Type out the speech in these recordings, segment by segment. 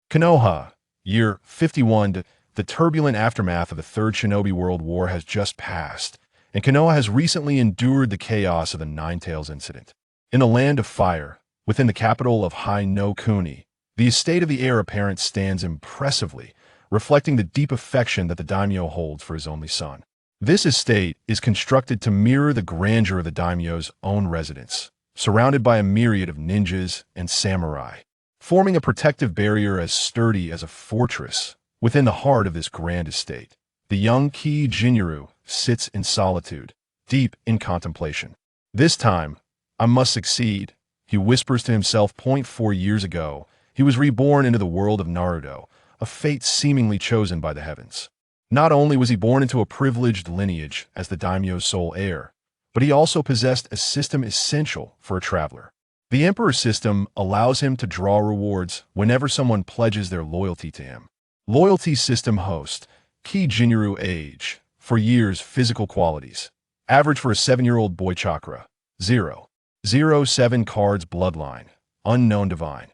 Konoha, year 51. The turbulent aftermath of the Third Shinobi World War has just passed, and Konoha has recently endured the chaos of the Nine Tails incident. In the Land of Fire, within the capital of Hai no Kuni, the estate of the heir apparent stands impressively, reflecting the deep affection that the daimyo holds for his only son. This estate is constructed to mirror the grandeur of the daimyo's own residence, surrounded by a myriad of ninjas and samurai, forming a protective barrier as sturdy as a fortress. Within the heart of this grand estate, the young Ki Jinu sits in solitude, deep in contemplation. This time, I must succeed, he whispers to himself. 4 years ago, he was reborn into the world of Naruto, a fate seemingly chosen by the heavens. Not only was he born into a privileged lineage as the daimyo's sole heir, but he also possessed a system essential for a traveler. The Emperor's system allows him to draw rewards whenever someone pledges their loyalty to him. Loyalty system host, Ki Jinu age, for years physical qualities. Average for a 7-year-old boy chakra, 0. 07 cards bloodline, unknown divine.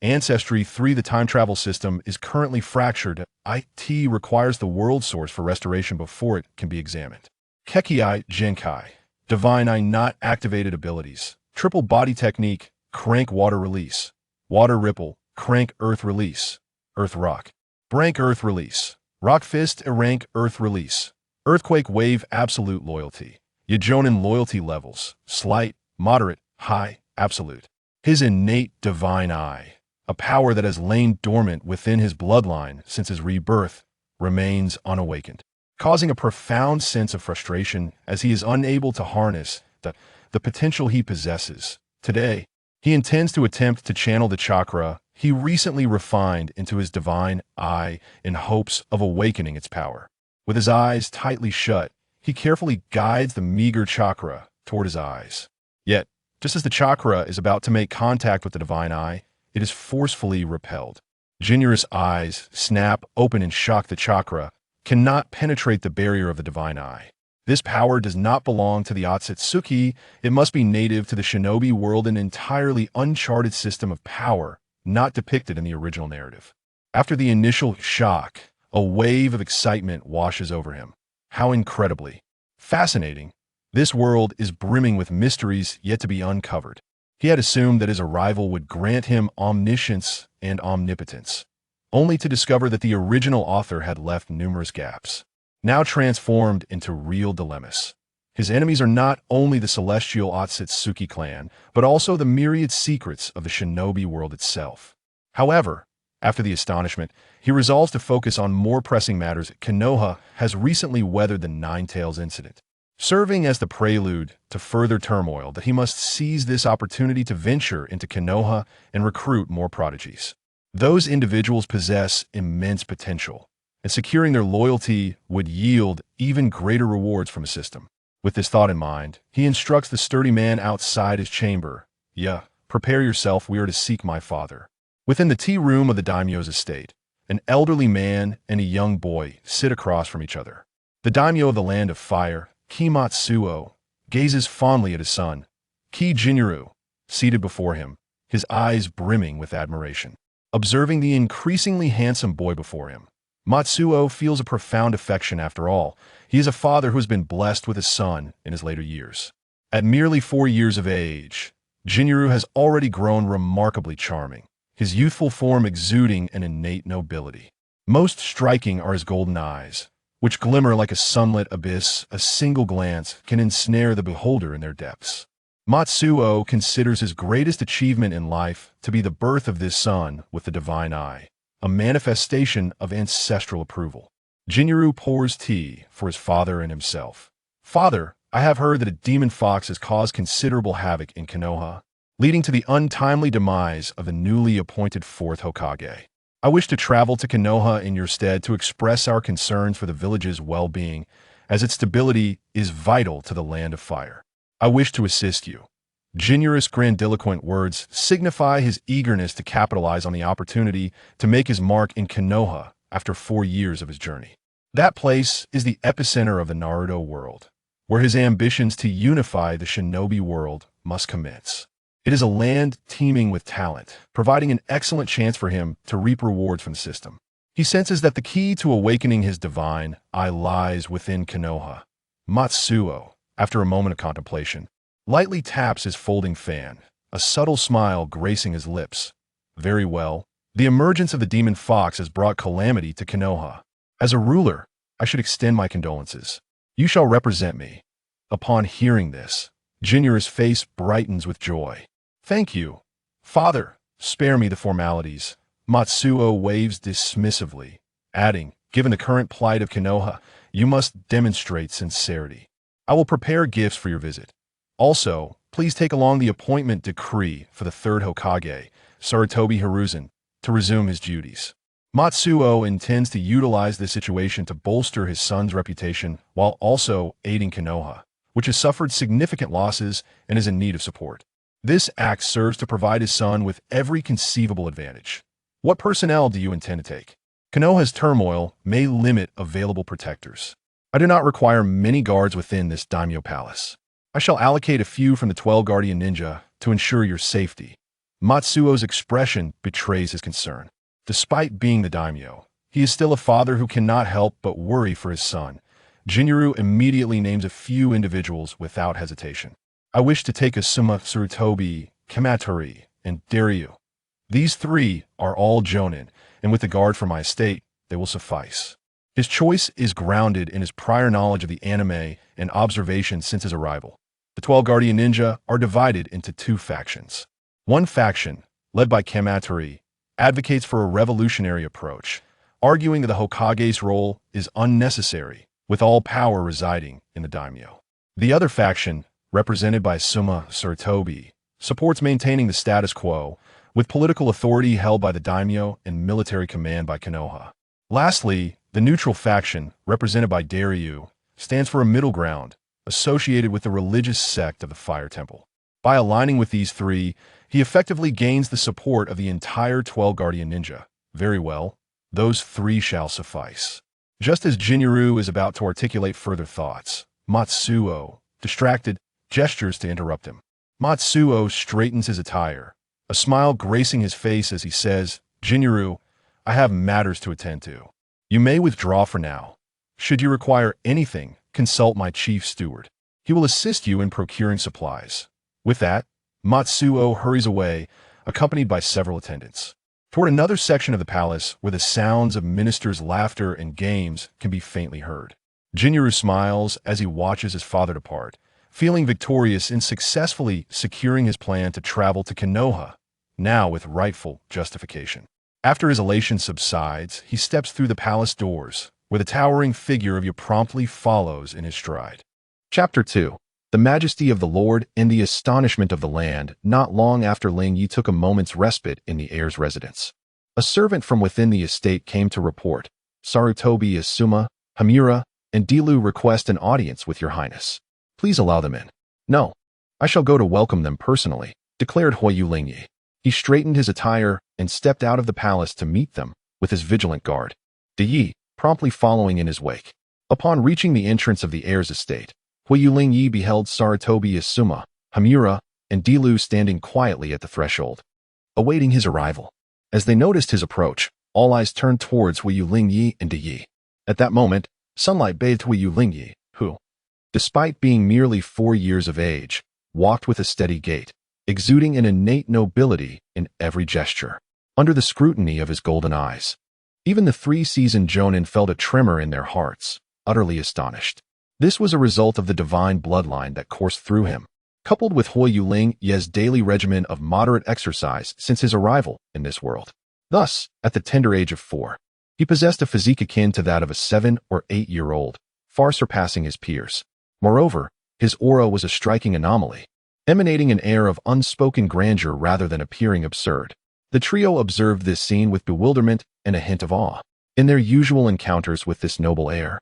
Ancestry 3. The time travel system is currently fractured. IT requires the world source for restoration before it can be examined. Kekei Genkai, divine I not activated abilities. Triple body technique, crank water release. Water ripple, crank earth release. Earth rock. Brank earth release. Rock fist rank earth release. Earthquake wave absolute loyalty. Yajonin loyalty levels, slight, moderate, high, absolute. His innate divine eye, a power that has lain dormant within his bloodline since his rebirth, remains unawakened, causing a profound sense of frustration as he is unable to harness the potential he possesses. Today, he intends to attempt to channel the chakra he recently refined into his divine eye in hopes of awakening its power. With his eyes tightly shut, he carefully guides the meager chakra toward his eyes. Yet, just as the chakra is about to make contact with the divine eye, it is forcefully repelled. Jinu's eyes snap open and shock. The chakra cannot penetrate the barrier of the divine eye. This power does not belong to the Otsutsuki. It must be native to the shinobi world, an entirely uncharted system of power not depicted in the original narrative. After the initial shock, a wave of excitement washes over him. How incredibly fascinating. This world is brimming with mysteries yet to be uncovered. He had assumed that his arrival would grant him omniscience and omnipotence, only to discover that the original author had left numerous gaps, now transformed into real dilemmas. His enemies are not only the celestial Otsutsuki clan, but also the myriad secrets of the shinobi world itself. However, after the astonishment, he resolves to focus on more pressing matters. Konoha has recently weathered the Nine Tails incident, serving as the prelude to further turmoil that he must seize this opportunity to venture into Konoha and recruit more prodigies. Those individuals possess immense potential, and securing their loyalty would yield even greater rewards from a system. With this thought in mind, he instructs the sturdy man outside his chamber. Prepare yourself, we are to seek my father. Within the tea room of the daimyo's estate, an elderly man and a young boy sit across from each other. The daimyo of the Land of Fire, Kimatsuo, gazes fondly at his son, Ki Jinu, seated before him, his eyes brimming with admiration. Observing the increasingly handsome boy before him, Matsuo feels a profound affection. After all, he is a father who has been blessed with a son in his later years. At merely 4 years of age, Jinu has already grown remarkably charming, his youthful form exuding an innate nobility. Most striking are his golden eyes, which glimmer like a sunlit abyss. A single glance can ensnare the beholder in their depths. Matsuo considers his greatest achievement in life to be the birth of this son with the divine eye, a manifestation of ancestral approval. Jinu pours tea for his father and himself. Father, I have heard that a demon fox has caused considerable havoc in Konoha, leading to the untimely demise of the newly appointed 4th Hokage. I wish to travel to Konoha in your stead to express our concerns for the village's well-being, as its stability is vital to the Land of Fire. I wish to assist you. Jinu's grandiloquent words signify his eagerness to capitalize on the opportunity to make his mark in Konoha after 4 years of his journey. That place is the epicenter of the Naruto world, where his ambitions to unify the shinobi world must commence. It is a land teeming with talent, providing an excellent chance for him to reap rewards from the system. He senses that the key to awakening his divine eye lies within Konoha. Matsuo, after a moment of contemplation, lightly taps his folding fan, a subtle smile gracing his lips. Very well. The emergence of the demon fox has brought calamity to Konoha. As a ruler, I should extend my condolences. You shall represent me. Upon hearing this, Jinuru's face brightens with joy. Thank you. Father, spare me the formalities. Matsuo waves dismissively, adding, given the current plight of Konoha, you must demonstrate sincerity. I will prepare gifts for your visit. Also, please take along the appointment decree for the third Hokage, Sarutobi Hiruzen, to resume his duties. Matsuo intends to utilize this situation to bolster his son's reputation while also aiding Konoha, which has suffered significant losses and is in need of support. This act serves to provide his son with every conceivable advantage. What personnel do you intend to take? Konoha's turmoil may limit available protectors. I do not require many guards within this Daimyo palace. I shall allocate a few from the 12 Guardian Ninja to ensure your safety. Matsuo's expression betrays his concern. Despite being the Daimyo, he is still a father who cannot help but worry for his son. Jinru immediately names a few individuals without hesitation. I wish to take Asuma, Sarutobi, Kamatari, and Dairyu. These three are all Jonin, and with the guard from my estate, they will suffice. His choice is grounded in his prior knowledge of the anime and observation since his arrival. The 12 Guardian Ninja are divided into two factions. One faction, led by Kamatari, advocates for a revolutionary approach, arguing that the Hokage's role is unnecessary, with all power residing in the daimyo. The other faction, represented by Suma Sarutobi, supports maintaining the status quo, with political authority held by the daimyo and military command by Konoha. Lastly, the neutral faction, represented by Dairyu, stands for a middle ground, associated with the religious sect of the Fire Temple. By aligning with these three, he effectively gains the support of the entire 12 Guardian Ninja. Very well, those three shall suffice. Just as Jinru is about to articulate further thoughts, Matsuo, distracted, gestures to interrupt him. Matsuo straightens his attire, a smile gracing his face as he says, Jinru, I have matters to attend to. You may withdraw for now. Should you require anything, consult my chief steward. He will assist you in procuring supplies. With that, Matsuo hurries away, accompanied by several attendants, toward another section of the palace where the sounds of ministers' laughter and games can be faintly heard. Jinru smiles as he watches his father depart, feeling victorious in successfully securing his plan to travel to Konoha, now with rightful justification. After his elation subsides, he steps through the palace doors, where the towering figure of Yu promptly follows in his stride. Chapter 2. The Majesty of the Lord and the Astonishment of the Land. Not long after Lingye took a moment's respite in the heir's residence, a servant from within the estate came to report, Sarutobi Asuma, Hamura, and Dilu request an audience with your highness. Please allow them in. No, I shall go to welcome them personally, declared Huayu Lingye. He straightened his attire and stepped out of the palace to meet them with his vigilant guard, Yi promptly following in his wake. Upon reaching the entrance of the heir's estate, Huayu Lingye beheld Sarutobi Asuma, Hamura, and Dilu standing quietly at the threshold, awaiting his arrival. As they noticed his approach, all eyes turned towards Huayu Lingye and Yi. At that moment, sunlight bathed Huayu Lingye, who, despite being merely 4 years of age, walked with a steady gait, exuding an innate nobility in every gesture. Under the scrutiny of his golden eyes, even the 3 seasoned Jonin felt a tremor in their hearts, utterly astonished. This was a result of the divine bloodline that coursed through him, coupled with Huayu Lingye's daily regimen of moderate exercise since his arrival in this world. Thus, at the tender age of 4, he possessed a physique akin to that of a 7 or 8-year-old, far surpassing his peers. Moreover, his aura was a striking anomaly, emanating an air of unspoken grandeur rather than appearing absurd. The trio observed this scene with bewilderment and a hint of awe. In their usual encounters with this noble heir,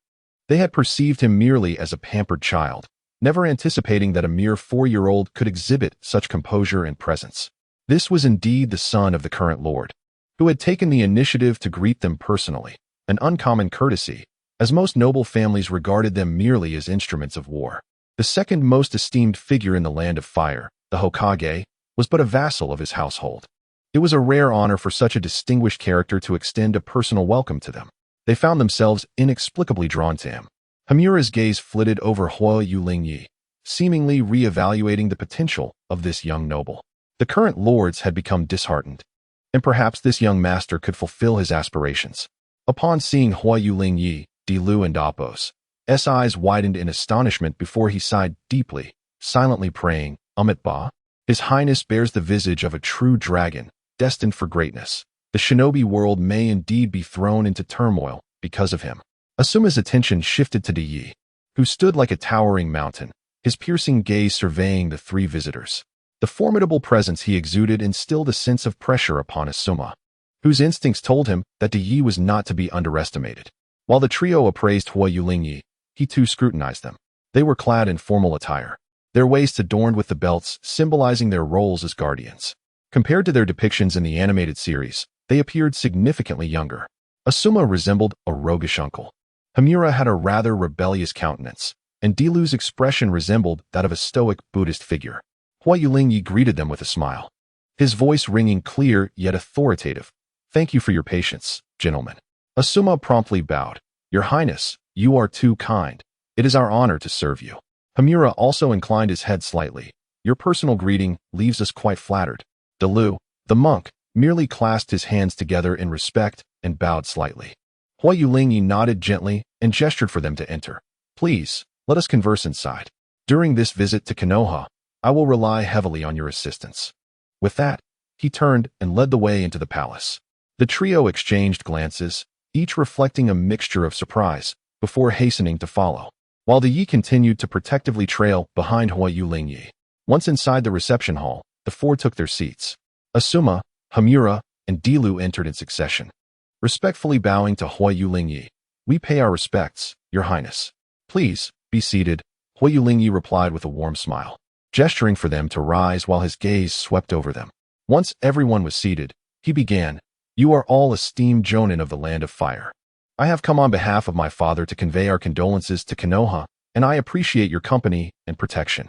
they had perceived him merely as a pampered child, never anticipating that a mere 4-year-old could exhibit such composure and presence. This was indeed the son of the current lord, who had taken the initiative to greet them personally, an uncommon courtesy, as most noble families regarded them merely as instruments of war. The second most esteemed figure in the Land of Fire, the Hokage, was but a vassal of his household. It was a rare honor for such a distinguished character to extend a personal welcome to them. They found themselves inexplicably drawn to him. Hamura's gaze flitted over Huo Lingye, seemingly re-evaluating the potential of this young noble. The current lords had become disheartened, and perhaps this young master could fulfill his aspirations. Upon seeing Huo Lingye, Dilu and Apos, S eyes widened in astonishment before he sighed deeply, silently praying, Amit Ba. His Highness bears the visage of a true dragon, destined for greatness. The shinobi world may indeed be thrown into turmoil because of him. Asuma's attention shifted to Yi, who stood like a towering mountain, his piercing gaze surveying the three visitors. The formidable presence he exuded instilled a sense of pressure upon Asuma, whose instincts told him that Yi was not to be underestimated. While the trio appraised Huo Lingye, he too scrutinized them. They were clad in formal attire, their waists adorned with the belts symbolizing their roles as guardians. Compared to their depictions in the animated series, they appeared significantly younger. Asuma resembled a roguish uncle. Hamura had a rather rebellious countenance, and Dilu's expression resembled that of a stoic Buddhist figure. Huo Lingye greeted them with a smile, his voice ringing clear yet authoritative. Thank you for your patience, gentlemen. Asuma promptly bowed. Your Highness, you are too kind. It is our honor to serve you. Hamura also inclined his head slightly. Your personal greeting leaves us quite flattered. Dilu, the monk, merely clasped his hands together in respect and bowed slightly. Huo Lingye nodded gently and gestured for them to enter. Please, let us converse inside. During this visit to Konoha, I will rely heavily on your assistance. With that, he turned and led the way into the palace. The trio exchanged glances, each reflecting a mixture of surprise, before hastening to follow, while the Yi continued to protectively trail behind Huo Lingye. Once inside the reception hall, the four took their seats. Asuma, Hamura, and Dilu entered in succession. Respectfully bowing to Huo Lingye, we pay our respects, Your Highness. Please, be seated, Huo Lingye replied with a warm smile, gesturing for them to rise while his gaze swept over them. Once everyone was seated, he began, You are all esteemed jonin of the Land of Fire. I have come on behalf of my father to convey our condolences to Konoha, and I appreciate your company and protection.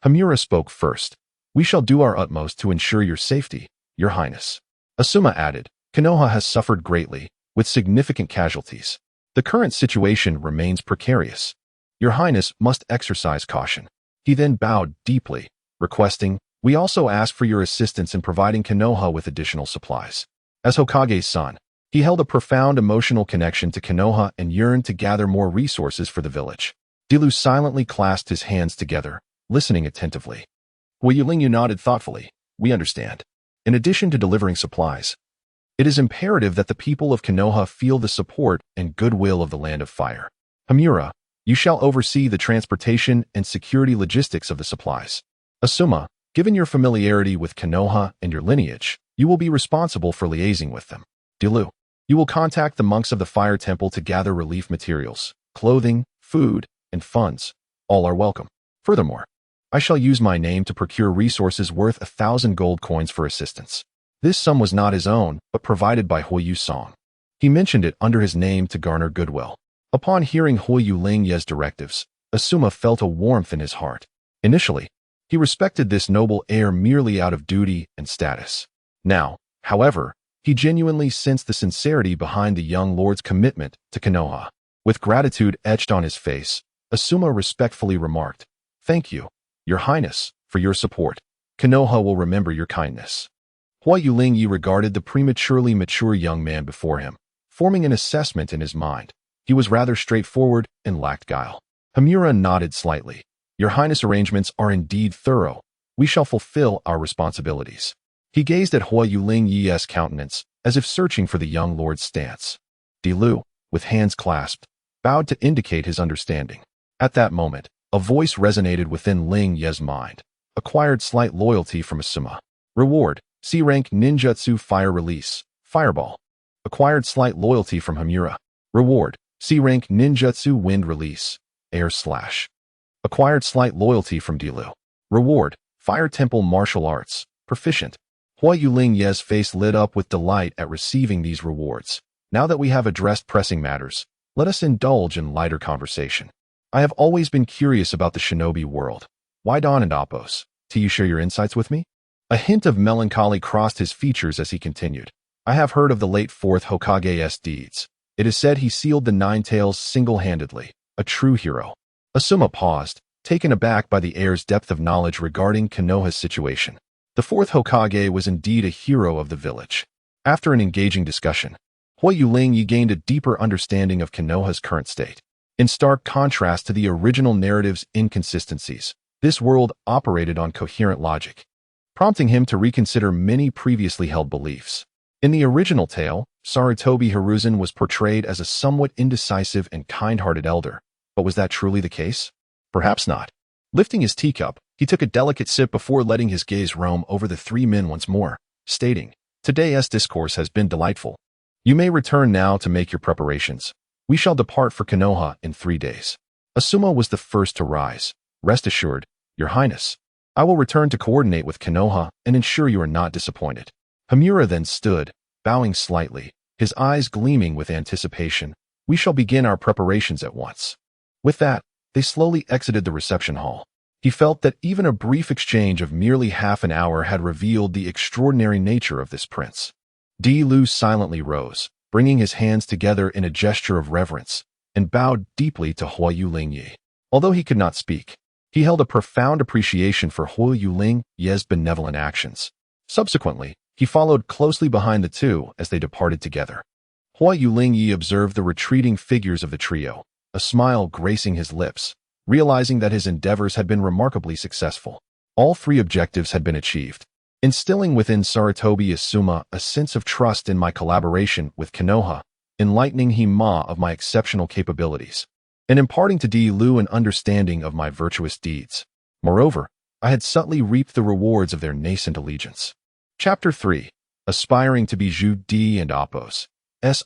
Hamura spoke first. We shall do our utmost to ensure your safety, Your Highness. Asuma added, Konoha has suffered greatly, with significant casualties. The current situation remains precarious. Your Highness must exercise caution. He then bowed deeply, requesting, We also ask for your assistance in providing Konoha with additional supplies. As Hokage's son, he held a profound emotional connection to Konoha and yearned to gather more resources for the village. Dilu silently clasped his hands together, listening attentively. Huo Lingye nodded thoughtfully. We understand. In addition to delivering supplies, it is imperative that the people of Konoha feel the support and goodwill of the Land of Fire. Hamura, you shall oversee the transportation and security logistics of the supplies. Asuma, given your familiarity with Konoha and your lineage, you will be responsible for liaising with them. Dilu, you will contact the monks of the Fire Temple to gather relief materials, clothing, food, and funds. All are welcome. Furthermore, I shall use my name to procure resources worth 1,000 gold coins for assistance. This sum was not his own, but provided by Huoyu Song. He mentioned it under his name to garner goodwill. Upon hearing Huoyu Lingye's directives, Asuma felt a warmth in his heart. Initially, he respected this noble heir merely out of duty and status. Now, however, he genuinely sensed the sincerity behind the young lord's commitment to Konoha. With gratitude etched on his face, Asuma respectfully remarked, Thank you, Your Highness, for your support. Konoha will remember your kindness. Huoyu Lingye regarded the prematurely mature young man before him, forming an assessment in his mind. He was rather straightforward and lacked guile. Hamura nodded slightly. Your Highness' arrangements are indeed thorough. We shall fulfill our responsibilities. He gazed at Huoyu Lingye's countenance, as if searching for the young lord's stance. Dilu, with hands clasped, bowed to indicate his understanding. At that moment, a voice resonated within Lingye's mind. Acquired slight loyalty from Asuma. Reward, C-rank ninjutsu fire release, fireball. Acquired slight loyalty from Hamura. Reward, C-rank ninjutsu wind release, air slash. Acquired slight loyalty from Dilu. Reward, fire temple martial arts, proficient. Huoyu Lingye's face lit up with delight at receiving these rewards. Now that we have addressed pressing matters, let us indulge in lighter conversation. I have always been curious about the shinobi world. Why Don and Apos? Do you share your insights with me? A hint of melancholy crossed his features as he continued. I have heard of the late fourth Hokage's deeds. It is said he sealed the Nine Tails single-handedly, a true hero. Asuma paused, taken aback by the heir's depth of knowledge regarding Konoha's situation. The fourth Hokage was indeed a hero of the village. After an engaging discussion, Lord Lingye gained a deeper understanding of Konoha's current state. In stark contrast to the original narrative's inconsistencies, this world operated on coherent logic, prompting him to reconsider many previously held beliefs. In the original tale, Sarutobi Hiruzen was portrayed as a somewhat indecisive and kind-hearted elder, but was that truly the case? Perhaps not. Lifting his teacup, he took a delicate sip before letting his gaze roam over the three men once more, stating, Today's discourse has been delightful. You may return now to make your preparations. We shall depart for Konoha in 3 days. Asuma was the first to rise. Rest assured, Your Highness. I will return to coordinate with Konoha and ensure you are not disappointed. Hamura then stood, bowing slightly, his eyes gleaming with anticipation. We shall begin our preparations at once. With that, they slowly exited the reception hall. He felt that even a brief exchange of merely half an hour had revealed the extraordinary nature of this prince. Di Lu silently rose, bringing his hands together in a gesture of reverence, and bowed deeply to Lord Lingye. Although he could not speak, he held a profound appreciation for Lord Lingye's benevolent actions. Subsequently, he followed closely behind the two as they departed together. Lord Lingye observed the retreating figures of the trio, a smile gracing his lips, realizing that his endeavors had been remarkably successful. All 3 objectives had been achieved, instilling within Sarutobi Asuma a sense of trust in my collaboration with Konoha, enlightening him of my exceptional capabilities, and imparting to Di Lu an understanding of my virtuous deeds. Moreover, I had subtly reaped the rewards of their nascent allegiance. Chapter 3. Aspiring to be Zhu Di and Appo's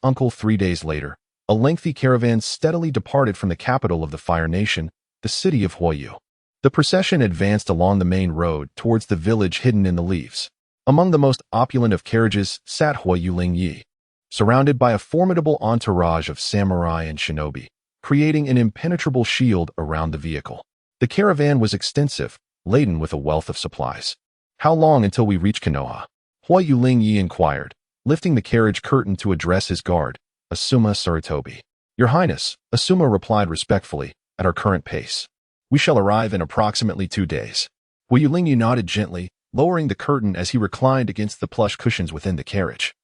uncle. 3 days later, a lengthy caravan steadily departed from the capital of the Fire Nation, the city of Hoyu. The procession advanced along the main road towards the village hidden in the leaves. Among the most opulent of carriages sat Lord Lingye, surrounded by a formidable entourage of samurai and shinobi, creating an impenetrable shield around the vehicle. The caravan was extensive, laden with a wealth of supplies. How long until we reach Konoha? Lord Lingye inquired, lifting the carriage curtain to address his guard, Asuma Sarutobi. Your Highness, Asuma replied respectfully, at our current pace. We shall arrive in approximately 2 days. Lord Lingye nodded gently, lowering the curtain as he reclined against the plush cushions within the carriage,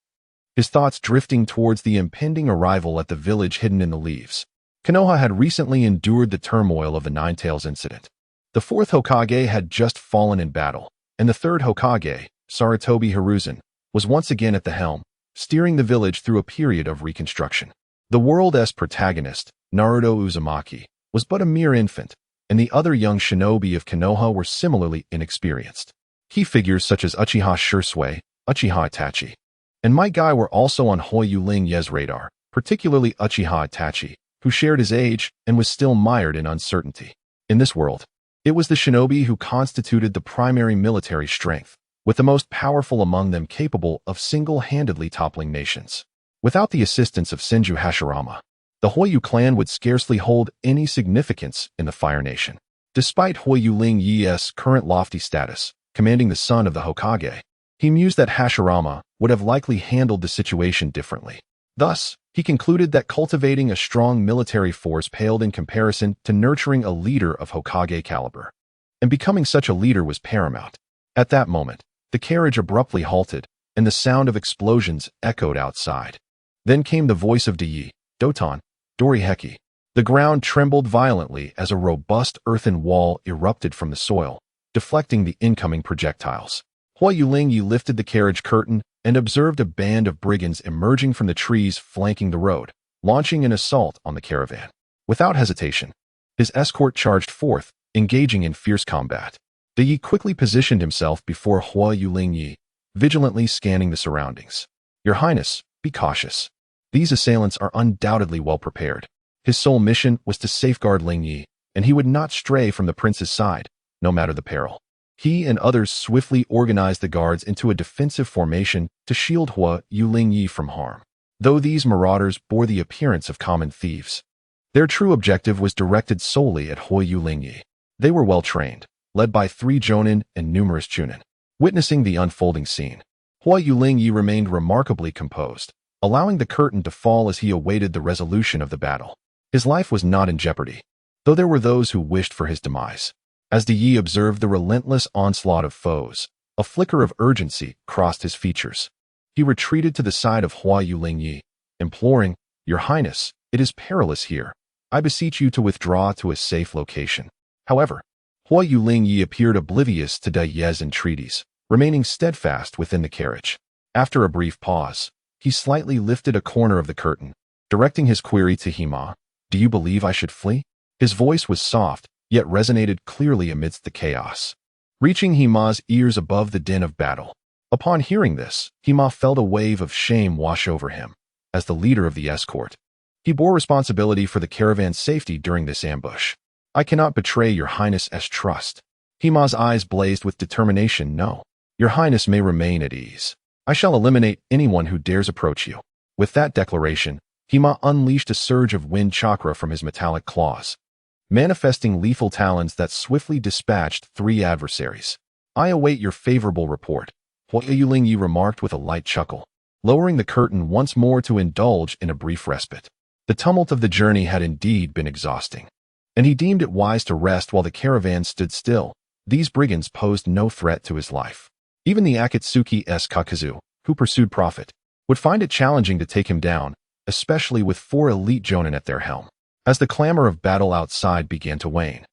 his thoughts drifting towards the impending arrival at the village hidden in the leaves. Konoha had recently endured the turmoil of the Nine Tails incident. The fourth Hokage had just fallen in battle, and the third Hokage, Sarutobi Hiruzen, was once again at the helm, steering the village through a period of reconstruction. The world's protagonist, Naruto Uzumaki, was but a mere infant, and the other young shinobi of Konoha were similarly inexperienced. Key figures such as Uchiha Sasuke, Uchiha Itachi, and my guy were also on Lord Lingye's radar, particularly Uchiha Itachi, who shared his age and was still mired in uncertainty. In this world, it was the shinobi who constituted the primary military strength, with the most powerful among them capable of single-handedly toppling nations. Without the assistance of Senju Hashirama, the Hoyu clan would scarcely hold any significance in the Fire Nation. Despite Lord Lingye's current lofty status, commanding the son of the Hokage, he mused that Hashirama would have likely handled the situation differently. Thus, he concluded that cultivating a strong military force paled in comparison to nurturing a leader of Hokage caliber. And becoming such a leader was paramount. At that moment, the carriage abruptly halted, and the sound of explosions echoed outside. Then came the voice of Dyi, Doton, Doriheki. The ground trembled violently as a robust earthen wall erupted from the soil, deflecting the incoming projectiles. Lord Lingye lifted the carriage curtain and observed a band of brigands emerging from the trees flanking the road, launching an assault on the caravan. Without hesitation, his escort charged forth, engaging in fierce combat. Dyi quickly positioned himself before Lord Lingye, vigilantly scanning the surroundings. Your Highness, be cautious. These assailants are undoubtedly well prepared. His sole mission was to safeguard Lingye, and he would not stray from the prince's side, no matter the peril. He and others swiftly organized the guards into a defensive formation to shield Lord Lingye from harm. Though these marauders bore the appearance of common thieves, their true objective was directed solely at Lord Lingye. They were well trained, led by 3 jonin and numerous chunin. Witnessing the unfolding scene, Huayu Lingye remained remarkably composed, allowing the curtain to fall as he awaited the resolution of the battle. His life was not in jeopardy, though there were those who wished for his demise. As Di Yi observed the relentless onslaught of foes, a flicker of urgency crossed his features. He retreated to the side of Huayu Lingye, imploring, "Your Highness, it is perilous here. I beseech you to withdraw to a safe location." However, Huayu Lingye appeared oblivious to Dai Ye's entreaties, remaining steadfast within the carriage. After a brief pause, he slightly lifted a corner of the curtain, directing his query to Hima, "Do you believe I should flee?" His voice was soft, yet resonated clearly amidst the chaos, reaching Hima's ears above the din of battle. Upon hearing this, Hima felt a wave of shame wash over him. As the leader of the escort, he bore responsibility for the caravan's safety during this ambush. "I cannot betray your Highness's trust." Hima's eyes blazed with determination. "No, your Highness may remain at ease. I shall eliminate anyone who dares approach you." With that declaration, Hima unleashed a surge of wind chakra from his metallic claws, manifesting lethal talons that swiftly dispatched 3 adversaries. "I await your favorable report," Huayu Lingye remarked with a light chuckle, lowering the curtain once more to indulge in a brief respite. The tumult of the journey had indeed been exhausting, and he deemed it wise to rest while the caravan stood still. These brigands posed no threat to his life. Even the Akatsuki's Kakazu, who pursued profit, would find it challenging to take him down, especially with 4 elite jonin at their helm. As the clamor of battle outside began to wane,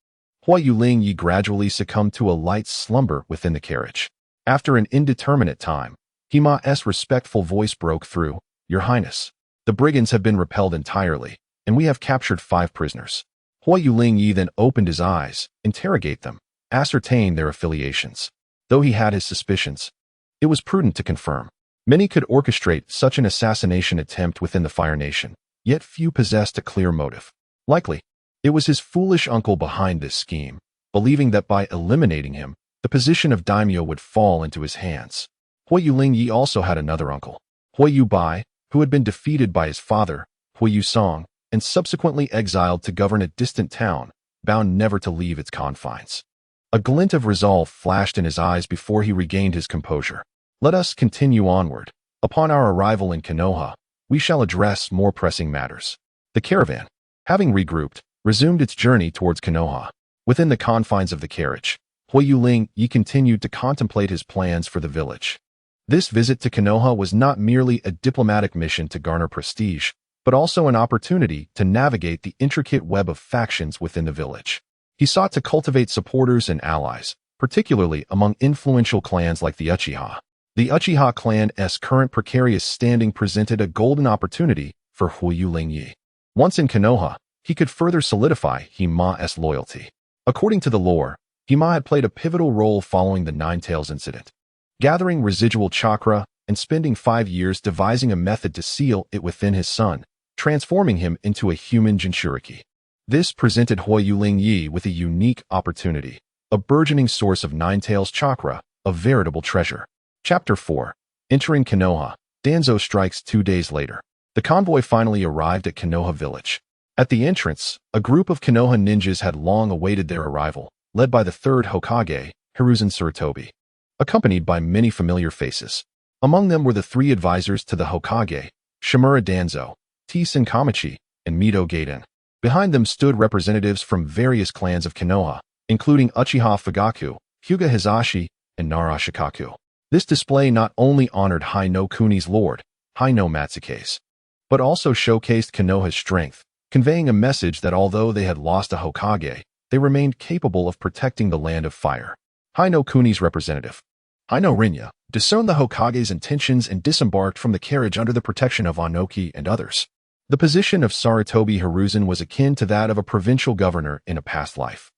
Huayu Lingye gradually succumbed to a light slumber within the carriage. After an indeterminate time, Hima's respectful voice broke through, "Your Highness, the brigands have been repelled entirely, and we have captured 5 prisoners." Huayu Lingye then opened his eyes, interrogate them, ascertain their affiliations. Though he had his suspicions, it was prudent to confirm. Many could orchestrate such an assassination attempt within the Fire Nation, yet few possessed a clear motive. Likely, it was his foolish uncle behind this scheme, believing that by eliminating him, the position of Daimyo would fall into his hands. Huayu Lingye also had another uncle, Huayu Bai, who had been defeated by his father, Huayu Song, and subsequently exiled to govern a distant town, bound never to leave its confines. A glint of resolve flashed in his eyes before he regained his composure. "Let us continue onward. Upon our arrival in Konoha, we shall address more pressing matters." The caravan, having regrouped, resumed its journey towards Konoha. Within the confines of the carriage, Huayu Lingye continued to contemplate his plans for the village. This visit to Konoha was not merely a diplomatic mission to garner prestige, but also an opportunity to navigate the intricate web of factions within the village. He sought to cultivate supporters and allies, particularly among influential clans like the Uchiha. The Uchiha clan's current precarious standing presented a golden opportunity for Huayu Lingye. Once in Konoha, he could further solidify Hima's loyalty. According to the lore, Hima had played a pivotal role following the Nine Tails incident, gathering residual chakra and spending 5 years devising a method to seal it within his son, transforming him into a human Jinchuriki. This presented Huayu Lingye with a unique opportunity, a burgeoning source of Nine Tails chakra, a veritable treasure. Chapter 4. Entering Konoha, Danzo strikes 2 days later. The convoy finally arrived at Konoha village. At the entrance, a group of Konoha ninjas had long awaited their arrival, led by the 3rd Hokage, Hiruzen Sarutobi, accompanied by many familiar faces. Among them were the 3 advisors to the Hokage, Shimura Danzo, T-Sen Kamachi, and Mito Gaiden. Behind them stood representatives from various clans of Konoha, including Uchiha Fugaku, Hyuga Hizashi, and Nara Shikaku. This display not only honored Haino Kuni's lord, Haino Matsuke's, but also showcased Konoha's strength, conveying a message that although they had lost a Hokage, they remained capable of protecting the land of fire. Haino Kuni's representative, Haino Rinya, discerned the Hokage's intentions and disembarked from the carriage under the protection of Anoki and others. The position of Sarutobi Hiruzen was akin to that of a provincial governor in a past life,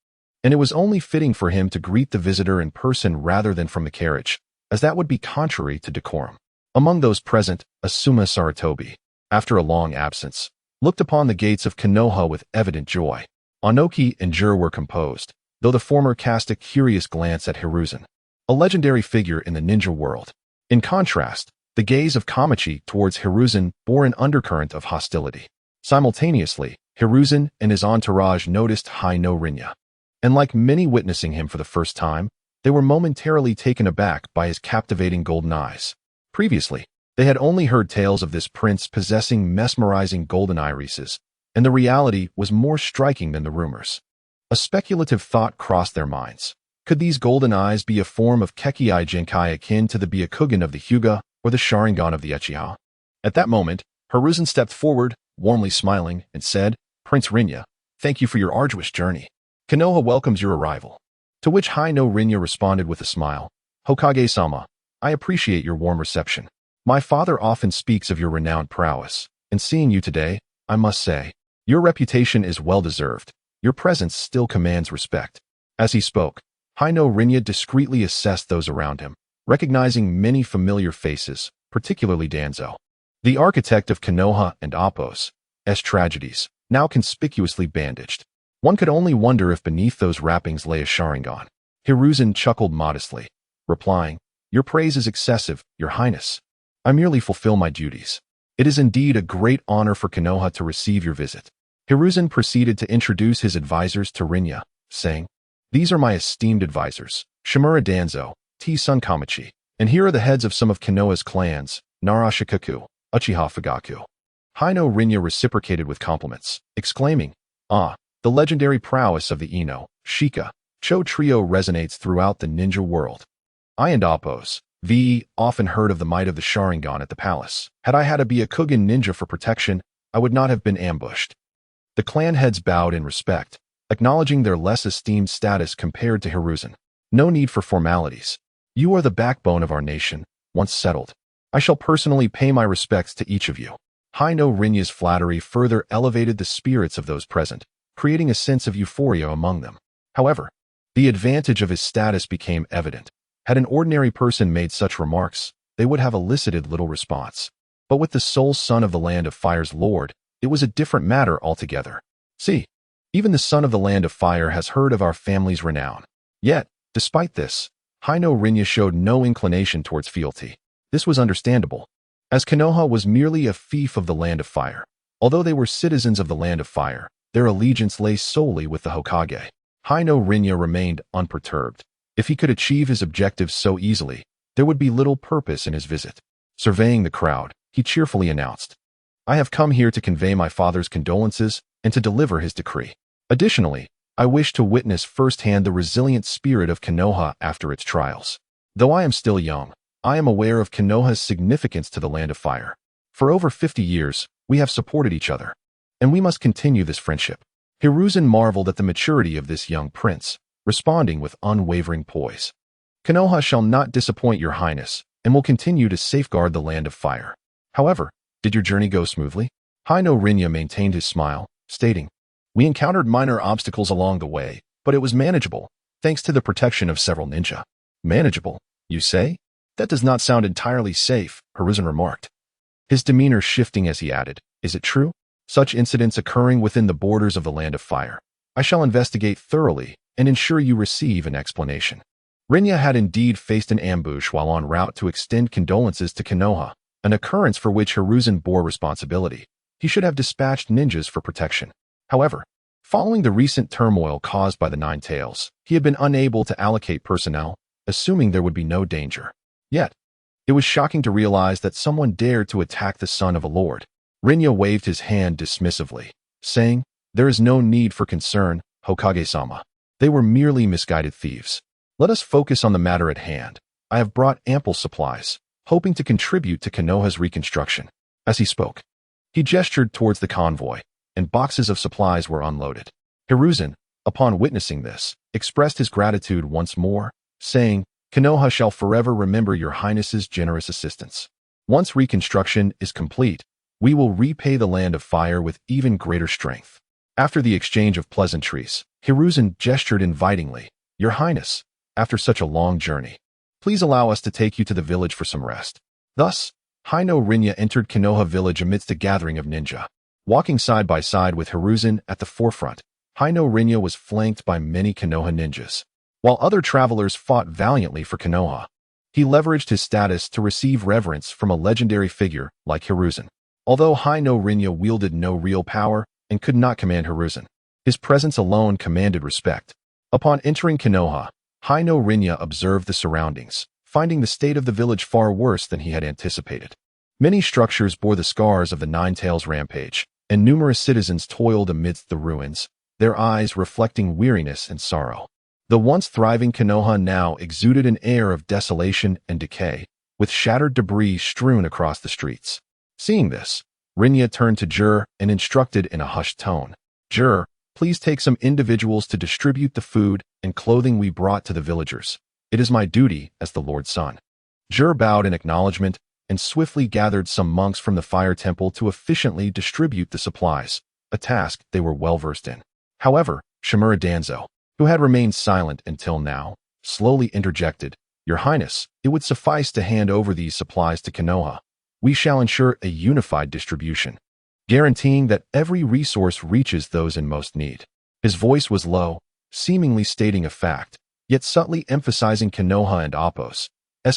and it was only fitting for him to greet the visitor in person rather than from the carriage, as that would be contrary to decorum. Among those present, Asuma Sarutobi, after a long absence, looked upon the gates of Konoha with evident joy. Anoki and Jur were composed, though the former cast a curious glance at Hiruzen, a legendary figure in the ninja world. In contrast, the gaze of Kamachi towards Hiruzen bore an undercurrent of hostility. Simultaneously, Hiruzen and his entourage noticed Haino Rinya, and like many witnessing him for the first time, They were momentarily taken aback by his captivating golden eyes. Previously, they had only heard tales of this prince possessing mesmerizing golden irises, and the reality was more striking than the rumors. A speculative thought crossed their minds. Could these golden eyes be a form of Kekkei Jinkai akin to the Byakugan of the Hyuga or the Sharingan of the Uchiha? At that moment, Hiruzen stepped forward, warmly smiling, and said, "Prince Rinya, thank you for your arduous journey. Konoha welcomes your arrival." To which Hi-no Rinya responded with a smile, "Hokage-sama, I appreciate your warm reception. My father often speaks of your renowned prowess, and seeing you today, I must say, your reputation is well-deserved. Your presence still commands respect." As he spoke, Hi-no Rinya discreetly assessed those around him, recognizing many familiar faces, particularly Danzo, the architect of Konoha and Appo's tragedies, now conspicuously bandaged. One could only wonder if beneath those wrappings lay a Sharingan. Hiruzen chuckled modestly, replying, "Your praise is excessive, Your Highness. I merely fulfill my duties. It is indeed a great honor for Konoha to receive your visit." Hiruzen proceeded to introduce his advisors to Rinya, saying, "These are my esteemed advisors, Shimura Danzo, T-Sun Kamachi, and here are the heads of some of Konoha's clans, Narashikaku, Uchiha Fugaku." Hi-no Rinya reciprocated with compliments, exclaiming, "Ah, the legendary prowess of the Ino, Shika, Cho trio resonates throughout the ninja world. I and Appo's VE often heard of the might of the Sharingan at the palace. Had I had to be a Kugan ninja for protection, I would not have been ambushed." The clan heads bowed in respect, acknowledging their less esteemed status compared to Hiruzen. "No need for formalities. You are the backbone of our nation, once settled. I shall personally pay my respects to each of you." Hi-no Rinya's flattery further elevated the spirits of those present, creating a sense of euphoria among them. However, the advantage of his status became evident. Had an ordinary person made such remarks, they would have elicited little response. But with the sole son of the Land of Fire's lord, it was a different matter altogether. "See, even the son of the Land of Fire has heard of our family's renown." Yet, despite this, Hi-no Rinya showed no inclination towards fealty. This was understandable, as Konoha was merely a fief of the Land of Fire. Although they were citizens of the Land of Fire, their allegiance lay solely with the Hokage. Hi-no Rinya remained unperturbed. If he could achieve his objectives so easily, there would be little purpose in his visit. Surveying the crowd, he cheerfully announced, "I have come here to convey my father's condolences and to deliver his decree. Additionally, I wish to witness firsthand the resilient spirit of Konoha after its trials. Though I am still young, I am aware of Konoha's significance to the Land of Fire. For over 50 years, we have supported each other, and we must continue this friendship." Hiruzen marveled at the maturity of this young prince, responding with unwavering poise. "Konoha shall not disappoint Your Highness, and will continue to safeguard the Land of Fire. However, did your journey go smoothly?" Hi-no Rinya maintained his smile, stating, "We encountered minor obstacles along the way, but it was manageable, thanks to the protection of several ninja." "Manageable, you say? That does not sound entirely safe," Hiruzen remarked, his demeanor shifting as he added, "Is it true? Such incidents occurring within the borders of the Land of Fire. I shall investigate thoroughly and ensure you receive an explanation." Rinya had indeed faced an ambush while en route to extend condolences to Konoha, an occurrence for which Hiruzen bore responsibility. He should have dispatched ninjas for protection. However, following the recent turmoil caused by the Nine Tails, he had been unable to allocate personnel, assuming there would be no danger. Yet, it was shocking to realize that someone dared to attack the son of a lord. Rinya waved his hand dismissively, saying, "There is no need for concern, Hokage-sama. They were merely misguided thieves. Let us focus on the matter at hand. I have brought ample supplies, hoping to contribute to Konoha's reconstruction." As he spoke, he gestured towards the convoy, and boxes of supplies were unloaded. Hiruzen, upon witnessing this, expressed his gratitude once more, saying, "Konoha shall forever remember Your Highness's generous assistance. Once reconstruction is complete, we will repay the Land of Fire with even greater strength." After the exchange of pleasantries, Hiruzen gestured invitingly, "Your Highness, after such a long journey, please allow us to take you to the village for some rest." Thus, Hi-no Rinya entered Konoha village amidst a gathering of ninja. Walking side by side with Hiruzen at the forefront, Hi-no Rinya was flanked by many Konoha ninjas. While other travelers fought valiantly for Konoha, he leveraged his status to receive reverence from a legendary figure like Hiruzen. Although Hi-no Rinya wielded no real power and could not command Hiruzen, his presence alone commanded respect. Upon entering Konoha, Haino Rinya observed the surroundings, finding the state of the village far worse than he had anticipated. Many structures bore the scars of the Nine Tails rampage, and numerous citizens toiled amidst the ruins, their eyes reflecting weariness and sorrow. The once thriving Konoha now exuded an air of desolation and decay, with shattered debris strewn across the streets. Seeing this, Rinya turned to Jur and instructed in a hushed tone, "Jur, please take some individuals to distribute the food and clothing we brought to the villagers. It is my duty as the Lord's son." Jur bowed in acknowledgement and swiftly gathered some monks from the fire temple to efficiently distribute the supplies, a task they were well versed in. However, Shimura Danzo, who had remained silent until now, slowly interjected, "Your Highness, it would suffice to hand over these supplies to Konoha. We shall ensure a unified distribution, guaranteeing that every resource reaches those in most need." His voice was low, seemingly stating a fact, yet subtly emphasizing Konoha and Appos'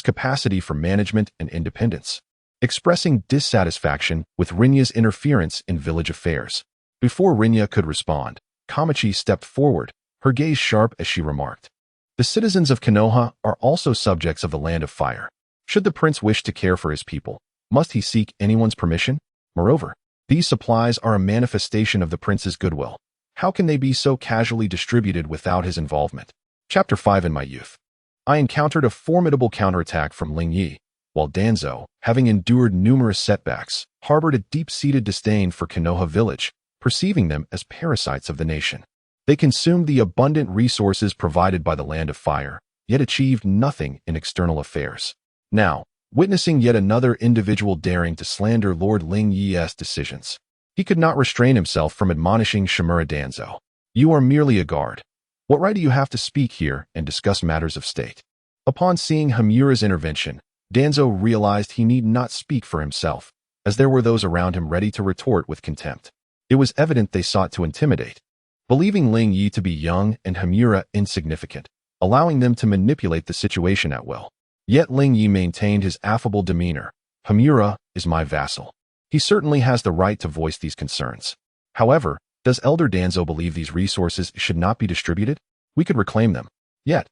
capacity for management and independence, expressing dissatisfaction with Rinya's interference in village affairs. Before Rinya could respond, Kamachi stepped forward, her gaze sharp as she remarked, "The citizens of Konoha are also subjects of the Land of Fire. Should the prince wish to care for his people, must he seek anyone's permission? Moreover, these supplies are a manifestation of the prince's goodwill. How can they be so casually distributed without his involvement?" Chapter 5. In my youth, I encountered a formidable counterattack from Lingye, while Danzo, having endured numerous setbacks, harbored a deep-seated disdain for Konoha village, perceiving them as parasites of the nation. They consumed the abundant resources provided by the Land of Fire, yet achieved nothing in external affairs. Now, witnessing yet another individual daring to slander Lord Lingye's decisions, he could not restrain himself from admonishing Shimura Danzo. "You are merely a guard. What right do you have to speak here and discuss matters of state?" Upon seeing Hamura's intervention, Danzo realized he need not speak for himself, as there were those around him ready to retort with contempt. It was evident they sought to intimidate, believing Lingye to be young and Hamura insignificant, allowing them to manipulate the situation at will. Yet Lingye maintained his affable demeanor. "Hamura is my vassal. He certainly has the right to voice these concerns. However, does Elder Danzo believe these resources should not be distributed? We could reclaim them. Yet,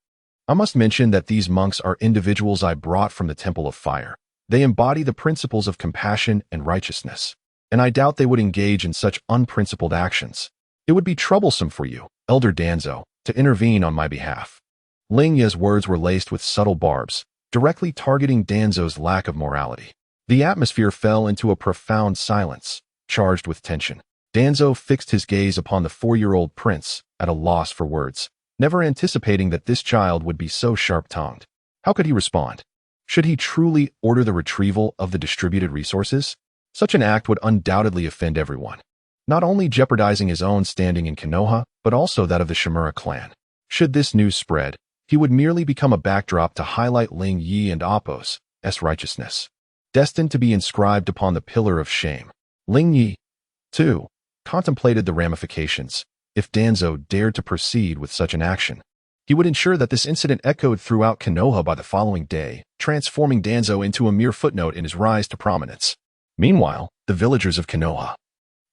I must mention that these monks are individuals I brought from the Temple of Fire. They embody the principles of compassion and righteousness, and I doubt they would engage in such unprincipled actions. It would be troublesome for you, Elder Danzo, to intervene on my behalf." Lingye's words were laced with subtle barbs, directly targeting Danzo's lack of morality. The atmosphere fell into a profound silence, charged with tension. Danzo fixed his gaze upon the 4-year-old prince, at a loss for words, never anticipating that this child would be so sharp-tongued. How could he respond? Should he truly order the retrieval of the distributed resources? Such an act would undoubtedly offend everyone, not only jeopardizing his own standing in Konoha, but also that of the Shimura clan. Should this news spread, he would merely become a backdrop to highlight Lingye and Appos' righteousness, destined to be inscribed upon the pillar of shame. Lingye, too, contemplated the ramifications. If Danzo dared to proceed with such an action, he would ensure that this incident echoed throughout Konoha by the following day, transforming Danzo into a mere footnote in his rise to prominence. Meanwhile, the villagers of Konoha,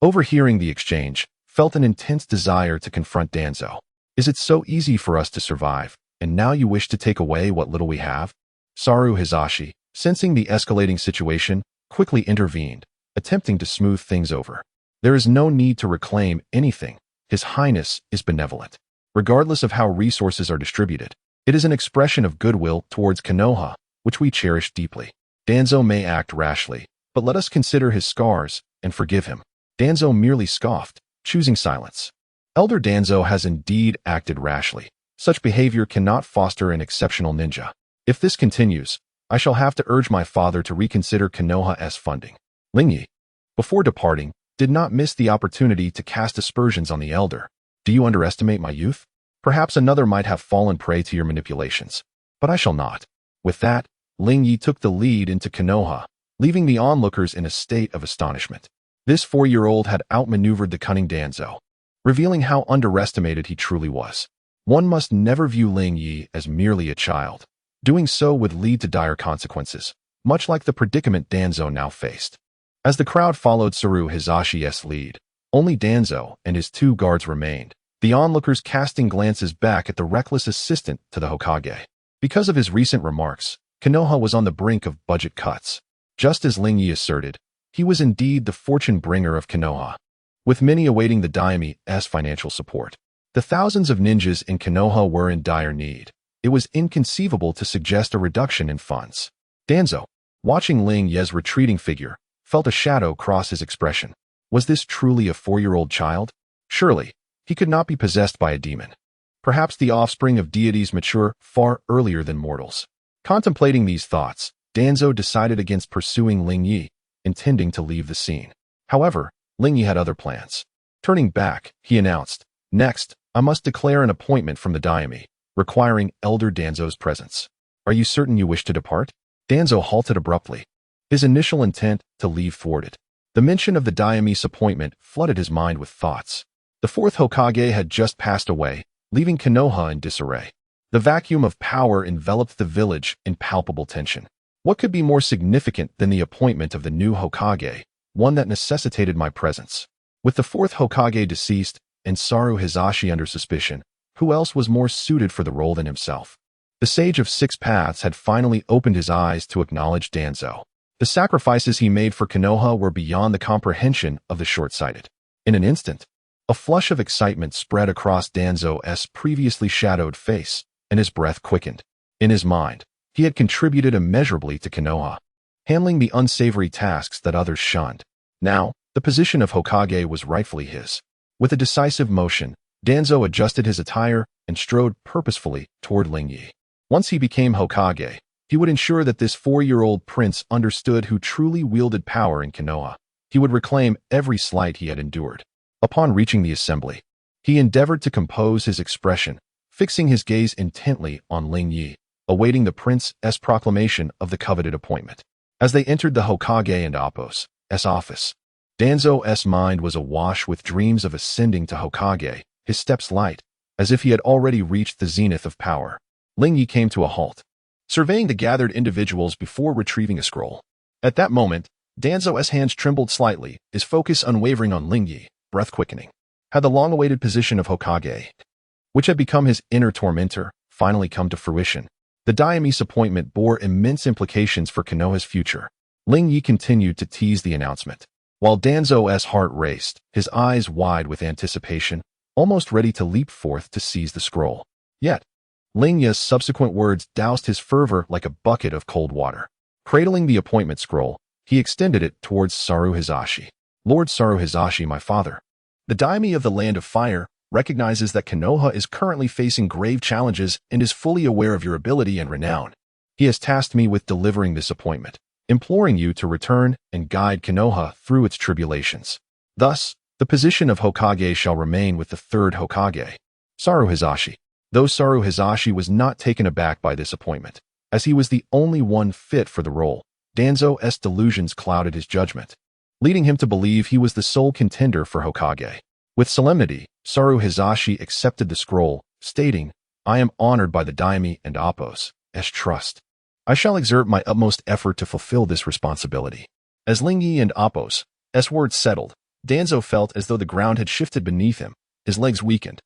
overhearing the exchange, felt an intense desire to confront Danzo. "Is it so easy for us to survive, and now you wish to take away what little we have?" Saru Hizashi, sensing the escalating situation, quickly intervened, attempting to smooth things over. "There is no need to reclaim anything. His Highness is benevolent. Regardless of how resources are distributed, it is an expression of goodwill towards Konoha, which we cherish deeply. Danzo may act rashly, but let us consider his scars and forgive him." Danzo merely scoffed, choosing silence. Elder Danzo has indeed acted rashly. Such behavior cannot foster an exceptional ninja. If this continues, I shall have to urge my father to reconsider Konoha's funding. Lingye, before departing, did not miss the opportunity to cast aspersions on the elder. "Do you underestimate my youth? Perhaps another might have fallen prey to your manipulations, but I shall not." With that, Lingye took the lead into Konoha, leaving the onlookers in a state of astonishment. This 4-year-old had outmaneuvered the cunning Danzo, revealing how underestimated he truly was. One must never view Lingye as merely a child. Doing so would lead to dire consequences, much like the predicament Danzo now faced. As the crowd followed Saru Hizashi's lead, only Danzo and his 2 guards remained, the onlookers casting glances back at the reckless assistant to the Hokage. Because of his recent remarks, Konoha was on the brink of budget cuts. Just as Lingye asserted, he was indeed the fortune bringer of Konoha, with many awaiting the Daimyo's financial support. The thousands of ninjas in Konoha were in dire need. It was inconceivable to suggest a reduction in funds. Danzo, watching Lingye's retreating figure, felt a shadow cross his expression. Was this truly a 4-year-old child? Surely, he could not be possessed by a demon. Perhaps the offspring of deities mature far earlier than mortals. Contemplating these thoughts, Danzo decided against pursuing Lingye, intending to leave the scene. However, Lingye had other plans. Turning back, he announced, "Next, I must declare an appointment from the Daimyo, requiring Elder Danzo's presence. Are you certain you wish to depart?" Danzo halted abruptly. His initial intent to leave thwarted. The mention of the Daimyo's appointment flooded his mind with thoughts. The fourth Hokage had just passed away, leaving Konoha in disarray. The vacuum of power enveloped the village in palpable tension. What could be more significant than the appointment of the new Hokage, one that necessitated my presence? With the fourth Hokage deceased and Saru Hizashi under suspicion, who else was more suited for the role than himself? The Sage of Six Paths had finally opened his eyes to acknowledge Danzo. The sacrifices he made for Konoha were beyond the comprehension of the short-sighted. In an instant, a flush of excitement spread across Danzo's previously shadowed face, and his breath quickened. In his mind, he had contributed immeasurably to Konoha, handling the unsavory tasks that others shunned. Now, the position of Hokage was rightfully his. With a decisive motion, Danzo adjusted his attire and strode purposefully toward Lingye. Once he became Hokage, he would ensure that this 4-year-old prince understood who truly wielded power in Konoha. He would reclaim every slight he had endured. Upon reaching the assembly, he endeavored to compose his expression, fixing his gaze intently on Lingye, awaiting the prince's proclamation of the coveted appointment. As they entered the Hokage and Appo's office, Danzo's mind was awash with dreams of ascending to Hokage, his steps light, as if he had already reached the zenith of power. Lingye came to a halt, surveying the gathered individuals before retrieving a scroll. At that moment, Danzo's hands trembled slightly, his focus unwavering on Lingye, breath quickening. Had the long-awaited position of Hokage, which had become his inner tormentor, finally come to fruition? The Daimyo's appointment bore immense implications for Konoha's future. Lingye continued to tease the announcement, while Danzo's heart raced, his eyes wide with anticipation, almost ready to leap forth to seize the scroll. Yet, Lingye's subsequent words doused his fervor like a bucket of cold water. Cradling the appointment scroll, he extended it towards Saru Hizashi. "Lord Saru Hizashi, my father, the Daimyo of the Land of Fire recognizes that Konoha is currently facing grave challenges and is fully aware of your ability and renown. He has tasked me with delivering this appointment, imploring you to return and guide Konoha through its tribulations. Thus, the position of Hokage shall remain with the third Hokage, Saru Hizashi." Though Saru Hizashi was not taken aback by this appointment, as he was the only one fit for the role, Danzo's delusions clouded his judgment, leading him to believe he was the sole contender for Hokage. With solemnity, Saru Hizashi accepted the scroll, stating, "I am honored by the Daimyo and Appo's trust. I shall exert my utmost effort to fulfill this responsibility." As Lingye and Appo's words settled, Danzo felt as though the ground had shifted beneath him, his legs weakened,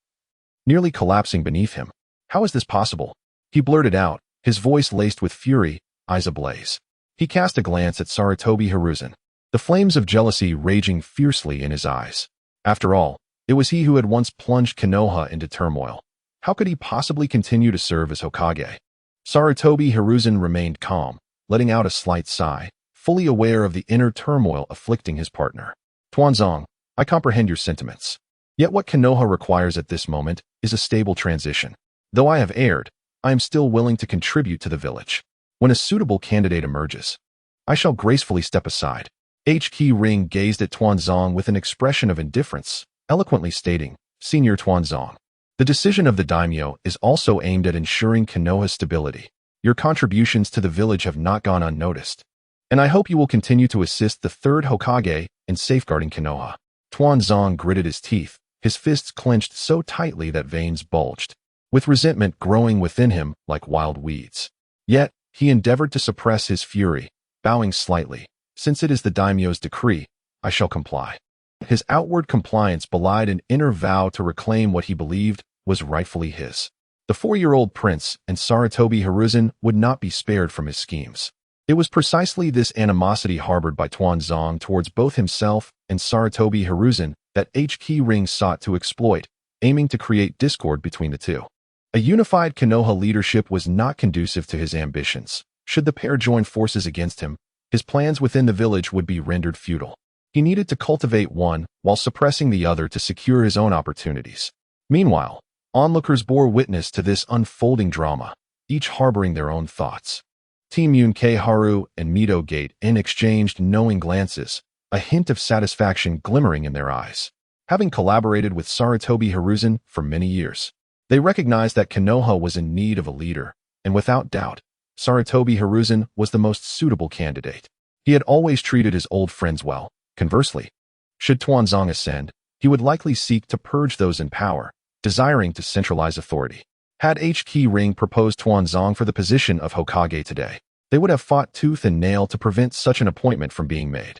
nearly collapsing beneath him. How is this possible? He blurted out, his voice laced with fury, eyes ablaze. He cast a glance at Sarutobi Hiruzen, the flames of jealousy raging fiercely in his eyes. After all, it was he who had once plunged Konoha into turmoil. How could he possibly continue to serve as Hokage? Sarutobi Hiruzen remained calm, letting out a slight sigh, fully aware of the inner turmoil afflicting his partner. "Tuanzong, I comprehend your sentiments. Yet what Konoha requires at this moment is a stable transition. Though I have erred, I am still willing to contribute to the village. When a suitable candidate emerges, I shall gracefully step aside." Ki Ring gazed at Tuanzong with an expression of indifference, eloquently stating, "Senior Tuanzong, the decision of the Daimyo is also aimed at ensuring Konoha's stability. Your contributions to the village have not gone unnoticed, and I hope you will continue to assist the third Hokage in safeguarding Konoha." Tuanzong gritted his teeth, his fists clenched so tightly that veins bulged, with resentment growing within him like wild weeds. Yet, he endeavored to suppress his fury, bowing slightly. "Since it is the Daimyo's decree, I shall comply." His outward compliance belied an inner vow to reclaim what he believed was rightfully his. The 4-year-old prince and Sarutobi Hiruzen would not be spared from his schemes. It was precisely this animosity harbored by Tuanzong towards both himself and Sarutobi Hiruzen that Ki Ring sought to exploit, aiming to create discord between the two. A unified Konoha leadership was not conducive to his ambitions. Should the pair join forces against him, his plans within the village would be rendered futile. He needed to cultivate one while suppressing the other to secure his own opportunities. Meanwhile, onlookers bore witness to this unfolding drama, each harboring their own thoughts. Team Yunke Haru and Mito Gate-in exchanged knowing glances, a hint of satisfaction glimmering in their eyes. Having collaborated with Sarutobi Hiruzen for many years, they recognized that Konoha was in need of a leader, and without doubt, Sarutobi Hiruzen was the most suitable candidate. He had always treated his old friends well. Conversely, should Tuanzong ascend, he would likely seek to purge those in power, desiring to centralize authority. Had Ki Ring proposed Tuanzong for the position of Hokage today, they would have fought tooth and nail to prevent such an appointment from being made.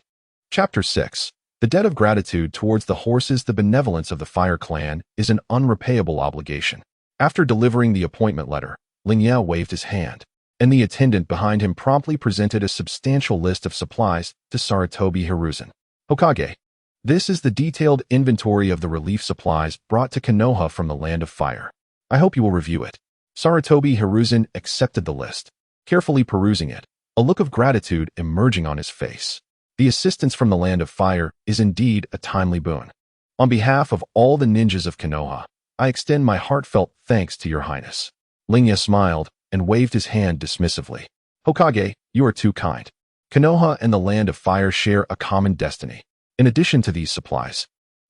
Chapter 6. The debt of gratitude towards the horses. The benevolence of the Fire Clan is an unrepayable obligation. After delivering the appointment letter, Lingye waved his hand, and the attendant behind him promptly presented a substantial list of supplies to Sarutobi Hiruzen. Hokage, this is the detailed inventory of the relief supplies brought to Konoha from the Land of Fire. I hope you will review it. Sarutobi Hiruzen accepted the list, carefully perusing it, a look of gratitude emerging on his face. The assistance from the Land of Fire is indeed a timely boon. On behalf of all the ninjas of Konoha, I extend my heartfelt thanks to your highness. Lingye smiled and waved his hand dismissively. Hokage, you are too kind. Konoha and the Land of Fire share a common destiny. In addition to these supplies,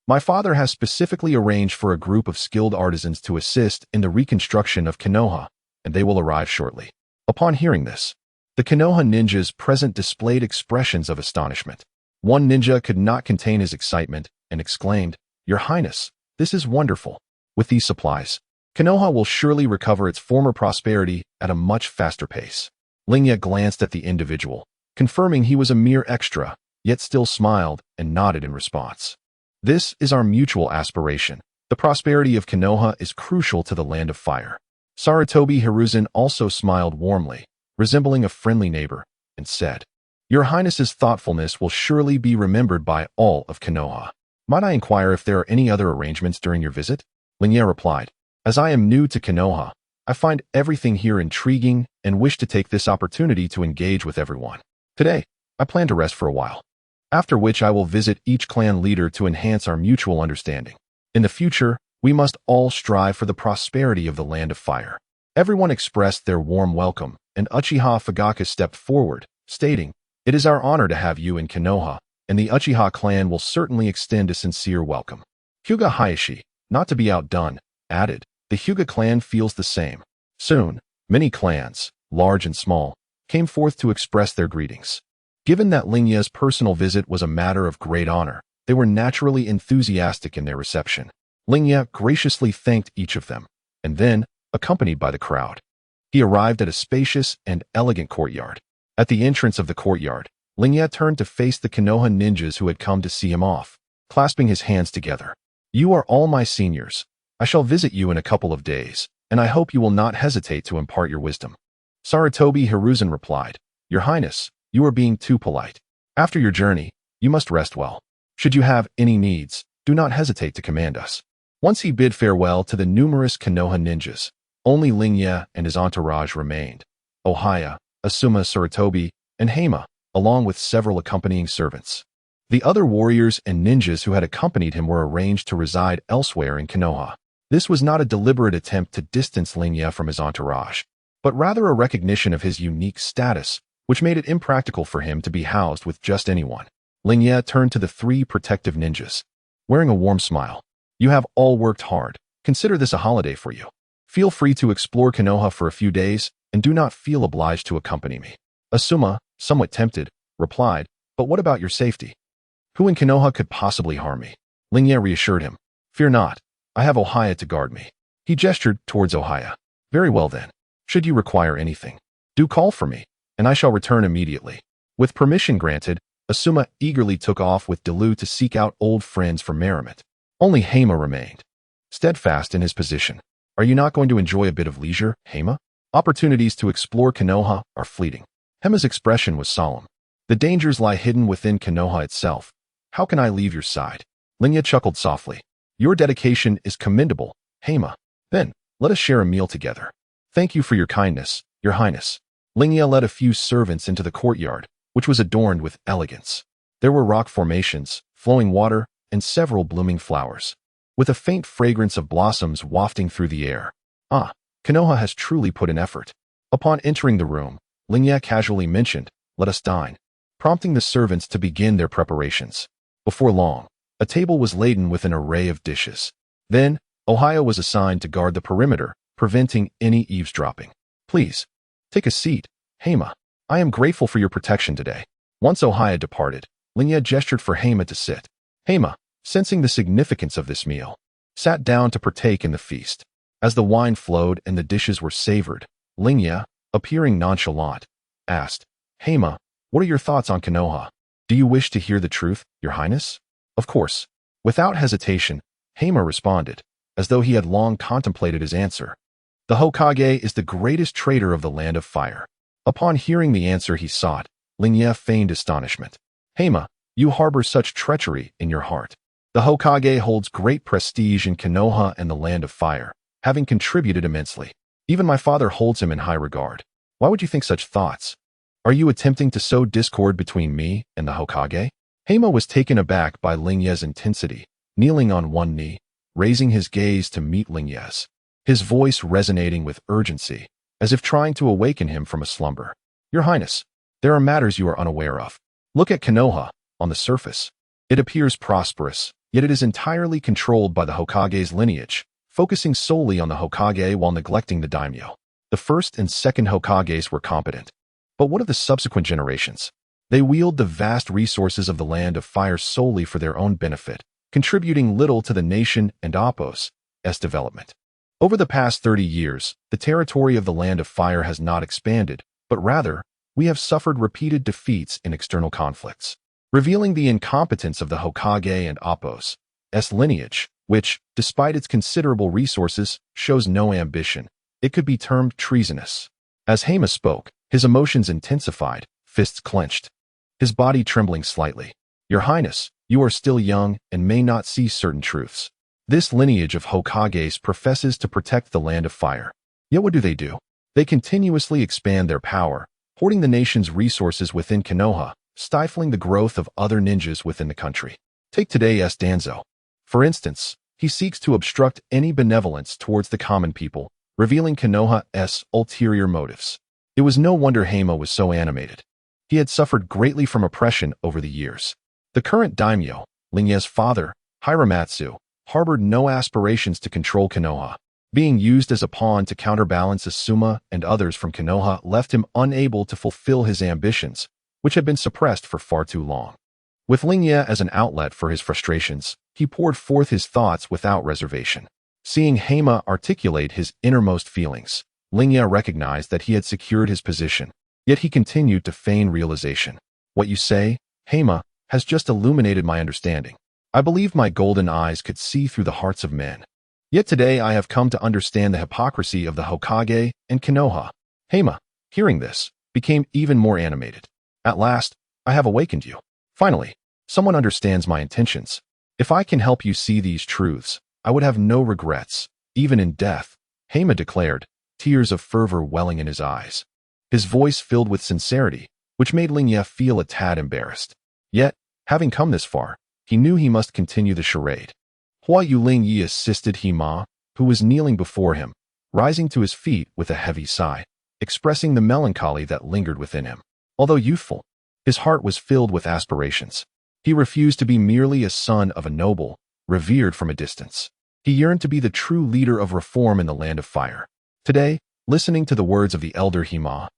my father has specifically arranged for a group of skilled artisans to assist in the reconstruction of Konoha, and they will arrive shortly. Upon hearing this, the Konoha ninjas present displayed expressions of astonishment. One ninja could not contain his excitement and exclaimed, "Your Highness, this is wonderful. With these supplies, Konoha will surely recover its former prosperity at a much faster pace." Lingye glanced at the individual, confirming he was a mere extra, yet still smiled and nodded in response. This is our mutual aspiration. The prosperity of Konoha is crucial to the Land of Fire. Sarutobi Hiruzen also smiled warmly, resembling a friendly neighbor, and said, "Your Highness's thoughtfulness will surely be remembered by all of Konoha. Might I inquire if there are any other arrangements during your visit?" Lingye replied, "As I am new to Konoha, I find everything here intriguing and wish to take this opportunity to engage with everyone. Today, I plan to rest for a while, after which I will visit each clan leader to enhance our mutual understanding. In the future, we must all strive for the prosperity of the Land of Fire." Everyone expressed their warm welcome, and Uchiha Sasuke stepped forward, stating, "It is our honor to have you in Konoha, and the Uchiha clan will certainly extend a sincere welcome." Hyuga Hayashi, not to be outdone, added, "The Hyuga clan feels the same." Soon, many clans, large and small, came forth to express their greetings. Given that Lingye's personal visit was a matter of great honor, they were naturally enthusiastic in their reception. Lingye graciously thanked each of them, and then, accompanied by the crowd, he arrived at a spacious and elegant courtyard. At the entrance of the courtyard, Lingye turned to face the Konoha ninjas who had come to see him off, clasping his hands together. "You are all my seniors. I shall visit you in a couple of days, and I hope you will not hesitate to impart your wisdom." Sarutobi Hiruzen replied, "Your Highness, you are being too polite. After your journey, you must rest well. Should you have any needs, do not hesitate to command us." Once he bid farewell to the numerous Konoha ninjas, only Lingye and his entourage remained: Ohaya, Asuma Sarutobi, and Heima, along with several accompanying servants. The other warriors and ninjas who had accompanied him were arranged to reside elsewhere in Konoha. This was not a deliberate attempt to distance Lingye from his entourage, but rather a recognition of his unique status, which made it impractical for him to be housed with just anyone. Lingye turned to the 3 protective ninjas, wearing a warm smile. "You have all worked hard. Consider this a holiday for you. Feel free to explore Konoha for a few days, and do not feel obliged to accompany me." Asuma, somewhat tempted, replied, "But what about your safety? Who in Konoha could possibly harm me?" Lingye reassured him, "Fear not, I have Ohaya to guard me." He gestured towards Ohaya. "Very well then. Should you require anything, do call for me, and I shall return immediately." With permission granted, Asuma eagerly took off with Delu to seek out old friends for merriment. Only Heima remained, steadfast in his position. Are you not going to enjoy a bit of leisure, Heima? Opportunities to explore Konoha are fleeting. Heima's expression was solemn. The dangers lie hidden within Konoha itself. How can I leave your side? Lingye chuckled softly. Your dedication is commendable, Heima. Then, let us share a meal together. Thank you for your kindness, your highness. Lingye led a few servants into the courtyard, which was adorned with elegance. There were rock formations, flowing water, and several blooming flowers, with a faint fragrance of blossoms wafting through the air. Ah, Konoha has truly put in effort. Upon entering the room, Lingye casually mentioned, let us dine, prompting the servants to begin their preparations. Before long, a table was laden with an array of dishes. Then, Ohio was assigned to guard the perimeter, preventing any eavesdropping. Please, take a seat, Heima. I am grateful for your protection today. Once Ohio departed, Lingye gestured for Heima to sit. Heima, sensing the significance of this meal, sat down to partake in the feast. As the wine flowed and the dishes were savored, Lingye, appearing nonchalant, asked, Heima, what are your thoughts on Konoha? Do you wish to hear the truth, your highness? Of course. Without hesitation, Heima responded, as though he had long contemplated his answer. The Hokage is the greatest traitor of the Land of Fire. Upon hearing the answer he sought, Lingye feigned astonishment. Heima, you harbor such treachery in your heart. The Hokage holds great prestige in Konoha and the Land of Fire, having contributed immensely. Even my father holds him in high regard. Why would you think such thoughts? Are you attempting to sow discord between me and the Hokage? Heima was taken aback by Lingye's intensity, kneeling on one knee, raising his gaze to meet Lingye's, his voice resonating with urgency, as if trying to awaken him from a slumber. Your Highness, there are matters you are unaware of. Look at Konoha. On the surface, it appears prosperous, yet it is entirely controlled by the Hokage's lineage, focusing solely on the Hokage while neglecting the Daimyo. The first and second Hokages were competent. But what of the subsequent generations? They wield the vast resources of the Land of Fire solely for their own benefit, contributing little to the nation and Appo's development. Over the past 30 years, the territory of the Land of Fire has not expanded, but rather, we have suffered repeated defeats in external conflicts, revealing the incompetence of the Hokage and Appo's lineage, which, despite its considerable resources, shows no ambition. It could be termed treasonous. As Heima spoke, his emotions intensified, fists clenched, his body trembling slightly. Your Highness, you are still young and may not see certain truths. This lineage of Hokages professes to protect the Land of Fire. Yet what do? They continuously expand their power, hoarding the nation's resources within Konoha, stifling the growth of other ninjas within the country. Take today's Danzo. For instance, he seeks to obstruct any benevolence towards the common people, revealing Konoha's ulterior motives. It was no wonder Heima was so animated. He had suffered greatly from oppression over the years. The current daimyo, Lingye's father, Hiramatsu, harbored no aspirations to control Konoha. Being used as a pawn to counterbalance Asuma and others from Konoha left him unable to fulfill his ambitions, which had been suppressed for far too long. With Lingye as an outlet for his frustrations, he poured forth his thoughts without reservation. Seeing Heima articulate his innermost feelings, Lingye recognized that he had secured his position, yet he continued to feign realization. What you say, Heima, has just illuminated my understanding. I believe my golden eyes could see through the hearts of men. Yet today I have come to understand the hypocrisy of the Hokage and Konoha. Heima, hearing this, became even more animated. At last, I have awakened you. Finally, someone understands my intentions. If I can help you see these truths, I would have no regrets, even in death, Heima declared, tears of fervor welling in his eyes. His voice filled with sincerity, which made Lingye feel a tad embarrassed. Yet, having come this far, he knew he must continue the charade. Huayu Lingye assisted Heima, who was kneeling before him, rising to his feet with a heavy sigh, expressing the melancholy that lingered within him. Although youthful, his heart was filled with aspirations. He refused to be merely a son of a noble, revered from a distance. He yearned to be the true leader of reform in the Land of Fire. Today, listening to the words of the elder Heima,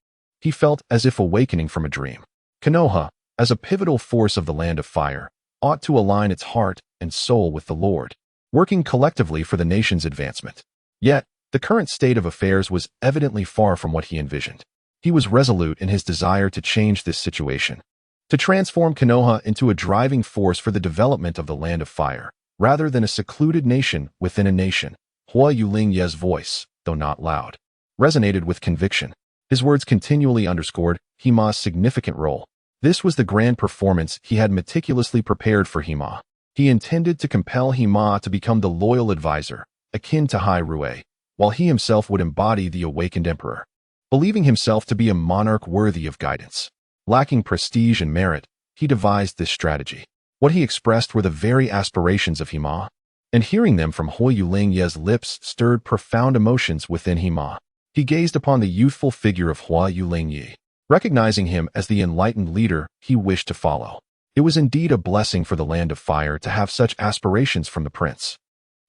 he felt as if awakening from a dream. Konoha, as a pivotal force of the Land of Fire, ought to align its heart and soul with the Lord, working collectively for the nation's advancement. Yet, the current state of affairs was evidently far from what he envisioned. He was resolute in his desire to change this situation. to transform Konoha into a driving force for the development of the Land of Fire, rather than a secluded nation within a nation. Hua Lingye's voice, though not loud, resonated with conviction. His words continually underscored Hima's significant role. This was the grand performance he had meticulously prepared for Hima. He intended to compel Hima to become the loyal advisor, akin to Hai Rue, while he himself would embody the awakened emperor. Believing himself to be a monarch worthy of guidance, lacking prestige and merit, he devised this strategy. What he expressed were the very aspirations of Hima, and hearing them from Hua Lingye's lips stirred profound emotions within Hima. He gazed upon the youthful figure of Hua Lingye, recognizing him as the enlightened leader he wished to follow. It was indeed a blessing for the Land of Fire to have such aspirations from the prince.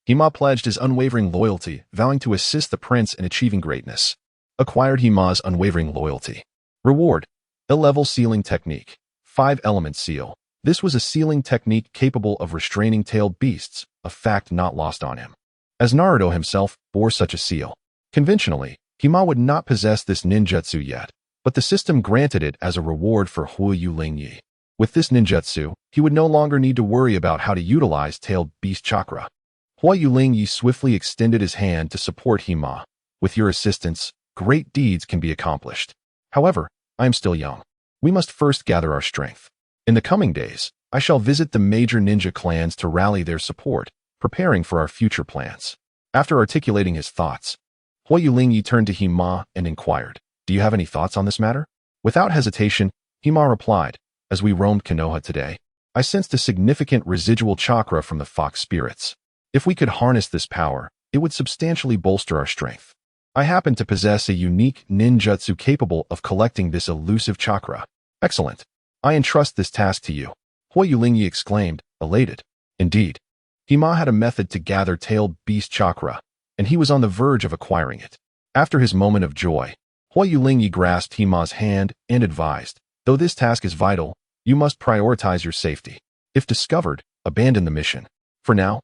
Hima pledged his unwavering loyalty, vowing to assist the prince in achieving greatness. Acquired Hima's unwavering loyalty. Reward: A-level sealing technique. 5-element seal. This was a sealing technique capable of restraining tailed beasts, a fact not lost on him, as Naruto himself bore such a seal. Conventionally, Hima would not possess this ninjutsu yet, but the system granted it as a reward for Hua Lingye. With this ninjutsu, he would no longer need to worry about how to utilize tailed beast chakra. Hua Lingye swiftly extended his hand to support Hima. With your assistance, great deeds can be accomplished. However, I am still young. We must first gather our strength. In the coming days, I shall visit the major ninja clans to rally their support, preparing for our future plans. After articulating his thoughts, Hua Lingye turned to Hima and inquired, "Do you have any thoughts on this matter?" Without hesitation, Hima replied, "As we roamed Konoha today, I sensed a significant residual chakra from the fox spirits. If we could harness this power, it would substantially bolster our strength. I happen to possess a unique ninjutsu capable of collecting this elusive chakra." "Excellent. I entrust this task to you," Hua Lingye exclaimed, elated. Indeed, Hima had a method to gather tailed beast chakra, and he was on the verge of acquiring it. After his moment of joy, Hua Lingye grasped Hima's hand and advised, "Though this task is vital, you must prioritize your safety. If discovered, abandon the mission. For now,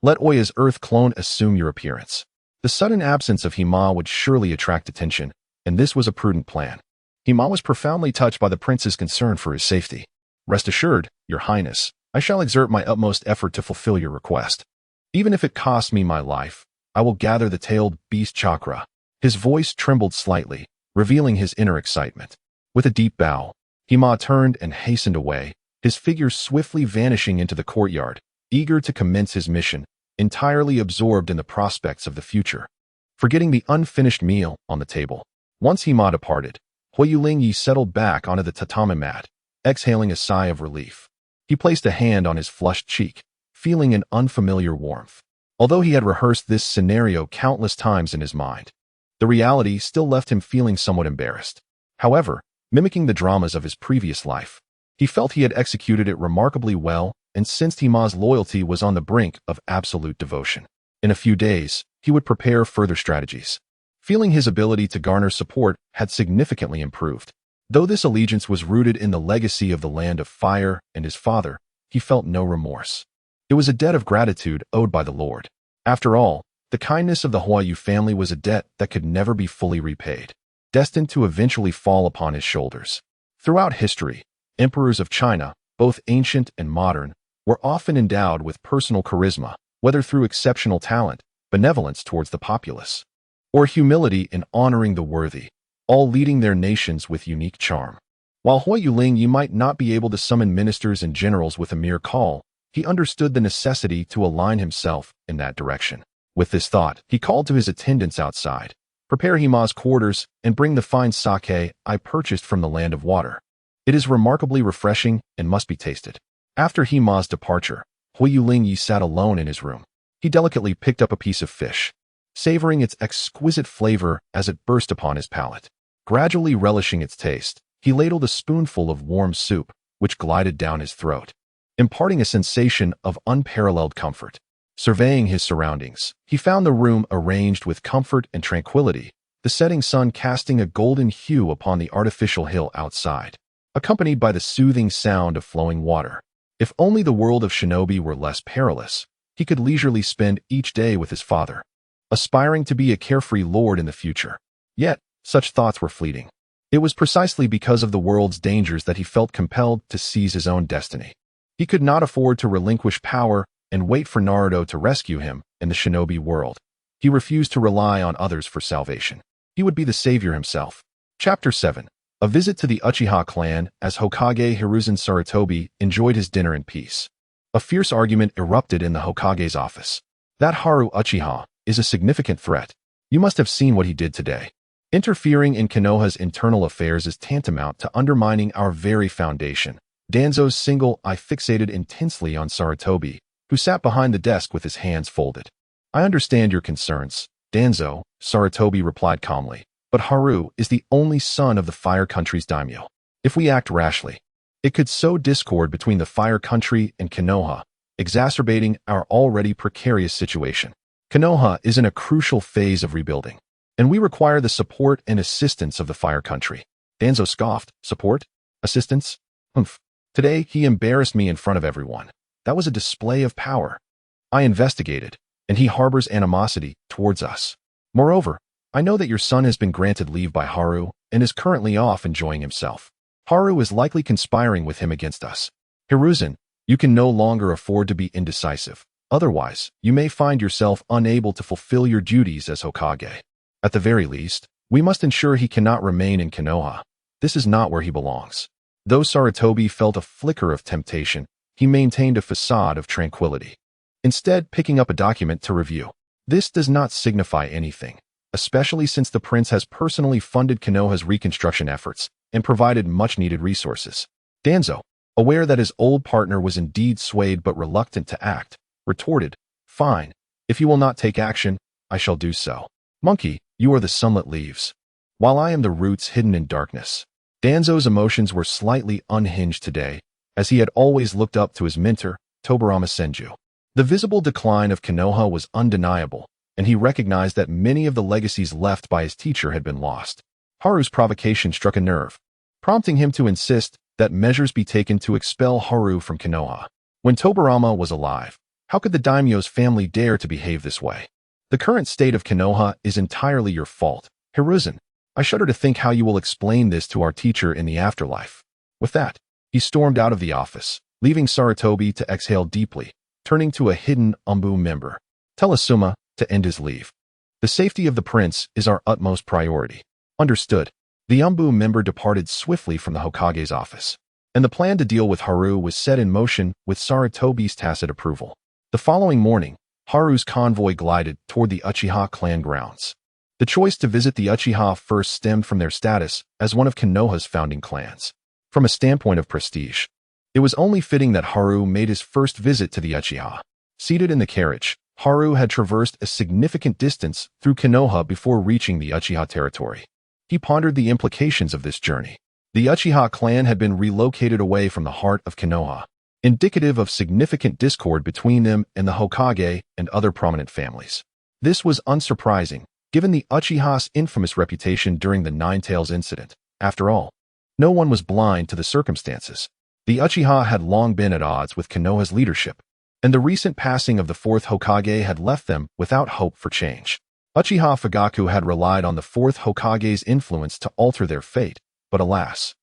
let Oya's Earth clone assume your appearance." The sudden absence of Hima would surely attract attention, and this was a prudent plan. Hima was profoundly touched by the prince's concern for his safety. "Rest assured, your highness, I shall exert my utmost effort to fulfill your request. Even if it costs me my life, I will gather the tailed beast chakra." His voice trembled slightly, revealing his inner excitement. With a deep bow, Hima turned and hastened away, his figure swiftly vanishing into the courtyard, eager to commence his mission, entirely absorbed in the prospects of the future. Forgetting the unfinished meal on the table, once Hima departed, Hua Lingye settled back onto the tatami mat, exhaling a sigh of relief. He placed a hand on his flushed cheek, feeling an unfamiliar warmth. Although he had rehearsed this scenario countless times in his mind, the reality still left him feeling somewhat embarrassed. However, mimicking the dramas of his previous life, he felt he had executed it remarkably well and sensed Hima's loyalty was on the brink of absolute devotion. In a few days, he would prepare further strategies. Feeling his ability to garner support had significantly improved. Though this allegiance was rooted in the legacy of the Land of Fire and his father, he felt no remorse. It was a debt of gratitude owed by the Lord. After all, the kindness of the Huayu family was a debt that could never be fully repaid, destined to eventually fall upon his shoulders. Throughout history, emperors of China, both ancient and modern, were often endowed with personal charisma, whether through exceptional talent, benevolence towards the populace, or humility in honoring the worthy, all leading their nations with unique charm. While Hua Lingye might not be able to summon ministers and generals with a mere call, he understood the necessity to align himself in that direction. With this thought, he called to his attendants outside, "Prepare Hima's quarters and bring the fine sake I purchased from the Land of Water. It is remarkably refreshing and must be tasted." After Hima's departure, Hua Lingye sat alone in his room. He delicately picked up a piece of fish, savoring its exquisite flavor as it burst upon his palate. Gradually relishing its taste, he ladled a spoonful of warm soup, which glided down his throat, imparting a sensation of unparalleled comfort. Surveying his surroundings, he found the room arranged with comfort and tranquility, the setting sun casting a golden hue upon the artificial hill outside, accompanied by the soothing sound of flowing water. If only the world of shinobi were less perilous, he could leisurely spend each day with his father, aspiring to be a carefree lord in the future. Yet, such thoughts were fleeting. It was precisely because of the world's dangers that he felt compelled to seize his own destiny. He could not afford to relinquish power and wait for Naruto to rescue him in the shinobi world. He refused to rely on others for salvation. He would be the savior himself. Chapter 7. A visit to the Uchiha clan as Hokage Hiruzen Sarutobi enjoyed his dinner in peace. A fierce argument erupted in the Hokage's office. That Haru Uchiha is a significant threat. You must have seen what he did today. Interfering in Konoha's internal affairs is tantamount to undermining our very foundation. Danzo's single eye fixated intensely on Sarutobi, who sat behind the desk with his hands folded. I understand your concerns, Danzo, Sarutobi replied calmly, but Haru is the only son of the Fire Country's Daimyo. If we act rashly, it could sow discord between the Fire Country and Konoha, exacerbating our already precarious situation. Konoha is in a crucial phase of rebuilding, and we require the support and assistance of the Fire Country. Danzo scoffed. Support? Assistance? Humph. Today, he embarrassed me in front of everyone. That was a display of power. I investigated, and he harbors animosity towards us. Moreover, I know that your son has been granted leave by Haru and is currently off enjoying himself. Haru is likely conspiring with him against us. Hiruzen, you can no longer afford to be indecisive. Otherwise, you may find yourself unable to fulfill your duties as Hokage. At the very least, we must ensure he cannot remain in Konoha. This is not where he belongs. Though Sarutobi felt a flicker of temptation, he maintained a facade of tranquility. Instead, picking up a document to review. This does not signify anything, especially since the prince has personally funded Konoha's reconstruction efforts and provided much-needed resources. Danzo, aware that his old partner was indeed swayed but reluctant to act, retorted, "Fine. If you will not take action, I shall do so. Monkey, you are the sunlit leaves, while I am the roots hidden in darkness." Danzo's emotions were slightly unhinged today, as he had always looked up to his mentor, Tobirama Senju. The visible decline of Konoha was undeniable, and he recognized that many of the legacies left by his teacher had been lost. Haru's provocation struck a nerve, prompting him to insist that measures be taken to expel Haru from Konoha. When Tobirama was alive, how could the daimyo's family dare to behave this way? The current state of Konoha is entirely your fault. Hiruzen, I shudder to think how you will explain this to our teacher in the afterlife. With that, he stormed out of the office, leaving Sarutobi to exhale deeply, turning to a hidden Umbu member. Tell Asuma to end his leave. The safety of the prince is our utmost priority. Understood. The Umbu member departed swiftly from the Hokage's office, and the plan to deal with Haru was set in motion with Sarutobi's tacit approval. The following morning, Haru's convoy glided toward the Uchiha clan grounds. The choice to visit the Uchiha first stemmed from their status as one of Konoha's founding clans. From a standpoint of prestige, it was only fitting that Haru made his first visit to the Uchiha. Seated in the carriage, Haru had traversed a significant distance through Konoha before reaching the Uchiha territory. He pondered the implications of this journey. The Uchiha clan had been relocated away from the heart of Konoha, indicative of significant discord between them and the Hokage and other prominent families. This was unsurprising, given the Uchiha's infamous reputation during the Nine Tails incident. After all, no one was blind to the circumstances. The Uchiha had long been at odds with Konoha's leadership, and the recent passing of the fourth Hokage had left them without hope for change. Uchiha Fugaku had relied on the fourth Hokage's influence to alter their fate, but alas,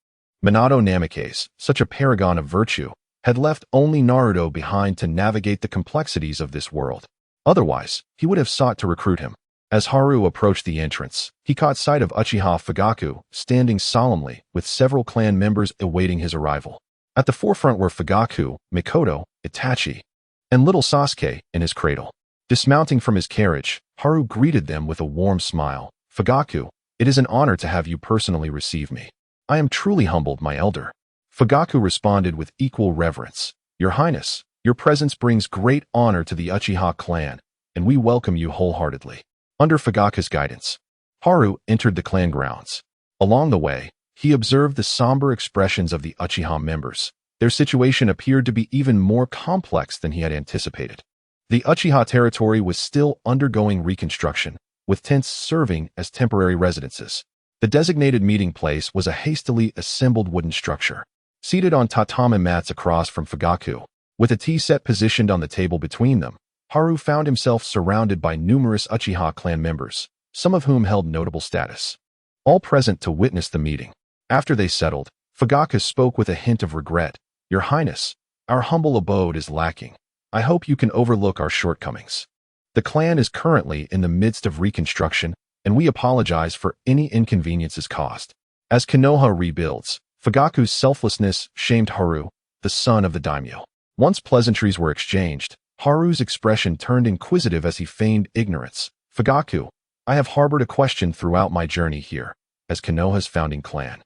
Minato Namikaze, such a paragon of virtue, had left only Naruto behind to navigate the complexities of this world. Otherwise, he would have sought to recruit him. As Haru approached the entrance, he caught sight of Uchiha Fugaku standing solemnly with several clan members awaiting his arrival. At the forefront were Fugaku, Mikoto, Itachi, and little Sasuke in his cradle. Dismounting from his carriage, Haru greeted them with a warm smile. "Fugaku, it is an honor to have you personally receive me. I am truly humbled, my elder." Fugaku responded with equal reverence. "Your Highness, your presence brings great honor to the Uchiha clan, and we welcome you wholeheartedly." Under Fugaku's guidance, Haru entered the clan grounds. Along the way, he observed the somber expressions of the Uchiha members. Their situation appeared to be even more complex than he had anticipated. The Uchiha territory was still undergoing reconstruction, with tents serving as temporary residences. The designated meeting place was a hastily assembled wooden structure. Seated on tatami mats across from Fugaku, with a tea set positioned on the table between them, Haru found himself surrounded by numerous Uchiha clan members, some of whom held notable status. All present to witness the meeting. After they settled, Fugaku spoke with a hint of regret. Your Highness, our humble abode is lacking. I hope you can overlook our shortcomings. The clan is currently in the midst of reconstruction, and we apologize for any inconveniences caused. As Konoha rebuilds, Fugaku's selflessness shamed Haru, the son of the Daimyo. Once pleasantries were exchanged, Haru's expression turned inquisitive as he feigned ignorance. Fugaku, I have harbored a question throughout my journey here, as Konoha's founding clan.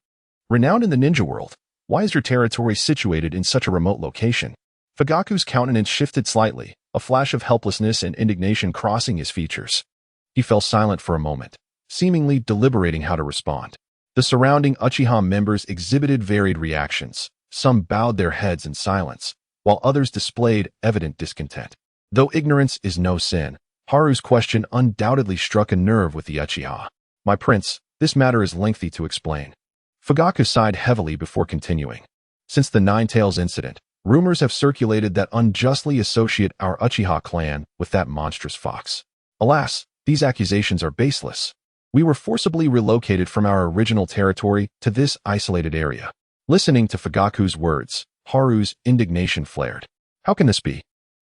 Renowned in the ninja world, why is your territory situated in such a remote location? Fugaku's countenance shifted slightly, a flash of helplessness and indignation crossing his features. He fell silent for a moment, seemingly deliberating how to respond. The surrounding Uchiha members exhibited varied reactions. Some bowed their heads in silence, while others displayed evident discontent. Though ignorance is no sin, Haru's question undoubtedly struck a nerve with the Uchiha. My prince, this matter is lengthy to explain. Fugaku sighed heavily before continuing. Since the Nine Tails incident, rumors have circulated that unjustly associate our Uchiha clan with that monstrous fox. Alas, these accusations are baseless. We were forcibly relocated from our original territory to this isolated area. Listening to Fugaku's words, Haru's indignation flared. How can this be?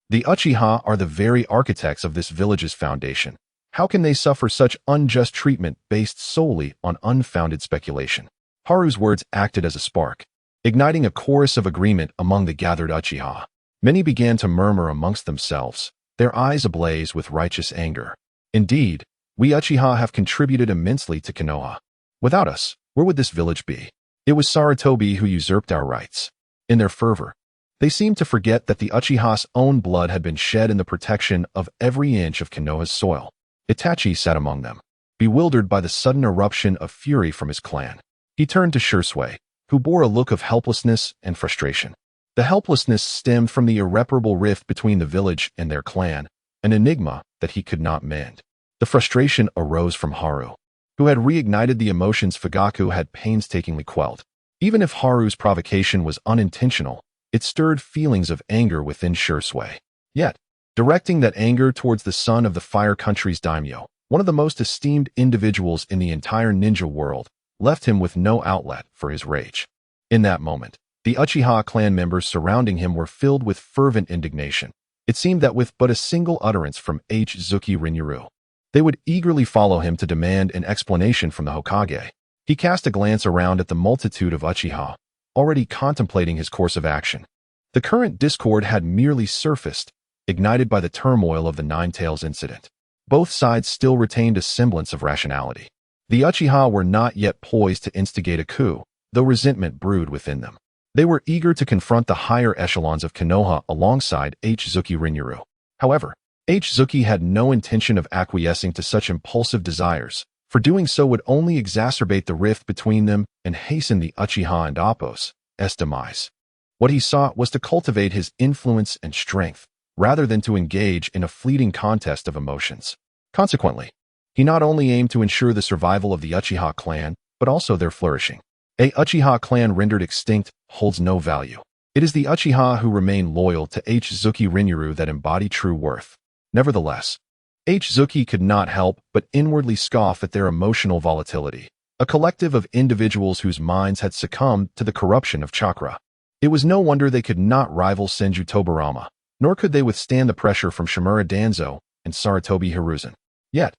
The Uchiha are the very architects of this village's foundation. How can they suffer such unjust treatment based solely on unfounded speculation? Haru's words acted as a spark, igniting a chorus of agreement among the gathered Uchiha. Many began to murmur amongst themselves, their eyes ablaze with righteous anger. Indeed, we Uchiha have contributed immensely to Konoha. Without us, where would this village be? It was Sarutobi who usurped our rights. In their fervor, they seemed to forget that the Uchiha's own blood had been shed in the protection of every inch of Konoha's soil. Itachi sat among them, bewildered by the sudden eruption of fury from his clan. He turned to Shursui, who bore a look of helplessness and frustration. The helplessness stemmed from the irreparable rift between the village and their clan, an enigma that he could not mend. The frustration arose from Haru, who had reignited the emotions Fugaku had painstakingly quelled. Even if Haru's provocation was unintentional, it stirred feelings of anger within Shursui. Yet, directing that anger towards the son of the Fire Country's daimyo, one of the most esteemed individuals in the entire ninja world, left him with no outlet for his rage. In that moment, the Uchiha clan members surrounding him were filled with fervent indignation. It seemed that with but a single utterance from Otsutsuki Rinryu, they would eagerly follow him to demand an explanation from the Hokage. He cast a glance around at the multitude of Uchiha, already contemplating his course of action. The current discord had merely surfaced, ignited by the turmoil of the Nine Tails incident. Both sides still retained a semblance of rationality. The Uchiha were not yet poised to instigate a coup, though resentment brewed within them. They were eager to confront the higher echelons of Konoha alongside Otsutsuki Rinryu. However, Otsutsuki had no intention of acquiescing to such impulsive desires, for doing so would only exacerbate the rift between them and hasten the Uchiha and Appo's demise. What he sought was to cultivate his influence and strength, rather than to engage in a fleeting contest of emotions. Consequently, he not only aimed to ensure the survival of the Uchiha clan, but also their flourishing. A Uchiha clan rendered extinct holds no value. It is the Uchiha who remain loyal to Otsutsuki Rinryu that embody true worth. Nevertheless, Otsutsuki could not help but inwardly scoff at their emotional volatility, a collective of individuals whose minds had succumbed to the corruption of chakra. It was no wonder they could not rival Senju Tobarama, nor could they withstand the pressure from Shimura Danzo and Sarutobi Hiruzen. Yet,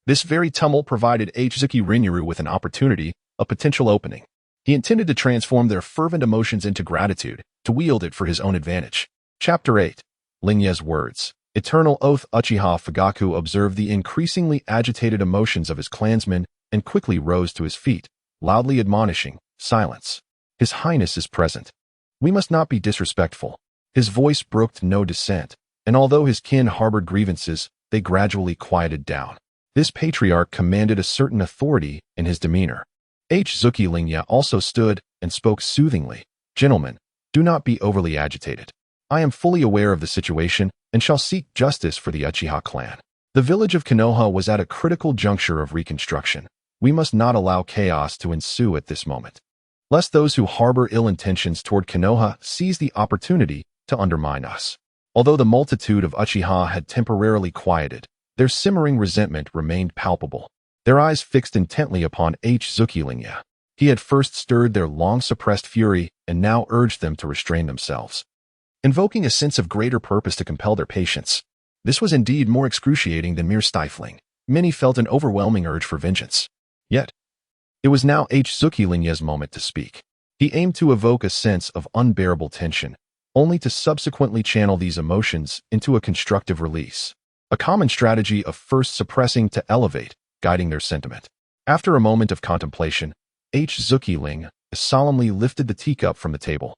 this very tumult provided Otsutsuki Rinryu with an opportunity, a potential opening. He intended to transform their fervent emotions into gratitude, to wield it for his own advantage. Chapter 8. Lingye's Words. Eternal Oath. Uchiha Fugaku observed the increasingly agitated emotions of his clansmen and quickly rose to his feet, loudly admonishing, "Silence. His Highness is present. We must not be disrespectful." His voice brooked no dissent, and although his kin harbored grievances, they gradually quieted down. This patriarch commanded a certain authority in his demeanor. Otsutsuki Lingye also stood and spoke soothingly. "Gentlemen, do not be overly agitated. I am fully aware of the situation and shall seek justice for the Uchiha clan. The village of Konoha was at a critical juncture of reconstruction. We must not allow chaos to ensue at this moment, lest those who harbor ill intentions toward Konoha seize the opportunity to undermine us." Although the multitude of Uchiha had temporarily quieted, their simmering resentment remained palpable. Their eyes fixed intently upon Otsutsuki Lingye. He had first stirred their long-suppressed fury and now urged them to restrain themselves, invoking a sense of greater purpose to compel their patience. This was indeed more excruciating than mere stifling. Many felt an overwhelming urge for vengeance. Yet, it was now Uchiha Lingye's moment to speak. He aimed to evoke a sense of unbearable tension, only to subsequently channel these emotions into a constructive release. A common strategy of first suppressing to elevate, guiding their sentiment. After a moment of contemplation, Uchiha Lingye solemnly lifted the teacup from the table,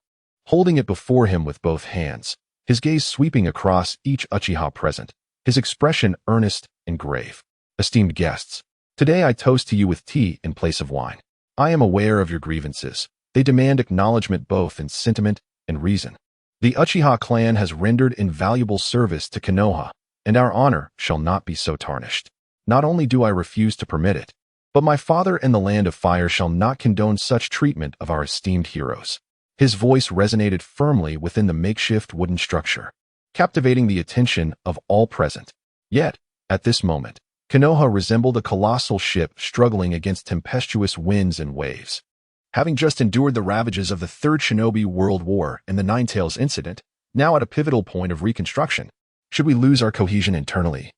holding it before him with both hands, his gaze sweeping across each Uchiha present, his expression earnest and grave. Esteemed guests, today I toast to you with tea in place of wine. I am aware of your grievances. They demand acknowledgement both in sentiment and reason. The Uchiha clan has rendered invaluable service to Konoha, and our honor shall not be so tarnished. Not only do I refuse to permit it, but my father and the Land of Fire shall not condone such treatment of our esteemed heroes. His voice resonated firmly within the makeshift wooden structure, captivating the attention of all present. Yet, at this moment, Konoha resembled a colossal ship struggling against tempestuous winds and waves. Having just endured the ravages of the Third Shinobi World War and the Nine Tails incident, now at a pivotal point of reconstruction, should we lose our cohesion internally,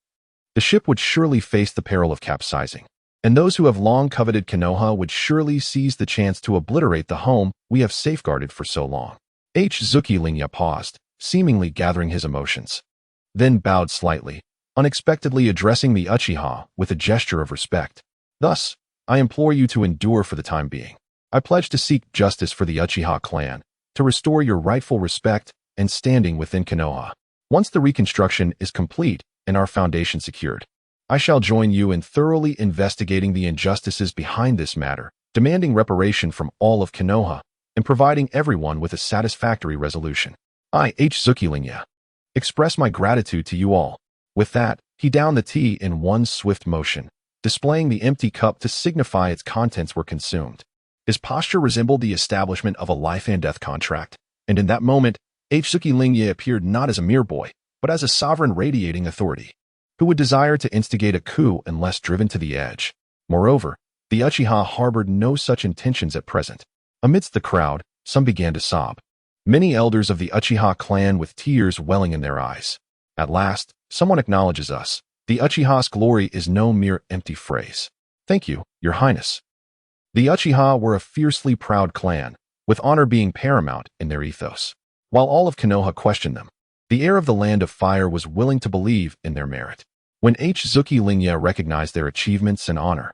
the ship would surely face the peril of capsizing, and those who have long coveted Konoha would surely seize the chance to obliterate the home we have safeguarded for so long. Uchiha Lingye paused, seemingly gathering his emotions, then bowed slightly, unexpectedly addressing the Uchiha with a gesture of respect. Thus, I implore you to endure for the time being. I pledge to seek justice for the Uchiha clan, to restore your rightful respect and standing within Konoha. Once the reconstruction is complete and our foundation secured, I shall join you in thoroughly investigating the injustices behind this matter, demanding reparation from all of Konoha, and providing everyone with a satisfactory resolution. I, Uchiha Lingye, express my gratitude to you all. With that, he downed the tea in one swift motion, displaying the empty cup to signify its contents were consumed. His posture resembled the establishment of a life and death contract, and in that moment, Uchiha Lingye appeared not as a mere boy, but as a sovereign radiating authority, who would desire to instigate a coup unless driven to the edge. Moreover, the Uchiha harbored no such intentions at present. Amidst the crowd, some began to sob, many elders of the Uchiha clan with tears welling in their eyes. At last, someone acknowledges us. The Uchiha's glory is no mere empty phrase. Thank you, Your Highness. The Uchiha were a fiercely proud clan, with honor being paramount in their ethos. While all of Konoha questioned them, the heir of the Land of Fire was willing to believe in their merit. When Uchiha Lingye recognized their achievements and honor,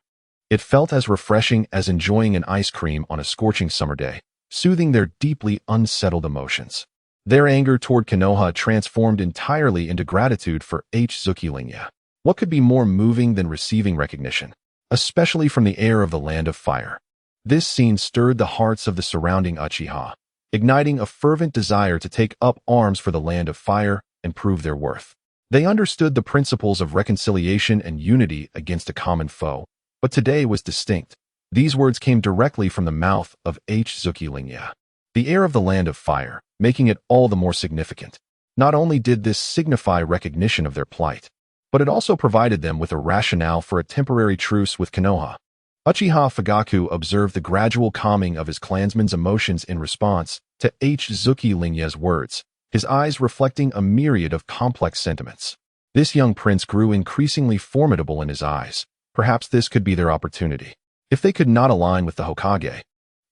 it felt as refreshing as enjoying an ice cream on a scorching summer day, soothing their deeply unsettled emotions. Their anger toward Konoha transformed entirely into gratitude for Uchiha Lingye. What could be more moving than receiving recognition, especially from the heir of the Land of Fire? This scene stirred the hearts of the surrounding Uchiha, igniting a fervent desire to take up arms for the Land of Fire and prove their worth. They understood the principles of reconciliation and unity against a common foe, but today was distinct. These words came directly from the mouth of Uchiha Lingye, the heir of the Land of Fire, making it all the more significant. Not only did this signify recognition of their plight, but it also provided them with a rationale for a temporary truce with Konoha. Uchiha Fugaku observed the gradual calming of his clansmen's emotions in response to Uchiha Lingye's words, his eyes reflecting a myriad of complex sentiments. This young prince grew increasingly formidable in his eyes. Perhaps this could be their opportunity. If they could not align with the Hokage,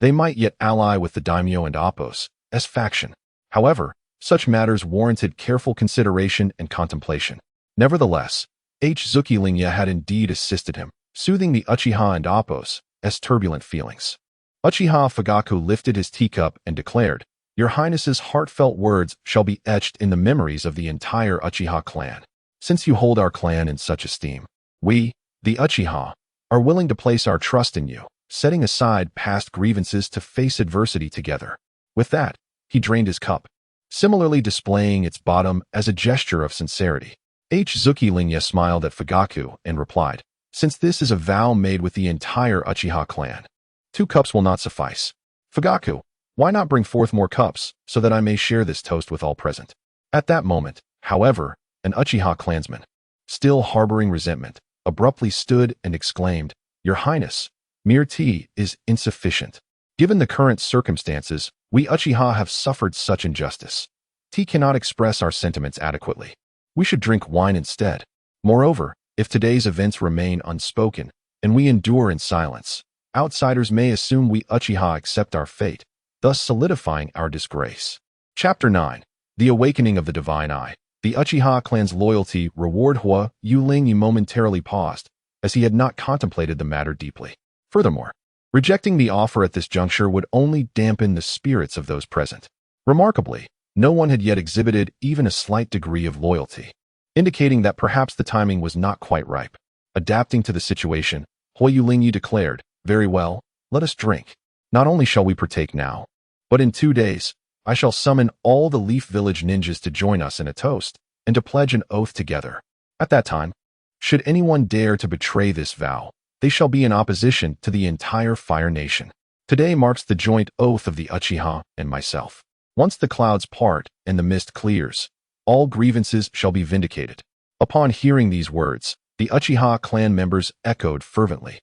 they might yet ally with the Daimyo and Appos as faction. However, such matters warranted careful consideration and contemplation. Nevertheless, Uchiha Lingye had indeed assisted him, soothing the Uchiha and Appos as turbulent feelings. Uchiha Fugaku lifted his teacup and declared, "Your Highness's heartfelt words shall be etched in the memories of the entire Uchiha clan. Since you hold our clan in such esteem, we, the Uchiha, are willing to place our trust in you, setting aside past grievances to face adversity together." With that, he drained his cup, similarly displaying its bottom as a gesture of sincerity. Uchiha Lingye smiled at Fugaku and replied, "Since this is a vow made with the entire Uchiha clan, 2 cups will not suffice. Fugaku, why not bring forth more cups, so that I may share this toast with all present?" At that moment, however, an Uchiha clansman, still harboring resentment, abruptly stood and exclaimed, "Your Highness, Mere tea is insufficient. Given the current circumstances, we Uchiha have suffered such injustice. Tea cannot express our sentiments adequately. We should drink wine instead. Moreover, if today's events remain unspoken, and we endure in silence, outsiders may assume we Uchiha accept our fate, thus solidifying our disgrace. Chapter 9. The Awakening of the Divine Eye. The Uchiha clan's loyalty reward Hua Yulingye momentarily paused, as he had not contemplated the matter deeply. Furthermore, rejecting the offer at this juncture would only dampen the spirits of those present. Remarkably, no one had yet exhibited even a slight degree of loyalty, indicating that perhaps the timing was not quite ripe. Adapting to the situation, Hua Yulingye declared, "Very well, let us drink. Not only shall we partake now, but in 2 days, I shall summon all the Leaf Village ninjas to join us in a toast and to pledge an oath together. At that time, should anyone dare to betray this vow, they shall be in opposition to the entire Fire Nation. Today marks the joint oath of the Uchiha and myself. Once the clouds part and the mist clears, all grievances shall be vindicated." Upon hearing these words, the Uchiha clan members echoed fervently.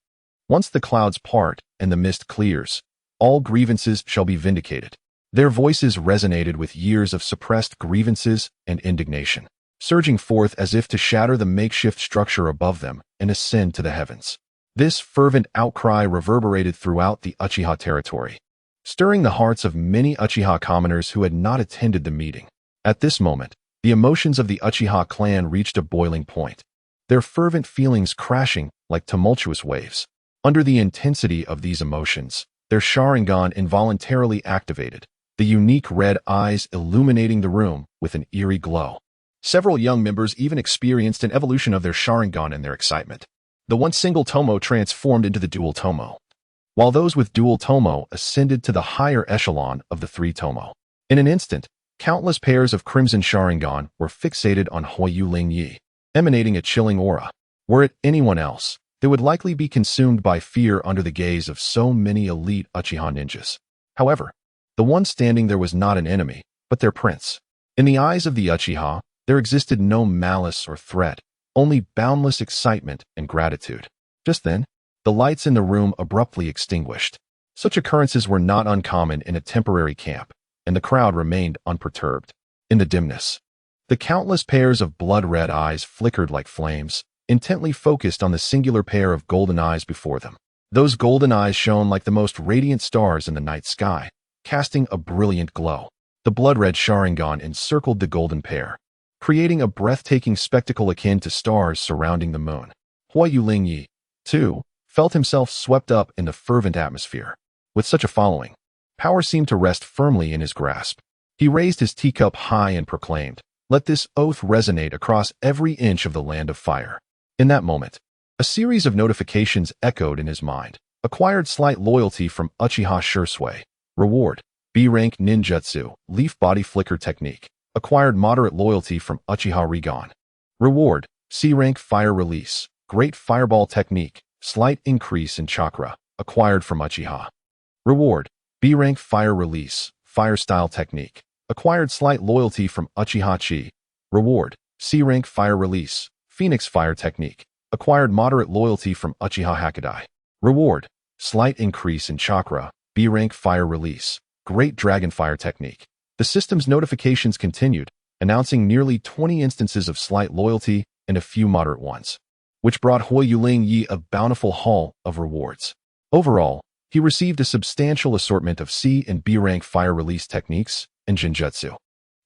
Once the clouds part and the mist clears, all grievances shall be vindicated. Their voices resonated with years of suppressed grievances and indignation, surging forth as if to shatter the makeshift structure above them and ascend to the heavens. This fervent outcry reverberated throughout the Uchiha territory, stirring the hearts of many Uchiha commoners who had not attended the meeting. At this moment, the emotions of the Uchiha clan reached a boiling point, their fervent feelings crashing like tumultuous waves. Under the intensity of these emotions, their Sharingan involuntarily activated, the unique red eyes illuminating the room with an eerie glow. Several young members even experienced an evolution of their Sharingan in their excitement. The once single Tomo transformed into the dual Tomo, while those with dual Tomo ascended to the higher echelon of the 3 Tomo. In an instant, countless pairs of Crimson Sharingan were fixated on Hua Yulingye, emanating a chilling aura. Were it anyone else, they would likely be consumed by fear under the gaze of so many elite Uchiha ninjas. However, the one standing there was not an enemy, but their prince. In the eyes of the Uchiha, there existed no malice or threat, only boundless excitement and gratitude. Just then, the lights in the room abruptly extinguished. Such occurrences were not uncommon in a temporary camp, and the crowd remained unperturbed. In the dimness, the countless pairs of blood-red eyes flickered like flames, intently focused on the singular pair of golden eyes before them. Those golden eyes shone like the most radiant stars in the night sky, casting a brilliant glow. The blood-red Sharingan encircled the golden pair, creating a breathtaking spectacle akin to stars surrounding the moon. Hua Yulingye, too, felt himself swept up in the fervent atmosphere. With such a following, power seemed to rest firmly in his grasp. He raised his teacup high and proclaimed, "Let this oath resonate across every inch of the land of fire." In that moment, a series of notifications echoed in his mind. Acquired slight loyalty from Uchiha Sasuke. Reward: B-rank ninjutsu, leaf body flicker technique. Acquired moderate loyalty from Uchiha Rigon. Reward: C-rank fire release, great fireball technique, slight increase in chakra. Acquired from Uchiha. Reward: B-rank fire release, fire style technique. Acquired slight loyalty from Uchiha Chi. Reward: C-rank fire release, Phoenix Fire Technique. Acquired moderate loyalty from Uchiha Hokage. Reward: slight increase in chakra, B-rank Fire Release, Great Dragon Fire Technique. The system's notifications continued, announcing nearly 20 instances of slight loyalty and a few moderate ones, which brought Hua Yulingye a bountiful haul of rewards. Overall, he received a substantial assortment of C and B-rank Fire Release techniques and Jinjutsu,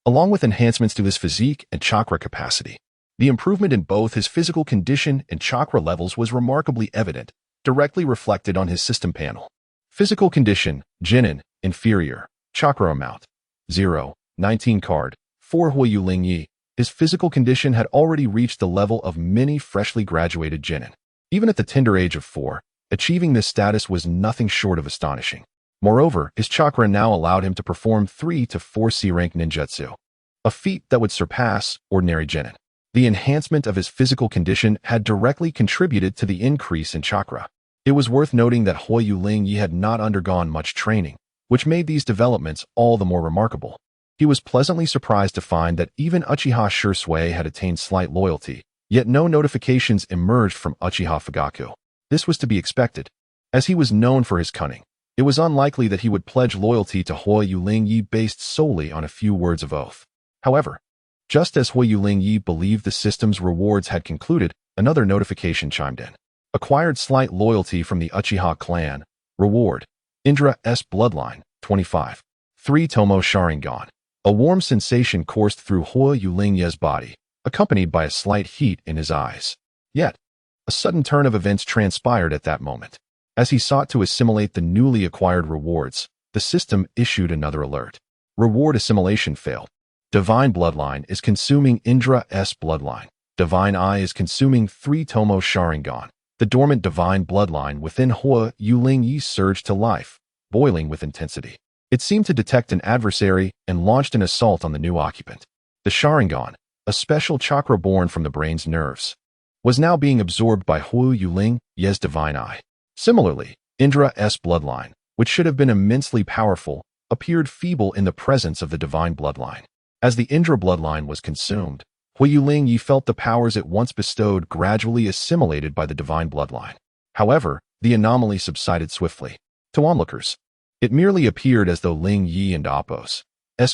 along with enhancements to his physique and chakra capacity. The improvement in both his physical condition and chakra levels was remarkably evident, directly reflected on his system panel. Physical condition, Jinin, inferior. Chakra amount, 0, 19 card. For Hua Yulingye, his physical condition had already reached the level of many freshly graduated Jinin. Even at the tender age of 4, achieving this status was nothing short of astonishing. Moreover, his chakra now allowed him to perform 3 to 4 C-rank ninjutsu, a feat that would surpass ordinary Jinin. The enhancement of his physical condition had directly contributed to the increase in chakra. It was worth noting that Hua Yulingye had not undergone much training, which made these developments all the more remarkable. He was pleasantly surprised to find that even Uchiha Sasuke had attained slight loyalty, yet no notifications emerged from Uchiha Fugaku. This was to be expected. As he was known for his cunning, it was unlikely that he would pledge loyalty to Huoyu Lingye based solely on a few words of oath. However, just as Huoyu Lingye believed the system's rewards had concluded, another notification chimed in. Acquired slight loyalty from the Uchiha clan. Reward. Indra S. Bloodline, 25. 3 Tomo Sharingan. A warm sensation coursed through Huoyu Lingye's body, accompanied by a slight heat in his eyes. Yet, a sudden turn of events transpired at that moment. As he sought to assimilate the newly acquired rewards, the system issued another alert. Reward assimilation failed. Divine Bloodline is consuming Indra S. Bloodline. Divine Eye is consuming 3 Tomo Sharingan. The dormant Divine Bloodline within Huoyu Lingye surged to life, boiling with intensity. It seemed to detect an adversary and launched an assault on the new occupant. The Sharingan, a special chakra born from the brain's nerves, was now being absorbed by Huoyu Lingye's Divine Eye. Similarly, Indra S. Bloodline, which should have been immensely powerful, appeared feeble in the presence of the Divine Bloodline. As the Indra Bloodline was consumed, Huoyu Lingye felt the powers it once bestowed gradually assimilated by the Divine Bloodline. However, the anomaly subsided swiftly. To onlookers, it merely appeared as though Lingye and Appo's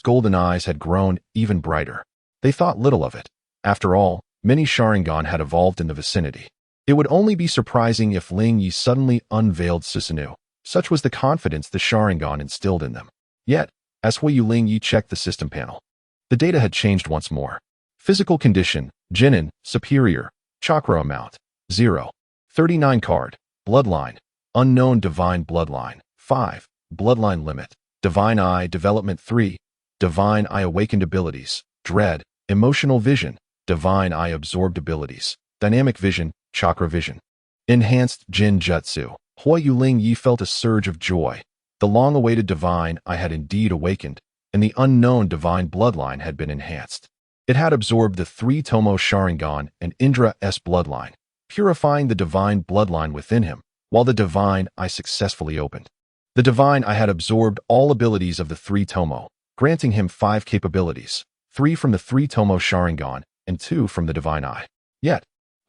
golden eyes had grown even brighter. They thought little of it. After all, many Sharingan had evolved in the vicinity. It would only be surprising if Lingye suddenly unveiled Susanoo. Such was the confidence the Sharingan instilled in them. Yet, as Huoyu Lingye checked the system panel, the data had changed once more. Physical condition, Jinin, superior. Chakra amount, 0. 39 card. Bloodline, unknown Divine Bloodline, 5. Bloodline limit, Divine Eye development 3. Divine Eye awakened abilities, Dread, emotional vision, Divine Eye absorbed abilities, dynamic vision, chakra vision. Enhanced Jin Jutsu. Huoyu Lingye felt a surge of joy. The long-awaited Divine Eye had indeed awakened, and the unknown Divine Bloodline had been enhanced. It had absorbed the 3 Tomo Sharingan and Indra S. Bloodline, purifying the Divine Bloodline within him, while the Divine Eye successfully opened. The Divine Eye had absorbed all abilities of the 3 Tomo, granting him 5 capabilities, 3 from the 3 Tomo Sharingan and 2 from the Divine Eye. Yet,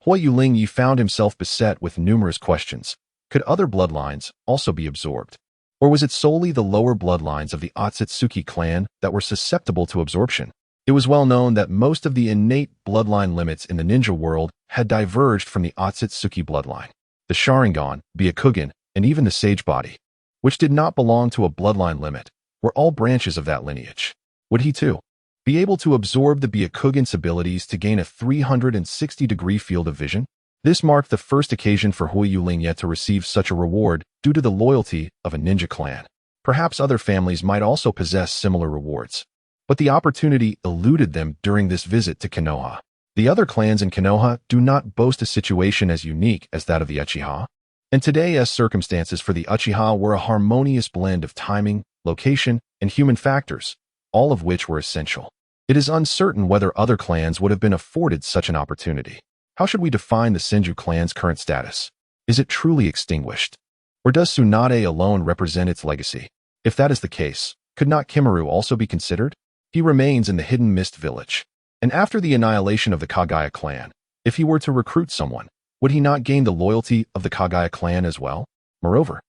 Huoyu Lingye found himself beset with numerous questions. Could other bloodlines also be absorbed? Or was it solely the lower bloodlines of the Otsutsuki clan that were susceptible to absorption? It was well known that most of the innate bloodline limits in the ninja world had diverged from the Otsutsuki bloodline. The Sharingan, Byakugan, and even the Sage Body, which did not belong to a bloodline limit, were all branches of that lineage. Would he, too, be able to absorb the Byakugan's abilities to gain a 360-degree field of vision? This marked the first occasion for Huoyu Lingye to receive such a reward due to the loyalty of a ninja clan. Perhaps other families might also possess similar rewards, but the opportunity eluded them during this visit to Konoha. The other clans in Konoha do not boast a situation as unique as that of the Uchiha, and today's circumstances for the Uchiha were a harmonious blend of timing, location, and human factors, all of which were essential. It is uncertain whether other clans would have been afforded such an opportunity. How should we define the Senju clan's current status? Is it truly extinguished? Or does Tsunade alone represent its legacy? If that is the case, could not Kimaru also be considered? He remains in the Hidden Mist village. And after the annihilation of the Kaguya clan, if he were to recruit someone, would he not gain the loyalty of the Kaguya clan as well? Moreover,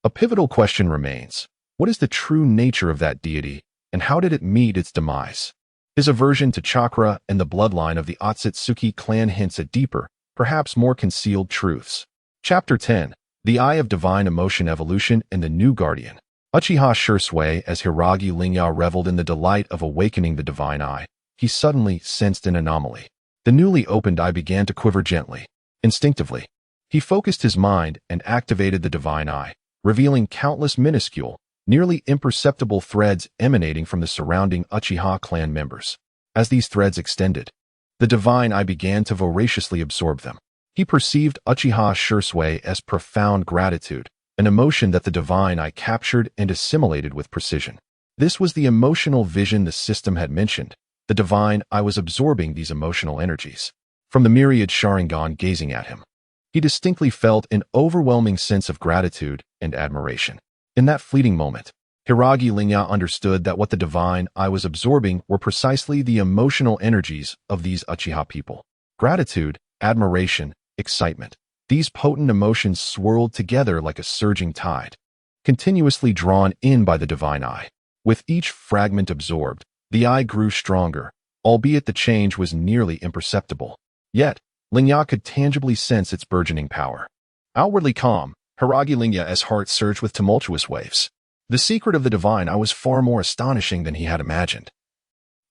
a pivotal question remains. What is the true nature of that deity, and how did it meet its demise? His aversion to chakra and the bloodline of the Otsutsuki clan hints at deeper, perhaps more concealed truths. Chapter 10. The Eye of Divine Emotion Evolution and the New Guardian. Uchiha Sasuke, as Hokage Lingye reveled in the delight of awakening the Divine Eye, he suddenly sensed an anomaly. The newly opened eye began to quiver gently. Instinctively, he focused his mind and activated the Divine Eye, revealing countless minuscule, nearly imperceptible threads emanating from the surrounding Uchiha clan members. As these threads extended, the Divine Eye began to voraciously absorb them. He perceived Uchiha Sasuke's profound gratitude, an emotion that the Divine Eye captured and assimilated with precision. This was the emotional vision the system had mentioned. The Divine Eye was absorbing these emotional energies. From the myriad Sharingan gazing at him, he distinctly felt an overwhelming sense of gratitude and admiration. In that fleeting moment, Hokage Lingye understood that what the Divine Eye was absorbing were precisely the emotional energies of these Uchiha people. Gratitude, admiration, excitement. These potent emotions swirled together like a surging tide, continuously drawn in by the divine eye. With each fragment absorbed, the eye grew stronger, albeit the change was nearly imperceptible. Yet, Lingye could tangibly sense its burgeoning power. Outwardly calm, Hokage Lingye's heart surged with tumultuous waves. The secret of the divine eye was far more astonishing than he had imagined.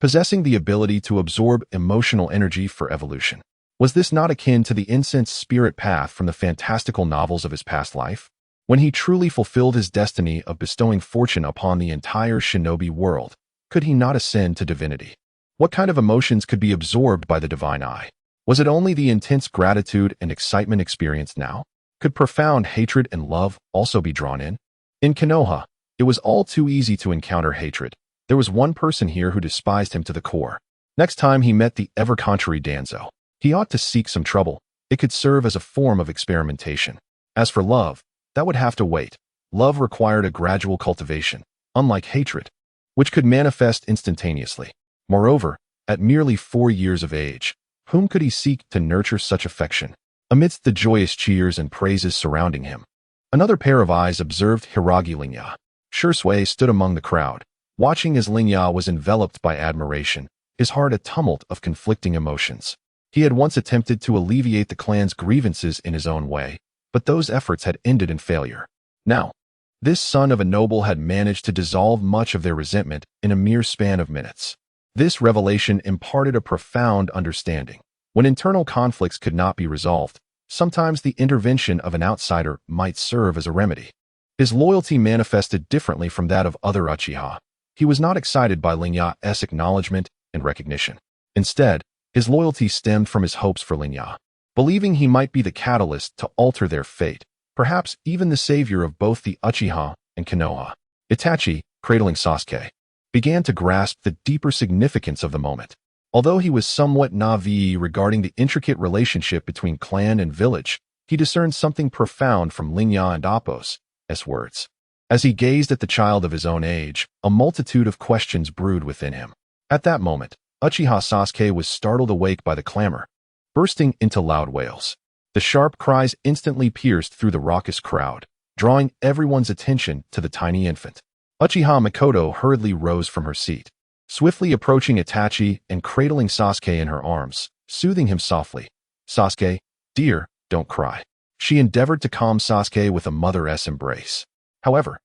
Possessing the ability to absorb emotional energy for evolution. Was this not akin to the incense spirit path from the fantastical novels of his past life? When he truly fulfilled his destiny of bestowing fortune upon the entire shinobi world, could he not ascend to divinity? What kind of emotions could be absorbed by the divine eye? Was it only the intense gratitude and excitement experienced now? Could profound hatred and love also be drawn in? In Konoha, it was all too easy to encounter hatred. There was one person here who despised him to the core. Next time he met the ever-contrary Danzo, he ought to seek some trouble. It could serve as a form of experimentation. As for love, that would have to wait. Love required a gradual cultivation, unlike hatred, which could manifest instantaneously. Moreover, at merely 4 years of age, whom could he seek to nurture such affection? Amidst the joyous cheers and praises surrounding him, another pair of eyes observed Hokage Lingye. Shursui stood among the crowd, watching as Lingye was enveloped by admiration, his heart a tumult of conflicting emotions. He had once attempted to alleviate the clan's grievances in his own way, but those efforts had ended in failure. Now, this son of a noble had managed to dissolve much of their resentment in a mere span of minutes. This revelation imparted a profound understanding. When internal conflicts could not be resolved, sometimes the intervention of an outsider might serve as a remedy. His loyalty manifested differently from that of other Uchiha. He was not excited by Lingye's acknowledgement and recognition. Instead, his loyalty stemmed from his hopes for Lingye, believing he might be the catalyst to alter their fate, perhaps even the savior of both the Uchiha and Konoha. Itachi, cradling Sasuke, began to grasp the deeper significance of the moment. Although he was somewhat naive regarding the intricate relationship between clan and village, he discerned something profound from Lingye and Appo's words. As he gazed at the child of his own age, a multitude of questions brewed within him. At that moment, Uchiha Sasuke was startled awake by the clamor, bursting into loud wails. The sharp cries instantly pierced through the raucous crowd, drawing everyone's attention to the tiny infant. Uchiha Mikoto hurriedly rose from her seat, swiftly approaching Itachi and cradling Sasuke in her arms, soothing him softly. "Sasuke, dear, don't cry." She endeavored to calm Sasuke with a mother's embrace. However,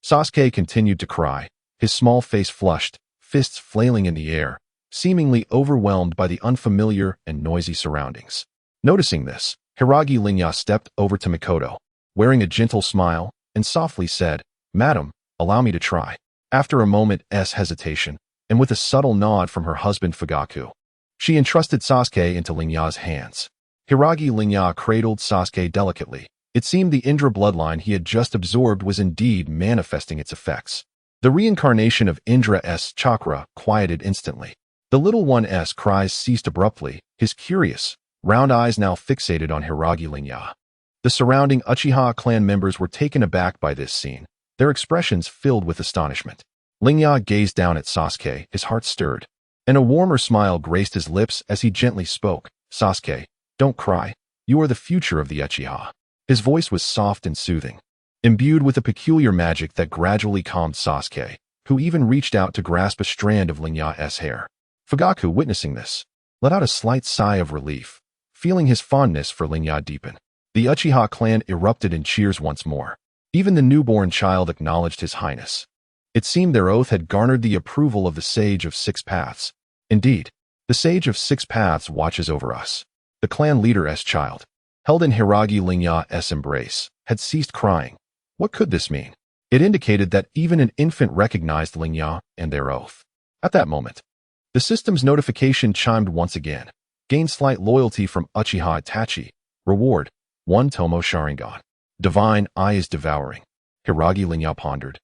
Sasuke continued to cry, his small face flushed, fists flailing in the air, seemingly overwhelmed by the unfamiliar and noisy surroundings. Noticing this, Hokage Lingye stepped over to Mikoto, wearing a gentle smile, and softly said, "Madam, allow me to try." After a moment's hesitation, and with a subtle nod from her husband Fugaku, she entrusted Sasuke into Lingye's hands. Hokage Lingye cradled Sasuke delicately. It seemed the Indra bloodline he had just absorbed was indeed manifesting its effects. The reincarnation of Indra's chakra quieted instantly. The little one's cries ceased abruptly, his curious, round eyes now fixated on Hokage Lingye. The surrounding Uchiha clan members were taken aback by this scene, their expressions filled with astonishment. Lingye gazed down at Sasuke, his heart stirred, and a warmer smile graced his lips as he gently spoke. "Sasuke, don't cry. You are the future of the Uchiha." His voice was soft and soothing, imbued with a peculiar magic that gradually calmed Sasuke, who even reached out to grasp a strand of Lingye's hair. Fugaku, witnessing this, let out a slight sigh of relief, feeling his fondness for Lingye deepen. The Uchiha clan erupted in cheers once more. Even the newborn child acknowledged his highness. It seemed their oath had garnered the approval of the Sage of Six Paths. Indeed, the Sage of Six Paths watches over us. The clan leader's child, held in Hokage Lingye's embrace, had ceased crying. What could this mean? It indicated that even an infant recognized Lingye and their oath. At that moment, the system's notification chimed once again. Gain slight loyalty from Uchiha Itachi. Reward, 1 Tomo Sharingan. Divine eye is devouring. Hokage Lingye pondered.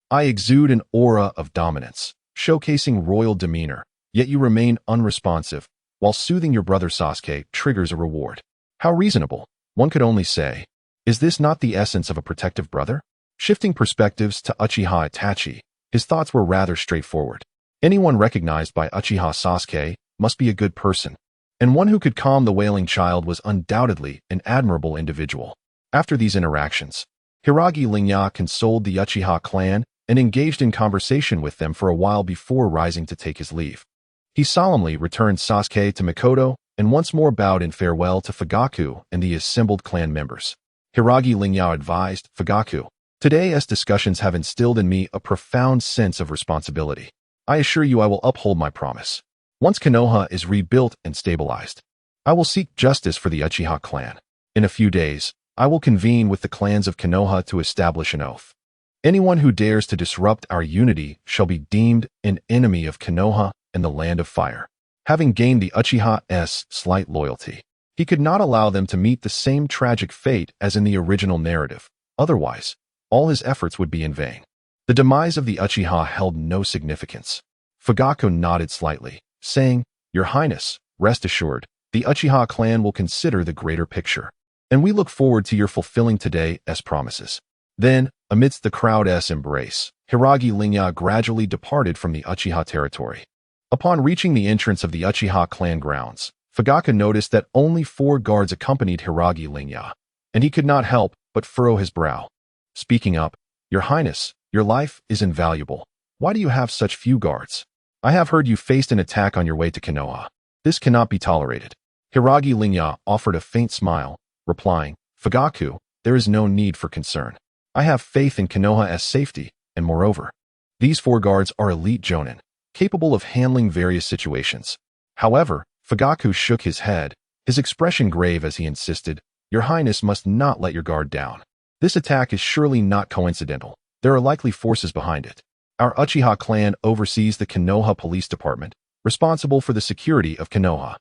I exude an aura of dominance, showcasing royal demeanor, yet you remain unresponsive, while soothing your brother Sasuke triggers a reward. How reasonable, one could only say. Is this not the essence of a protective brother? Shifting perspectives to Uchiha Itachi, his thoughts were rather straightforward. Anyone recognized by Uchiha Sasuke must be a good person. and one who could calm the wailing child was undoubtedly an admirable individual. After these interactions, Hiragi Lingye consoled the Uchiha clan and engaged in conversation with them for a while before rising to take his leave. He solemnly returned Sasuke to Mikoto and once more bowed in farewell to Fugaku and the assembled clan members. Hiragi Lingye advised, "Fugaku, today's discussions have instilled in me a profound sense of responsibility. I assure you I will uphold my promise. Once Konoha is rebuilt and stabilized, I will seek justice for the Uchiha clan. In a few days, I will convene with the clans of Konoha to establish an oath. Anyone who dares to disrupt our unity shall be deemed an enemy of Konoha and the Land of Fire." Having gained the Uchiha's slight loyalty, he could not allow them to meet the same tragic fate as in the original narrative. Otherwise, all his efforts would be in vain. The demise of the Uchiha held no significance. Fugaku nodded slightly, saying, "Your Highness, rest assured, the Uchiha clan will consider the greater picture, and we look forward to your fulfilling today's promises." Then, amidst the crowd's embrace, Hiragi Lingye gradually departed from the Uchiha territory. Upon reaching the entrance of the Uchiha clan grounds, Fugaku noticed that only 4 guards accompanied Hiragi Lingye, and he could not help but furrow his brow. Speaking up, "Your Highness, your life is invaluable. Why do you have such few guards? I have heard you faced an attack on your way to Konoha. This cannot be tolerated." Hiragi Lingye offered a faint smile, replying, "Fugaku, there is no need for concern. I have faith in Konoha's safety, and moreover, these 4 guards are elite jonin, capable of handling various situations." However, Fugaku shook his head, his expression grave as he insisted, "Your Highness must not let your guard down. This attack is surely not coincidental. There are likely forces behind it. Our Uchiha clan oversees the Konoha Police Department, responsible for the security of Konoha.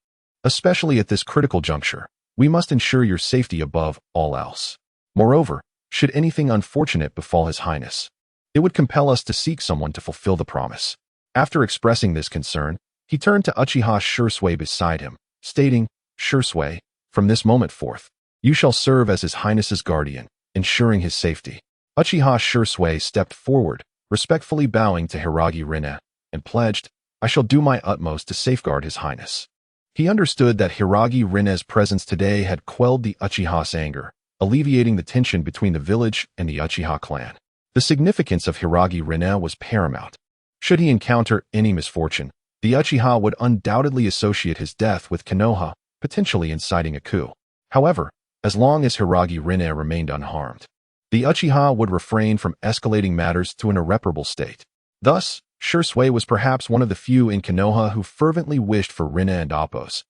Especially at this critical juncture, we must ensure your safety above all else. Moreover, should anything unfortunate befall His Highness, it would compel us to seek someone to fulfill the promise." After expressing this concern, he turned to Uchiha Sasuke beside him, stating, "Sasuke, from this moment forth, you shall serve as His Highness's guardian, ensuring his safety." Uchiha Sasuke stepped forward, respectfully bowing to Hiragi Lingye, and pledged, "I shall do my utmost to safeguard His Highness." He understood that Hiragi Lingye's presence today had quelled the Uchiha's anger, alleviating the tension between the village and the Uchiha clan. The significance of Hiragi Lingye was paramount. Should he encounter any misfortune, the Uchiha would undoubtedly associate his death with Konoha, potentially inciting a coup. However, as long as Hiragi Lingye remained unharmed, the Uchiha would refrain from escalating matters to an irreparable state. Thus, Sasuke was perhaps one of the few in Konoha who fervently wished for Lingye and Appo's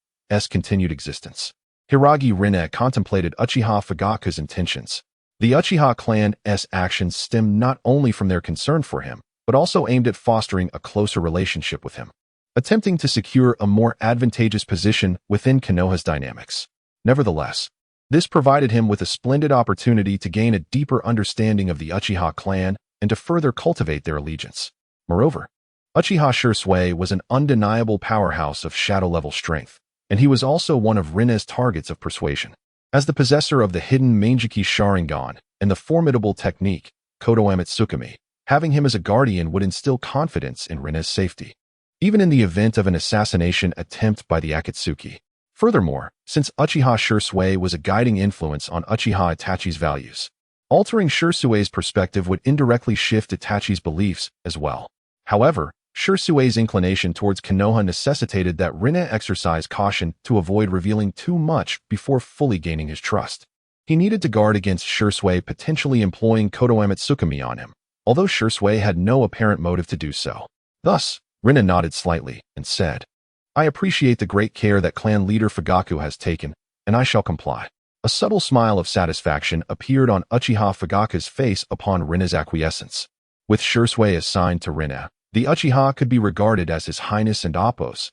continued existence. Hiragi Lingye contemplated Uchiha Fugaku's intentions. The Uchiha clan's actions stemmed not only from their concern for him, but also aimed at fostering a closer relationship with him, attempting to secure a more advantageous position within Konoha's dynamics. Nevertheless, this provided him with a splendid opportunity to gain a deeper understanding of the Uchiha clan and to further cultivate their allegiance. Moreover, Uchiha Sasuke was an undeniable powerhouse of shadow-level strength, and he was also one of Rinne's targets of persuasion. As the possessor of the hidden Manjiki Sharingan and the formidable technique, Kodo Utsutsuki, having him as a guardian would instill confidence in Rinne's safety, even in the event of an assassination attempt by the Akatsuki. Furthermore, since Uchiha Sasuke was a guiding influence on Uchiha Itachi's values, altering Sasuke's perspective would indirectly shift Itachi's beliefs as well. However, Sasuke's inclination towards Konoha necessitated that Rinne exercise caution to avoid revealing too much before fully gaining his trust. He needed to guard against Sasuke potentially employing Kodo Utsutsuki on him, although Sasuke had no apparent motive to do so. Thus, Rinne nodded slightly and said, "I appreciate the great care that clan leader Fugaku has taken, and I shall comply." A subtle smile of satisfaction appeared on Uchiha Fugaku's face upon Rinne's acquiescence. With Sasuke assigned to Rinne, the Uchiha could be regarded as His Highness and Appo's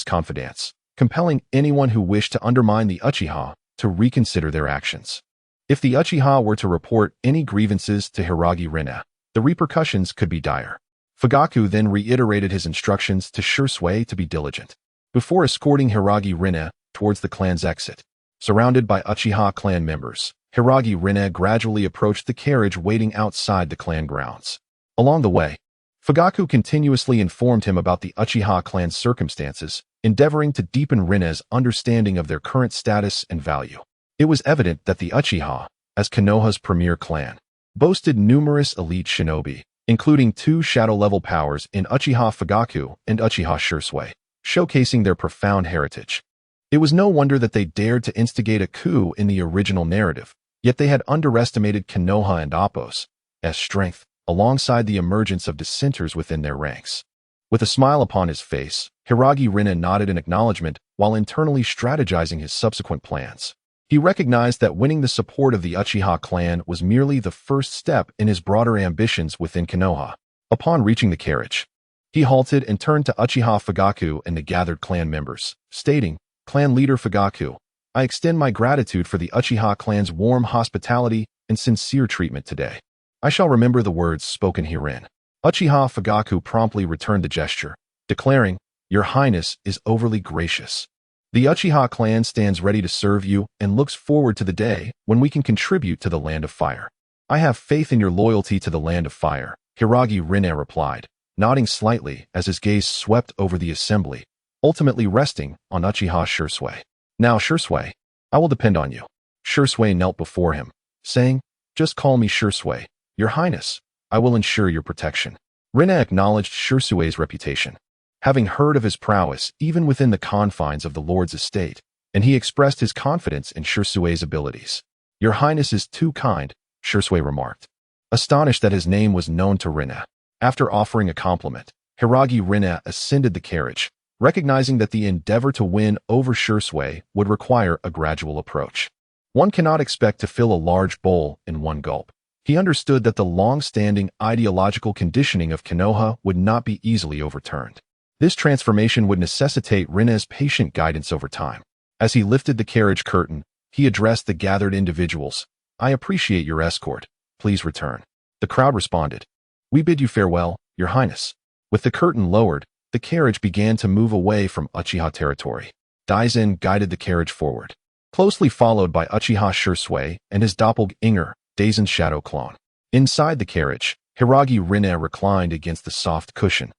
confidants, compelling anyone who wished to undermine the Uchiha to reconsider their actions. If the Uchiha were to report any grievances to Hiragi Lingye, the repercussions could be dire. Fugaku then reiterated his instructions to Sasuke to be diligent. Before escorting Hiragi Lingye towards the clan's exit, surrounded by Uchiha clan members, Hiragi Lingye gradually approached the carriage waiting outside the clan grounds. Along the way, Fugaku continuously informed him about the Uchiha clan's circumstances, endeavoring to deepen Rinne's understanding of their current status and value. It was evident that the Uchiha, as Konoha's premier clan, boasted numerous elite shinobi, including 2 shadow-level powers in Uchiha Fugaku and Uchiha Sasuke, showcasing their profound heritage. It was no wonder that they dared to instigate a coup in the original narrative, yet they had underestimated Konoha and Appo's strength, alongside the emergence of dissenters within their ranks. With a smile upon his face, Hiragi Rinne nodded in acknowledgement while internally strategizing his subsequent plans. He recognized that winning the support of the Uchiha clan was merely the first step in his broader ambitions within Konoha. Upon reaching the carriage, he halted and turned to Uchiha Fugaku and the gathered clan members, stating, "Clan leader Fugaku, I extend my gratitude for the Uchiha clan's warm hospitality and sincere treatment today. I shall remember the words spoken herein." Uchiha Fugaku promptly returned the gesture, declaring, "Your Highness is overly gracious. The Uchiha clan stands ready to serve you and looks forward to the day when we can contribute to the Land of Fire." "I have faith in your loyalty to the Land of Fire," Hiragi Rinne replied, nodding slightly as his gaze swept over the assembly, ultimately resting on Uchiha Sasuke. "Now, Sasuke, I will depend on you." Sasuke knelt before him, saying, "Just call me Sasuke, Your Highness. I will ensure your protection." Rinne acknowledged Sasuke's reputation, having heard of his prowess even within the confines of the Lord's estate, and he expressed his confidence in Sasuke's abilities. "Your Highness is too kind," Sasuke remarked, astonished that his name was known to Rinne. After offering a compliment, Hiragi Rinne ascended the carriage, recognizing that the endeavor to win over Sasuke would require a gradual approach. One cannot expect to fill a large bowl in one gulp. He understood that the long-standing ideological conditioning of Konoha would not be easily overturned. This transformation would necessitate Rinne's patient guidance over time. As he lifted the carriage curtain, he addressed the gathered individuals. "I appreciate your escort. Please return." The crowd responded, "We bid you farewell, Your Highness." With the curtain lowered, the carriage began to move away from Uchiha territory. Daisen guided the carriage forward, closely followed by Uchiha Sasuke and his doppelganger, Daisen's shadow clone. Inside the carriage, Hiragi Rinne reclined against the soft cushion,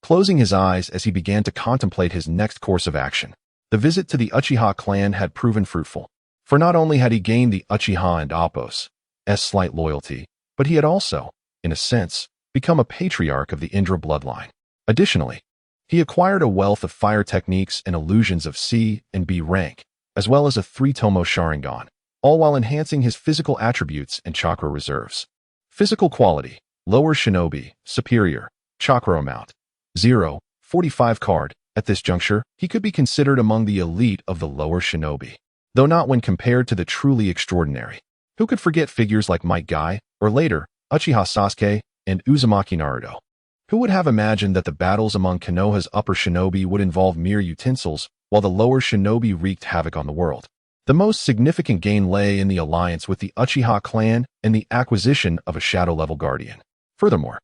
closing his eyes as he began to contemplate his next course of action. The visit to the Uchiha clan had proven fruitful, for not only had he gained the Uchiha and Appo's slight loyalty, but he had also, in a sense, become a patriarch of the Indra bloodline. Additionally, he acquired a wealth of fire techniques and illusions of C and B rank, as well as a 3-tomo Sharingan, all while enhancing his physical attributes and chakra reserves. Physical quality: lower shinobi, superior, chakra amount 0, 45 card. At this juncture, he could be considered among the elite of the lower shinobi, though not when compared to the truly extraordinary. Who could forget figures like Might Guy, or later, Uchiha Sasuke, and Uzumaki Naruto? Who would have imagined that the battles among Konoha's upper shinobi would involve mere utensils, while the lower shinobi wreaked havoc on the world? The most significant gain lay in the alliance with the Uchiha clan and the acquisition of a shadow-level guardian. Furthermore,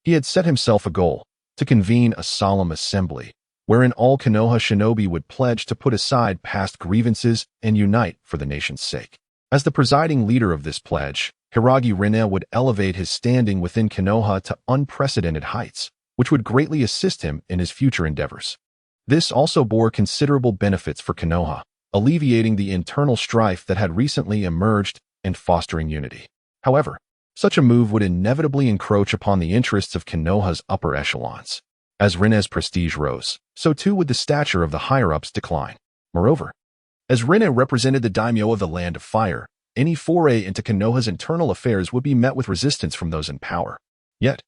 he had set himself a goal: to convene a solemn assembly, wherein all Konoha shinobi would pledge to put aside past grievances and unite for the nation's sake. As the presiding leader of this pledge, Hiragi Rinne would elevate his standing within Konoha to unprecedented heights, which would greatly assist him in his future endeavors. This also bore considerable benefits for Konoha, alleviating the internal strife that had recently emerged and fostering unity. However, such a move would inevitably encroach upon the interests of Konoha's upper echelons. As Rinne's prestige rose, so too would the stature of the higher-ups decline. Moreover, as Rinne represented the Daimyo of the Land of Fire, any foray into Konoha's internal affairs would be met with resistance from those in power. Yet,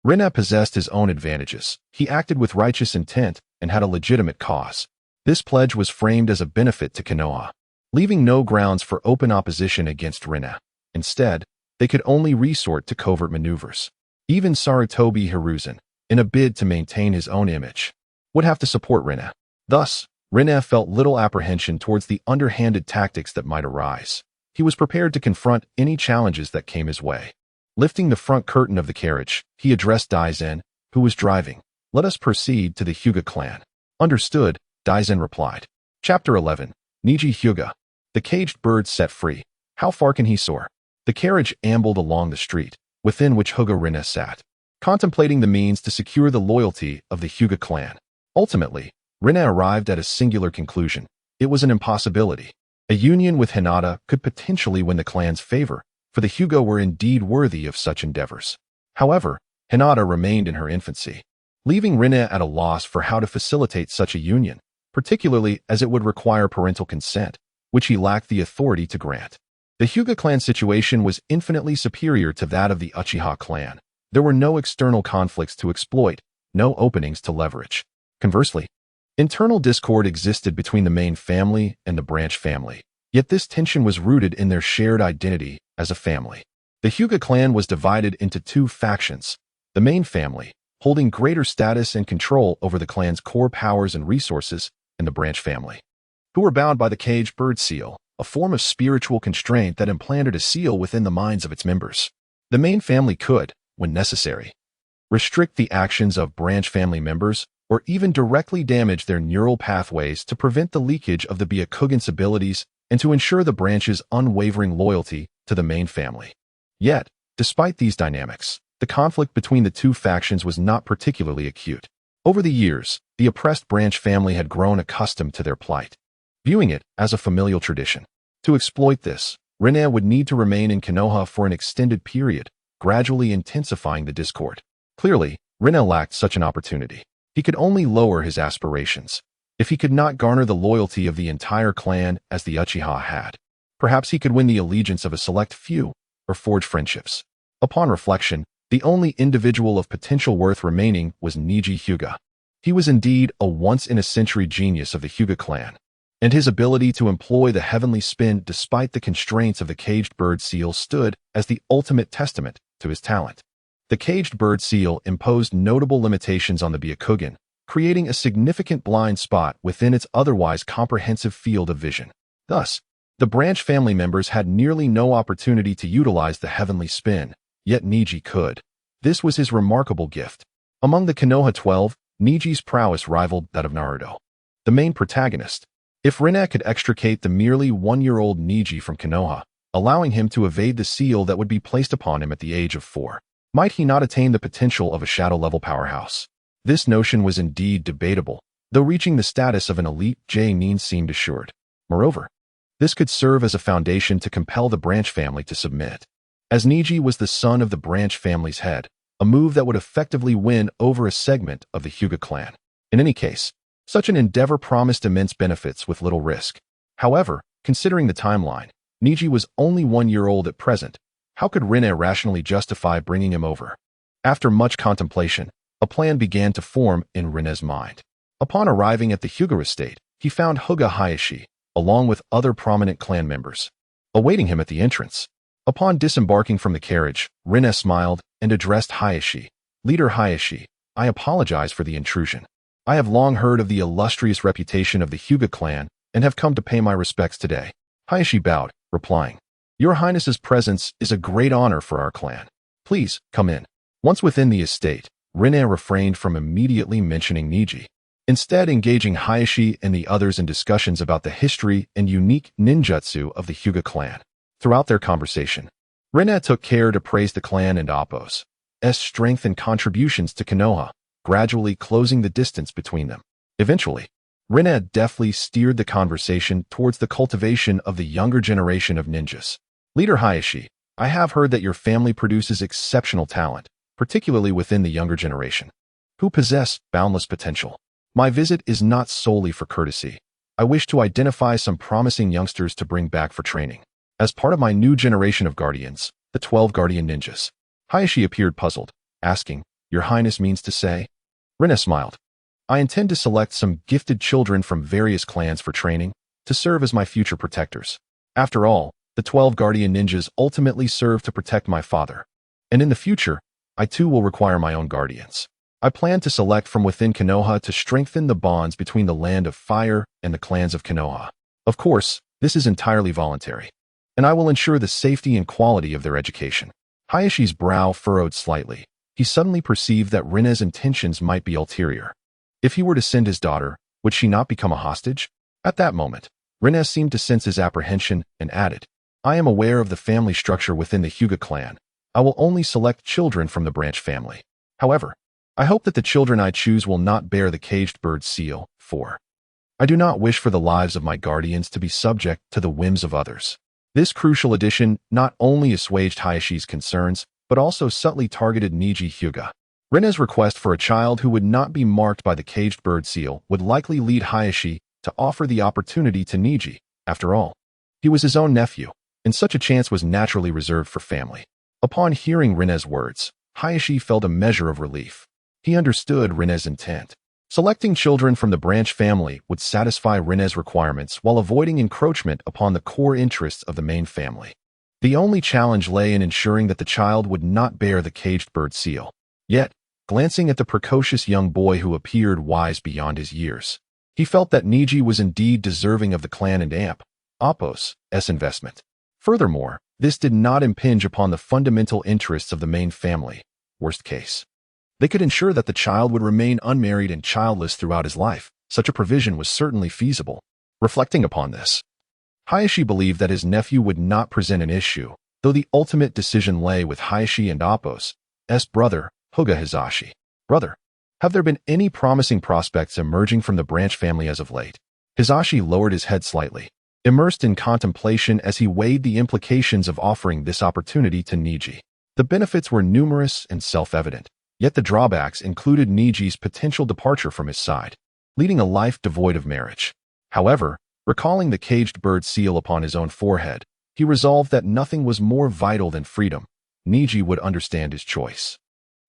Rinne possessed his own advantages. He acted with righteous intent and had a legitimate cause. This pledge was framed as a benefit to Konoha, leaving no grounds for open opposition against Rinne. Instead, they could only resort to covert maneuvers. Even Sarutobi Hiruzen, in a bid to maintain his own image, would have to support Rinne. Thus, Rinne felt little apprehension towards the underhanded tactics that might arise. He was prepared to confront any challenges that came his way. Lifting the front curtain of the carriage, he addressed Daisen, who was driving. "Let us proceed to the Hyuga clan." "Understood," Daisen replied. Chapter 11. Niji Hyuga. The caged bird set free. How far can he soar? The carriage ambled along the street, within which Hyuga Rinne sat, contemplating the means to secure the loyalty of the Hyuga clan. Ultimately, Rinne arrived at a singular conclusion. It was an impossibility. A union with Hinata could potentially win the clan's favor, for the Hyuga were indeed worthy of such endeavors. However, Hinata remained in her infancy, leaving Rinne at a loss for how to facilitate such a union, particularly as it would require parental consent, which he lacked the authority to grant. The Hyuga clan situation was infinitely superior to that of the Uchiha clan. There were no external conflicts to exploit, no openings to leverage. Conversely, internal discord existed between the main family and the branch family, yet this tension was rooted in their shared identity as a family. The Hyuga clan was divided into two factions: the main family, holding greater status and control over the clan's core powers and resources, and the branch family, who were bound by the caged bird seal, a form of spiritual constraint that implanted a seal within the minds of its members. The main family could, when necessary, restrict the actions of branch family members or even directly damage their neural pathways to prevent the leakage of the Byakugan's abilities and to ensure the branch's unwavering loyalty to the main family. Yet, despite these dynamics, the conflict between the two factions was not particularly acute. Over the years, the oppressed branch family had grown accustomed to their plight, viewing it as a familial tradition. To exploit this, Rinne would need to remain in Konoha for an extended period, gradually intensifying the discord. Clearly, Rinne lacked such an opportunity. He could only lower his aspirations. If he could not garner the loyalty of the entire clan as the Uchiha had, perhaps he could win the allegiance of a select few or forge friendships. Upon reflection, the only individual of potential worth remaining was Niji Hyuga. He was indeed a once-in-a-century genius of the Hyuga clan, and his ability to employ the heavenly spin despite the constraints of the caged bird seal stood as the ultimate testament to his talent. The caged bird seal imposed notable limitations on the Byakugan, creating a significant blind spot within its otherwise comprehensive field of vision. Thus, the branch family members had nearly no opportunity to utilize the heavenly spin, yet Niji could. This was his remarkable gift. Among the Konoha 12, Niji's prowess rivaled that of Naruto, the main protagonist. If Rinne could extricate the merely one-year-old Niji from Konoha, allowing him to evade the seal that would be placed upon him at the age of 4, might he not attain the potential of a shadow-level powerhouse? This notion was indeed debatable, though reaching the status of an elite J-nin seemed assured. Moreover, this could serve as a foundation to compel the branch family to submit, as Niji was the son of the branch family's head, a move that would effectively win over a segment of the Hyuga clan. In any case, such an endeavor promised immense benefits with little risk. However, considering the timeline, Niji was only 1 year old at present. How could Rinne rationally justify bringing him over? After much contemplation, a plan began to form in Rinne's mind. Upon arriving at the Hyuga estate, he found Hokage Hayashi, along with other prominent clan members, awaiting him at the entrance. Upon disembarking from the carriage, Rinne smiled and addressed Hayashi. "Leader Hayashi, I apologize for the intrusion. I have long heard of the illustrious reputation of the Hyuga clan and have come to pay my respects today." Hayashi bowed, replying, "Your Highness's presence is a great honor for our clan. Please, come in." Once within the estate, Rinne refrained from immediately mentioning Niji, instead engaging Hayashi and the others in discussions about the history and unique ninjutsu of the Hyuga clan. Throughout their conversation, Rinne took care to praise the clan and Appo's strength and contributions to Konoha, gradually closing the distance between them. Eventually, Rinne deftly steered the conversation towards the cultivation of the younger generation of ninjas. "Leader Hayashi, I have heard that your family produces exceptional talent, particularly within the younger generation, who possess boundless potential. My visit is not solely for courtesy. I wish to identify some promising youngsters to bring back for training. As part of my new generation of guardians, the 12 guardian ninjas." Hayashi appeared puzzled, asking, "Your Highness means to say?" Rinne smiled. "I intend to select some gifted children from various clans for training, to serve as my future protectors. After all, the 12 guardian ninjas ultimately serve to protect my father. And in the future, I too will require my own guardians. I plan to select from within Konoha to strengthen the bonds between the Land of Fire and the clans of Konoha. Of course, this is entirely voluntary, and I will ensure the safety and quality of their education." Hayashi's brow furrowed slightly. He suddenly perceived that Rinne's intentions might be ulterior. If he were to send his daughter, would she not become a hostage? At that moment, Rinne seemed to sense his apprehension and added, "I am aware of the family structure within the Hyuga clan. I will only select children from the branch family. However, I hope that the children I choose will not bear the caged bird seal. 4. I do not wish for the lives of my guardians to be subject to the whims of others. This crucial addition not only assuaged Hayashi's concerns, but also subtly targeted Niji Hyuga. Rene's request for a child who would not be marked by the caged bird seal would likely lead Hayashi to offer the opportunity to Niji. After all, he was his own nephew, and such a chance was naturally reserved for family. Upon hearing Rene's words, Hayashi felt a measure of relief. He understood Rene's intent. Selecting children from the branch family would satisfy Rene's requirements while avoiding encroachment upon the core interests of the main family. The only challenge lay in ensuring that the child would not bear the caged bird seal. Yet, glancing at the precocious young boy who appeared wise beyond his years, he felt that Niji was indeed deserving of the clan and Appo's investment. Furthermore, this did not impinge upon the fundamental interests of the main family. Worst case, they could ensure that the child would remain unmarried and childless throughout his life. Such a provision was certainly feasible. Reflecting upon this, Hayashi believed that his nephew would not present an issue, though the ultimate decision lay with Hayashi and Appo's brother, Hyuga Hisashi. Brother, have there been any promising prospects emerging from the branch family as of late? Hisashi lowered his head slightly, immersed in contemplation as he weighed the implications of offering this opportunity to Niji. The benefits were numerous and self-evident. Yet the drawbacks included Niji's potential departure from his side, leading a life devoid of marriage. However, recalling the caged bird seal upon his own forehead, he resolved that nothing was more vital than freedom. Niji would understand his choice.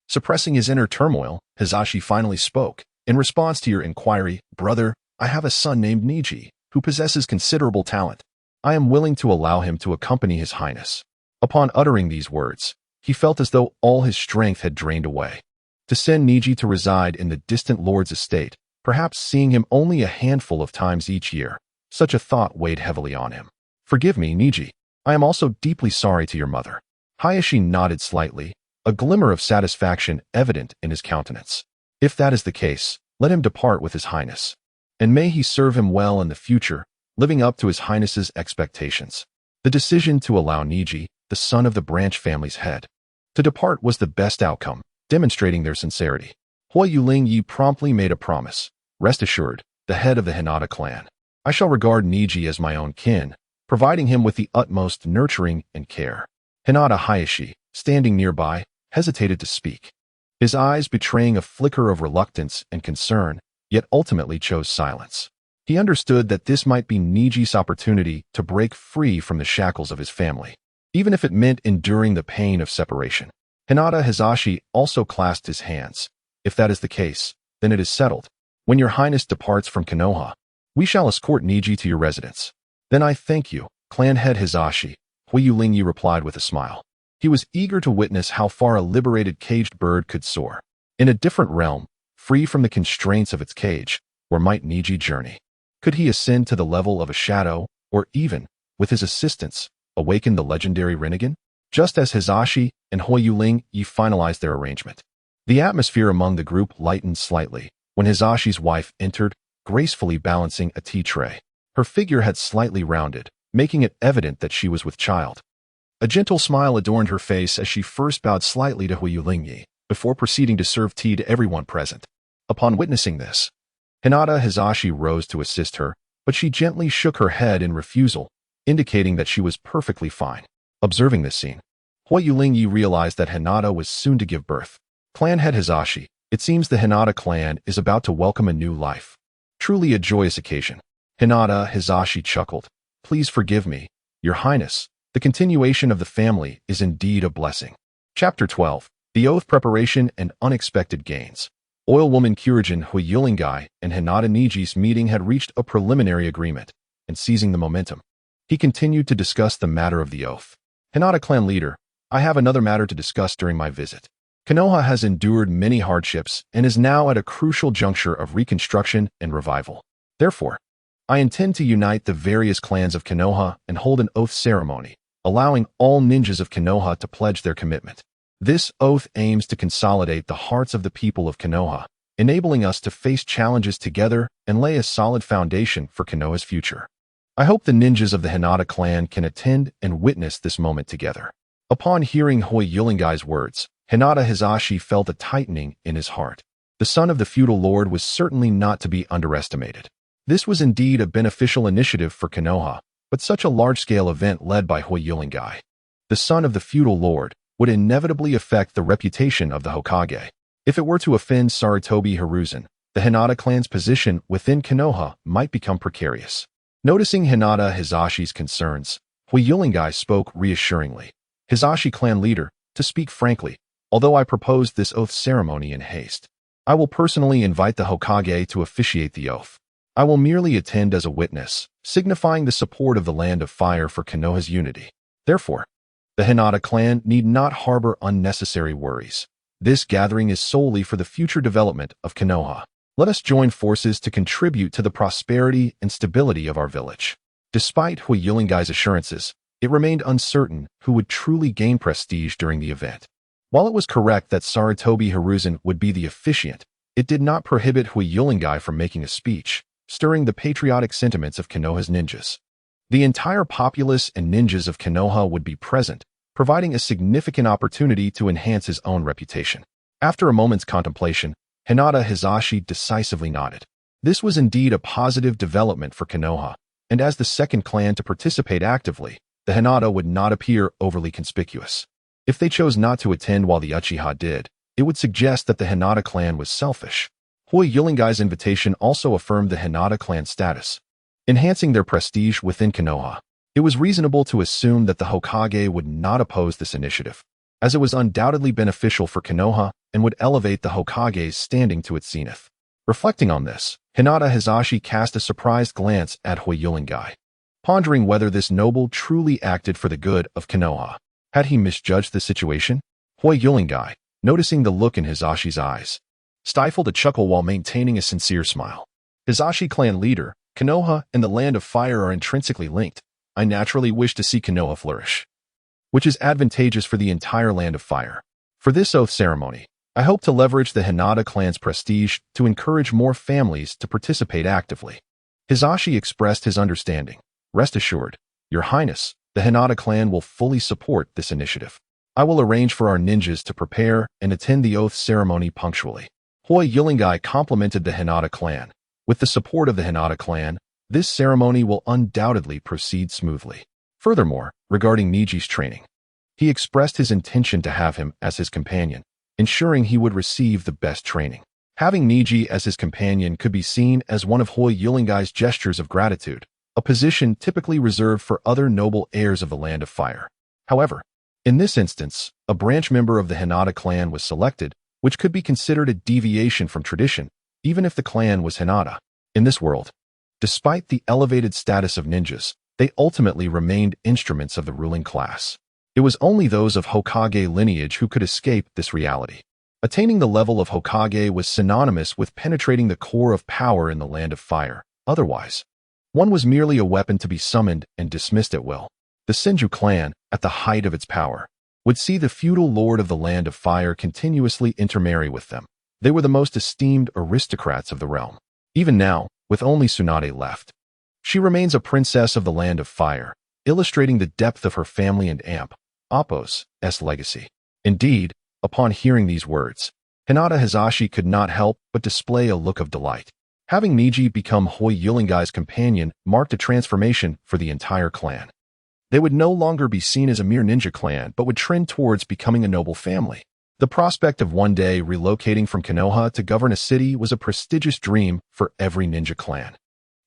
Suppressing his inner turmoil, Hisashi finally spoke. In response to your inquiry, brother, I have a son named Niji, who possesses considerable talent. I am willing to allow him to accompany His Highness. Upon uttering these words, he felt as though all his strength had drained away. To send Niji to reside in the distant lord's estate, perhaps seeing him only a handful of times each year, such a thought weighed heavily on him. Forgive me, Niji. I am also deeply sorry to your mother. Hayashi nodded slightly, a glimmer of satisfaction evident in his countenance. If that is the case, let him depart with His Highness. And may he serve him well in the future, living up to His Highness's expectations. The decision to allow Niji, the son of the branch family's head, to depart was the best outcome, demonstrating their sincerity. Lingye promptly made a promise. Rest assured, the head of the Hinata clan, I shall regard Niji as my own kin, providing him with the utmost nurturing and care. Hinata Hayashi, standing nearby, hesitated to speak, his eyes betraying a flicker of reluctance and concern, yet ultimately chose silence. He understood that this might be Niji's opportunity to break free from the shackles of his family, even if it meant enduring the pain of separation. Hinata Hisashi also clasped his hands. If that is the case, then it is settled. When your highness departs from Konoha, we shall escort Niji to your residence. Then I thank you, clan head Hisashi, Lingye replied with a smile. He was eager to witness how far a liberated caged bird could soar. In a different realm, free from the constraints of its cage, where might Niji journey? Could he ascend to the level of a shadow, or even, with his assistance, awaken the legendary Rinnegan? Just as Hisashi and Lingye finalized their arrangement, the atmosphere among the group lightened slightly when Hisashi's wife entered, gracefully balancing a tea tray. Her figure had slightly rounded, making it evident that she was with child. A gentle smile adorned her face as she first bowed slightly to Lingye, before proceeding to serve tea to everyone present. Upon witnessing this, Hinata Hisashi rose to assist her, but she gently shook her head in refusal, indicating that she was perfectly fine. Observing this scene, Lingye realized that Hinata was soon to give birth. Clan head Hisashi, it seems the Hinata clan is about to welcome a new life. Truly a joyous occasion. Hinata Hisashi chuckled. Please forgive me, your highness. The continuation of the family is indeed a blessing. Chapter 12. The Oath Preparation and Unexpected Gains. Oil woman Kyurjin Lingye and Hinata Niji's meeting had reached a preliminary agreement, and seizing the momentum, he continued to discuss the matter of the oath. Hinata clan leader, I have another matter to discuss during my visit. Konoha has endured many hardships and is now at a crucial juncture of reconstruction and revival. Therefore, I intend to unite the various clans of Konoha and hold an oath ceremony, allowing all ninjas of Konoha to pledge their commitment. This oath aims to consolidate the hearts of the people of Konoha, enabling us to face challenges together and lay a solid foundation for Konoha's future. I hope the ninjas of the Hinata clan can attend and witness this moment together. Upon hearing Lingye's words, Hinata Hisashi felt a tightening in his heart. The son of the feudal lord was certainly not to be underestimated. This was indeed a beneficial initiative for Konoha, but such a large-scale event led by Lingye, the son of the feudal lord, would inevitably affect the reputation of the Hokage. If it were to offend Sarutobi Hiruzen, the Hinata clan's position within Konoha might become precarious. Noticing Hinata Hisashi's concerns, Lingye spoke reassuringly. Hisashi clan leader, to speak frankly, although I proposed this oath ceremony in haste, I will personally invite the Hokage to officiate the oath. I will merely attend as a witness, signifying the support of the Land of Fire for Konoha's unity. Therefore, the Hinata clan need not harbor unnecessary worries. This gathering is solely for the future development of Konoha. Let us join forces to contribute to the prosperity and stability of our village. Despite Lingye's assurances, it remained uncertain who would truly gain prestige during the event. While it was correct that Sarutobi Hiruzen would be the officiant, it did not prohibit Lingye from making a speech, stirring the patriotic sentiments of Konoha's ninjas. The entire populace and ninjas of Konoha would be present, providing a significant opportunity to enhance his own reputation. After a moment's contemplation, Hinata Hisashi decisively nodded. This was indeed a positive development for Konoha, and as the second clan to participate actively, the Hinata would not appear overly conspicuous. If they chose not to attend while the Uchiha did, it would suggest that the Hinata clan was selfish. Lingye's invitation also affirmed the Hinata clan's status, enhancing their prestige within Konoha. It was reasonable to assume that the Hokage would not oppose this initiative, as it was undoubtedly beneficial for Konoha and would elevate the Hokage's standing to its zenith. Reflecting on this, Hinata Hisashi cast a surprised glance at Lingye, pondering whether this noble truly acted for the good of Konoha. Had he misjudged the situation? Lingye, noticing the look in Hisashi's eyes, stifled a chuckle while maintaining a sincere smile. Hisashi clan leader, Konoha and the Land of Fire are intrinsically linked. I naturally wish to see Konoha flourish, which is advantageous for the entire Land of Fire. For this oath ceremony, I hope to leverage the Hinata clan's prestige to encourage more families to participate actively. Hisashi expressed his understanding. Rest assured, Your Highness, the Hinata clan will fully support this initiative. I will arrange for our ninjas to prepare and attend the oath ceremony punctually. Lingye complimented the Hinata clan. With the support of the Hinata clan, this ceremony will undoubtedly proceed smoothly. Furthermore, regarding Niji's training, he expressed his intention to have him as his companion, ensuring he would receive the best training. Having Niji as his companion could be seen as one of Lingye's gestures of gratitude, a position typically reserved for other noble heirs of the Land of Fire. However, in this instance, a branch member of the Hinata clan was selected, which could be considered a deviation from tradition, even if the clan was Hinata. In this world, despite the elevated status of ninjas, they ultimately remained instruments of the ruling class. It was only those of Hokage lineage who could escape this reality. Attaining the level of Hokage was synonymous with penetrating the core of power in the Land of Fire. Otherwise, one was merely a weapon to be summoned and dismissed at will. The Senju clan, at the height of its power, would see the feudal lord of the Land of Fire continuously intermarry with them. They were the most esteemed aristocrats of the realm. Even now, with only Tsunade left, she remains a princess of the Land of Fire, illustrating the depth of her family and Appo's legacy. Indeed, upon hearing these words, Hinata Hisashi could not help but display a look of delight. Having Niji become Lingye's companion marked a transformation for the entire clan. They would no longer be seen as a mere ninja clan, but would trend towards becoming a noble family. The prospect of one day relocating from Konoha to govern a city was a prestigious dream for every ninja clan.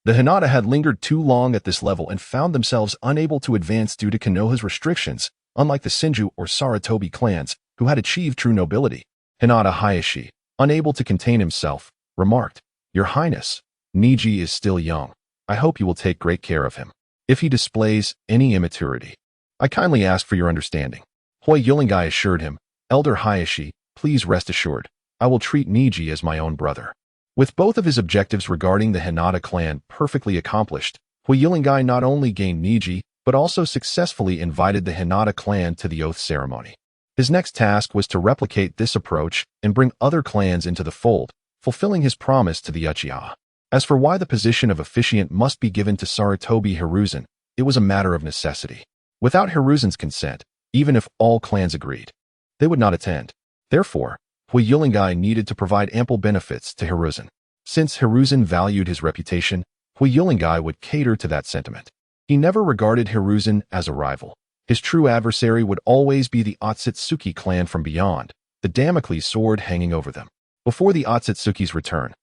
The Hinata had lingered too long at this level and found themselves unable to advance due to Konoha's restrictions, unlike the Senju or Sarutobi clans, who had achieved true nobility. Hinata Hayashi, unable to contain himself, remarked, Your Highness, Niji is still young. I hope you will take great care of him. If he displays any immaturity, I kindly ask for your understanding. Lingye assured him, Elder Hayashi, please rest assured, I will treat Niji as my own brother. With both of his objectives regarding the Hinata clan perfectly accomplished, Lingye not only gained Niji, but also successfully invited the Hinata clan to the oath ceremony. His next task was to replicate this approach and bring other clans into the fold, fulfilling his promise to the Uchiha. As for why the position of officiant must be given to Sarutobi Hiruzen, it was a matter of necessity. Without Hiruzen's consent, even if all clans agreed, they would not attend. Therefore, Hui Yulingye needed to provide ample benefits to Hiruzen. Since Hiruzen valued his reputation, Hui Yulingye would cater to that sentiment. He never regarded Hiruzen as a rival. His true adversary would always be the Otsutsuki clan from beyond, the Damocles sword hanging over them. Before the Otsutsuki's return,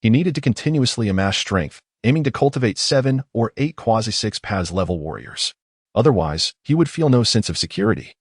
he needed to continuously amass strength, aiming to cultivate 7 or 8 quasi-6 paths level warriors. Otherwise, he would feel no sense of security.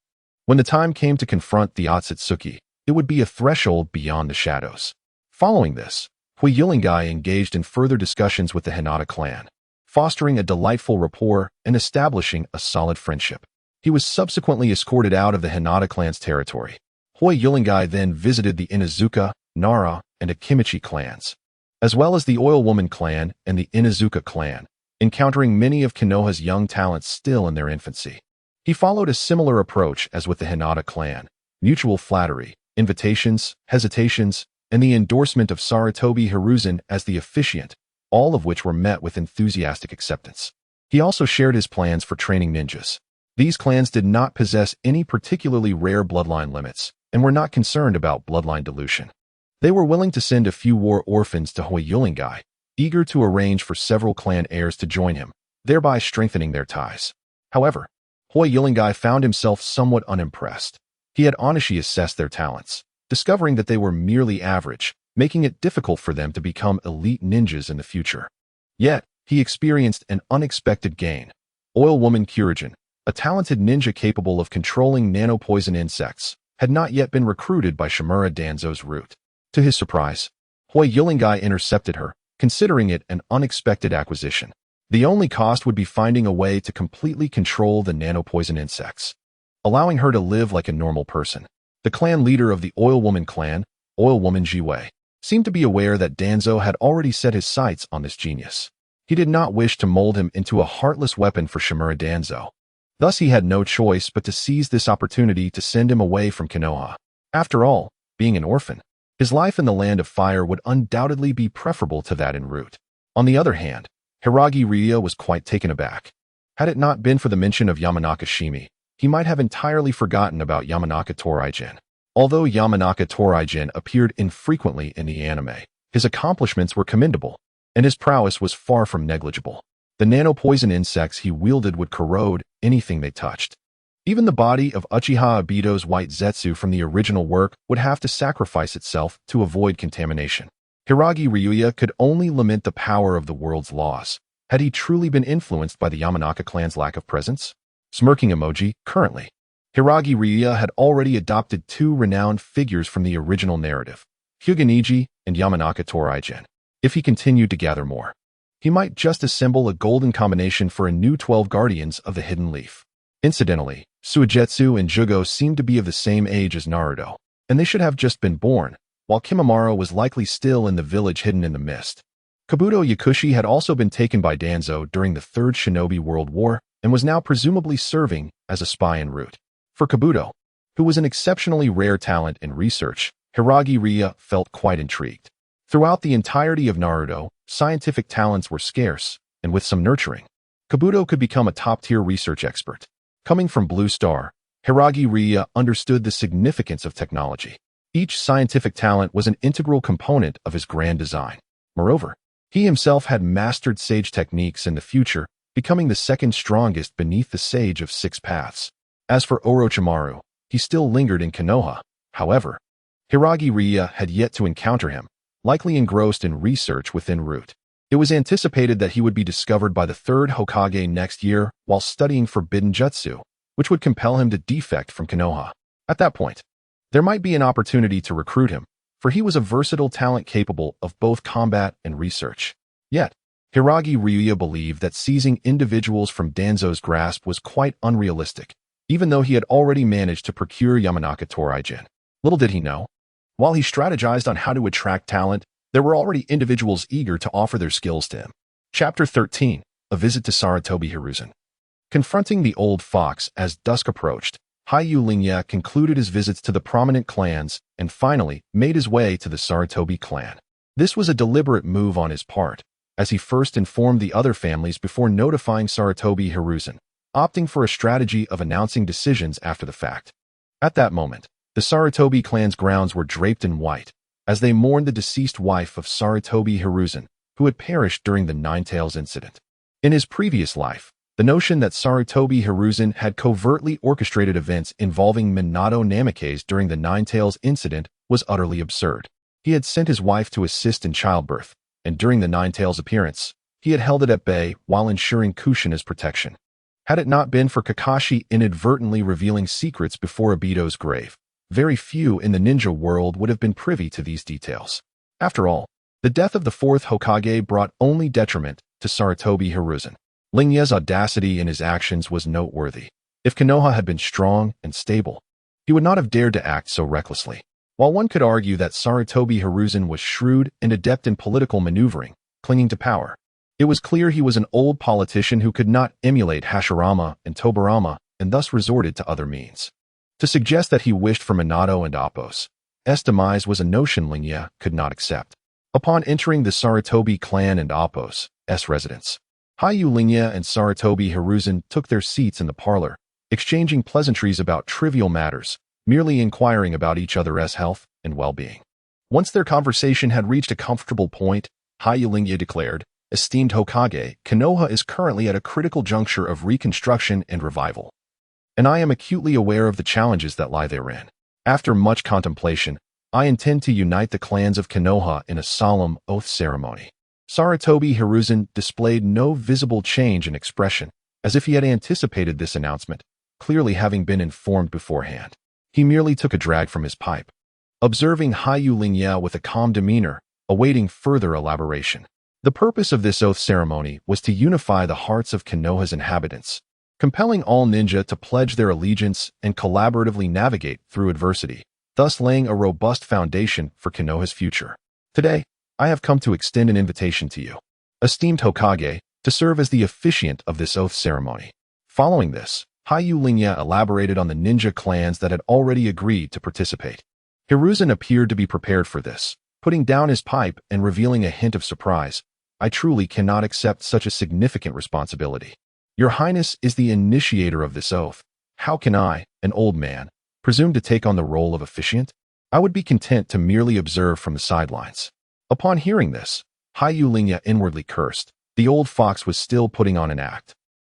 When the time came to confront the Otsutsuki, it would be a threshold beyond the shadows. Following this, Hui Yulingye engaged in further discussions with the Hinata clan, fostering a delightful rapport and establishing a solid friendship. He was subsequently escorted out of the Hinata clan's territory. Hui Yulingye then visited the Inuzuka, Nara, and Akimichi clans, as well as the Oil Woman clan and the Inuzuka clan, encountering many of Konoha's young talents still in their infancy. He followed a similar approach as with the Hinata clan: mutual flattery, invitations, hesitations, and the endorsement of Sarutobi Hiruzen as the officiant, all of which were met with enthusiastic acceptance. He also shared his plans for training ninjas. These clans did not possess any particularly rare bloodline limits and were not concerned about bloodline dilution. They were willing to send a few war orphans to Hui Yulingye, eager to arrange for several clan heirs to join him, thereby strengthening their ties. However, Hui Yulingye found himself somewhat unimpressed. He had honestly assessed their talents, discovering that they were merely average, making it difficult for them to become elite ninjas in the future. Yet, he experienced an unexpected gain. Oil Woman Kyurigin, a talented ninja capable of controlling nanopoison insects, had not yet been recruited by Shimura Danzo's route. To his surprise, Hui Yulingye intercepted her, considering it an unexpected acquisition. The only cost would be finding a way to completely control the nanopoison insects, allowing her to live like a normal person. The clan leader of the Oil Woman clan, Oil Woman Jiwei, seemed to be aware that Danzo had already set his sights on this genius. He did not wish to mold him into a heartless weapon for Shimura Danzo. Thus he had no choice but to seize this opportunity to send him away from Konoha. After all, being an orphan, his life in the Land of Fire would undoubtedly be preferable to that en route. On the other hand, Hiragi Ryu was quite taken aback. Had it not been for the mention of Yamanaka Shimi, he might have entirely forgotten about Yamanaka Toraijin. Although Yamanaka Toraijin appeared infrequently in the anime, his accomplishments were commendable, and his prowess was far from negligible. The nanopoison insects he wielded would corrode anything they touched. Even the body of Uchiha Obito's white Zetsu from the original work would have to sacrifice itself to avoid contamination. Hiragi Ryuya could only lament the power of the world's laws. Had he truly been influenced by the Yamanaka clan's lack of presence? Smirking emoji, currently. Hiragi Ryuya had already adopted 2 renowned figures from the original narrative, Hyuganiji and Yamanaka Toraijin. If he continued to gather more, he might just assemble a golden combination for a new 12 Guardians of the Hidden Leaf. Incidentally, Suigetsu and Jugo seemed to be of the same age as Naruto, and they should have just been born, while Kimimaro was likely still in the village hidden in the mist. Kabuto Yakushi had also been taken by Danzo during the Third Shinobi World War and was now presumably serving as a spy en route. For Kabuto, who was an exceptionally rare talent in research, Hiragi Ryu felt quite intrigued. Throughout the entirety of Naruto, scientific talents were scarce, and with some nurturing, Kabuto could become a top-tier research expert. Coming from Blue Star, Hiragi Ryu understood the significance of technology. Each scientific talent was an integral component of his grand design. Moreover, he himself had mastered sage techniques in the future, becoming the second strongest beneath the Sage of 6 Paths. As for Orochimaru, he still lingered in Konoha. However, Hiragi Ryu had yet to encounter him, likely engrossed in research within route. It was anticipated that he would be discovered by the 3rd Hokage next year while studying forbidden jutsu, which would compel him to defect from Konoha. At that point, there might be an opportunity to recruit him, for he was a versatile talent capable of both combat and research. Yet, Hiragi Ryu believed that seizing individuals from Danzo's grasp was quite unrealistic, even though he had already managed to procure Yamanaka Toraijin. Little did he know, while he strategized on how to attract talent, there were already individuals eager to offer their skills to him. Chapter 13, A Visit to Sarutobi Hiruzen. Confronting the old fox as dusk approached, Lord Lingye concluded his visits to the prominent clans and finally made his way to the Sarutobi clan. This was a deliberate move on his part, as he first informed the other families before notifying Sarutobi Hiruzen, opting for a strategy of announcing decisions after the fact. At that moment, The Sarutobi clan's grounds were draped in white, as they mourned the deceased wife of Sarutobi Hiruzen, who had perished during the Nine-Tails incident. In his previous life, the notion that Sarutobi Hiruzen had covertly orchestrated events involving Minato Namikaze during the Nine-Tails incident was utterly absurd. He had sent his wife to assist in childbirth, and during the Nine-Tails appearance, he had held it at bay while ensuring Kushina's protection. Had it not been for Kakashi inadvertently revealing secrets before Obito's grave, very few in the ninja world would have been privy to these details. After all, the death of the fourth Hokage brought only detriment to Sarutobi Hiruzen. Lingye's audacity in his actions was noteworthy. If Konoha had been strong and stable, he would not have dared to act so recklessly. While one could argue that Sarutobi Hiruzen was shrewd and adept in political maneuvering, clinging to power, it was clear he was an old politician who could not emulate Hashirama and Tobirama and thus resorted to other means. To suggest that he wished for Minato and Appo's demise was a notion Lingye could not accept. Upon entering the Sarutobi clan and Appo's residence, Hayu Lingye and Sarutobi Hiruzen took their seats in the parlor, exchanging pleasantries about trivial matters, merely inquiring about each other's health and well-being. Once their conversation had reached a comfortable point, Hayu Lingye declared, "Esteemed Hokage, Konoha is currently at a critical juncture of reconstruction and revival, and I am acutely aware of the challenges that lie therein. After much contemplation, I intend to unite the clans of Konoha in a solemn oath ceremony." Sarutobi Hiruzen displayed no visible change in expression, as if he had anticipated this announcement, clearly having been informed beforehand. He merely took a drag from his pipe, observing Hayu Lingye with a calm demeanor, awaiting further elaboration. The purpose of this oath ceremony was to unify the hearts of Konoha's inhabitants, compelling all ninja to pledge their allegiance and collaboratively navigate through adversity, thus laying a robust foundation for Konoha's future. Today, I have come to extend an invitation to you, esteemed Hokage, to serve as the officiant of this oath ceremony. Following this, Hayu Lingye elaborated on the ninja clans that had already agreed to participate. Hiruzen appeared to be prepared for this, putting down his pipe and revealing a hint of surprise. "I truly cannot accept such a significant responsibility. Your Highness is the initiator of this oath. How can I, an old man, presume to take on the role of officiant? I would be content to merely observe from the sidelines." Upon hearing this, Hayu Lingye inwardly cursed. The old fox was still putting on an act.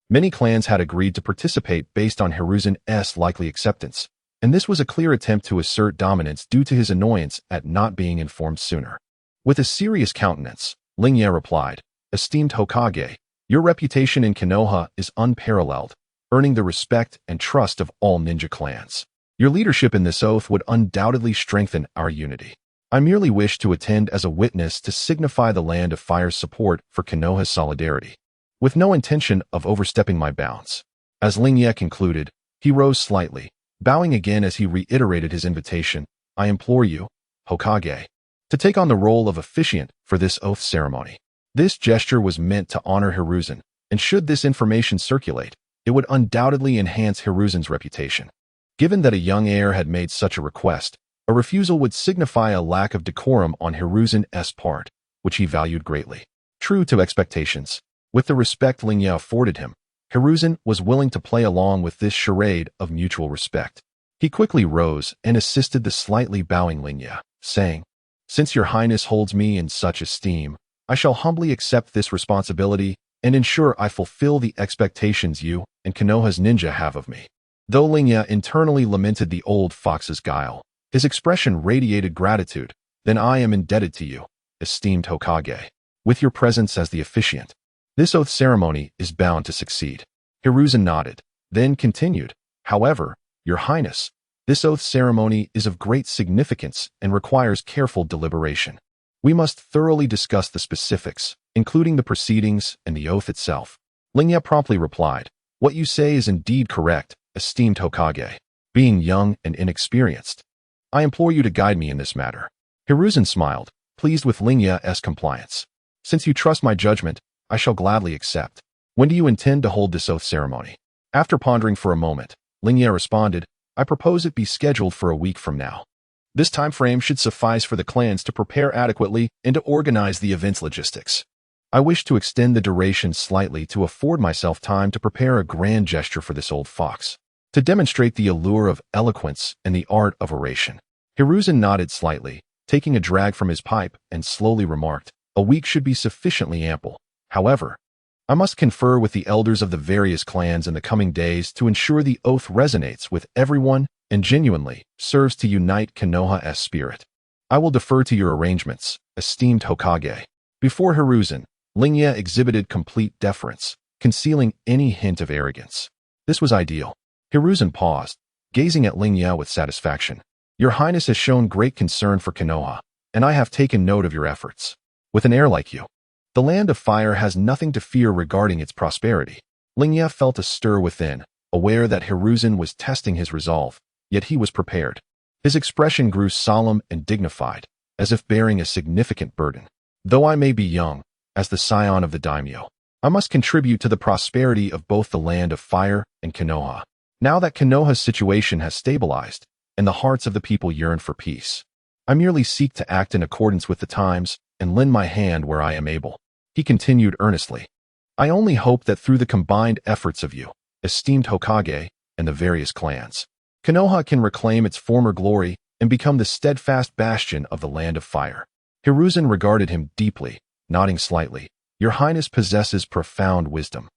Many clans had agreed to participate based on Hiruzen's likely acceptance, and this was a clear attempt to assert dominance due to his annoyance at not being informed sooner. With a serious countenance, Lingye replied, "Esteemed Hokage, your reputation in Konoha is unparalleled, earning the respect and trust of all ninja clans. Your leadership in this oath would undoubtedly strengthen our unity. I merely wish to attend as a witness to signify the Land of Fire's support for Konoha's solidarity, with no intention of overstepping my bounds." As Lingye concluded, he rose slightly, bowing again as he reiterated his invitation. "I implore you, Hokage, to take on the role of officiant for this oath ceremony." This gesture was meant to honor Hiruzen, and should this information circulate, it would undoubtedly enhance Hiruzen's reputation. Given that a young heir had made such a request, a refusal would signify a lack of decorum on Hiruzen's part, which he valued greatly. True to expectations, with the respect Lingye afforded him, Hiruzen was willing to play along with this charade of mutual respect. He quickly rose and assisted the slightly bowing Lingye, saying, "Since your Highness holds me in such esteem, I shall humbly accept this responsibility and ensure I fulfill the expectations you and Konoha's ninja have of me." Though Lingye internally lamented the old fox's guile, his expression radiated gratitude. "Then I am indebted to you, esteemed Hokage, with your presence as the officiant. This oath ceremony is bound to succeed." Hiruzen nodded, then continued, "However, your Highness, this oath ceremony is of great significance and requires careful deliberation. We must thoroughly discuss the specifics, including the proceedings and the oath itself." Lingye promptly replied, "What you say is indeed correct, esteemed Hokage. Being young and inexperienced, I implore you to guide me in this matter." Hiruzen smiled, pleased with Lingye's compliance. "Since you trust my judgment, I shall gladly accept. When do you intend to hold this oath ceremony?" After pondering for a moment, Lingye responded, "I propose it be scheduled for a week from now. This time frame should suffice for the clans to prepare adequately and to organize the event's logistics. I wish to extend the duration slightly to afford myself time to prepare a grand gesture for this old fox." to demonstrate the allure of eloquence and the art of oration. Hiruzen nodded slightly, taking a drag from his pipe, and slowly remarked, "A week should be sufficiently ample. However, I must confer with the elders of the various clans in the coming days to ensure the oath resonates with everyone and genuinely serves to unite Konoha's spirit. I will defer to your arrangements, esteemed Hokage." Before Hiruzen, Lingye exhibited complete deference, concealing any hint of arrogance. This was ideal. Hiruzen paused, gazing at Lingye with satisfaction. "Your Highness has shown great concern for Konoha, and I have taken note of your efforts. With an heir like you, the Land of Fire has nothing to fear regarding its prosperity." Lingye felt a stir within, aware that Hiruzen was testing his resolve, yet he was prepared. His expression grew solemn and dignified, as if bearing a significant burden. "Though I may be young, as the scion of the Daimyo, I must contribute to the prosperity of both the Land of Fire and Konoha. Now that Konoha's situation has stabilized, and the hearts of the people yearn for peace, I merely seek to act in accordance with the times and lend my hand where I am able." He continued earnestly, "I only hope that through the combined efforts of you, esteemed Hokage, and the various clans, Konoha can reclaim its former glory and become the steadfast bastion of the Land of Fire." Hiruzen regarded him deeply, nodding slightly. "Your Highness possesses profound wisdom,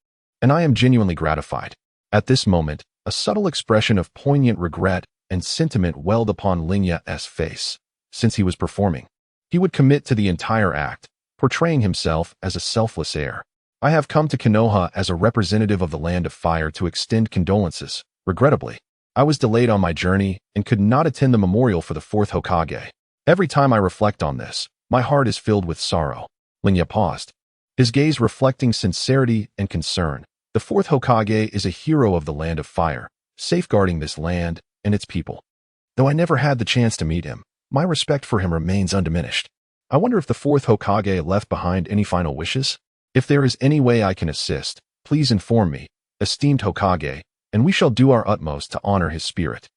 and I am genuinely gratified." At this moment, a subtle expression of poignant regret and sentiment welled upon Lingye's face. Since he was performing, he would commit to the entire act, portraying himself as a selfless heir. "I have come to Konoha as a representative of the Land of Fire to extend condolences. Regrettably, I was delayed on my journey and could not attend the memorial for the fourth Hokage. Every time I reflect on this, my heart is filled with sorrow." Lingye paused, his gaze reflecting sincerity and concern. "The fourth Hokage is a hero of the Land of Fire, safeguarding this land and its people. Though I never had the chance to meet him, my respect for him remains undiminished. I wonder if the fourth Hokage left behind any final wishes? If there is any way I can assist, please inform me, esteemed Hokage, and we shall do our utmost to honor his spirit."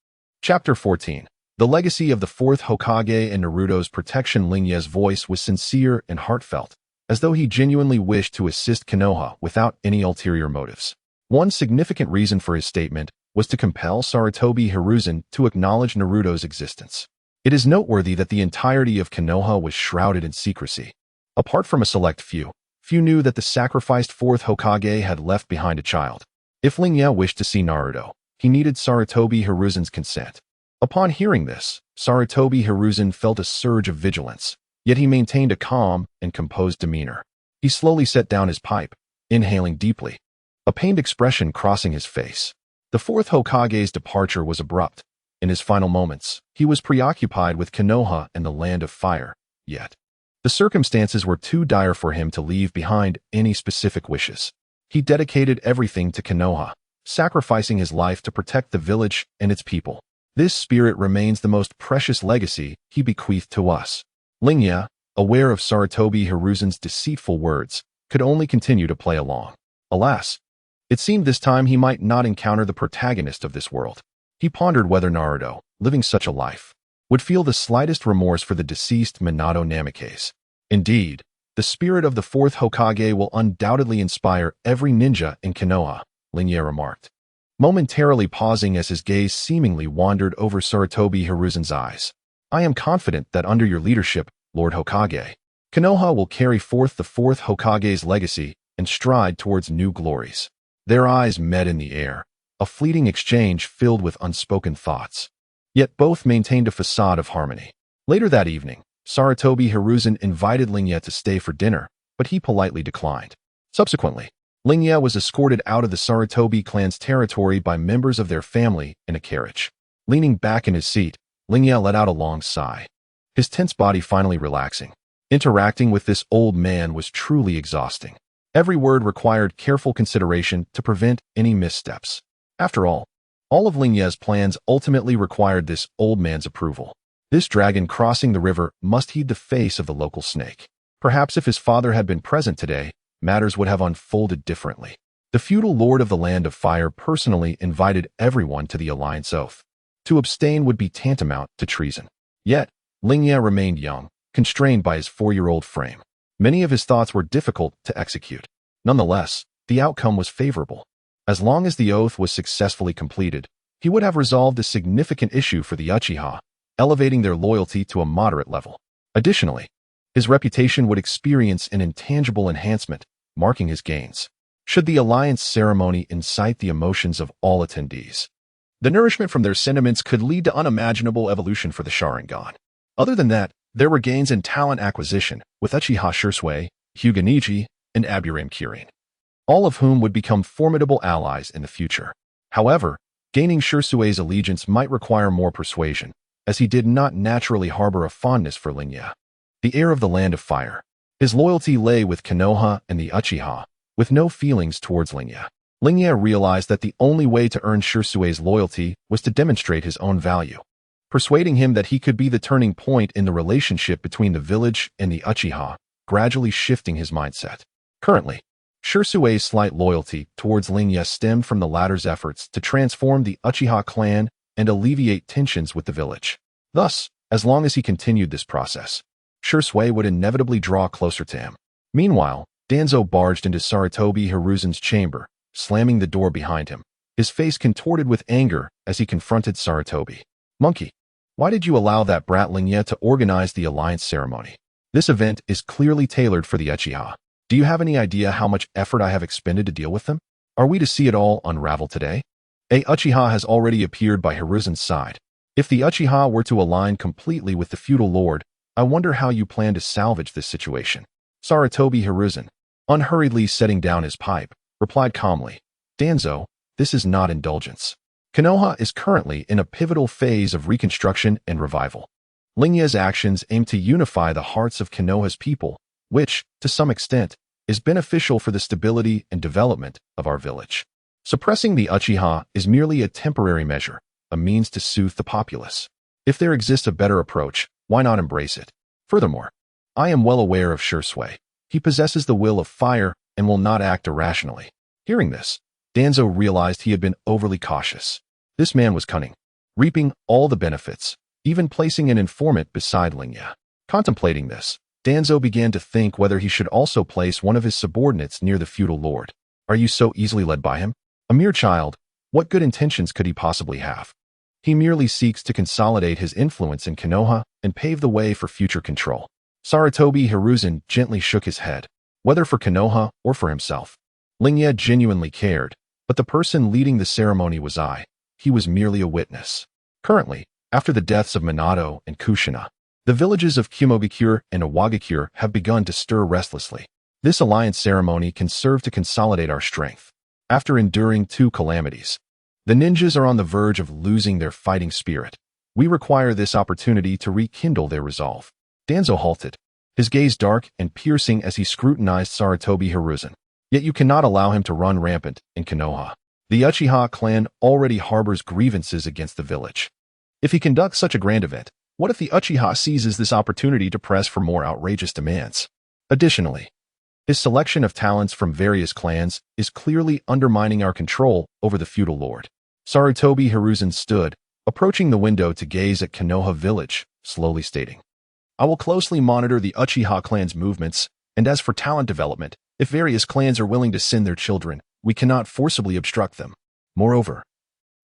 Chapter 14. The legacy of the fourth Hokage and Naruto's protection. Lingye's voice was sincere and heartfelt, as though he genuinely wished to assist Konoha without any ulterior motives. One significant reason for his statement was to compel Sarutobi Hiruzen to acknowledge Naruto's existence. It is noteworthy that the entirety of Konoha was shrouded in secrecy. Apart from a select few knew that the sacrificed fourth Hokage had left behind a child. If Lingye wished to see Naruto, he needed Sarutobi Hiruzen's consent. Upon hearing this, Sarutobi Hiruzen felt a surge of vigilance, yet he maintained a calm and composed demeanor. He slowly set down his pipe, inhaling deeply, a pained expression crossing his face. The fourth Hokage's departure was abrupt. In his final moments, he was preoccupied with Konoha and the Land of Fire, yet the circumstances were too dire for him to leave behind any specific wishes. He dedicated everything to Konoha, sacrificing his life to protect the village and its people. This spirit remains the most precious legacy he bequeathed to us. Lingye, aware of Sarutobi Hiruzen's deceitful words, could only continue to play along. Alas, it seemed this time he might not encounter the protagonist of this world. He pondered whether Naruto, living such a life, would feel the slightest remorse for the deceased Minato Namikaze. Indeed, the spirit of the fourth Hokage will undoubtedly inspire every ninja in Konoha, Lingye remarked, momentarily pausing as his gaze seemingly wandered over Sarutobi Hiruzen's eyes. "I am confident that under your leadership, Lord Hokage, Konoha will carry forth the fourth Hokage's legacy and stride towards new glories." Their eyes met in the air, a fleeting exchange filled with unspoken thoughts. Yet both maintained a facade of harmony. Later that evening, Sarutobi Hiruzen invited Lingye to stay for dinner, but he politely declined. Subsequently, Lingye was escorted out of the Sarutobi clan's territory by members of their family in a carriage. Leaning back in his seat, Lingye let out a long sigh, his tense body finally relaxing. Interacting with this old man was truly exhausting. Every word required careful consideration to prevent any missteps. After all of Lingye's plans ultimately required this old man's approval. This dragon crossing the river must heed the face of the local snake. Perhaps if his father had been present today, matters would have unfolded differently. The feudal lord of the Land of Fire personally invited everyone to the alliance oath. To abstain would be tantamount to treason. Yet, Lingye remained young, constrained by his 4-year-old frame. Many of his thoughts were difficult to execute. Nonetheless, the outcome was favorable. As long as the oath was successfully completed, he would have resolved a significant issue for the Uchiha, elevating their loyalty to a moderate level. Additionally, his reputation would experience an intangible enhancement, marking his gains. Should the alliance ceremony incite the emotions of all attendees, the nourishment from their sentiments could lead to unimaginable evolution for the Sharingan. Other than that, there were gains in talent acquisition, with Uchiha Sasuke, Hokage, and Aburame Kirin, all of whom would become formidable allies in the future. However, gaining Sasuke's allegiance might require more persuasion, as he did not naturally harbor a fondness for Lingye, the heir of the Land of Fire. His loyalty lay with Konoha and the Uchiha, with no feelings towards Lingye. Lingye realized that the only way to earn Sasuke's loyalty was to demonstrate his own value, persuading him that he could be the turning point in the relationship between the village and the Uchiha, gradually shifting his mindset. Currently, Sasuke's slight loyalty towards Lingye stemmed from the latter's efforts to transform the Uchiha clan and alleviate tensions with the village. Thus, as long as he continued this process, Sasuke would inevitably draw closer to him. Meanwhile, Danzo barged into Sarutobi Hiruzen's chamber, slamming the door behind him, his face contorted with anger as he confronted Sarutobi. "Monkey, why did you allow that brat Lingye to organize the alliance ceremony? This event is clearly tailored for the Uchiha. Do you have any idea how much effort I have expended to deal with them? Are we to see it all unravel today?" A Uchiha has already appeared by Hiruzen's side. If the Uchiha were to align completely with the feudal lord, I wonder how you plan to salvage this situation. Sarutobi Hiruzen, unhurriedly setting down his pipe, replied calmly, "Danzo, this is not indulgence. Konoha is currently in a pivotal phase of reconstruction and revival. Lingye's actions aim to unify the hearts of Konoha's people, which, to some extent, is beneficial for the stability and development of our village. Suppressing the Uchiha is merely a temporary measure, a means to soothe the populace. If there exists a better approach, why not embrace it? Furthermore, I am well aware of Sasuke. He possesses the will of fire and will not act irrationally." Hearing this, Danzo realized he had been overly cautious. This man was cunning, reaping all the benefits, even placing an informant beside Lingye. Contemplating this, Danzo began to think whether he should also place one of his subordinates near the feudal lord. Are you so easily led by him? A mere child, what good intentions could he possibly have? He merely seeks to consolidate his influence in Konoha and pave the way for future control. Sarutobi Hiruzen gently shook his head, whether for Konoha or for himself. Lingye genuinely cared, but the person leading the ceremony was I. He was merely a witness. Currently, after the deaths of Minato and Kushina, the villages of Kumobikure and Iwagakure have begun to stir restlessly. This alliance ceremony can serve to consolidate our strength. After enduring 2 calamities, the ninjas are on the verge of losing their fighting spirit. We require this opportunity to rekindle their resolve. Danzo halted, his gaze dark and piercing as he scrutinized Sarutobi Hiruzen. Yet you cannot allow him to run rampant in Konoha. The Uchiha clan already harbors grievances against the village. If he conducts such a grand event, what if the Uchiha seizes this opportunity to press for more outrageous demands? Additionally, his selection of talents from various clans is clearly undermining our control over the feudal lord. Sarutobi Hiruzen stood, approaching the window to gaze at Konoha village, slowly stating, "I will closely monitor the Uchiha clan's movements, and as for talent development, if various clans are willing to send their children, we cannot forcibly obstruct them. Moreover,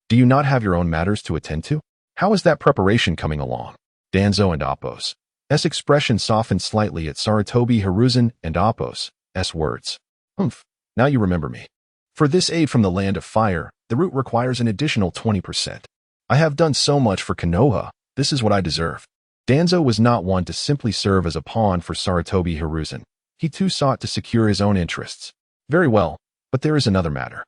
do you not have your own matters to attend to? How is that preparation coming along?" Danzo and Appo's expression softened slightly at Sarutobi Hiruzen and Appo's words. "Humph, now you remember me. For this aid from the Land of Fire, the route requires an additional 20%. I have done so much for Konoha, this is what I deserve." Danzo was not one to simply serve as a pawn for Sarutobi Hiruzen. He too sought to secure his own interests. "Very well, but there is another matter."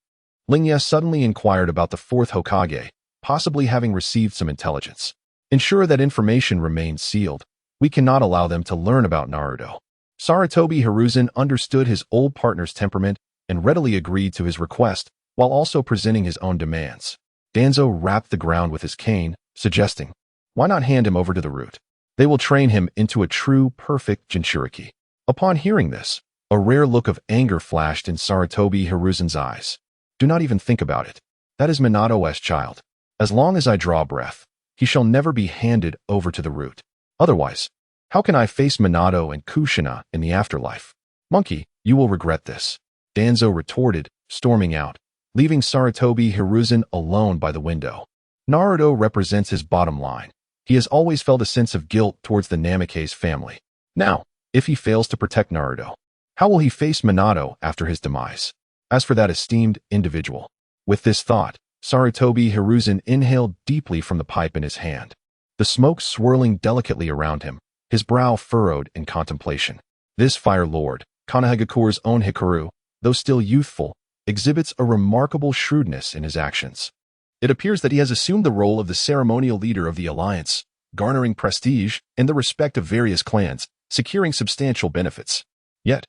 Lingye suddenly inquired about the 4th Hokage, possibly having received some intelligence. "Ensure that information remains sealed. We cannot allow them to learn about Naruto." Sarutobi Hiruzen understood his old partner's temperament and readily agreed to his request, while also presenting his own demands. Danzo rapped the ground with his cane, suggesting, "Why not hand him over to the root? They will train him into a true, perfect Jinchuriki." Upon hearing this, a rare look of anger flashed in Sarutobi Hiruzen's eyes. "Do not even think about it. That is Minato's child. As long as I draw breath, he shall never be handed over to the root. Otherwise, how can I face Minato and Kushina in the afterlife? Monkey, you will regret this." Danzo retorted, storming out, leaving Sarutobi Hiruzen alone by the window. Naruto represents his bottom line. He has always felt a sense of guilt towards the Namikaze family. Now, if he fails to protect Naruto, how will he face Minato after his demise? As for that esteemed individual, with this thought, Sarutobi Hiruzen inhaled deeply from the pipe in his hand, the smoke swirling delicately around him, his brow furrowed in contemplation. This Fire Lord, Konohagakure's own Hikaru, though still youthful, exhibits a remarkable shrewdness in his actions. It appears that he has assumed the role of the ceremonial leader of the alliance, garnering prestige and the respect of various clans, securing substantial benefits. Yet,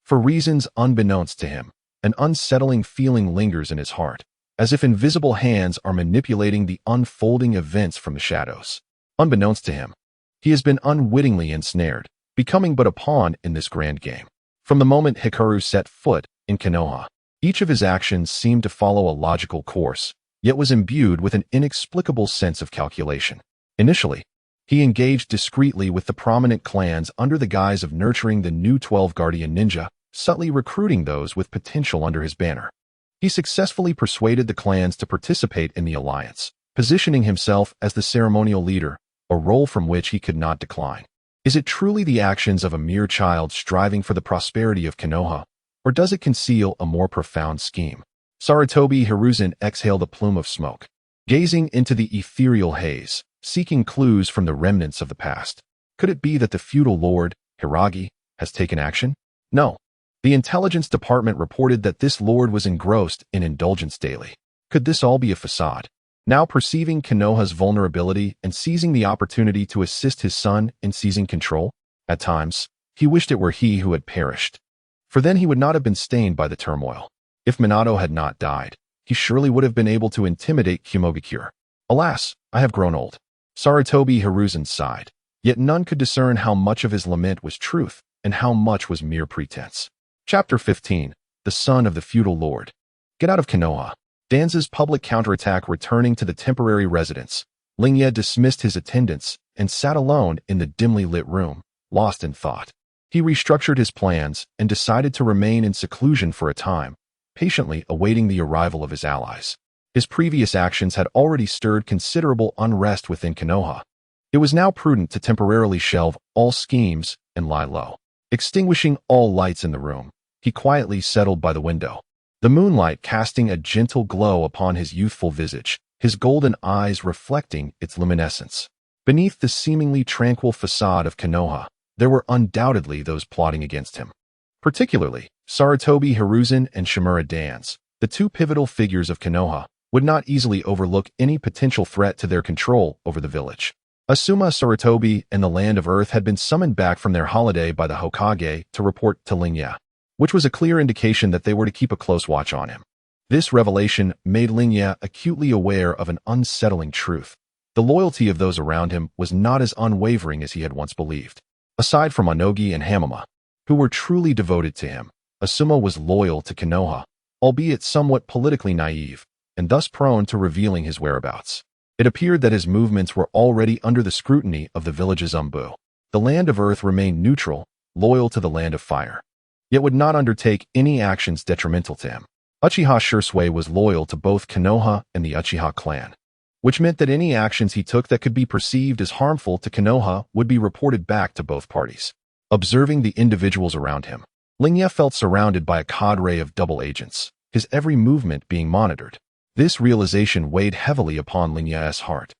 for reasons unbeknownst to him, an unsettling feeling lingers in his heart, as if invisible hands are manipulating the unfolding events from the shadows. Unbeknownst to him, he has been unwittingly ensnared, becoming but a pawn in this grand game. From the moment Hikaru set foot in Konoha, each of his actions seemed to follow a logical course, yet was imbued with an inexplicable sense of calculation. Initially, he engaged discreetly with the prominent clans under the guise of nurturing the new 12 Guardian Ninja, subtly recruiting those with potential under his banner. He successfully persuaded the clans to participate in the alliance, positioning himself as the ceremonial leader, a role from which he could not decline. Is it truly the actions of a mere child striving for the prosperity of Konoha, or does it conceal a more profound scheme? Sarutobi Hiruzen exhaled a plume of smoke, gazing into the ethereal haze, seeking clues from the remnants of the past. Could it be that the feudal lord, Hiragi, has taken action? No. The intelligence department reported that this lord was engrossed in indulgence daily. Could this all be a facade? Now perceiving Konoha's vulnerability and seizing the opportunity to assist his son in seizing control, at times, he wished it were he who had perished. For then he would not have been stained by the turmoil. If Minato had not died, he surely would have been able to intimidate Kumogakure. Alas, I have grown old. Sarutobi Hiruzen sighed, yet none could discern how much of his lament was truth and how much was mere pretense. Chapter 15. The Son of the Feudal Lord. Get out of Konoha. Danza's public counterattack returning to the temporary residence, Lingye dismissed his attendants and sat alone in the dimly lit room, lost in thought. He restructured his plans and decided to remain in seclusion for a time, patiently awaiting the arrival of his allies. His previous actions had already stirred considerable unrest within Konoha. It was now prudent to temporarily shelve all schemes and lie low. Extinguishing all lights in the room, he quietly settled by the window, the moonlight casting a gentle glow upon his youthful visage, his golden eyes reflecting its luminescence. Beneath the seemingly tranquil facade of Konoha, there were undoubtedly those plotting against him. Particularly, Sarutobi Hiruzen and Shimura Danze, the two pivotal figures of Konoha, would not easily overlook any potential threat to their control over the village. Asuma Sarutobi and the Land of Earth had been summoned back from their holiday by the Hokage to report to Lingye, which was a clear indication that they were to keep a close watch on him. This revelation made Lingye acutely aware of an unsettling truth. The loyalty of those around him was not as unwavering as he had once believed. Aside from Onogi and Hamama, who were truly devoted to him, Asuma was loyal to Konoha, albeit somewhat politically naive, and thus prone to revealing his whereabouts. It appeared that his movements were already under the scrutiny of the village's Umbu. The Land of Earth remained neutral, loyal to the Land of Fire, yet would not undertake any actions detrimental to him. Uchiha Sasuke was loyal to both Konoha and the Uchiha clan, which meant that any actions he took that could be perceived as harmful to Konoha would be reported back to both parties. Observing the individuals around him, Lingye felt surrounded by a cadre of double agents, his every movement being monitored. This realization weighed heavily upon Lingye's heart,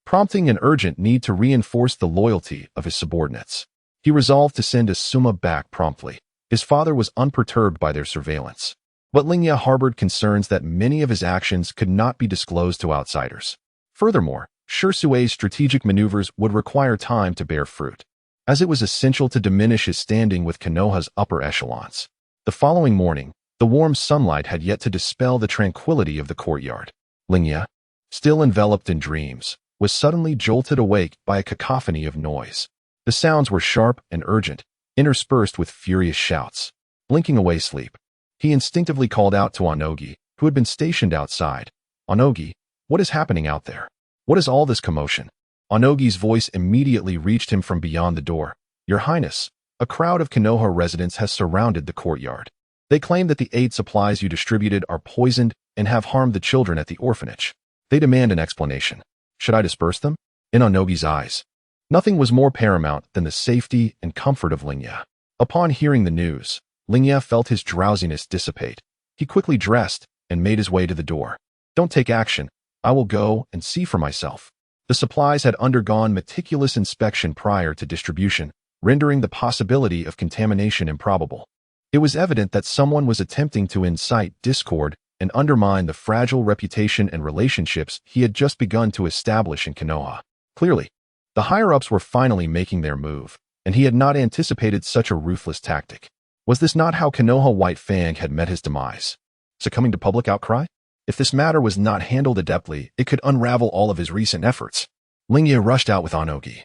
prompting an urgent need to reinforce the loyalty of his subordinates. He resolved to send Asuma back promptly. His father was unperturbed by their surveillance, but Lingye harbored concerns that many of his actions could not be disclosed to outsiders. Furthermore, Sasuke's strategic maneuvers would require time to bear fruit, as it was essential to diminish his standing with Konoha's upper echelons. The following morning, the warm sunlight had yet to dispel the tranquility of the courtyard. Lingye, still enveloped in dreams, was suddenly jolted awake by a cacophony of noise. The sounds were sharp and urgent, interspersed with furious shouts. Blinking away sleep, he instinctively called out to Onogi, who had been stationed outside. "Onogi, what is happening out there? What is all this commotion?" Onogi's voice immediately reached him from beyond the door. "Your Highness, a crowd of Konoha residents has surrounded the courtyard. They claim that the aid supplies you distributed are poisoned and have harmed the children at the orphanage." They demand an explanation. Should I disperse them? In Onogi's eyes, nothing was more paramount than the safety and comfort of Lingye. Upon hearing the news, Lingye felt his drowsiness dissipate. He quickly dressed and made his way to the door. Don't take action. I will go and see for myself. The supplies had undergone meticulous inspection prior to distribution, rendering the possibility of contamination improbable. It was evident that someone was attempting to incite discord and undermine the fragile reputation and relationships he had just begun to establish in Konoha. Clearly, the higher-ups were finally making their move, and he had not anticipated such a ruthless tactic. Was this not how Konoha White Fang had met his demise? Succumbing to public outcry? If this matter was not handled adeptly, it could unravel all of his recent efforts. Lingye rushed out with Onogi,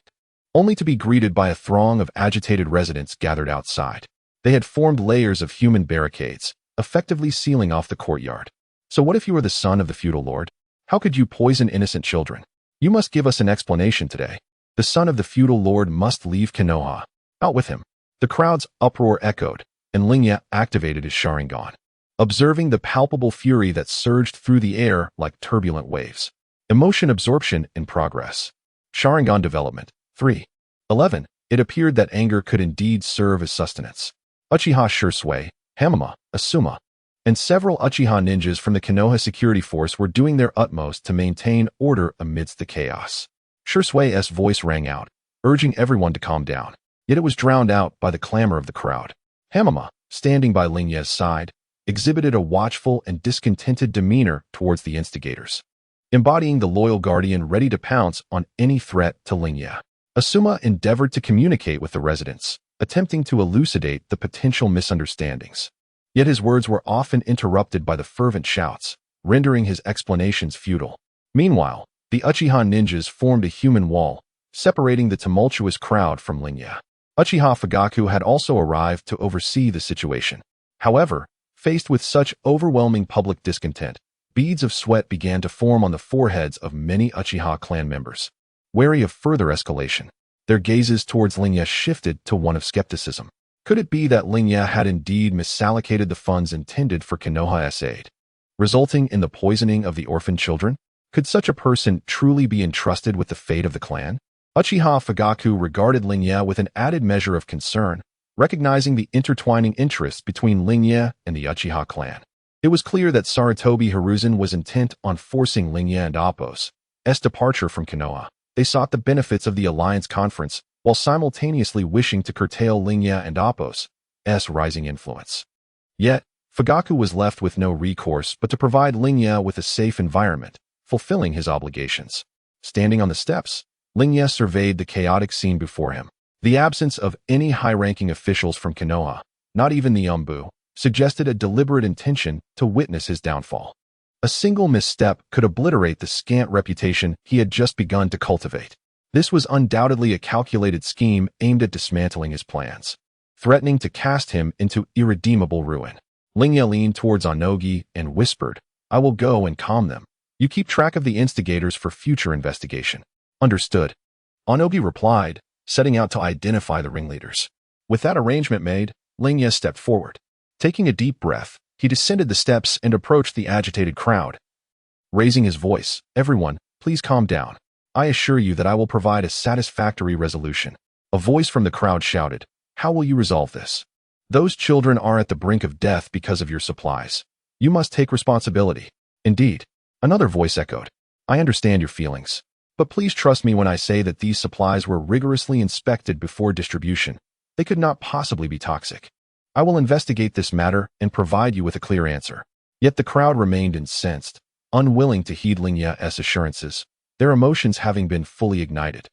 only to be greeted by a throng of agitated residents gathered outside. They had formed layers of human barricades, effectively sealing off the courtyard. So what if you were the son of the feudal lord? How could you poison innocent children? You must give us an explanation today. The son of the feudal lord must leave Konoha. Out with him. The crowd's uproar echoed, and Lingye activated his Sharingan, observing the palpable fury that surged through the air like turbulent waves. Emotion absorption in progress. Sharingan development. 3:11. It appeared that anger could indeed serve as sustenance. Uchiha Sasuke, Hamama, Asuma, and several Uchiha ninjas from the Konoha security force were doing their utmost to maintain order amidst the chaos. Sasuke's voice rang out, urging everyone to calm down, yet it was drowned out by the clamor of the crowd. Hamama, standing by Lingye's side, exhibited a watchful and discontented demeanor towards the instigators, embodying the loyal guardian ready to pounce on any threat to Lingye. Asuma endeavored to communicate with the residents, attempting to elucidate the potential misunderstandings. Yet his words were often interrupted by the fervent shouts, rendering his explanations futile. Meanwhile, the Uchiha ninjas formed a human wall, separating the tumultuous crowd from Lingye. Uchiha Fugaku had also arrived to oversee the situation. However, faced with such overwhelming public discontent, beads of sweat began to form on the foreheads of many Uchiha clan members. Wary of further escalation, their gazes towards Lingye shifted to one of skepticism. Could it be that Lingye had indeed misallocated the funds intended for Konoha's aid, resulting in the poisoning of the orphan children? Could such a person truly be entrusted with the fate of the clan? Uchiha Fugaku regarded Lingye with an added measure of concern, recognizing the intertwining interests between Lingye and the Uchiha clan. It was clear that Sarutobi Hiruzen was intent on forcing Lingye and Appo's departure from Konoha. They sought the benefits of the alliance conference while simultaneously wishing to curtail Lingye and Appo's rising influence. Yet, Fugaku was left with no recourse but to provide Lingye with a safe environment, fulfilling his obligations. Standing on the steps, Lingye surveyed the chaotic scene before him. The absence of any high-ranking officials from Konoha, not even the Umbu, suggested a deliberate intention to witness his downfall. A single misstep could obliterate the scant reputation he had just begun to cultivate. This was undoubtedly a calculated scheme aimed at dismantling his plans, threatening to cast him into irredeemable ruin. Lingye leaned towards Onogi and whispered, "I will go and calm them. You keep track of the instigators for future investigation." Understood. Onogi replied, setting out to identify the ringleaders. With that arrangement made, Lingye stepped forward. Taking a deep breath, he descended the steps and approached the agitated crowd. Raising his voice, "Everyone, please calm down. I assure you that I will provide a satisfactory resolution." A voice from the crowd shouted, "How will you resolve this? Those children are at the brink of death because of your supplies. You must take responsibility." Indeed, another voice echoed, "I understand your feelings, but please trust me when I say that these supplies were rigorously inspected before distribution. They could not possibly be toxic. I will investigate this matter and provide you with a clear answer." Yet the crowd remained incensed, unwilling to heed Lingye's assurances, their emotions having been fully ignited,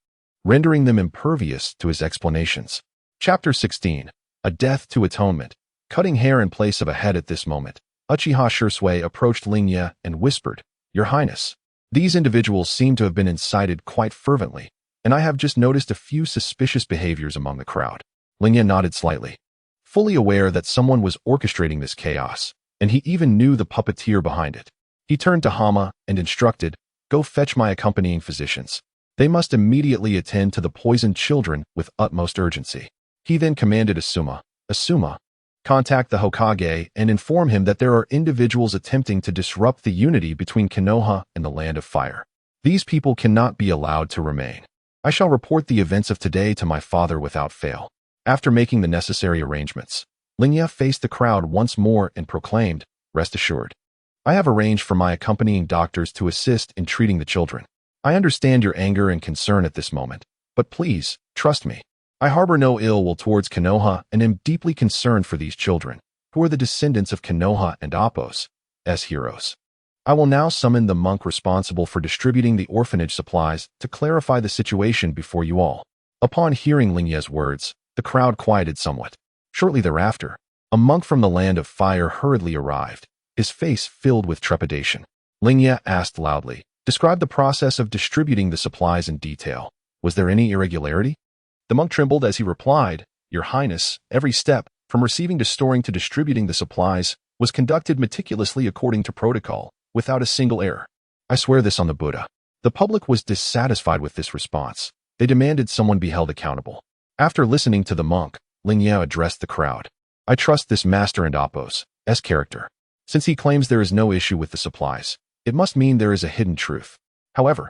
rendering them impervious to his explanations. Chapter 16. A Death to Atonement. Cutting hair in place of a head at this moment, Uchiha Sasuke approached Lingye and whispered, "Your Highness, these individuals seem to have been incited quite fervently, and I have just noticed a few suspicious behaviors among the crowd." Lingye nodded slightly, fully aware that someone was orchestrating this chaos, and he even knew the puppeteer behind it. He turned to Hama and instructed, "Go fetch my accompanying physicians. They must immediately attend to the poisoned children with utmost urgency." He then commanded Asuma, Contact the Hokage and inform him that there are individuals attempting to disrupt the unity between Konoha and the Land of Fire. These people cannot be allowed to remain. I shall report the events of today to my father without fail." After making the necessary arrangements, Lingye faced the crowd once more and proclaimed, "Rest assured, I have arranged for my accompanying doctors to assist in treating the children. I understand your anger and concern at this moment, but please, trust me. I harbor no ill will towards Konoha and am deeply concerned for these children, who are the descendants of Konoha and Appo's heroes. I will now summon the monk responsible for distributing the orphanage supplies to clarify the situation before you all." Upon hearing Lingye's words, the crowd quieted somewhat. Shortly thereafter, a monk from the Land of Fire hurriedly arrived, his face filled with trepidation. Lingye asked loudly, "Describe the process of distributing the supplies in detail. Was there any irregularity?" The monk trembled as he replied, "Your Highness, every step, from receiving to storing to distributing the supplies, was conducted meticulously according to protocol, without a single error. I swear this on the Buddha." The public was dissatisfied with this response. They demanded someone be held accountable. After listening to the monk, Lingye addressed the crowd. "I trust this master and Appo's character. Since he claims there is no issue with the supplies, it must mean there is a hidden truth. However,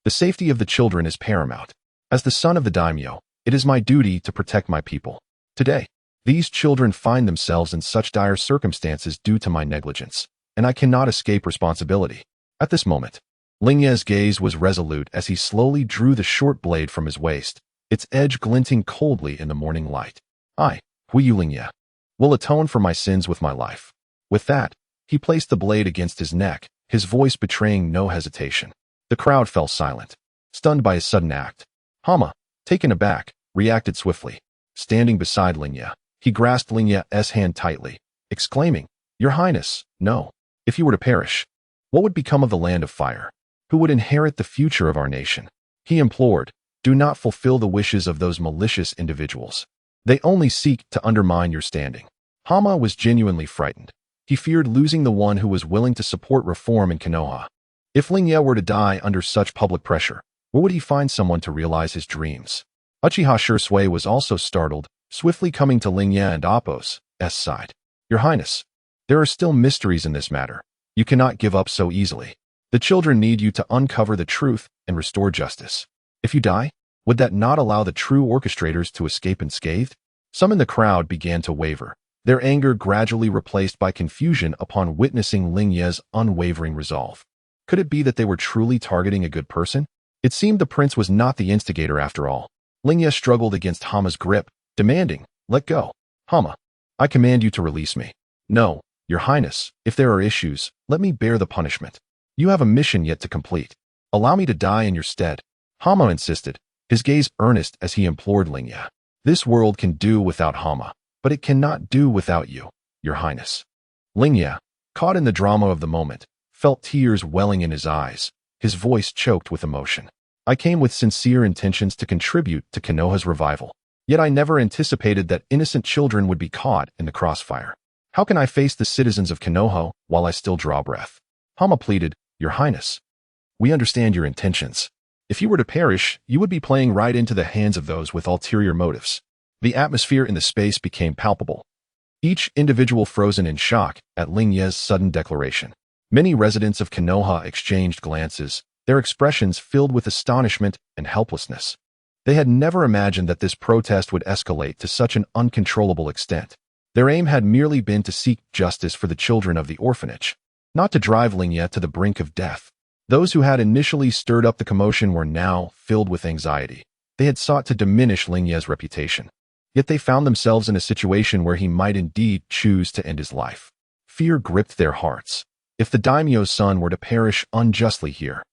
the safety of the children is paramount. As the son of the Daimyo, it is my duty to protect my people. Today, these children find themselves in such dire circumstances due to my negligence, and I cannot escape responsibility." At this moment, Lingye's gaze was resolute as he slowly drew the short blade from his waist, its edge glinting coldly in the morning light. "I, Huiyu Lingye, will atone for my sins with my life." With that, he placed the blade against his neck, his voice betraying no hesitation. The crowd fell silent, stunned by his sudden act. Hama, taken aback, reacted swiftly. Standing beside Lingye, he grasped Lingye's hand tightly, exclaiming, "Your Highness, no. If you were to perish, what would become of the Land of Fire? Who would inherit the future of our nation?" He implored, "Do not fulfill the wishes of those malicious individuals. They only seek to undermine your standing." Hama was genuinely frightened. He feared losing the one who was willing to support reform in Konoha. If Lingye were to die under such public pressure, where would he find someone to realize his dreams? Uchiha Sasuke was also startled, swiftly coming to Lingye and Appo's side. "Your Highness, there are still mysteries in this matter. You cannot give up so easily. The children need you to uncover the truth and restore justice. If you die, would that not allow the true orchestrators to escape unscathed?" Some in the crowd began to waver, their anger gradually replaced by confusion upon witnessing Lingye's unwavering resolve. Could it be that they were truly targeting a good person? It seemed the prince was not the instigator after all. Lingye struggled against Hama's grip, demanding, "Let go. Hama, I command you to release me." "No, Your Highness, if there are issues, let me bear the punishment. You have a mission yet to complete. Allow me to die in your stead." Hama insisted, his gaze earnest as he implored Lingye. "This world can do without Hama, but it cannot do without you, Your Highness." Lingye, caught in the drama of the moment, felt tears welling in his eyes, his voice choked with emotion. "I came with sincere intentions to contribute to Konoha's revival, yet I never anticipated that innocent children would be caught in the crossfire. How can I face the citizens of Konoha while I still draw breath?" Hama pleaded, "Your Highness, we understand your intentions. If you were to perish, you would be playing right into the hands of those with ulterior motives." The atmosphere in the space became palpable, each individual frozen in shock at Lingye's sudden declaration. Many residents of Konoha exchanged glances, their expressions filled with astonishment and helplessness. They had never imagined that this protest would escalate to such an uncontrollable extent. Their aim had merely been to seek justice for the children of the orphanage, not to drive Lingye to the brink of death. Those who had initially stirred up the commotion were now filled with anxiety. They had sought to diminish Lingye's reputation, yet they found themselves in a situation where he might indeed choose to end his life. Fear gripped their hearts. If the daimyo's son were to perish unjustly here,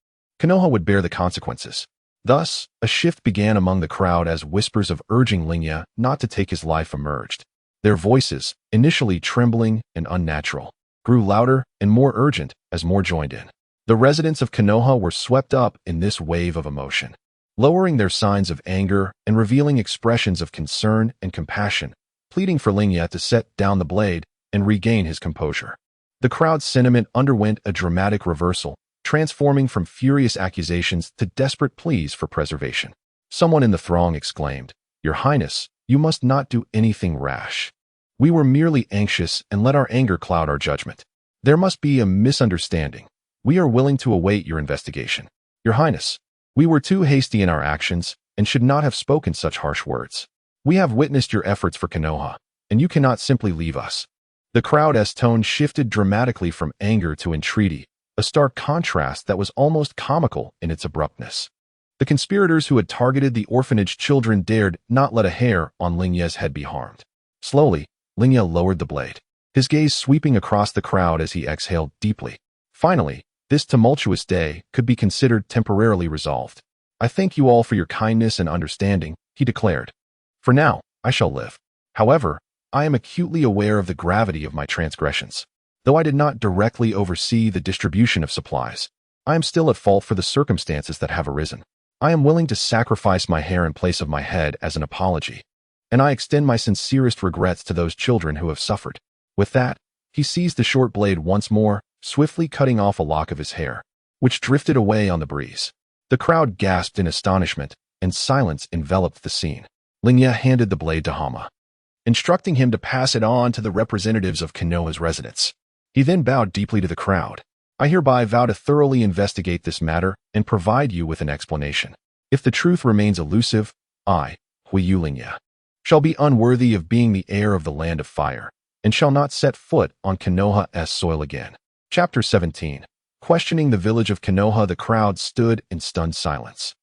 Konoha would bear the consequences. Thus, a shift began among the crowd as whispers of urging Lingye not to take his life emerged. Their voices, initially trembling and unnatural, grew louder and more urgent as more joined in. The residents of Konoha were swept up in this wave of emotion, lowering their signs of anger and revealing expressions of concern and compassion, pleading for Lingye to set down the blade and regain his composure. The crowd's sentiment underwent a dramatic reversal, transforming from furious accusations to desperate pleas for preservation. Someone in the throng exclaimed, "Your Highness, you must not do anything rash. We were merely anxious and let our anger cloud our judgment. There must be a misunderstanding. We are willing to await your investigation. Your Highness, we were too hasty in our actions and should not have spoken such harsh words. We have witnessed your efforts for Konoha, and you cannot simply leave us. The crowd's tone shifted dramatically from anger to entreaty, a stark contrast that was almost comical in its abruptness. The conspirators who had targeted the orphanage children dared not let a hair on Lingye's head be harmed. Slowly, Lingye lowered the blade, his gaze sweeping across the crowd as he exhaled deeply. Finally, this tumultuous day could be considered temporarily resolved. I thank you all for your kindness and understanding, he declared. For now, I shall live. However, I am acutely aware of the gravity of my transgressions. Though I did not directly oversee the distribution of supplies, I am still at fault for the circumstances that have arisen. I am willing to sacrifice my hair in place of my head as an apology, and I extend my sincerest regrets to those children who have suffered. With that, he seized the short blade once more, swiftly cutting off a lock of his hair, which drifted away on the breeze. The crowd gasped in astonishment, and silence enveloped the scene. Lingye handed the blade to Hama, instructing him to pass it on to the representatives of Konoha's residents. He then bowed deeply to the crowd. I hereby vow to thoroughly investigate this matter and provide you with an explanation. If the truth remains elusive, I, Huiyu Lingye, shall be unworthy of being the heir of the Land of Fire, and shall not set foot on Konoha's soil again. Chapter 17. Questioning the village of Konoha, the crowd stood in stunned silence,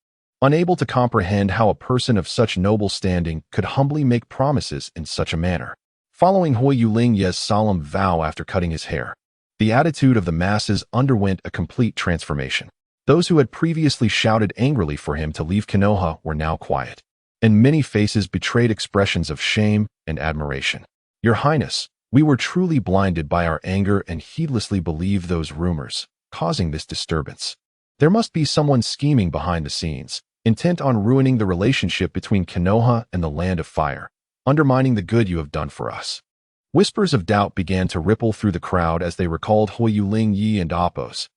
unable to comprehend how a person of such noble standing could humbly make promises in such a manner. Following Huiyu Lingye's solemn vow after cutting his hair, the attitude of the masses underwent a complete transformation. Those who had previously shouted angrily for him to leave Konoha were now quiet, and many faces betrayed expressions of shame and admiration. Your Highness, we were truly blinded by our anger and heedlessly believed those rumors, causing this disturbance. There must be someone scheming behind the scenes, intent on ruining the relationship between Konoha and the Land of Fire, undermining the good you have done for us. Whispers of doubt began to ripple through the crowd as they recalled Huiyu Lingye and Appo's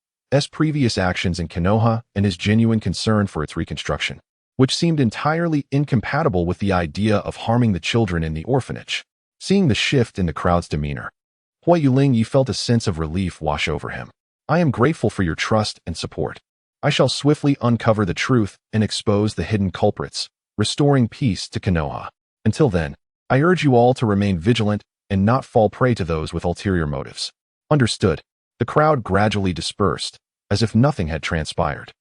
previous actions in Konoha and his genuine concern for its reconstruction, which seemed entirely incompatible with the idea of harming the children in the orphanage. Seeing the shift in the crowd's demeanor, Huiyu Lingye felt a sense of relief wash over him. I am grateful for your trust and support. I shall swiftly uncover the truth and expose the hidden culprits, restoring peace to Konoha. Until then, I urge you all to remain vigilant and not fall prey to those with ulterior motives. Understood. The crowd gradually dispersed, as if nothing had transpired.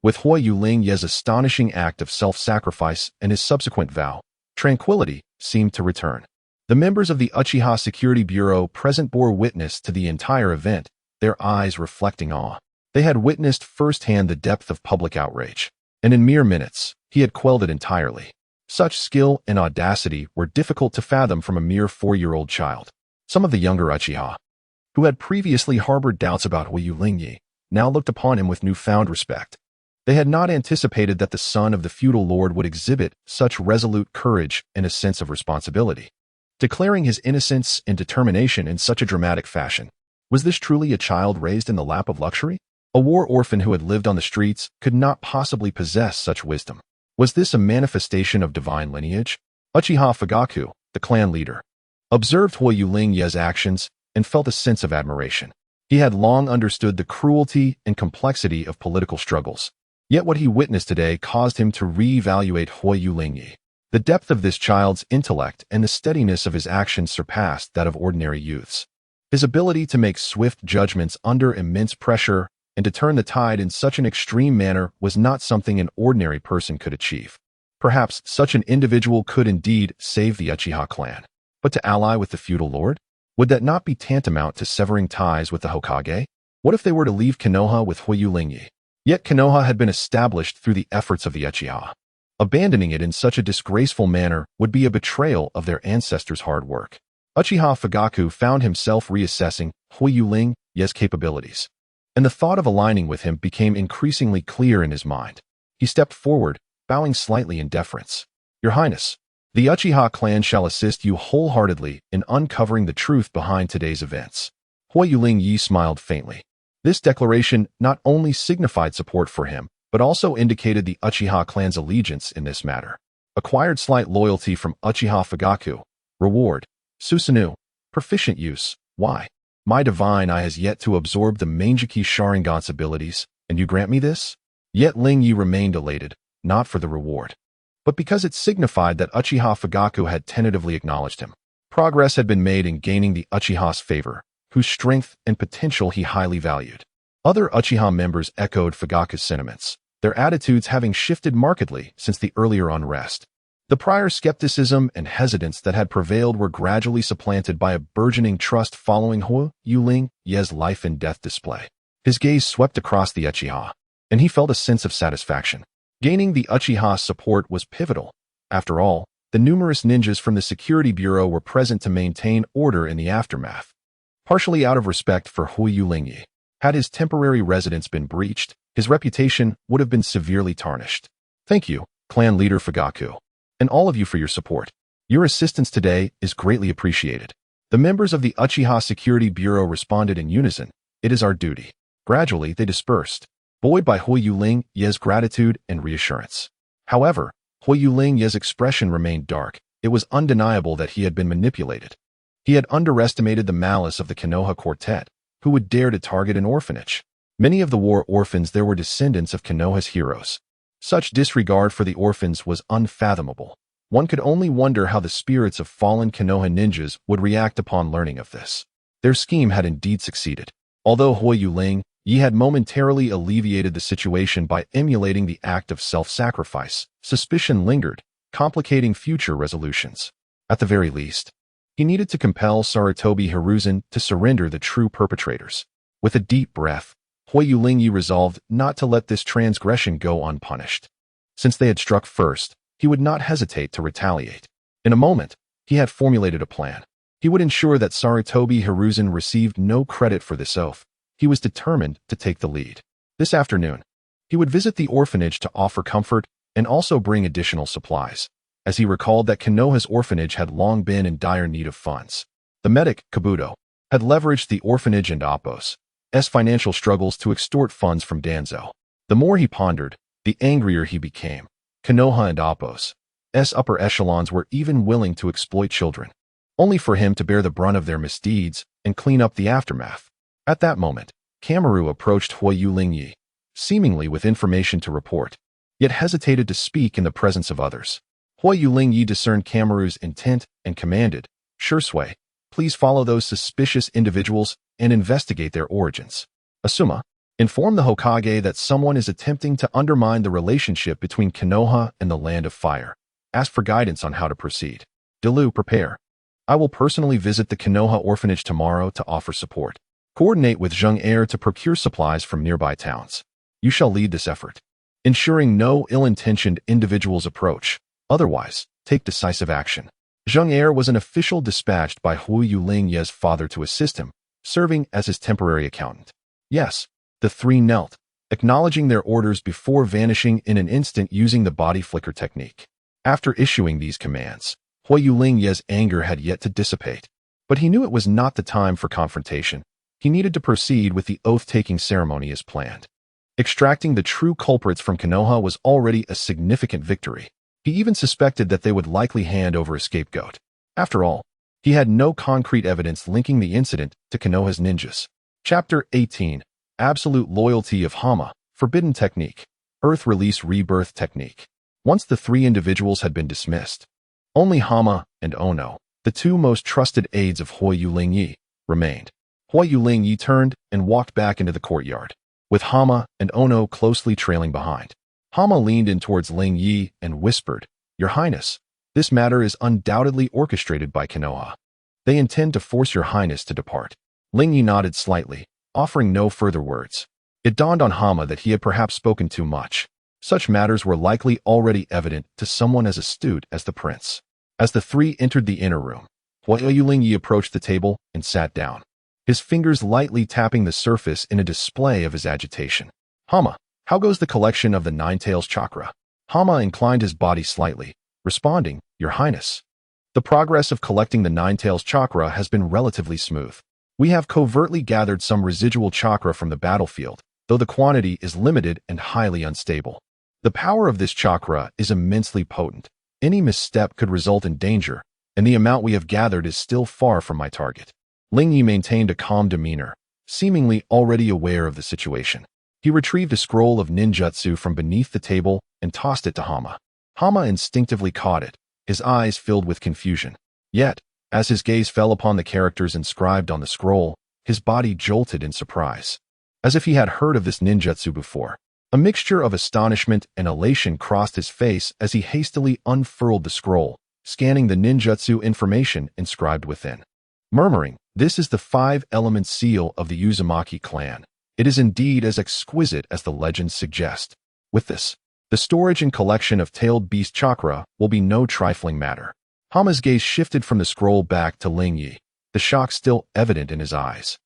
With Huiyu Lingye's astonishing act of self-sacrifice and his subsequent vow, tranquility seemed to return. The members of the Uchiha Security Bureau present bore witness to the entire event, their eyes reflecting awe. They had witnessed firsthand the depth of public outrage, and in mere minutes, he had quelled it entirely. Such skill and audacity were difficult to fathom from a mere 4-year-old child. Some of the younger Uchiha, who had previously harbored doubts about Huiyu Lingye, now looked upon him with newfound respect. They had not anticipated that the son of the feudal lord would exhibit such resolute courage and a sense of responsibility, declaring his innocence and determination in such a dramatic fashion. Was this truly a child raised in the lap of luxury? A war orphan who had lived on the streets could not possibly possess such wisdom. Was this a manifestation of divine lineage? Uchiha Fugaku, the clan leader, observed Huiyu Lingye's actions and felt a sense of admiration. He had long understood the cruelty and complexity of political struggles. Yet what he witnessed today caused him to re-evaluate Huiyu Lingye. The depth of this child's intellect and the steadiness of his actions surpassed that of ordinary youths. His ability to make swift judgments under immense pressure and to turn the tide in such an extreme manner was not something an ordinary person could achieve. Perhaps such an individual could indeed save the Uchiha clan. But to ally with the feudal lord? Would that not be tantamount to severing ties with the Hokage? What if they were to leave Konoha with Huiyu Lingye? Yet Konoha had been established through the efforts of the Uchiha. Abandoning it in such a disgraceful manner would be a betrayal of their ancestors' hard work. Uchiha Fugaku found himself reassessing Huiyu Lingye's capabilities, and the thought of aligning with him became increasingly clear in his mind. He stepped forward, bowing slightly in deference. Your Highness, the Uchiha clan shall assist you wholeheartedly in uncovering the truth behind today's events. Huiyu Lingye smiled faintly. This declaration not only signified support for him, but also indicated the Uchiha clan's allegiance in this matter. Acquired slight loyalty from Uchiha Fugaku. Reward. Susanoo, proficient use. Why? My divine eye has yet to absorb the Manjiki Sharingan's abilities, and you grant me this? Yet Lingye remained elated, not for the reward, but because it signified that Uchiha Fugaku had tentatively acknowledged him. Progress had been made in gaining the Uchiha's favor, whose strength and potential he highly valued. Other Uchiha members echoed Fugaku's sentiments, their attitudes having shifted markedly since the earlier unrest. The prior skepticism and hesitance that had prevailed were gradually supplanted by a burgeoning trust following Lingye's life and death display. His gaze swept across the Uchiha, and he felt a sense of satisfaction. Gaining the Uchiha's support was pivotal. After all, the numerous ninjas from the Security Bureau were present to maintain order in the aftermath. Partially out of respect for Lingye, had his temporary residence been breached, his reputation would have been severely tarnished. Thank you, clan leader Fugaku, and all of you for your support. Your assistance today is greatly appreciated. The members of the Uchiha Security Bureau responded in unison. It is our duty. Gradually, they dispersed, buoyed by Lingye's gratitude and reassurance. However, Lingye's expression remained dark. It was undeniable that he had been manipulated. He had underestimated the malice of the Konoha quartet, who would dare to target an orphanage. Many of the war orphans there were descendants of Konoha's heroes. Such disregard for the orphans was unfathomable. One could only wonder how the spirits of fallen Konoha ninjas would react upon learning of this. Their scheme had indeed succeeded. Although Lingye had momentarily alleviated the situation by emulating the act of self-sacrifice, suspicion lingered, complicating future resolutions. At the very least, he needed to compel Sarutobi Hiruzen to surrender the true perpetrators. With a deep breath, Lingye resolved not to let this transgression go unpunished. Since they had struck first, he would not hesitate to retaliate. In a moment, he had formulated a plan. He would ensure that Sarutobi Hiruzen received no credit for this oath. He was determined to take the lead. This afternoon, he would visit the orphanage to offer comfort and also bring additional supplies, as he recalled that Konoha's orphanage had long been in dire need of funds. The medic, Kabuto, had leveraged the orphanage and Appo's financial struggles to extort funds from Danzo. The more he pondered, the angrier he became. Konoha and Appo's upper echelons were even willing to exploit children, only for him to bear the brunt of their misdeeds and clean up the aftermath. At that moment, Kamaru approached Lingye, seemingly with information to report, yet hesitated to speak in the presence of others. Lingye discerned Kamaru's intent and commanded, "Shursui, please follow those suspicious individuals and investigate their origins. Asuma, inform the Hokage that someone is attempting to undermine the relationship between Konoha and the Land of Fire. Ask for guidance on how to proceed. Dilu, prepare. I will personally visit the Konoha orphanage tomorrow to offer support. Coordinate with Zheng Heir to procure supplies from nearby towns. You shall lead this effort, ensuring no ill-intentioned individuals approach. Otherwise, take decisive action." Zheng Heir was an official dispatched by Lingye's father to assist him, serving as his temporary accountant. Yes, the three knelt, acknowledging their orders before vanishing in an instant using the body flicker technique. After issuing these commands, Lingye's anger had yet to dissipate, but he knew it was not the time for confrontation. He needed to proceed with the oath-taking ceremony as planned. Extracting the true culprits from Konoha was already a significant victory. He even suspected that they would likely hand over a scapegoat. After all, he had no concrete evidence linking the incident to Konoha's ninjas. Chapter 18. Absolute Loyalty of Hama, Forbidden Technique, Earth Release Rebirth Technique. Once the three individuals had been dismissed, only Hama and Ono, the two most trusted aides of Lingye, remained. Lingye turned and walked back into the courtyard, with Hama and Ono closely trailing behind. Hama leaned in towards Lingye and whispered, "Your Highness, this matter is undoubtedly orchestrated by Konoha. They intend to force your Highness to depart." Lingye nodded slightly, offering no further words. It dawned on Hama that he had perhaps spoken too much. Such matters were likely already evident to someone as astute as the prince. As the three entered the inner room, Lingye approached the table and sat down, his fingers lightly tapping the surface in a display of his agitation. "Hama, how goes the collection of the Nine-Tails chakra?" Hama inclined his body slightly, responding, "Your Highness, the progress of collecting the Nine-Tails chakra has been relatively smooth. We have covertly gathered some residual chakra from the battlefield, though the quantity is limited and highly unstable. The power of this chakra is immensely potent. Any misstep could result in danger, and the amount we have gathered is still far from my target. Lingye maintained a calm demeanor, seemingly already aware of the situation. He retrieved a scroll of ninjutsu from beneath the table and tossed it to Hama. Hama instinctively caught it, his eyes filled with confusion. Yet, as his gaze fell upon the characters inscribed on the scroll, his body jolted in surprise. As if he had heard of this ninjutsu before. A mixture of astonishment and elation crossed his face as he hastily unfurled the scroll, scanning the ninjutsu information inscribed within. Murmuring, "This is the 5-element seal of the Uzumaki clan. It is indeed as exquisite as the legends suggest. With this, the storage and collection of tailed beast chakra will be no trifling matter." Hama's gaze shifted from the scroll back to Lingye, the shock still evident in his eyes.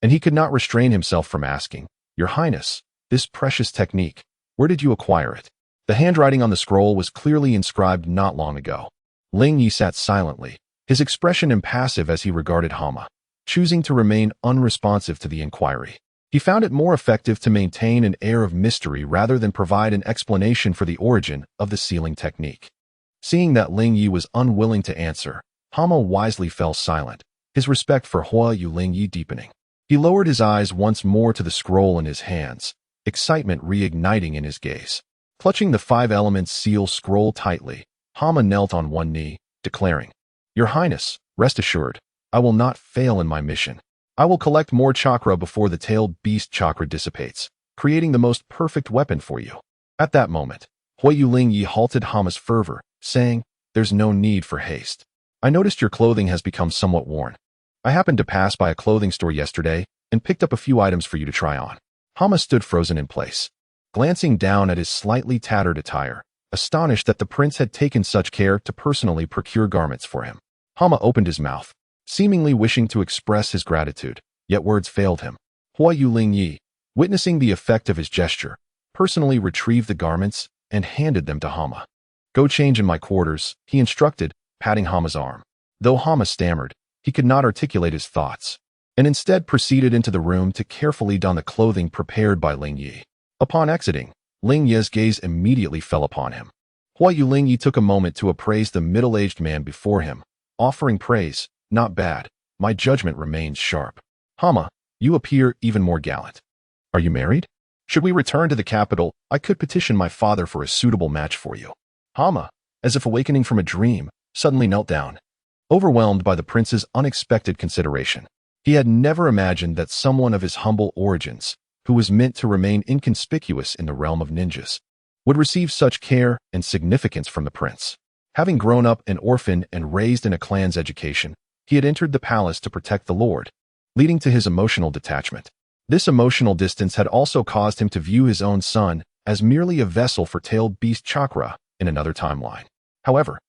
And he could not restrain himself from asking, "Your Highness, this precious technique, where did you acquire it?" The handwriting on the scroll was clearly inscribed not long ago. Lingye sat silently, his expression impassive as he regarded Hama, choosing to remain unresponsive to the inquiry. He found it more effective to maintain an air of mystery rather than provide an explanation for the origin of the sealing technique. Seeing that Lingye was unwilling to answer, Hama wisely fell silent, his respect for Lingye deepening. He lowered his eyes once more to the scroll in his hands, excitement reigniting in his gaze. Clutching the 5-element seal scroll tightly, Hama knelt on one knee, declaring, "Your Highness, rest assured, I will not fail in my mission. I will collect more chakra before the tailed beast chakra dissipates, creating the most perfect weapon for you." At that moment, Lingye halted Hama's fervor, saying, "There's no need for haste. I noticed your clothing has become somewhat worn. I happened to pass by a clothing store yesterday and picked up a few items for you to try on." Hama stood frozen in place, glancing down at his slightly tattered attire, astonished that the prince had taken such care to personally procure garments for him. Hama opened his mouth, seemingly wishing to express his gratitude, yet words failed him. Lingye, witnessing the effect of his gesture, personally retrieved the garments and handed them to Hama. "Go change in my quarters," he instructed, patting Hama's arm. Though Hama stammered, he could not articulate his thoughts, and instead proceeded into the room to carefully don the clothing prepared by Lingye. Upon exiting, Lingye's gaze immediately fell upon him. Lingye took a moment to appraise the middle-aged man before him, offering praise. "Not bad. My judgment remains sharp. Hama, you appear even more gallant. Are you married? Should we return to the capital, I could petition my father for a suitable match for you." Hama, as if awakening from a dream, suddenly knelt down, overwhelmed by the prince's unexpected consideration. He had never imagined that someone of his humble origins, who was meant to remain inconspicuous in the realm of ninjas, would receive such care and significance from the prince. Having grown up an orphan and raised in a clan's education, he had entered the palace to protect the lord, leading to his emotional detachment. This emotional distance had also caused him to view his own son as merely a vessel for tailed beast chakra in another timeline. However,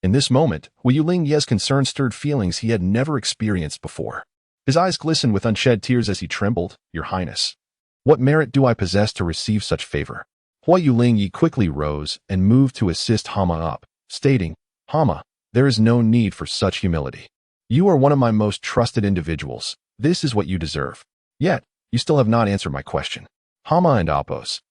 in this moment, Lingye's concern stirred feelings he had never experienced before. His eyes glistened with unshed tears as he trembled. "Your Highness, what merit do I possess to receive such favor?" Lingye quickly rose and moved to assist Hama up, stating, "Hama, there is no need for such humility. You are one of my most trusted individuals. This is what you deserve. Yet, you still have not answered my question." Hama and Appo's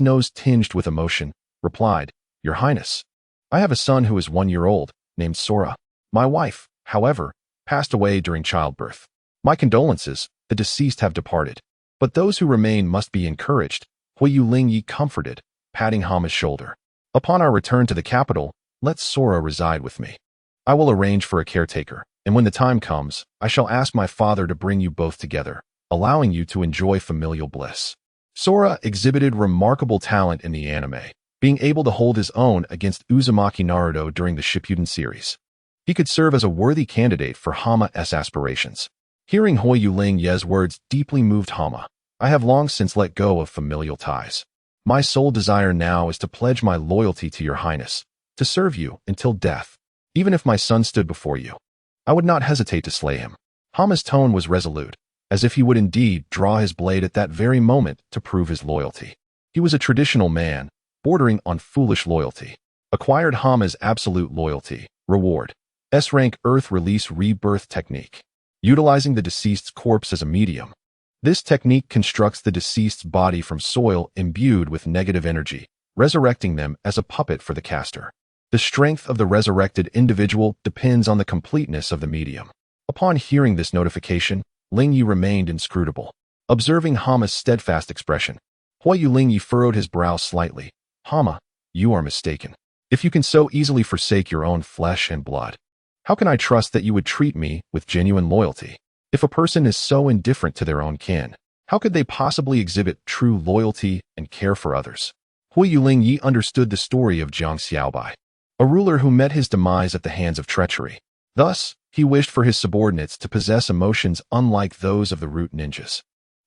nose tinged with emotion, replied, "Your Highness, I have a son who is 1 year old, named Sora. My wife, however, passed away during childbirth. My condolences, the deceased have departed. But those who remain must be encouraged." Lingye comforted, patting Hama's shoulder. "Upon our return to the capital, let Sora reside with me. I will arrange for a caretaker, and when the time comes, I shall ask my father to bring you both together, allowing you to enjoy familial bliss." Sora exhibited remarkable talent in the anime, being able to hold his own against Uzumaki Naruto during the Shippuden series. He could serve as a worthy candidate for Hama's aspirations. Hearing Lingye's words deeply moved Hama. "I have long since let go of familial ties. My sole desire now is to pledge my loyalty to your Highness, to serve you until death. Even if my son stood before you, I would not hesitate to slay him." Hama's tone was resolute, as if he would indeed draw his blade at that very moment to prove his loyalty. He was a traditional man, bordering on foolish loyalty. Acquired Hama's absolute loyalty, reward, S-rank Earth Release Rebirth Technique. Utilizing the deceased's corpse as a medium. This technique constructs the deceased's body from soil imbued with negative energy, resurrecting them as a puppet for the caster. The strength of the resurrected individual depends on the completeness of the medium. Upon hearing this notification, Lingye remained inscrutable. Observing Hama's steadfast expression, Lingye furrowed his brow slightly. Hama, you are mistaken. If you can so easily forsake your own flesh and blood, how can I trust that you would treat me with genuine loyalty? If a person is so indifferent to their own kin, how could they possibly exhibit true loyalty and care for others? Lingye understood the story of Jiang Xiaobai, a ruler who met his demise at the hands of treachery. Thus, he wished for his subordinates to possess emotions unlike those of the root ninjas.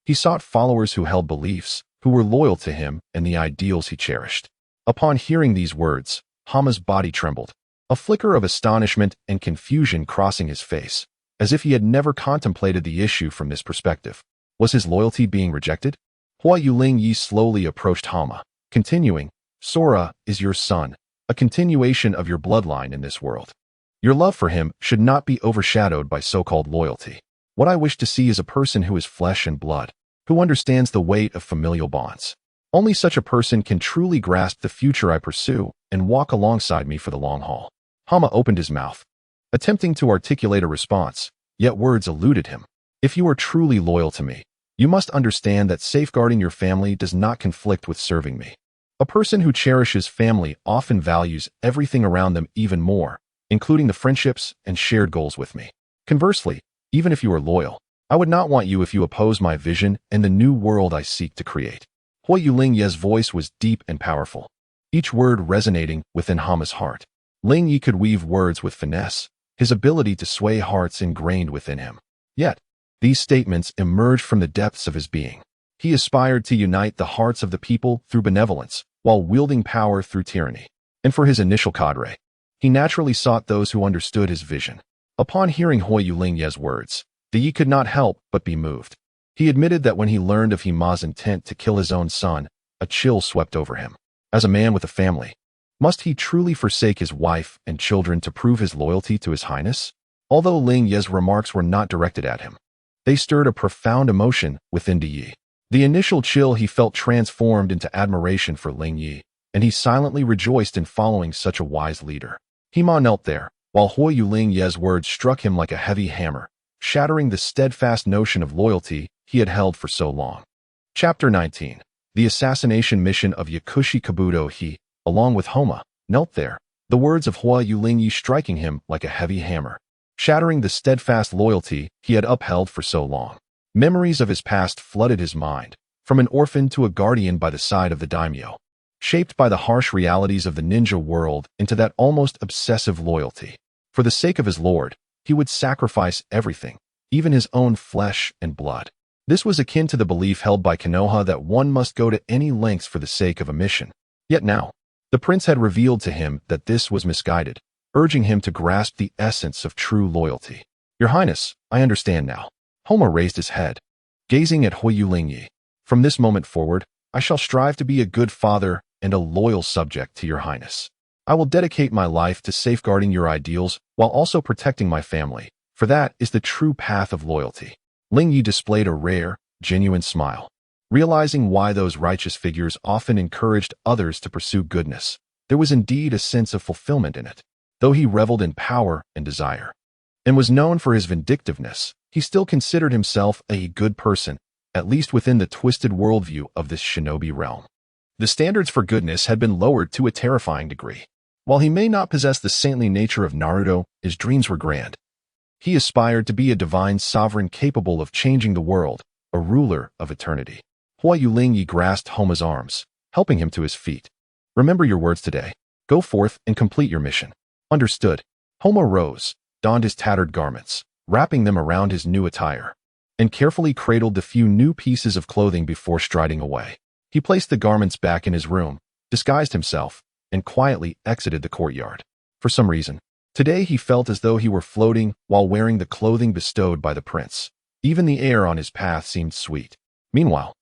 He sought followers who held beliefs, who were loyal to him and the ideals he cherished. Upon hearing these words, Hama's body trembled, a flicker of astonishment and confusion crossing his face, as if he had never contemplated the issue from this perspective. Was his loyalty being rejected? Lingye slowly approached Hama, continuing, Sora is your son, a continuation of your bloodline in this world. Your love for him should not be overshadowed by so-called loyalty. What I wish to see is a person who is flesh and blood, who understands the weight of familial bonds. Only such a person can truly grasp the future I pursue and walk alongside me for the long haul. Hama opened his mouth, attempting to articulate a response, yet words eluded him. If you are truly loyal to me, you must understand that safeguarding your family does not conflict with serving me. A person who cherishes family often values everything around them even more, including the friendships and shared goals with me. Conversely, even if you are loyal, I would not want you if you oppose my vision and the new world I seek to create. Lingye's voice was deep and powerful, each word resonating within Hama's heart. Lingye could weave words with finesse, his ability to sway hearts ingrained within him. Yet, these statements emerged from the depths of his being. He aspired to unite the hearts of the people through benevolence, while wielding power through tyranny. And for his initial cadre, he naturally sought those who understood his vision. Upon hearing Lingye's words, Yi could not help but be moved. He admitted that when he learned of Hama's intent to kill his own son, a chill swept over him. As a man with a family, must he truly forsake his wife and children to prove his loyalty to his highness? Although Lingye's remarks were not directed at him, they stirred a profound emotion within Yi. The initial chill he felt transformed into admiration for Lingye, and he silently rejoiced in following such a wise leader. Hima knelt there, while Lingye's words struck him like a heavy hammer, shattering the steadfast notion of loyalty he had held for so long. Chapter 19. The assassination mission of Yakushi Kabuto. He, along with Homa, knelt there, the words of Lingye striking him like a heavy hammer, shattering the steadfast loyalty he had upheld for so long. Memories of his past flooded his mind, from an orphan to a guardian by the side of the Daimyo, shaped by the harsh realities of the ninja world into that almost obsessive loyalty. For the sake of his lord, he would sacrifice everything, even his own flesh and blood. This was akin to the belief held by Konoha that one must go to any lengths for the sake of a mission. Yet now, the prince had revealed to him that this was misguided, urging him to grasp the essence of true loyalty. Your Highness, I understand now. Homa raised his head, gazing at Lingye. From this moment forward, I shall strive to be a good father and a loyal subject to your Highness. I will dedicate my life to safeguarding your ideals while also protecting my family, for that is the true path of loyalty. Lingye displayed a rare, genuine smile, realizing why those righteous figures often encouraged others to pursue goodness. There was indeed a sense of fulfillment in it. Though he reveled in power and desire, and was known for his vindictiveness, he still considered himself a good person, at least within the twisted worldview of this shinobi realm. The standards for goodness had been lowered to a terrifying degree. While he may not possess the saintly nature of Naruto, his dreams were grand. He aspired to be a divine sovereign capable of changing the world, a ruler of eternity. Lingye grasped Homa's arms, helping him to his feet. Remember your words today. Go forth and complete your mission. Understood. Homa rose, donned his tattered garments, wrapping them around his new attire, and carefully cradled the few new pieces of clothing before striding away. He placed the garments back in his room, disguised himself, and quietly exited the courtyard. For some reason, today he felt as though he were floating while wearing the clothing bestowed by the prince. Even the air on his path seemed sweet. Meanwhile,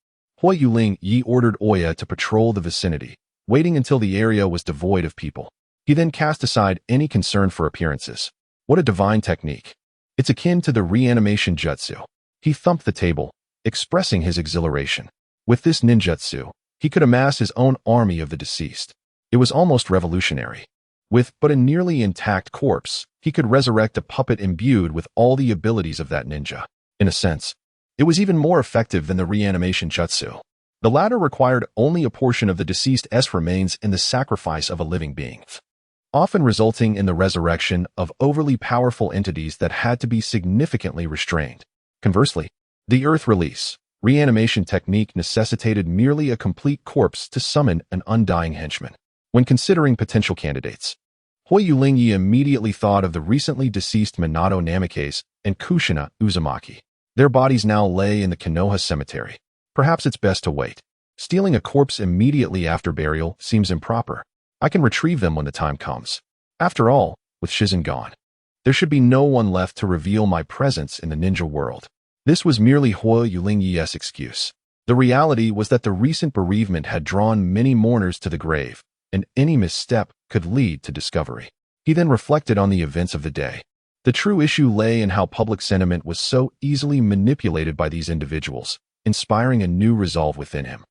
Lingye ordered Oya to patrol the vicinity, waiting until the area was devoid of people. He then cast aside any concern for appearances. What a divine technique. It's akin to the reanimation jutsu. He thumped the table, expressing his exhilaration. With this ninjutsu, he could amass his own army of the deceased. It was almost revolutionary. With but a nearly intact corpse, he could resurrect a puppet imbued with all the abilities of that ninja. In a sense, it was even more effective than the reanimation jutsu. The latter required only a portion of the deceased's remains in the sacrifice of a living being, often resulting in the resurrection of overly powerful entities that had to be significantly restrained. Conversely, the earth release reanimation technique necessitated merely a complete corpse to summon an undying henchman. When considering potential candidates, Lord Lingye immediately thought of the recently deceased Minato Namikaze and Kushina Uzumaki. Their bodies now lay in the Konoha cemetery. Perhaps it's best to wait. Stealing a corpse immediately after burial seems improper. I can retrieve them when the time comes. After all, with Shizen gone, there should be no one left to reveal my presence in the ninja world. This was merely Lord Lingye's excuse. The reality was that the recent bereavement had drawn many mourners to the grave, and any misstep could lead to discovery. He then reflected on the events of the day. The true issue lay in how public sentiment was so easily manipulated by these individuals, inspiring a new resolve within him.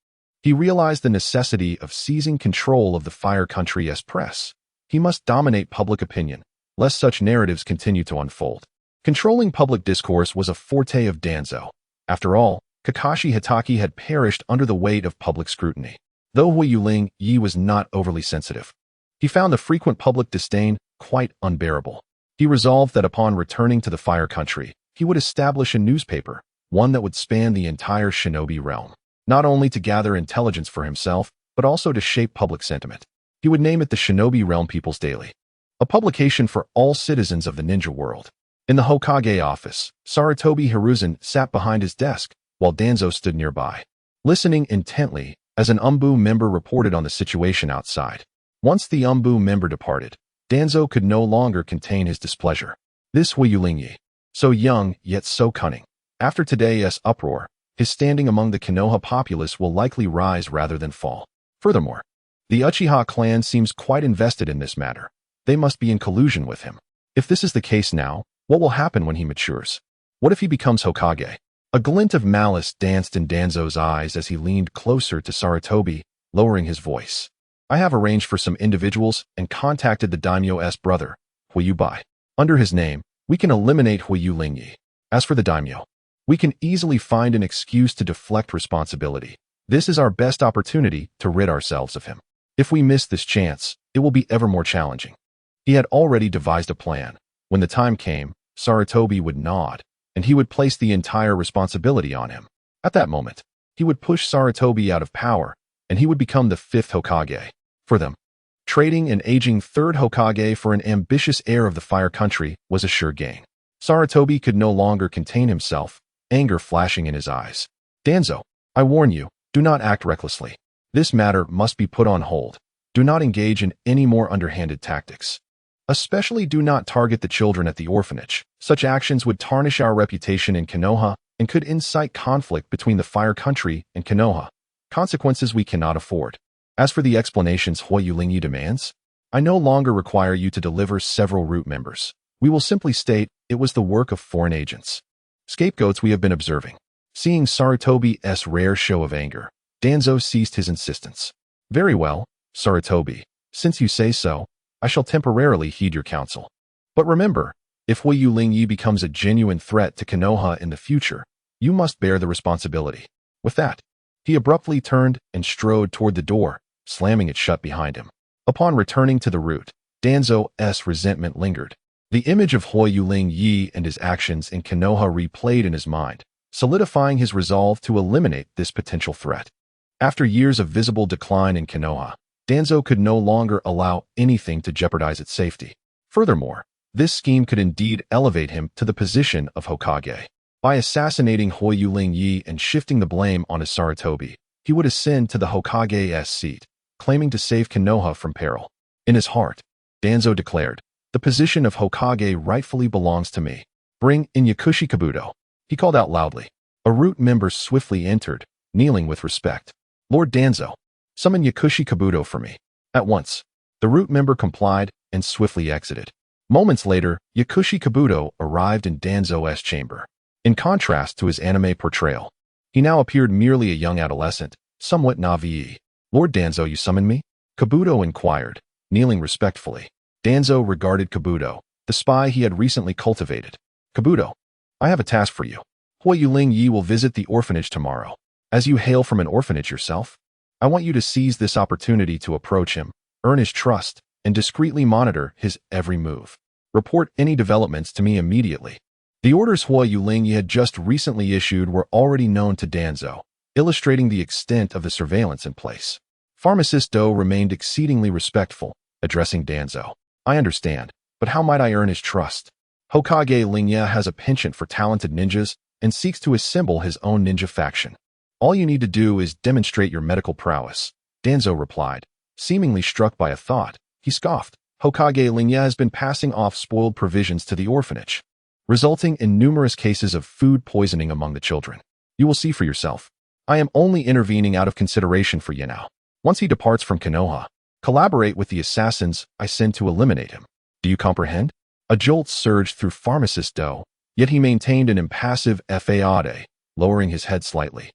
He realized the necessity of seizing control of the Fire Country's press. He must dominate public opinion, lest such narratives continue to unfold. Controlling public discourse was a forte of Danzo. After all, Kakashi Hitaki had perished under the weight of public scrutiny. Though Lord Lingye was not overly sensitive, he found the frequent public disdain quite unbearable. He resolved that upon returning to the Fire Country, he would establish a newspaper, one that would span the entire shinobi realm, not only to gather intelligence for himself, but also to shape public sentiment. He would name it the Shinobi Realm People's Daily, a publication for all citizens of the ninja world. In the Hokage office, Sarutobi Hiruzen sat behind his desk, while Danzo stood nearby, listening intently as an Umbu member reported on the situation outside. Once the Umbu member departed, Danzo could no longer contain his displeasure. This Lord Lingye, so young yet so cunning. After today's uproar, his standing among the Konoha populace will likely rise rather than fall. Furthermore, the Uchiha clan seems quite invested in this matter. They must be in collusion with him. If this is the case now, what will happen when he matures? What if he becomes Hokage? A glint of malice danced in Danzo's eyes as he leaned closer to Sarutobi, lowering his voice. I have arranged for some individuals and contacted the Daimyo's brother, Huyubai. Under his name, we can eliminate Lord Lingye. As for the Daimyo, we can easily find an excuse to deflect responsibility. This is our best opportunity to rid ourselves of him. If we miss this chance, it will be ever more challenging. He had already devised a plan. When the time came, Sarutobi would nod, and he would place the entire responsibility on him. At that moment, he would push Sarutobi out of power, and he would become the fifth Hokage. For them, trading an aging third Hokage for an ambitious heir of the Fire Country was a sure gain. Sarutobi could no longer contain himself, anger flashing in his eyes. Danzo, I warn you, do not act recklessly. This matter must be put on hold. Do not engage in any more underhanded tactics. Especially do not target the children at the orphanage. Such actions would tarnish our reputation in Konoha and could incite conflict between the Fire Country and Konoha. Consequences we cannot afford. As for the explanations Lord Lingye demands, I no longer require you to deliver several root members. We will simply state it was the work of foreign agents. Scapegoats we have been observing. Seeing Sarutobi's rare show of anger, Danzo ceased his insistence. Very well, Sarutobi, since you say so, I shall temporarily heed your counsel. But remember, if Lord Lingye becomes a genuine threat to Konoha in the future, you must bear the responsibility. With that, he abruptly turned and strode toward the door, slamming it shut behind him. Upon returning to the root, Danzo's resentment lingered. The image of Lord Lingye and his actions in Konoha replayed in his mind, solidifying his resolve to eliminate this potential threat. After years of visible decline in Konoha, Danzo could no longer allow anything to jeopardize its safety. Furthermore, this scheme could indeed elevate him to the position of Hokage. By assassinating Lord Lingye and shifting the blame onto Sarutobi, he would ascend to the Hokage's seat, claiming to save Konoha from peril. In his heart, Danzo declared, the position of Hokage rightfully belongs to me. Bring in Yakushi Kabuto. He called out loudly. A root member swiftly entered, kneeling with respect. Lord Danzo, summon Yakushi Kabuto for me. At once, the root member complied and swiftly exited. Moments later, Yakushi Kabuto arrived in Danzo's chamber. In contrast to his anime portrayal, he now appeared merely a young adolescent, somewhat naive. Lord Danzo, you summoned me? Kabuto inquired, kneeling respectfully. Danzo regarded Kabuto, the spy he had recently cultivated. Kabuto, I have a task for you. Lingye will visit the orphanage tomorrow. As you hail from an orphanage yourself, I want you to seize this opportunity to approach him, earn his trust, and discreetly monitor his every move. Report any developments to me immediately. The orders Lingye had just recently issued were already known to Danzo, illustrating the extent of the surveillance in place. Pharmacist Do remained exceedingly respectful, addressing Danzo. I understand, but how might I earn his trust? Hokage Lingye has a penchant for talented ninjas and seeks to assemble his own ninja faction. All you need to do is demonstrate your medical prowess, Danzo replied. Seemingly struck by a thought, he scoffed. Hokage Lingye has been passing off spoiled provisions to the orphanage, resulting in numerous cases of food poisoning among the children. You will see for yourself. I am only intervening out of consideration for Yanao. Once he departs from Konoha, collaborate with the assassins I send to eliminate him. Do you comprehend? A jolt surged through Pharmacist Do, yet he maintained an impassive faade, lowering his head slightly.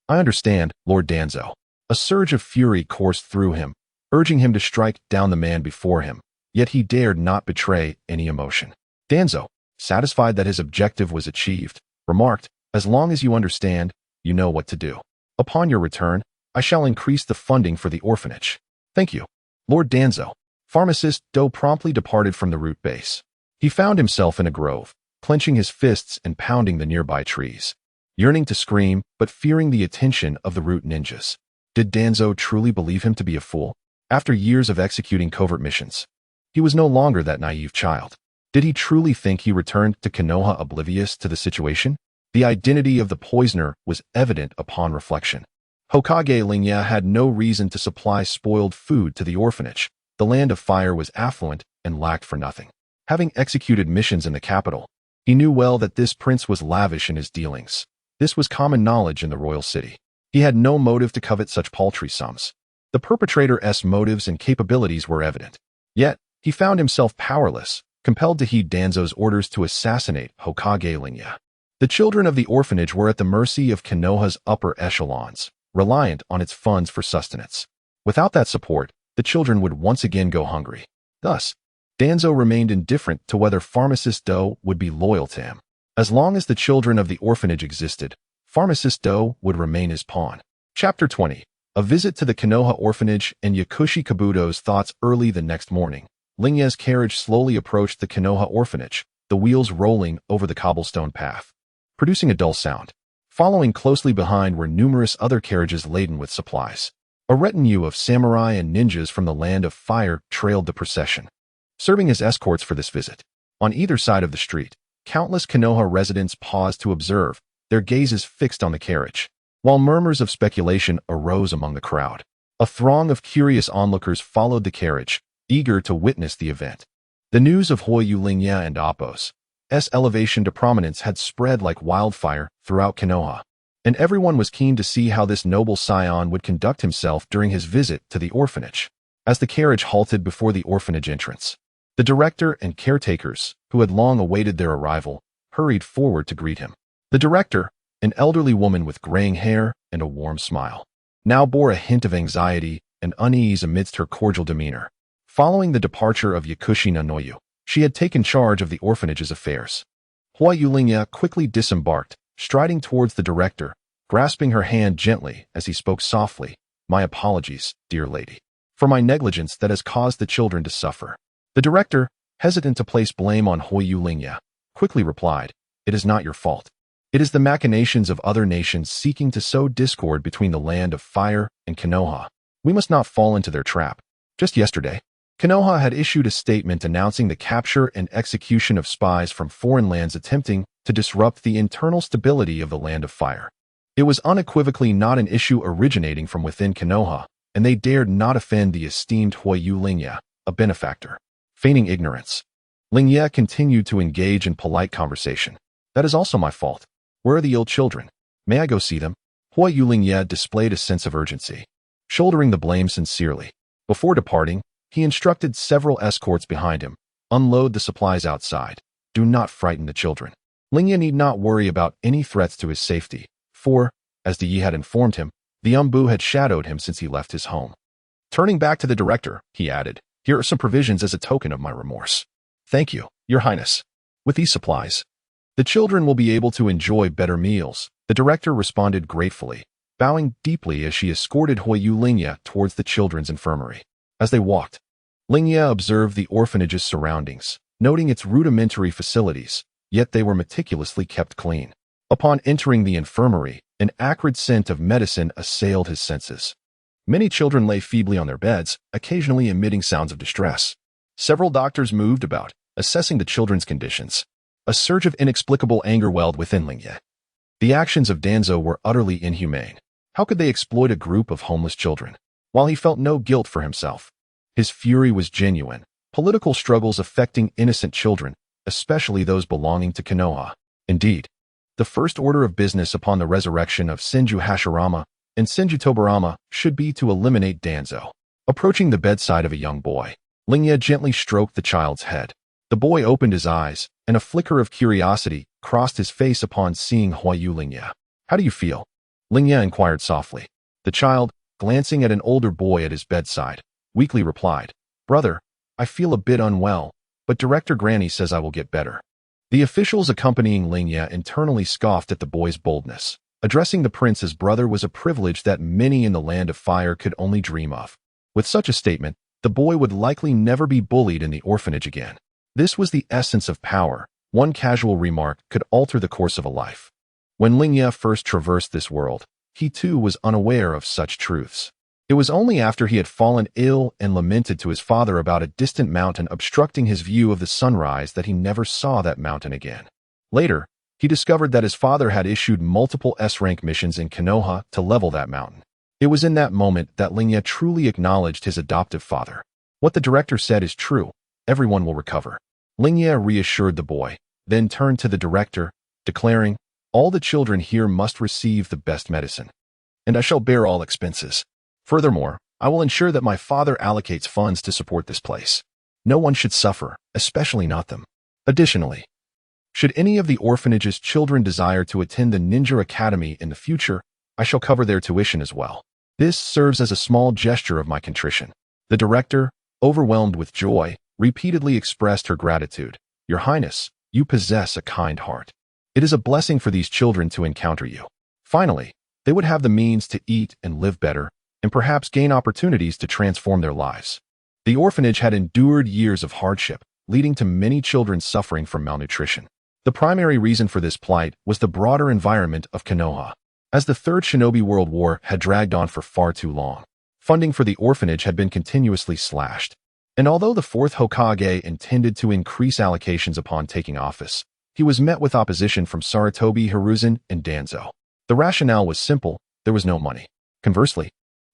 I understand, Lord Danzo. A surge of fury coursed through him, urging him to strike down the man before him, yet he dared not betray any emotion. Danzo, satisfied that his objective was achieved, remarked, as long as you understand, you know what to do. Upon your return, I shall increase the funding for the orphanage. Thank you. Lord Danzo. Pharmacist Do promptly departed from the root base. He found himself in a grove, clenching his fists and pounding the nearby trees, yearning to scream, but fearing the attention of the root ninjas. Did Danzo truly believe him to be a fool? After years of executing covert missions, he was no longer that naive child. Did he truly think he returned to Konoha oblivious to the situation? The identity of the poisoner was evident upon reflection. Hokage Lingye had no reason to supply spoiled food to the orphanage. The Land of Fire was affluent and lacked for nothing. Having executed missions in the capital, he knew well that this prince was lavish in his dealings. This was common knowledge in the royal city. He had no motive to covet such paltry sums. The perpetrator's motives and capabilities were evident. Yet, he found himself powerless, compelled to heed Danzo's orders to assassinate Hokage Lingye. The children of the orphanage were at the mercy of Konoha's upper echelons, reliant on its funds for sustenance. Without that support, the children would once again go hungry. Thus, Danzo remained indifferent to whether Pharmacist Do would be loyal to him. As long as the children of the orphanage existed, Pharmacist Do would remain his pawn. Chapter 20. A visit to the Konoha orphanage and Yakushi Kabuto's thoughts. Early the next morning, Lingye's carriage slowly approached the Konoha orphanage, the wheels rolling over the cobblestone path, producing a dull sound. Following closely behind were numerous other carriages laden with supplies. A retinue of samurai and ninjas from the Land of Fire trailed the procession, serving as escorts for this visit. On either side of the street, countless Konoha residents paused to observe, their gazes fixed on the carriage, while murmurs of speculation arose among the crowd. A throng of curious onlookers followed the carriage, eager to witness the event. The news of Lingye and Appo's elevation to prominence had spread like wildfire throughout Konoha, and everyone was keen to see how this noble scion would conduct himself during his visit to the orphanage. As the carriage halted before the orphanage entrance, the director and caretakers, who had long awaited their arrival, hurried forward to greet him. The director, an elderly woman with graying hair and a warm smile, now bore a hint of anxiety and unease amidst her cordial demeanor. Following the departure of Yakushi Nanoyu, she had taken charge of the orphanage's affairs. Lingye quickly disembarked, striding towards the director, grasping her hand gently as he spoke softly. My apologies, dear lady, for my negligence that has caused the children to suffer. The director, hesitant to place blame on Lingye, quickly replied, It is not your fault. It is the machinations of other nations seeking to sow discord between the Land of Fire and Konoha. We must not fall into their trap. Just yesterday, Konoha had issued a statement announcing the capture and execution of spies from foreign lands attempting to disrupt the internal stability of the Land of Fire. It was unequivocally not an issue originating from within Konoha, and they dared not offend the esteemed Lingye, a benefactor. Feigning ignorance, Lingye continued to engage in polite conversation. That is also my fault. Where are the ill children? May I go see them? Lingye displayed a sense of urgency, shouldering the blame sincerely. Before departing, he instructed several escorts behind him, unload the supplies outside. Do not frighten the children. Lingye need not worry about any threats to his safety, for, as the Yi had informed him, the Umbu had shadowed him since he left his home. Turning back to the director, he added, Here are some provisions as a token of my remorse. Thank you, Your Highness. With these supplies, the children will be able to enjoy better meals. The director responded gratefully, bowing deeply as she escorted Lord Lingye towards the children's infirmary. As they walked, Lingye observed the orphanage's surroundings, noting its rudimentary facilities, yet they were meticulously kept clean. Upon entering the infirmary, an acrid scent of medicine assailed his senses. Many children lay feebly on their beds, occasionally emitting sounds of distress. Several doctors moved about, assessing the children's conditions. A surge of inexplicable anger welled within Lingye. The actions of Danzo were utterly inhumane. How could they exploit a group of homeless children? While he felt no guilt for himself, his fury was genuine. Political struggles affecting innocent children, especially those belonging to Konoha. Indeed, the first order of business upon the resurrection of Senju Hashirama and Senju Tobarama should be to eliminate Danzo. Approaching the bedside of a young boy, Lingye gently stroked the child's head. The boy opened his eyes, and a flicker of curiosity crossed his face upon seeing Lord Lingye. How do you feel? Lingye inquired softly. The child, glancing at an older boy at his bedside, weakly replied, Brother, I feel a bit unwell, but Director Granny says I will get better. The officials accompanying Lingye internally scoffed at the boy's boldness. Addressing the prince as brother was a privilege that many in the Land of Fire could only dream of. With such a statement, the boy would likely never be bullied in the orphanage again. This was the essence of power. One casual remark could alter the course of a life. When Lingye first traversed this world, he too was unaware of such truths. It was only after he had fallen ill and lamented to his father about a distant mountain obstructing his view of the sunrise that he never saw that mountain again. Later, he discovered that his father had issued multiple S-rank missions in Konoha to level that mountain. It was in that moment that Lingye truly acknowledged his adoptive father. What the director said is true. Everyone will recover. Lingye reassured the boy, then turned to the director, declaring, All the children here must receive the best medicine, and I shall bear all expenses. Furthermore, I will ensure that my father allocates funds to support this place. No one should suffer, especially not them. Additionally, should any of the orphanage's children desire to attend the Ninja Academy in the future, I shall cover their tuition as well. This serves as a small gesture of my contrition. The director, overwhelmed with joy, repeatedly expressed her gratitude. Your Highness, you possess a kind heart. It is a blessing for these children to encounter you. Finally, they would have the means to eat and live better, and perhaps gain opportunities to transform their lives. The orphanage had endured years of hardship, leading to many children suffering from malnutrition. The primary reason for this plight was the broader environment of Konoha. As the Third Shinobi World War had dragged on for far too long, funding for the orphanage had been continuously slashed. And although the fourth Hokage intended to increase allocations upon taking office, he was met with opposition from Sarutobi Hiruzen and Danzo. The rationale was simple: there was no money. Conversely,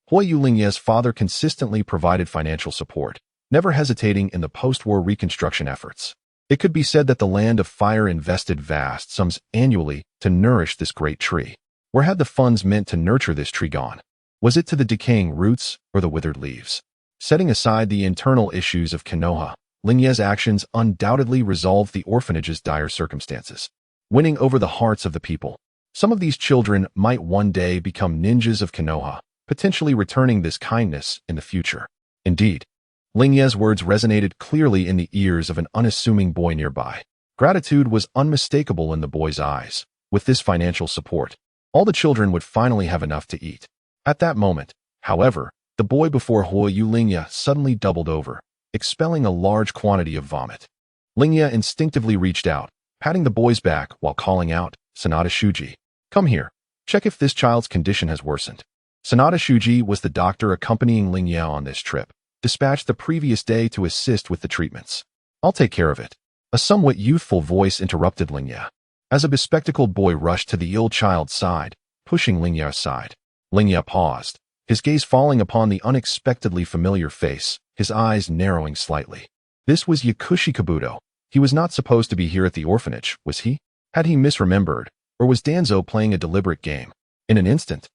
Lord Lingye's father consistently provided financial support, never hesitating in the post-war reconstruction efforts. It could be said that the Land of Fire invested vast sums annually to nourish this great tree. Where had the funds meant to nurture this tree gone? Was it to the decaying roots or the withered leaves? Setting aside the internal issues of Konoha, Lingye's actions undoubtedly resolved the orphanage's dire circumstances, winning over the hearts of the people. Some of these children might one day become ninjas of Konoha, potentially returning this kindness in the future. Indeed, Lingye's words resonated clearly in the ears of an unassuming boy nearby. Gratitude was unmistakable in the boy's eyes. With this financial support, all the children would finally have enough to eat. At that moment, however, the boy before Lord Lingye suddenly doubled over, expelling a large quantity of vomit. Lingye instinctively reached out, patting the boy's back while calling out, Sanada Shuji, come here, check if this child's condition has worsened. Sanada Shuji was the doctor accompanying Lingye on this trip, dispatched the previous day to assist with the treatments. I'll take care of it. A somewhat youthful voice interrupted Lingye. As a bespectacled boy rushed to the ill child's side, pushing Lingye aside. Lingye paused, his gaze falling upon the unexpectedly familiar face, his eyes narrowing slightly. This was Yakushi Kabuto. He was not supposed to be here at the orphanage, was he? Had he misremembered, or was Danzo playing a deliberate game? In an instant,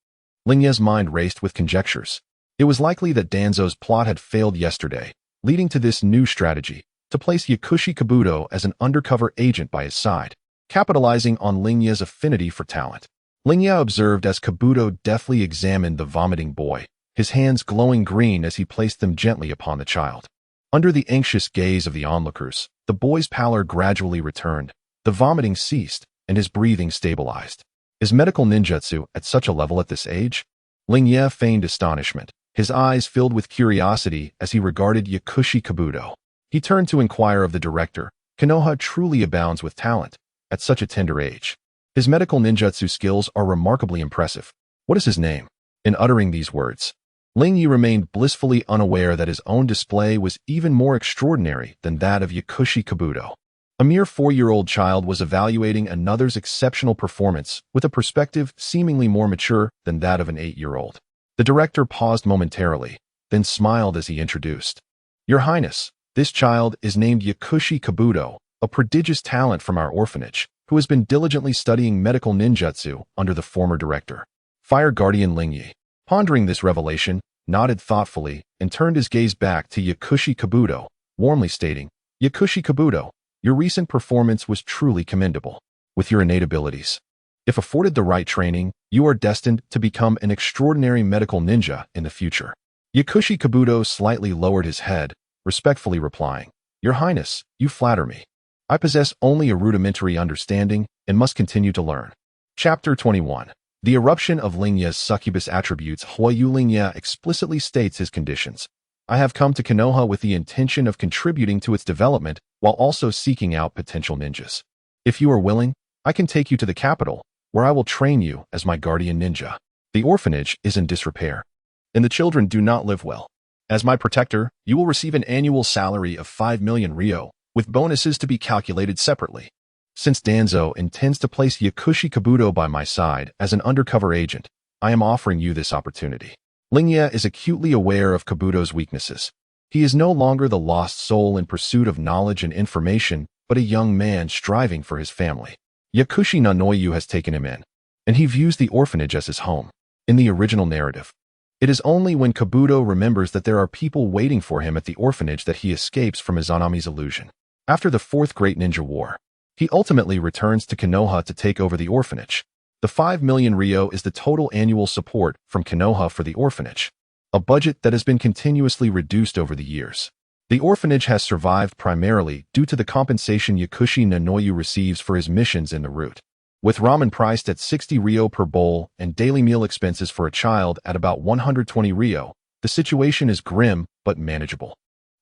Lingye's mind raced with conjectures. It was likely that Danzo's plot had failed yesterday, leading to this new strategy, to place Yakushi Kabuto as an undercover agent by his side, capitalizing on Lingye's affinity for talent. Lingye observed as Kabuto deftly examined the vomiting boy, his hands glowing green as he placed them gently upon the child. Under the anxious gaze of the onlookers, the boy's pallor gradually returned, the vomiting ceased, and his breathing stabilized. Is medical ninjutsu at such a level at this age? Lingye feigned astonishment. His eyes filled with curiosity as he regarded Yakushi Kabuto. He turned to inquire of the director. Konoha truly abounds with talent at such a tender age. His medical ninjutsu skills are remarkably impressive. What is his name? In uttering these words, Lingye remained blissfully unaware that his own display was even more extraordinary than that of Yakushi Kabuto. A mere 4-year-old child was evaluating another's exceptional performance with a perspective seemingly more mature than that of an 8-year-old. The director paused momentarily, then smiled as he introduced. Your Highness, this child is named Yakushi Kabuto, a prodigious talent from our orphanage, who has been diligently studying medical ninjutsu under the former director. Fire Guardian Lingye, pondering this revelation, nodded thoughtfully and turned his gaze back to Yakushi Kabuto, warmly stating, Yakushi Kabuto, your recent performance was truly commendable. With your innate abilities, if afforded the right training, you are destined to become an extraordinary medical ninja in the future. Yakushi Kabuto slightly lowered his head, respectfully replying, Your Highness, you flatter me. I possess only a rudimentary understanding and must continue to learn. Chapter 21. The eruption of Lingye's succubus attributes. Huayu Lingye explicitly states his conditions. I have come to Konoha with the intention of contributing to its development while also seeking out potential ninjas. If you are willing, I can take you to the capital, where I will train you as my guardian ninja. The orphanage is in disrepair, and the children do not live well. As my protector, you will receive an annual salary of 5 million ryo, with bonuses to be calculated separately. Since Danzo intends to place Yakushi Kabuto by my side as an undercover agent, I am offering you this opportunity. Lingye is acutely aware of Kabuto's weaknesses. He is no longer the lost soul in pursuit of knowledge and information, but a young man striving for his family. Yakushi Nanoyu has taken him in, and he views the orphanage as his home. In the original narrative, it is only when Kabuto remembers that there are people waiting for him at the orphanage that he escapes from Izanami's illusion. After the Fourth Great Ninja War, he ultimately returns to Konoha to take over the orphanage. The 5 million ryo is the total annual support from Konoha for the orphanage, a budget that has been continuously reduced over the years. The orphanage has survived primarily due to the compensation Yakushi Nanoyu receives for his missions in the route. With ramen priced at 60 ryo per bowl and daily meal expenses for a child at about 120 ryo, the situation is grim but manageable.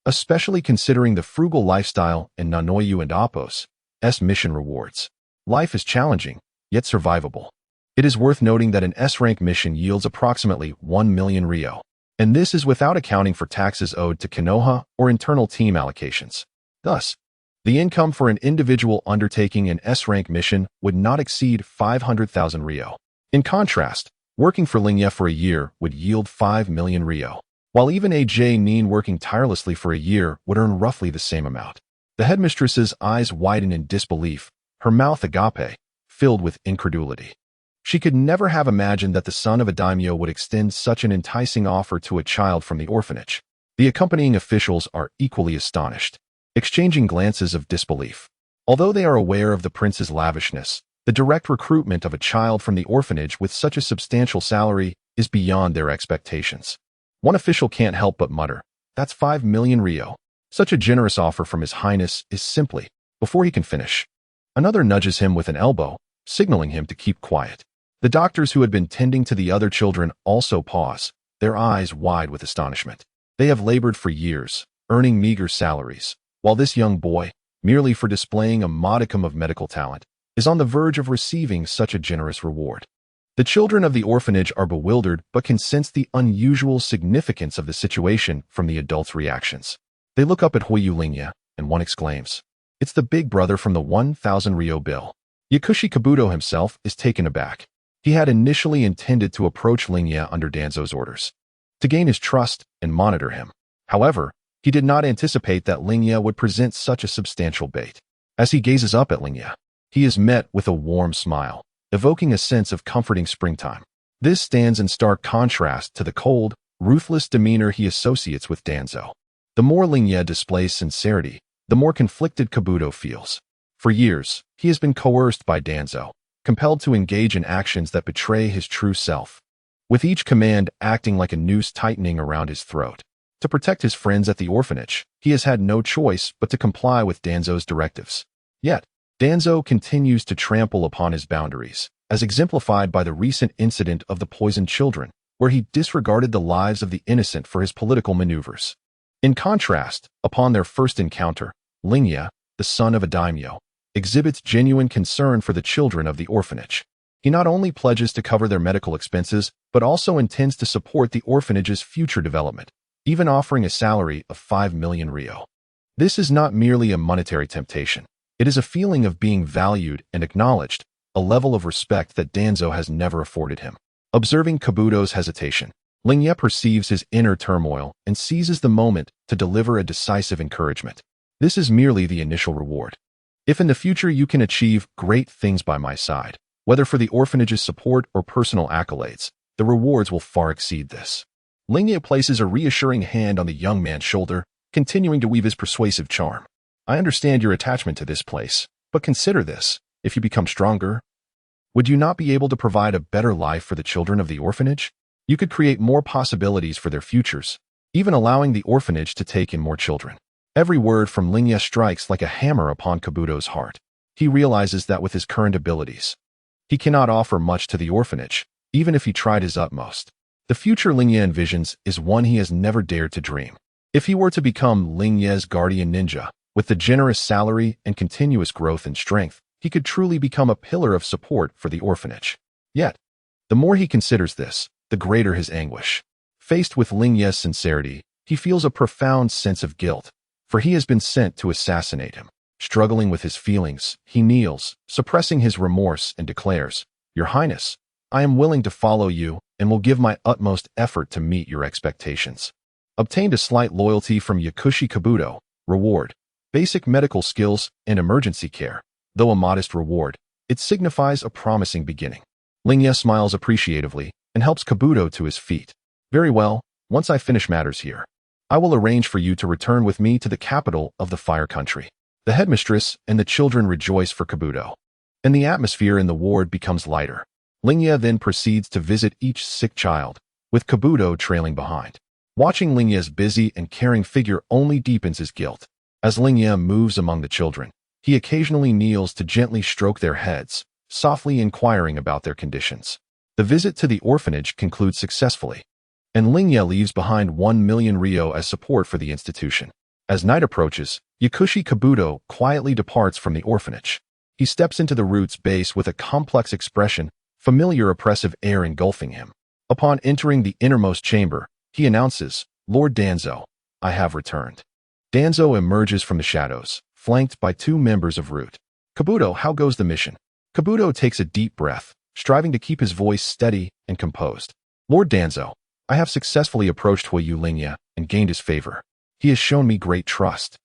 Especially considering the frugal lifestyle in Nanoyu and Appo's mission rewards. Life is challenging, yet survivable. It is worth noting that an S-rank mission yields approximately 1 million ryo, and this is without accounting for taxes owed to Konoha or internal team allocations. Thus, the income for an individual undertaking an S-rank mission would not exceed 500,000 ryo. In contrast, working for Lingye for a year would yield 5 million ryo, while even a Nin working tirelessly for a year would earn roughly the same amount. The headmistress's eyes widened in disbelief, her mouth agape, filled with incredulity. She could never have imagined that the son of a daimyo would extend such an enticing offer to a child from the orphanage. The accompanying officials are equally astonished, exchanging glances of disbelief. Although they are aware of the prince's lavishness, the direct recruitment of a child from the orphanage with such a substantial salary is beyond their expectations. One official can't help but mutter, "That's 5 million ryo. Such a generous offer from His Highness is simply..." Before he can finish, another nudges him with an elbow, signaling him to keep quiet. The doctors who had been tending to the other children also pause, their eyes wide with astonishment. They have labored for years, earning meager salaries, while this young boy, merely for displaying a modicum of medical talent, is on the verge of receiving such a generous reward. The children of the orphanage are bewildered but can sense the unusual significance of the situation from the adults' reactions. They look up at Huayu Lingye, and one exclaims, "It's the big brother from the 1,000 ryo bill." Yakushi Kabuto himself is taken aback. He had initially intended to approach Lingye under Danzo's orders, to gain his trust and monitor him. However, he did not anticipate that Lingye would present such a substantial bait. As he gazes up at Lingye, he is met with a warm smile, evoking a sense of comforting springtime. This stands in stark contrast to the cold, ruthless demeanor he associates with Danzo. The more Lingye displays sincerity, the more conflicted Kabuto feels. For years, he has been coerced by Danzo, compelled to engage in actions that betray his true self, with each command acting like a noose tightening around his throat. To protect his friends at the orphanage, he has had no choice but to comply with Danzo's directives. Yet, Danzo continues to trample upon his boundaries, as exemplified by the recent incident of the poisoned children, where he disregarded the lives of the innocent for his political maneuvers. In contrast, upon their first encounter, Lingye, the son of a daimyo, exhibits genuine concern for the children of the orphanage. He not only pledges to cover their medical expenses, but also intends to support the orphanage's future development, even offering a salary of 5 million ryo. This is not merely a monetary temptation. It is a feeling of being valued and acknowledged, a level of respect that Danzo has never afforded him. Observing Kabuto's hesitation, Lingye perceives his inner turmoil and seizes the moment to deliver a decisive encouragement. This is merely the initial reward. If in the future you can achieve great things by my side, whether for the orphanage's support or personal accolades, the rewards will far exceed this. Lingye places a reassuring hand on the young man's shoulder, continuing to weave his persuasive charm. I understand your attachment to this place, but consider this. If you become stronger, would you not be able to provide a better life for the children of the orphanage? You could create more possibilities for their futures, even allowing the orphanage to take in more children. Every word from Lingye strikes like a hammer upon Kabuto's heart. He realizes that with his current abilities, he cannot offer much to the orphanage, even if he tried his utmost. The future Lingye envisions is one he has never dared to dream. If he were to become Lingye's guardian ninja, with the generous salary and continuous growth in strength, he could truly become a pillar of support for the orphanage. Yet, the more he considers this, the greater his anguish. Faced with Lingye's sincerity, he feels a profound sense of guilt, for he has been sent to assassinate him. Struggling with his feelings, he kneels, suppressing his remorse, and declares, "Your Highness, I am willing to follow you and will give my utmost effort to meet your expectations." Obtained a slight loyalty from Yakushi Kabuto, reward, basic medical skills, and emergency care. Though a modest reward, it signifies a promising beginning. Lingye smiles appreciatively and helps Kabuto to his feet. Very well, once I finish matters here, I will arrange for you to return with me to the capital of the Fire Country. The headmistress and the children rejoice for Kabuto, and the atmosphere in the ward becomes lighter. Lingye then proceeds to visit each sick child, with Kabuto trailing behind. Watching Lingye's busy and caring figure only deepens his guilt. As Lingye moves among the children, he occasionally kneels to gently stroke their heads, softly inquiring about their conditions. The visit to the orphanage concludes successfully, and Lingye leaves behind 1 million ryo as support for the institution. As night approaches, Yakushi Kabuto quietly departs from the orphanage. He steps into the root's base with a complex expression, familiar oppressive air engulfing him. Upon entering the innermost chamber, he announces, "Lord Danzo, I have returned." Danzo emerges from the shadows, flanked by 2 members of Root. "Kabuto, how goes the mission?" Kabuto takes a deep breath, striving to keep his voice steady and composed. "Lord Danzo, I have successfully approached Huayu Lingye and gained his favor. He has shown me great trust,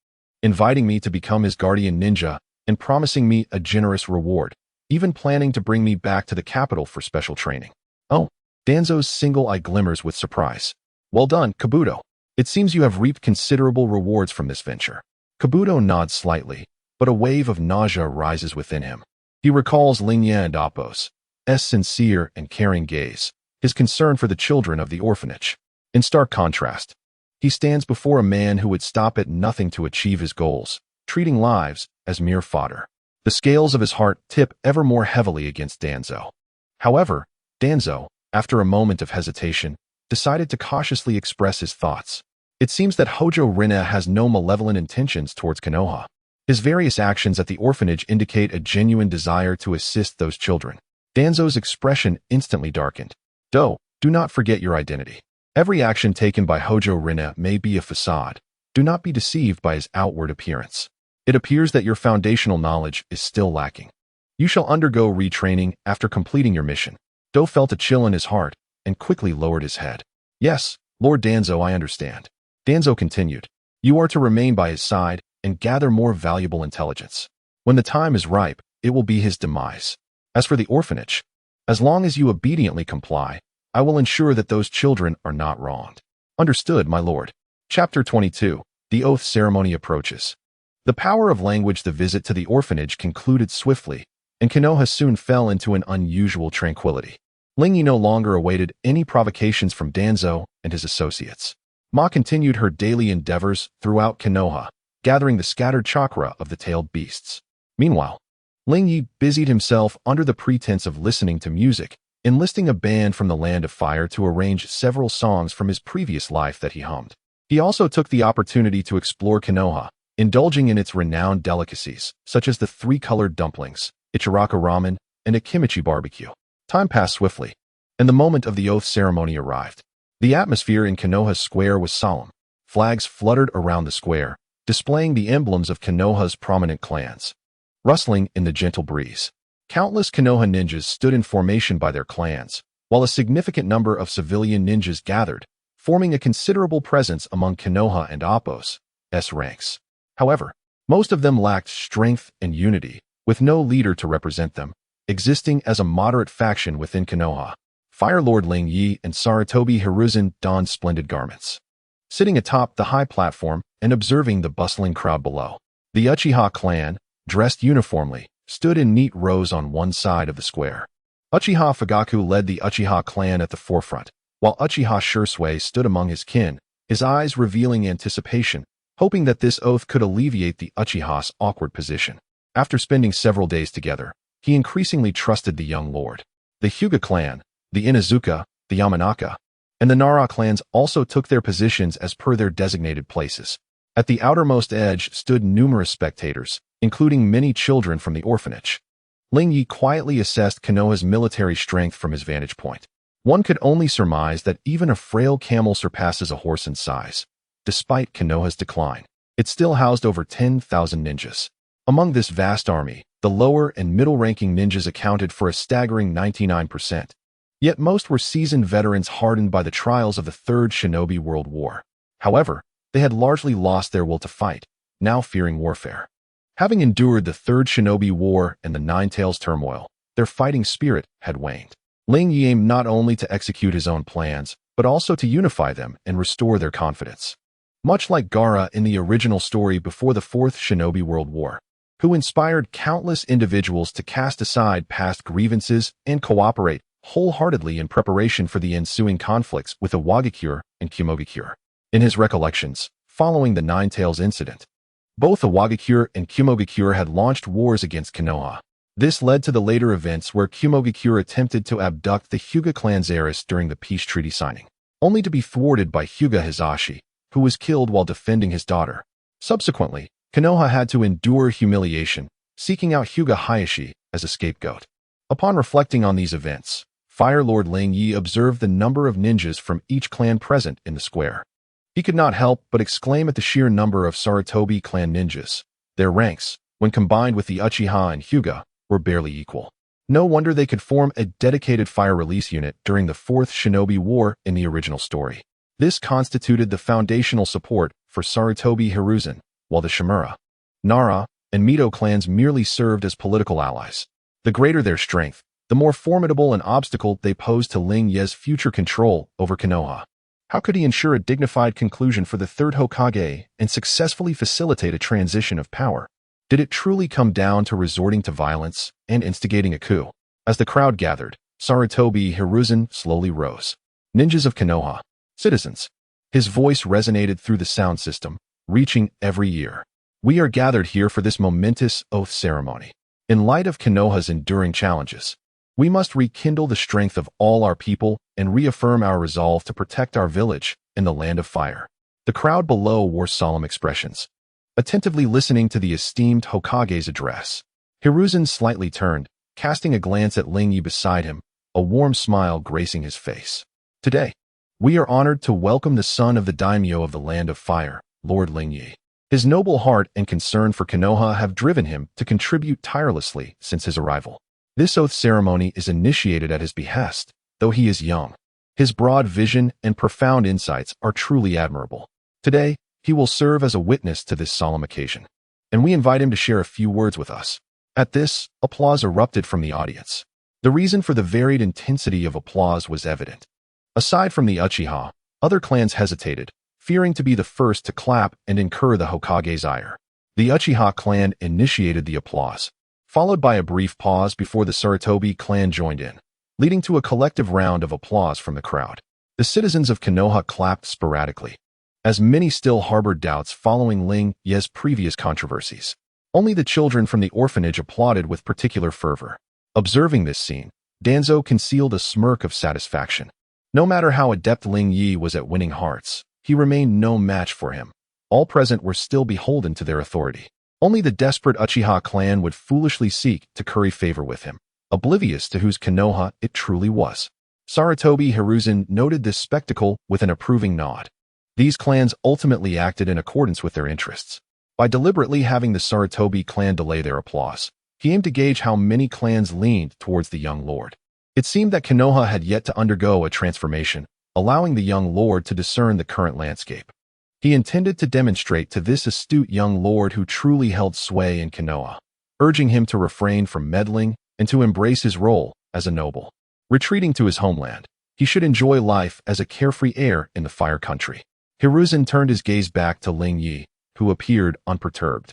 inviting me to become his guardian ninja and promising me a generous reward, even planning to bring me back to the capital for special training." Oh, Danzo's single eye glimmers with surprise. "Well done, Kabuto. It seems you have reaped considerable rewards from this venture." Kabuto nods slightly, but a wave of nausea rises within him. He recalls Lingye and Appo's sincere and caring gaze, his concern for the children of the orphanage. In stark contrast, he stands before a man who would stop at nothing to achieve his goals, treating lives as mere fodder. The scales of his heart tip ever more heavily against Danzo. However, Danzo, after a moment of hesitation, decided to cautiously express his thoughts. It seems that Hojo Rinne has no malevolent intentions towards Konoha. His various actions at the orphanage indicate a genuine desire to assist those children. Danzo's expression instantly darkened. Do not forget your identity. Every action taken by Hojo Rinne may be a facade. Do not be deceived by his outward appearance. It appears that your foundational knowledge is still lacking. You shall undergo retraining after completing your mission. Do felt a chill in his heart and quickly lowered his head. "Yes, Lord Danzo, I understand." Danzo continued, "You are to remain by his side and gather more valuable intelligence. When the time is ripe, it will be his demise. As for the orphanage, as long as you obediently comply, I will ensure that those children are not wronged." "Understood, my lord." Chapter 22. The Oath Ceremony approaches. The power of language. The visit to the orphanage concluded swiftly, and Konoha soon fell into an unusual tranquility. Lingye no longer awaited any provocations from Danzo and his associates. Ma continued her daily endeavors throughout Konoha, gathering the scattered chakra of the tailed beasts. Meanwhile, Lingye busied himself under the pretense of listening to music, enlisting a band from the Land of Fire to arrange several songs from his previous life that he hummed. He also took the opportunity to explore Konoha, indulging in its renowned delicacies, such as the three-colored dumplings, Ichiraka ramen, and a kimchi barbecue. Time passed swiftly, and the moment of the oath ceremony arrived. The atmosphere in Konoha's square was solemn. Flags fluttered around the square, displaying the emblems of Konoha's prominent clans. Rustling in the gentle breeze, countless Konoha ninjas stood in formation by their clans, while a significant number of civilian ninjas gathered, forming a considerable presence among Konoha and Appo's ranks. However, most of them lacked strength and unity, with no leader to represent them, existing as a moderate faction within Konoha. Fire Lord Lingye and Sarutobi Hiruzen donned splendid garments, sitting atop the high platform and observing the bustling crowd below. The Uchiha clan, dressed uniformly, stood in neat rows on one side of the square. Uchiha Fugaku led the Uchiha clan at the forefront, while Uchiha Shursui stood among his kin, his eyes revealing anticipation, hoping that this oath could alleviate the Uchiha's awkward position. After spending several days together, he increasingly trusted the young lord. The Hyuga clan, the Inuzuka, the Yamanaka, and the Nara clans also took their positions as per their designated places. At the outermost edge stood numerous spectators, including many children from the orphanage. Lingye quietly assessed Konoha's military strength from his vantage point. One could only surmise that even a frail camel surpasses a horse in size. Despite Konoha's decline, it still housed over 10,000 ninjas. Among this vast army, the lower and middle-ranking ninjas accounted for a staggering 99%. Yet most were seasoned veterans hardened by the trials of the Third Shinobi World War. However, they had largely lost their will to fight, now fearing warfare. Having endured the Third Shinobi War and the Nine Tails turmoil, their fighting spirit had waned. Lingye aimed not only to execute his own plans, but also to unify them and restore their confidence. Much like Gaara in the original story before the Fourth Shinobi World War, who inspired countless individuals to cast aside past grievances and cooperate wholeheartedly in preparation for the ensuing conflicts with the Wagakure and Kumogakure. In his recollections, following the Nine Tails incident, both the Wagakure and Kumogakure had launched wars against Konoha. This led to the later events where Kumogakure attempted to abduct the Hyuga clan's heiress during the peace treaty signing, only to be thwarted by Hyuga Hisashi, who was killed while defending his daughter. Subsequently, Konoha had to endure humiliation, seeking out Hyuga Hayashi as a scapegoat. Upon reflecting on these events, Fire Lord Lingye observed the number of ninjas from each clan present in the square. He could not help but exclaim at the sheer number of Sarutobi clan ninjas. Their ranks, when combined with the Uchiha and Hyuga, were barely equal. No wonder they could form a dedicated fire release unit during the Fourth Shinobi War in the original story. This constituted the foundational support for Sarutobi Hiruzen, while the Shimura, Nara, and Mito clans merely served as political allies. The greater their strength, the more formidable an obstacle they posed to Lingye's future control over Konoha. How could he ensure a dignified conclusion for the third Hokage and successfully facilitate a transition of power? Did it truly come down to resorting to violence and instigating a coup? As the crowd gathered, Sarutobi Hiruzen slowly rose. Ninjas of Konoha, citizens. His voice resonated through the sound system, reaching every ear. We are gathered here for this momentous oath ceremony. In light of Konoha's enduring challenges, we must rekindle the strength of all our people and reaffirm our resolve to protect our village in the Land of Fire. The crowd below wore solemn expressions, attentively listening to the esteemed Hokage's address. Hiruzen slightly turned, casting a glance at Lingye beside him, a warm smile gracing his face. Today, we are honored to welcome the son of the Daimyo of the Land of Fire, Lord Lingye. His noble heart and concern for Konoha have driven him to contribute tirelessly since his arrival. This oath ceremony is initiated at his behest, though he is young. His broad vision and profound insights are truly admirable. Today, he will serve as a witness to this solemn occasion, and we invite him to share a few words with us. At this, applause erupted from the audience. The reason for the varied intensity of applause was evident. Aside from the Uchiha, other clans hesitated, fearing to be the first to clap and incur the Hokage's ire. The Uchiha clan initiated the applause, followed by a brief pause before the Sarutobi clan joined in, leading to a collective round of applause from the crowd. The citizens of Konoha clapped sporadically, as many still harbored doubts following Lingye's previous controversies. Only the children from the orphanage applauded with particular fervor. Observing this scene, Danzo concealed a smirk of satisfaction. No matter how adept Lingye was at winning hearts, he remained no match for him. All present were still beholden to their authority. Only the desperate Uchiha clan would foolishly seek to curry favor with him, oblivious to whose Konoha it truly was. Sarutobi Hiruzen noted this spectacle with an approving nod. These clans ultimately acted in accordance with their interests. By deliberately having the Sarutobi clan delay their applause, he aimed to gauge how many clans leaned towards the young lord. It seemed that Konoha had yet to undergo a transformation, allowing the young lord to discern the current landscape. He intended to demonstrate to this astute young lord who truly held sway in Konoha, urging him to refrain from meddling and to embrace his role as a noble. Retreating to his homeland, he should enjoy life as a carefree heir in the Fire Country. Hiruzen turned his gaze back to Lingye, who appeared unperturbed,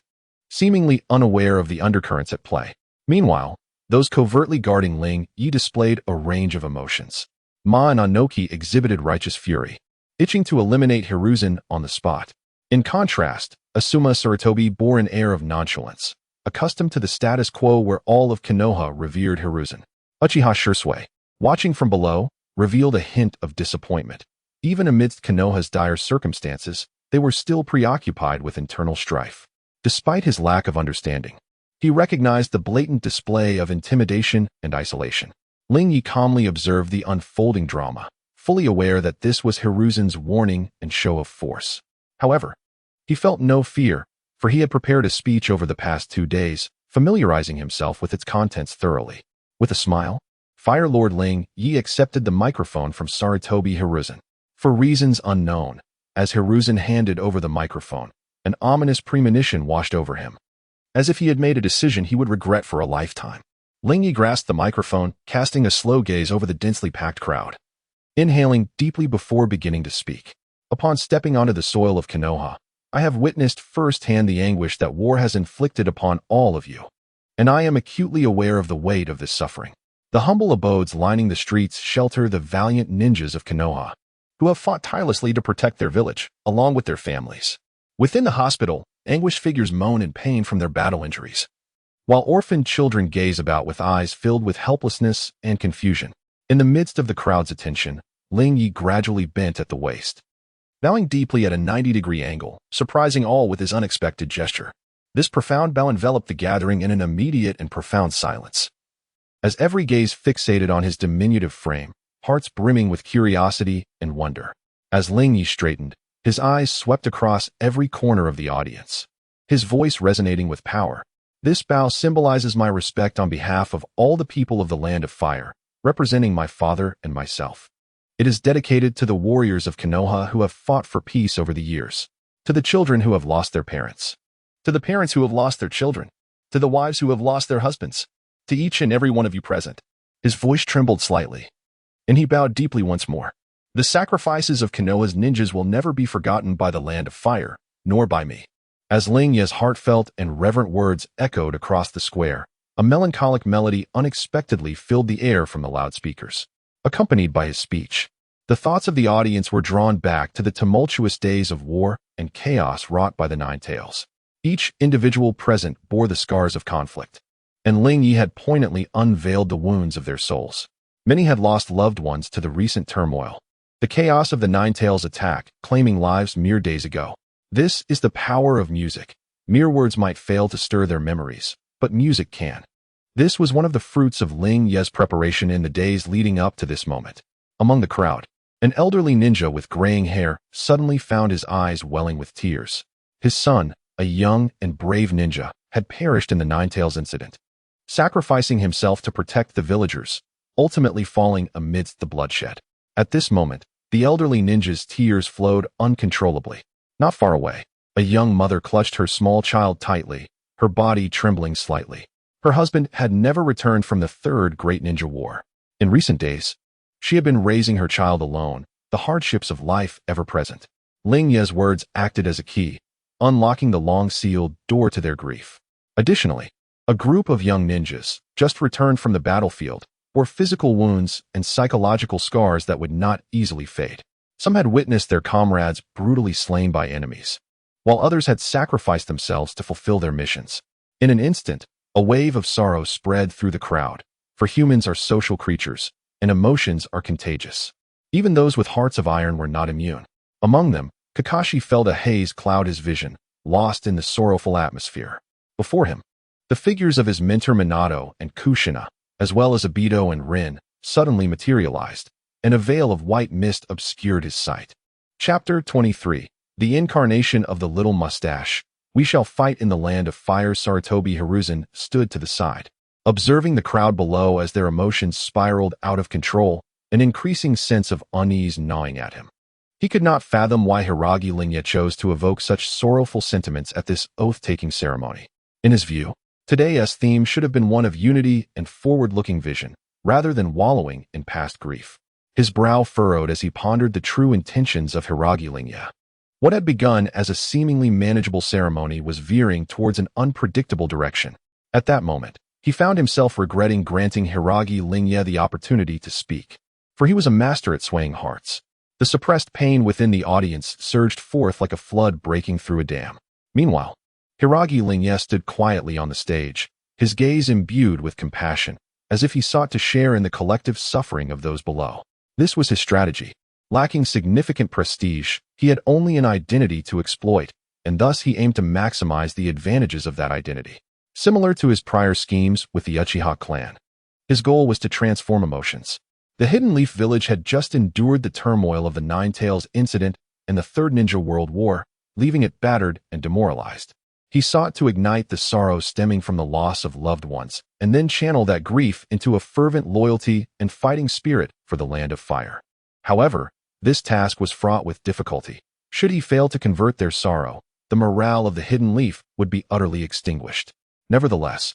seemingly unaware of the undercurrents at play. Meanwhile, those covertly guarding Lingye displayed a range of emotions. Ma and Anoki exhibited righteous fury, itching to eliminate Hiruzen on the spot. In contrast, Asuma Sarutobi bore an air of nonchalance, accustomed to the status quo where all of Konoha revered Hiruzen. Uchiha Sasuke, watching from below, revealed a hint of disappointment. Even amidst Konoha's dire circumstances, they were still preoccupied with internal strife. Despite his lack of understanding, he recognized the blatant display of intimidation and isolation. Lingye calmly observed the unfolding drama, fully aware that this was Hiruzen's warning and show of force. However, he felt no fear, for he had prepared a speech over the past 2 days, familiarizing himself with its contents thoroughly. With a smile, Fire Lord Lingye accepted the microphone from Sarutobi Hiruzen. For reasons unknown, as Hiruzen handed over the microphone, an ominous premonition washed over him, as if he had made a decision he would regret for a lifetime. Lingye grasped the microphone, casting a slow gaze over the densely packed crowd, inhaling deeply before beginning to speak. Upon stepping onto the soil of Konoha, I have witnessed firsthand the anguish that war has inflicted upon all of you, and I am acutely aware of the weight of this suffering. The humble abodes lining the streets shelter the valiant ninjas of Konoha, who have fought tirelessly to protect their village, along with their families. Within the hospital, anguished figures moan in pain from their battle injuries, while orphaned children gaze about with eyes filled with helplessness and confusion. In the midst of the crowd's attention, Lingye gradually bent at the waist, bowing deeply at a 90-degree angle, surprising all with his unexpected gesture. This profound bow enveloped the gathering in an immediate and profound silence. As every gaze fixated on his diminutive frame, hearts brimming with curiosity and wonder. As Lingye straightened, his eyes swept across every corner of the audience, his voice resonating with power. This bow symbolizes my respect on behalf of all the people of the Land of Fire, representing my father and myself. It is dedicated to the warriors of Konoha who have fought for peace over the years, to the children who have lost their parents, to the parents who have lost their children, to the wives who have lost their husbands, to each and every one of you present. His voice trembled slightly, and he bowed deeply once more. The sacrifices of Konoha's ninjas will never be forgotten by the Land of Fire, nor by me. As Lingye's heartfelt and reverent words echoed across the square, a melancholic melody unexpectedly filled the air from the loudspeakers. Accompanied by his speech, the thoughts of the audience were drawn back to the tumultuous days of war and chaos wrought by the Nine Tails. Each individual present bore the scars of conflict, and Lingye had poignantly unveiled the wounds of their souls. Many had lost loved ones to the recent turmoil, the chaos of the Nine Tails attack, claiming lives mere days ago. This is the power of music. Mere words might fail to stir their memories, but music can. This was one of the fruits of Lingye's preparation in the days leading up to this moment. Among the crowd, an elderly ninja with graying hair suddenly found his eyes welling with tears. His son, a young and brave ninja, had perished in the Nine Tails incident, sacrificing himself to protect the villagers, ultimately falling amidst the bloodshed. At this moment, the elderly ninja's tears flowed uncontrollably. Not far away, a young mother clutched her small child tightly, her body trembling slightly. Her husband had never returned from the Third Great Ninja War. In recent days, she had been raising her child alone, the hardships of life ever present. Lingye's words acted as a key, unlocking the long-sealed door to their grief. Additionally, a group of young ninjas, just returned from the battlefield, bore physical wounds and psychological scars that would not easily fade. Some had witnessed their comrades brutally slain by enemies, while others had sacrificed themselves to fulfill their missions. In an instant, a wave of sorrow spread through the crowd, for humans are social creatures, and emotions are contagious. Even those with hearts of iron were not immune. Among them, Kakashi felt a haze cloud his vision, lost in the sorrowful atmosphere. Before him, the figures of his mentor Minato and Kushina, as well as Obito and Rin, suddenly materialized, and a veil of white mist obscured his sight. Chapter 23. The Incarnation of the Little Mustache. We shall fight in the land of fire. Sarutobi Hiruzen stood to the side, observing the crowd below as their emotions spiraled out of control, an increasing sense of unease gnawing at him. He could not fathom why Lord Lingye chose to evoke such sorrowful sentiments at this oath-taking ceremony. In his view, today's theme should have been one of unity and forward-looking vision, rather than wallowing in past grief. His brow furrowed as he pondered the true intentions of Lord Lingye. What had begun as a seemingly manageable ceremony was veering towards an unpredictable direction. At that moment, he found himself regretting granting Lord Lingye the opportunity to speak, for he was a master at swaying hearts. The suppressed pain within the audience surged forth like a flood breaking through a dam. Meanwhile, Lord Lingye stood quietly on the stage, his gaze imbued with compassion, as if he sought to share in the collective suffering of those below. This was his strategy. Lacking significant prestige, he had only an identity to exploit, and thus he aimed to maximize the advantages of that identity. Similar to his prior schemes with the Uchiha clan, his goal was to transform emotions. The Hidden Leaf Village had just endured the turmoil of the Nine Tails incident and the Third Ninja World War, leaving it battered and demoralized. He sought to ignite the sorrow stemming from the loss of loved ones, and then channel that grief into a fervent loyalty and fighting spirit for the Land of Fire. However, this task was fraught with difficulty. Should he fail to convert their sorrow, the morale of the Hidden Leaf would be utterly extinguished. Nevertheless,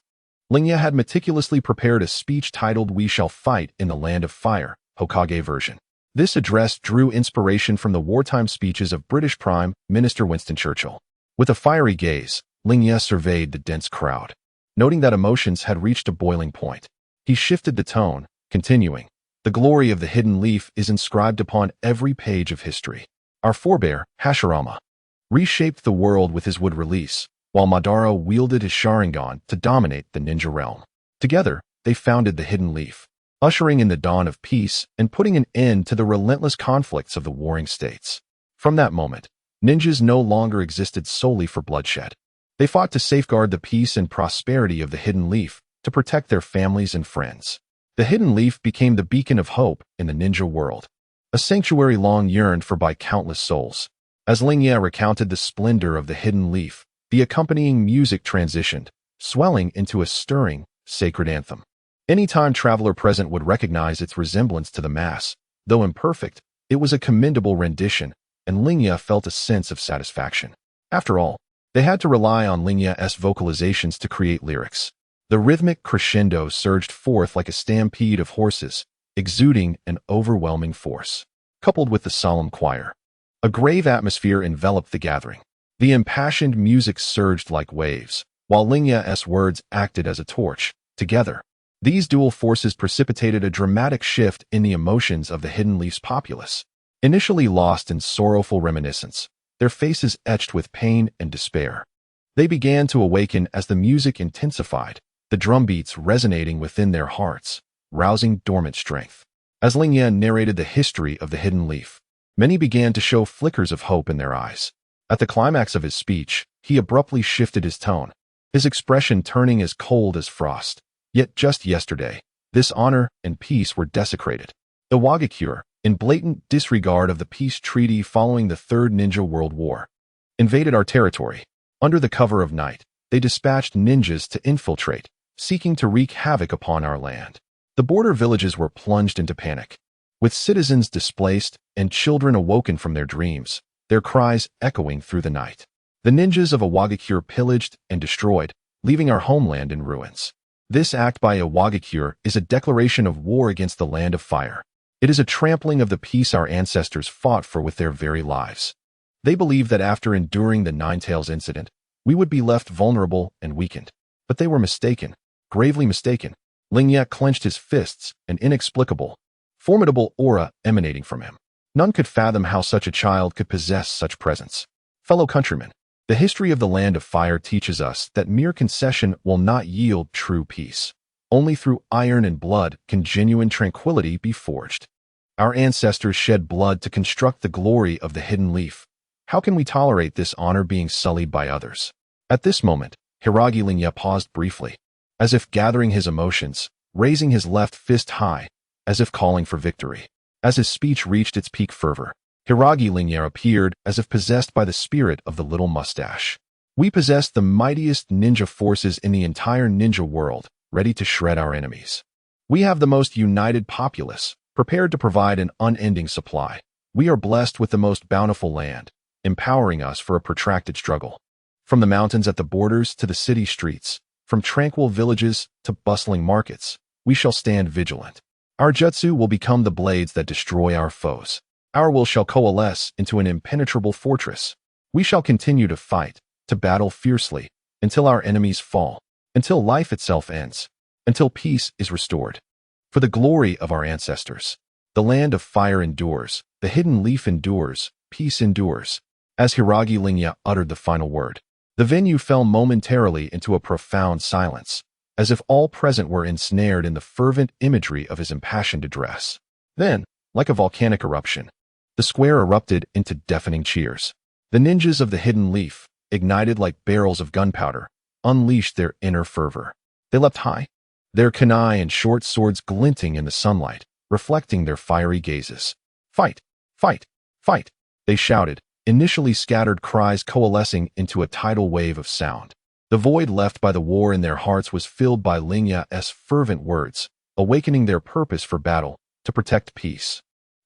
Lingye had meticulously prepared a speech titled "We Shall Fight in the Land of Fire," Hokage version. This address drew inspiration from the wartime speeches of British Prime Minister Winston Churchill. With a fiery gaze, Lingye surveyed the dense crowd. Noting that emotions had reached a boiling point, he shifted the tone, continuing, "The glory of the Hidden Leaf is inscribed upon every page of history. Our forebear, Hagoromo, reshaped the world with his wood release, while Madara wielded his Sharingan to dominate the ninja realm. Together, they founded the Hidden Leaf, ushering in the dawn of peace and putting an end to the relentless conflicts of the warring states. From that moment, ninjas no longer existed solely for bloodshed. They fought to safeguard the peace and prosperity of the Hidden Leaf, to protect their families and friends. The Hidden Leaf became the beacon of hope in the ninja world, a sanctuary long yearned for by countless souls." As Lingye recounted the splendor of the Hidden Leaf, the accompanying music transitioned, swelling into a stirring, sacred anthem. Any time traveler present would recognize its resemblance to the Mass. Though imperfect, it was a commendable rendition, and Lingye felt a sense of satisfaction. After all, they had to rely on Lingye's vocalizations to create lyrics. The rhythmic crescendo surged forth like a stampede of horses, exuding an overwhelming force. Coupled with the solemn choir, a grave atmosphere enveloped the gathering. The impassioned music surged like waves, while Lingye's words acted as a torch. Together, these dual forces precipitated a dramatic shift in the emotions of the Hidden Leaf's populace. Initially lost in sorrowful reminiscence, their faces etched with pain and despair, they began to awaken as the music intensified, the drumbeats resonating within their hearts, rousing dormant strength. As Lingye narrated the history of the Hidden Leaf, many began to show flickers of hope in their eyes. At the climax of his speech, he abruptly shifted his tone, his expression turning as cold as frost. Yet just yesterday, this honor and peace were desecrated. The Wagakure, in blatant disregard of the peace treaty following the Third Ninja World War, invaded our territory. Under the cover of night, they dispatched ninjas to infiltrate, seeking to wreak havoc upon our land. The border villages were plunged into panic, with citizens displaced and children awoken from their dreams, their cries echoing through the night. The ninjas of Wagakure pillaged and destroyed, leaving our homeland in ruins. This act by Wagakure is a declaration of war against the Land of Fire. It is a trampling of the peace our ancestors fought for with their very lives. They believed that after enduring the Nine Tails incident, we would be left vulnerable and weakened. But they were mistaken, gravely mistaken. Lingye clenched his fists, an inexplicable, formidable aura emanating from him. None could fathom how such a child could possess such presence. Fellow countrymen, the history of the Land of Fire teaches us that mere concession will not yield true peace. Only through iron and blood can genuine tranquility be forged. Our ancestors shed blood to construct the glory of the hidden leaf. How can we tolerate this honor being sullied by others? At this moment, Hokage Lingye paused briefly, as if gathering his emotions, raising his left fist high, as if calling for victory. As his speech reached its peak fervor, Hokage Lingye appeared as if possessed by the spirit of the little mustache. We possess the mightiest ninja forces in the entire ninja world, ready to shred our enemies. We have the most united populace, prepared to provide an unending supply. We are blessed with the most bountiful land, empowering us for a protracted struggle. From the mountains at the borders to the city streets, from tranquil villages to bustling markets, we shall stand vigilant. Our jutsu will become the blades that destroy our foes. Our will shall coalesce into an impenetrable fortress. We shall continue to fight, to battle fiercely, until our enemies fall, until life itself ends, until peace is restored. For the glory of our ancestors, the Land of Fire endures, the hidden leaf endures, peace endures. As Hokage Lingye uttered the final word, the venue fell momentarily into a profound silence, as if all present were ensnared in the fervent imagery of his impassioned address. Then, like a volcanic eruption, the square erupted into deafening cheers. The ninjas of the hidden leaf, ignited like barrels of gunpowder, unleashed their inner fervor. They leapt high, their kunai and short swords glinting in the sunlight, reflecting their fiery gazes. Fight! Fight! Fight! They shouted, initially scattered cries coalescing into a tidal wave of sound. The void left by the war in their hearts was filled by Lingye's fervent words, awakening their purpose for battle, to protect peace,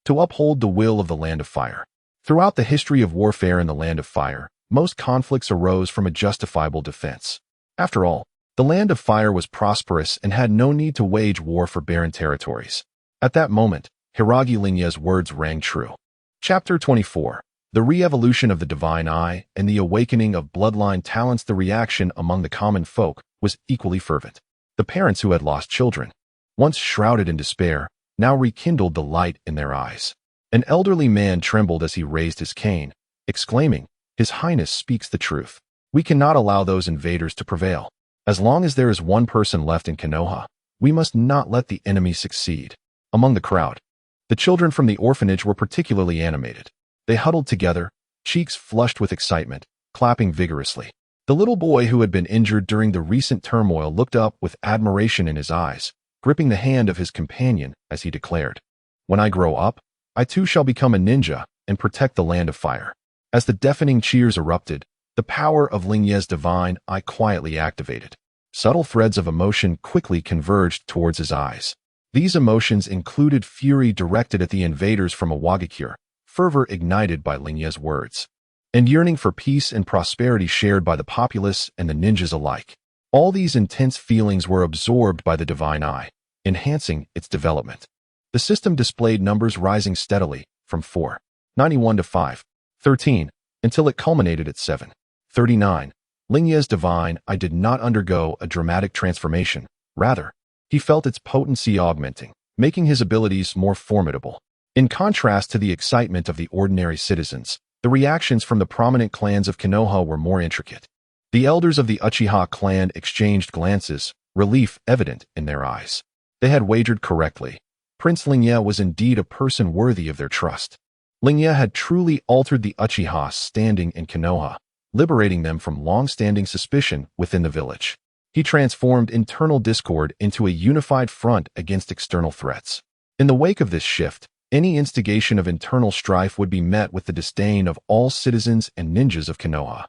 to uphold the will of the Land of Fire. Throughout the history of warfare in the Land of Fire, most conflicts arose from a justifiable defense. After all, the Land of Fire was prosperous and had no need to wage war for barren territories. At that moment, Hokage Lingye's words rang true. Chapter 24. The re-evolution of the Divine Eye and the awakening of bloodline talents. The reaction among the common folk was equally fervent. The parents who had lost children, once shrouded in despair, now rekindled the light in their eyes. An elderly man trembled as he raised his cane, exclaiming, "His Highness speaks the truth. We cannot allow those invaders to prevail. As long as there is one person left in Konoha, we must not let the enemy succeed." Among the crowd, the children from the orphanage were particularly animated. They huddled together, cheeks flushed with excitement, clapping vigorously. The little boy who had been injured during the recent turmoil looked up with admiration in his eyes, gripping the hand of his companion as he declared, "When I grow up, I too shall become a ninja and protect the Land of Fire." As the deafening cheers erupted, the power of Lingye's divine eye quietly activated. Subtle threads of emotion quickly converged towards his eyes. These emotions included fury directed at the invaders from Awagakure, fervor ignited by Lingye's words, and yearning for peace and prosperity shared by the populace and the ninjas alike. All these intense feelings were absorbed by the Divine Eye, enhancing its development. The system displayed numbers rising steadily, from 491 to 513, until it culminated at 739. Lingye's Divine Eye did not undergo a dramatic transformation. Rather, he felt its potency augmenting, making his abilities more formidable. In contrast to the excitement of the ordinary citizens, the reactions from the prominent clans of Konoha were more intricate. The elders of the Uchiha clan exchanged glances, relief evident in their eyes. They had wagered correctly. Prince Lingye was indeed a person worthy of their trust. Lingye had truly altered the Uchiha's standing in Konoha, liberating them from long-standing suspicion within the village. He transformed internal discord into a unified front against external threats. In the wake of this shift, any instigation of internal strife would be met with the disdain of all citizens and ninjas of Konoha.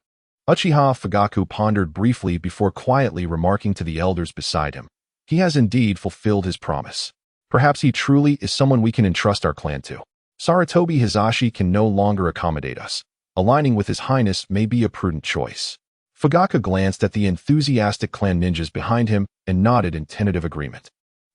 Uchiha Fugaku pondered briefly before quietly remarking to the elders beside him, "He has indeed fulfilled his promise. Perhaps he truly is someone we can entrust our clan to. Sarutobi Hizashi can no longer accommodate us. Aligning with His Highness may be a prudent choice." Fugaku glanced at the enthusiastic clan ninjas behind him and nodded in tentative agreement.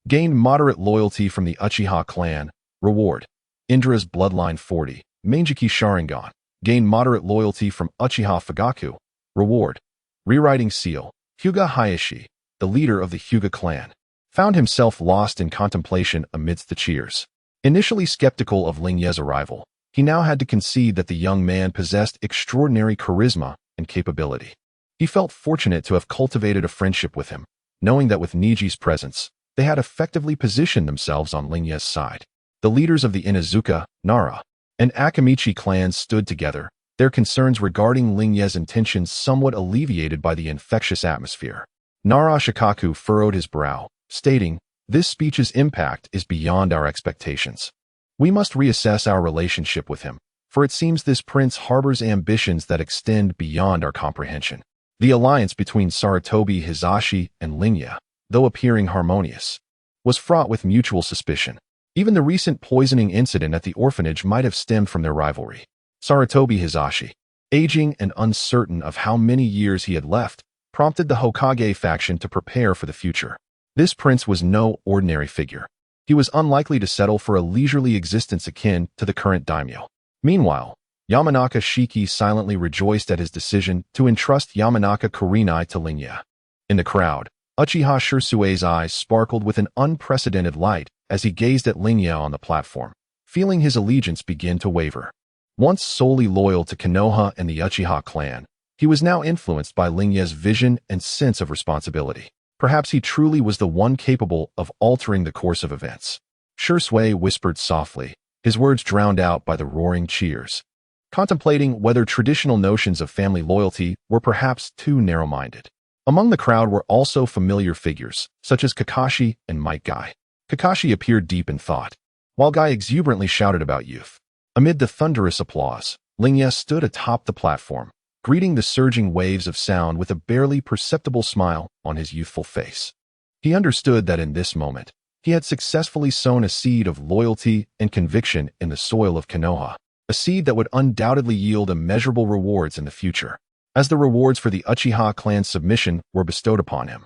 Gained moderate loyalty from the Uchiha clan. Reward: Indra's Bloodline 40, Mangeki Sharingan. Gained moderate loyalty from Uchiha Fugaku. Reward: Rewriting Seal. Hyuga Hayashi, the leader of the Hyuga clan, found himself lost in contemplation amidst the cheers. Initially skeptical of Lingye's arrival, He now had to concede that the young man possessed extraordinary charisma and capability. He felt fortunate to have cultivated a friendship with him, knowing that with Niji's presence, they had effectively positioned themselves on Lingye's side. The leaders of the Inuzuka, Nara, and Akamichi clans stood together, their concerns regarding Lingye's intentions somewhat alleviated by the infectious atmosphere. Nara Shikaku furrowed his brow, stating, "This speech's impact is beyond our expectations. We must reassess our relationship with him, for it seems this prince harbors ambitions that extend beyond our comprehension." The alliance between Sarutobi Hisashi and Lingye, though appearing harmonious, was fraught with mutual suspicion. Even the recent poisoning incident at the orphanage might have stemmed from their rivalry. Sarutobi Hisashi, aging and uncertain of how many years he had left, prompted the Hokage faction to prepare for the future. This prince was no ordinary figure. He was unlikely to settle for a leisurely existence akin to the current Daimyo. Meanwhile, Yamanaka Shiki silently rejoiced at his decision to entrust Yamanaka Kurenai to Lingye. In the crowd, Uchiha Sasuke's eyes sparkled with an unprecedented light as he gazed at Lingye on the platform, feeling his allegiance begin to waver. Once solely loyal to Konoha and the Uchiha clan, he was now influenced by Lingye's vision and sense of responsibility. Perhaps he truly was the one capable of altering the course of events. Sasuke whispered softly, his words drowned out by the roaring cheers, contemplating whether traditional notions of family loyalty were perhaps too narrow-minded. Among the crowd were also familiar figures, such as Kakashi and Might Guy. Kakashi appeared deep in thought, while Guy exuberantly shouted about youth. Amid the thunderous applause, Lingye stood atop the platform, greeting the surging waves of sound with a barely perceptible smile on his youthful face. He understood that in this moment, he had successfully sown a seed of loyalty and conviction in the soil of Konoha, a seed that would undoubtedly yield immeasurable rewards in the future. As the rewards for the Uchiha clan's submission were bestowed upon him,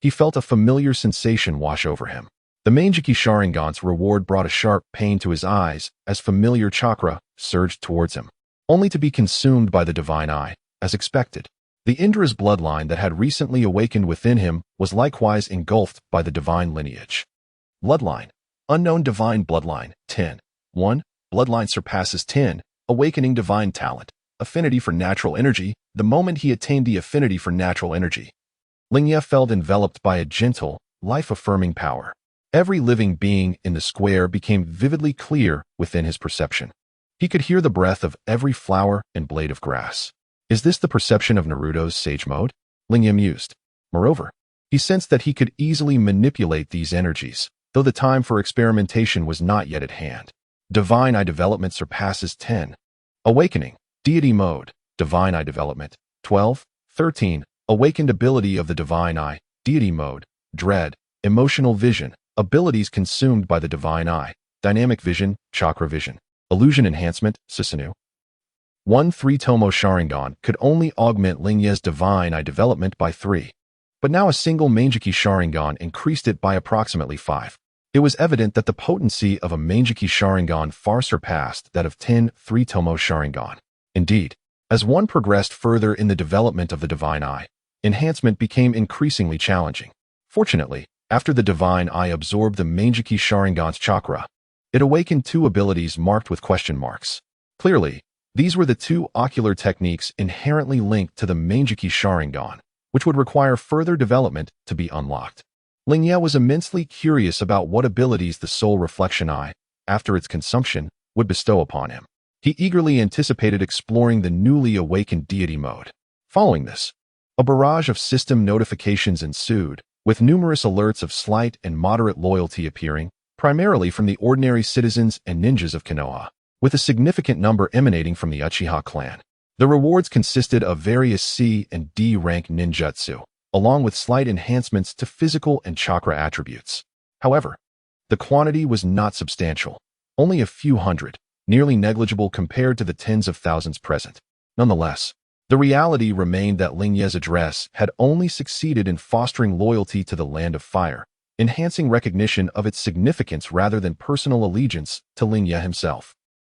he felt a familiar sensation wash over him. The Manjiki Sharingan's reward brought a sharp pain to his eyes as familiar chakra surged towards him, only to be consumed by the divine eye, as expected. The Indra's bloodline that had recently awakened within him was likewise engulfed by the divine lineage. Bloodline. Unknown divine bloodline. 10. 1. Bloodline surpasses 10. Awakening divine talent. Affinity for natural energy. The moment he attained the affinity for natural energy, Lingye felt enveloped by a gentle, life-affirming power. Every living being in the square became vividly clear within his perception. He could hear the breath of every flower and blade of grass. Is this the perception of Naruto's sage mode? Lingye mused. Moreover, he sensed that he could easily manipulate these energies, though the time for experimentation was not yet at hand. Divine Eye development surpasses 10. Awakening. Deity mode. Divine Eye development. 12. 13. Awakened ability of the Divine Eye. Deity mode. Dread. Emotional vision. Abilities consumed by the Divine Eye. Dynamic vision. Chakra vision. Illusion enhancement. Susanoo. 1 3-tomo Sharingan could only augment Lingye's Divine Eye development by 3. But now a single Manjiki Sharingan increased it by approximately 5. It was evident that the potency of a Manjiki Sharingan far surpassed that of 10 3-tomo Sharingan. Indeed, as one progressed further in the development of the Divine Eye, enhancement became increasingly challenging. Fortunately, after the Divine Eye absorbed the Manjiki Sharingan's chakra, it awakened 2 abilities marked with question marks. Clearly, these were the 2 ocular techniques inherently linked to the Manjiki Sharingan, which would require further development to be unlocked. Lingye was immensely curious about what abilities the Soul Reflection Eye, after its consumption, would bestow upon him. He eagerly anticipated exploring the newly awakened deity mode. Following this, a barrage of system notifications ensued, with numerous alerts of slight and moderate loyalty appearing, primarily from the ordinary citizens and ninjas of Konoha, with a significant number emanating from the Uchiha clan. The rewards consisted of various C and D rank ninjutsu, along with slight enhancements to physical and chakra attributes. However, the quantity was not substantial, only a few hundred, nearly negligible compared to the tens of thousands present. Nonetheless, the reality remained that Lingye's address had only succeeded in fostering loyalty to the Land of Fire, enhancing recognition of its significance rather than personal allegiance to Lingye himself.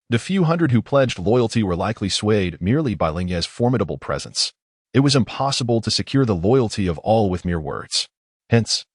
The few hundred who pledged loyalty were likely swayed merely by Lingye's formidable presence. It was impossible to secure the loyalty of all with mere words. Hence,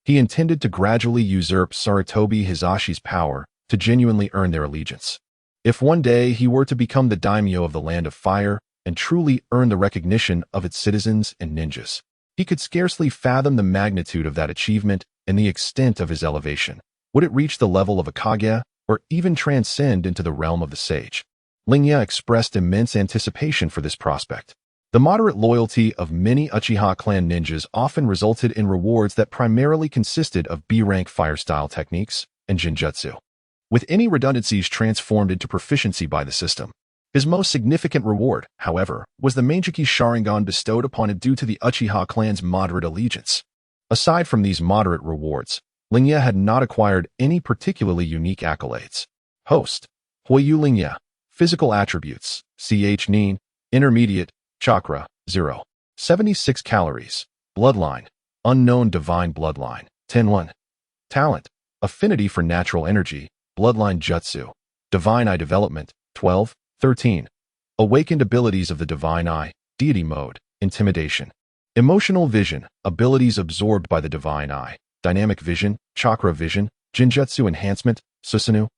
he intended to gradually usurp Sarutobi Hisashi's power to genuinely earn their allegiance. If one day he were to become the daimyo of the Land of Fire and truly earn the recognition of its citizens and ninjas, he could scarcely fathom the magnitude of that achievement and the extent of his elevation. Would it reach the level of a Kaguya or even transcend into the realm of the sage? Lingye expressed immense anticipation for this prospect. The moderate loyalty of many Uchiha clan ninjas often resulted in rewards that primarily consisted of B-rank fire-style techniques and genjutsu, with any redundancies transformed into proficiency by the system. His most significant reward, however, was the Manjiki Sharingan bestowed upon him due to the Uchiha clan's moderate allegiance. Aside from these moderate rewards, Lingye had not acquired any particularly unique accolades. Host: Huiyu Lingye. Physical attributes: Ch Nin. Intermediate. Chakra: 0. 76 calories. Bloodline: unknown divine bloodline. 10-1. Talent: affinity for natural energy. Bloodline jutsu. Divine eye development. 12. 13. Awakened abilities of the divine eye. Deity mode. Intimidation. Emotional vision. Abilities absorbed by the divine eye. Dynamic vision. Chakra vision. Genjutsu enhancement. Susanoo.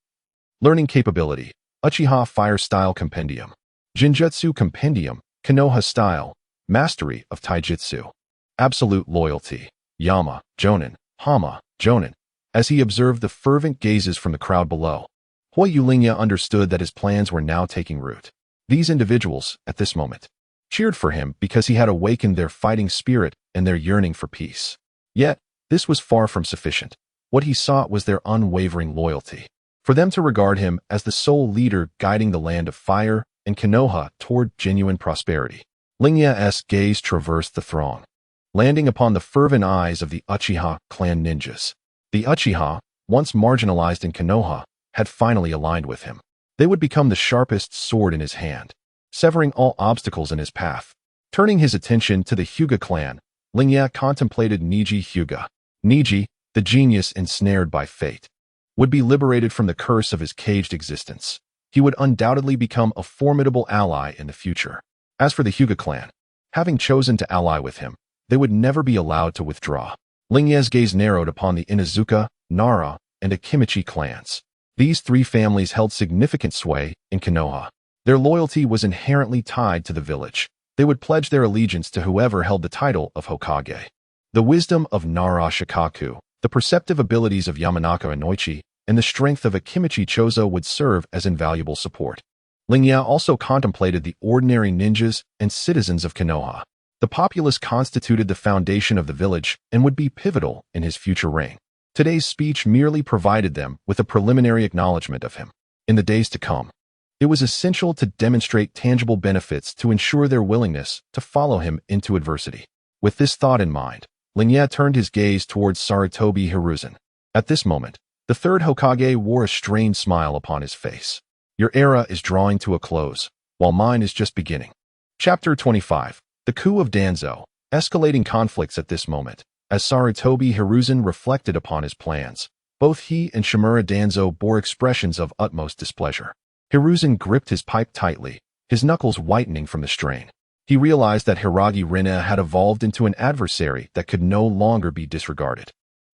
Learning capability. Uchiha Fire Style Compendium. Genjutsu Compendium. Konoha Style. Mastery of Taijutsu. Absolute loyalty. Yama, Jonin, Hama, Jonin. As he observed the fervent gazes from the crowd below, Huiyu Lingye understood that his plans were now taking root. These individuals, at this moment, cheered for him because he had awakened their fighting spirit and their yearning for peace. Yet, this was far from sufficient. What he sought was their unwavering loyalty. For them to regard him as the sole leader guiding the Land of Fire and Konoha toward genuine prosperity. Lingye's gaze traversed the throng, landing upon the fervent eyes of the Uchiha clan ninjas. The Uchiha, once marginalized in Konoha, had finally aligned with him. They would become the sharpest sword in his hand, severing all obstacles in his path. Turning his attention to the Hyuga clan, Lingye contemplated Niji Hyuga. Niji, the genius ensnared by fate, would be liberated from the curse of his caged existence. He would undoubtedly become a formidable ally in the future. As for the Hyuga clan, having chosen to ally with him, they would never be allowed to withdraw. Lingye's gaze narrowed upon the Inuzuka, Nara, and Akimichi clans. These three families held significant sway in Konoha. Their loyalty was inherently tied to the village. They would pledge their allegiance to whoever held the title of Hokage. The wisdom of Nara Shikaku, the perceptive abilities of Yamanaka Inoichi, and the strength of Akimichi Chozo would serve as invaluable support. Lingye also contemplated the ordinary ninjas and citizens of Konoha. The populace constituted the foundation of the village and would be pivotal in his future reign. Today's speech merely provided them with a preliminary acknowledgement of him. In the days to come, it was essential to demonstrate tangible benefits to ensure their willingness to follow him into adversity. With this thought in mind, Lingye turned his gaze towards Sarutobi Hiruzen. At this moment, the third Hokage wore a strained smile upon his face. Your era is drawing to a close, while mine is just beginning. Chapter 25. The Coup of Danzo. Escalating conflicts at this moment. As Sarutobi Hiruzen reflected upon his plans, both he and Shimura Danzo bore expressions of utmost displeasure. Hiruzen gripped his pipe tightly, his knuckles whitening from the strain. He realized that Hiragi Rinne had evolved into an adversary that could no longer be disregarded.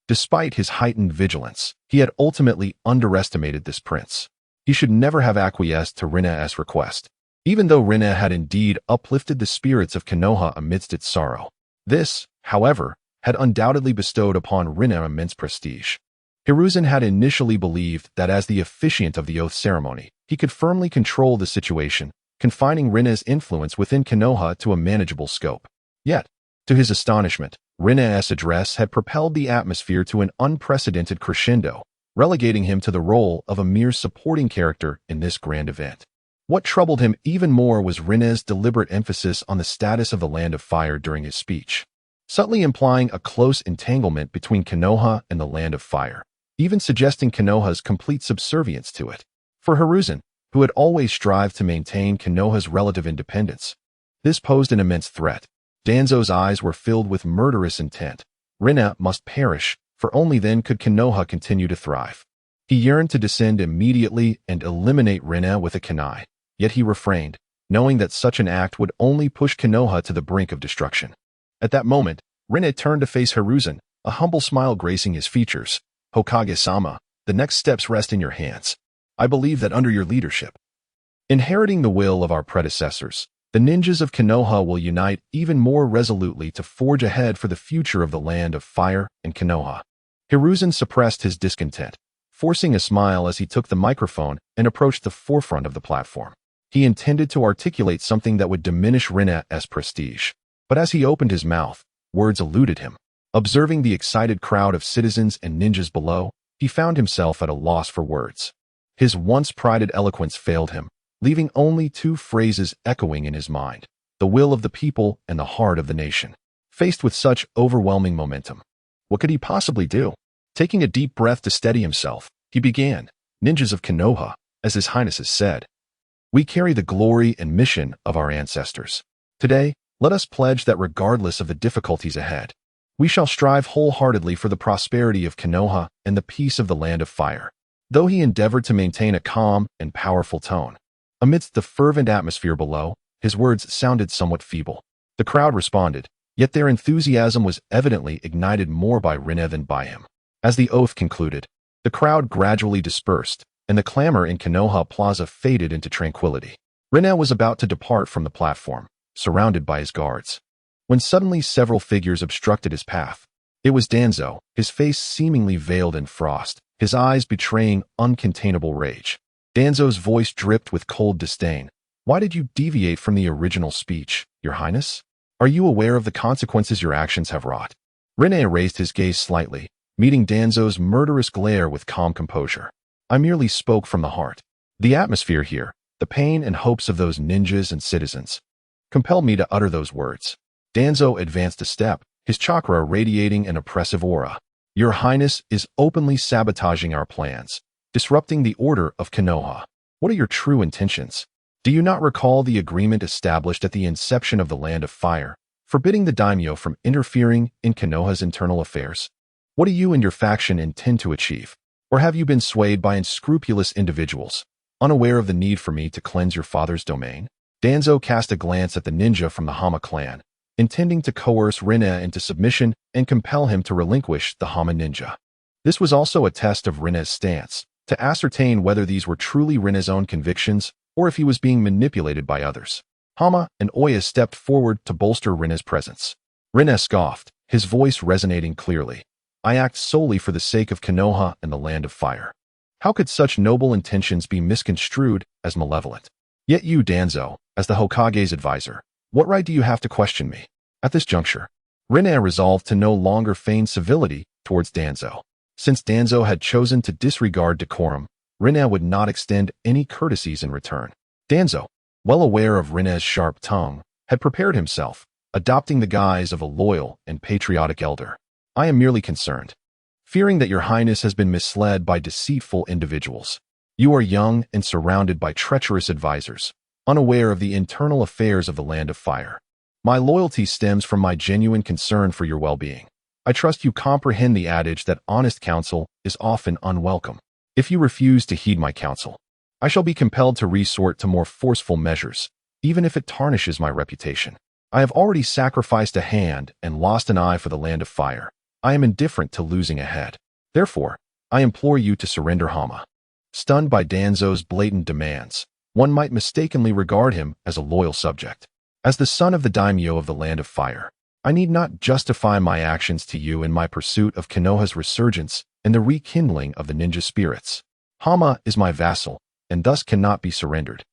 Despite his heightened vigilance, he had ultimately underestimated this prince. He should never have acquiesced to Rinne's request, even though Rinne had indeed uplifted the spirits of Konoha amidst its sorrow. This, however, had undoubtedly bestowed upon Rinne immense prestige. Hiruzen had initially believed that as the officiant of the oath ceremony, he could firmly control the situation, confining Rinne's influence within Konoha to a manageable scope. Yet, to his astonishment, Rinne's address had propelled the atmosphere to an unprecedented crescendo, relegating him to the role of a mere supporting character in this grand event. What troubled him even more was Rinne's deliberate emphasis on the status of the Land of Fire during his speech, subtly implying a close entanglement between Konoha and the Land of Fire, even suggesting Konoha's complete subservience to it. For Hiruzen, who had always strived to maintain Konoha's relative independence, this posed an immense threat. Danzo's eyes were filled with murderous intent. Rinne must perish, for only then could Konoha continue to thrive. He yearned to descend immediately and eliminate Rinne with a kunai, yet he refrained, knowing that such an act would only push Konoha to the brink of destruction. At that moment, Rinne turned to face Hiruzen, a humble smile gracing his features. Hokage-sama, the next steps rest in your hands. I believe that under your leadership, Inheriting the will of our predecessors, the ninjas of Konoha will unite even more resolutely to forge ahead for the future of the land of fire and Konoha. Hiruzen suppressed his discontent, forcing a smile as he took the microphone and approached the forefront of the platform. He intended to articulate something that would diminish Rinne's prestige. But as he opened his mouth, words eluded him. Observing the excited crowd of citizens and ninjas below, he found himself at a loss for words. His once prided eloquence failed him, leaving only two phrases echoing in his mind: the will of the people and the heart of the nation. Faced with such overwhelming momentum, what could he possibly do? Taking a deep breath to steady himself, he began, "Ninjas of Konoha, as His Highness has said, we carry the glory and mission of our ancestors. Today, let us pledge that regardless of the difficulties ahead, we shall strive wholeheartedly for the prosperity of Konoha and the peace of the land of fire." Though he endeavored to maintain a calm and powerful tone, amidst the fervent atmosphere below, his words sounded somewhat feeble. The crowd responded, yet their enthusiasm was evidently ignited more by Rinne than by him. As the oath concluded, the crowd gradually dispersed, and the clamor in Konoha Plaza faded into tranquility. Rinne was about to depart from the platform, surrounded by his guards, when suddenly several figures obstructed his path. It was Danzo, his face seemingly veiled in frost, his eyes betraying uncontainable rage. Danzo's voice dripped with cold disdain. "Why did you deviate from the original speech, Your Highness? Are you aware of the consequences your actions have wrought?" Rinne raised his gaze slightly, meeting Danzo's murderous glare with calm composure. "I merely spoke from the heart. The atmosphere here, the pain and hopes of those ninjas and citizens, compelled me to utter those words." Danzo advanced a step, his chakra radiating an oppressive aura. "Your Highness is openly sabotaging our plans, disrupting the order of Konoha. What are your true intentions? Do you not recall the agreement established at the inception of the Land of Fire, forbidding the Daimyo from interfering in Konoha's internal affairs? What do you and your faction intend to achieve? Or have you been swayed by unscrupulous individuals, unaware of the need for me to cleanse your father's domain?" Danzo cast a glance at the ninja from the Hama clan, intending to coerce Rinne into submission and compel him to relinquish the Hama ninja. This was also a test of Rinne's stance, to ascertain whether these were truly Rinne's own convictions or if he was being manipulated by others. Hama and Oya stepped forward to bolster Rinne's presence. Rinne scoffed, his voice resonating clearly. "I act solely for the sake of Konoha and the Land of Fire. How could such noble intentions be misconstrued as malevolent? Yet you, Danzo, as the Hokage's advisor, what right do you have to question me?" At this juncture, Rinne resolved to no longer feign civility towards Danzo. Since Danzo had chosen to disregard decorum, Rinne would not extend any courtesies in return. Danzo, well aware of Rinne's sharp tongue, had prepared himself, adopting the guise of a loyal and patriotic elder. "I am merely concerned, fearing that your Highness has been misled by deceitful individuals. You are young and surrounded by treacherous advisors, unaware of the internal affairs of the Land of Fire. My loyalty stems from my genuine concern for your well-being. I trust you comprehend the adage that honest counsel is often unwelcome. If you refuse to heed my counsel, I shall be compelled to resort to more forceful measures, even if it tarnishes my reputation. I have already sacrificed a hand and lost an eye for the Land of Fire. I am indifferent to losing a head. Therefore, I implore you to surrender Hama." Stunned by Danzo's blatant demands, one might mistakenly regard him as a loyal subject. "As the son of the Daimyo of the Land of Fire, I need not justify my actions to you in my pursuit of Konoha's resurgence and the rekindling of the ninja spirits. Hama is my vassal, and thus cannot be surrendered."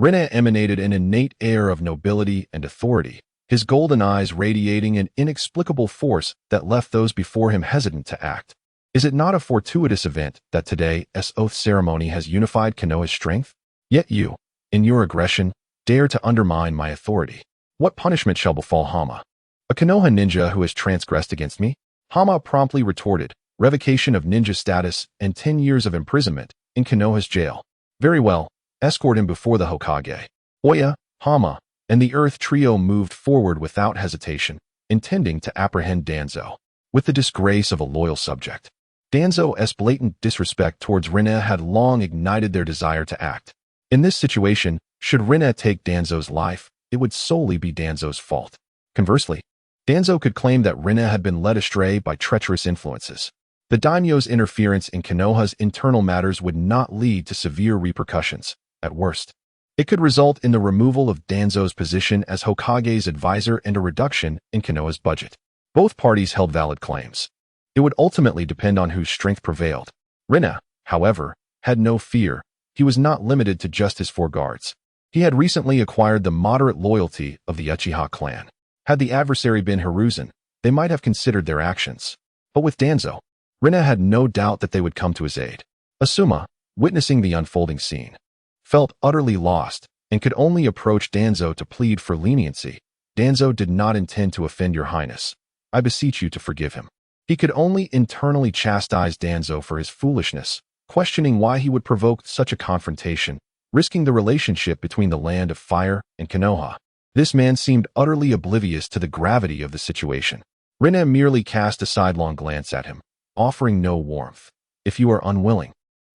Rinne emanated an innate air of nobility and authority, his golden eyes radiating an inexplicable force that left those before him hesitant to act. Is it not a fortuitous event that today's oath ceremony has unified Konoha's strength? Yet you, in your aggression, dare to undermine my authority. What punishment shall befall Hama, a Konoha ninja who has transgressed against me? Hama promptly retorted, revocation of ninja status and 10 years of imprisonment in Konoha's jail. Very well, escort him before the Hokage. Oya, Hama, and the Earth Trio moved forward without hesitation, intending to apprehend Danzo, with the disgrace of a loyal subject. Danzo's blatant disrespect towards Rinne had long ignited their desire to act. In this situation, should Rinne take Danzo's life, it would solely be Danzo's fault. Conversely, Danzo could claim that Rinne had been led astray by treacherous influences. The daimyo's interference in Konoha's internal matters would not lead to severe repercussions. At worst, It could result in the removal of Danzo's position as Hokage's advisor and a reduction in Konoha's budget. Both parties held valid claims. It would ultimately depend on whose strength prevailed. Rinna, however, had no fear. He was not limited to just his 4 guards. He had recently acquired the moderate loyalty of the Uchiha clan. Had the adversary been Hiruzen, they might have considered their actions. But with Danzo, Rinna had no doubt that they would come to his aid. Asuma, witnessing the unfolding scene, felt utterly lost and could only approach Danzo to plead for leniency. Danzo did not intend to offend your highness. I beseech you to forgive him. He could only internally chastise Danzo for his foolishness, questioning why he would provoke such a confrontation, risking the relationship between the land of fire and Konoha. This man seemed utterly oblivious to the gravity of the situation. Rinna merely cast a sidelong glance at him, offering no warmth. If you are unwilling,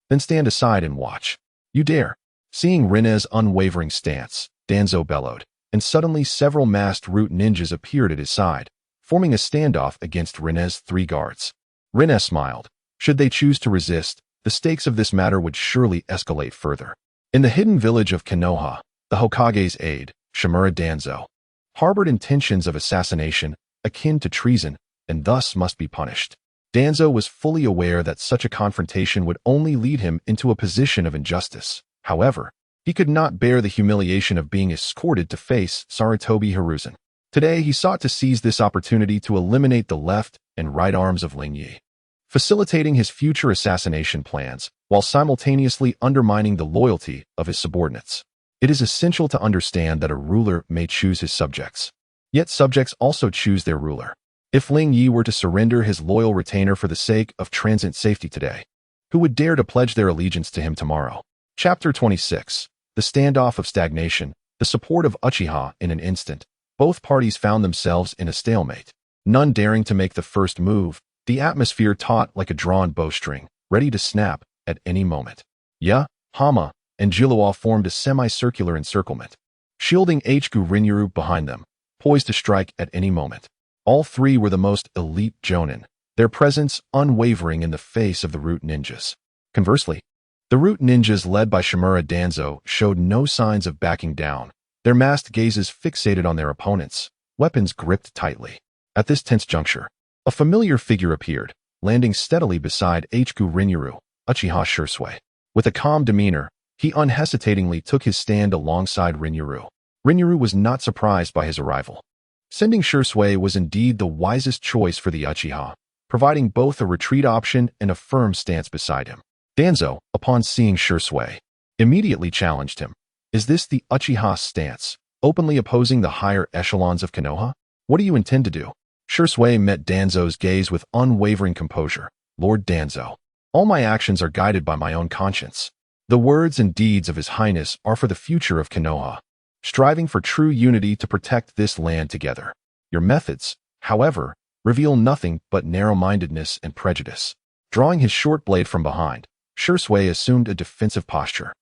then stand aside and watch. You dare. Seeing Rinna's unwavering stance, Danzo bellowed, and suddenly several masked root ninjas appeared at his side, forming a standoff against Rinna's 3 guards. Rinna smiled. Should they choose to resist, the stakes of this matter would surely escalate further. In the hidden village of Konoha, the Hokage's aide, Shimura Danzo, harbored intentions of assassination akin to treason and thus must be punished. Danzo was fully aware that such a confrontation would only lead him into a position of injustice. However, he could not bear the humiliation of being escorted to face Sarutobi Hiruzen. Today, he sought to seize this opportunity to eliminate the left and right arms of Lingye, facilitating his future assassination plans while simultaneously undermining the loyalty of his subordinates. It is essential to understand that a ruler may choose his subjects, yet subjects also choose their ruler. If Lingye were to surrender his loyal retainer for the sake of transient safety today, who would dare to pledge their allegiance to him tomorrow? Chapter 26. The Standoff of Stagnation. The support of Uchiha in an instant. Both parties found themselves in a stalemate, none daring to make the first move, the atmosphere taut like a drawn bowstring, ready to snap at any moment. Ya, Hama, and Jilua formed a semicircular encirclement, shielding Hgu Rinryu behind them, poised to strike at any moment. All 3 were the most elite Jonin, their presence unwavering in the face of the root ninjas. Conversely, the root ninjas led by Shimura Danzo showed no signs of backing down, their masked gazes fixated on their opponents, weapons gripped tightly. At this tense juncture, a familiar figure appeared, landing steadily beside Hgu Rinryu, Uchiha Sasuke. With a calm demeanor, he unhesitatingly took his stand alongside Rinryu. Rinryu was not surprised by his arrival. Sending Sasuke was indeed the wisest choice for the Uchiha, providing both a retreat option and a firm stance beside him. Danzo, upon seeing Sasuke, immediately challenged him. Is this the Uchiha stance, openly opposing the higher echelons of Konoha? What do you intend to do? Sasuke met Danzo's gaze with unwavering composure. Lord Danzo, all my actions are guided by my own conscience. The words and deeds of His Highness are for the future of Konoha, striving for true unity to protect this land together. Your methods, however, reveal nothing but narrow-mindedness and prejudice. Drawing his short blade from behind, Sasuke assumed a defensive posture.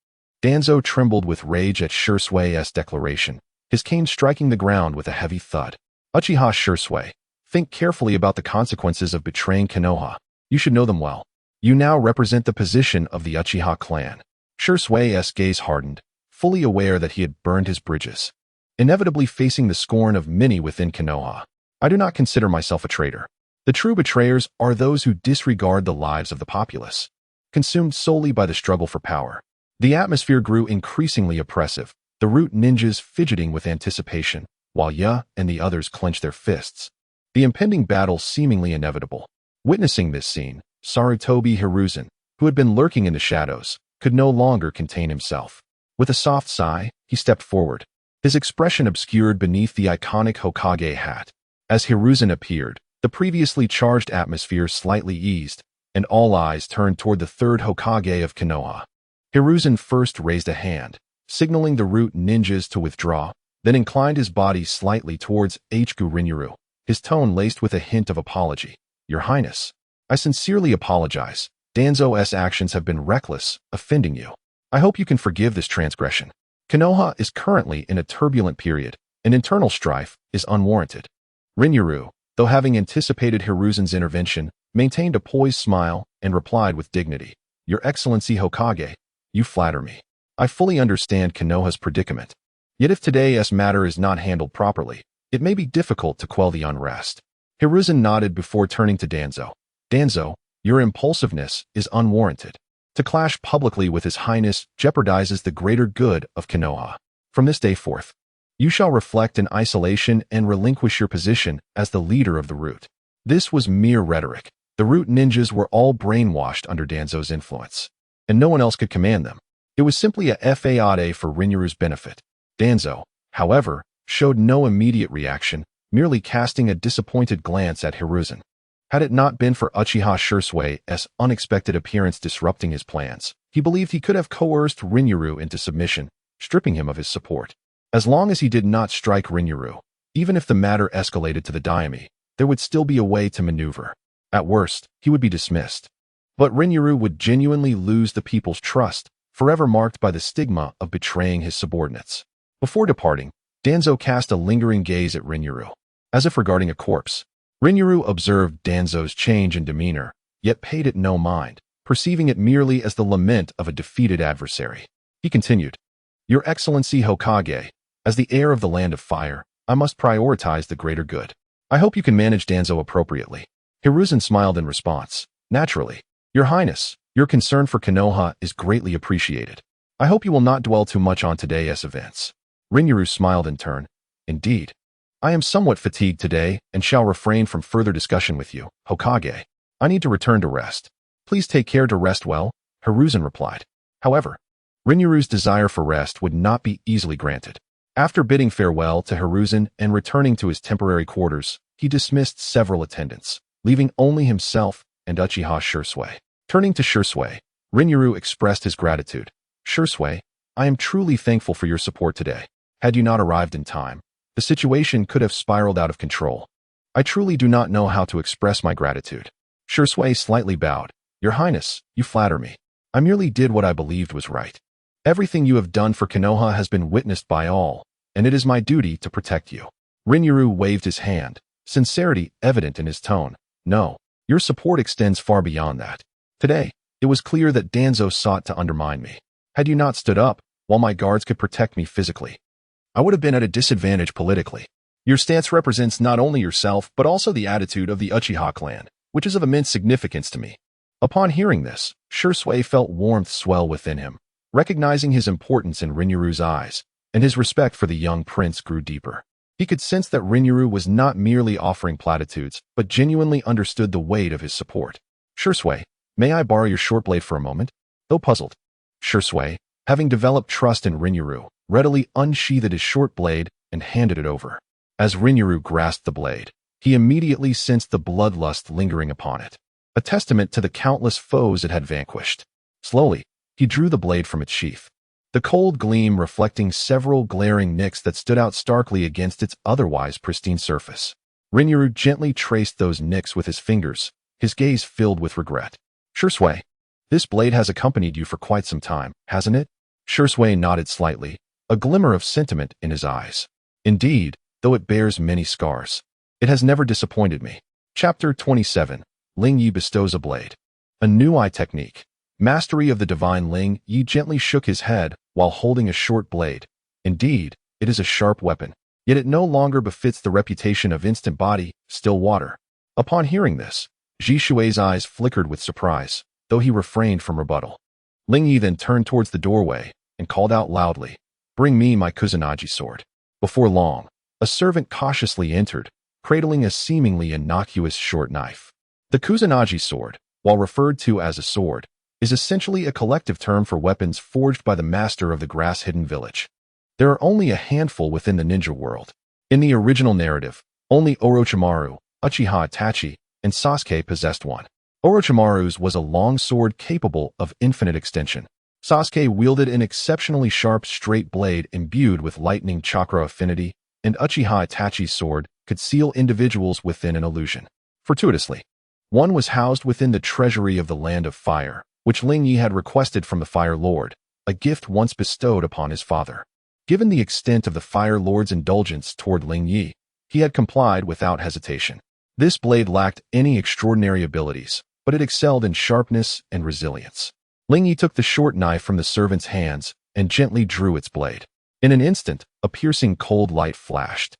Danzo trembled with rage at Sasuke's declaration, his cane striking the ground with a heavy thud. Uchiha Sasuke, think carefully about the consequences of betraying Konoha. You should know them well. You now represent the position of the Uchiha clan. Sasuke's gaze hardened, fully aware that he had burned his bridges, inevitably facing the scorn of many within Konoha. I do not consider myself a traitor. The true betrayers are those who disregard the lives of the populace, consumed solely by the struggle for power. The atmosphere grew increasingly oppressive, the root ninjas fidgeting with anticipation, while Ya and the others clenched their fists, the impending battle seemingly inevitable. Witnessing this scene, Sarutobi Hiruzen, who had been lurking in the shadows, could no longer contain himself. With a soft sigh, he stepped forward, his expression obscured beneath the iconic Hokage hat. As Hiruzen appeared, the previously charged atmosphere slightly eased, and all eyes turned toward the 3rd Hokage of Konoha. Hiruzen first raised a hand, signaling the root ninjas to withdraw, then inclined his body slightly towards Hgu Rinryu, his tone laced with a hint of apology. Your Highness, I sincerely apologize. Danzo's actions have been reckless, offending you. I hope you can forgive this transgression. Konoha is currently in a turbulent period, and internal strife is unwarranted. Rinryu, though having anticipated Hiruzen's intervention, maintained a poised smile and replied with dignity. Your Excellency Hokage, you flatter me. I fully understand Konoha's predicament. Yet if today's matter is not handled properly, it may be difficult to quell the unrest. Hiruzen nodded before turning to Danzo. Danzo, your impulsiveness is unwarranted. To clash publicly with His Highness jeopardizes the greater good of Konoha. From this day forth, you shall reflect in isolation and relinquish your position as the leader of the Root. This was mere rhetoric. The Root ninjas were all brainwashed under Danzo's influence, and no one else could command them. It was simply a fade for Rinyaru's benefit. Danzo, however, showed no immediate reaction, merely casting a disappointed glance at Hiruzen. Had it not been for Uchiha Sasuke's unexpected appearance disrupting his plans, he believed he could have coerced Rinyaru into submission, stripping him of his support. As long as he did not strike Rinyaru, even if the matter escalated to the Daimyo, there would still be a way to maneuver. At worst, he would be dismissed. But Rinyaru would genuinely lose the people's trust, forever marked by the stigma of betraying his subordinates. Before departing, Danzo cast a lingering gaze at Rinyaru, as if regarding a corpse. Rinyaru observed Danzo's change in demeanor, yet paid it no mind, perceiving it merely as the lament of a defeated adversary. He continued, Your Excellency Hokage, as the heir of the Land of Fire, I must prioritize the greater good. I hope you can manage Danzo appropriately. Hiruzen smiled in response. Naturally. Your Highness, your concern for Konoha is greatly appreciated. I hope you will not dwell too much on today's events. Rinyaru smiled in turn. Indeed. I am somewhat fatigued today and shall refrain from further discussion with you, Hokage. I need to return to rest. Please take care to rest well, Hiruzen replied. However, Rinyaru's desire for rest would not be easily granted. After bidding farewell to Hiruzen and returning to his temporary quarters, he dismissed several attendants, leaving only himself and Uchiha Sasuke. Turning to Sasuke, Rinyaru expressed his gratitude. Sasuke, I am truly thankful for your support today. Had you not arrived in time, the situation could have spiraled out of control. I truly do not know how to express my gratitude. Sasuke slightly bowed. Your Highness, you flatter me. I merely did what I believed was right. Everything you have done for Konoha has been witnessed by all, and it is my duty to protect you. Rinyaru waved his hand, sincerity evident in his tone. No, your support extends far beyond that. Today, it was clear that Danzo sought to undermine me. Had you not stood up, while my guards could protect me physically, I would have been at a disadvantage politically. Your stance represents not only yourself, but also the attitude of the Uchiha clan, which is of immense significance to me. Upon hearing this, Sasuke felt warmth swell within him, recognizing his importance in Rinyaru's eyes, and his respect for the young prince grew deeper. He could sense that Rinyaru was not merely offering platitudes, but genuinely understood the weight of his support. Sasuke, may I borrow your short blade for a moment? Though puzzled, Sasuke, having developed trust in Rinyaru, readily unsheathed his short blade and handed it over. As Rinyaru grasped the blade, he immediately sensed the bloodlust lingering upon it, a testament to the countless foes it had vanquished. Slowly, he drew the blade from its sheath, the cold gleam reflecting several glaring nicks that stood out starkly against its otherwise pristine surface. Rinyaru gently traced those nicks with his fingers, his gaze filled with regret. Sasuke, this blade has accompanied you for quite some time, hasn't it? Sasuke nodded slightly, a glimmer of sentiment in his eyes. Indeed, though it bears many scars, it has never disappointed me. Chapter 27. Lingye bestows a blade. A new eye technique. Mastery of the divine Lingye gently shook his head while holding a short blade. Indeed, it is a sharp weapon, yet it no longer befits the reputation of instant body, still water. Upon hearing this, Jishui's eyes flickered with surprise, though he refrained from rebuttal. Lingye then turned towards the doorway and called out loudly, Bring me my Kusanagi sword. Before long, a servant cautiously entered, cradling a seemingly innocuous short knife. The Kusanagi sword, while referred to as a sword, is essentially a collective term for weapons forged by the master of the grass-hidden village. There are only a handful within the ninja world. In the original narrative, only Orochimaru, Uchiha Itachi, and Sasuke possessed one. Orochimaru's was a long sword capable of infinite extension. Sasuke wielded an exceptionally sharp straight blade imbued with lightning chakra affinity, and Uchiha Itachi's sword could seal individuals within an illusion. Fortuitously, one was housed within the treasury of the Land of Fire, which Lingye had requested from the Fire Lord, a gift once bestowed upon his father. Given the extent of the Fire Lord's indulgence toward Lingye, he had complied without hesitation. This blade lacked any extraordinary abilities, but it excelled in sharpness and resilience. Lingye took the short knife from the servant's hands and gently drew its blade. In an instant, a piercing cold light flashed,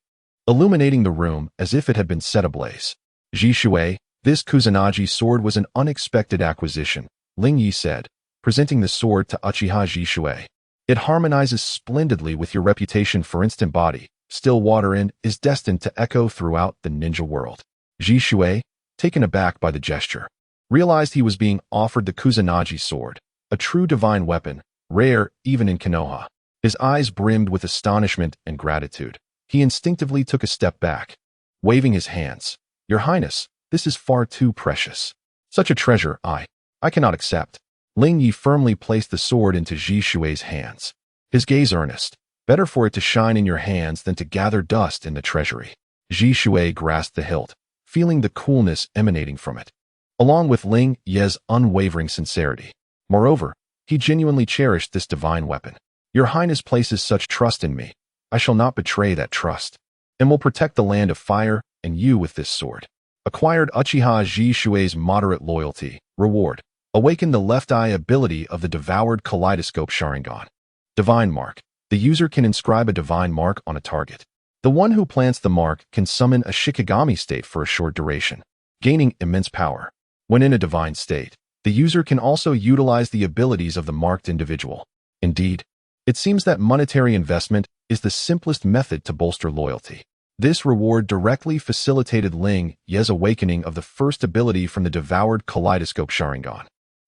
illuminating the room as if it had been set ablaze. "Jishui, this Kusanagi sword was an unexpected acquisition," Lingye said, presenting the sword to Uchiha Jishui. "It harmonizes splendidly with your reputation for instant body, still water, and is destined to echo throughout the ninja world." Jishui, taken aback by the gesture, realized he was being offered the Kusanagi sword, a true divine weapon, rare even in Konoha. His eyes brimmed with astonishment and gratitude. He instinctively took a step back, waving his hands. "Your Highness, this is far too precious. Such a treasure I cannot accept." Lingye firmly placed the sword into Jishui's hands, his gaze earnest. "Better for it to shine in your hands than to gather dust in the treasury." Jishui grasped the hilt, feeling the coolness emanating from it, along with Lingye's unwavering sincerity. Moreover, he genuinely cherished this divine weapon. "Your Highness places such trust in me. I shall not betray that trust, and will protect the land of fire and you with this sword." Acquired Uchiha Jishui's moderate loyalty. Reward: awaken the left eye ability of the devoured kaleidoscope Sharingan. Divine Mark: the user can inscribe a divine mark on a target. The one who plants the mark can summon a Shikigami state for a short duration, gaining immense power. When in a divine state, the user can also utilize the abilities of the marked individual. Indeed, it seems that monetary investment is the simplest method to bolster loyalty. This reward directly facilitated Lingye's awakening of the first ability from the devoured kaleidoscope Sharingan,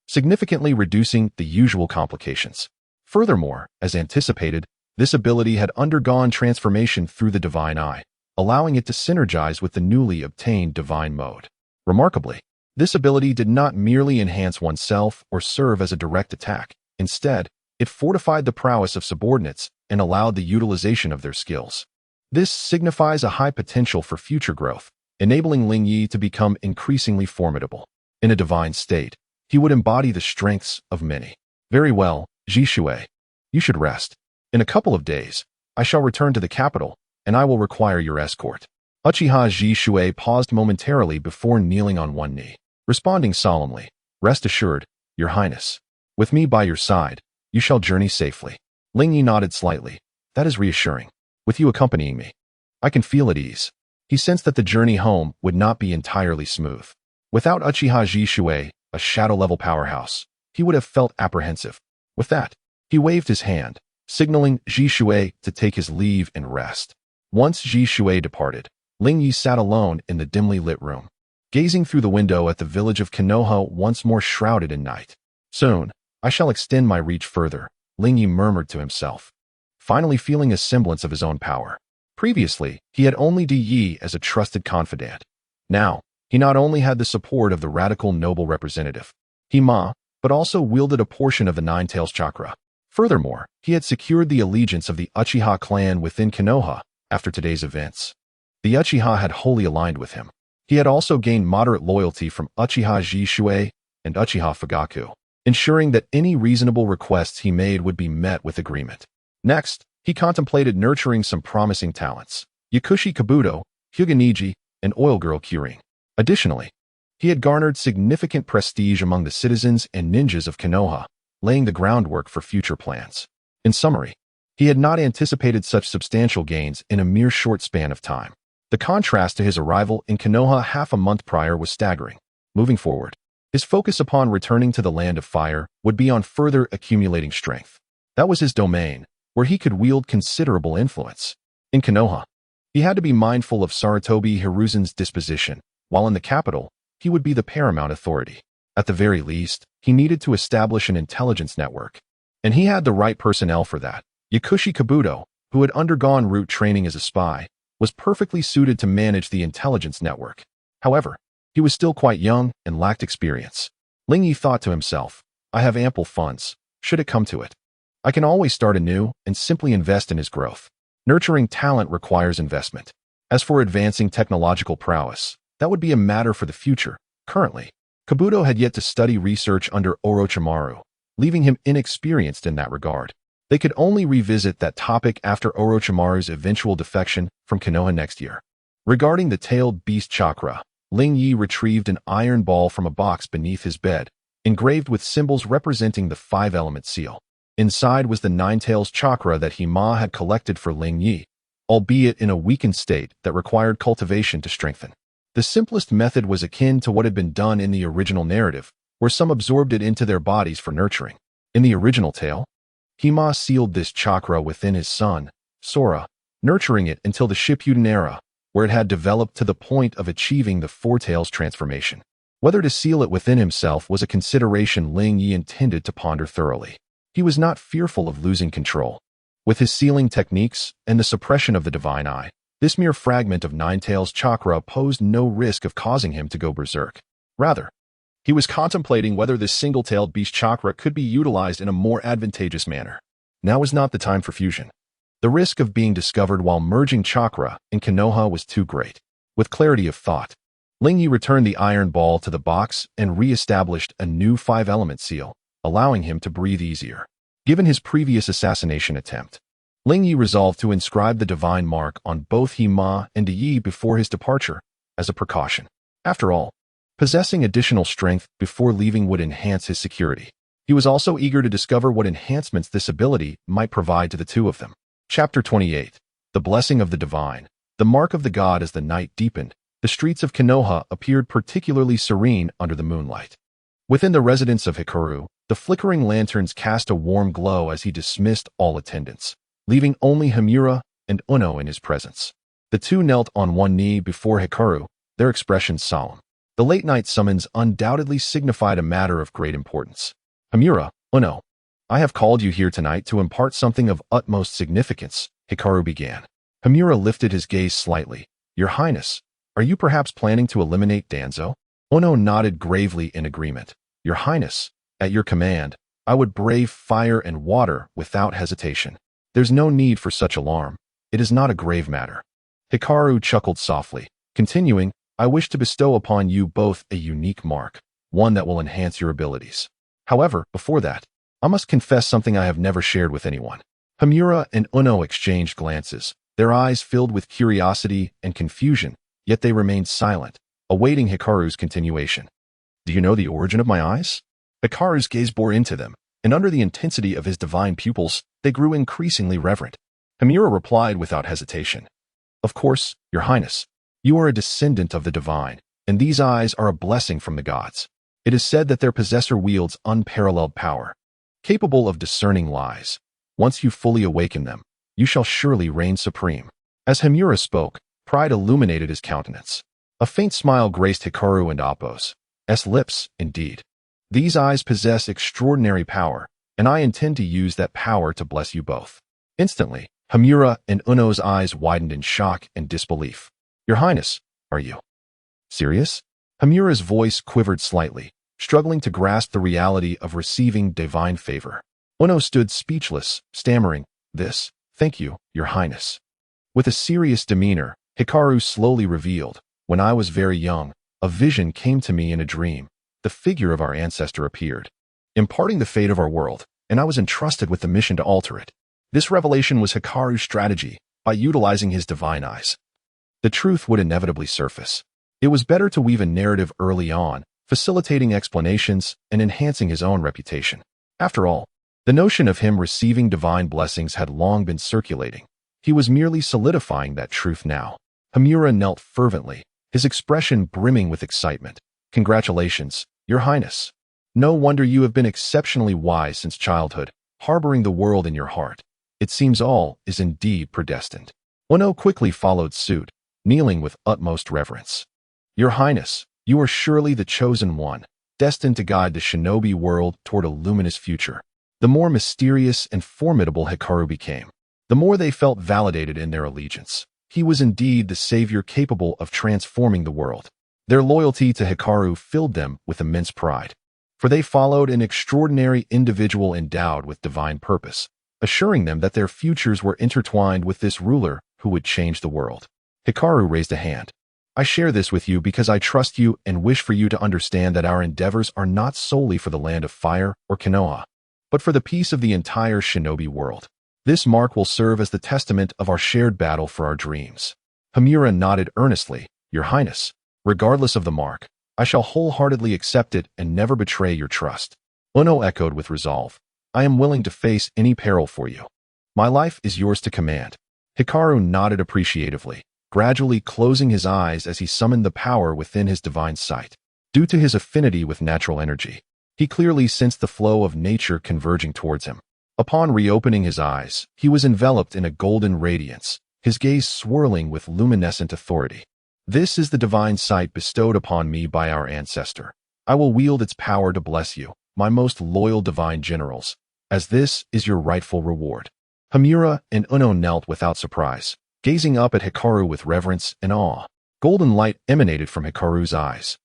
significantly reducing the usual complications. Furthermore, as anticipated, this ability had undergone transformation through the divine eye, allowing it to synergize with the newly obtained divine mode. Remarkably, this ability did not merely enhance oneself or serve as a direct attack. Instead, it fortified the prowess of subordinates and allowed the utilization of their skills. This signifies a high potential for future growth, enabling Lingye to become increasingly formidable. In a divine state, he would embody the strengths of many. "Very well, Jishui. You should rest. In a couple of days, I shall return to the capital, and I will require your escort." Uchiha Jishui paused momentarily before kneeling on one knee, responding solemnly, "Rest assured, Your Highness. With me by your side, you shall journey safely." Lingye nodded slightly. "That is reassuring. With you accompanying me, I can feel at ease." He sensed that the journey home would not be entirely smooth. Without Uchiha Jishui, a shadow-level powerhouse, he would have felt apprehensive. With that, he waved his hand, signaling Jishui to take his leave and rest. Once Jishui departed, Lingye sat alone in the dimly lit room, gazing through the window at the village of Konoha once more shrouded in night. "Soon, I shall extend my reach further," Lingye murmured to himself, finally feeling a semblance of his own power. Previously, he had only Yi as a trusted confidant. Now, he not only had the support of the radical noble representative, Hima, but also wielded a portion of the Nine Tails chakra. Furthermore, he had secured the allegiance of the Uchiha clan within Konoha after today's events. The Uchiha had wholly aligned with him. He had also gained moderate loyalty from Uchiha Jishui and Uchiha Fugaku, ensuring that any reasonable requests he made would be met with agreement. Next, he contemplated nurturing some promising talents: Yakushi Kabuto, Hyuga and Oil Girl Kyurine. Additionally, he had garnered significant prestige among the citizens and ninjas of Konoha, laying the groundwork for future plans. In summary, he had not anticipated such substantial gains in a mere short span of time. The contrast to his arrival in Konoha half a month prior was staggering. Moving forward, his focus upon returning to the Land of Fire would be on further accumulating strength. That was his domain, where he could wield considerable influence. In Konoha, he had to be mindful of Sarutobi Hiruzen's disposition, while in the capital, he would be the paramount authority. At the very least, he needed to establish an intelligence network, and he had the right personnel for that. Yakushi Kabuto, who had undergone root training as a spy, was perfectly suited to manage the intelligence network. However, he was still quite young and lacked experience. Lingye thought to himself, "I have ample funds, should it come to it. I can always start anew and simply invest in his growth." Nurturing talent requires investment. As for advancing technological prowess, that would be a matter for the future. Currently, Kabuto had yet to study research under Orochimaru, leaving him inexperienced in that regard. They could only revisit that topic after Orochimaru's eventual defection from Konoha next year. Regarding the tailed beast chakra, Lingye retrieved an iron ball from a box beneath his bed, engraved with symbols representing the five-element seal. Inside was the Nine-Tails chakra that Hima had collected for Lingye, albeit in a weakened state that required cultivation to strengthen. The simplest method was akin to what had been done in the original narrative, where some absorbed it into their bodies for nurturing. In the original tale, Hima sealed this chakra within his son, Sora, nurturing it until the Shippuden era, where it had developed to the point of achieving the Four Tails transformation. Whether to seal it within himself was a consideration Lingye intended to ponder thoroughly. He was not fearful of losing control. With his sealing techniques and the suppression of the Divine Eye, this mere fragment of Nine-Tails chakra posed no risk of causing him to go berserk. Rather, he was contemplating whether this single-tailed beast chakra could be utilized in a more advantageous manner. Now was not the time for fusion. The risk of being discovered while merging chakra in Konoha was too great. With clarity of thought, Lingye returned the iron ball to the box and re-established a new 5-element seal, allowing him to breathe easier. Given his previous assassination attempt, Lingye resolved to inscribe the divine mark on both Hima and Yi before his departure, as a precaution. After all, possessing additional strength before leaving would enhance his security. He was also eager to discover what enhancements this ability might provide to the two of them. Chapter 28. The Blessing of the Divine. The mark of the god. As the night deepened, the streets of Konoha appeared particularly serene under the moonlight. Within the residence of Hikaru, the flickering lanterns cast a warm glow as he dismissed all attendants, leaving only Himura and Uno in his presence. The two knelt on one knee before Hikaru, their expressions solemn. The late-night summons undoubtedly signified a matter of great importance. Himura, Uno, I have called you here tonight to impart something of utmost significance, Hikaru began. Himura lifted his gaze slightly. Your Highness, are you perhaps planning to eliminate Danzo? Uno nodded gravely in agreement. Your Highness, at your command, I would brave fire and water without hesitation. There's no need for such alarm. It is not a grave matter. Hikaru chuckled softly, continuing, I wish to bestow upon you both a unique mark, one that will enhance your abilities. However, before that, I must confess something I have never shared with anyone. Himura and Uno exchanged glances, their eyes filled with curiosity and confusion, yet they remained silent, awaiting Hikaru's continuation. Do you know the origin of my eyes? Hikaru's gaze bore into them, and under the intensity of his divine pupils, they grew increasingly reverent. Himura replied without hesitation. Of course, Your Highness. You are a descendant of the divine, and these eyes are a blessing from the gods. It is said that their possessor wields unparalleled power, capable of discerning lies. Once you fully awaken them, you shall surely reign supreme. As Himura spoke, pride illuminated his countenance. A faint smile graced Hikaru and Appo's lips, indeed. These eyes possess extraordinary power, and I intend to use that power to bless you both. Instantly, Himura and Uno's eyes widened in shock and disbelief. Your Highness, are you serious? Himura's voice quivered slightly, struggling to grasp the reality of receiving divine favor. Uno stood speechless, stammering, thank you, Your Highness. With a serious demeanor, Hikaru slowly revealed, when I was very young, a vision came to me in a dream. The figure of our ancestor appeared, imparting the fate of our world, and I was entrusted with the mission to alter it. This revelation was Hikaru's strategy, by utilizing his divine eyes. The truth would inevitably surface. It was better to weave a narrative early on, facilitating explanations and enhancing his own reputation. After all, the notion of him receiving divine blessings had long been circulating. He was merely solidifying that truth now. Himura knelt fervently, his expression brimming with excitement. Congratulations, Your Highness. No wonder you have been exceptionally wise since childhood, harboring the world in your heart. It seems all is indeed predestined. Uno quickly followed suit, kneeling with utmost reverence. Your Highness, you are surely the chosen one, destined to guide the shinobi world toward a luminous future. The more mysterious and formidable Hikaru became, the more they felt validated in their allegiance. He was indeed the savior capable of transforming the world. Their loyalty to Hikaru filled them with immense pride, for they followed an extraordinary individual endowed with divine purpose, assuring them that their futures were intertwined with this ruler who would change the world. Hikaru raised a hand. I share this with you because I trust you and wish for you to understand that our endeavors are not solely for the land of fire or Konoha, but for the peace of the entire shinobi world. This mark will serve as the testament of our shared battle for our dreams. Himura nodded earnestly. Your Highness, regardless of the mark, I shall wholeheartedly accept it and never betray your trust. Uno echoed with resolve. I am willing to face any peril for you. My life is yours to command." Hikaru nodded appreciatively, gradually closing his eyes as he summoned the power within his divine sight. Due to his affinity with natural energy, he clearly sensed the flow of nature converging towards him. Upon reopening his eyes, he was enveloped in a golden radiance, his gaze swirling with luminescent authority. "This is the divine sight bestowed upon me by our ancestor. I will wield its power to bless you, my most loyal divine generals, as this is your rightful reward." Hamura and Uno knelt without surprise, gazing up at Hikaru with reverence and awe. Golden light emanated from Hikaru's eyes,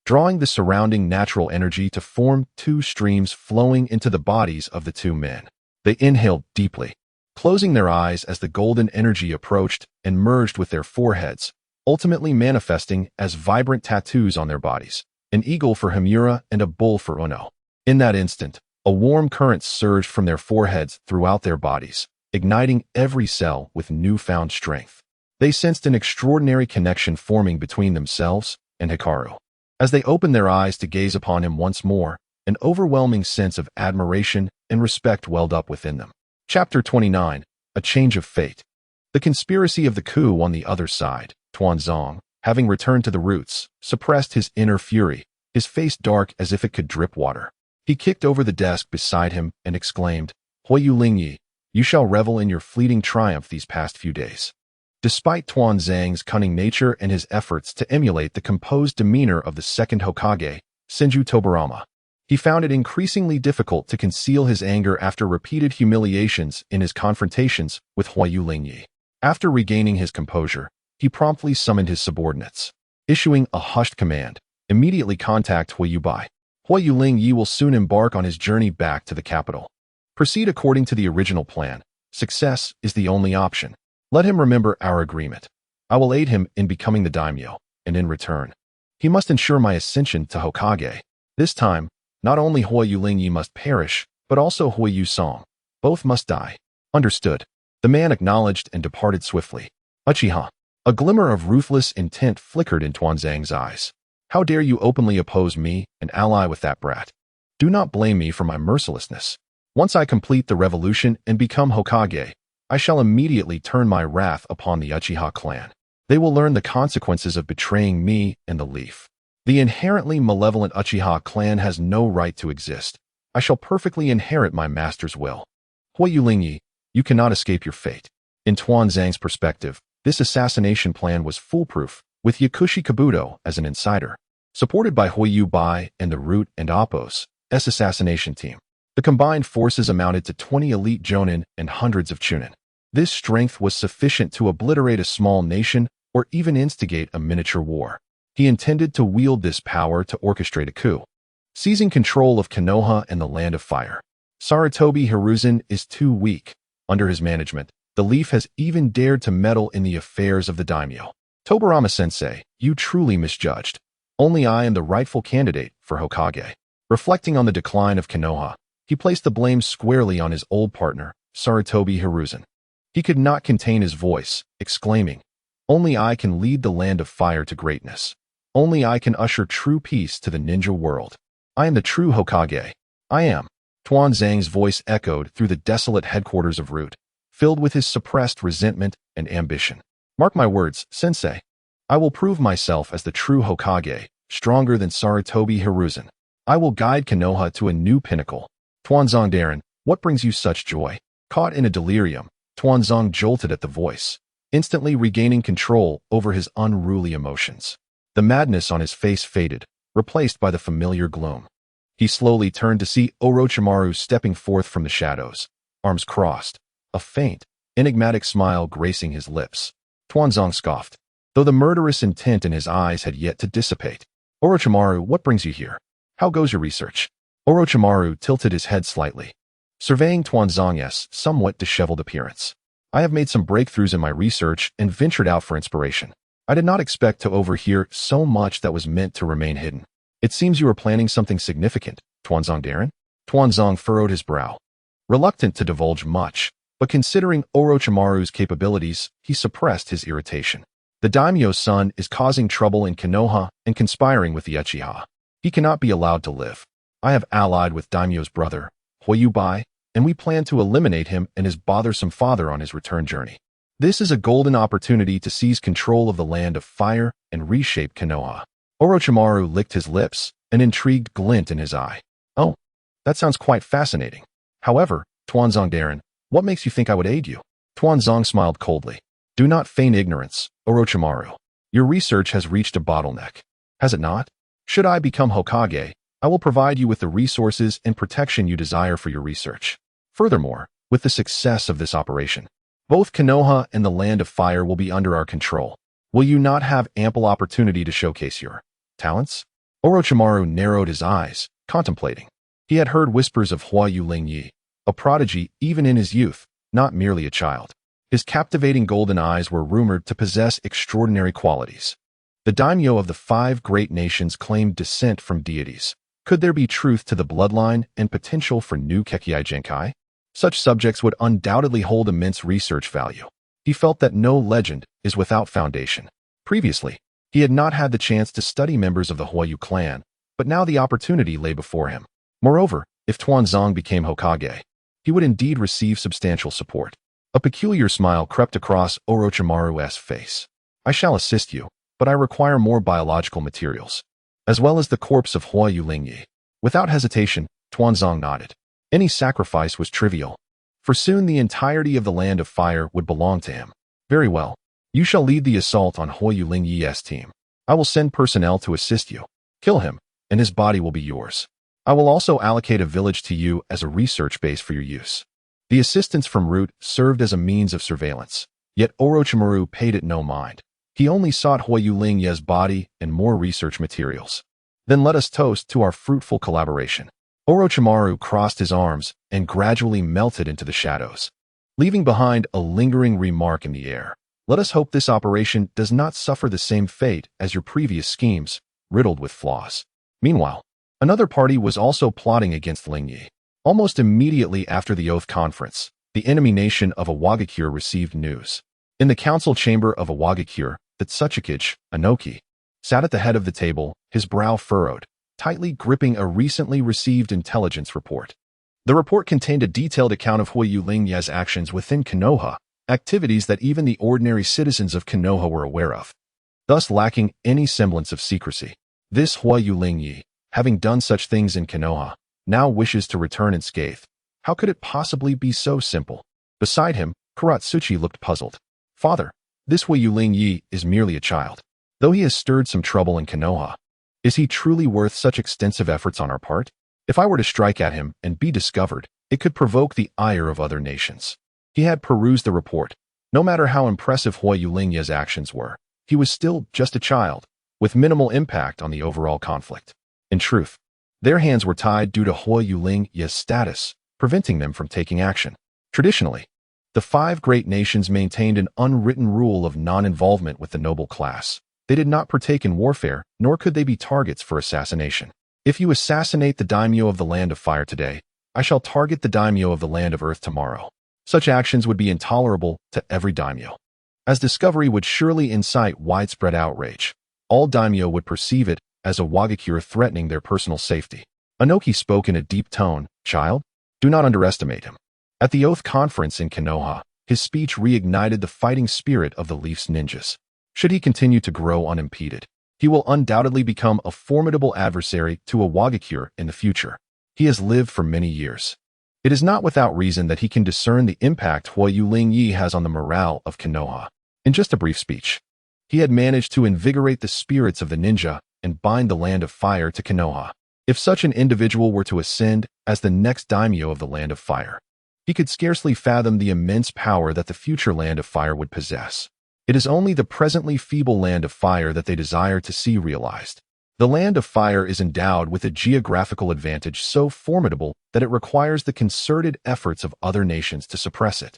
drawing the surrounding natural energy to form two streams flowing into the bodies of the two men. They inhaled deeply, closing their eyes as the golden energy approached and merged with their foreheads, ultimately manifesting as vibrant tattoos on their bodies, an eagle for Hamura and a bull for Uno. In that instant, a warm current surged from their foreheads throughout their bodies, igniting every cell with newfound strength. They sensed an extraordinary connection forming between themselves and Hikaru. As they opened their eyes to gaze upon him once more, an overwhelming sense of admiration and respect welled up within them. Chapter 29, A Change of Fate. The conspiracy of the coup on the other side, Tuanzong, having returned to the roots, suppressed his inner fury, his face dark as if it could drip water. He kicked over the desk beside him and exclaimed, "Lord Lingye, you shall revel in your fleeting triumph these past few days." Despite Tuanzang's cunning nature and his efforts to emulate the composed demeanor of the second Hokage, Senju Tobarama, he found it increasingly difficult to conceal his anger after repeated humiliations in his confrontations with Lord Lingye. After regaining his composure, he promptly summoned his subordinates, issuing a hushed command, "Immediately contact Huayubai. Lord Lingye will soon embark on his journey back to the capital. Proceed according to the original plan. Success is the only option. Let him remember our agreement. I will aid him in becoming the Daimyo, and in return, he must ensure my ascension to Hokage. This time, not only Lord Lingye must perish, but also Huayu Song. Both must die." "Understood." The man acknowledged and departed swiftly. Uchiha. A glimmer of ruthless intent flickered in Tuanzang's eyes. "How dare you openly oppose me and ally with that brat? Do not blame me for my mercilessness. Once I complete the revolution and become Hokage, I shall immediately turn my wrath upon the Uchiha clan. They will learn the consequences of betraying me and the Leaf. The inherently malevolent Uchiha clan has no right to exist. I shall perfectly inherit my master's will. Lord Lingye, you cannot escape your fate." In Tuanzang's perspective, this assassination plan was foolproof, with Yakushi Kabuto as an insider. Supported by Huayubai and the Root and Appo's assassination team, the combined forces amounted to 20 elite jonin and hundreds of chunin. This strength was sufficient to obliterate a small nation or even instigate a miniature war. He intended to wield this power to orchestrate a coup, seizing control of Konoha and the Land of Fire. Sarutobi Hiruzen is too weak. Under his management, the Leaf has even dared to meddle in the affairs of the Daimyo. Tobarama-sensei, you truly misjudged. Only I am the rightful candidate for Hokage. Reflecting on the decline of Konoha, he placed the blame squarely on his old partner, Sarutobi Hiruzen. He could not contain his voice, exclaiming, "Only I can lead the Land of Fire to greatness. Only I can usher true peace to the ninja world. I am the true Hokage. I am." Tuanzang's voice echoed through the desolate headquarters of Root, filled with his suppressed resentment and ambition. "Mark my words, sensei. I will prove myself as the true Hokage, stronger than Sarutobi Hiruzen. I will guide Konoha to a new pinnacle." "Tuanzang Darren, what brings you such joy?" Caught in a delirium, Tuanzang jolted at the voice, instantly regaining control over his unruly emotions. The madness on his face faded, replaced by the familiar gloom. He slowly turned to see Orochimaru stepping forth from the shadows, arms crossed, a faint, enigmatic smile gracing his lips. Tuanzang scoffed, though the murderous intent in his eyes had yet to dissipate. "Orochimaru, what brings you here? How goes your research?" Orochimaru tilted his head slightly, surveying Tuanzang's somewhat disheveled appearance. "I have made some breakthroughs in my research and ventured out for inspiration. I did not expect to overhear so much that was meant to remain hidden." "It seems you are planning something significant, Tuanzang Darren." Tuanzang furrowed his brow, reluctant to divulge much, but considering Orochimaru's capabilities, he suppressed his irritation. "The Daimyo's son is causing trouble in Konoha and conspiring with the Uchiha. He cannot be allowed to live. I have allied with Daimyo's brother, Huayubai, and we plan to eliminate him and his bothersome father on his return journey. This is a golden opportunity to seize control of the land of fire and reshape Konoha. Orochimaru licked his lips, an intrigued glint in his eye. Oh, that sounds quite fascinating. However, Tuanzong Darren, what makes you think I would aid you? Tuanzong smiled coldly. Do not feign ignorance, Orochimaru. Your research has reached a bottleneck. Has it not? Should I become Hokage, I will provide you with the resources and protection you desire for your research. Furthermore, with the success of this operation, both Konoha and the Land of Fire will be under our control. Will you not have ample opportunity to showcase your talents? Orochimaru narrowed his eyes, contemplating. He had heard whispers of Lord Lingye, a prodigy even in his youth, not merely a child. His captivating golden eyes were rumored to possess extraordinary qualities. The daimyo of the 5 great nations claimed descent from deities. Could there be truth to the bloodline and potential for new Kekkei Genkai? Such subjects would undoubtedly hold immense research value. He felt that no legend is without foundation. Previously, he had not had the chance to study members of the Huayu clan, but now the opportunity lay before him. Moreover, if Tuanzong became Hokage, he would indeed receive substantial support. A peculiar smile crept across Orochimaru's face. I shall assist you, but I require more biological materials, as well as the corpse of Lord Lingye. Without hesitation, Tuanzong nodded. Any sacrifice was trivial, for soon the entirety of the Land of Fire would belong to him. Very well. You shall lead the assault on Lord Lingye's team. I will send personnel to assist you. Kill him, and his body will be yours. I will also allocate a village to you as a research base for your use. The assistance from Root served as a means of surveillance, yet Orochimaru paid it no mind. He only sought Lord Lingye's body and more research materials. Then let us toast to our fruitful collaboration. Orochimaru crossed his arms and gradually melted into the shadows, leaving behind a lingering remark in the air. Let us hope this operation does not suffer the same fate as your previous schemes, riddled with flaws. Meanwhile, another party was also plotting against Lingye. Almost immediately after the Oath Conference, the enemy nation of Awagakure received news. In the council chamber of Awagakure, the Tsuchikage, Anoki, sat at the head of the table, his brow furrowed, tightly gripping a recently received intelligence report. The report contained a detailed account of Lord Lingye's actions within Konoha, activities that even the ordinary citizens of Konoha were aware of, thus lacking any semblance of secrecy. This Lord Lingye, having done such things in Konoha, now wishes to return unscathed. How could it possibly be so simple? Beside him, Kuratsuchi looked puzzled. Father, this Lord Lingye is merely a child. Though he has stirred some trouble in Konoha, is he truly worth such extensive efforts on our part? If I were to strike at him and be discovered, it could provoke the ire of other nations. He had perused the report. No matter how impressive Lord Lingye's actions were, he was still just a child, with minimal impact on the overall conflict. In truth, their hands were tied due to Lord Lingye's status, preventing them from taking action. Traditionally, the 5 great nations maintained an unwritten rule of non-involvement with the noble class. They did not partake in warfare, nor could they be targets for assassination. If you assassinate the daimyo of the Land of Fire today, I shall target the daimyo of the Land of Earth tomorrow. Such actions would be intolerable to every daimyo, as discovery would surely incite widespread outrage. All daimyo would perceive it as a Wagakure threatening their personal safety. Anoki spoke in a deep tone. Child, do not underestimate him. At the Oath Conference in Konoha, his speech reignited the fighting spirit of the Leaf's ninjas. Should he continue to grow unimpeded, he will undoubtedly become a formidable adversary to a Wagakure in the future. He has lived for many years. It is not without reason that he can discern the impact Lord Lingye has on the morale of Konoha. In just a brief speech, he had managed to invigorate the spirits of the ninja and bind the Land of Fire to Konoha. If such an individual were to ascend as the next daimyo of the Land of Fire, he could scarcely fathom the immense power that the future Land of Fire would possess. It is only the presently feeble Land of Fire that they desire to see realized. The Land of Fire is endowed with a geographical advantage so formidable that it requires the concerted efforts of other nations to suppress it,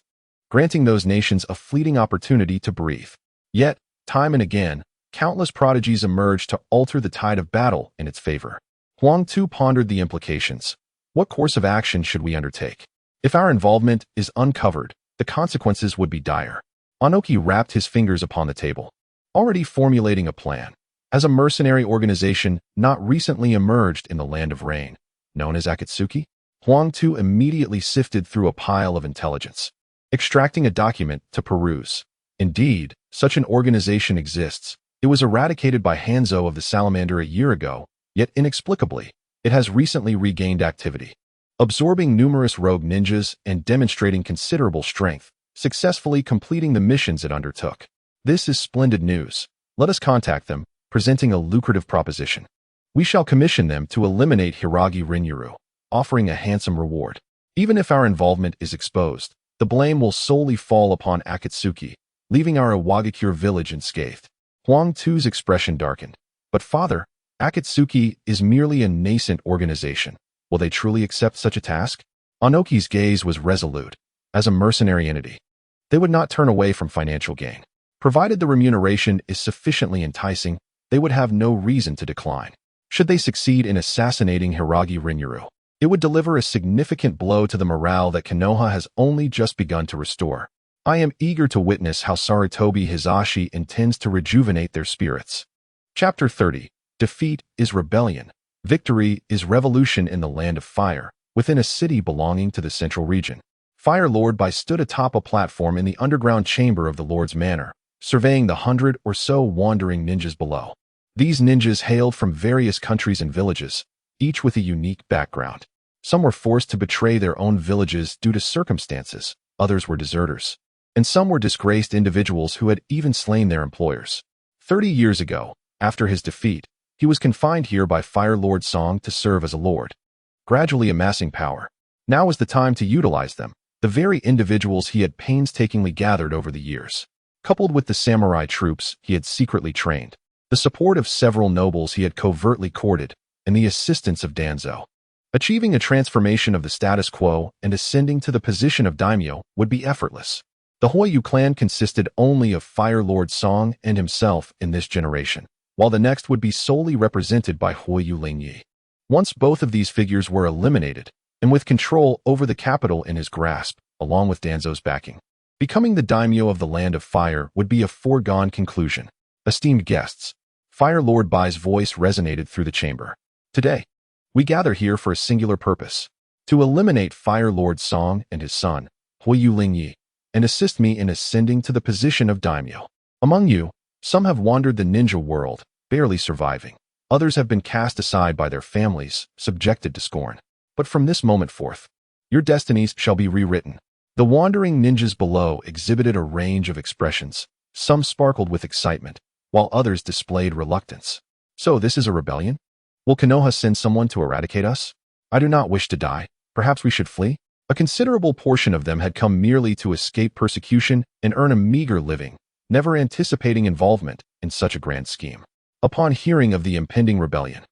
granting those nations a fleeting opportunity to breathe. Yet, time and again, countless prodigies emerge to alter the tide of battle in its favor. Huang Tu pondered the implications. What course of action should we undertake? If our involvement is uncovered, the consequences would be dire. Anoki rapped his fingers upon the table, already formulating a plan. As a mercenary organization not recently emerged in the Land of Rain, known as Akatsuki, Huang Tu immediately sifted through a pile of intelligence, extracting a document to peruse. Indeed, such an organization exists. It was eradicated by Hanzo of the Salamander a year ago, yet inexplicably, it has recently regained activity, absorbing numerous rogue ninjas and demonstrating considerable strength, successfully completing the missions it undertook. This is splendid news. Let us contact them, presenting a lucrative proposition. We shall commission them to eliminate Hiragi Rinryuru, offering a handsome reward. Even if our involvement is exposed, the blame will solely fall upon Akatsuki, leaving our Iwagakure village unscathed. Huang Tu's expression darkened. But father, Akatsuki is merely a nascent organization. Will they truly accept such a task? Anoki's gaze was resolute. As a mercenary entity, they would not turn away from financial gain. Provided the remuneration is sufficiently enticing, they would have no reason to decline. Should they succeed in assassinating Hiragi Rinryuru, it would deliver a significant blow to the morale that Konoha has only just begun to restore. I am eager to witness how Sarutobi Hisashi intends to rejuvenate their spirits. Chapter 30. Defeat is rebellion. Victory is revolution in the land of fire, within a city belonging to the central region. Fire Lord Bai stood atop a platform in the underground chamber of the Lord's manor, surveying the 100 or so wandering ninjas below. These ninjas hailed from various countries and villages, each with a unique background. Some were forced to betray their own villages due to circumstances, others were deserters, and some were disgraced individuals who had even slain their employers. 30 years ago, after his defeat, he was confined here by Fire Lord Song to serve as a lord, gradually amassing power. Now was the time to utilize them, the very individuals he had painstakingly gathered over the years. Coupled with the samurai troops he had secretly trained, the support of several nobles he had covertly courted, and the assistance of Danzo. Achieving a transformation of the status quo and ascending to the position of Daimyo would be effortless. The Hoyu clan consisted only of Fire Lord Song and himself in this generation, while the next would be solely represented by Lord Lingye. Once both of these figures were eliminated, and with control over the capital in his grasp, along with Danzo's backing, becoming the daimyo of the Land of Fire would be a foregone conclusion. Esteemed guests, Fire Lord Bai's voice resonated through the chamber. Today, we gather here for a singular purpose, to eliminate Fire Lord Song and his son, Lord Lingye, and assist me in ascending to the position of daimyo. Among you, some have wandered the ninja world, barely surviving. Others have been cast aside by their families, subjected to scorn. But from this moment forth, your destinies shall be rewritten. The wandering ninjas below exhibited a range of expressions. Some sparkled with excitement, while others displayed reluctance. So this is a rebellion? Will Konoha send someone to eradicate us? I do not wish to die. Perhaps we should flee? A considerable portion of them had come merely to escape persecution and earn a meager living, never anticipating involvement in such a grand scheme. Upon hearing of the impending rebellion,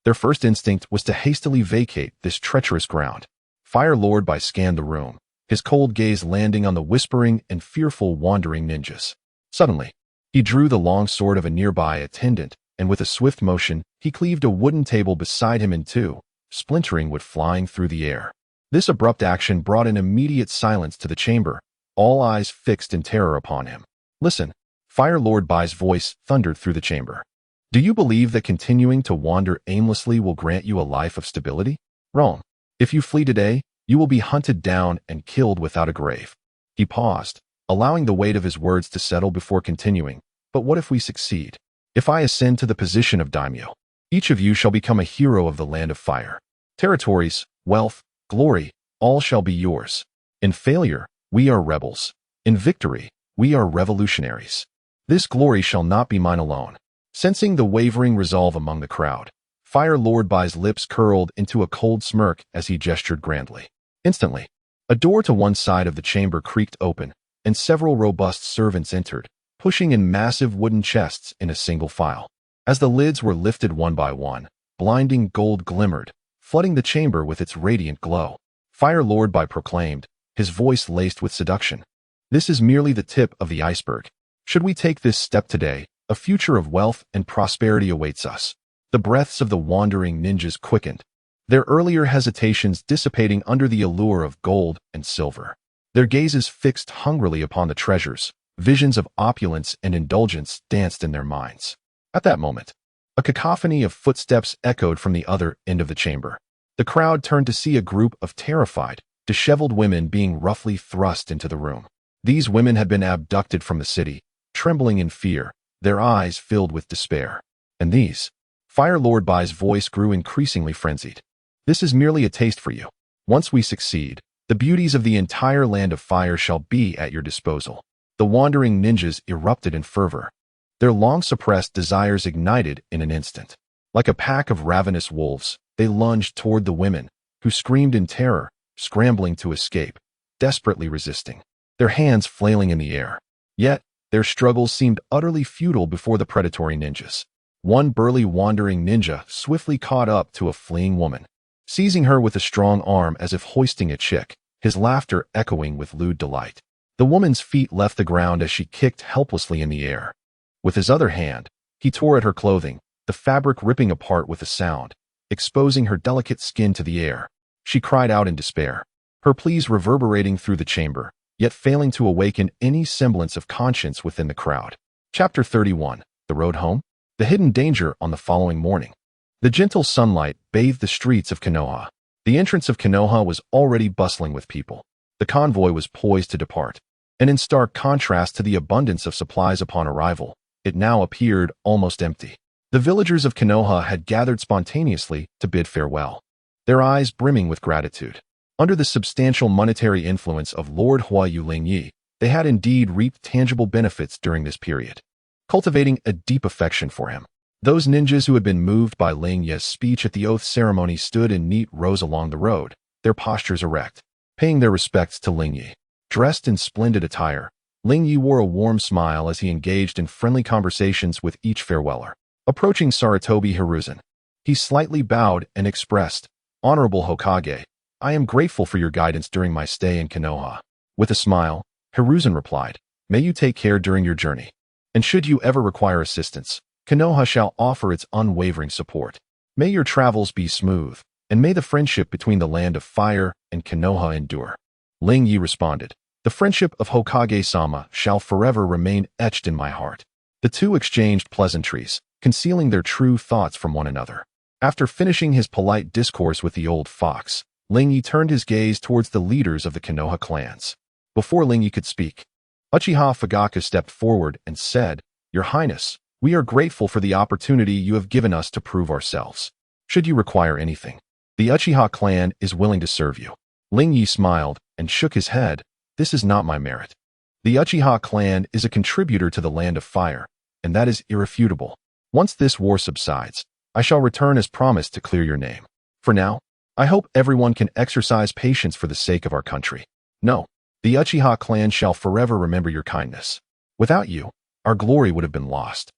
their first instinct was to hastily vacate this treacherous ground. Fire Lord Bai scanned the room, his cold gaze landing on the whispering and fearful wandering ninjas. Suddenly, he drew the long sword of a nearby attendant, and with a swift motion, he cleaved a wooden table beside him in two, splintering wood flying through the air. This abrupt action brought an immediate silence to the chamber, all eyes fixed in terror upon him. Listen, Fire Lord Bai's voice thundered through the chamber. Do you believe that continuing to wander aimlessly will grant you a life of stability? Wrong. If you flee today, you will be hunted down and killed without a grave. He paused, allowing the weight of his words to settle before continuing. But what if we succeed? If I ascend to the position of daimyo, each of you shall become a hero of the Land of Fire. Territories, wealth, glory, all shall be yours. In failure, we are rebels. In victory, we are revolutionaries. This glory shall not be mine alone. Sensing the wavering resolve among the crowd, Fire Lord Bai's lips curled into a cold smirk as he gestured grandly. Instantly, a door to one side of the chamber creaked open, and several robust servants entered, pushing in massive wooden chests in a single file. As the lids were lifted one by one, blinding gold glimmered, flooding the chamber with its radiant glow. Fire Lord Bai proclaimed, his voice laced with seduction. This is merely the tip of the iceberg. Should we take this step today, a future of wealth and prosperity awaits us. The breaths of the wandering ninjas quickened, their earlier hesitations dissipating under the allure of gold and silver. Their gazes fixed hungrily upon the treasures. Visions of opulence and indulgence danced in their minds. At that moment, a cacophony of footsteps echoed from the other end of the chamber. The crowd turned to see a group of terrified, disheveled women being roughly thrust into the room. These women had been abducted from the city, trembling in fear, their eyes filled with despair. And these? Fire Lord Bai's voice grew increasingly frenzied. This is merely a taste for you. Once we succeed, the beauties of the entire land of fire shall be at your disposal. The wandering ninjas erupted in fervor. Their long-suppressed desires ignited in an instant. Like a pack of ravenous wolves, they lunged toward the women, who screamed in terror, scrambling to escape, desperately resisting, their hands flailing in the air. Yet, their struggles seemed utterly futile before the predatory ninjas. One burly wandering ninja swiftly caught up to a fleeing woman, seizing her with a strong arm as if hoisting a chick, his laughter echoing with lewd delight. The woman's feet left the ground as she kicked helplessly in the air. With his other hand, he tore at her clothing, the fabric ripping apart with a sound, exposing her delicate skin to the air. She cried out in despair, her pleas reverberating through the chamber, yet failing to awaken any semblance of conscience within the crowd. Chapter 31. The Road Home? The hidden danger on the following morning. The gentle sunlight bathed the streets of Konoha. The entrance of Konoha was already bustling with people. The convoy was poised to depart, and in stark contrast to the abundance of supplies upon arrival, it now appeared almost empty. The villagers of Konoha had gathered spontaneously to bid farewell, their eyes brimming with gratitude. Under the substantial monetary influence of Lord Lingye, they had indeed reaped tangible benefits during this period, cultivating a deep affection for him. Those ninjas who had been moved by Lingye's speech at the oath ceremony stood in neat rows along the road, their postures erect, paying their respects to Lingye. Dressed in splendid attire, Lingye wore a warm smile as he engaged in friendly conversations with each fareweller. Approaching Sarutobi Hiruzen, he slightly bowed and expressed, "Honorable Hokage, I am grateful for your guidance during my stay in Konoha." With a smile, Hiruzen replied, "May you take care during your journey. And should you ever require assistance, Konoha shall offer its unwavering support. May your travels be smooth, and may the friendship between the land of fire and Konoha endure." Lingye responded, "The friendship of Hokage-sama shall forever remain etched in my heart." The two exchanged pleasantries, concealing their true thoughts from one another. After finishing his polite discourse with the old fox, Lingye turned his gaze towards the leaders of the Konoha clans. Before Lingye could speak, Uchiha Fugaku stepped forward and said, "Your Highness, we are grateful for the opportunity you have given us to prove ourselves. Should you require anything, the Uchiha clan is willing to serve you." Lingye smiled and shook his head. "This is not my merit. The Uchiha clan is a contributor to the land of fire, and that is irrefutable. Once this war subsides, I shall return as promised to clear your name. For now, I hope everyone can exercise patience for the sake of our country. No, the Uchiha clan shall forever remember your kindness. Without you, our glory would have been lost."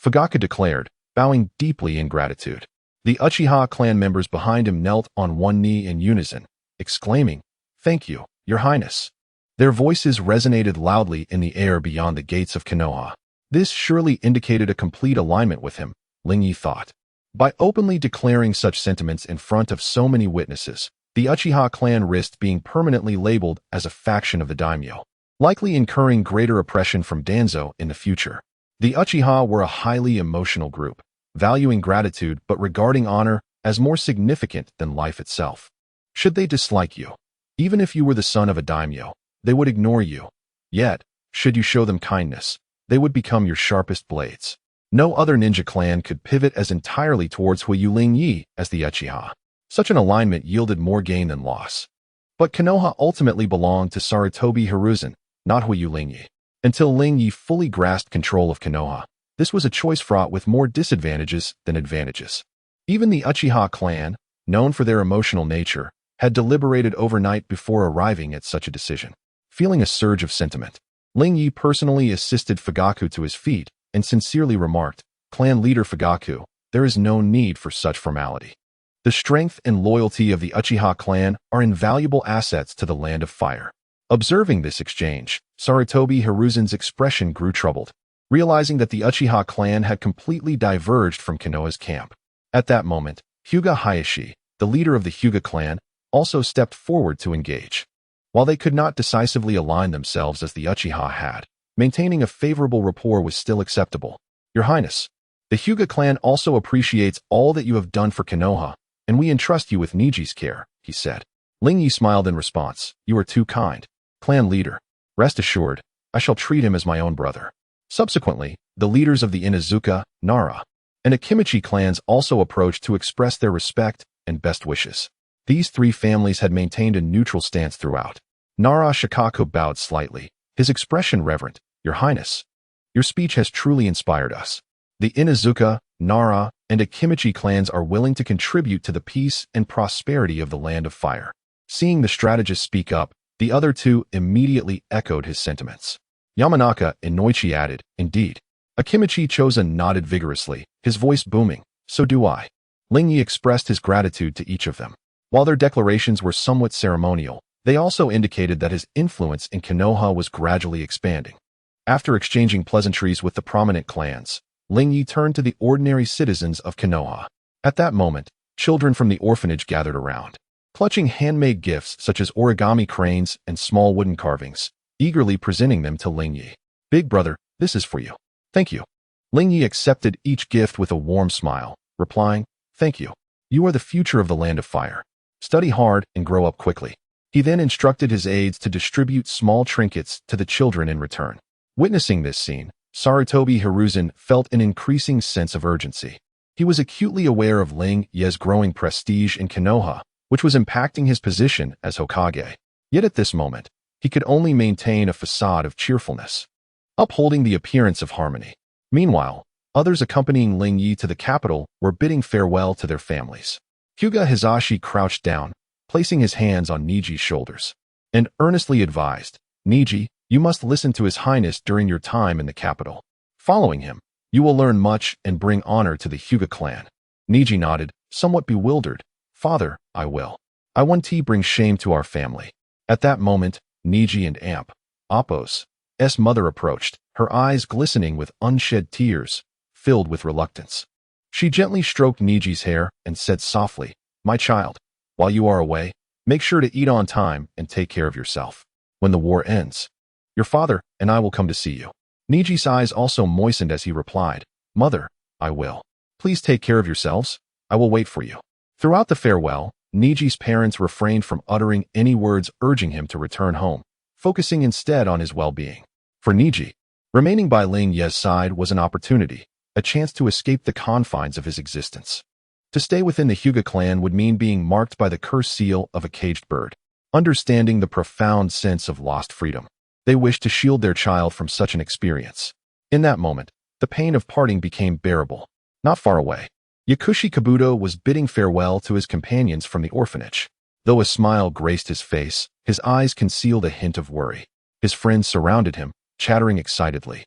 Fugaku declared, bowing deeply in gratitude. The Uchiha clan members behind him knelt on one knee in unison, exclaiming, "Thank you, Your Highness." Their voices resonated loudly in the air beyond the gates of Konoha. This surely indicated a complete alignment with him, Lingye thought. By openly declaring such sentiments in front of so many witnesses, the Uchiha clan risked being permanently labeled as a faction of the Daimyo, likely incurring greater oppression from Danzo in the future. The Uchiha were a highly emotional group, valuing gratitude but regarding honor as more significant than life itself. Should they dislike you, even if you were the son of a Daimyo, they would ignore you. Yet, should you show them kindness, they would become your sharpest blades. No other ninja clan could pivot as entirely towards Lingye as the Uchiha. Such an alignment yielded more gain than loss. But Konoha ultimately belonged to Sarutobi Hiruzen, not Lingye. Until Lingye fully grasped control of Konoha, this was a choice fraught with more disadvantages than advantages. Even the Uchiha clan, known for their emotional nature, had deliberated overnight before arriving at such a decision. Feeling a surge of sentiment, Lingye personally assisted Fugaku to his feet and sincerely remarked, "Clan leader Fugaku, there is no need for such formality. The strength and loyalty of the Uchiha clan are invaluable assets to the land of fire." Observing this exchange, Sarutobi Hiruzen's expression grew troubled, realizing that the Uchiha clan had completely diverged from Konoha's camp. At that moment, Hyuga Hayashi, the leader of the Hyuga clan, also stepped forward to engage. While they could not decisively align themselves as the Uchiha had, maintaining a favorable rapport was still acceptable. "Your Highness, the Hyuga clan also appreciates all that you have done for Konoha, and we entrust you with Niji's care," he said. Lingye smiled in response. "You are too kind. Clan leader, rest assured, I shall treat him as my own brother." Subsequently, the leaders of the Inuzuka, Nara, and Akimichi clans also approached to express their respect and best wishes. These three families had maintained a neutral stance throughout. Nara Shikaku bowed slightly, his expression reverent. "Your Highness, your speech has truly inspired us. The Inuzuka, Nara, and Akimichi clans are willing to contribute to the peace and prosperity of the Land of Fire." Seeing the strategist speak up, the other two immediately echoed his sentiments. Yamanaka and Noichi added, "Indeed." Akimichi Chosen nodded vigorously, his voice booming, "So do I." Lingye expressed his gratitude to each of them. While their declarations were somewhat ceremonial, they also indicated that his influence in Konoha was gradually expanding. After exchanging pleasantries with the prominent clans, Lingye turned to the ordinary citizens of Konoha. At that moment, children from the orphanage gathered around, clutching handmade gifts such as origami cranes and small wooden carvings, eagerly presenting them to Lingye. "Big brother, this is for you." "Thank you." Lingye accepted each gift with a warm smile, replying, "Thank you. You are the future of the Land of Fire. Study hard and grow up quickly." He then instructed his aides to distribute small trinkets to the children in return. Witnessing this scene, Sarutobi Hiruzen felt an increasing sense of urgency. He was acutely aware of Lingye's growing prestige in Konoha, which was impacting his position as Hokage. Yet at this moment, he could only maintain a facade of cheerfulness, upholding the appearance of harmony. Meanwhile, others accompanying Lingye to the capital were bidding farewell to their families. Hyuga Hizashi crouched down, placing his hands on Niji's shoulders, and earnestly advised, "Niji, you must listen to His Highness during your time in the capital. Following him, you will learn much and bring honor to the Hyuga clan." Niji nodded, somewhat bewildered. "Father, I will. I won't bring shame to our family." At that moment, Niji and Appo's mother approached, her eyes glistening with unshed tears, filled with reluctance. She gently stroked Niji's hair and said softly, "My child, while you are away, make sure to eat on time and take care of yourself. When the war ends, your father and I will come to see you." Niji's eyes also moistened as he replied, "Mother, I will. Please take care of yourselves. I will wait for you." Throughout the farewell, Niji's parents refrained from uttering any words urging him to return home, focusing instead on his well-being. For Niji, remaining by Lingye's side was an opportunity, a chance to escape the confines of his existence. To stay within the Hyuga clan would mean being marked by the cursed seal of a caged bird. Understanding the profound sense of lost freedom, they wished to shield their child from such an experience. In that moment, the pain of parting became bearable. Not far away, Yakushi Kabuto was bidding farewell to his companions from the orphanage. Though a smile graced his face, his eyes concealed a hint of worry. His friends surrounded him, chattering excitedly.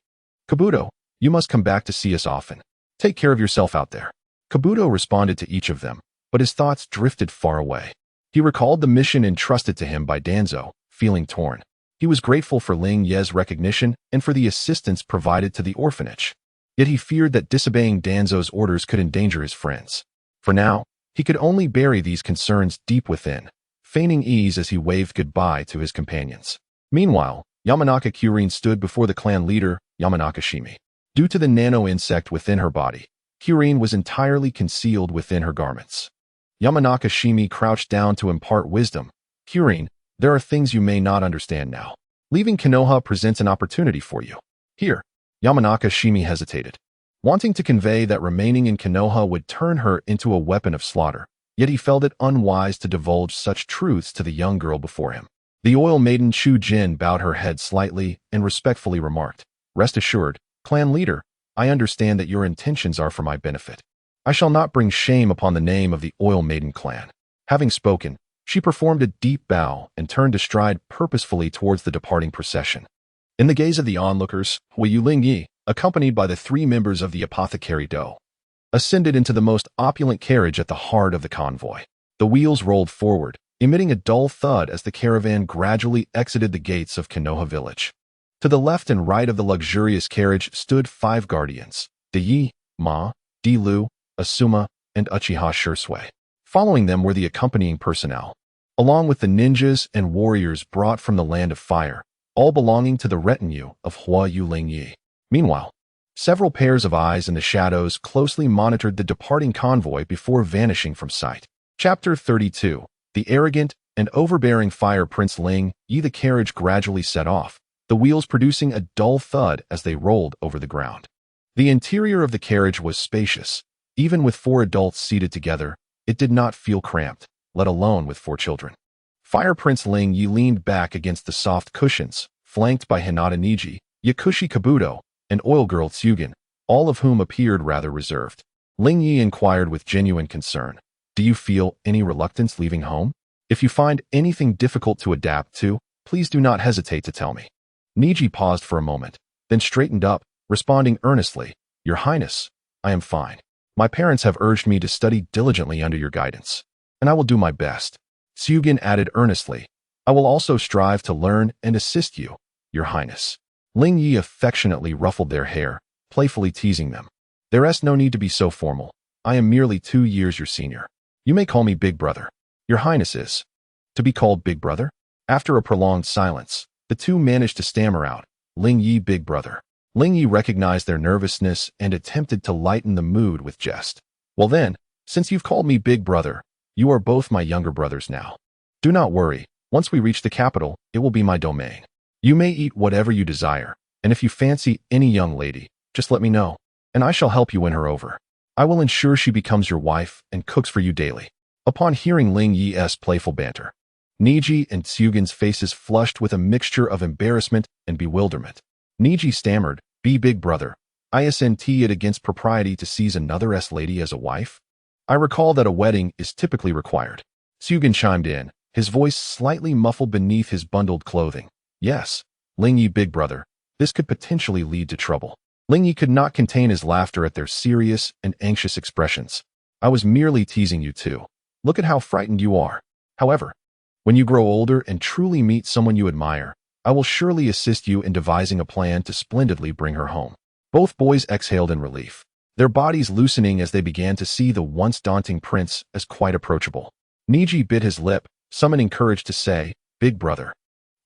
"Kabuto, you must come back to see us often. Take care of yourself out there." Kabuto responded to each of them, but his thoughts drifted far away. He recalled the mission entrusted to him by Danzo, feeling torn. He was grateful for Lingye's recognition and for the assistance provided to the orphanage. Yet he feared that disobeying Danzo's orders could endanger his friends. For now, he could only bury these concerns deep within, feigning ease as he waved goodbye to his companions. Meanwhile, Yamanaka Kyurine stood before the clan leader, Yamanaka Shimi. Due to the nano-insect within her body, Kyurine was entirely concealed within her garments. Yamanaka Shimi crouched down to impart wisdom. "Kyurine, there are things you may not understand now. Leaving Konoha presents an opportunity for you. Here." Yamanaka Shimi hesitated, wanting to convey that remaining in Konoha would turn her into a weapon of slaughter, yet he felt it unwise to divulge such truths to the young girl before him. The oil maiden Chu Jin bowed her head slightly and respectfully remarked, "Rest assured, clan leader, I understand that your intentions are for my benefit. I shall not bring shame upon the name of the Oil Maiden clan." Having spoken, she performed a deep bow and turned to stride purposefully towards the departing procession. In the gaze of the onlookers, Lingye, accompanied by the three members of the apothecary Do, ascended into the most opulent carriage at the heart of the convoy. The wheels rolled forward, emitting a dull thud as the caravan gradually exited the gates of Konoha village. To the left and right of the luxurious carriage stood 5 guardians, Yi, Ma, Lu, Asuma, and Uchiha Sasuke. Following them were the accompanying personnel, along with the ninjas and warriors brought from the Land of Fire, all belonging to the retinue of Lingye. Meanwhile, several pairs of eyes in the shadows closely monitored the departing convoy before vanishing from sight. Chapter 32. The arrogant and overbearing fire Prince Lingye. The carriage gradually set off, the wheels producing a dull thud as they rolled over the ground. The interior of the carriage was spacious. Even with 4 adults seated together, it did not feel cramped, let alone with 4 children. Fire Prince Lingye leaned back against the soft cushions, flanked by Hinata Niji, Yakushi Kabuto, and Oil Girl Tsugen, all of whom appeared rather reserved. Lingye inquired with genuine concern, "Do you feel any reluctance leaving home? If you find anything difficult to adapt to, please do not hesitate to tell me." Niji paused for a moment, then straightened up, responding earnestly, "Your Highness, I am fine. My parents have urged me to study diligently under your guidance, and I will do my best." Tsugen added earnestly, "I will also strive to learn and assist you, Your Highness." Lingye affectionately ruffled their hair, playfully teasing them. "There's no need to be so formal. I am merely 2 years your senior. You may call me Big Brother. Your Highness is to be called Big Brother?" After a prolonged silence, the two managed to stammer out, "Lingye Big Brother." Lingye recognized their nervousness and attempted to lighten the mood with jest. "Well then, since you've called me Big Brother, you are both my younger brothers now. Do not worry, once we reach the capital, it will be my domain. You may eat whatever you desire, and if you fancy any young lady, just let me know, and I shall help you win her over. I will ensure she becomes your wife and cooks for you daily." Upon hearing Lingye's playful banter, Niji and Tsugen's faces flushed with a mixture of embarrassment and bewilderment. Niji stammered, "Be Big Brother, isn't it against propriety to seize another lady as a wife? I recall that a wedding is typically required." Tsugen chimed in, his voice slightly muffled beneath his bundled clothing. "Yes, Lingye Big Brother, this could potentially lead to trouble." Lingye could not contain his laughter at their serious and anxious expressions. "I was merely teasing you too. Look at how frightened you are. However, when you grow older and truly meet someone you admire, I will surely assist you in devising a plan to splendidly bring her home." Both boys exhaled in relief, their bodies loosening as they began to see the once daunting prince as quite approachable. Niji bit his lip, summoning courage to say, "Big Brother,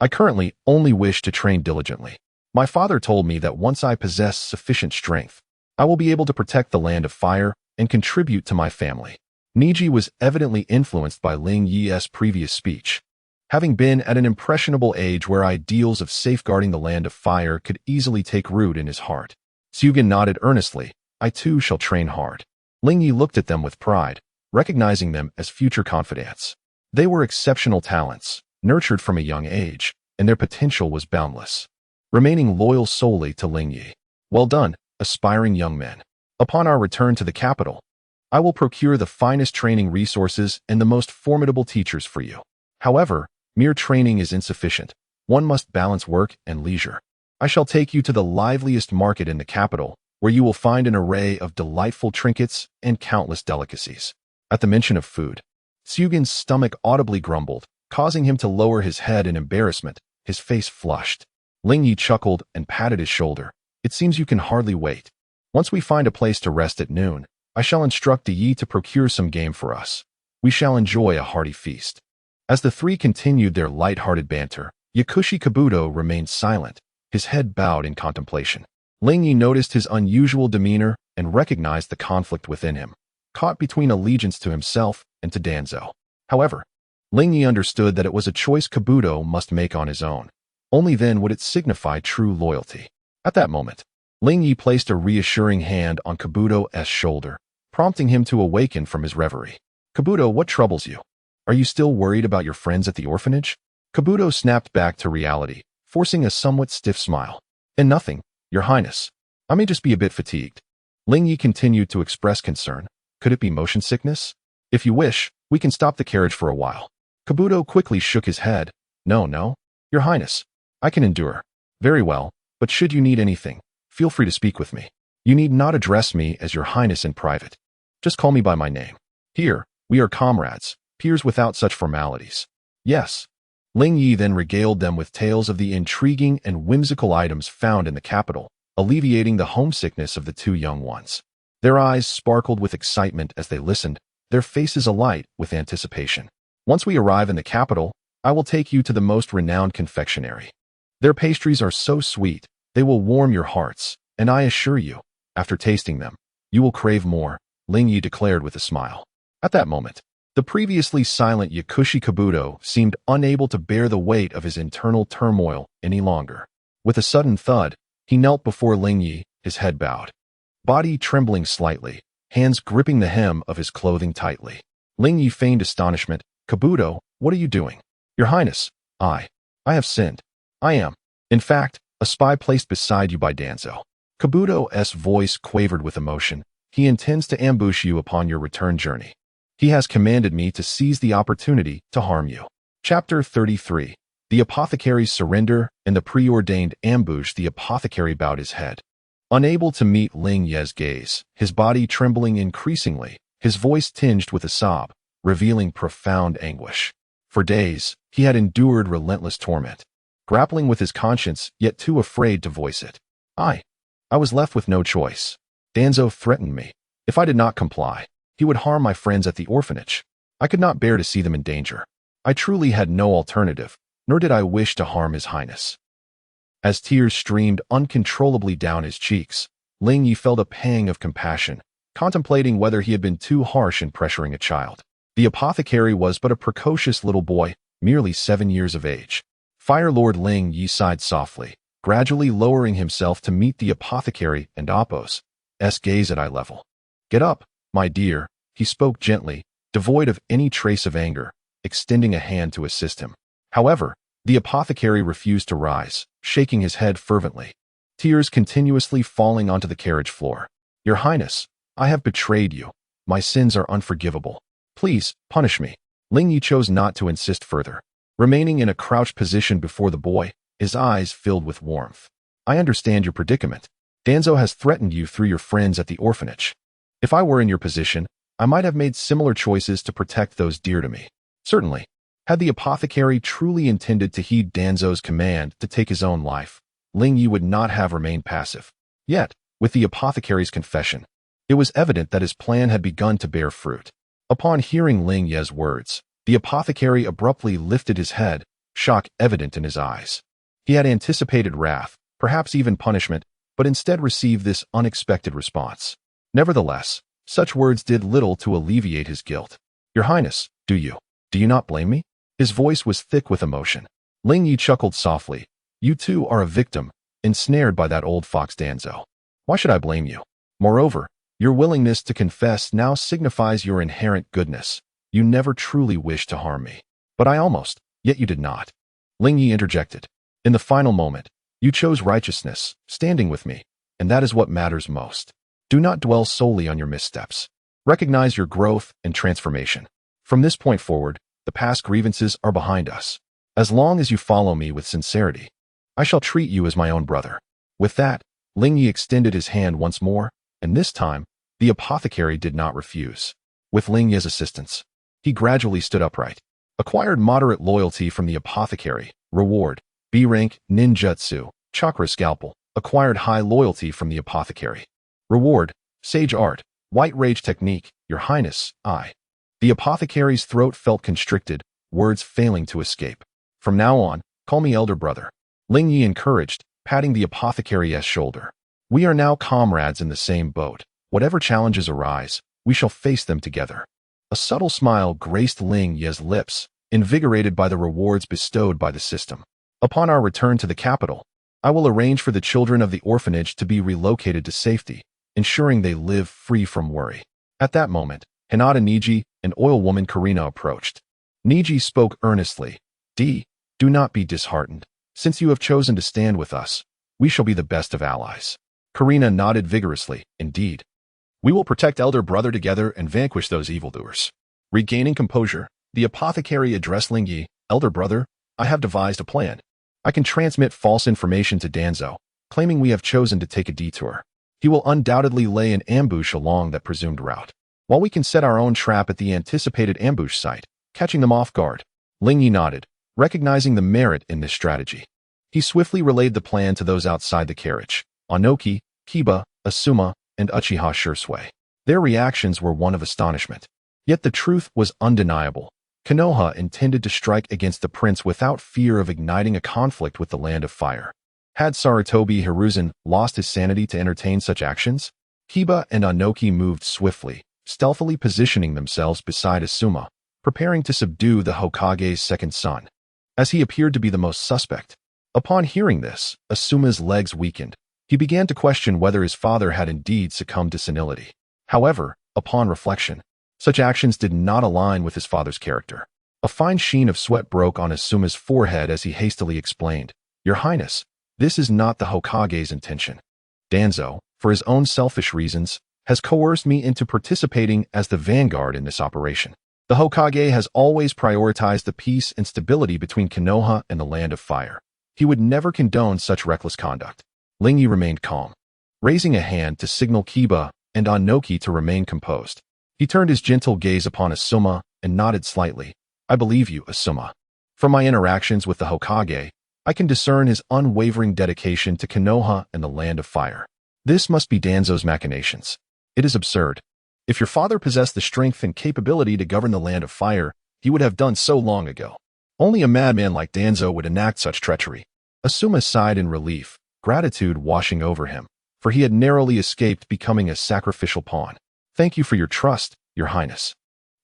I currently only wish to train diligently. My father told me that once I possess sufficient strength, I will be able to protect the land of fire and contribute to my family." Niji was evidently influenced by Lingye's previous speech. Having been at an impressionable age where ideals of safeguarding the land of fire could easily take root in his heart, Tsugen nodded earnestly, "I too shall train hard." Lingye looked at them with pride, recognizing them as future confidants. They were exceptional talents, nurtured from a young age, and their potential was boundless. Remaining loyal solely to Lingye. "Well done, aspiring young men. Upon our return to the capital, I will procure the finest training resources and the most formidable teachers for you. However, mere training is insufficient. One must balance work and leisure. I shall take you to the liveliest market in the capital, where you will find an array of delightful trinkets and countless delicacies." At the mention of food, Tsugen's stomach audibly grumbled, causing him to lower his head in embarrassment. His face flushed. Lingye chuckled and patted his shoulder. "It seems you can hardly wait. Once we find a place to rest at noon, I shall instruct Yi to procure some game for us. We shall enjoy a hearty feast." As the three continued their light-hearted banter, Yakushi Kabuto remained silent, his head bowed in contemplation. Lingye noticed his unusual demeanor and recognized the conflict within him, caught between allegiance to himself and to Danzo. However, Lingye understood that it was a choice Kabuto must make on his own. Only then would it signify true loyalty. At that moment, Lingye placed a reassuring hand on Kabuto's shoulder, prompting him to awaken from his reverie. "Kabuto, what troubles you? Are you still worried about your friends at the orphanage?" Kabuto snapped back to reality, forcing a somewhat stiff smile. "And nothing, Your Highness. I may just be a bit fatigued." Lingye continued to express concern. "Could it be motion sickness? If you wish, we can stop the carriage for a while." Kabuto quickly shook his head. No, Your Highness. I can endure." "Very well, but should you need anything, feel free to speak with me. You need not address me as Your Highness in private. Just call me by my name. Here, we are comrades, peers without such formalities." "Yes." Lingye then regaled them with tales of the intriguing and whimsical items found in the capital, alleviating the homesickness of the two young ones. Their eyes sparkled with excitement as they listened, their faces alight with anticipation. "Once we arrive in the capital, I will take you to the most renowned confectionery. Their pastries are so sweet, they will warm your hearts, and I assure you, after tasting them, you will crave more," Lingye declared with a smile. At that moment, The previously silent Yakushi Kabuto seemed unable to bear the weight of his internal turmoil any longer. With a sudden thud, he knelt before Lingye, his head bowed. Body trembling slightly, hands gripping the hem of his clothing tightly. Lingye feigned astonishment. "Kabuto, what are you doing?" "Your Highness, I have sinned. I am, in fact, a spy placed beside you by Danzo." Kabuto's voice quavered with emotion. "He intends to ambush you upon your return journey. He has commanded me to seize the opportunity to harm you." Chapter 33. The apothecary's surrender and the preordained ambush. The apothecary bowed his head. Unable to meet Lingye's gaze, his body trembling increasingly, his voice tinged with a sob, revealing profound anguish. For days, he had endured relentless torment, grappling with his conscience, yet too afraid to voice it. I was left with no choice. Danzo threatened me. If I did not comply, he would harm my friends at the orphanage. I could not bear to see them in danger. I truly had no alternative, nor did I wish to harm His Highness. As tears streamed uncontrollably down his cheeks, Lingye felt a pang of compassion, contemplating whether he had been too harsh in pressuring a child. The apothecary was but a precocious little boy, merely 7 years of age. Fire Lord Lingye sighed softly, gradually lowering himself to meet the apothecary and Appo's gaze at eye level. "Get up, my dear," he spoke gently, devoid of any trace of anger, extending a hand to assist him. However, the apothecary refused to rise, shaking his head fervently, tears continuously falling onto the carriage floor. "Your Highness, I have betrayed you. My sins are unforgivable. Please, punish me." Lingye chose not to insist further. Remaining in a crouched position before the boy, his eyes filled with warmth. "I understand your predicament. Danzo has threatened you through your friends at the orphanage. If I were in your position, I might have made similar choices to protect those dear to me. Certainly, had the apothecary truly intended to heed Danzo's command to take his own life, Lingye would not have remained passive. Yet, with the apothecary's confession, it was evident that his plan had begun to bear fruit. Upon hearing Lingye's words, the apothecary abruptly lifted his head, shock evident in his eyes. He had anticipated wrath, perhaps even punishment, but instead received this unexpected response. Nevertheless, such words did little to alleviate his guilt. "Your Highness, do you not blame me?" His voice was thick with emotion. Lingye chuckled softly. "You too are a victim, ensnared by that old fox Danzo. Why should I blame you? Moreover, your willingness to confess now signifies your inherent goodness. You never truly wished to harm me. But I almost, yet you did not." Lingye interjected. "In the final moment, you chose righteousness, standing with me, and that is what matters most. Do not dwell solely on your missteps. Recognize your growth and transformation. From this point forward, the past grievances are behind us. As long as you follow me with sincerity, I shall treat you as my own brother." With that, Lingye extended his hand once more, and this time, the apothecary did not refuse. With Lingye's assistance, he gradually stood upright. Acquired moderate loyalty from the apothecary. Reward: B rank, ninjutsu, chakra scalpel. Acquired high loyalty from the apothecary. Reward: sage art, white rage technique. Your Highness, I. The apothecary's throat felt constricted, words failing to escape. "From now on, call me elder brother," Lingye encouraged, patting the apothecary's shoulder. "We are now comrades in the same boat. Whatever challenges arise, we shall face them together." A subtle smile graced Lingye's lips, invigorated by the rewards bestowed by the system. "Upon our return to the capital, I will arrange for the children of the orphanage to be relocated to safety, ensuring they live free from worry." At that moment, Hinata Niji and oil woman Karina approached. Niji spoke earnestly. Do not be disheartened. Since you have chosen to stand with us, we shall be the best of allies." Karina nodded vigorously. "Indeed. We will protect elder brother together and vanquish those evildoers." Regaining composure, the apothecary addressed Lingye. "Elder brother, I have devised a plan. I can transmit false information to Danzo, claiming we have chosen to take a detour. He will undoubtedly lay an ambush along that presumed route, while we can set our own trap at the anticipated ambush site, catching them off guard." Lingye nodded, recognizing the merit in this strategy. He swiftly relayed the plan to those outside the carriage: Onoki, Kiba, Asuma, and Uchiha Sasuke. Their reactions were one of astonishment. Yet the truth was undeniable. Konoha intended to strike against the prince without fear of igniting a conflict with the Land of Fire. Had Sarutobi Hiruzen lost his sanity to entertain such actions? Kiba and Onoki moved swiftly, stealthily positioning themselves beside Asuma, preparing to subdue the Hokage's second son, as he appeared to be the most suspect. Upon hearing this, Asuma's legs weakened. He began to question whether his father had indeed succumbed to senility. However, upon reflection, such actions did not align with his father's character. A fine sheen of sweat broke on Asuma's forehead as he hastily explained, "Your Highness, this is not the Hokage's intention. Danzo, for his own selfish reasons, has coerced me into participating as the vanguard in this operation. The Hokage has always prioritized the peace and stability between Konoha and the Land of Fire. He would never condone such reckless conduct." Lingye remained calm, raising a hand to signal Kiba and Onoki to remain composed. He turned his gentle gaze upon Asuma and nodded slightly. "I believe you, Asuma. From my interactions with the Hokage, I can discern his unwavering dedication to Konoha and the Land of Fire. This must be Danzo's machinations. It is absurd. If your father possessed the strength and capability to govern the Land of Fire, he would have done so long ago. Only a madman like Danzo would enact such treachery." Asuma sighed in relief, gratitude washing over him, for he had narrowly escaped becoming a sacrificial pawn. "Thank you for your trust, Your Highness.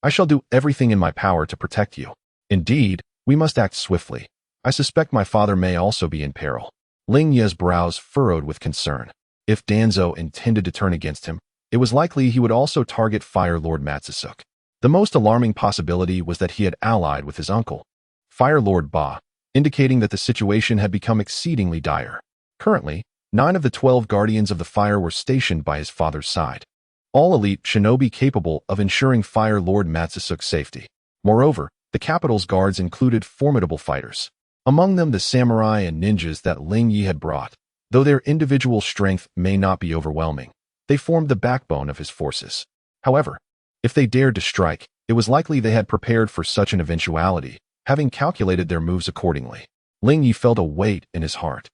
I shall do everything in my power to protect you. Indeed, we must act swiftly. I suspect my father may also be in peril." Lingye's brows furrowed with concern. If Danzo intended to turn against him, it was likely he would also target Fire Lord Matsusuk. The most alarming possibility was that he had allied with his uncle, Fire Lord Ba, indicating that the situation had become exceedingly dire. Currently, 9 of the 12 Guardians of the Fire were stationed by his father's side, all elite shinobi capable of ensuring Fire Lord Matsusuk's safety. Moreover, the capital's guards included formidable fighters, among them the samurai and ninjas that Lingye had brought. Though their individual strength may not be overwhelming, they formed the backbone of his forces. However, if they dared to strike, it was likely they had prepared for such an eventuality, having calculated their moves accordingly. Lingye felt a weight in his heart.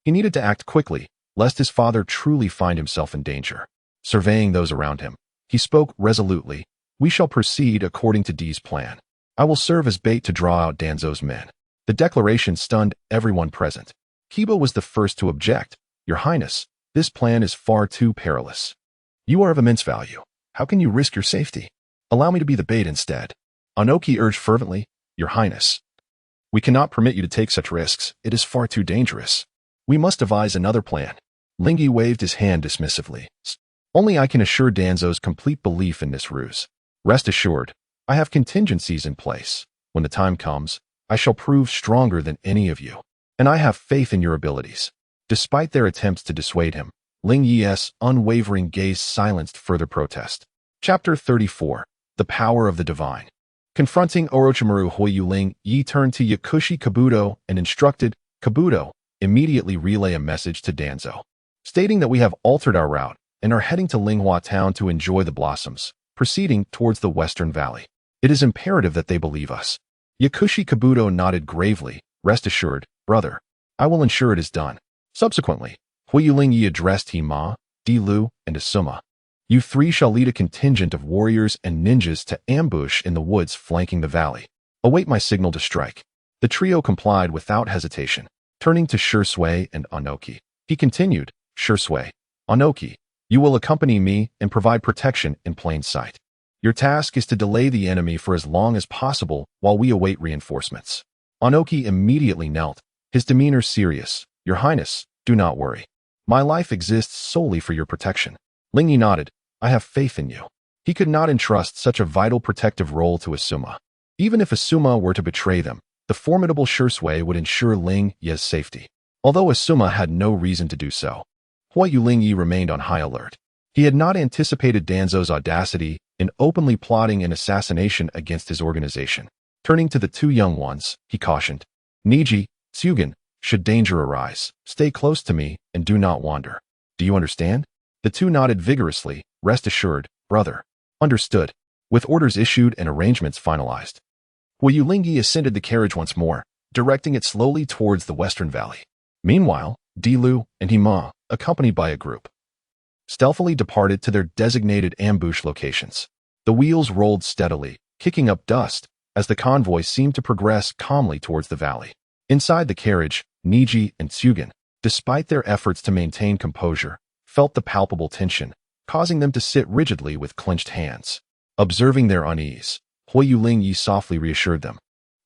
He needed to act quickly, lest his father truly find himself in danger. Surveying those around him, he spoke resolutely, "We shall proceed according to D's plan. I will serve as bait to draw out Danzo's men." The declaration stunned everyone present. Kiba was the first to object. "Your Highness, this plan is far too perilous. You are of immense value. How can you risk your safety? Allow me to be the bait instead." Onoki urged fervently, "Your Highness, we cannot permit you to take such risks. It is far too dangerous. We must devise another plan." Lingye waved his hand dismissively. "Only I can assure Danzo's complete belief in this ruse. Rest assured, I have contingencies in place. When the time comes, I shall prove stronger than any of you, and I have faith in your abilities." Despite their attempts to dissuade him, Lingye's unwavering gaze silenced further protest. Chapter 34. The Power of the Divine. Confronting Orochimaru, Lingye turned to Yakushi Kabuto and instructed, "Kabuto, immediately relay a message to Danzo, stating that we have altered our route and are heading to Linghua Town to enjoy the blossoms, proceeding towards the Western Valley. It is imperative that they believe us." Yakushi Kabuto nodded gravely. "Rest assured, brother. I will ensure it is done." Subsequently, Lingye addressed Hima, Dilu, and Asuma. "You 3 shall lead a contingent of warriors and ninjas to ambush in the woods flanking the valley. Await my signal to strike." The trio complied without hesitation. Turning to Shursui and Onoki, he continued, "Shursui, Onoki, you will accompany me and provide protection in plain sight. Your task is to delay the enemy for as long as possible while we await reinforcements." Onoki immediately knelt, his demeanor serious. "Your Highness, do not worry. My life exists solely for your protection." Lingye nodded. "I have faith in you." He could not entrust such a vital protective role to Asuma. Even if Asuma were to betray them, the formidable Shursui would ensure Lingye's safety. Although Asuma had no reason to do so, Lingye remained on high alert. He had not anticipated Danzo's audacity in openly plotting an assassination against his organization. Turning to the 2 young ones, he cautioned, "Niji, Tsugen, should danger arise, stay close to me and do not wander. Do you understand?" The 2 nodded vigorously. "Rest assured, brother." "Understood." With orders issued and arrangements finalized, Lingye ascended the carriage once more, directing it slowly towards the Western Valley. Meanwhile, Dilu and Hima, accompanied by a group, stealthily departed to their designated ambush locations. The wheels rolled steadily, kicking up dust, as the convoy seemed to progress calmly towards the valley. Inside the carriage, Niji and Tsugen, despite their efforts to maintain composure, felt the palpable tension, causing them to sit rigidly with clenched hands. Observing their unease, Huoyu Lingye softly reassured them.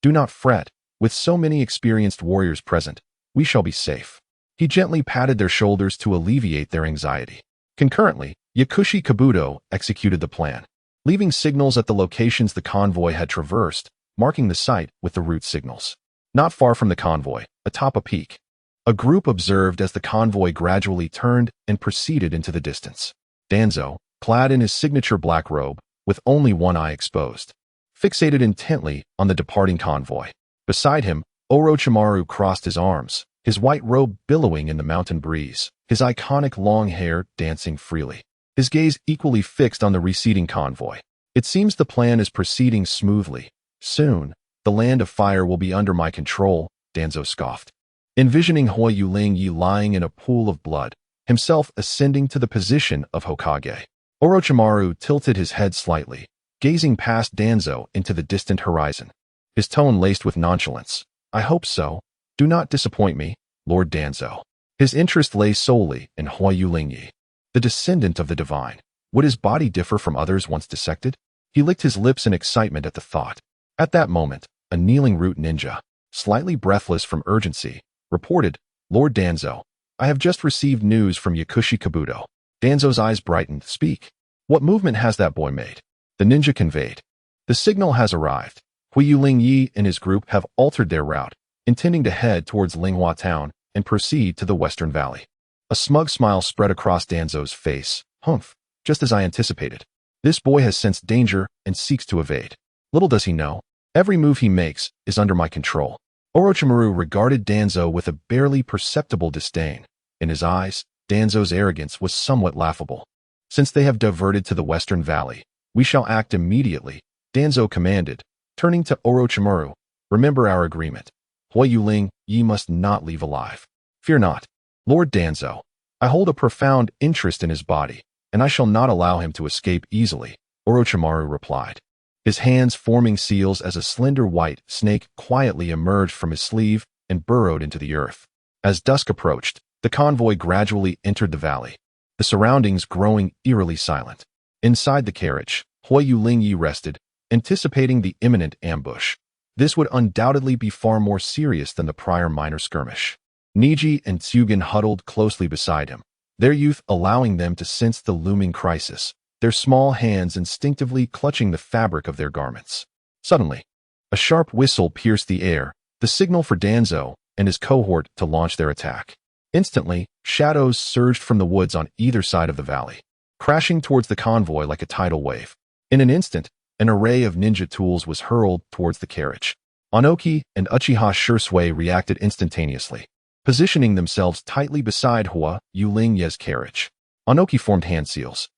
Do not fret. With so many experienced warriors present, we shall be safe. He gently patted their shoulders to alleviate their anxiety. Concurrently, Yakushi Kabuto executed the plan, leaving signals at the locations the convoy had traversed, marking the site with the route signals. Not far from the convoy, atop a peak, a group observed as the convoy gradually turned and proceeded into the distance. Danzo, clad in his signature black robe, with only one eye exposed, fixated intently on the departing convoy. Beside him, Orochimaru crossed his arms, his white robe billowing in the mountain breeze, his iconic long hair dancing freely. His gaze equally fixed on the receding convoy. It seems the plan is proceeding smoothly. Soon, the land of fire will be under my control, Danzo scoffed. Envisioning Huoyu Lingye lying in a pool of blood, himself ascending to the position of Hokage, Orochimaru tilted his head slightly, gazing past Danzo into the distant horizon. His tone laced with nonchalance. I hope so. Do not disappoint me, Lord Danzo. His interest lay solely in Huoyu Lingye, the descendant of the divine. Would his body differ from others once dissected? He licked his lips in excitement at the thought. At that moment, a kneeling root ninja, slightly breathless from urgency, reported, Lord Danzo, I have just received news from Yakushi Kabuto. Danzo's eyes brightened. Speak. What movement has that boy made? The ninja conveyed. The signal has arrived. Huoyu Lingye and his group have altered their route, intending to head towards Linghua Town and proceed to the Western Valley. A smug smile spread across Danzo's face. Humph, just as I anticipated. This boy has sensed danger and seeks to evade. Little does he know, every move he makes is under my control. Orochimaru regarded Danzo with a barely perceptible disdain. In his eyes, Danzo's arrogance was somewhat laughable. Since they have diverted to the Western Valley, we shall act immediately, Danzo commanded, turning to Orochimaru. Remember our agreement. Huoyu Lingye must not leave alive. Fear not, Lord Danzo. I hold a profound interest in his body, and I shall not allow him to escape easily, Orochimaru replied. His hands forming seals as a slender white snake quietly emerged from his sleeve and burrowed into the earth. As dusk approached, the convoy gradually entered the valley, the surroundings growing eerily silent. Inside the carriage, Huoyu Lingye rested, anticipating the imminent ambush. This would undoubtedly be far more serious than the prior minor skirmish. Niji and Tsugen huddled closely beside him, their youth allowing them to sense the looming crisis, their small hands instinctively clutching the fabric of their garments. Suddenly, a sharp whistle pierced the air, the signal for Danzo and his cohort to launch their attack. Instantly, shadows surged from the woods on either side of the valley, crashing towards the convoy like a tidal wave. In an instant, an array of ninja tools was hurled towards the carriage. Onoki and Uchiha Sasuke reacted instantaneously, positioning themselves tightly beside Huoyu Lingye's carriage. Onoki formed hand seals,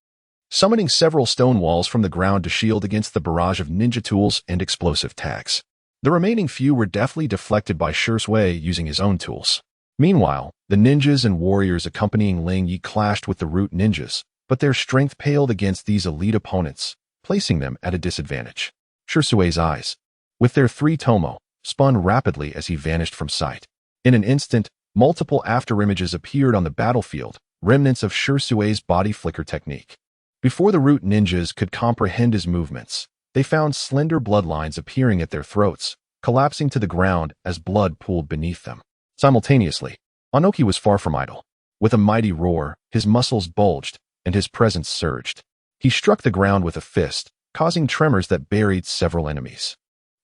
summoning several stone walls from the ground to shield against the barrage of ninja tools and explosive tags. The remaining few were deftly deflected by Sasuke using his own tools. Meanwhile, the ninjas and warriors accompanying Lingye clashed with the root ninjas, but their strength paled against these elite opponents, placing them at a disadvantage. Sasuke's eyes, with their three tomo, spun rapidly as he vanished from sight. In an instant, multiple afterimages appeared on the battlefield, remnants of Sasuke's body flicker technique. Before the root ninjas could comprehend his movements, they found slender bloodlines appearing at their throats, collapsing to the ground as blood pooled beneath them. Simultaneously, Onoki was far from idle. With a mighty roar, his muscles bulged, and his presence surged. He struck the ground with a fist, causing tremors that buried several enemies.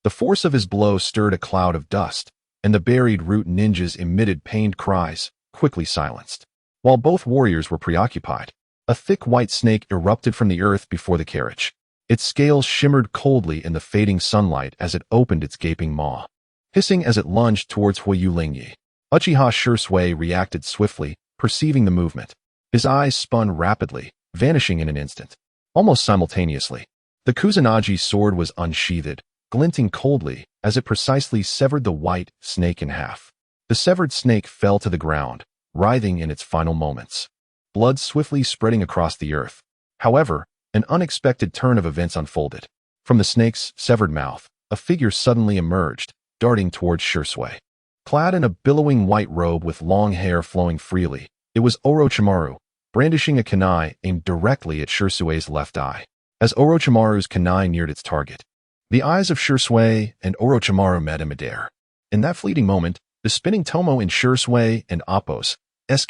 The force of his blow stirred a cloud of dust, and the buried root ninjas emitted pained cries, quickly silenced. While both warriors were preoccupied, a thick white snake erupted from the earth before the carriage. Its scales shimmered coldly in the fading sunlight as it opened its gaping maw, hissing as it lunged towards Huoyu Lingye. Uchiha Sasuke reacted swiftly, perceiving the movement. His eyes spun rapidly, vanishing in an instant. Almost simultaneously, the Kusanagi sword was unsheathed, glinting coldly as it precisely severed the white snake in half. The severed snake fell to the ground, writhing in its final moments, blood swiftly spreading across the earth. However, an unexpected turn of events unfolded. From the snake's severed mouth, a figure suddenly emerged, darting towards Sasuke. Clad in a billowing white robe with long hair flowing freely, it was Orochimaru, brandishing a kunai aimed directly at Sasuke's left eye. As Orochimaru's kunai neared its target, The eyes of Shursui and Orochimaru met in midair. In that fleeting moment, the spinning tomo in Shursui and Appo's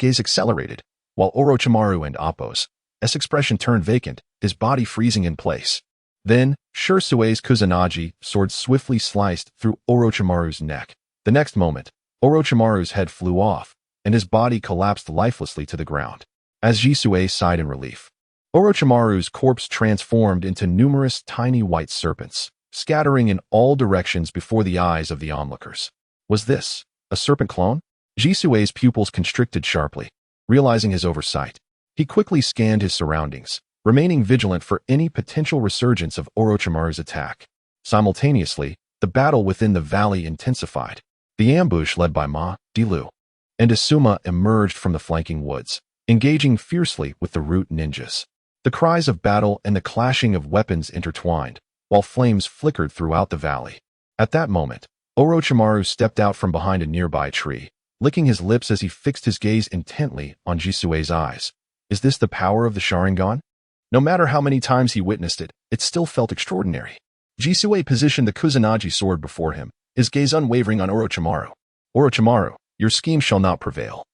gaze accelerated, while Orochimaru and Appo's expression turned vacant, his body freezing in place. Then, Shursui's Kusanagi sword swiftly sliced through Orochimaru's neck. The next moment, Orochimaru's head flew off, and his body collapsed lifelessly to the ground. As Jisue sighed in relief, Orochimaru's corpse transformed into numerous tiny white serpents, scattering in all directions before the eyes of the onlookers. Was this a serpent clone? Jisue's pupils constricted sharply, realizing his oversight. He quickly scanned his surroundings, remaining vigilant for any potential resurgence of Orochimaru's attack. Simultaneously, the battle within the valley intensified. The ambush led by Ma, Dilu, and Asuma emerged from the flanking woods, engaging fiercely with the root ninjas. The cries of battle and the clashing of weapons intertwined, while flames flickered throughout the valley. At that moment, Orochimaru stepped out from behind a nearby tree, licking his lips as he fixed his gaze intently on Jisue's eyes. Is this the power of the Sharingan? No matter how many times he witnessed it, it still felt extraordinary. Jisue positioned the Kusanagi sword before him, his gaze unwavering on Orochimaru. Orochimaru, your scheme shall not prevail,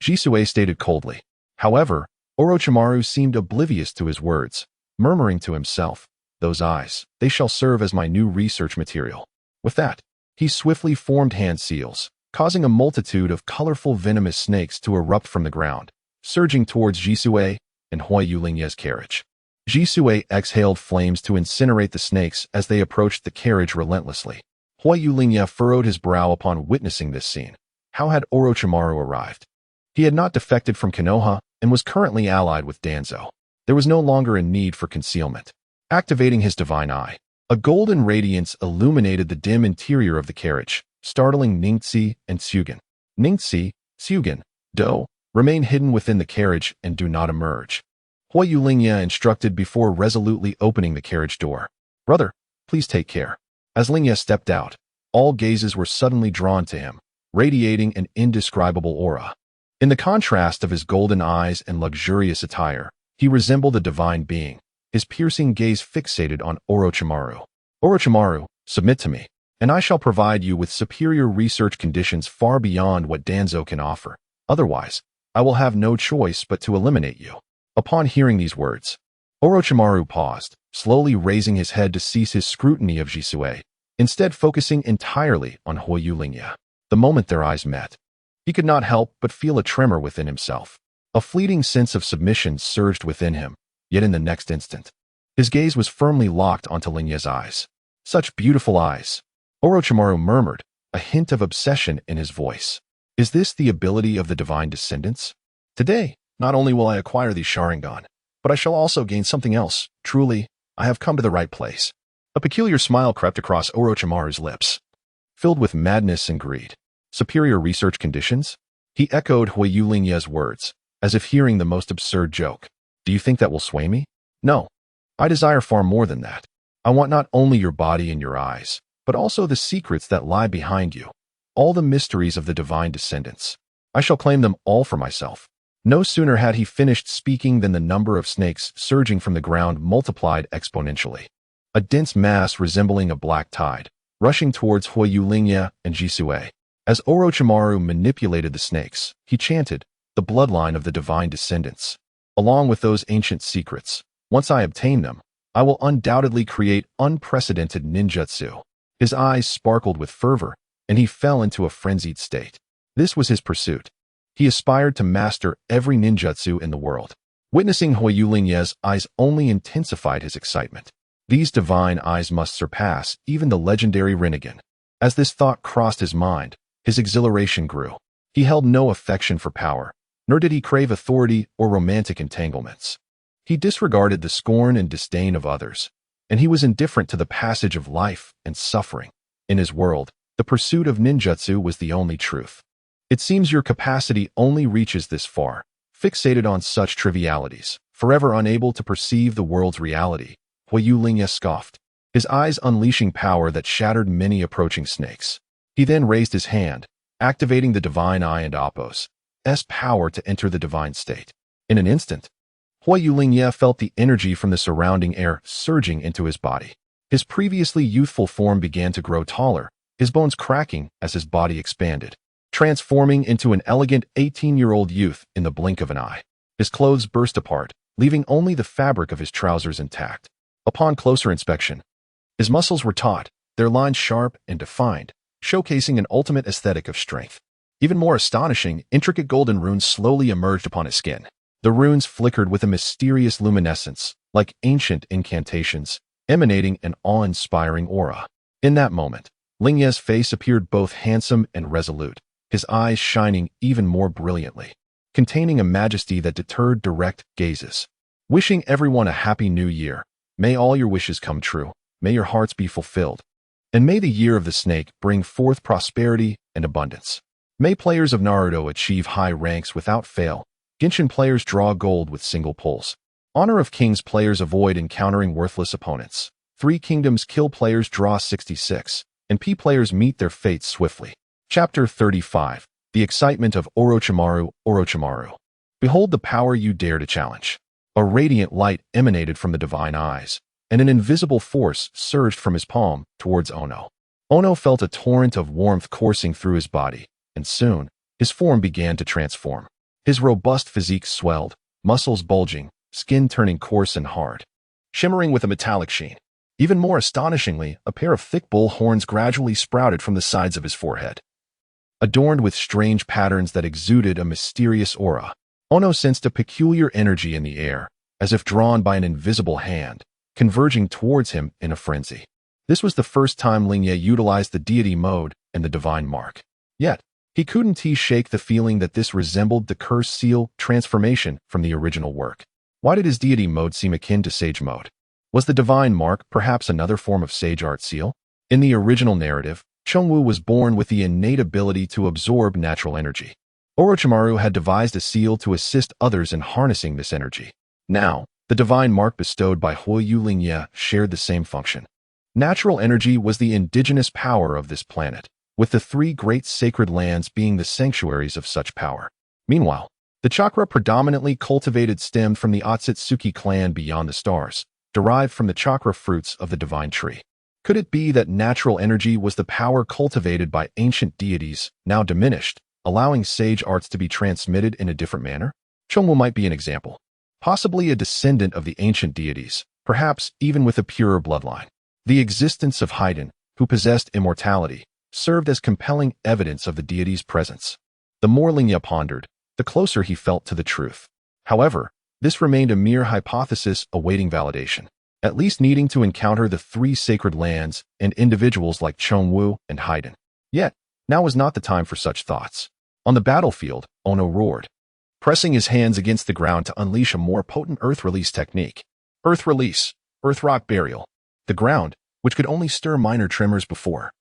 Jisue stated coldly. However, Orochimaru seemed oblivious to his words, murmuring to himself, those eyes, they shall serve as my new research material. With that, he swiftly formed hand seals, causing a multitude of colorful venomous snakes to erupt from the ground, surging towards Jisue and Huayu Lingye's carriage. Jisue exhaled flames to incinerate the snakes as they approached the carriage relentlessly. Huayu Lingye furrowed his brow upon witnessing this scene. How had Orochimaru arrived? He had not defected from Konoha and was currently allied with Danzo. There was no longer a need for concealment. Activating his divine eye, a golden radiance illuminated the dim interior of the carriage, startling Ningzi and Tsugen. Ningzi, Tsugen, Do, remain hidden within the carriage and do not emerge. Huayu Lingye instructed before resolutely opening the carriage door. Brother, please take care. As Lingye stepped out, all gazes were suddenly drawn to him, radiating an indescribable aura. In the contrast of his golden eyes and luxurious attire, he resembled a divine being, his piercing gaze fixated on Orochimaru. Orochimaru, submit to me, and I shall provide you with superior research conditions far beyond what Danzo can offer. Otherwise, I will have no choice but to eliminate you. Upon hearing these words, Orochimaru paused, slowly raising his head to cease his scrutiny of Jisue, instead focusing entirely on Huayu Lingye. The moment their eyes met, he could not help but feel a tremor within himself. A fleeting sense of submission surged within him, yet in the next instant, his gaze was firmly locked onto Lingye's eyes. Such beautiful eyes, Orochimaru murmured, a hint of obsession in his voice. Is this the ability of the divine descendants? Today, not only will I acquire the Sharingan, but I shall also gain something else. Truly, I have come to the right place. A peculiar smile crept across Orochimaru's lips, filled with madness and greed. Superior research conditions? He echoed Huayu Lingye's words, as if hearing the most absurd joke. Do you think that will sway me? No. I desire far more than that. I want not only your body and your eyes, but also the secrets that lie behind you, all the mysteries of the divine descendants. I shall claim them all for myself. No sooner had he finished speaking than the number of snakes surging from the ground multiplied exponentially. A dense mass resembling a black tide, rushing towards Huayu Lingye and Jisue. As Orochimaru manipulated the snakes, he chanted, the bloodline of the divine descendants. Along with those ancient secrets, once I obtain them, I will undoubtedly create unprecedented ninjutsu. His eyes sparkled with fervor, and he fell into a frenzied state. This was his pursuit. He aspired to master every ninjutsu in the world. Witnessing Huayu Lingye's eyes only intensified his excitement. These divine eyes must surpass even the legendary Rinnegan. As this thought crossed his mind, his exhilaration grew. He held no affection for power, nor did he crave authority or romantic entanglements. He disregarded the scorn and disdain of others, and he was indifferent to the passage of life and suffering. In his world, the pursuit of ninjutsu was the only truth. It seems your capacity only reaches this far, fixated on such trivialities, forever unable to perceive the world's reality. Huayu Lingye scoffed, his eyes unleashing power that shattered many approaching snakes. He then raised his hand, activating the divine eye and Appo's power to enter the divine state. In an instant, Huayu Lingye felt the energy from the surrounding air surging into his body. His previously youthful form began to grow taller, his bones cracking as his body expanded, transforming into an elegant 18-year-old youth in the blink of an eye. His clothes burst apart, leaving only the fabric of his trousers intact. Upon closer inspection, his muscles were taut, their lines sharp and defined, showcasing an ultimate aesthetic of strength. Even more astonishing, intricate golden runes slowly emerged upon his skin. The runes flickered with a mysterious luminescence, like ancient incantations, emanating an awe-inspiring aura. In that moment, Lingye's face appeared both handsome and resolute, his eyes shining even more brilliantly, containing a majesty that deterred direct gazes. Wishing everyone a happy new year. May all your wishes come true. May your hearts be fulfilled. And may the year of the snake bring forth prosperity and abundance. May players of Naruto achieve high ranks without fail. Genshin players draw gold with single pulls. Honor of Kings players avoid encountering worthless opponents. Three Kingdoms kill players draw 66. And P players meet their fates swiftly. Chapter 35. The excitement of Orochimaru. Orochimaru. Behold the power you dare to challenge. A radiant light emanated from the divine eyes, and an invisible force surged from his palm towards Ono. Ono felt a torrent of warmth coursing through his body, and soon, his form began to transform. His robust physique swelled, muscles bulging, skin turning coarse and hard, shimmering with a metallic sheen. Even more astonishingly, a pair of thick bull horns gradually sprouted from the sides of his forehead, adorned with strange patterns that exuded a mysterious aura. Ono sensed a peculiar energy in the air, as if drawn by an invisible hand, converging towards him in a frenzy. This was the first time Lingye utilized the deity mode and the divine mark. Yet, he couldn't shake the feeling that this resembled the curse seal transformation from the original work. Why did his deity mode seem akin to sage mode? Was the divine mark perhaps another form of sage art seal? In the original narrative, Chungwu was born with the innate ability to absorb natural energy. Orochimaru had devised a seal to assist others in harnessing this energy. Now, the divine mark bestowed by Huoyu Lingye shared the same function. Natural energy was the indigenous power of this planet, with the three great sacred lands being the sanctuaries of such power. Meanwhile, the chakra predominantly cultivated stemmed from the Otsutsuki clan beyond the stars, derived from the chakra fruits of the divine tree. Could it be that natural energy was the power cultivated by ancient deities, now diminished, allowing sage arts to be transmitted in a different manner? Chungwu might be an example. Possibly a descendant of the ancient deities, perhaps even with a purer bloodline. The existence of Haiden, who possessed immortality, served as compelling evidence of the deity's presence. The more Lingye pondered, the closer he felt to the truth. However, this remained a mere hypothesis awaiting validation, at least needing to encounter the three sacred lands and individuals like Chungwu and Haiden. Yet, now was not the time for such thoughts. On the battlefield, Ono roared, pressing his hands against the ground to unleash a more potent earth release technique. Earth release, earth rock burial. The ground, which could only stir minor tremors before,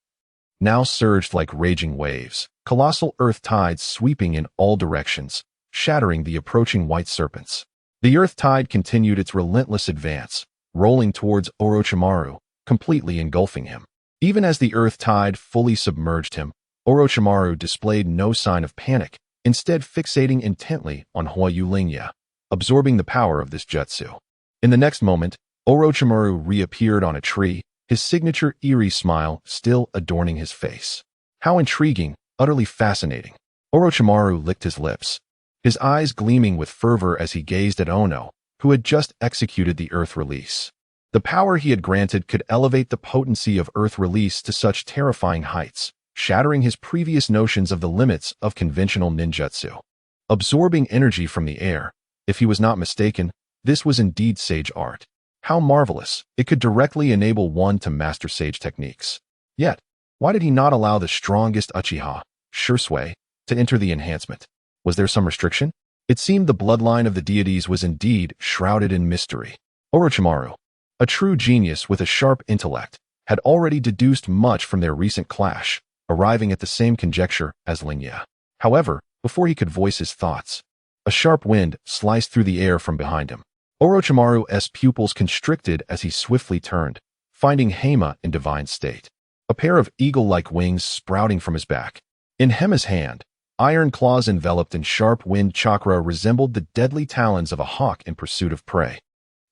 now surged like raging waves, colossal earth tides sweeping in all directions, shattering the approaching white serpents. The earth tide continued its relentless advance, rolling towards Orochimaru, completely engulfing him. Even as the earth tide fully submerged him, Orochimaru displayed no sign of panic, instead fixating intently on Huoyu Lingye, absorbing the power of this jutsu. In the next moment, Orochimaru reappeared on a tree, his signature eerie smile still adorning his face. How intriguing, utterly fascinating. Orochimaru licked his lips, his eyes gleaming with fervor as he gazed at Ono, who had just executed the earth release. The power he had granted could elevate the potency of earth release to such terrifying heights, shattering his previous notions of the limits of conventional ninjutsu. Absorbing energy from the air, if he was not mistaken, this was indeed sage art. How marvelous, it could directly enable one to master sage techniques. Yet, why did he not allow the strongest Uchiha, Sasuke, to enter the enhancement? Was there some restriction? It seemed the bloodline of the deities was indeed shrouded in mystery. Orochimaru, a true genius with a sharp intellect, had already deduced much from their recent clash, arriving at the same conjecture as Lingye. However, before he could voice his thoughts, a sharp wind sliced through the air from behind him. Orochimaru's pupils constricted as he swiftly turned, finding Hema in divine state, a pair of eagle-like wings sprouting from his back. In Hema's hand, iron claws enveloped in sharp wind chakra resembled the deadly talons of a hawk in pursuit of prey.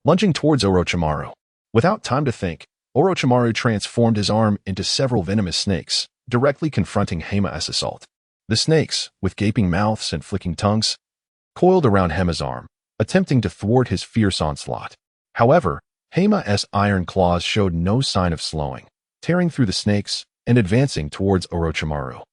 Lunging towards Orochimaru, without time to think, Orochimaru transformed his arm into several venomous snakes, directly confronting Heima's assault. The snakes, with gaping mouths and flicking tongues, coiled around Heima's arm, attempting to thwart his fierce onslaught. However, Heima's iron claws showed no sign of slowing, tearing through the snakes and advancing towards Orochimaru.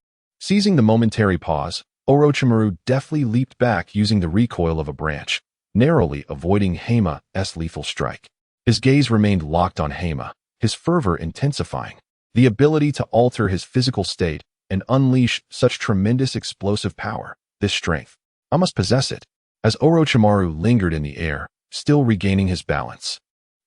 Seizing the momentary pause, Orochimaru deftly leaped back using the recoil of a branch, narrowly avoiding Heima's lethal strike. His gaze remained locked on Heima, his fervor intensifying. The ability to alter his physical state and unleash such tremendous explosive power, this strength. I must possess it. As Orochimaru lingered in the air, still regaining his balance,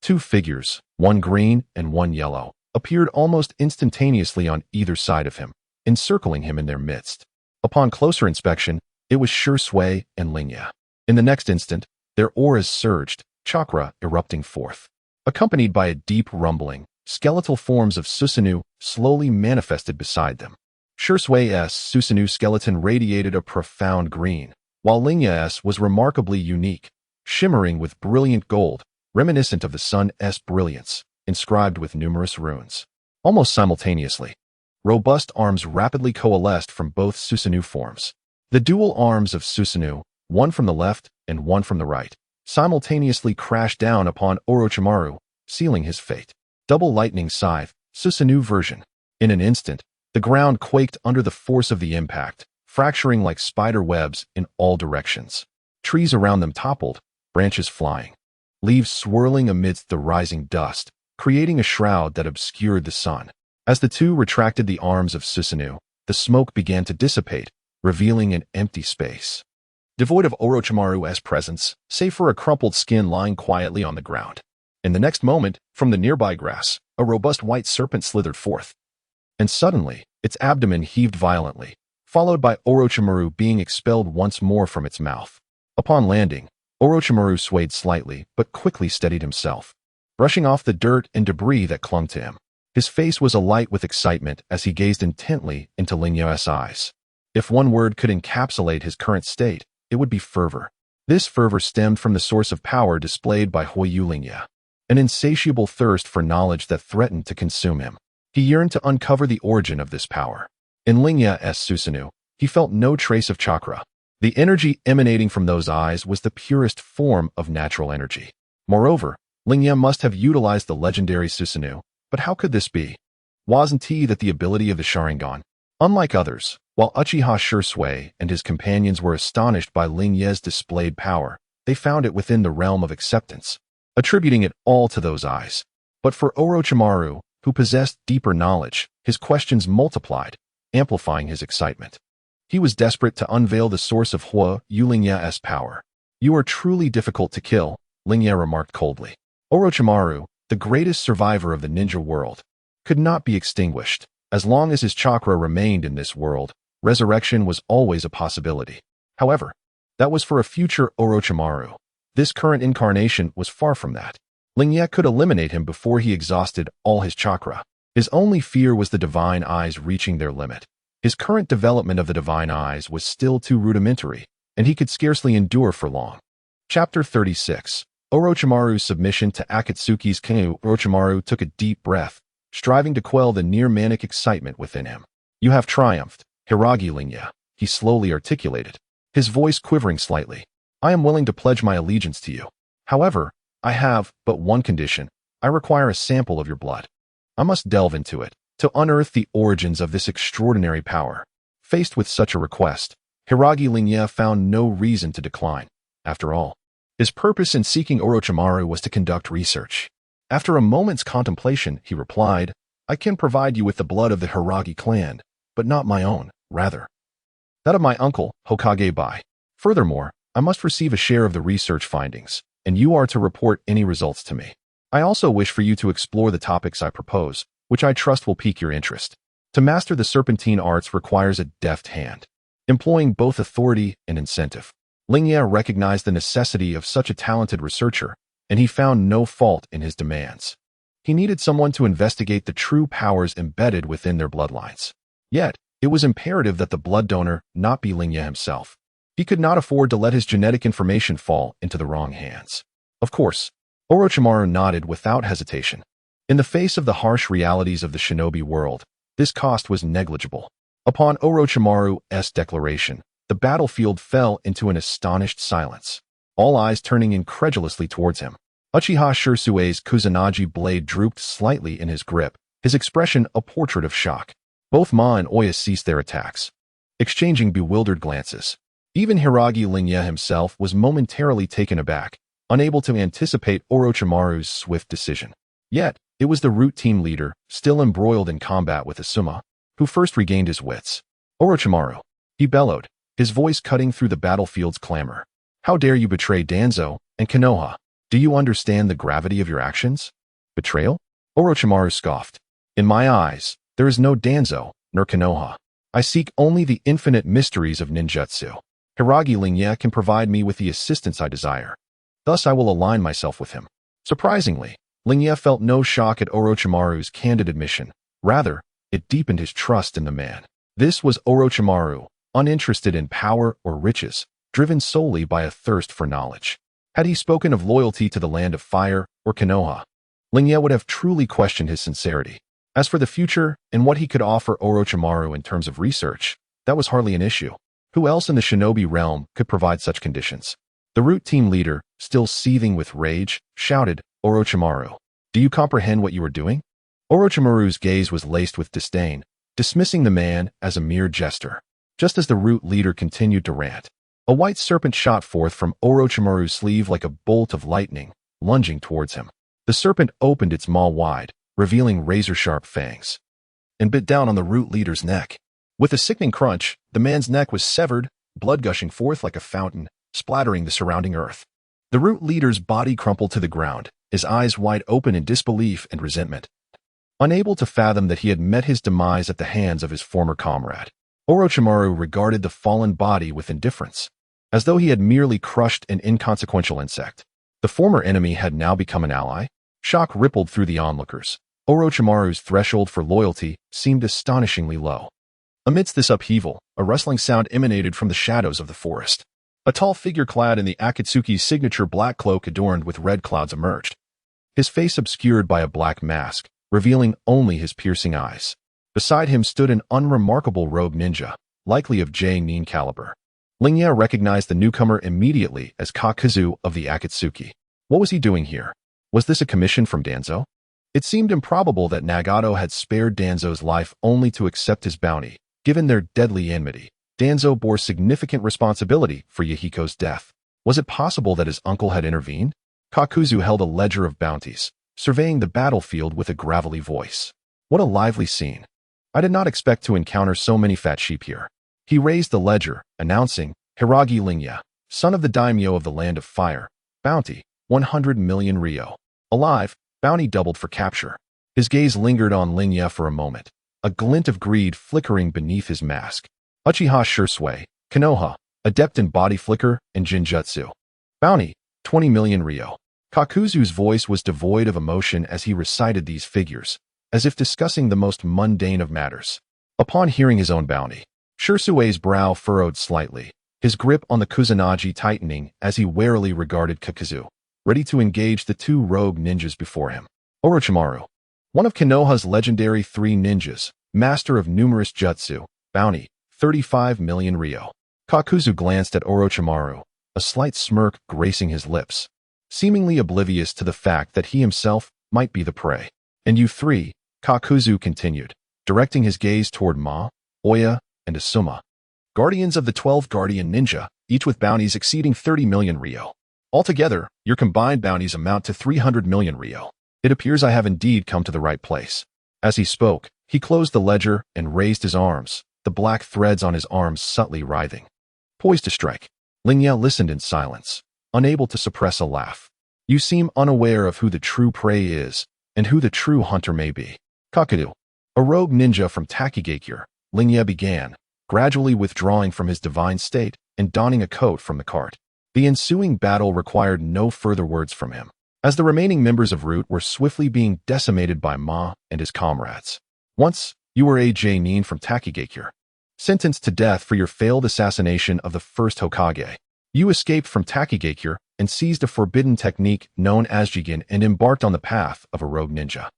two figures, one green and one yellow, appeared almost instantaneously on either side of him, encircling him in their midst. Upon closer inspection, it was Sasuke and Lingye. In the next instant, their auras surged, chakra erupting forth. Accompanied by a deep rumbling, skeletal forms of Susanoo slowly manifested beside them. Sasuke's Susanoo skeleton radiated a profound green, while Lingye's was remarkably unique, shimmering with brilliant gold, reminiscent of the sun's brilliance, inscribed with numerous runes. Almost simultaneously, robust arms rapidly coalesced from both Susanoo forms. The dual arms of Susanoo, one from the left and one from the right, simultaneously crashed down upon Orochimaru, sealing his fate. Double lightning scythe, Susanoo version. In an instant, the ground quaked under the force of the impact, fracturing like spider webs in all directions. Trees around them toppled, branches flying, leaves swirling amidst the rising dust, creating a shroud that obscured the sun. As the two retracted the arms of Susanoo, the smoke began to dissipate, revealing an empty space, devoid of Orochimaru's presence, save for a crumpled skin lying quietly on the ground. In the next moment, from the nearby grass, a robust white serpent slithered forth. And suddenly, its abdomen heaved violently, followed by Orochimaru being expelled once more from its mouth. Upon landing, Orochimaru swayed slightly, but quickly steadied himself, brushing off the dirt and debris that clung to him. His face was alight with excitement as he gazed intently into Lingye's eyes. If one word could encapsulate his current state, it would be fervor. This fervor stemmed from the source of power displayed by Hoyu Lingye, an insatiable thirst for knowledge that threatened to consume him. He yearned to uncover the origin of this power. In Lingye's Susanoo, he felt no trace of chakra. The energy emanating from those eyes was the purest form of natural energy. Moreover, Lingye must have utilized the legendary Susanoo, but how could this be? Wasn't he that the ability of the Sharingan? Unlike others, while Uchiha Sasuke and his companions were astonished by Lingye's displayed power, they found it within the realm of acceptance, attributing it all to those eyes. But for Orochimaru, who possessed deeper knowledge, his questions multiplied, amplifying his excitement. He was desperate to unveil the source of Hoyu Lingye's power. "You are truly difficult to kill," Lingye remarked coldly. Orochimaru, the greatest survivor of the ninja world, could not be extinguished. As long as his chakra remained in this world, resurrection was always a possibility. However, that was for a future Orochimaru. This current incarnation was far from that. Lingye could eliminate him before he exhausted all his chakra. His only fear was the divine eyes reaching their limit. His current development of the divine eyes was still too rudimentary, and he could scarcely endure for long. Chapter 36. Orochimaru's submission to Akatsuki's king. Orochimaru took a deep breath, striving to quell the near-manic excitement within him. "You have triumphed, Hiragi Lingye," he slowly articulated, his voice quivering slightly. "I am willing to pledge my allegiance to you. However, I have but one condition. I require a sample of your blood. I must delve into it, to unearth the origins of this extraordinary power." Faced with such a request, Hiragi Lingye found no reason to decline. After all, his purpose in seeking Orochimaru was to conduct research. After a moment's contemplation, he replied, "I can provide you with the blood of the Hiragi clan, but not my own, rather that of my uncle, Hokage Bai. Furthermore, I must receive a share of the research findings, and you are to report any results to me. I also wish for you to explore the topics I propose, which I trust will pique your interest. To master the serpentine arts requires a deft hand, employing both authority and incentive." Lingye recognized the necessity of such a talented researcher, and he found no fault in his demands. He needed someone to investigate the true powers embedded within their bloodlines. Yet, it was imperative that the blood donor not be Lingye himself. He could not afford to let his genetic information fall into the wrong hands. Of course, Orochimaru nodded without hesitation. In the face of the harsh realities of the shinobi world, this cost was negligible. Upon Orochimaru's declaration, the battlefield fell into an astonished silence, all eyes turning incredulously towards him. Uchiha Sasuke's Kusanagi blade drooped slightly in his grip, his expression a portrait of shock. Both Ma and Oya ceased their attacks, exchanging bewildered glances. Even Lord Lingye himself was momentarily taken aback, unable to anticipate Orochimaru's swift decision. Yet, it was the root team leader, still embroiled in combat with Asuma, who first regained his wits. "Orochimaru," he bellowed, his voice cutting through the battlefield's clamor. "How dare you betray Danzo and Konoha? Do you understand the gravity of your actions?" "Betrayal?" Orochimaru scoffed. "In my eyes, there is no Danzo, nor Konoha. I seek only the infinite mysteries of ninjutsu. Lord Lingye can provide me with the assistance I desire. Thus I will align myself with him." Surprisingly, Lingye felt no shock at Orochimaru's candid admission. Rather, it deepened his trust in the man. This was Orochimaru, uninterested in power or riches, driven solely by a thirst for knowledge. Had he spoken of loyalty to the land of fire or Konoha, Lingye would have truly questioned his sincerity. As for the future and what he could offer Orochimaru in terms of research, that was hardly an issue. Who else in the shinobi realm could provide such conditions? The root team leader, still seething with rage, shouted, "Orochimaru, do you comprehend what you are doing?" Orochimaru's gaze was laced with disdain, dismissing the man as a mere jester. Just as the root leader continued to rant, a white serpent shot forth from Orochimaru's sleeve like a bolt of lightning, lunging towards him. The serpent opened its maw wide, revealing razor-sharp fangs, and bit down on the root leader's neck. With a sickening crunch, the man's neck was severed, blood gushing forth like a fountain, splattering the surrounding earth. The root leader's body crumpled to the ground, his eyes wide open in disbelief and resentment. Unable to fathom that he had met his demise at the hands of his former comrade, Orochimaru regarded the fallen body with indifference, as though he had merely crushed an inconsequential insect. The former enemy had now become an ally? Shock rippled through the onlookers. Orochimaru's threshold for loyalty seemed astonishingly low. Amidst this upheaval, a rustling sound emanated from the shadows of the forest. A tall figure clad in the Akatsuki's signature black cloak adorned with red clouds emerged, his face obscured by a black mask, revealing only his piercing eyes. Beside him stood an unremarkable rogue ninja, likely of J-nin caliber. Lingye recognized the newcomer immediately as Kakuzu of the Akatsuki. What was he doing here? Was this a commission from Danzo? It seemed improbable that Nagato had spared Danzo's life only to accept his bounty. Given their deadly enmity, Danzo bore significant responsibility for Yahiko's death. Was it possible that his uncle had intervened? Kakuzu held a ledger of bounties, surveying the battlefield with a gravelly voice. What a lively scene. I did not expect to encounter so many fat sheep here. He raised the ledger, announcing, Lord Lingye, son of the Daimyo of the Land of Fire. Bounty, 100 million ryo. Alive, bounty doubled for capture. His gaze lingered on Lingye for a moment, a glint of greed flickering beneath his mask. Uchiha Sasuke, Konoha, adept in body flicker and jinjutsu. Bounty, 20 million ryo. Kakuzu's voice was devoid of emotion as he recited these figures, as if discussing the most mundane of matters. Upon hearing his own bounty, Sasuke's brow furrowed slightly, his grip on the Kusanagi tightening as he warily regarded Kakuzu, ready to engage the two rogue ninjas before him. Orochimaru, one of Konoha's legendary three ninjas, master of numerous jutsu. Bounty, 35 million ryo. Kakuzu glanced at Orochimaru, a slight smirk gracing his lips, seemingly oblivious to the fact that he himself might be the prey. And you three, Kakuzu continued, directing his gaze toward Ma, Oya, and Asuma. Guardians of the 12 Guardian Ninja, each with bounties exceeding 30 million ryo. Altogether, your combined bounties amount to 300 million ryo. It appears I have indeed come to the right place. As he spoke, he closed the ledger and raised his arms, the black threads on his arms subtly writhing. Poised to strike. Lingye listened in silence, unable to suppress a laugh. You seem unaware of who the true prey is, and who the true hunter may be. Kakuzu, a rogue ninja from Takigakure, Lingye began, gradually withdrawing from his divine state and donning a coat from the cart. The ensuing battle required no further words from him, as the remaining members of Root were swiftly being decimated by Ma and his comrades. Once, you were a J-nin from Takigakure, sentenced to death for your failed assassination of the first Hokage. You escaped from Takigakure and seized a forbidden technique known as Jigen and embarked on the path of a rogue ninja.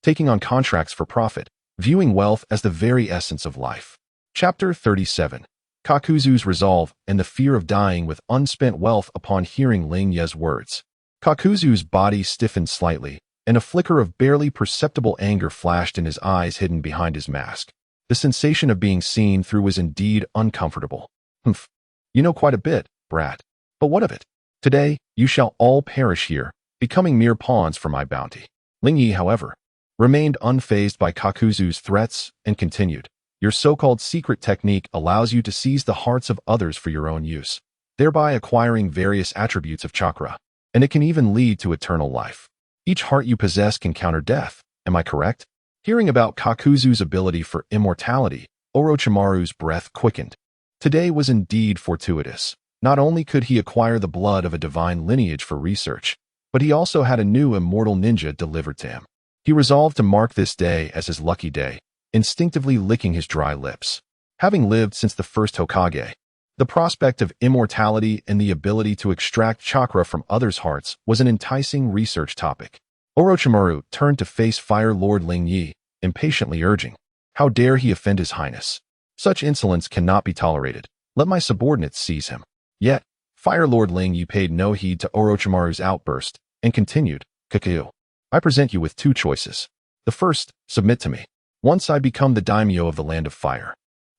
taking on contracts for profit, viewing wealth as the very essence of life. Chapter 37. Kakuzu's resolve and the fear of dying with unspent wealth upon hearing Lingye's words. Kakuzu's body stiffened slightly, and a flicker of barely perceptible anger flashed in his eyes hidden behind his mask. The sensation of being seen through was indeed uncomfortable. Humph. You know quite a bit, brat. But what of it? Today, you shall all perish here, becoming mere pawns for my bounty. Lingye, however, remained unfazed by Kakuzu's threats and continued. Your so-called secret technique allows you to seize the hearts of others for your own use, thereby acquiring various attributes of chakra, and it can even lead to eternal life. Each heart you possess can counter death, am I correct? Hearing about Kakuzu's ability for immortality, Orochimaru's breath quickened. Today was indeed fortuitous. Not only could he acquire the blood of a divine lineage for research, but he also had a new immortal ninja delivered to him. He resolved to mark this day as his lucky day, instinctively licking his dry lips. Having lived since the first Hokage, the prospect of immortality and the ability to extract chakra from others' hearts was an enticing research topic. Orochimaru turned to face Fire Lord Lingye, impatiently urging, "How dare he offend his highness? Such insolence cannot be tolerated. Let my subordinates seize him." Yet, Fire Lord Lingye paid no heed to Orochimaru's outburst and continued, "Kakuya, I present you with two choices. The first, submit to me. Once I become the Daimyo of the Land of Fire,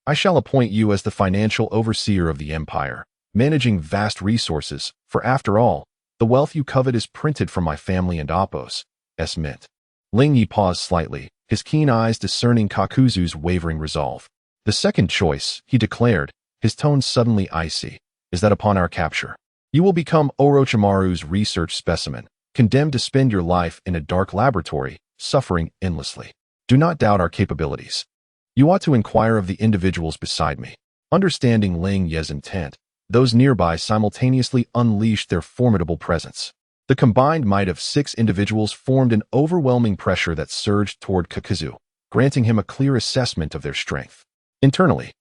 I shall appoint you as the financial overseer of the empire, managing vast resources, for after all, the wealth you covet is printed from my family and Appo's mint." Lingye paused slightly, his keen eyes discerning Kakuzu's wavering resolve. "The second choice," he declared, his tone suddenly icy, "is that upon our capture, you will become Orochimaru's research specimen, condemned to spend your life in a dark laboratory, suffering endlessly. Do not doubt our capabilities. You ought to inquire of the individuals beside me." Understanding Lingye's intent, those nearby simultaneously unleashed their formidable presence. The combined might of 6 individuals formed an overwhelming pressure that surged toward Kakuzu, granting him a clear assessment of their strength. Internally,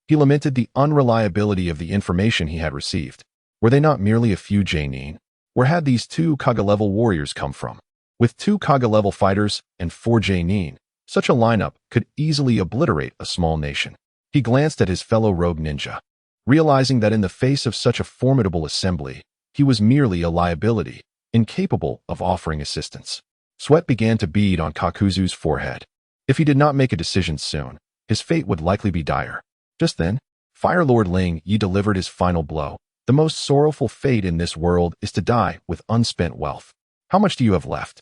he lamented the unreliability of the information he had received. Were they not merely a few Genin? Where had these 2 Kage-level warriors come from? With 2 Kage-level fighters and 4 Genin, such a lineup could easily obliterate a small nation. He glanced at his fellow rogue ninja, realizing that in the face of such a formidable assembly, he was merely a liability, incapable of offering assistance. Sweat began to bead on Kakuzu's forehead. If he did not make a decision soon, his fate would likely be dire. Just then, Fire Lord Lingye delivered his final blow. "The most sorrowful fate in this world is to die with unspent wealth. How much do you have left?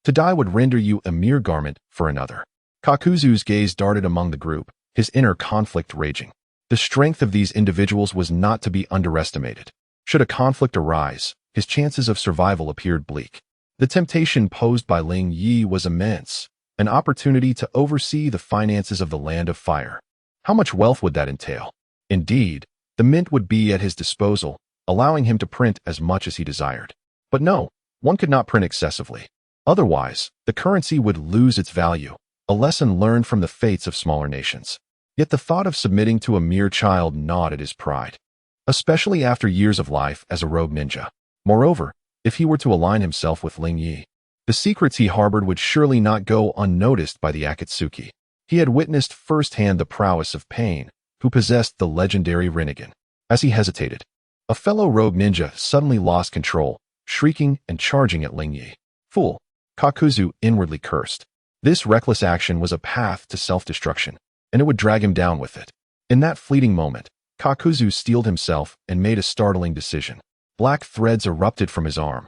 To die would render you a mere garment for another." Kakuzu's gaze darted among the group, his inner conflict raging. The strength of these individuals was not to be underestimated. Should a conflict arise, his chances of survival appeared bleak. The temptation posed by Lingye was immense, an opportunity to oversee the finances of the Land of Fire. How much wealth would that entail? Indeed, the mint would be at his disposal, allowing him to print as much as he desired. But no, one could not print excessively. Otherwise, the currency would lose its value, a lesson learned from the fates of smaller nations. Yet the thought of submitting to a mere child gnawed at his pride, especially after years of life as a rogue ninja. Moreover, if he were to align himself with Lingye, the secrets he harbored would surely not go unnoticed by the Akatsuki. He had witnessed firsthand the prowess of Pain, who possessed the legendary Rinnegan. As he hesitated, a fellow rogue ninja suddenly lost control, shrieking and charging at Lingye. "Fool!" Kakuzu inwardly cursed. This reckless action was a path to self-destruction, and it would drag him down with it. In that fleeting moment, Kakuzu steeled himself and made a startling decision. Black threads erupted from his arm,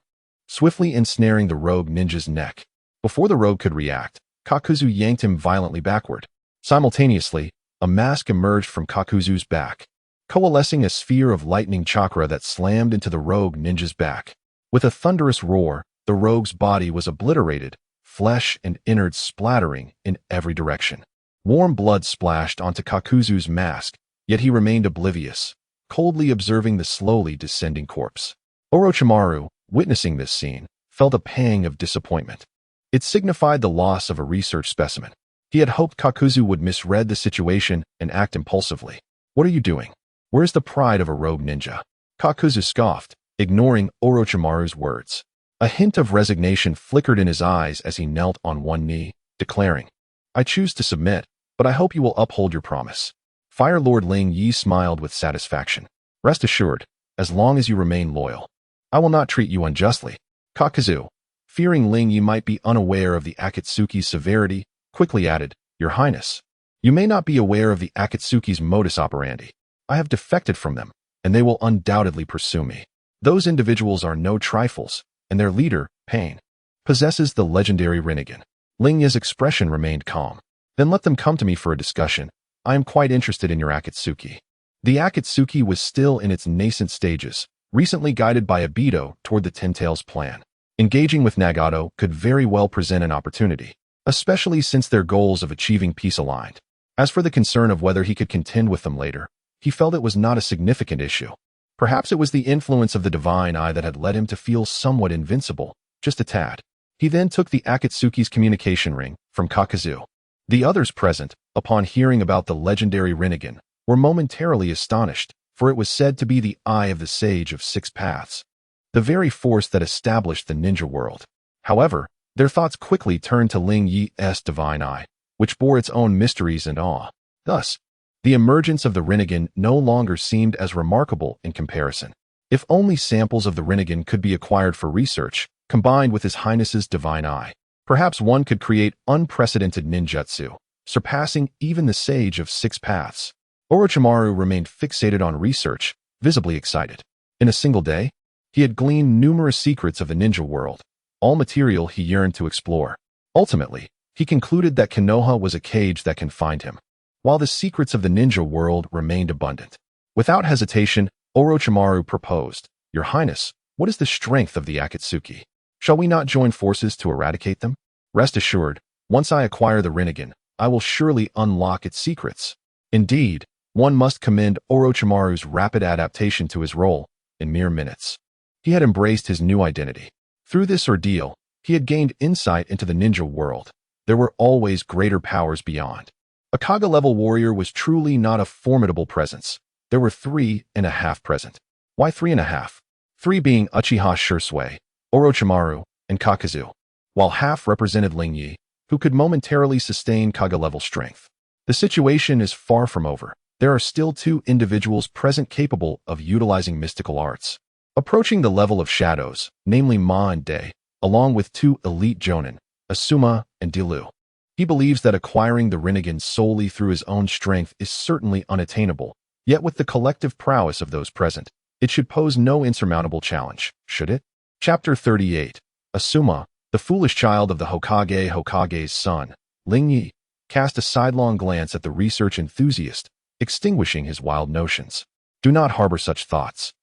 swiftly ensnaring the rogue ninja's neck. Before the rogue could react, Kakuzu yanked him violently backward. Simultaneously, a mask emerged from Kakuzu's back, coalescing a sphere of lightning chakra that slammed into the rogue ninja's back. With a thunderous roar, the rogue's body was obliterated, flesh and innards splattering in every direction. Warm blood splashed onto Kakuzu's mask, yet he remained oblivious, coldly observing the slowly descending corpse. Orochimaru, witnessing this scene, felt a pang of disappointment. It signified the loss of a research specimen. He had hoped Kakuzu would misread the situation and act impulsively. "What are you doing? Where's the pride of a rogue ninja?" Kakuzu scoffed, ignoring Orochimaru's words. A hint of resignation flickered in his eyes as he knelt on one knee, declaring, "I choose to submit, but I hope you will uphold your promise." Fire Lord Lingye smiled with satisfaction. "Rest assured, as long as you remain loyal, I will not treat you unjustly." Kakuzu, fearing Lingye might be unaware of the Akatsuki's severity, quickly added, "Your Highness, you may not be aware of the Akatsuki's modus operandi. I have defected from them, and they will undoubtedly pursue me. Those individuals are no trifles, and their leader, Pain, possesses the legendary Rinnegan." Lingye's expression remained calm. "Then let them come to me for a discussion. I am quite interested in your Akatsuki." The Akatsuki was still in its nascent stages, recently guided by Obito toward the Ten Tails plan. Engaging with Nagato could very well present an opportunity, especially since their goals of achieving peace aligned. As for the concern of whether he could contend with them later, he felt it was not a significant issue. Perhaps it was the influence of the divine eye that had led him to feel somewhat invincible, just a tad. He then took the Akatsuki's communication ring from Kakuzu. The others present, upon hearing about the legendary Rinnegan, were momentarily astonished, for it was said to be the eye of the Sage of Six Paths, the very force that established the ninja world. However, their thoughts quickly turned to Lingye's divine eye, which bore its own mysteries and awe. Thus, the emergence of the Rinnegan no longer seemed as remarkable in comparison. If only samples of the Rinnegan could be acquired for research, combined with His Highness's divine eye, perhaps one could create unprecedented ninjutsu, surpassing even the Sage of Six Paths. Orochimaru remained fixated on research, visibly excited. In a single day, he had gleaned numerous secrets of the ninja world, all material he yearned to explore. Ultimately, he concluded that Konoha was a cage that confined him, while the secrets of the ninja world remained abundant. Without hesitation, Orochimaru proposed, "Your Highness, what is the strength of the Akatsuki? Shall we not join forces to eradicate them? Rest assured, once I acquire the Rinnegan, I will surely unlock its secrets." Indeed, one must commend Orochimaru's rapid adaptation to his role in mere minutes. He had embraced his new identity. Through this ordeal, he had gained insight into the ninja world. There were always greater powers beyond. A Kaga-level warrior was truly not a formidable presence. There were 3.5 present. Why 3.5? 3 being Uchiha Sasuke, Orochimaru, and Kakuzu, while half represented Lingye, who could momentarily sustain Kaga-level strength. The situation is far from over. There are still 2 individuals present capable of utilizing mystical arts, approaching the level of shadows, namely Ma and Day, along with 2 elite jonin, Asuma and Dilu. He believes that acquiring the Rinnegan solely through his own strength is certainly unattainable, yet with the collective prowess of those present, it should pose no insurmountable challenge, should it? Chapter 38. Asuma, the foolish child of the Hokage's son, Lingye, cast a sidelong glance at the research enthusiast, extinguishing his wild notions. Do not harbor such thoughts.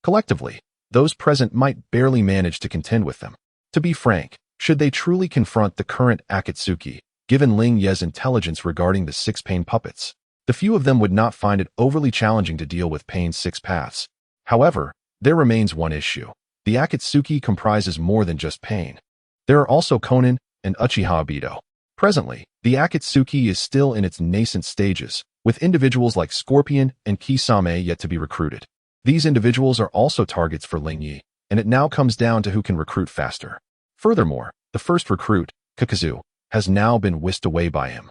Collectively, those present might barely manage to contend with them. To be frank, should they truly confront the current Akatsuki, given Lingye's intelligence regarding the 6 Pain puppets, the few of them would not find it overly challenging to deal with Pain's 6 paths. However, there remains one issue. The Akatsuki comprises more than just Pain. There are also Konin and Uchiha Obito. Presently, the Akatsuki is still in its nascent stages, with individuals like Scorpion and Kisame yet to be recruited. These individuals are also targets for Lingye, and it now comes down to who can recruit faster. Furthermore, the first recruit, Kakuzu, has now been whisked away by him.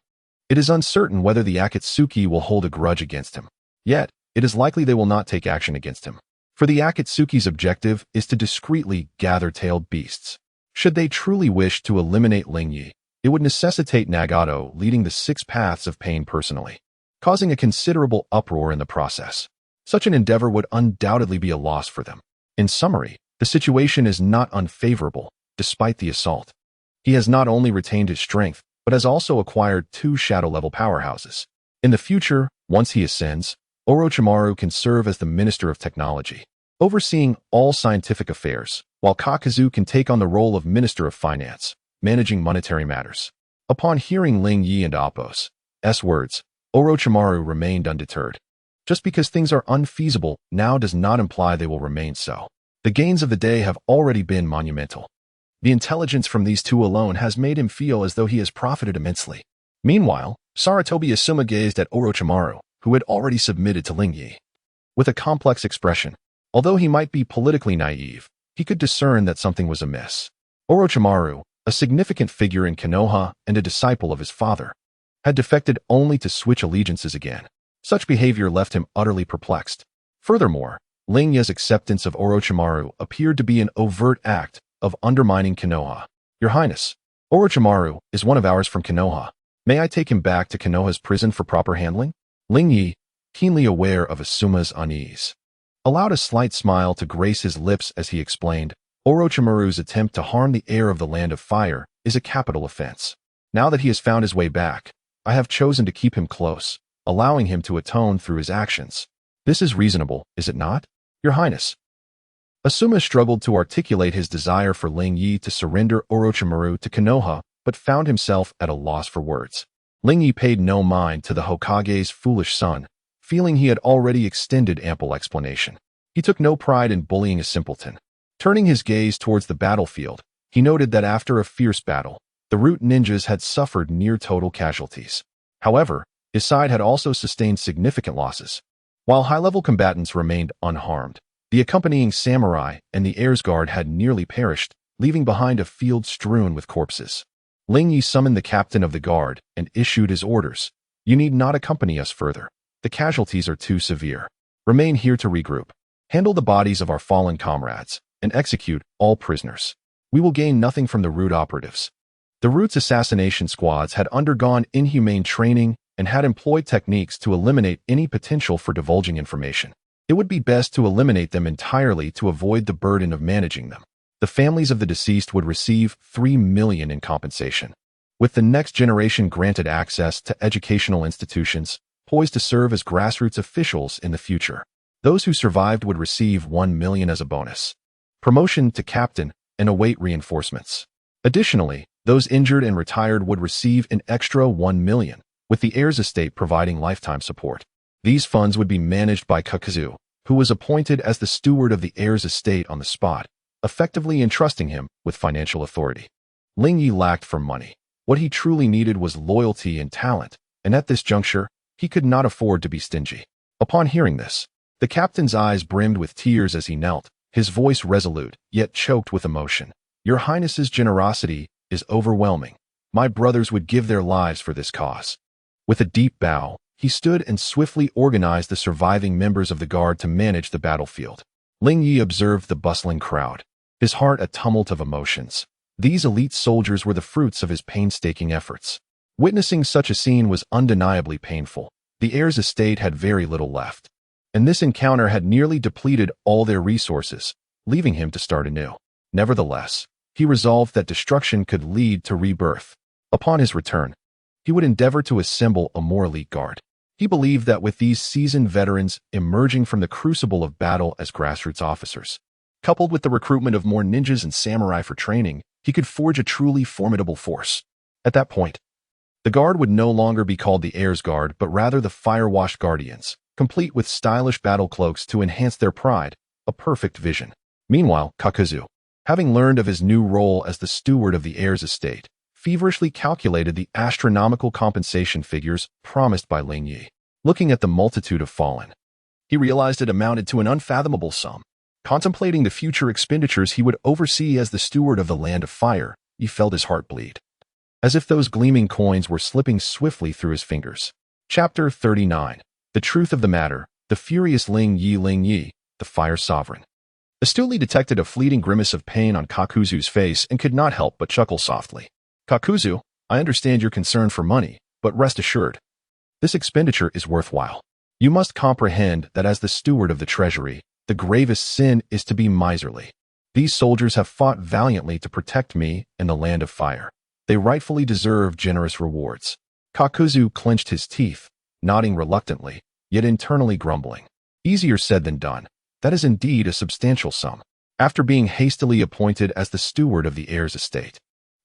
It is uncertain whether the Akatsuki will hold a grudge against him. Yet, it is likely they will not take action against him. For the Akatsuki's objective is to discreetly gather tailed beasts. Should they truly wish to eliminate Lingye, it would necessitate Nagato leading the 6 paths of Pain personally, causing a considerable uproar in the process. Such an endeavor would undoubtedly be a loss for them. In summary, the situation is not unfavorable, despite the assault. He has not only retained his strength, but has also acquired 2 shadow-level powerhouses. In the future, once he ascends, Orochimaru can serve as the Minister of Technology, overseeing all scientific affairs, while Kakuzu can take on the role of Minister of Finance, managing monetary matters. Upon hearing Lingye and Appo's words, Orochimaru remained undeterred. Just because things are unfeasible now does not imply they will remain so. The gains of the day have already been monumental. The intelligence from these 2 alone has made him feel as though he has profited immensely. Meanwhile, Sarutobi Asuma gazed at Orochimaru, who had already submitted to Lingye. With a complex expression, although he might be politically naive, he could discern that something was amiss. Orochimaru, a significant figure in Konoha and a disciple of his father, had defected only to switch allegiances again. Such behavior left him utterly perplexed. Furthermore, Lingye's acceptance of Orochimaru appeared to be an overt act of undermining Konoha. Your Highness, Orochimaru is one of ours from Konoha. May I take him back to Konoha's prison for proper handling? Lingye, keenly aware of Asuma's unease, allowed a slight smile to grace his lips as he explained, Orochimaru's attempt to harm the heir of the Land of Fire is a capital offense. Now that he has found his way back, I have chosen to keep him close, allowing him to atone through his actions. This is reasonable, is it not? Your Highness. Asuma struggled to articulate his desire for Lingye to surrender Orochimaru to Konoha, but found himself at a loss for words. Lingye paid no mind to the Hokage's foolish son, feeling he had already extended ample explanation. He took no pride in bullying a simpleton. Turning his gaze towards the battlefield, he noted that after a fierce battle, the root ninjas had suffered near total casualties. However, his side had also sustained significant losses. While high-level combatants remained unharmed, the accompanying samurai and the heir's guard had nearly perished, leaving behind a field strewn with corpses. Lingye summoned the captain of the guard and issued his orders. You need not accompany us further. The casualties are too severe. Remain here to regroup. Handle the bodies of our fallen comrades and execute all prisoners. We will gain nothing from the root operatives. The root's assassination squads had undergone inhumane training and had employed techniques to eliminate any potential for divulging information. It would be best to eliminate them entirely to avoid the burden of managing them. The families of the deceased would receive $3 million in compensation, with the next generation granted access to educational institutions, poised to serve as grassroots officials in the future. Those who survived would receive $1 million as a bonus, promotion to captain, and await reinforcements. Additionally, those injured and retired would receive an extra $1 million, with the heir's estate providing lifetime support. These funds would be managed by Kaguya, who was appointed as the steward of the heir's estate on the spot, effectively entrusting him with financial authority. Lingye lacked for money. What he truly needed was loyalty and talent, and at this juncture, he could not afford to be stingy. Upon hearing this, the captain's eyes brimmed with tears as he knelt, his voice resolute, yet choked with emotion. Your Highness's generosity is overwhelming. My brothers would give their lives for this cause. With a deep bow, he stood and swiftly organized the surviving members of the guard to manage the battlefield. Lingye observed the bustling crowd, his heart a tumult of emotions. These elite soldiers were the fruits of his painstaking efforts. Witnessing such a scene was undeniably painful. The heir's estate had very little left, and this encounter had nearly depleted all their resources, leaving him to start anew. Nevertheless, he resolved that destruction could lead to rebirth. Upon his return, he would endeavor to assemble a more elite guard. He believed that with these seasoned veterans emerging from the crucible of battle as grassroots officers, coupled with the recruitment of more ninjas and samurai for training, he could forge a truly formidable force. At that point, the guard would no longer be called the heir's guard, but rather the fire-washed guardians, complete with stylish battle cloaks to enhance their pride, a perfect vision. Meanwhile, Kaguya, having learned of his new role as the steward of the heir's estate, feverishly calculated the astronomical compensation figures promised by Lingye. Looking at the multitude of fallen, he realized it amounted to an unfathomable sum. Contemplating the future expenditures he would oversee as the steward of the Land of Fire, he felt his heart bleed, as if those gleaming coins were slipping swiftly through his fingers. Chapter 39. The Truth of the Matter. The furious Lingye, the Fire Sovereign, astutely detected a fleeting grimace of pain on Kakuzu's face and could not help but chuckle softly. Kakuzu, I understand your concern for money, but rest assured, this expenditure is worthwhile. You must comprehend that as the steward of the treasury, the gravest sin is to be miserly. These soldiers have fought valiantly to protect me and the Land of Fire. They rightfully deserve generous rewards. Kakuzu clenched his teeth, nodding reluctantly, yet internally grumbling. Easier said than done. That is indeed a substantial sum. After being hastily appointed as the steward of the heir's estate,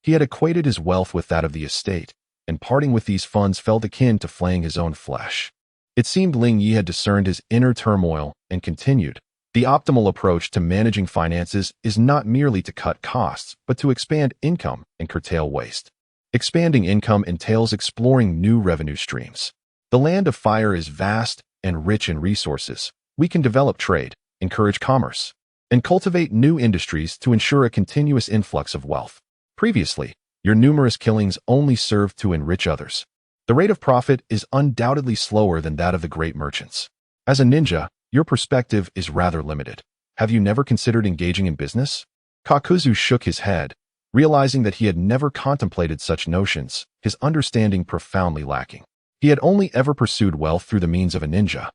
he had equated his wealth with that of the estate, and parting with these funds felt akin to flaying his own flesh. It seemed Lingye had discerned his inner turmoil and continued, the optimal approach to managing finances is not merely to cut costs, but to expand income and curtail waste. Expanding income entails exploring new revenue streams. The Land of Fire is vast and rich in resources. We can develop trade, encourage commerce, and cultivate new industries to ensure a continuous influx of wealth. Previously, your numerous killings only served to enrich others. The rate of profit is undoubtedly slower than that of the great merchants. As a ninja, your perspective is rather limited. Have you never considered engaging in business? Kakuzu shook his head, realizing that he had never contemplated such notions, his understanding profoundly lacking. He had only ever pursued wealth through the means of a ninja,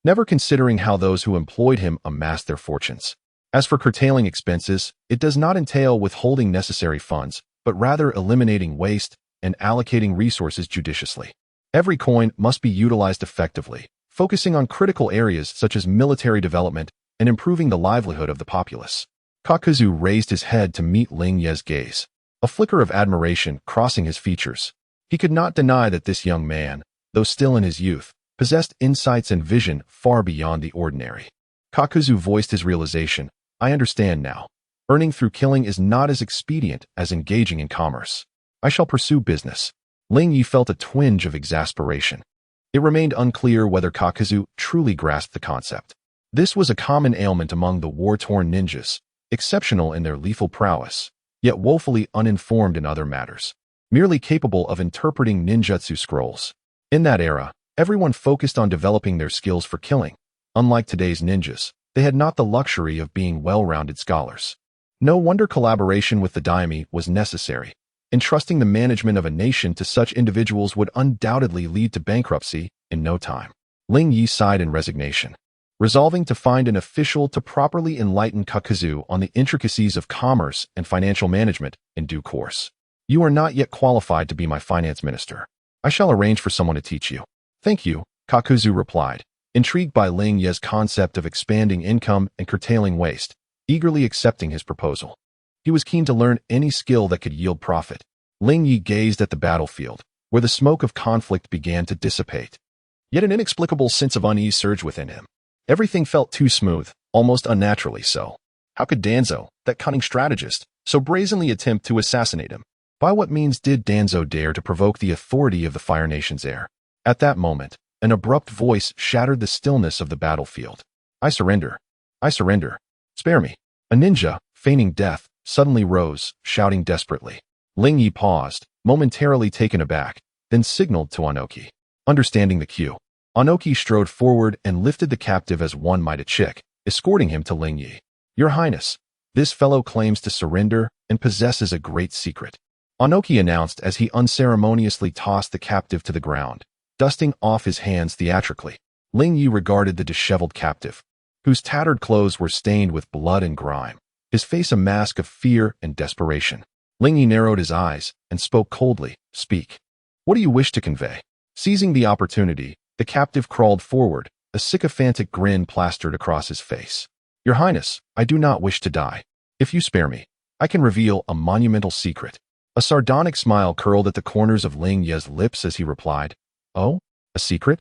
never considering how those who employed him amassed their fortunes. As for curtailing expenses, it does not entail withholding necessary funds, but rather eliminating waste and allocating resources judiciously. Every coin must be utilized effectively, focusing on critical areas such as military development and improving the livelihood of the populace. Kakuzu raised his head to meet Lingye's gaze, a flicker of admiration crossing his features. He could not deny that this young man, though still in his youth, possessed insights and vision far beyond the ordinary. Kakuzu voiced his realization. I understand now. Earning through killing is not as expedient as engaging in commerce. I shall pursue business. Lingye felt a twinge of exasperation. It remained unclear whether Kakuzu truly grasped the concept. This was a common ailment among the war-torn ninjas, exceptional in their lethal prowess, yet woefully uninformed in other matters, merely capable of interpreting ninjutsu scrolls. In that era, everyone focused on developing their skills for killing. Unlike today's ninjas, they had not the luxury of being well-rounded scholars. No wonder collaboration with the Daimyo was necessary. Entrusting the management of a nation to such individuals would undoubtedly lead to bankruptcy in no time. Lingye sighed in resignation, resolving to find an official to properly enlighten Kakuzu on the intricacies of commerce and financial management in due course. You are not yet qualified to be my finance minister. I shall arrange for someone to teach you. Thank you, Kakuzu replied, intrigued by Lingye's concept of expanding income and curtailing waste, eagerly accepting his proposal. He was keen to learn any skill that could yield profit. Lingye gazed at the battlefield, where the smoke of conflict began to dissipate. Yet an inexplicable sense of unease surged within him. Everything felt too smooth, almost unnaturally so. How could Danzo, that cunning strategist, so brazenly attempt to assassinate him? By what means did Danzo dare to provoke the authority of the Fire Nation's heir? At that moment, an abrupt voice shattered the stillness of the battlefield. I surrender. I surrender. Spare me. A ninja, feigning death, suddenly rose, shouting desperately. Lingye paused, momentarily taken aback, then signaled to Onoki. Understanding the cue, Onoki strode forward and lifted the captive as one might a chick, escorting him to Lingye. Your Highness, this fellow claims to surrender and possesses a great secret, Onoki announced as he unceremoniously tossed the captive to the ground, dusting off his hands theatrically. Lingye regarded the disheveled captive, whose tattered clothes were stained with blood and grime, his face a mask of fear and desperation. Lingye narrowed his eyes and spoke coldly. Speak. What do you wish to convey? Seizing the opportunity, the captive crawled forward, a sycophantic grin plastered across his face. Your Highness, I do not wish to die. If you spare me, I can reveal a monumental secret. A sardonic smile curled at the corners of Lingye's lips as he replied, Oh, a secret?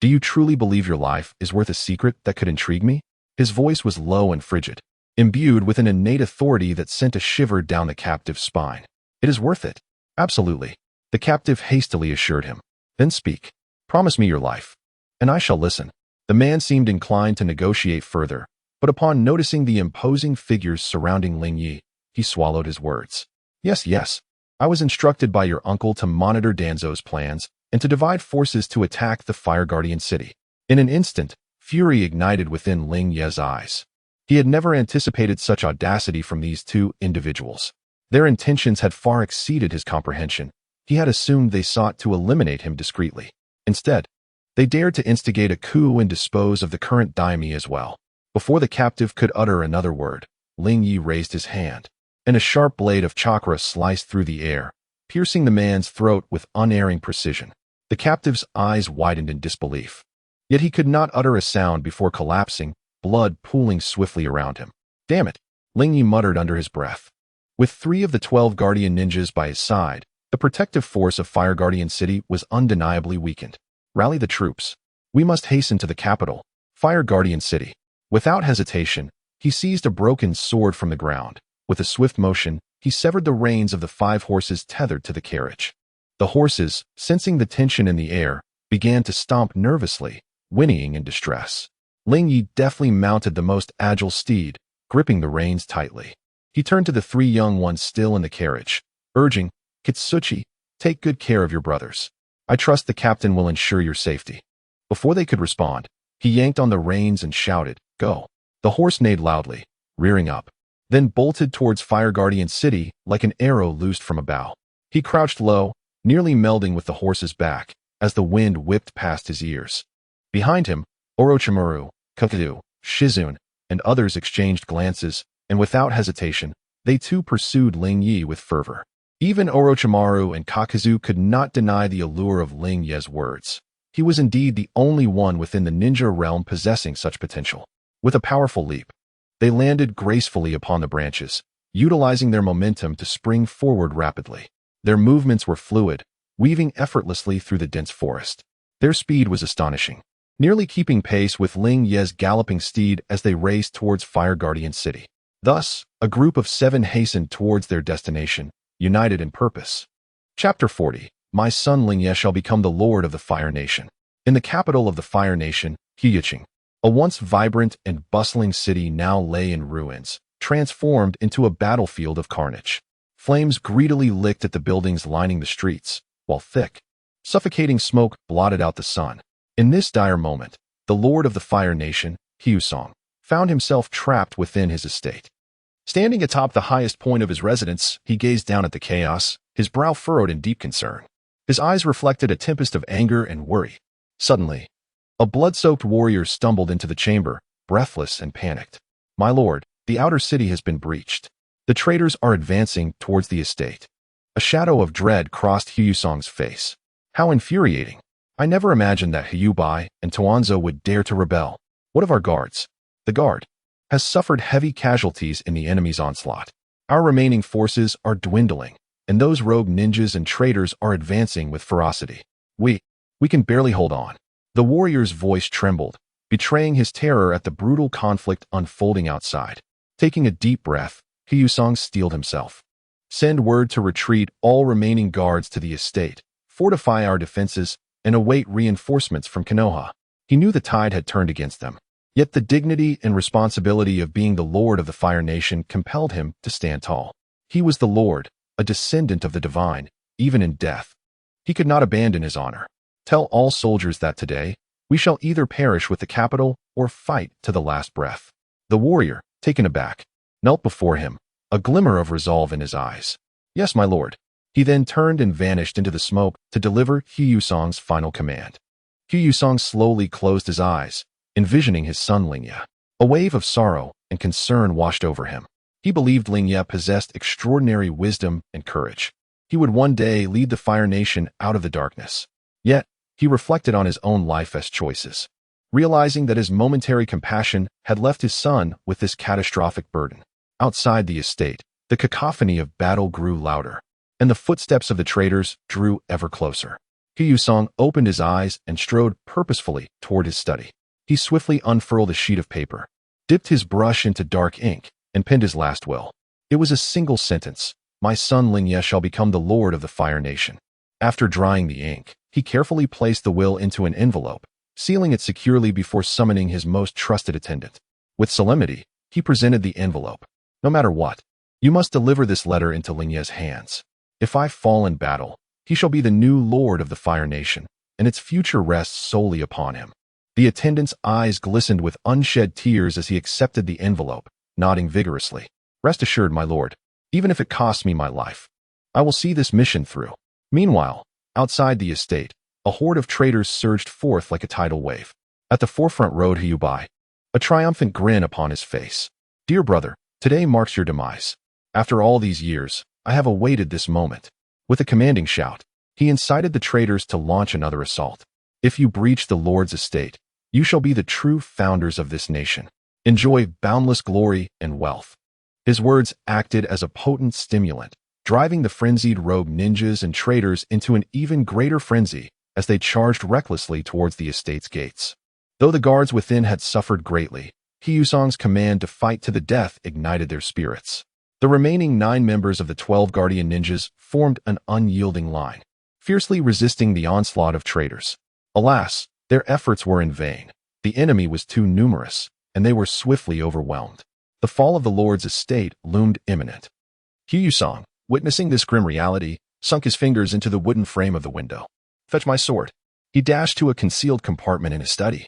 Do you truly believe your life is worth a secret that could intrigue me? His voice was low and frigid, imbued with an innate authority that sent a shiver down the captive's spine. It is worth it. Absolutely. The captive hastily assured him. Then speak. Promise me your life, and I shall listen. The man seemed inclined to negotiate further, but upon noticing the imposing figures surrounding Lingye, he swallowed his words. Yes. I was instructed by your uncle to monitor Danzo's plans and to divide forces to attack the Fire Guardian city. In an instant, fury ignited within Lingye's eyes. He had never anticipated such audacity from these two individuals. Their intentions had far exceeded his comprehension. He had assumed they sought to eliminate him discreetly. Instead, they dared to instigate a coup and dispose of the current daimyo as well. Before the captive could utter another word, Lingye raised his hand, and a sharp blade of chakra sliced through the air, piercing the man's throat with unerring precision. The captive's eyes widened in disbelief. Yet he could not utter a sound before collapsing, blood pooling swiftly around him. Damn it, Lingye muttered under his breath. With 3 of the 12 Guardian ninjas by his side, the protective force of Fire Guardian City was undeniably weakened. Rally the troops. We must hasten to the capital, Fire Guardian City. Without hesitation, he seized a broken sword from the ground. With a swift motion, he severed the reins of the 5 horses tethered to the carriage. The horses, sensing the tension in the air, began to stomp nervously, whinnying in distress. Lingye deftly mounted the most agile steed, gripping the reins tightly. He turned to the 3 young ones still in the carriage. urging, "Kitsuchi, take good care of your brothers. I trust the captain will ensure your safety." Before they could respond, he yanked on the reins and shouted, "Go." The horse neighed loudly, rearing up, then bolted towards Fire Guardian City like an arrow loosed from a bow. He crouched low, nearly melding with the horse's back, as the wind whipped past his ears. Behind him, Orochimaru, Kaguya, Shizune, and others exchanged glances, and without hesitation, they too pursued Lingye with fervor. Even Orochimaru and Kakuzu could not deny the allure of Lingye's words. He was indeed the only one within the ninja realm possessing such potential. With a powerful leap, they landed gracefully upon the branches, utilizing their momentum to spring forward rapidly. Their movements were fluid, weaving effortlessly through the dense forest. Their speed was astonishing, nearly keeping pace with Lingye's galloping steed as they raced towards Fire Guardian City. Thus, a group of 7 hastened towards their destination, united in purpose. Chapter 40. My son Lingye shall become the Lord of the Fire Nation. In the capital of the Fire Nation, Hiyuching, a once vibrant and bustling city now lay in ruins, transformed into a battlefield of carnage. Flames greedily licked at the buildings lining the streets, while thick, suffocating smoke blotted out the sun. In this dire moment, the Lord of the Fire Nation, Hyusong, found himself trapped within his estate. Standing atop the highest point of his residence, he gazed down at the chaos, his brow furrowed in deep concern. His eyes reflected a tempest of anger and worry. Suddenly, a blood-soaked warrior stumbled into the chamber, breathless and panicked. "My lord, the outer city has been breached. The traitors are advancing towards the estate." A shadow of dread crossed Hyusong's face. How infuriating. I never imagined that Hyubai and Toanzo would dare to rebel. What of our guards? The guard has suffered heavy casualties in the enemy's onslaught. Our remaining forces are dwindling, and those rogue ninjas and traitors are advancing with ferocity. We can barely hold on. The warrior's voice trembled, betraying his terror at the brutal conflict unfolding outside. Taking a deep breath, Hyusong steeled himself. "Send word to retreat all remaining guards to the estate, fortify our defenses, and await reinforcements from Konoha." He knew the tide had turned against them, yet the dignity and responsibility of being the Lord of the Fire Nation compelled him to stand tall. He was the Lord, a descendant of the divine, even in death. He could not abandon his honor. "Tell all soldiers that today, we shall either perish with the capital or fight to the last breath." The warrior, taken aback, knelt before him, a glimmer of resolve in his eyes. "Yes, my lord." He then turned and vanished into the smoke to deliver Hyusong's final command. Hyusong slowly closed his eyes, envisioning his son Lingye. A wave of sorrow and concern washed over him. He believed Lingye possessed extraordinary wisdom and courage. He would one day lead the Fire Nation out of the darkness. Yet, he reflected on his own life as choices, realizing that his momentary compassion had left his son with this catastrophic burden. Outside the estate, the cacophony of battle grew louder, and the footsteps of the traitors drew ever closer. Hyusong opened his eyes and strode purposefully toward his study. He swiftly unfurled a sheet of paper, dipped his brush into dark ink, and penned his last will. It was a single sentence: "My son Lingye shall become the Lord of the Fire Nation." After drying the ink, he carefully placed the will into an envelope, sealing it securely before summoning his most trusted attendant. With solemnity, he presented the envelope. "No matter what, you must deliver this letter into Lingye's hands. If I fall in battle, he shall be the new Lord of the Fire Nation, and its future rests solely upon him." The attendant's eyes glistened with unshed tears as he accepted the envelope, nodding vigorously. "Rest assured, my lord, even if it costs me my life, I will see this mission through." Meanwhile, outside the estate, a horde of traitors surged forth like a tidal wave. At the forefront rode Hyubai, a triumphant grin upon his face. "Dear brother, today marks your demise. After all these years, I have awaited this moment." With a commanding shout, he incited the traitors to launch another assault. "If you breach the Lord's estate, you shall be the true founders of this nation. Enjoy boundless glory and wealth." His words acted as a potent stimulant, driving the frenzied rogue ninjas and traitors into an even greater frenzy as they charged recklessly towards the estate's gates. Though the guards within had suffered greatly, Hyusong's command to fight to the death ignited their spirits. The remaining 9 members of the 12 guardian ninjas formed an unyielding line, fiercely resisting the onslaught of traitors. Alas, their efforts were in vain. The enemy was too numerous, and they were swiftly overwhelmed. The fall of the Lord's estate loomed imminent. "Hyusong, Witnessing this grim reality, sunk his fingers into the wooden frame of the window. "Fetch my sword." He dashed to a concealed compartment in his study,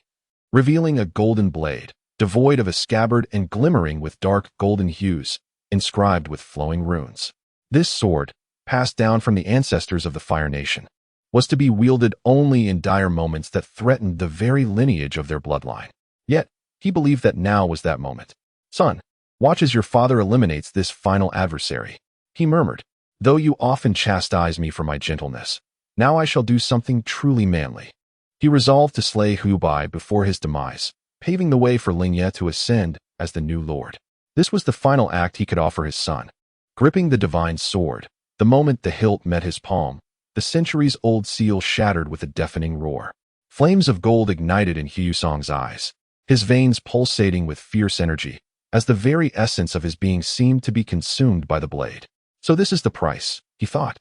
revealing a golden blade, devoid of a scabbard and glimmering with dark golden hues, inscribed with flowing runes. This sword, passed down from the ancestors of the Fire Nation, was to be wielded only in dire moments that threatened the very lineage of their bloodline. Yet, he believed that now was that moment. "Son, watch as your father eliminates this final adversary," he murmured. "Though you often chastise me for my gentleness, now I shall do something truly manly." He resolved to slay Bai before his demise, paving the way for Lingye to ascend as the new lord. This was the final act he could offer his son. Gripping the divine sword, the moment the hilt met his palm, the centuries-old seal shattered with a deafening roar. Flames of gold ignited in Hyusong's eyes, his veins pulsating with fierce energy, as the very essence of his being seemed to be consumed by the blade. "So this is the price," he thought,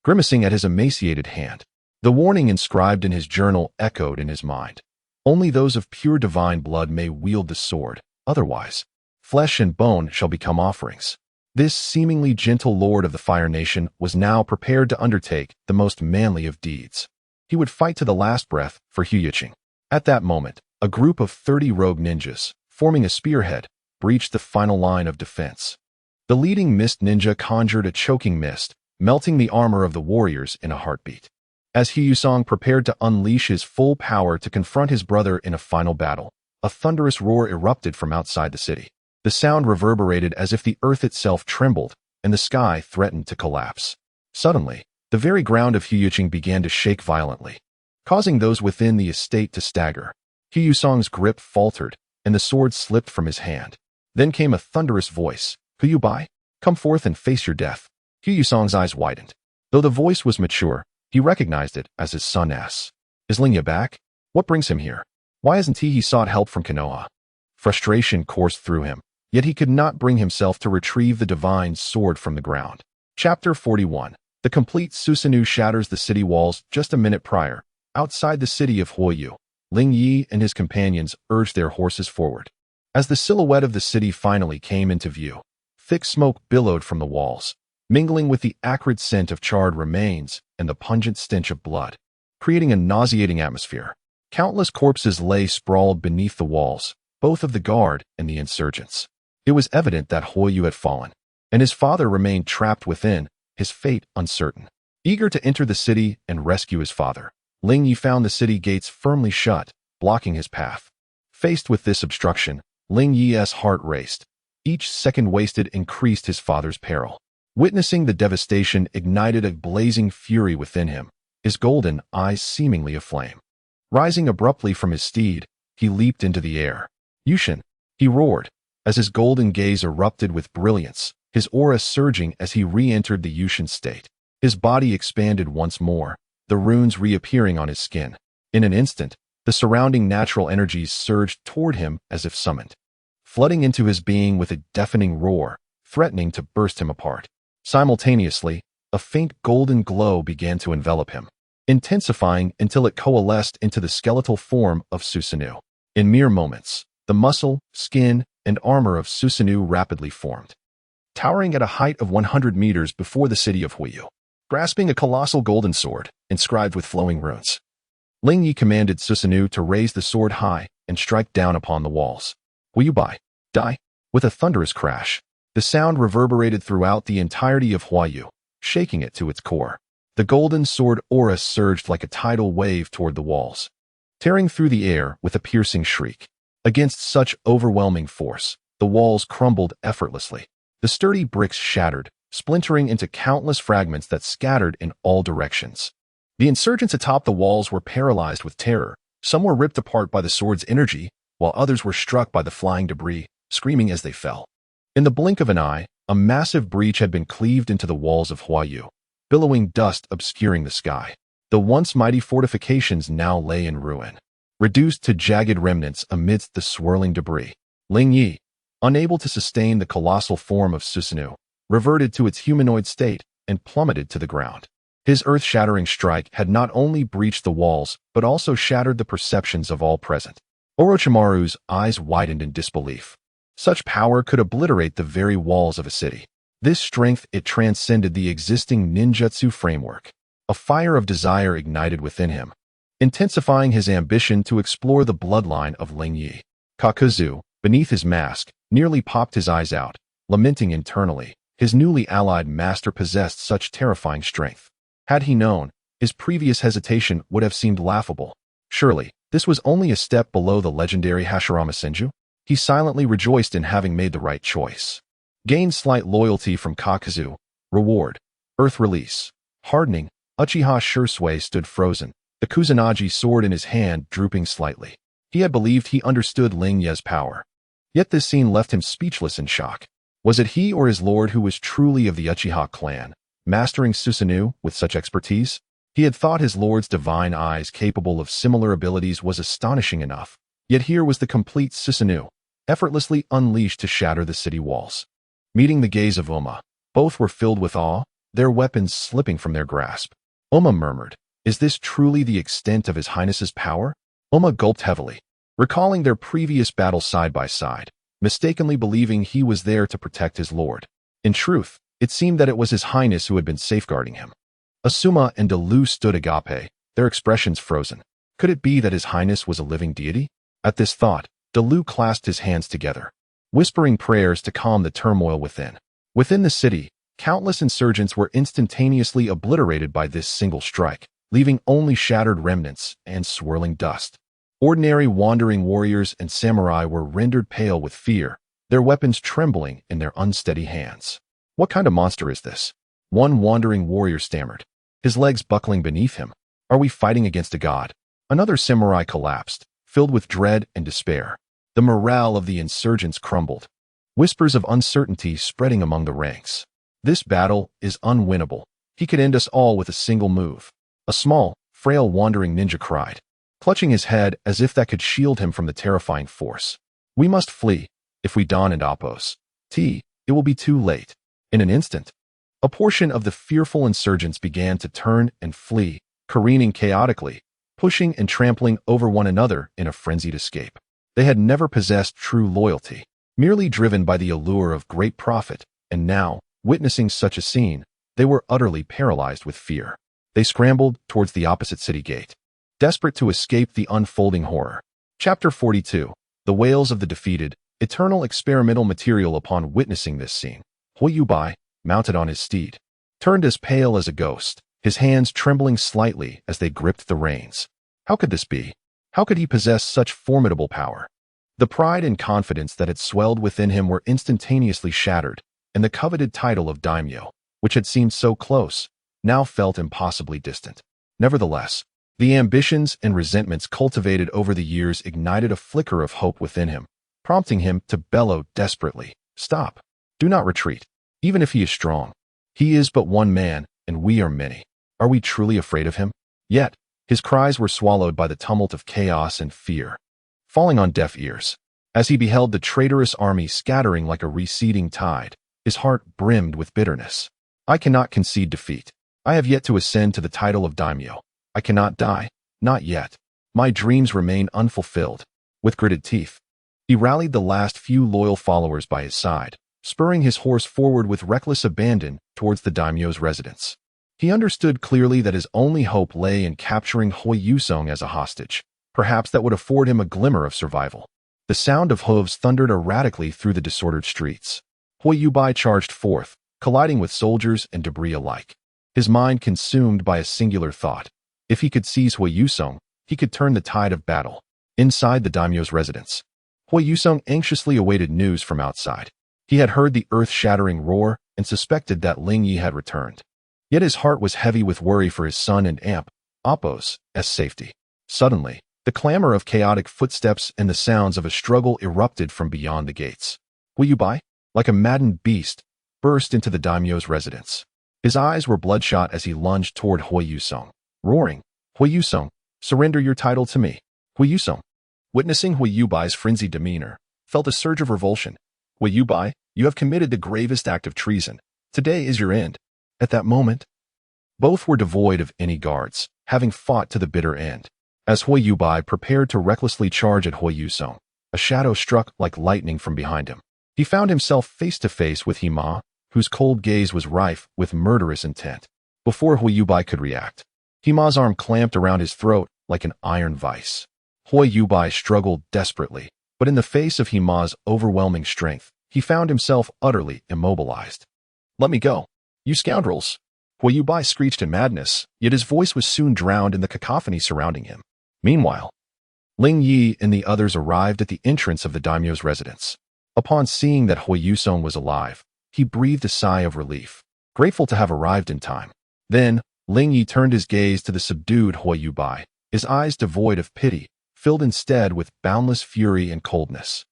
grimacing at his emaciated hand. The warning inscribed in his journal echoed in his mind. Only those of pure divine blood may wield the sword, otherwise, flesh and bone shall become offerings. This seemingly gentle lord of the Fire Nation was now prepared to undertake the most manly of deeds. He would fight to the last breath for Hyuching. At that moment, a group of 30 rogue ninjas, forming a spearhead, breached the final line of defense. The leading mist ninja conjured a choking mist, melting the armor of the warriors in a heartbeat. As Hyusong prepared to unleash his full power to confront his brother in a final battle, a thunderous roar erupted from outside the city. The sound reverberated as if the earth itself trembled, and the sky threatened to collapse. Suddenly, the very ground of Hyuching began to shake violently, causing those within the estate to stagger. Hyusong's grip faltered, and the sword slipped from his hand. Then came a thunderous voice, "Bai, come forth and face your death." Hyusong's eyes widened. Though the voice was mature, he recognized it as his son S. "Is Lingye back? What brings him here? Why hasn't he sought help from Konoha?" Frustration coursed through him, yet he could not bring himself to retrieve the divine sword from the ground. Chapter 41. The complete Susanoo shatters the city walls. Just a minute prior, outside the city of Huoyu, Lingye and his companions urged their horses forward. As the silhouette of the city finally came into view, thick smoke billowed from the walls, mingling with the acrid scent of charred remains and the pungent stench of blood, creating a nauseating atmosphere. Countless corpses lay sprawled beneath the walls, both of the guard and the insurgents. It was evident that Huoyu had fallen, and his father remained trapped within, his fate uncertain. Eager to enter the city and rescue his father, Lingye found the city gates firmly shut, blocking his path. Faced with this obstruction, Lingye's heart raced. Each second wasted increased his father's peril. Witnessing the devastation ignited a blazing fury within him, his golden eyes seemingly aflame. Rising abruptly from his steed, he leaped into the air. "Yushin!" he roared, as his golden gaze erupted with brilliance, his aura surging as he re-entered the Yushin state. His body expanded once more, the runes reappearing on his skin. In an instant, the surrounding natural energies surged toward him as if summoned, flooding into his being with a deafening roar, threatening to burst him apart. Simultaneously, a faint golden glow began to envelop him, intensifying until it coalesced into the skeletal form of Susanoo. In mere moments, the muscle, skin, and armor of Susanoo rapidly formed, towering at a height of 100 meters before the city of Huoyu. Grasping a colossal golden sword, inscribed with flowing runes, Lingye commanded Susanoo to raise the sword high and strike down upon the walls. "Bai, die!" With a thunderous crash, the sound reverberated throughout the entirety of Huoyu, shaking it to its core. The golden sword aura surged like a tidal wave toward the walls, tearing through the air with a piercing shriek. Against such overwhelming force, the walls crumbled effortlessly. The sturdy bricks shattered, splintering into countless fragments that scattered in all directions. The insurgents atop the walls were paralyzed with terror. Some were ripped apart by the sword's energy, while others were struck by the flying debris, screaming as they fell. In the blink of an eye, a massive breach had been cleaved into the walls of Huoyu, billowing dust obscuring the sky. The once mighty fortifications now lay in ruin, reduced to jagged remnants amidst the swirling debris. Lingye, unable to sustain the colossal form of Susanoo, reverted to its humanoid state and plummeted to the ground. His earth-shattering strike had not only breached the walls, but also shattered the perceptions of all present. Orochimaru's eyes widened in disbelief. Such power could obliterate the very walls of a city. This strength, it transcended the existing ninjutsu framework. A fire of desire ignited within him, intensifying his ambition to explore the bloodline of Lingye. Kakuzu, beneath his mask, nearly popped his eyes out, lamenting internally. His newly allied master possessed such terrifying strength. Had he known, his previous hesitation would have seemed laughable. Surely, this was only a step below the legendary Hashirama Senju? He silently rejoiced in having made the right choice. Gained slight loyalty from Kakuzu. Reward. Earth release. Hardening. Uchiha Sasuke stood frozen, the Kusanagi sword in his hand drooping slightly. He had believed he understood Lingye's power. Yet this scene left him speechless in shock. Was it he or his lord who was truly of the Uchiha clan, mastering Susanoo with such expertise? He had thought his lord's divine eyes capable of similar abilities was astonishing enough. Yet here was the complete Susanoo, effortlessly unleashed to shatter the city walls. Meeting the gaze of Uma, both were filled with awe, their weapons slipping from their grasp. Uma murmured, "Is this truly the extent of His Highness's power?" Uma gulped heavily, recalling their previous battle side by side, mistakenly believing he was there to protect his lord. In truth, it seemed that it was His Highness who had been safeguarding him. Asuma and Delu stood agape, their expressions frozen. Could it be that His Highness was a living deity? At this thought, Delu clasped his hands together, whispering prayers to calm the turmoil within. Within the city, countless insurgents were instantaneously obliterated by this single strike, leaving only shattered remnants and swirling dust. Ordinary wandering warriors and samurai were rendered pale with fear, their weapons trembling in their unsteady hands. "What kind of monster is this?" one wandering warrior stammered, his legs buckling beneath him. "Are we fighting against a god?" Another samurai collapsed, filled with dread and despair. The morale of the insurgents crumbled, whispers of uncertainty spreading among the ranks. "This battle is unwinnable. He could end us all with a single move." A small, frail wandering ninja cried, clutching his head as if that could shield him from the terrifying force. "We must flee. If we don and oppose, it will be too late." In an instant, a portion of the fearful insurgents began to turn and flee, careening chaotically, pushing and trampling over one another in a frenzied escape. They had never possessed true loyalty, merely driven by the allure of great profit, and now, witnessing such a scene, they were utterly paralyzed with fear. They scrambled towards the opposite city gate, desperate to escape the unfolding horror. Chapter 42. The Wails of the Defeated. Eternal experimental material. Upon witnessing this scene, Hoyubai, mounted on his steed, turned as pale as a ghost, his hands trembling slightly as they gripped the reins. How could this be? How could he possess such formidable power? The pride and confidence that had swelled within him were instantaneously shattered, and the coveted title of Daimyo, which had seemed so close, now felt impossibly distant. Nevertheless, the ambitions and resentments cultivated over the years ignited a flicker of hope within him, prompting him to bellow desperately, "Stop! Do not retreat. Even if he is strong, he is but one man, and we are many. Are we truly afraid of him?" Yet, his cries were swallowed by the tumult of chaos and fear, falling on deaf ears. As he beheld the traitorous army scattering like a receding tide, his heart brimmed with bitterness. "I cannot concede defeat. I have yet to ascend to the title of Daimyo. I cannot die, not yet. My dreams remain unfulfilled." With gritted teeth, he rallied the last few loyal followers by his side, spurring his horse forward with reckless abandon towards the daimyo's residence. He understood clearly that his only hope lay in capturing Hoi Yusong as a hostage. Perhaps that would afford him a glimmer of survival. The sound of hooves thundered erratically through the disordered streets. Hoi Yubai charged forth, colliding with soldiers and debris alike. His mind consumed by a singular thought. If he could seize Hoi Yusong, he could turn the tide of battle. Inside the daimyo's residence, Hoi Yusong anxiously awaited news from outside. He had heard the earth-shattering roar and suspected that Lingye had returned. Yet his heart was heavy with worry for his son and Appo's safety. Suddenly, the clamor of chaotic footsteps and the sounds of a struggle erupted from beyond the gates. Hoi Yubai, like a maddened beast, burst into the daimyo's residence. His eyes were bloodshot as he lunged toward Hoi Yusong, roaring, "Hoi Yusong, surrender your title to me." Hoi Yusong, witnessing Hoi Yubai's frenzied demeanor, felt a surge of revulsion. "Hoi Yubai, you have committed the gravest act of treason. Today is your end." At that moment, both were devoid of any guards, having fought to the bitter end. As Hoi Yubai prepared to recklessly charge at Hoi Yusong, a shadow struck like lightning from behind him. He found himself face to face with Hima, whose cold gaze was rife with murderous intent. Before Huayubai could react, Hima's arm clamped around his throat like an iron vice. Huayubai struggled desperately, but in the face of Hima's overwhelming strength, he found himself utterly immobilized. "Let me go, you scoundrels!" Huayubai screeched in madness, yet his voice was soon drowned in the cacophony surrounding him. Meanwhile, Lingye and the others arrived at the entrance of the daimyo's residence. Upon seeing that Huayusong was alive, he breathed a sigh of relief, grateful to have arrived in time. Then, Lingye turned his gaze to the subdued Huayubai, his eyes devoid of pity, filled instead with boundless fury and coldness.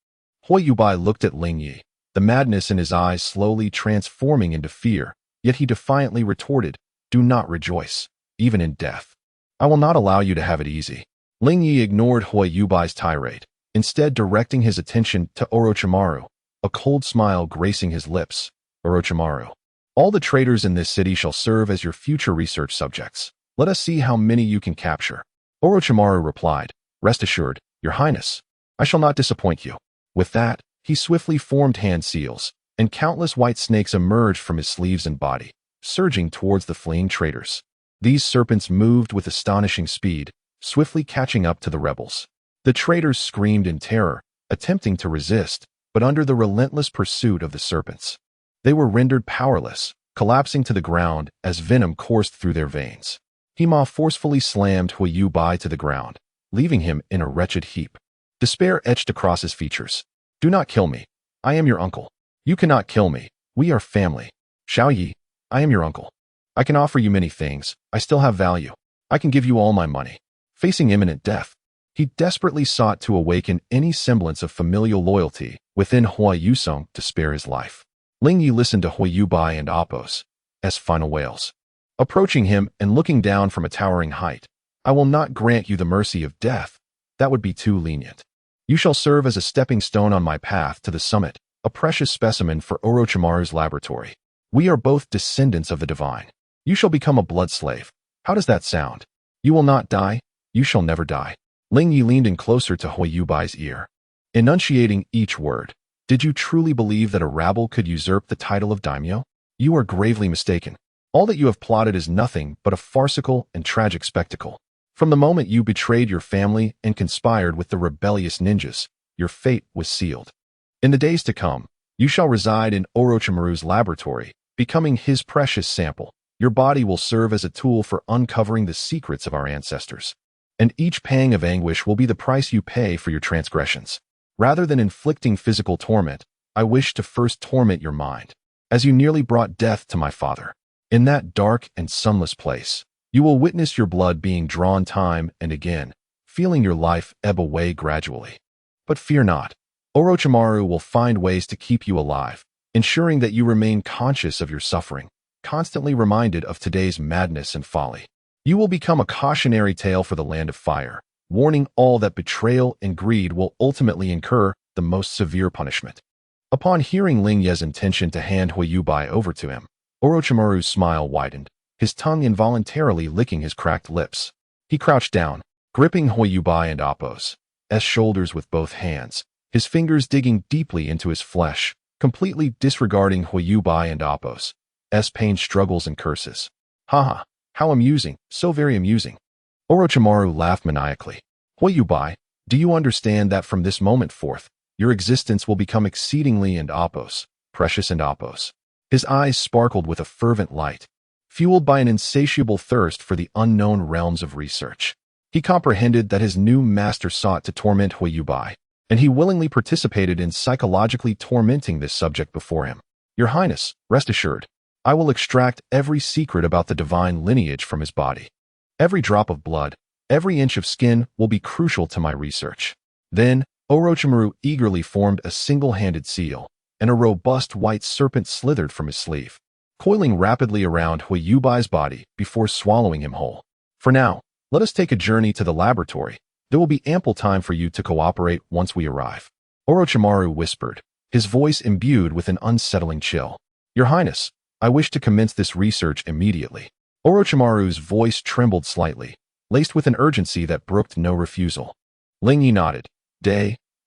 Huayubai looked at Lingye, the madness in his eyes slowly transforming into fear, yet he defiantly retorted, "Do not rejoice, even in death. I will not allow you to have it easy." Lingye ignored Huayubai's tirade, instead directing his attention to Orochimaru, a cold smile gracing his lips. "Orochimaru, all the traitors in this city shall serve as your future research subjects. Let us see how many you can capture." Orochimaru replied, "Rest assured, Your Highness, I shall not disappoint you." With that, he swiftly formed hand seals, and countless white snakes emerged from his sleeves and body, surging towards the fleeing traitors. These serpents moved with astonishing speed, swiftly catching up to the rebels. The traitors screamed in terror, attempting to resist, but under the relentless pursuit of the serpents, they were rendered powerless, collapsing to the ground as venom coursed through their veins. Hima forcefully slammed Huayubai to the ground, leaving him in a wretched heap. Despair etched across his features. "Do not kill me. I am your uncle. You cannot kill me. We are family. Xiaoyi, I am your uncle. I can offer you many things. I still have value. I can give you all my money." Facing imminent death, he desperately sought to awaken any semblance of familial loyalty within Huayusong to spare his life. Lingye listened to Huayubai and Appo's final wails. Approaching him and looking down from a towering height, "I will not grant you the mercy of death. That would be too lenient. You shall serve as a stepping stone on my path to the summit, a precious specimen for Orochimaru's laboratory. We are both descendants of the divine. You shall become a blood slave. How does that sound? You will not die. You shall never die." Lingye leaned in closer to Huayubai's ear, enunciating each word. "Did you truly believe that a rabble could usurp the title of daimyo? You are gravely mistaken. All that you have plotted is nothing but a farcical and tragic spectacle. From the moment you betrayed your family and conspired with the rebellious ninjas, your fate was sealed. In the days to come, you shall reside in Orochimaru's laboratory, becoming his precious sample. Your body will serve as a tool for uncovering the secrets of our ancestors. And each pang of anguish will be the price you pay for your transgressions. Rather than inflicting physical torment, I wish to first torment your mind, as you nearly brought death to my father. In that dark and sunless place, you will witness your blood being drawn time and again, feeling your life ebb away gradually. But fear not. Orochimaru will find ways to keep you alive, ensuring that you remain conscious of your suffering, constantly reminded of today's madness and folly. You will become a cautionary tale for the land of fire, warning all that betrayal and greed will ultimately incur the most severe punishment." Upon hearing Lingye's intention to hand Huayubai over to him, Orochimaru's smile widened, his tongue involuntarily licking his cracked lips. He crouched down, gripping Huayubai and Appo's shoulders with both hands, his fingers digging deeply into his flesh, completely disregarding Huayubai and Appo's pain struggles and curses. "Haha, how amusing, so very amusing." Orochimaru laughed maniacally. "Huayubai, do you understand that from this moment forth, your existence will become exceedingly and Appo's, precious and Appo's?" His eyes sparkled with a fervent light, fueled by an insatiable thirst for the unknown realms of research. He comprehended that his new master sought to torment Huayubai, and he willingly participated in psychologically tormenting this subject before him. "Your Highness, rest assured, I will extract every secret about the divine lineage from his body. Every drop of blood, every inch of skin will be crucial to my research." Then, Orochimaru eagerly formed a single-handed seal, and a robust white serpent slithered from his sleeve, coiling rapidly around Huayubai's body before swallowing him whole. "For now, let us take a journey to the laboratory. There will be ample time for you to cooperate once we arrive," Orochimaru whispered, his voice imbued with an unsettling chill. "Your Highness, I wish to commence this research immediately." Orochimaru's voice trembled slightly, laced with an urgency that brooked no refusal. Lingye nodded.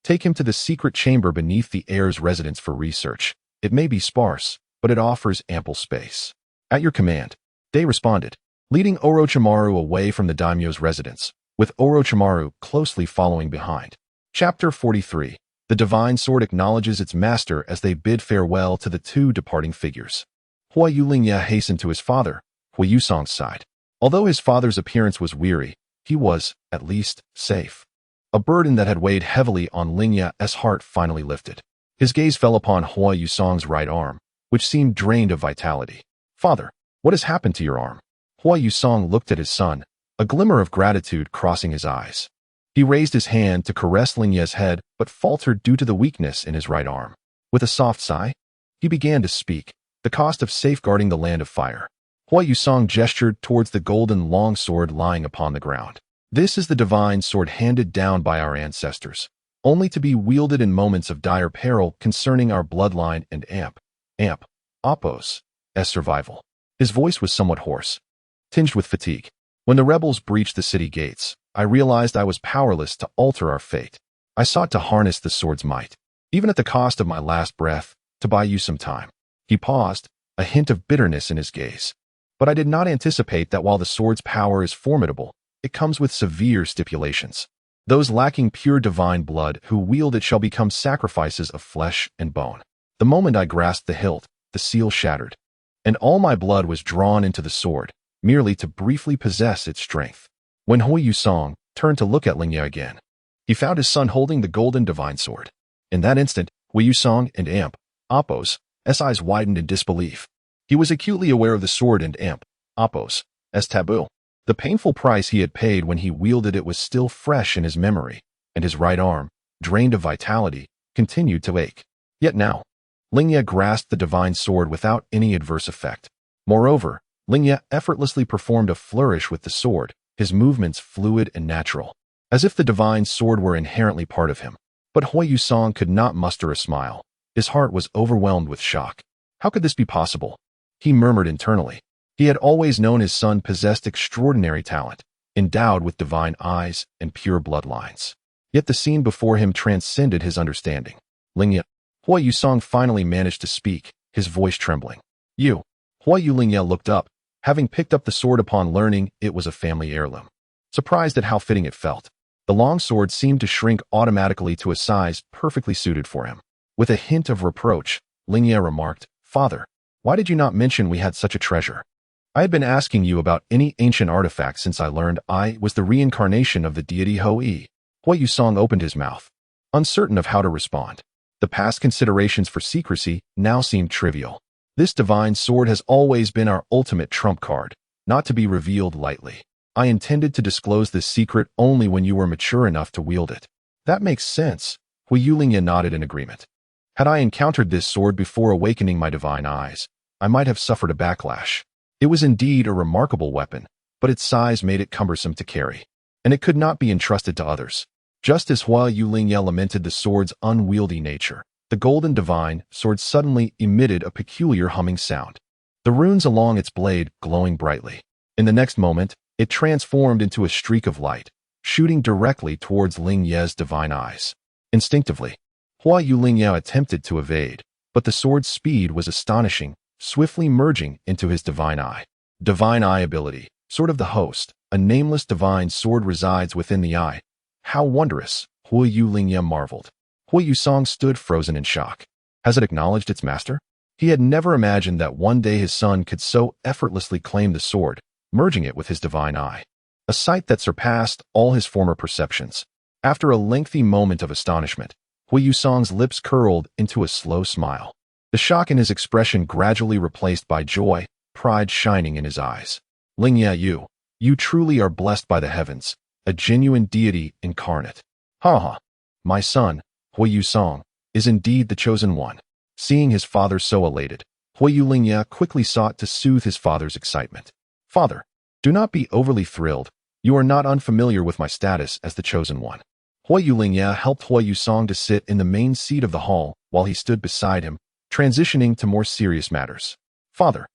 Take him to the secret chamber beneath the heir's residence for research. It may be sparse, but it offers ample space. At your command, Day responded, leading Orochimaru away from the daimyo's residence, with Orochimaru closely following behind. Chapter 43. The Divine Sword acknowledges its master as they bid farewell to the two departing figures. Huayu Lingye hastened to his father, Huayu Song's side. Although his father's appearance was weary, he was, at least, safe. A burden that had weighed heavily on Lingye's heart finally lifted. His gaze fell upon Huayu Song's right arm, which seemed drained of vitality. Father, what has happened to your arm? Huayu Song looked at his son, a glimmer of gratitude crossing his eyes. He raised his hand to caress Lingye's head, but faltered due to the weakness in his right arm. With a soft sigh, he began to speak, the cost of safeguarding the land of fire. Huayu Song gestured towards the golden long sword lying upon the ground. This is the divine sword handed down by our ancestors, only to be wielded in moments of dire peril concerning our bloodline and Appo's survival. His voice was somewhat hoarse, tinged with fatigue. When the rebels breached the city gates, I realized I was powerless to alter our fate. I sought to harness the sword's might, even at the cost of my last breath, to buy you some time. He paused, a hint of bitterness in his gaze. But I did not anticipate that while the sword's power is formidable, it comes with severe stipulations. Those lacking pure divine blood who wield it shall become sacrifices of flesh and bone. The moment I grasped the hilt, the seal shattered, and all my blood was drawn into the sword, merely to briefly possess its strength. When Huayu Song turned to look at Lingye again, he found his son holding the golden divine sword. In that instant, Huayu Song and Appo's eyes widened in disbelief. He was acutely aware of the sword and Appo's taboo. The painful price he had paid when he wielded it was still fresh in his memory, and his right arm, drained of vitality, continued to ache. Yet now, Lingye grasped the divine sword without any adverse effect. Moreover, Lingye effortlessly performed a flourish with the sword, his movements fluid and natural, as if the divine sword were inherently part of him. But Huayu Song could not muster a smile. His heart was overwhelmed with shock. How could this be possible? He murmured internally. He had always known his son possessed extraordinary talent, endowed with divine eyes and pure bloodlines. Yet the scene before him transcended his understanding. Lingye. Huayu Song finally managed to speak, his voice trembling. You. Huayu Lingye looked up, having picked up the sword upon learning it was a family heirloom. Surprised at how fitting it felt, the long sword seemed to shrink automatically to a size perfectly suited for him. With a hint of reproach, Lingye remarked, Father, why did you not mention we had such a treasure? I had been asking you about any ancient artifact since I learned I was the reincarnation of the deity Hou-Yi. Huayu Song opened his mouth, uncertain of how to respond. The past considerations for secrecy now seemed trivial. This divine sword has always been our ultimate trump card, not to be revealed lightly. I intended to disclose this secret only when you were mature enough to wield it. That makes sense. Huayu Lingye nodded in agreement. Had I encountered this sword before awakening my divine eyes, I might have suffered a backlash. It was indeed a remarkable weapon, but its size made it cumbersome to carry, and it could not be entrusted to others. Just as Huayu Lingye lamented the sword's unwieldy nature, the golden divine sword suddenly emitted a peculiar humming sound, the runes along its blade glowing brightly. In the next moment, it transformed into a streak of light, shooting directly towards Lingye's divine eyes. Instinctively, Huayu Lingye attempted to evade, but the sword's speed was astonishing, swiftly merging into his divine eye. Divine eye ability, sword of the host, a nameless divine sword resides within the eye. How wondrous, Huayu Lingye marveled. Huayu Song stood frozen in shock. Has it acknowledged its master? He had never imagined that one day his son could so effortlessly claim the sword, merging it with his divine eye. A sight that surpassed all his former perceptions. After a lengthy moment of astonishment, Huayu Song's lips curled into a slow smile. The shock in his expression gradually replaced by joy, pride shining in his eyes. Lingye, you truly are blessed by the heavens, a genuine deity incarnate. Ha! My son, Huayu Song, is indeed the chosen one. Seeing his father so elated, Huayu Lingye quickly sought to soothe his father's excitement. Father, do not be overly thrilled. You are not unfamiliar with my status as the chosen one. Huayu Lingye helped Huayu Song to sit in the main seat of the hall while he stood beside him, transitioning to more serious matters. Father,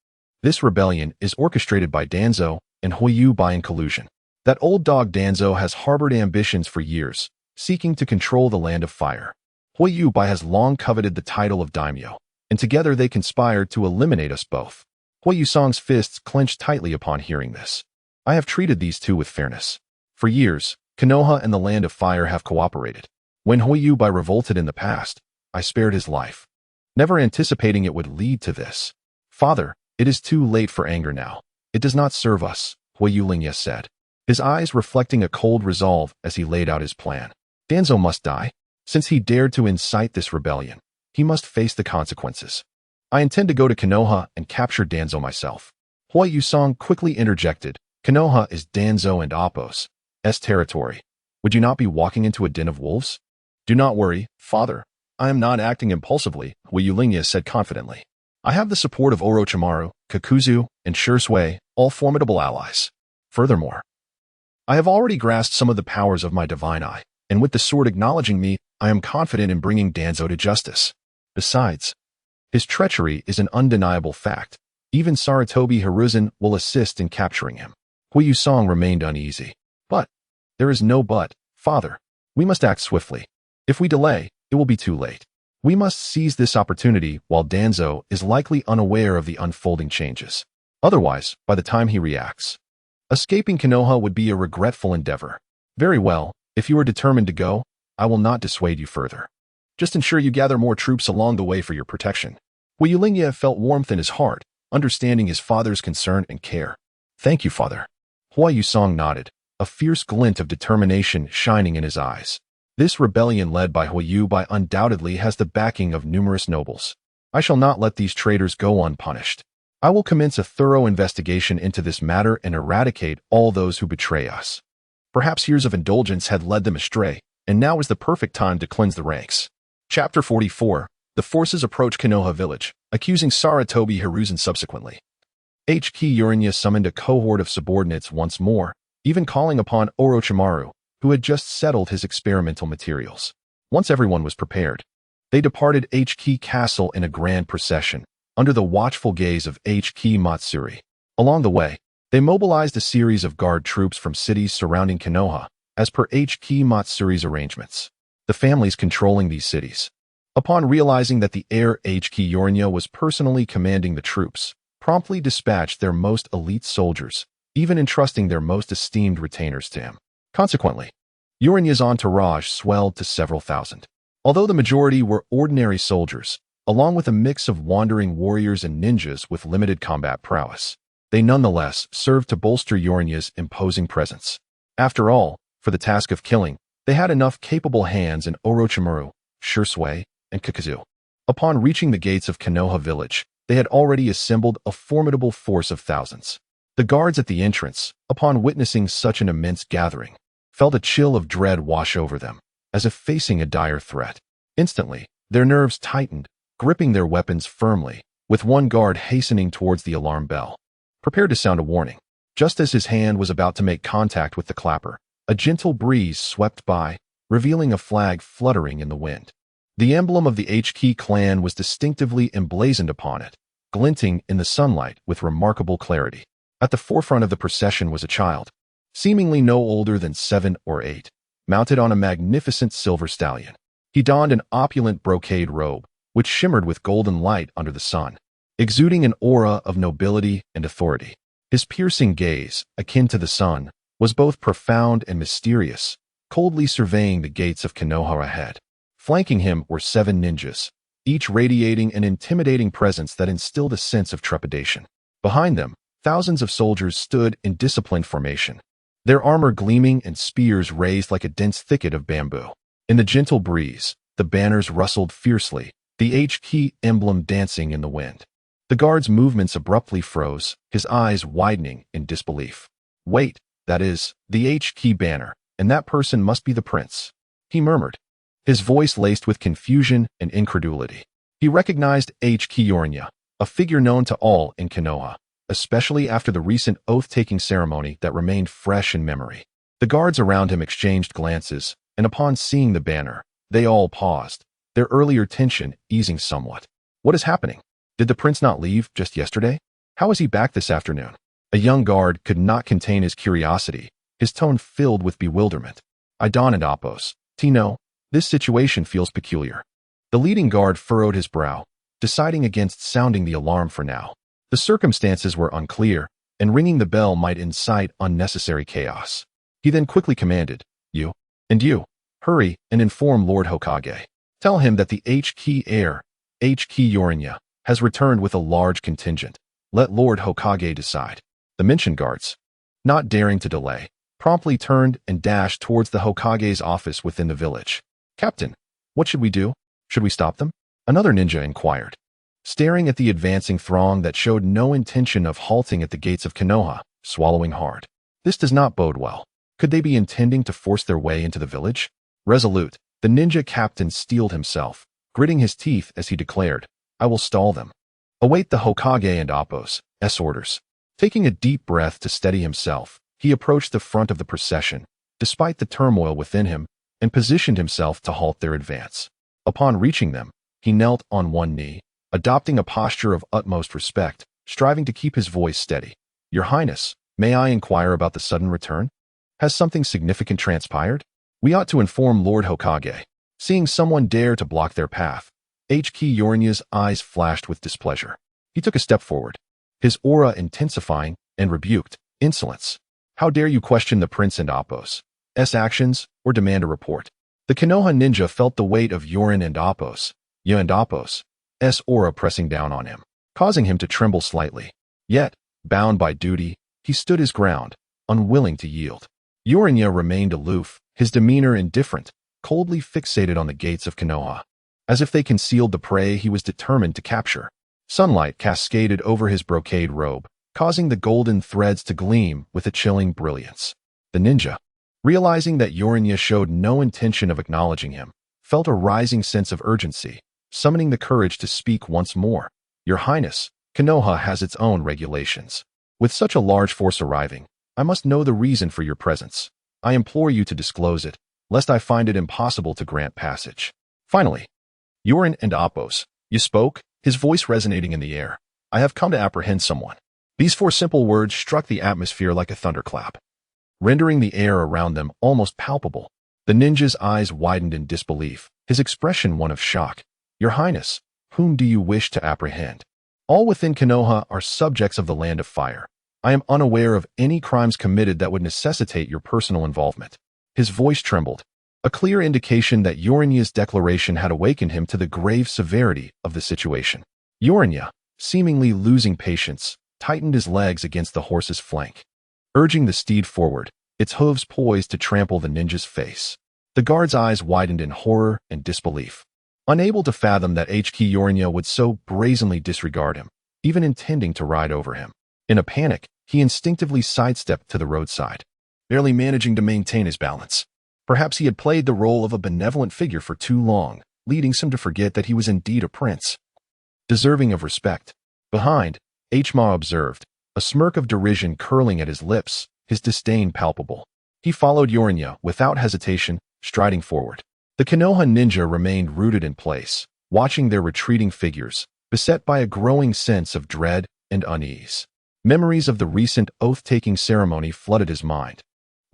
this rebellion is orchestrated by Danzo and Huayu Bai in collusion. That old dog Danzo has harbored ambitions for years, seeking to control the land of fire. Huayu Bai has long coveted the title of Daimyo, and together they conspired to eliminate us both. Hui Yusong's fists clenched tightly upon hearing this. I have treated these two with fairness. For years, Konoha and the Land of Fire have cooperated. When Hui Yu Bai revolted in the past, I spared his life, never anticipating it would lead to this. Father, it is too late for anger now. It does not serve us, Hui Yu Lingye said, his eyes reflecting a cold resolve as he laid out his plan. Danzo must die. Since he dared to incite this rebellion, he must face the consequences. I intend to go to Konoha and capture Danzo myself. Hui Yusong quickly interjected, Konoha is Danzo and Appo's territory. Would you not be walking into a den of wolves? Do not worry, father. I am not acting impulsively, Hui Yu Lingye said confidently. I have the support of Orochimaru, Kakuzu, and Shisui, all formidable allies. Furthermore, I have already grasped some of the powers of my divine eye, and with the sword acknowledging me, I am confident in bringing Danzo to justice. Besides, his treachery is an undeniable fact. Even Sarutobi Hiruzen will assist in capturing him. Hui Yusong remained uneasy. But, there is no but, father. We must act swiftly. If we delay, it will be too late. We must seize this opportunity while Danzo is likely unaware of the unfolding changes. Otherwise, by the time he reacts, escaping Konoha would be a regretful endeavor. Very well, if you are determined to go, I will not dissuade you further. Just ensure you gather more troops along the way for your protection. Hui Yu Lingye felt warmth in his heart, understanding his father's concern and care. Thank you, father. Hui Yusong nodded, a fierce glint of determination shining in his eyes. This rebellion led by Hui Yu Bai undoubtedly has the backing of numerous nobles. I shall not let these traitors go unpunished. I will commence a thorough investigation into this matter and eradicate all those who betray us. Perhaps years of indulgence had led them astray, and now is the perfect time to cleanse the ranks. Chapter 44. The forces approach Konoha village, accusing Sarutobi Hiruzen subsequently. Ki Jinu summoned a cohort of subordinates once more, even calling upon Orochimaru, who had just settled his experimental materials. Once everyone was prepared, they departed Ki Castle in a grand procession, under the watchful gaze of Ki Matsuri. Along the way, they mobilized a series of guard troops from cities surrounding Konoha, as per Ki Matsuri's arrangements. The families controlling these cities, upon realizing that the heir Ki Jinu was personally commanding the troops, promptly dispatched their most elite soldiers, even entrusting their most esteemed retainers to him. Consequently, Jurinu's entourage swelled to several thousand. Although the majority were ordinary soldiers, along with a mix of wandering warriors and ninjas with limited combat prowess, they nonetheless served to bolster Jurinu's imposing presence. After all, for the task of killing, they had enough capable hands in Orochimaru, Shisui, and Kakuzu. Upon reaching the gates of Konoha village, they had already assembled a formidable force of thousands. The guards at the entrance, upon witnessing such an immense gathering, felt a chill of dread wash over them, as if facing a dire threat. Instantly, their nerves tightened, gripping their weapons firmly, with one guard hastening towards the alarm bell, prepared to sound a warning. Just as his hand was about to make contact with the clapper, a gentle breeze swept by, revealing a flag fluttering in the wind. The emblem of the Ki clan was distinctively emblazoned upon it, glinting in the sunlight with remarkable clarity. At the forefront of the procession was a child, seemingly no older than 7 or 8, mounted on a magnificent silver stallion. He donned an opulent brocade robe, which shimmered with golden light under the sun, exuding an aura of nobility and authority. His piercing gaze, akin to the sun, was both profound and mysterious, coldly surveying the gates of Konoha ahead. Flanking him were 7 ninjas, each radiating an intimidating presence that instilled a sense of trepidation. Behind them, thousands of soldiers stood in disciplined formation, their armor gleaming and spears raised like a dense thicket of bamboo. In the gentle breeze, the banners rustled fiercely, the Ki emblem dancing in the wind. The guard's movements abruptly froze, his eyes widening in disbelief. Wait, that is, the Ki banner, and that person must be the prince, he murmured, his voice laced with confusion and incredulity. He recognized Ki Jinu, a figure known to all in Konoha, especially after the recent oath-taking ceremony that remained fresh in memory. The guards around him exchanged glances, and upon seeing the banner, they all paused, their earlier tension easing somewhat. What is happening? Did the prince not leave just yesterday? How is he back this afternoon? A young guard could not contain his curiosity, his tone filled with bewilderment. Idon and Appos, Tino, this situation feels peculiar. The leading guard furrowed his brow, deciding against sounding the alarm for now. The circumstances were unclear, and ringing the bell might incite unnecessary chaos. He then quickly commanded, "You, and you, hurry and inform Lord Hokage. Tell him that the H-Key heir, H-Key Yorinya, has returned with a large contingent. Let Lord Hokage decide." The mentioned guards, not daring to delay, promptly turned and dashed towards the Hokage's office within the village. "Captain, what should we do? Should we stop them?" Another ninja inquired, staring at the advancing throng that showed no intention of halting at the gates of Konoha, swallowing hard. This does not bode well. Could they be intending to force their way into the village? Resolute, the ninja captain steeled himself, gritting his teeth as he declared, "I will stall them. Await the Hokage and Appo's orders." Taking a deep breath to steady himself, he approached the front of the procession, despite the turmoil within him, and positioned himself to halt their advance. Upon reaching them, he knelt on one knee, adopting a posture of utmost respect, striving to keep his voice steady. "Your Highness, may I inquire about the sudden return? Has something significant transpired? We ought to inform Lord Hokage." Seeing someone dare to block their path, H-Key Yorinya's eyes flashed with displeasure. He took a step forward, his aura intensifying, and rebuked, "Insolence! How dare you question the Prince and Appo's actions or demand a report?" The Konoha ninja felt the weight of Yorin and Appo's aura pressing down on him, causing him to tremble slightly. Yet, bound by duty, he stood his ground, unwilling to yield. Yorinya remained aloof, his demeanor indifferent, coldly fixated on the gates of Konoha. As if they concealed the prey he was determined to capture. Sunlight cascaded over his brocade robe, causing the golden threads to gleam with a chilling brilliance. The ninja, realizing that Yorinya showed no intention of acknowledging him, felt a rising sense of urgency, summoning the courage to speak once more. "Your Highness, Konoha has its own regulations. With such a large force arriving, I must know the reason for your presence. I implore you to disclose it, lest I find it impossible to grant passage." Finally, "Yorin and Appo's, you spoke?" His voice resonating in the air. "I have come to apprehend someone." These four simple words struck the atmosphere like a thunderclap, rendering the air around them almost palpable. The ninja's eyes widened in disbelief, his expression one of shock. "Your Highness, whom do you wish to apprehend? All within Konoha are subjects of the Land of Fire. I am unaware of any crimes committed that would necessitate your personal involvement." His voice trembled, a clear indication that Yorinya's declaration had awakened him to the grave severity of the situation. Yorinya, seemingly losing patience, tightened his legs against the horse's flank, urging the steed forward, its hooves poised to trample the ninja's face. The guard's eyes widened in horror and disbelief, unable to fathom that H-Key Yorinya would so brazenly disregard him, even intending to ride over him. In a panic, he instinctively sidestepped to the roadside, barely managing to maintain his balance. Perhaps he had played the role of a benevolent figure for too long, leading some to forget that he was indeed a prince, deserving of respect. Behind, H-Ma observed, a smirk of derision curling at his lips, his disdain palpable. He followed Yorinya without hesitation, striding forward. The Konoha ninja remained rooted in place, watching their retreating figures, beset by a growing sense of dread and unease. Memories of the recent oath-taking ceremony flooded his mind.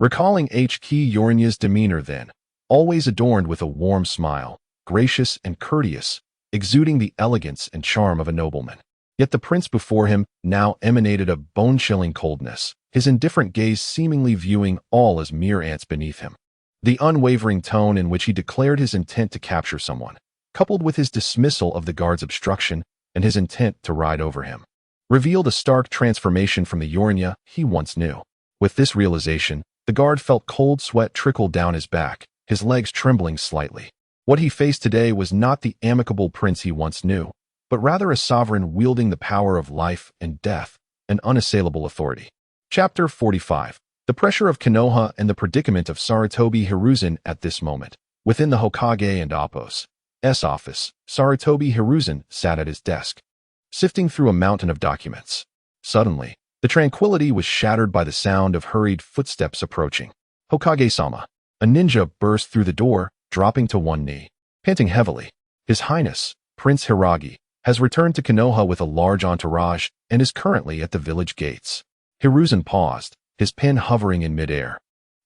Recalling H-Key Yorinya's demeanor then, always adorned with a warm smile, gracious and courteous, exuding the elegance and charm of a nobleman. Yet the prince before him now emanated a bone-chilling coldness, his indifferent gaze seemingly viewing all as mere ants beneath him. The unwavering tone in which he declared his intent to capture someone, coupled with his dismissal of the guard's obstruction and his intent to ride over him, revealed a stark transformation from the Yorinya he once knew. With this realization, the guard felt cold sweat trickle down his back, his legs trembling slightly. What he faced today was not the amicable prince he once knew, but rather a sovereign wielding the power of life and death, an unassailable authority. Chapter 45. The pressure of Konoha and the predicament of Sarutobi Hiruzen at this moment. Within the Hokage and Appo's office, Sarutobi Hiruzen sat at his desk, sifting through a mountain of documents. Suddenly, the tranquility was shattered by the sound of hurried footsteps approaching. "Hokage-sama." A ninja burst through the door, dropping to one knee. Panting heavily, "His Highness, Prince Hiragi, has returned to Konoha with a large entourage and is currently at the village gates." Hiruzen paused, his pen hovering in midair,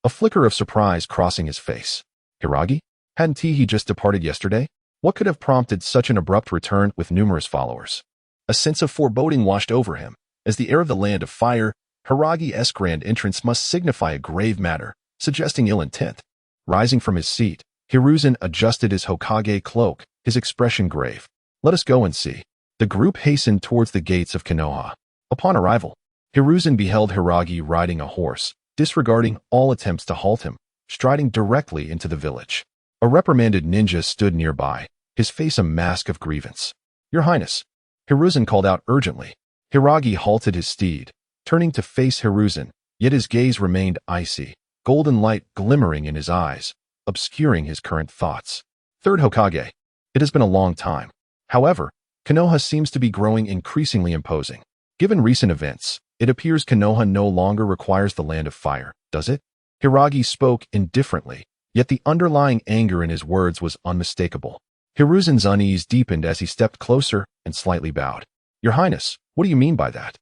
a flicker of surprise crossing his face. "Hiragi? Hadn't he just departed yesterday?" What could have prompted such an abrupt return with numerous followers? A sense of foreboding washed over him. As the heir of the Land of Fire, Hiragi's grand entrance must signify a grave matter, suggesting ill intent. Rising from his seat, Hiruzen adjusted his Hokage cloak, his expression grave. Let us go and see. The group hastened towards the gates of Konoha. Upon arrival, Hiruzen beheld Hiragi riding a horse, disregarding all attempts to halt him, striding directly into the village. A reprimanded ninja stood nearby, his face a mask of grievance. Your Highness, Hiruzen called out urgently. Hiragi halted his steed, turning to face Hiruzen, yet his gaze remained icy, golden light glimmering in his eyes, obscuring his current thoughts. Third Hokage. It has been a long time. However, Konoha seems to be growing increasingly imposing. Given recent events, it appears Konoha no longer requires the Land of Fire, does it? Hiragi spoke indifferently, yet the underlying anger in his words was unmistakable. Hiruzen's unease deepened as he stepped closer and slightly bowed. Your Highness, what do you mean by that?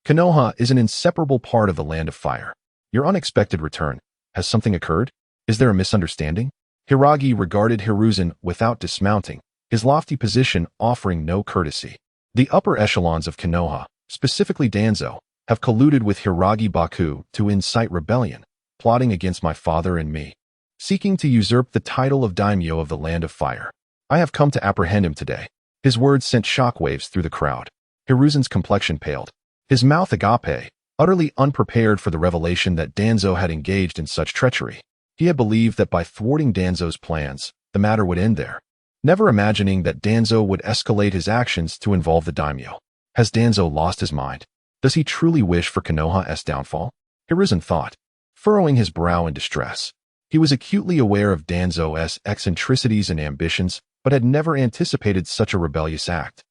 Konoha is an inseparable part of the Land of Fire. Your unexpected return. Has something occurred? Is there a misunderstanding? Hiragi regarded Hiruzen without dismounting, his lofty position offering no courtesy. The upper echelons of Konoha, specifically Danzo, have colluded with Hiragi Baku to incite rebellion, plotting against my father and me, seeking to usurp the title of Daimyo of the Land of Fire. I have come to apprehend him today. His words sent shockwaves through the crowd. Hiruzen's complexion paled, his mouth agape, utterly unprepared for the revelation that Danzo had engaged in such treachery. He had believed that by thwarting Danzo's plans, the matter would end there, never imagining that Danzo would escalate his actions to involve the daimyo. Has Danzo lost his mind? Does he truly wish for Konoha's downfall? Hiruzen thought, furrowing his brow in distress. He was acutely aware of Danzo's eccentricities and ambitions, but had never anticipated such a rebellious act.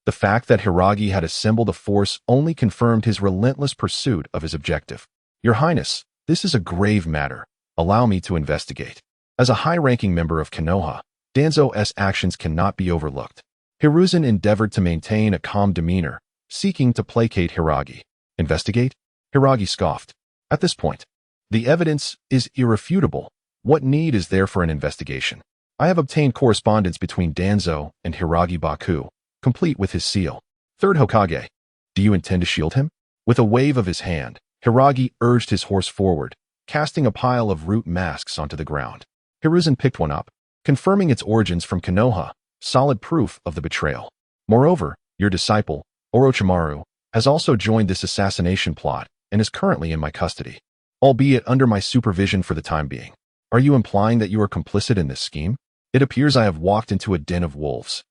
The fact that Hiragi had assembled a force only confirmed his relentless pursuit of his objective. Your Highness, this is a grave matter. Allow me to investigate. As a high-ranking member of Konoha, Danzo's actions cannot be overlooked. Hiruzen endeavored to maintain a calm demeanor, seeking to placate Hiragi. Investigate? Hiragi scoffed. At this point, the evidence is irrefutable. What need is there for an investigation? I have obtained correspondence between Danzo and Hiragi Baku, complete with his seal. Third Hokage. Do you intend to shield him? With a wave of his hand, Hiragi urged his horse forward, casting a pile of root masks onto the ground. Hiruzen picked one up, confirming its origins from Konoha, solid proof of the betrayal. Moreover, your disciple, Orochimaru, has also joined this assassination plot and is currently in my custody, albeit under my supervision for the time being. Are you implying that you are complicit in this scheme? It appears I have walked into a den of wolves.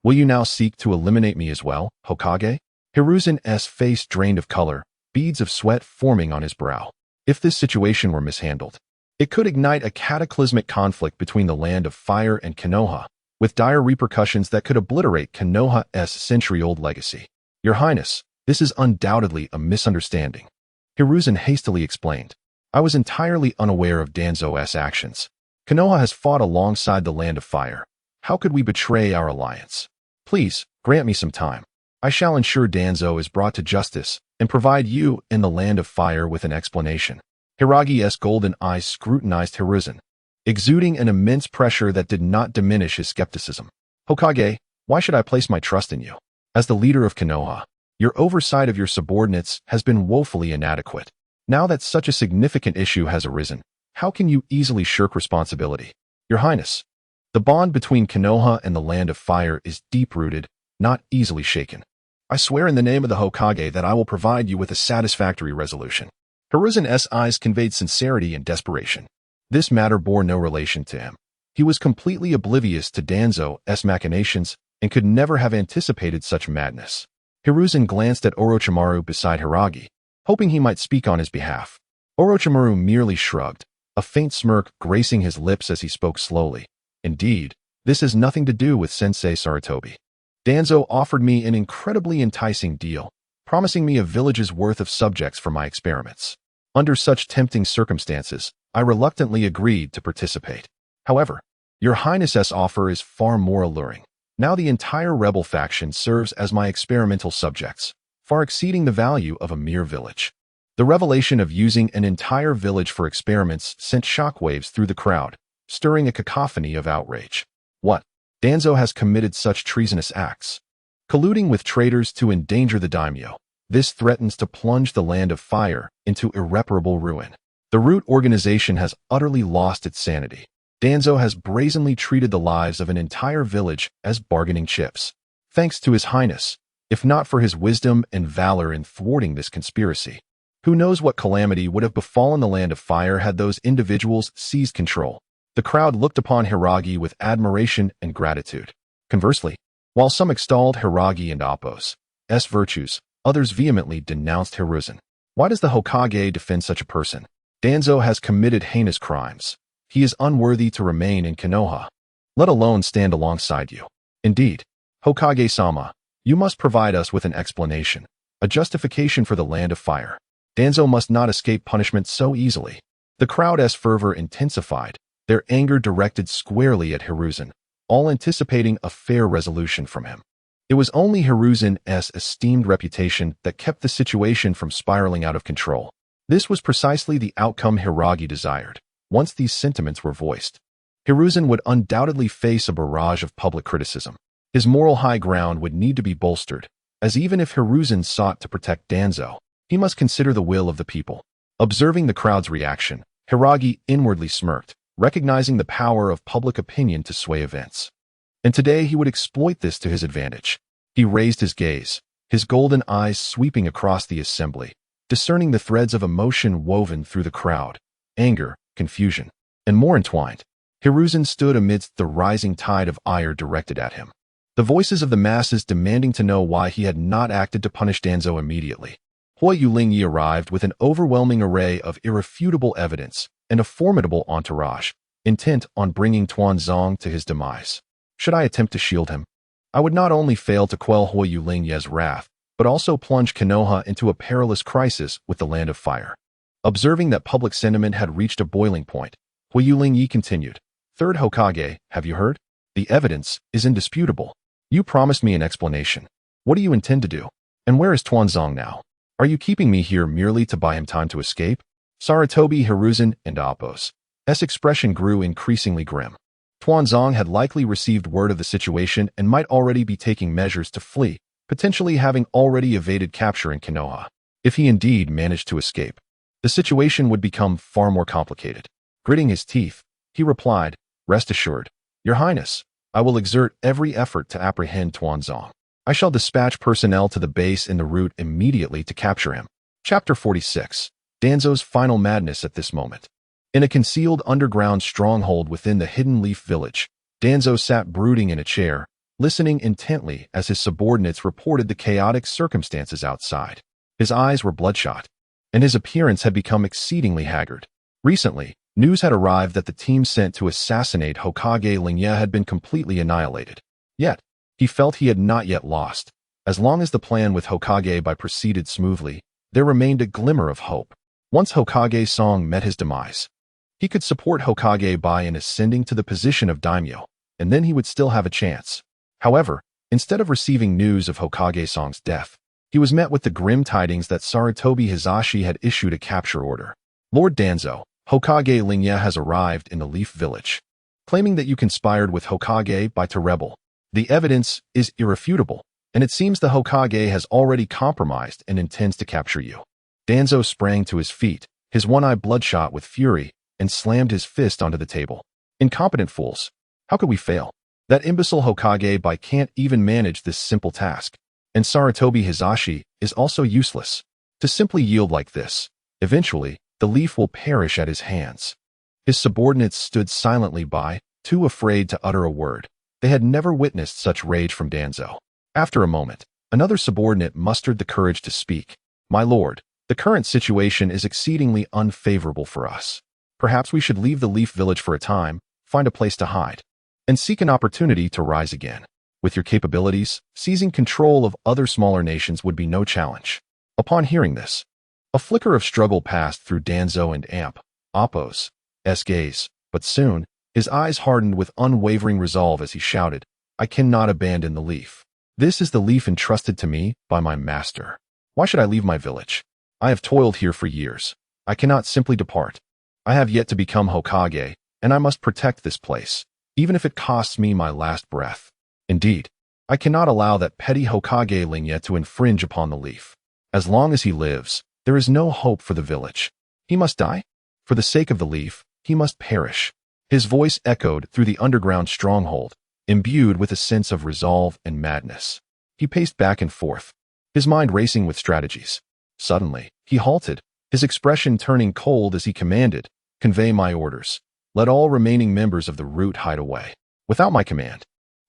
Will you now seek to eliminate me as well, Hokage? Hiruzen's face drained of color, beads of sweat forming on his brow. If this situation were mishandled, it could ignite a cataclysmic conflict between the Land of Fire and Konoha, with dire repercussions that could obliterate Konoha's century-old legacy. Your Highness, this is undoubtedly a misunderstanding. Hiruzen hastily explained. I was entirely unaware of Danzo's actions. Konoha has fought alongside the Land of Fire. How could we betray our alliance? Please, grant me some time. I shall ensure Danzo is brought to justice and provide you in the Land of Fire with an explanation. Hiragi's golden eyes scrutinized Hiruzen, exuding an immense pressure that did not diminish his skepticism. Hokage, why should I place my trust in you? As the leader of Konoha, your oversight of your subordinates has been woefully inadequate. Now that such a significant issue has arisen, how can you easily shirk responsibility? Your Highness, the bond between Konoha and the Land of Fire is deep-rooted, not easily shaken. I swear in the name of the Hokage that I will provide you with a satisfactory resolution. Hiruzen's eyes conveyed sincerity and desperation. This matter bore no relation to him. He was completely oblivious to Danzo's machinations and could never have anticipated such madness. Hiruzen glanced at Orochimaru beside Hiragi, hoping he might speak on his behalf. Orochimaru merely shrugged, a faint smirk gracing his lips as he spoke slowly. Indeed, this has nothing to do with Sensei Sarutobi. Danzo offered me an incredibly enticing deal, promising me a village's worth of subjects for my experiments. Under such tempting circumstances, I reluctantly agreed to participate. However, your Highness's offer is far more alluring. Now the entire rebel faction serves as my experimental subjects, far exceeding the value of a mere village. The revelation of using an entire village for experiments sent shockwaves through the crowd, stirring a cacophony of outrage. What? Danzo has committed such treasonous acts, colluding with traitors to endanger the Daimyo. This threatens to plunge the Land of Fire into irreparable ruin. The Root organization has utterly lost its sanity. Danzo has brazenly treated the lives of an entire village as bargaining chips. Thanks to His Highness, if not for his wisdom and valor in thwarting this conspiracy, who knows what calamity would have befallen the Land of Fire had those individuals seized control. The crowd looked upon Hiragi with admiration and gratitude. Conversely, while some extolled Hiragi and Appo's virtues, others vehemently denounced Hiruzen. Why does the Hokage defend such a person? Danzo has committed heinous crimes. He is unworthy to remain in Konoha, let alone stand alongside you. Indeed, Hokage-sama, you must provide us with an explanation, a justification for the Land of Fire. Danzo must not escape punishment so easily. The crowd's fervor intensified, their anger directed squarely at Hiruzen, all anticipating a fair resolution from him. It was only Hiruzen's esteemed reputation that kept the situation from spiraling out of control. This was precisely the outcome Hiragi desired. Once these sentiments were voiced, Hiruzen would undoubtedly face a barrage of public criticism. His moral high ground would need to be bolstered, as even if Hiruzen sought to protect Danzo, he must consider the will of the people. Observing the crowd's reaction, Hiragi inwardly smirked, recognizing the power of public opinion to sway events. And today he would exploit this to his advantage. He raised his gaze, his golden eyes sweeping across the assembly, discerning the threads of emotion woven through the crowd, anger, confusion, and more entwined. Hiruzen stood amidst the rising tide of ire directed at him. The voices of the masses demanding to know why he had not acted to punish Danzo immediately. Lord Lingye arrived with an overwhelming array of irrefutable evidence and a formidable entourage, intent on bringing Tuanzong to his demise. Should I attempt to shield him, I would not only fail to quell Lord Lingye's wrath, but also plunge Konoha into a perilous crisis with the Land of Fire. Observing that public sentiment had reached a boiling point, Lord Lingye continued, "Third Hokage, have you heard? The evidence is indisputable. You promised me an explanation. What do you intend to do? And where is Tuanzong now? Are you keeping me here merely to buy him time to escape?" Sarutobi, Hiruzen, and Appo's expression grew increasingly grim. Tuanzong had likely received word of the situation and might already be taking measures to flee, potentially having already evaded capture in Konoha. If he indeed managed to escape, the situation would become far more complicated. Gritting his teeth, he replied, "Rest assured, Your Highness, I will exert every effort to apprehend Tuanzong. I shall dispatch personnel to the base in the route immediately to capture him." Chapter 46. Danzo's final madness at this moment. In a concealed underground stronghold within the Hidden Leaf Village, Danzo sat brooding in a chair, listening intently as his subordinates reported the chaotic circumstances outside. His eyes were bloodshot, and his appearance had become exceedingly haggard. Recently, news had arrived that the team sent to assassinate Hokage Lingye had been completely annihilated. Yet, he felt he had not yet lost. As long as the plan with Hokage Bai proceeded smoothly, there remained a glimmer of hope. Once Hokage Song met his demise, he could support Hokage Bai in ascending to the position of Daimyo, and then he would still have a chance. However, instead of receiving news of Hokage Song's death, he was met with the grim tidings that Sarutobi Hizashi had issued a capture order. "Lord Danzo, Hokage Lingye has arrived in the Leaf Village, claiming that you conspired with Hokage Bai to rebel. The evidence is irrefutable, and it seems the Hokage has already compromised and intends to capture you." Danzo sprang to his feet, his one eye bloodshot with fury, and slammed his fist onto the table. "Incompetent fools! How could we fail? That imbecile Hokage Bai can't even manage this simple task. And Sarutobi Hizashi is also useless. To simply yield like this, eventually, the leaf will perish at his hands." His subordinates stood silently by, too afraid to utter a word. They had never witnessed such rage from Danzo. After a moment, another subordinate mustered the courage to speak. "My lord, the current situation is exceedingly unfavorable for us. Perhaps we should leave the Leaf Village for a time, find a place to hide, and seek an opportunity to rise again. With your capabilities, seizing control of other smaller nations would be no challenge." Upon hearing this, a flicker of struggle passed through Danzo and Appo's gaze, but soon, his eyes hardened with unwavering resolve as he shouted, "I cannot abandon the leaf. This is the leaf entrusted to me by my master. Why should I leave my village? I have toiled here for years. I cannot simply depart. I have yet to become Hokage, and I must protect this place. even if it costs me my last breath. Indeed, I cannot allow that petty Hokage Lingye to infringe upon the leaf. As long as he lives, there is no hope for the village. He must die? For the sake of the leaf, he must perish. His voice echoed through the underground stronghold, imbued with a sense of resolve and madness. He paced back and forth, his mind racing with strategies. Suddenly, he halted, his expression turning cold as he commanded, "Convey my orders. Let all remaining members of the root hide away. Without my command,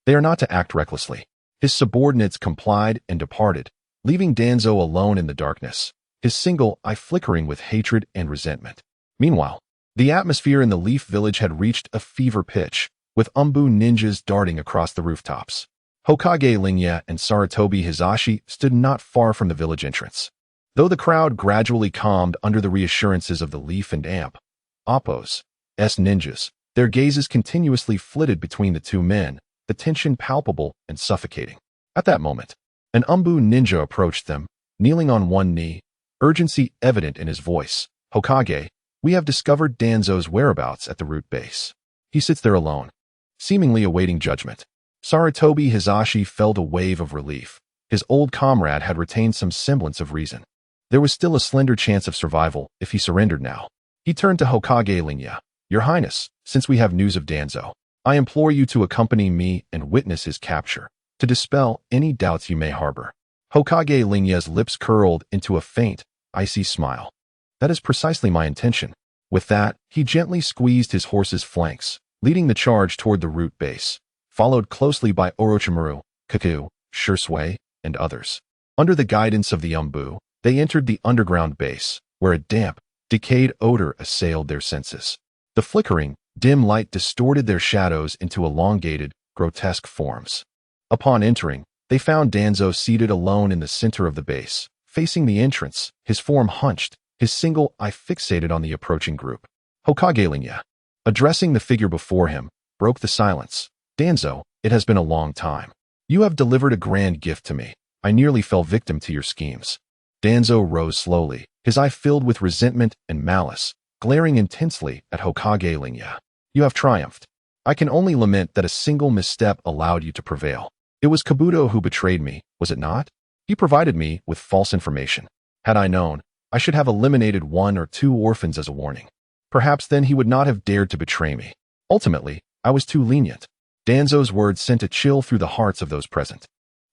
they are not to act recklessly." His subordinates complied and departed, leaving Danzo alone in the darkness, his single eye flickering with hatred and resentment. Meanwhile, the atmosphere in the Leaf Village had reached a fever pitch, with Umbu ninjas darting across the rooftops. Hokage Lingye and Sarutobi Hizashi stood not far from the village entrance. Though the crowd gradually calmed under the reassurances of the Leaf and Amp, Appo's ninjas, their gazes continuously flitted between the two men, the tension palpable and suffocating. At that moment, an Umbu ninja approached them, kneeling on one knee, urgency evident in his voice. "Hokage, we have discovered Danzo's whereabouts at the root base. He sits there alone, seemingly awaiting judgment." Sarutobi Hizashi felt a wave of relief. His old comrade had retained some semblance of reason. There was still a slender chance of survival if he surrendered now. He turned to Hokage Lingye. "Your Highness, since we have news of Danzo, I implore you to accompany me and witness his capture, to dispel any doubts you may harbor." Hokage Lingye's lips curled into a faint, icy smile. "That is precisely my intention." With that, he gently squeezed his horse's flanks, leading the charge toward the root base, followed closely by Orochimaru, Kaku, Shisui, and others. Under the guidance of the Umbu, they entered the underground base, where a damp, decayed odor assailed their senses. The flickering, dim light distorted their shadows into elongated, grotesque forms. Upon entering, they found Danzo seated alone in the center of the base, facing the entrance, his form hunched, his single eye fixated on the approaching group. Hokage Lingye, addressing the figure before him, broke the silence. "Danzo, it has been a long time. You have delivered a grand gift to me. I nearly fell victim to your schemes." Danzo rose slowly, his eye filled with resentment and malice, glaring intensely at Hokage Lingye. "You have triumphed. I can only lament that a single misstep allowed you to prevail. It was Kabuto who betrayed me, was it not? He provided me with false information. Had I known, I should have eliminated 1 or 2 orphans as a warning. Perhaps then he would not have dared to betray me. Ultimately, I was too lenient." Danzo's words sent a chill through the hearts of those present.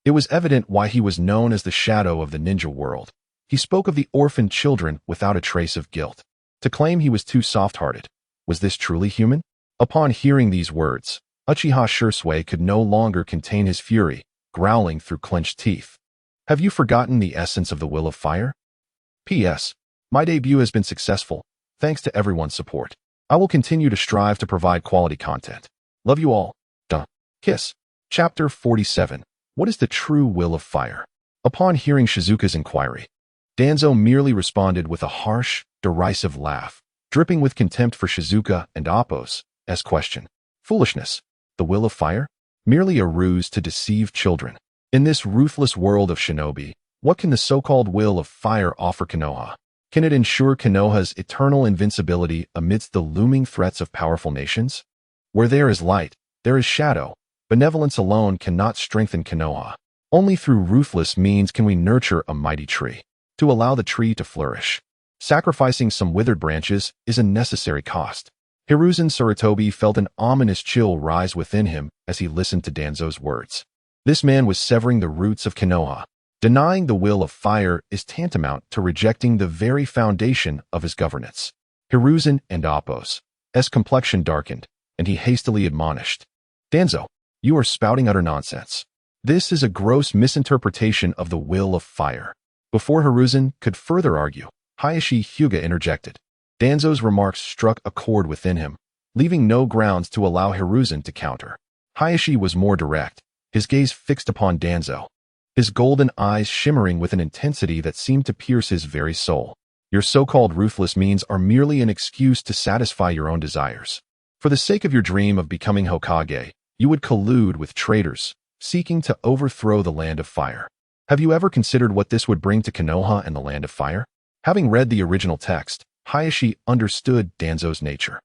It was evident why he was known as the shadow of the ninja world. He spoke of the orphaned children without a trace of guilt. To claim he was too soft-hearted, was this truly human? Upon hearing these words, Uchiha Sasuke could no longer contain his fury, growling through clenched teeth. "Have you forgotten the essence of the will of fire? P.S. My debut has been successful, thanks to everyone's support. I will continue to strive to provide quality content. Love you all. Duh. Kiss." Chapter 47. What is the true will of fire? Upon hearing Shizuka's inquiry, Danzo merely responded with a harsh, derisive laugh, dripping with contempt for Shizuka and Appo's question. Foolishness. The will of fire? Merely a ruse to deceive children. In this ruthless world of shinobi, what can the so-called will of fire offer Konoha? Can it ensure Konoha's eternal invincibility amidst the looming threats of powerful nations? Where there is light, there is shadow. Benevolence alone cannot strengthen Konoha. Only through ruthless means can we nurture a mighty tree. To allow the tree to flourish, sacrificing some withered branches is a necessary cost. Hiruzen Sarutobi felt an ominous chill rise within him as he listened to Danzo's words. This man was severing the roots of Konoha. Denying the will of fire is tantamount to rejecting the very foundation of his governance. Hiruzen and Appo's complexion darkened, and he hastily admonished, "Danzo, you are spouting utter nonsense. This is a gross misinterpretation of the will of fire." Before Hiruzen could further argue, Hayashi Hyuga interjected. Danzo's remarks struck a chord within him, leaving no grounds to allow Hiruzen to counter. Hayashi was more direct, his gaze fixed upon Danzo, his golden eyes shimmering with an intensity that seemed to pierce his very soul. "Your so-called ruthless means are merely an excuse to satisfy your own desires. For the sake of your dream of becoming Hokage, you would collude with traitors, seeking to overthrow the Land of Fire. Have you ever considered what this would bring to Konoha and the Land of Fire?" Having read the original text, Hayashi understood Danzo's nature.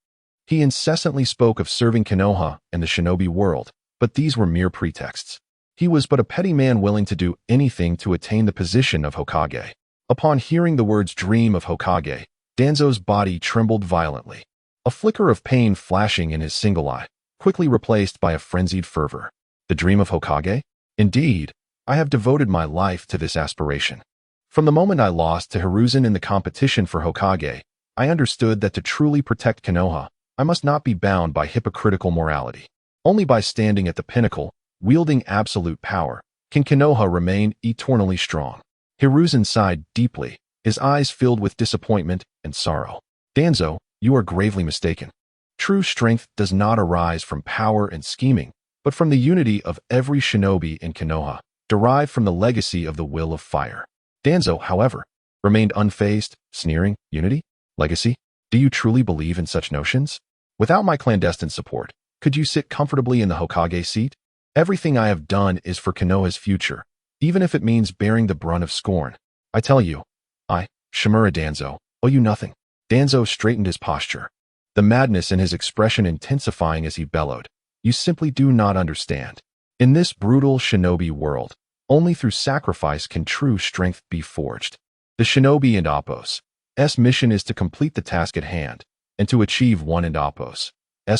He incessantly spoke of serving Konoha and the shinobi world, but these were mere pretexts. He was but a petty man willing to do anything to attain the position of Hokage. Upon hearing the words dream of Hokage, Danzo's body trembled violently. A flicker of pain flashing in his single eye, quickly replaced by a frenzied fervor. The dream of Hokage? Indeed, I have devoted my life to this aspiration. From the moment I lost to Hiruzen in the competition for Hokage, I understood that to truly protect Konoha, I must not be bound by hypocritical morality. Only by standing at the pinnacle, wielding absolute power, can Konoha remain eternally strong. Hiruzen sighed deeply, his eyes filled with disappointment and sorrow. Danzo, you are gravely mistaken. True strength does not arise from power and scheming, but from the unity of every shinobi in Konoha, derived from the legacy of the will of fire. Danzo, however, remained unfazed, sneering. Unity? Legacy? Do you truly believe in such notions? Without my clandestine support, could you sit comfortably in the Hokage seat? Everything I have done is for Konoha's future, even if it means bearing the brunt of scorn. I tell you, I, Shimura Danzo, owe you nothing. Danzo straightened his posture, the madness in his expression intensifying as he bellowed. You simply do not understand. In this brutal shinobi world, only through sacrifice can true strength be forged. The shinobi and Appo's mission is to complete the task at hand, and to achieve one and Appo's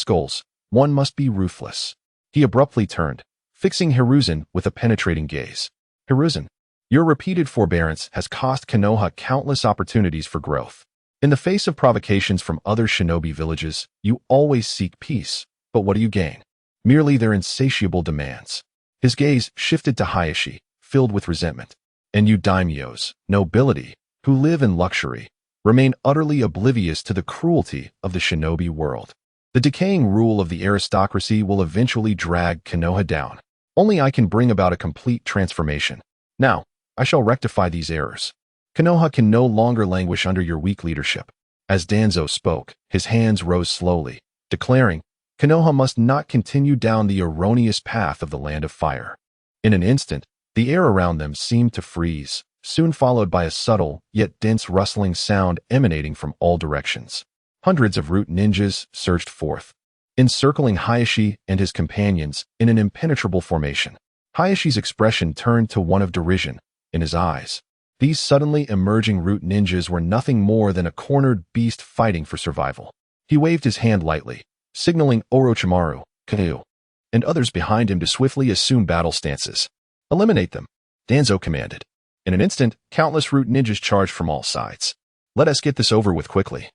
goals, one must be ruthless. He abruptly turned, fixing Hiruzen with a penetrating gaze. Hiruzen, your repeated forbearance has cost Konoha countless opportunities for growth. In the face of provocations from other shinobi villages, you always seek peace, but what do you gain? Merely their insatiable demands. His gaze shifted to Hayashi, filled with resentment. And you daimyos, nobility, who live in luxury, remain utterly oblivious to the cruelty of the shinobi world. The decaying rule of the aristocracy will eventually drag Konoha down. Only I can bring about a complete transformation. Now, I shall rectify these errors. Konoha can no longer languish under your weak leadership. As Danzo spoke, his hands rose slowly, declaring, Konoha must not continue down the erroneous path of the land of fire. In an instant, the air around them seemed to freeze, soon followed by a subtle, yet dense rustling sound emanating from all directions. Hundreds of root ninjas surged forth, encircling Hayashi and his companions in an impenetrable formation. Hayashi's expression turned to one of derision. In his eyes, these suddenly emerging root ninjas were nothing more than a cornered beast fighting for survival. He waved his hand lightly, signaling Orochimaru, Kaguya, and others behind him to swiftly assume battle stances. Eliminate them, Danzo commanded. In an instant, countless root ninjas charged from all sides. Let us get this over with quickly.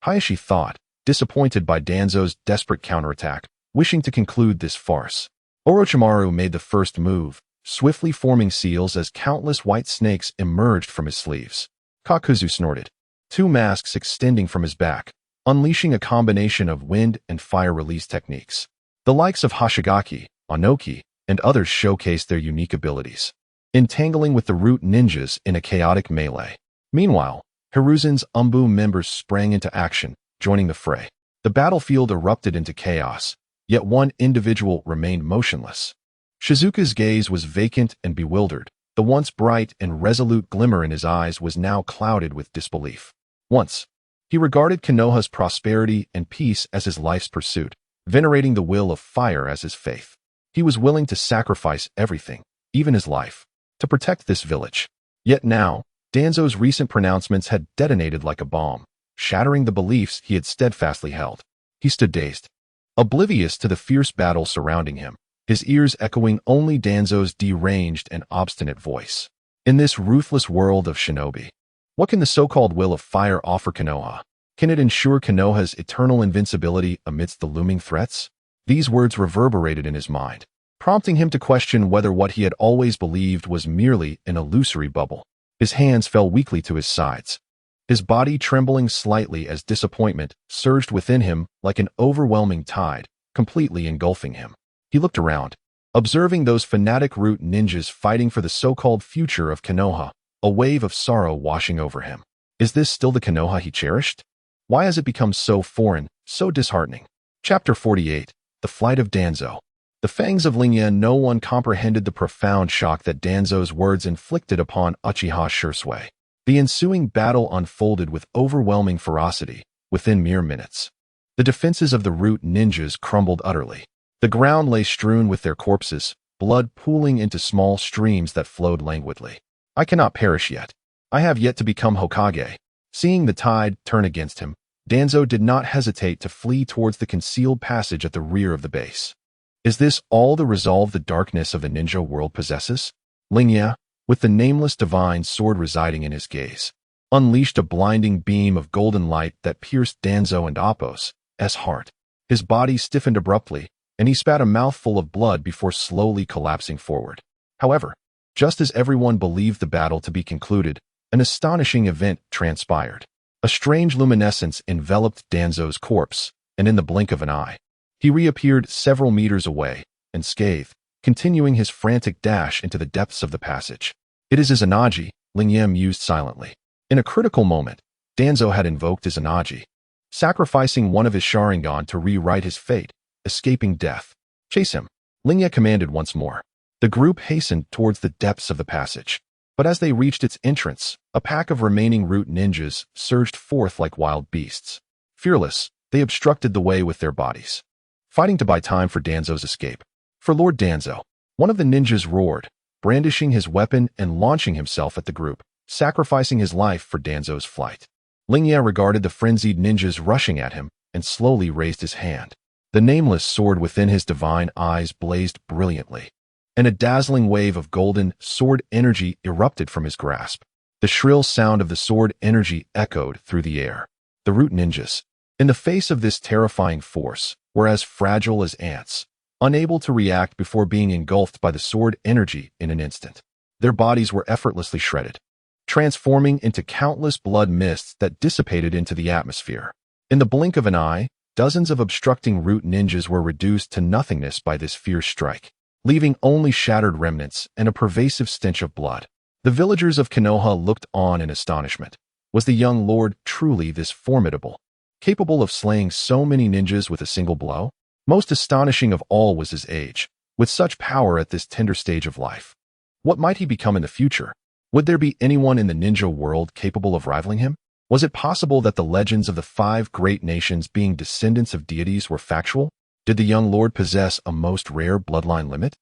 Hayashi thought, disappointed by Danzo's desperate counterattack, wishing to conclude this farce. Orochimaru made the first move, swiftly forming seals as countless white snakes emerged from his sleeves. Kakuzu snorted, two masks extending from his back, unleashing a combination of wind and fire release techniques. The likes of Hoshigaki, Onoki, and others showcased their unique abilities, entangling with the root ninjas in a chaotic melee. Meanwhile, Hiruzen's Umbu members sprang into action, joining the fray. The battlefield erupted into chaos, yet one individual remained motionless. Shizuka's gaze was vacant and bewildered. The once bright and resolute glimmer in his eyes was now clouded with disbelief. Once, he regarded Konoha's prosperity and peace as his life's pursuit, venerating the will of fire as his faith. He was willing to sacrifice everything, even his life, to protect this village. Yet now, Danzo's recent pronouncements had detonated like a bomb, shattering the beliefs he had steadfastly held. He stood dazed, oblivious to the fierce battle surrounding him, his ears echoing only Danzo's deranged and obstinate voice. In this ruthless world of shinobi, what can the so-called will of fire offer Konoha? Can it ensure Konoha's eternal invincibility amidst the looming threats? These words reverberated in his mind, prompting him to question whether what he had always believed was merely an illusory bubble. His hands fell weakly to his sides, his body trembling slightly as disappointment surged within him like an overwhelming tide, completely engulfing him. He looked around, observing those fanatic root ninjas fighting for the so-called future of Konoha, a wave of sorrow washing over him. Is this still the Konoha he cherished? Why has it become so foreign, so disheartening? Chapter 48, The Flight of Danzo. The fangs of Lingye. No one comprehended the profound shock that Danzo's words inflicted upon Uchiha Sasuke. The ensuing battle unfolded with overwhelming ferocity, within mere minutes. The defenses of the root ninjas crumbled utterly. The ground lay strewn with their corpses, blood pooling into small streams that flowed languidly. I cannot perish yet. I have yet to become Hokage. Seeing the tide turn against him, Danzo did not hesitate to flee towards the concealed passage at the rear of the base. Is this all the resolve the darkness of the ninja world possesses? Lingye, with the nameless divine sword residing in his gaze, unleashed a blinding beam of golden light that pierced Danzo and Appo's heart. His body stiffened abruptly, and he spat a mouthful of blood before slowly collapsing forward. However, just as everyone believed the battle to be concluded, an astonishing event transpired. A strange luminescence enveloped Danzo's corpse, and in the blink of an eye, he reappeared several meters away, unscathed, continuing his frantic dash into the depths of the passage. It is his Anaji, Lingye mused silently. In a critical moment, Danzo had invoked his Anaji, sacrificing one of his Sharingan to rewrite his fate, escaping death. Chase him, Lingye commanded once more. The group hastened towards the depths of the passage. But as they reached its entrance, a pack of remaining root ninjas surged forth like wild beasts. Fearless, they obstructed the way with their bodies, fighting to buy time for Danzo's escape. For Lord Danzo, one of the ninjas roared, brandishing his weapon and launching himself at the group, sacrificing his life for Danzo's flight. Lingye regarded the frenzied ninjas rushing at him and slowly raised his hand. The nameless sword within his divine eyes blazed brilliantly, and a dazzling wave of golden sword energy erupted from his grasp. The shrill sound of the sword energy echoed through the air. The root ninjas, in the face of this terrifying force, were as fragile as ants, unable to react before being engulfed by the sword energy in an instant. Their bodies were effortlessly shredded, transforming into countless blood mists that dissipated into the atmosphere. In the blink of an eye, dozens of obstructing root ninjas were reduced to nothingness by this fierce strike, leaving only shattered remnants and a pervasive stench of blood. The villagers of Konoha looked on in astonishment. Was the young lord truly this formidable, capable of slaying so many ninjas with a single blow? Most astonishing of all was his age. With such power at this tender stage of life, what might he become in the future? Would there be anyone in the ninja world capable of rivaling him? Was it possible that the legends of the 5 great nations being descendants of deities were factual? Did the young lord possess a most rare bloodline limit?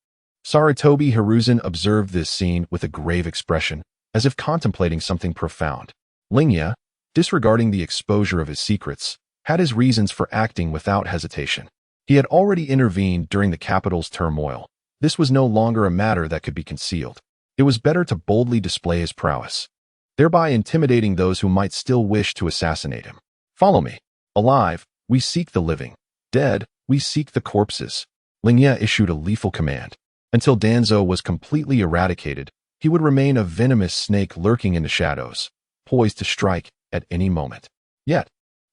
Sarutobi Hiruzen observed this scene with a grave expression, as if contemplating something profound. Lingye, disregarding the exposure of his secrets, had his reasons for acting without hesitation. He had already intervened during the capital's turmoil. This was no longer a matter that could be concealed. It was better to boldly display his prowess, thereby intimidating those who might still wish to assassinate him. Follow me. Alive, we seek the living. Dead, we seek the corpses. Lingye issued a lethal command. Until Danzo was completely eradicated, he would remain a venomous snake lurking in the shadows, poised to strike at any moment. Yet,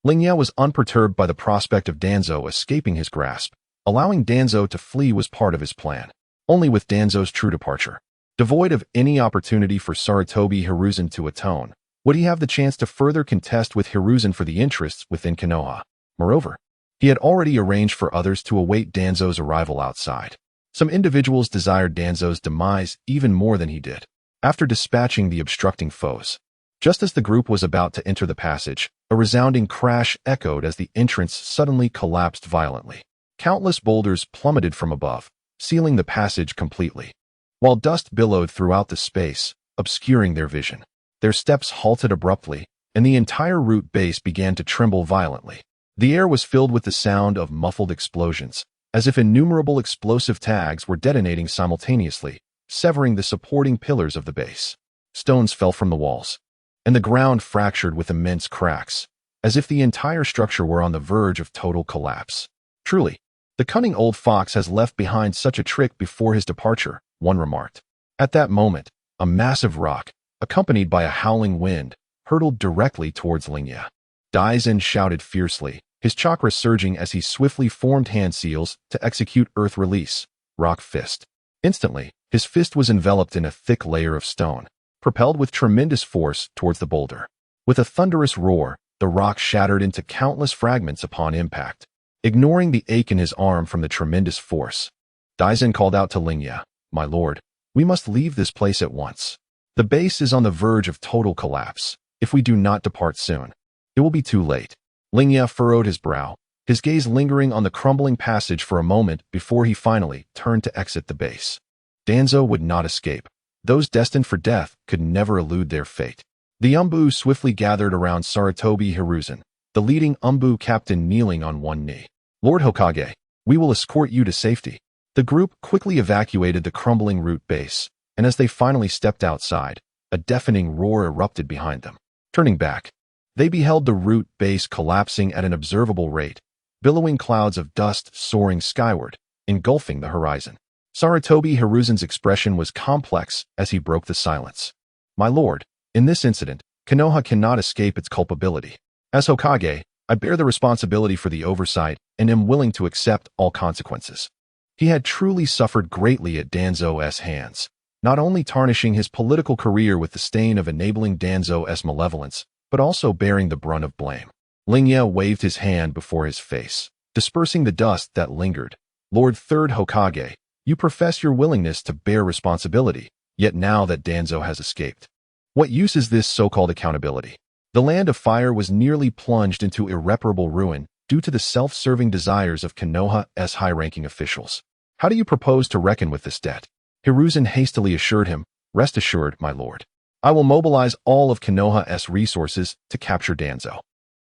Lingye was unperturbed by the prospect of Danzo escaping his grasp. Allowing Danzo to flee was part of his plan. Only with Danzo's true departure, devoid of any opportunity for Sarutobi Hiruzen to atone, would he have the chance to further contest with Hiruzen for the interests within Konoha. Moreover, he had already arranged for others to await Danzo's arrival outside. Some individuals desired Danzo's demise even more than he did. After dispatching the obstructing foes, just as the group was about to enter the passage, a resounding crash echoed as the entrance suddenly collapsed violently. Countless boulders plummeted from above, sealing the passage completely, while dust billowed throughout the space, obscuring their vision. Their steps halted abruptly, and the entire root base began to tremble violently. The air was filled with the sound of muffled explosions, as if innumerable explosive tags were detonating simultaneously, severing the supporting pillars of the base. Stones fell from the walls, and the ground fractured with immense cracks, as if the entire structure were on the verge of total collapse. Truly, the cunning old fox has left behind such a trick before his departure, one remarked. At that moment, a massive rock, accompanied by a howling wind, hurtled directly towards Lingye. Daisen shouted fiercely, his chakra surging as he swiftly formed hand seals to execute Earth Release, Rock Fist. Instantly, his fist was enveloped in a thick layer of stone, propelled with tremendous force towards the boulder. With a thunderous roar, the rock shattered into countless fragments upon impact. Ignoring the ache in his arm from the tremendous force, Daisen called out to Lingye, "My lord, we must leave this place at once. The base is on the verge of total collapse. If we do not depart soon, it will be too late." Lingye furrowed his brow, his gaze lingering on the crumbling passage for a moment before he finally turned to exit the base. Danzo would not escape. Those destined for death could never elude their fate. The Umbu swiftly gathered around Sarutobi Hiruzen, the leading Umbu captain kneeling on one knee. Lord Hokage, we will escort you to safety. The group quickly evacuated the crumbling root base, and as they finally stepped outside, a deafening roar erupted behind them. Turning back, they beheld the root base collapsing at an observable rate, billowing clouds of dust soaring skyward, engulfing the horizon. Sarutobi Hiruzen's expression was complex as he broke the silence. My lord, in this incident, Konoha cannot escape its culpability. As Hokage, I bear the responsibility for the oversight and am willing to accept all consequences. He had truly suffered greatly at Danzo's hands, not only tarnishing his political career with the stain of enabling Danzo's malevolence, but also bearing the brunt of blame. Lingye waved his hand before his face, dispersing the dust that lingered. Lord Third Hokage, you profess your willingness to bear responsibility, yet now that Danzo has escaped, what use is this so-called accountability? The Land of Fire was nearly plunged into irreparable ruin due to the self-serving desires of Konoha's high-ranking officials. How do you propose to reckon with this debt? Hiruzen hastily assured him, rest assured, my lord. I will mobilize all of Konoha's resources to capture Danzo.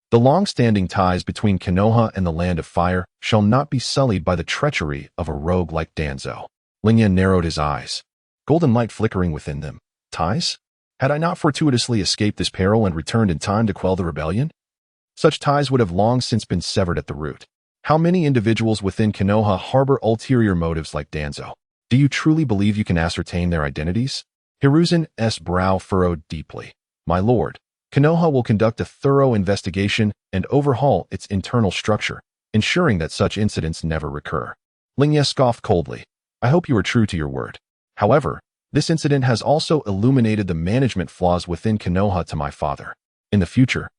The long-standing ties between Konoha and the Land of Fire shall not be sullied by the treachery of a rogue like Danzo. Lingye narrowed his eyes, golden light flickering within them. Ties? Had I not fortuitously escaped this peril and returned in time to quell the rebellion? Such ties would have long since been severed at the root. How many individuals within Konoha harbor ulterior motives like Danzo? Do you truly believe you can ascertain their identities? Hiruzen's brow furrowed deeply. My lord, Konoha will conduct a thorough investigation and overhaul its internal structure, ensuring that such incidents never recur. Lingye scoffed coldly. I hope you are true to your word. However, this incident has also illuminated the management flaws within Konoha to my father. In the future,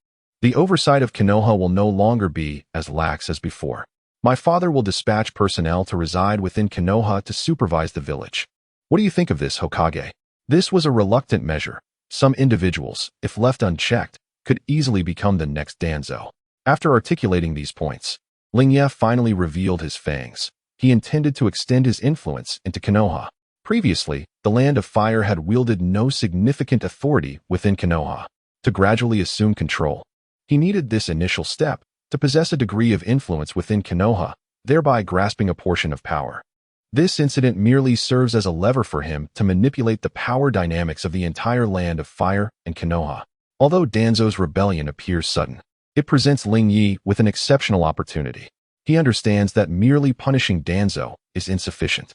the oversight of Konoha will no longer be as lax as before. My father will dispatch personnel to reside within Konoha to supervise the village. What do you think of this, Hokage? This was a reluctant measure. Some individuals, if left unchecked, could easily become the next Danzo. After articulating these points, Lingye finally revealed his fangs. He intended to extend his influence into Konoha. Previously, the Land of Fire had wielded no significant authority within Konoha. To gradually assume control, he needed this initial step to possess a degree of influence within Konoha, thereby grasping a portion of power. This incident merely serves as a lever for him to manipulate the power dynamics of the entire Land of Fire and Konoha. Although Danzo's rebellion appears sudden, it presents Lingye with an exceptional opportunity. He understands that merely punishing Danzo is insufficient.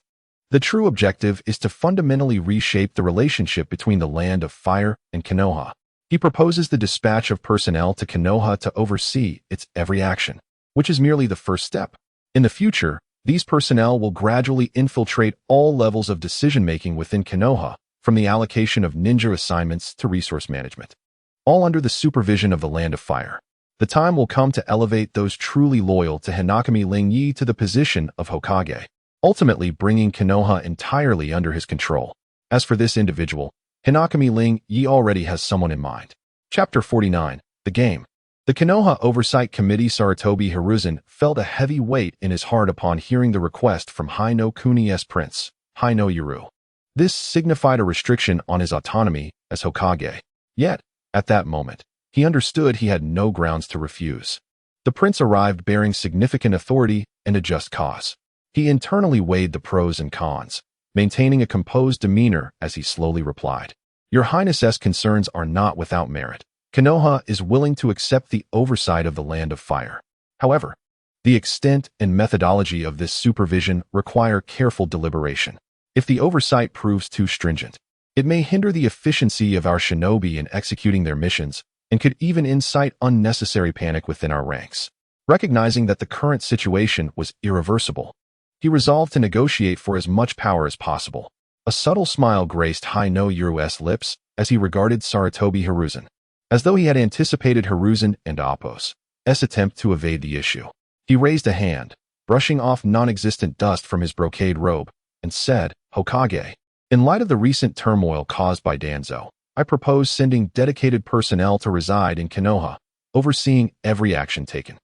The true objective is to fundamentally reshape the relationship between the Land of Fire and Konoha. He proposes the dispatch of personnel to Konoha to oversee its every action, which is merely the first step. In the future, these personnel will gradually infiltrate all levels of decision-making within Konoha, from the allocation of ninja assignments to resource management, all under the supervision of the Land of Fire. The time will come to elevate those truly loyal to Hinakami Lingye to the position of Hokage, ultimately bringing Konoha entirely under his control. As for this individual, Hinakami Lingye already has someone in mind. Chapter 49, The Game. The Konoha Oversight Committee Sarutobi Hiruzen felt a heavy weight in his heart upon hearing the request from Hi-no Kuni's prince, Hi-no Yuru. This signified a restriction on his autonomy as Hokage. Yet, at that moment, he understood he had no grounds to refuse. The prince arrived bearing significant authority and a just cause. He internally weighed the pros and cons, maintaining a composed demeanor as he slowly replied. Your Highness's concerns are not without merit. Konoha is willing to accept the oversight of the Land of Fire. However, the extent and methodology of this supervision require careful deliberation. If the oversight proves too stringent, it may hinder the efficiency of our shinobi in executing their missions and could even incite unnecessary panic within our ranks. Recognizing that the current situation was irreversible, he resolved to negotiate for as much power as possible. A subtle smile graced Hi-no Yuru's lips as he regarded Sarutobi Hiruzen, as though he had anticipated Hiruzen and Appo's attempt to evade the issue. He raised a hand, brushing off non-existent dust from his brocade robe, and said, Hokage, in light of the recent turmoil caused by Danzo, I propose sending dedicated personnel to reside in Konoha, overseeing every action taken.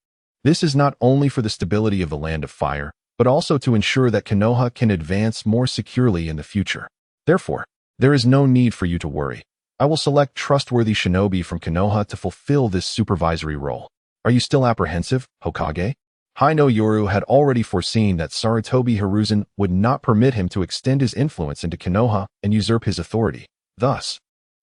This is not only for the stability of the Land of Fire, but also to ensure that Konoha can advance more securely in the future. Therefore, there is no need for you to worry. I will select trustworthy shinobi from Konoha to fulfill this supervisory role. Are you still apprehensive, Hokage? Hino Yoru had already foreseen that Sarutobi Hiruzen would not permit him to extend his influence into Konoha and usurp his authority. Thus,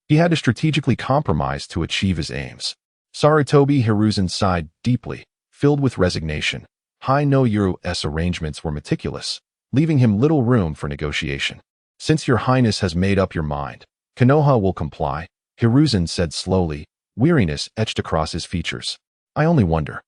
he had to strategically compromise to achieve his aims. Sarutobi Hiruzen sighed deeply, filled with resignation. Hino Yoru's arrangements were meticulous, leaving him little room for negotiation. Since your highness has made up your mind, Konoha will comply, Hiruzen said slowly, weariness etched across his features. I only wonder,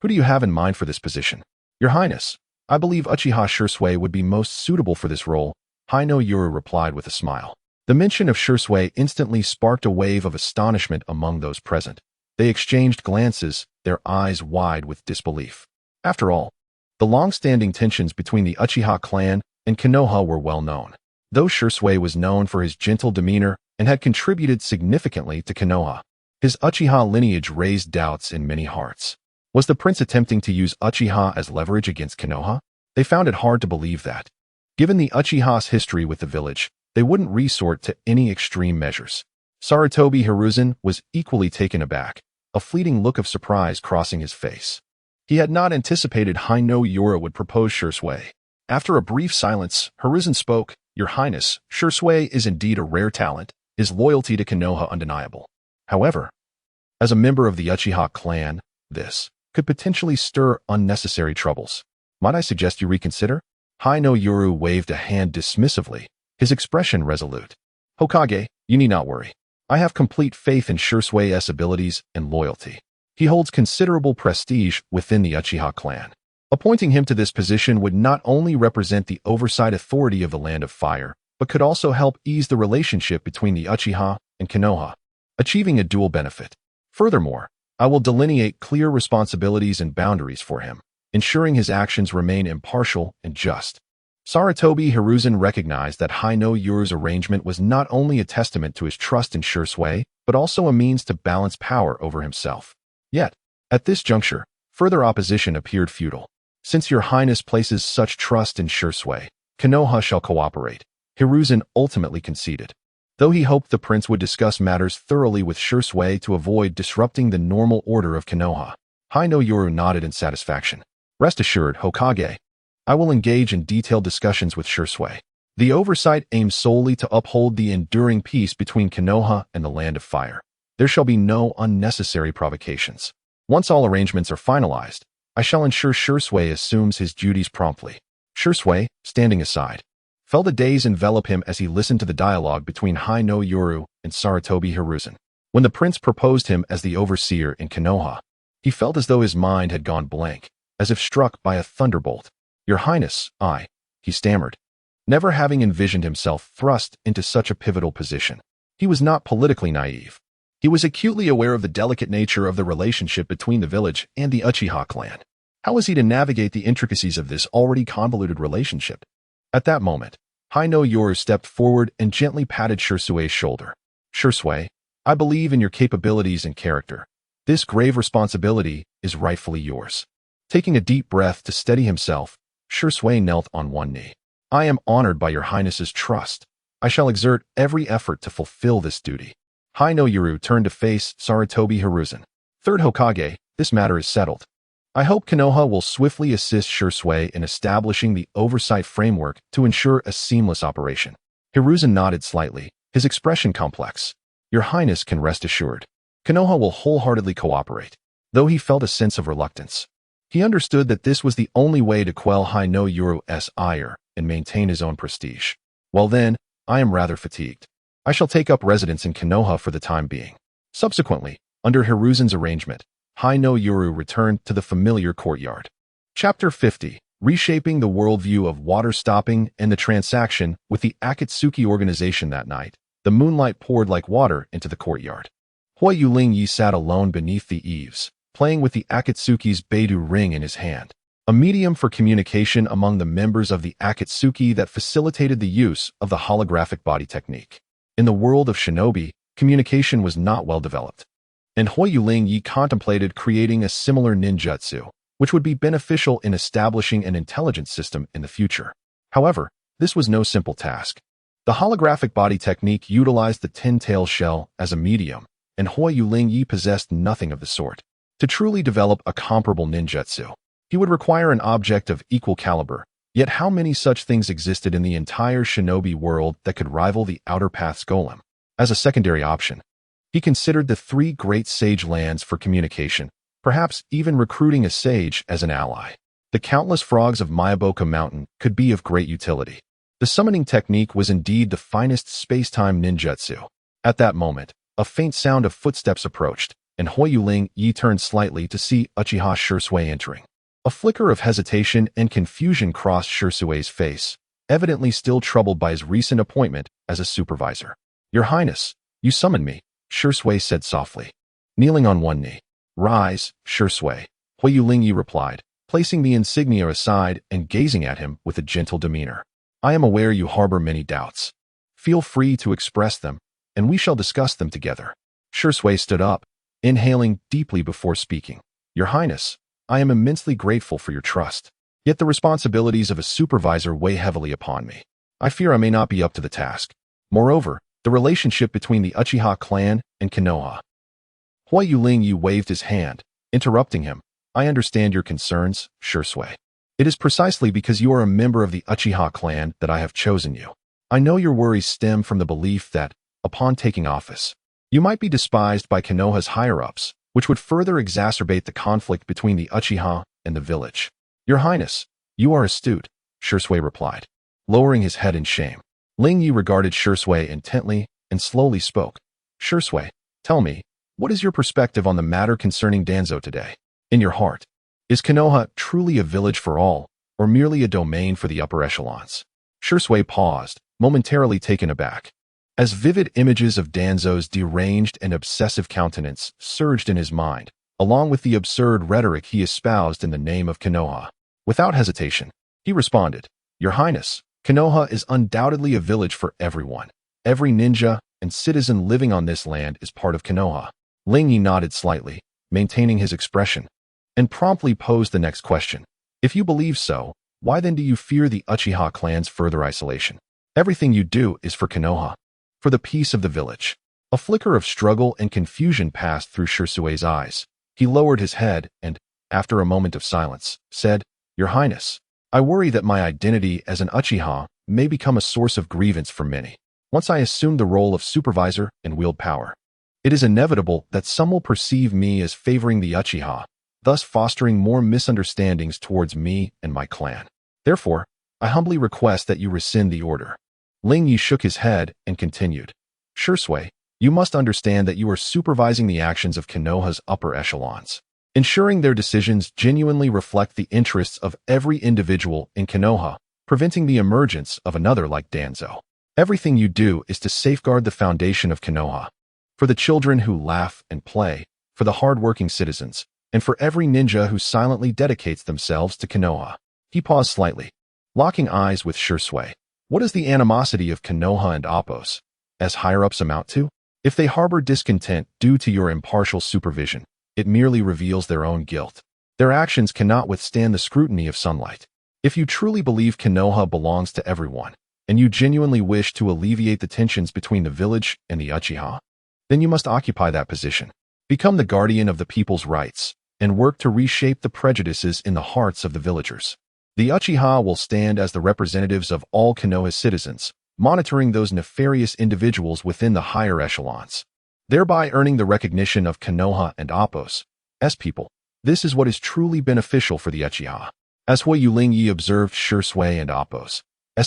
who do you have in mind for this position? Your highness, I believe Uchiha Sasuke would be most suitable for this role, Hino Yoru replied with a smile. The mention of Sasuke instantly sparked a wave of astonishment among those present. They exchanged glances, their eyes wide with disbelief. After all, the long-standing tensions between the Uchiha clan and Konoha were well known. Though Sasuke was known for his gentle demeanor and had contributed significantly to Konoha, his Uchiha lineage raised doubts in many hearts. Was the prince attempting to use Uchiha as leverage against Konoha? They found it hard to believe that. Given the Uchiha's history with the village, they wouldn't resort to any extreme measures. Sarutobi Hiruzen was equally taken aback, a fleeting look of surprise crossing his face. He had not anticipated Hino Yoru would propose Sasuke. After a brief silence, Hiruzen spoke, Your Highness, Sasuke is indeed a rare talent, his loyalty to Konoha undeniable. However, as a member of the Uchiha clan, this could potentially stir unnecessary troubles. Might I suggest you reconsider? Hino Yoru waved a hand dismissively, his expression resolute. Hokage, you need not worry. I have complete faith in Sasuke's abilities and loyalty. He holds considerable prestige within the Uchiha clan. Appointing him to this position would not only represent the oversight authority of the Land of Fire, but could also help ease the relationship between the Uchiha and Konoha, achieving a dual benefit. Furthermore, I will delineate clear responsibilities and boundaries for him, ensuring his actions remain impartial and just. Sarutobi Hiruzen recognized that Hino Yoru's arrangement was not only a testament to his trust in Sasuke, but also a means to balance power over himself. Yet, at this juncture, further opposition appeared futile. Since your highness places such trust in Sasuke, Konoha shall cooperate, Hiruzen ultimately conceded. Though he hoped the prince would discuss matters thoroughly with Sasuke to avoid disrupting the normal order of Konoha, Hino Yoru nodded in satisfaction. Rest assured, Hokage, I will engage in detailed discussions with Sasuke. The oversight aims solely to uphold the enduring peace between Konoha and the Land of Fire. There shall be no unnecessary provocations. Once all arrangements are finalized, I shall ensure Sasuke assumes his duties promptly. Sasuke, standing aside, felt a daze envelop him as he listened to the dialogue between Hino Yoru and Sarutobi Hiruzen. When the prince proposed him as the overseer in Konoha, he felt as though his mind had gone blank, as if struck by a thunderbolt. Your Highness, he stammered, never having envisioned himself thrust into such a pivotal position. He was not politically naive. He was acutely aware of the delicate nature of the relationship between the village and the Uchiha clan. How was he to navigate the intricacies of this already convoluted relationship? At that moment, Hino Yoru stepped forward and gently patted Sasuke's shoulder. Sasuke, I believe in your capabilities and character. This grave responsibility is rightfully yours. Taking a deep breath to steady himself, Sasuke knelt on one knee. I am honored by your highness's trust. I shall exert every effort to fulfill this duty. Hino Yoru turned to face Sarutobi Hiruzen. Third Hokage, this matter is settled. I hope Konoha will swiftly assist Sasuke in establishing the oversight framework to ensure a seamless operation. Hiruzen nodded slightly, his expression complex. Your highness can rest assured. Konoha will wholeheartedly cooperate. Though he felt a sense of reluctance, he understood that this was the only way to quell Hino Yoru's ire and maintain his own prestige. Well then, I am rather fatigued. I shall take up residence in Konoha for the time being. Subsequently, under Hiruzen's arrangement, Hino Yoru returned to the familiar courtyard. Chapter 50, Reshaping the Worldview of Water Stopping and the Transaction with the Akatsuki organization that night. The moonlight poured like water into the courtyard. Lord Lingye sat alone beneath the eaves, playing with the Akatsuki's Beidou ring in his hand, a medium for communication among the members of the Akatsuki that facilitated the use of the holographic body technique. In the world of shinobi, communication was not well developed, and Lord Lingye contemplated creating a similar ninjutsu, which would be beneficial in establishing an intelligence system in the future. However, this was no simple task. The holographic body technique utilized the tin-tail shell as a medium, and Lord Lingye possessed nothing of the sort. To truly develop a comparable ninjutsu, he would require an object of equal caliber, yet how many such things existed in the entire shinobi world that could rival the Outer Path's golem? As a secondary option, he considered the 3 great sage lands for communication, perhaps even recruiting a sage as an ally. The countless frogs of Miyaboka Mountain could be of great utility. The summoning technique was indeed the finest space-time ninjutsu. At that moment, a faint sound of footsteps approached, and Lord Lingye turned slightly to see Uchiha Sasuke entering. A flicker of hesitation and confusion crossed Sasuke's face, evidently still troubled by his recent appointment as a supervisor. "Your Highness, you summoned me," Sasuke said softly. Kneeling on one knee. "Rise, Sasuke," Lord Lingye replied, placing the insignia aside and gazing at him with a gentle demeanor. "I am aware you harbor many doubts. Feel free to express them, and we shall discuss them together." Sasuke stood up, inhaling deeply before speaking. "Your Highness, I am immensely grateful for your trust. Yet the responsibilities of a supervisor weigh heavily upon me. I fear I may not be up to the task. Moreover, the relationship between the Uchiha clan and Konoha." Lord Lingye waved his hand, interrupting him. "I understand your concerns, Sasuke. It is precisely because you are a member of the Uchiha clan that I have chosen you. I know your worries stem from the belief that, upon taking office, you might be despised by Konoha's higher-ups, which would further exacerbate the conflict between the Uchiha and the village." "Your Highness, you are astute," Sasuke replied, lowering his head in shame. Lingye regarded Sasuke intently and slowly spoke. "Sasuke, tell me, what is your perspective on the matter concerning Danzo today? In your heart, is Konoha truly a village for all, or merely a domain for the upper echelons?" Sasuke paused, momentarily taken aback. As vivid images of Danzo's deranged and obsessive countenance surged in his mind, along with the absurd rhetoric he espoused in the name of Konoha. Without hesitation, he responded, "Your Highness, Konoha is undoubtedly a village for everyone. Every ninja and citizen living on this land is part of Konoha." Lingye nodded slightly, maintaining his expression, and promptly posed the next question. "If you believe so, why then do you fear the Uchiha clan's further isolation? Everything you do is for Konoha, for the peace of the village." A flicker of struggle and confusion passed through Sasuke's eyes. He lowered his head and, after a moment of silence, said, "Your Highness, I worry that my identity as an Uchiha may become a source of grievance for many. Once I assume the role of supervisor and wield power, it is inevitable that some will perceive me as favoring the Uchiha, thus fostering more misunderstandings towards me and my clan. Therefore, I humbly request that you rescind the order." Lingye shook his head and continued, "Sasuke, you must understand that you are supervising the actions of Konoha's upper echelons, ensuring their decisions genuinely reflect the interests of every individual in Konoha, preventing the emergence of another like Danzo. Everything you do is to safeguard the foundation of Konoha, for the children who laugh and play, for the hard-working citizens, and for every ninja who silently dedicates themselves to Konoha." He paused slightly, locking eyes with Sasuke. "What does the animosity of Konoha and Appos, as higher-ups, amount to? If they harbor discontent due to your impartial supervision, it merely reveals their own guilt. Their actions cannot withstand the scrutiny of sunlight. If you truly believe Konoha belongs to everyone, and you genuinely wish to alleviate the tensions between the village and the Uchiha, then you must occupy that position. Become the guardian of the people's rights, and work to reshape the prejudices in the hearts of the villagers. The Uchiha will stand as the representatives of all Konoha citizens, monitoring those nefarious individuals within the higher echelons, thereby earning the recognition of Konoha and Appos as people. This is what is truly beneficial for the Uchiha." As Lord Lingye observed Sasuke and Appos'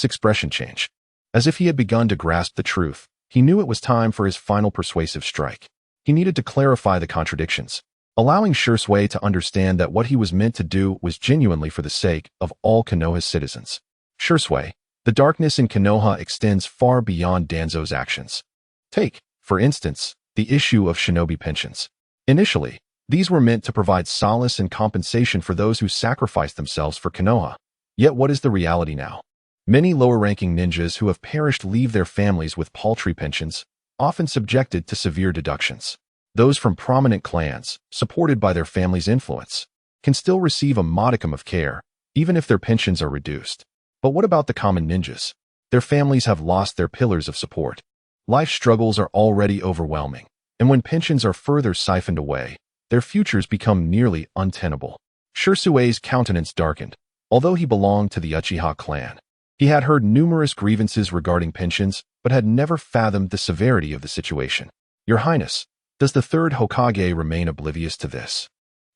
expression change, as if he had begun to grasp the truth, he knew it was time for his final persuasive strike. He needed to clarify the contradictions, allowing Sasuke to understand that what he was meant to do was genuinely for the sake of all Konoha's citizens. "Sasuke, the darkness in Konoha extends far beyond Danzo's actions. Take, for instance, the issue of shinobi pensions. Initially, these were meant to provide solace and compensation for those who sacrificed themselves for Konoha. Yet what is the reality now? Many lower-ranking ninjas who have perished leave their families with paltry pensions, often subjected to severe deductions. Those from prominent clans, supported by their family's influence, can still receive a modicum of care, even if their pensions are reduced. But what about the common ninjas? Their families have lost their pillars of support. Life struggles are already overwhelming, and when pensions are further siphoned away, their futures become nearly untenable. Shirsue's countenance darkened. Although he belonged to the Uchiha clan, he had heard numerous grievances regarding pensions, but had never fathomed the severity of the situation. Your Highness, does the third Hokage remain oblivious to this?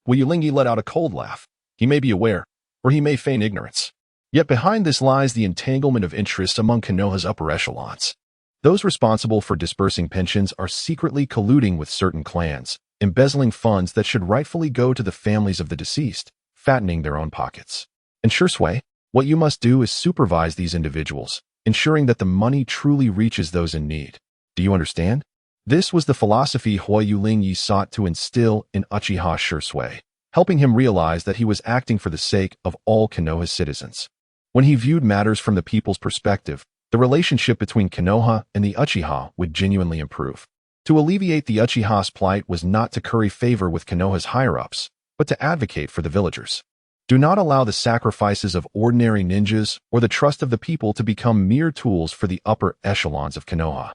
Lingye let out a cold laugh. He may be aware, or he may feign ignorance. Yet behind this lies the entanglement of interests among Konoha's upper echelons. Those responsible for dispersing pensions are secretly colluding with certain clans, embezzling funds that should rightfully go to the families of the deceased, fattening their own pockets. And Shirsue, what you must do is supervise these individuals, ensuring that the money truly reaches those in need. Do you understand? This was the philosophy Lingye sought to instill in Uchiha Shirsue, helping him realize that he was acting for the sake of all Konoha's citizens. When he viewed matters from the people's perspective, the relationship between Konoha and the Uchiha would genuinely improve. To alleviate the Uchiha's plight was not to curry favor with Konoha's higher-ups, but to advocate for the villagers. Do not allow the sacrifices of ordinary ninjas or the trust of the people to become mere tools for the upper echelons of Konoha.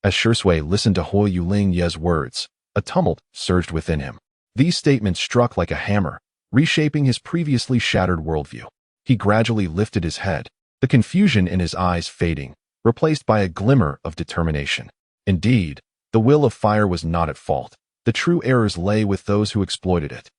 As Shirsue listened to Lingye's words, a tumult surged within him. These statements struck like a hammer, reshaping his previously shattered worldview. He gradually lifted his head, the confusion in his eyes fading, replaced by a glimmer of determination. Indeed, the will of fire was not at fault. The true errors lay with those who exploited it.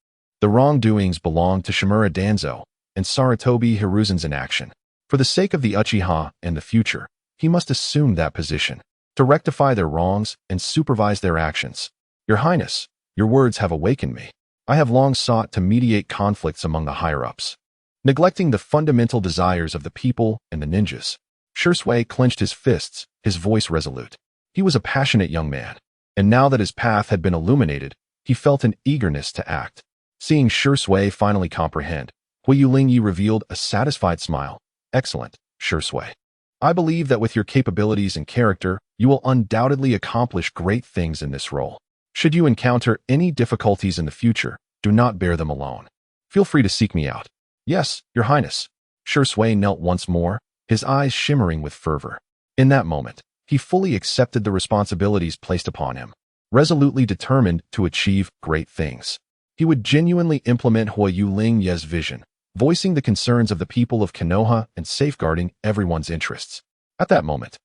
The wrongdoings belonged to Shimura Danzo and Sarutobi Hiruzen's inaction. For the sake of the Uchiha and the future, he must assume that position, to rectify their wrongs and supervise their actions. Your Highness, your words have awakened me. I have long sought to mediate conflicts among the higher-ups, neglecting the fundamental desires of the people and the ninjas. Shirsue clenched his fists, his voice resolute. He was a passionate young man, and now that his path had been illuminated, he felt an eagerness to act. Seeing Shirsue finally comprehend, Lingye revealed a satisfied smile. Excellent, Shirsue. I believe that with your capabilities and character, you will undoubtedly accomplish great things in this role. Should you encounter any difficulties in the future, do not bear them alone. Feel free to seek me out. Yes, Your Highness. Shirsue knelt once more, his eyes shimmering with fervor. In that moment, he fully accepted the responsibilities placed upon him, resolutely determined to achieve great things. He would genuinely implement Lingye's vision, voicing the concerns of the people of Konoha and safeguarding everyone's interests. At that moment,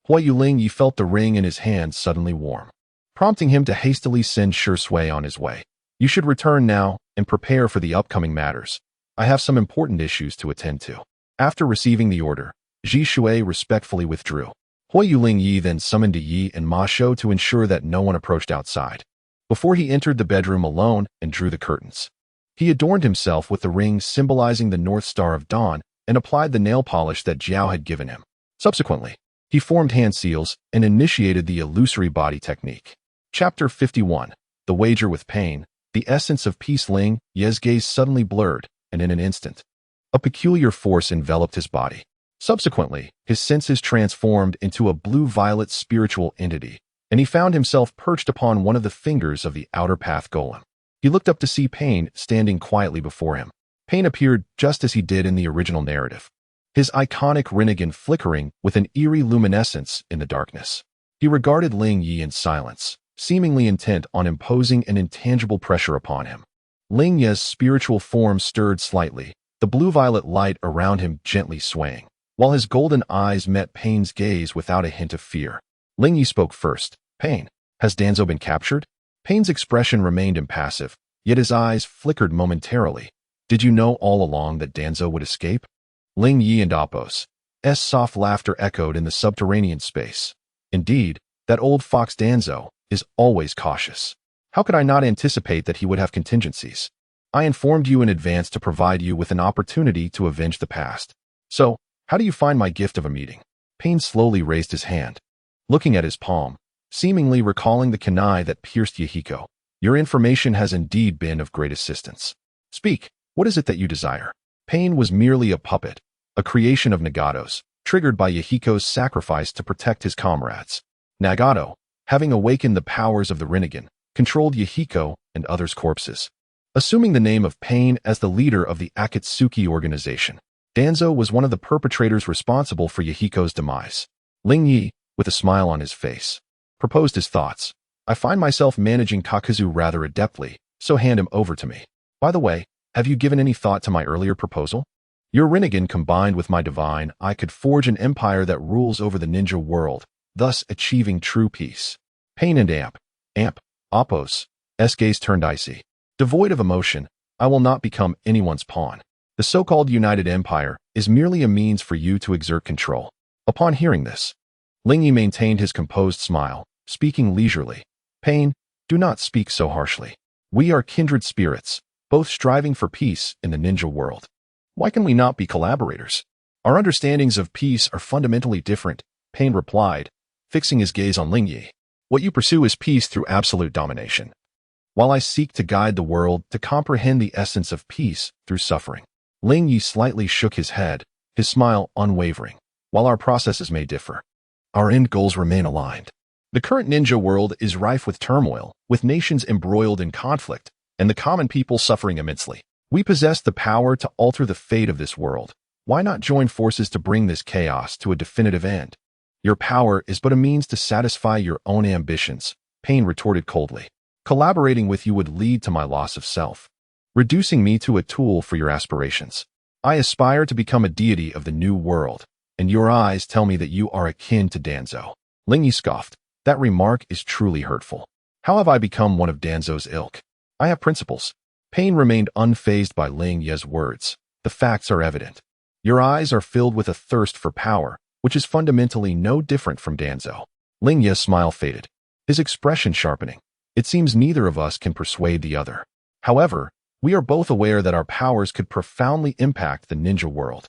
Lingye felt the ring in his hand suddenly warm, prompting him to hastily send Shirsue on his way. You should return now and prepare for the upcoming matters. I have some important issues to attend to. After receiving the order, Shue respectfully withdrew. Lingye then summoned Yi and Ma Shou to ensure that no one approached outside. Before he entered the bedroom alone and drew the curtains, he adorned himself with the ring symbolizing the North Star of Dawn and applied the nail polish that Jiao had given him. Subsequently, he formed hand seals and initiated the illusory body technique. Chapter 51. The Wager with Pain. The essence of Peace. Lingye's gaze suddenly blurred, and in an instant, a peculiar force enveloped his body. Subsequently, his senses transformed into a blue-violet spiritual entity, and he found himself perched upon one of the fingers of the Outer Path Golem. He looked up to see Pain standing quietly before him. Pain appeared just as he did in the original narrative, his iconic Rinnegan flickering with an eerie luminescence in the darkness. He regarded Lingye in silence, seemingly intent on imposing an intangible pressure upon him. Lingye's spiritual form stirred slightly, the blue-violet light around him gently swaying, while his golden eyes met Pain's gaze without a hint of fear. Lingye spoke first. Pain, has Danzo been captured? Pain's expression remained impassive, yet his eyes flickered momentarily. Did you know all along that Danzo would escape? Lingye and Appo's soft laughter echoed in the subterranean space. Indeed, that old fox Danzo is always cautious. How could I not anticipate that he would have contingencies? I informed you in advance to provide you with an opportunity to avenge the past. So, how do you find my gift of a meeting? Pain slowly raised his hand, looking at his palm, seemingly recalling the kunai that pierced Yahiko. Your information has indeed been of great assistance. Speak, what is it that you desire? Pain was merely a puppet, a creation of Nagato's, triggered by Yahiko's sacrifice to protect his comrades. Nagato, having awakened the powers of the Rinnegan, controlled Yahiko and others' corpses. assuming the name of Pain as the leader of the Akatsuki organization. Danzo was one of the perpetrators responsible for Yahiko's demise. Lingye, with a smile on his face, proposed his thoughts. I find myself managing Kakuzu rather adeptly, so hand him over to me. By the way, have you given any thought to my earlier proposal? Your Rinnegan combined with my divine, I could forge an empire that rules over the ninja world, thus achieving true peace. Pain and Amp, Oppos, S gaze turned icy. Devoid of emotion, I will not become anyone's pawn. The so-called United Empire is merely a means for you to exert control. Upon hearing this, Lingye maintained his composed smile, speaking leisurely. Pain, do not speak so harshly. We are kindred spirits, both striving for peace in the ninja world. Why can we not be collaborators? Our understandings of peace are fundamentally different, Pain replied, fixing his gaze on Lingye. What you pursue is peace through absolute domination, while I seek to guide the world to comprehend the essence of peace through suffering. Lingye slightly shook his head, his smile unwavering. While our processes may differ, our end goals remain aligned. The current ninja world is rife with turmoil, with nations embroiled in conflict, and the common people suffering immensely. We possess the power to alter the fate of this world. Why not join forces to bring this chaos to a definitive end? Your power is but a means to satisfy your own ambitions, Pain retorted coldly. Collaborating with you would lead to my loss of self, reducing me to a tool for your aspirations. I aspire to become a deity of the new world, and your eyes tell me that you are akin to Danzo. Lingye scoffed. That remark is truly hurtful. How have I become one of Danzo's ilk? I have principles. Pain remained unfazed by Lingye's words. The facts are evident. Your eyes are filled with a thirst for power, which is fundamentally no different from Danzo. Lingye's smile faded, his expression sharpening. It seems neither of us can persuade the other. However, we are both aware that our powers could profoundly impact the ninja world.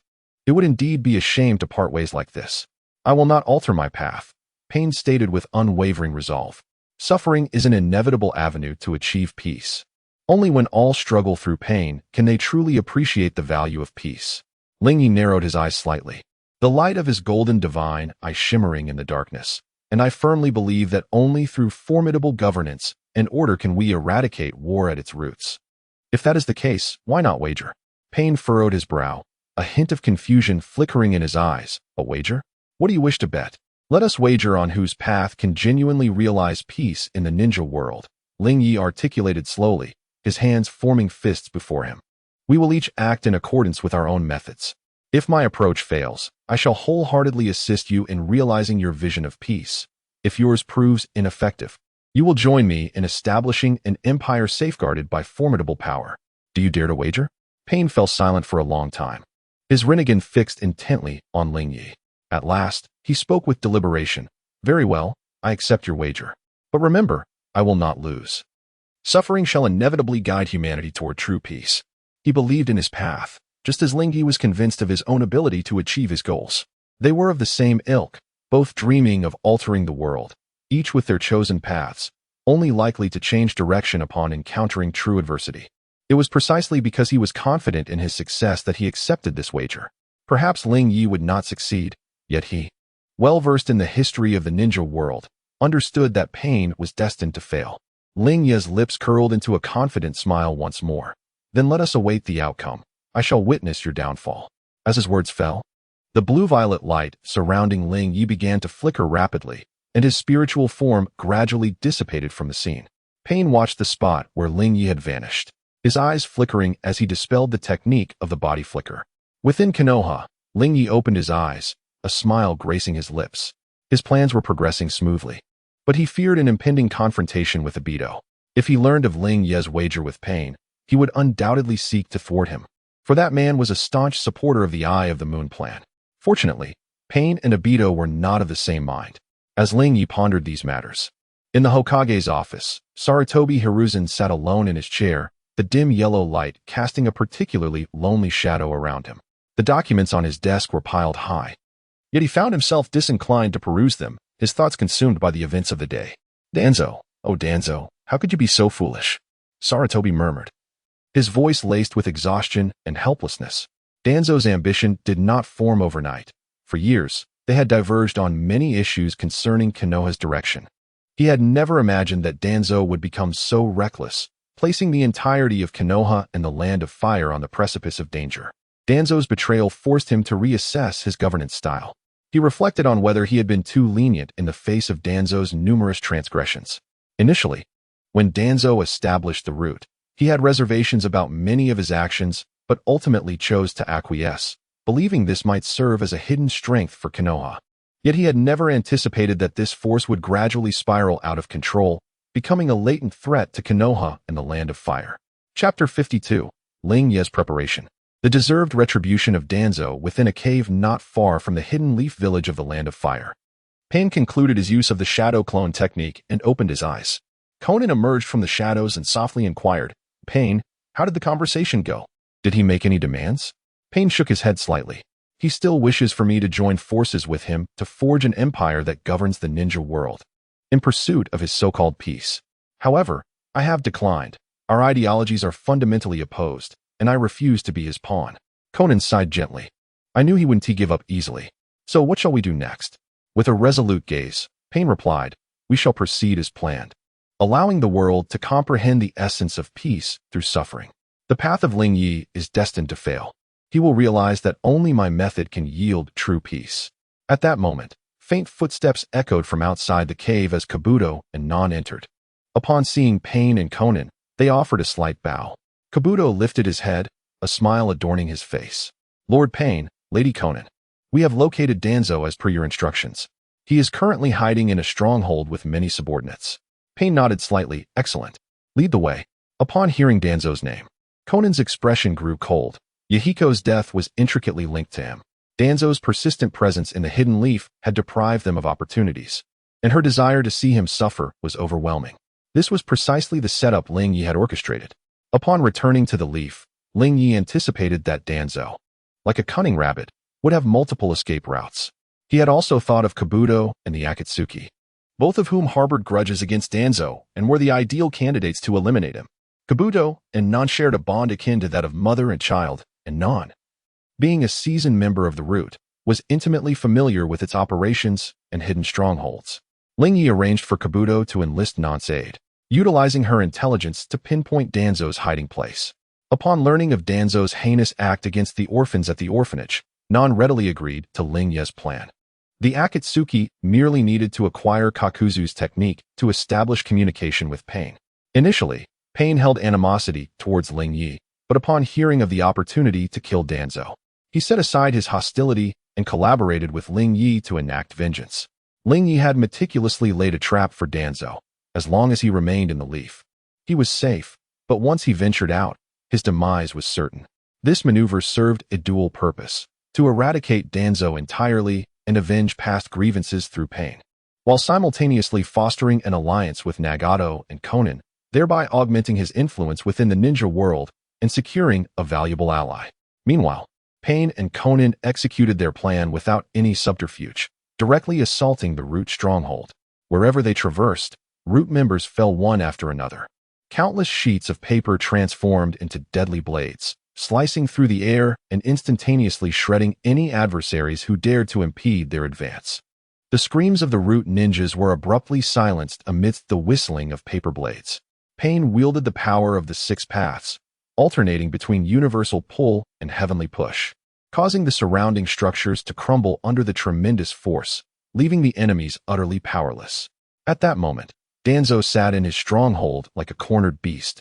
It would indeed be a shame to part ways like this. I will not alter my path, Pain stated with unwavering resolve. Suffering is an inevitable avenue to achieve peace. Only when all struggle through pain can they truly appreciate the value of peace. Lingye narrowed his eyes slightly, the light of his golden divine eye shimmering in the darkness. And I firmly believe that only through formidable governance and order can we eradicate war at its roots. If that is the case, why not wager? Pain furrowed his brow, a hint of confusion flickering in his eyes. A wager? What do you wish to bet? Let us wager on whose path can genuinely realize peace in the ninja world. Lingye articulated slowly, his hands forming fists before him. We will each act in accordance with our own methods. If my approach fails, I shall wholeheartedly assist you in realizing your vision of peace. If yours proves ineffective, you will join me in establishing an empire safeguarded by formidable power. Do you dare to wager? Pain fell silent for a long time, his Rinnegan fixed intently on Lingye. At last, he spoke with deliberation. Very well, I accept your wager. But remember, I will not lose. Suffering shall inevitably guide humanity toward true peace. He believed in his path, just as Lingye was convinced of his own ability to achieve his goals. They were of the same ilk, both dreaming of altering the world, each with their chosen paths, only likely to change direction upon encountering true adversity. It was precisely because he was confident in his success that he accepted this wager. Perhaps Lingye would not succeed, yet he, well-versed in the history of the ninja world, understood that Pain was destined to fail. Lingye's lips curled into a confident smile once more. Then let us await the outcome. I shall witness your downfall. As his words fell, the blue-violet light surrounding Lingye began to flicker rapidly, and his spiritual form gradually dissipated from the scene. Pain watched the spot where Lingye had vanished, his eyes flickering as he dispelled the technique of the body flicker. Within Konoha, Lingye opened his eyes, a smile gracing his lips. His plans were progressing smoothly, but he feared an impending confrontation with Obito. If he learned of Lingye's wager with Pain, he would undoubtedly seek to thwart him, for that man was a staunch supporter of the Eye of the Moon plan. Fortunately, Pain and Obito were not of the same mind. As Lingye pondered these matters, in the Hokage's office, Sarutobi Hiruzen sat alone in his chair, the dim yellow light casting a particularly lonely shadow around him. The documents on his desk were piled high, yet he found himself disinclined to peruse them, his thoughts consumed by the events of the day. Danzo, oh Danzo, how could you be so foolish? Sarutobi murmured, his voice laced with exhaustion and helplessness. Danzo's ambition did not form overnight. For years, they had diverged on many issues concerning Konoha's direction. He had never imagined that Danzo would become so reckless, placing the entirety of Konoha and the Land of Fire on the precipice of danger. Danzo's betrayal forced him to reassess his governance style. He reflected on whether he had been too lenient in the face of Danzo's numerous transgressions. Initially, when Danzo established the route, he had reservations about many of his actions, but ultimately chose to acquiesce, believing this might serve as a hidden strength for Konoha. Yet he had never anticipated that this force would gradually spiral out of control, becoming a latent threat to Konoha and the Land of Fire. Chapter 52. Lingye's Preparation. The deserved retribution of Danzo within a cave not far from the hidden leaf village of the Land of Fire. Pain concluded his use of the shadow clone technique and opened his eyes. Conan emerged from the shadows and softly inquired, "Pain, how did the conversation go? Did he make any demands?" Pain shook his head slightly. "He still wishes for me to join forces with him to forge an empire that governs the ninja world, in pursuit of his so-called peace. However, I have declined. Our ideologies are fundamentally opposed, and I refuse to be his pawn." Conan sighed gently. "I knew he wouldn't give up easily. So what shall we do next?" With a resolute gaze, Pain replied, "We shall proceed as planned, allowing the world to comprehend the essence of peace through suffering. The path of Lingye is destined to fail. He will realize that only my method can yield true peace." At that moment, faint footsteps echoed from outside the cave as Kabuto and Nan entered. Upon seeing Pain and Conan, they offered a slight bow. Kabuto lifted his head, a smile adorning his face. "Lord Pain, Lady Conan, we have located Danzo as per your instructions. He is currently hiding in a stronghold with many subordinates." Pain nodded slightly. "Excellent. Lead the way." Upon hearing Danzo's name, Conan's expression grew cold. Yahiko's death was intricately linked to him. Danzo's persistent presence in the hidden leaf had deprived them of opportunities, and her desire to see him suffer was overwhelming. This was precisely the setup Lingye had orchestrated. Upon returning to the leaf, Lingye anticipated that Danzo, like a cunning rabbit, would have multiple escape routes. He had also thought of Kabuto and the Akatsuki, both of whom harbored grudges against Danzo and were the ideal candidates to eliminate him. Kabuto and Nan shared a bond akin to that of mother and child, and Nan, being a seasoned member of the route, was intimately familiar with its operations and hidden strongholds. Lingye arranged for Kabuto to enlist Nan's aid, utilizing her intelligence to pinpoint Danzo's hiding place. Upon learning of Danzo's heinous act against the orphans at the orphanage, Nan readily agreed to Lingye's plan. The Akatsuki merely needed to acquire Kakuzu's technique to establish communication with Pain. Initially, Pain held animosity towards Lingye, but upon hearing of the opportunity to kill Danzo, he set aside his hostility and collaborated with Lingye to enact vengeance. Lingye had meticulously laid a trap for Danzo. As long as he remained in the leaf, he was safe, but once he ventured out, his demise was certain. This maneuver served a dual purpose: to eradicate Danzo entirely and avenge past grievances through Pain, while simultaneously fostering an alliance with Nagato and Conan, thereby augmenting his influence within the ninja world and securing a valuable ally. Meanwhile, Pain and Conan executed their plan without any subterfuge, directly assaulting the root stronghold. Wherever they traversed, root members fell one after another. Countless sheets of paper transformed into deadly blades, slicing through the air and instantaneously shredding any adversaries who dared to impede their advance. The screams of the root ninjas were abruptly silenced amidst the whistling of paper blades. Pain wielded the power of the six paths, alternating between universal pull and heavenly push, causing the surrounding structures to crumble under the tremendous force, leaving the enemies utterly powerless. At that moment, Danzo sat in his stronghold like a cornered beast,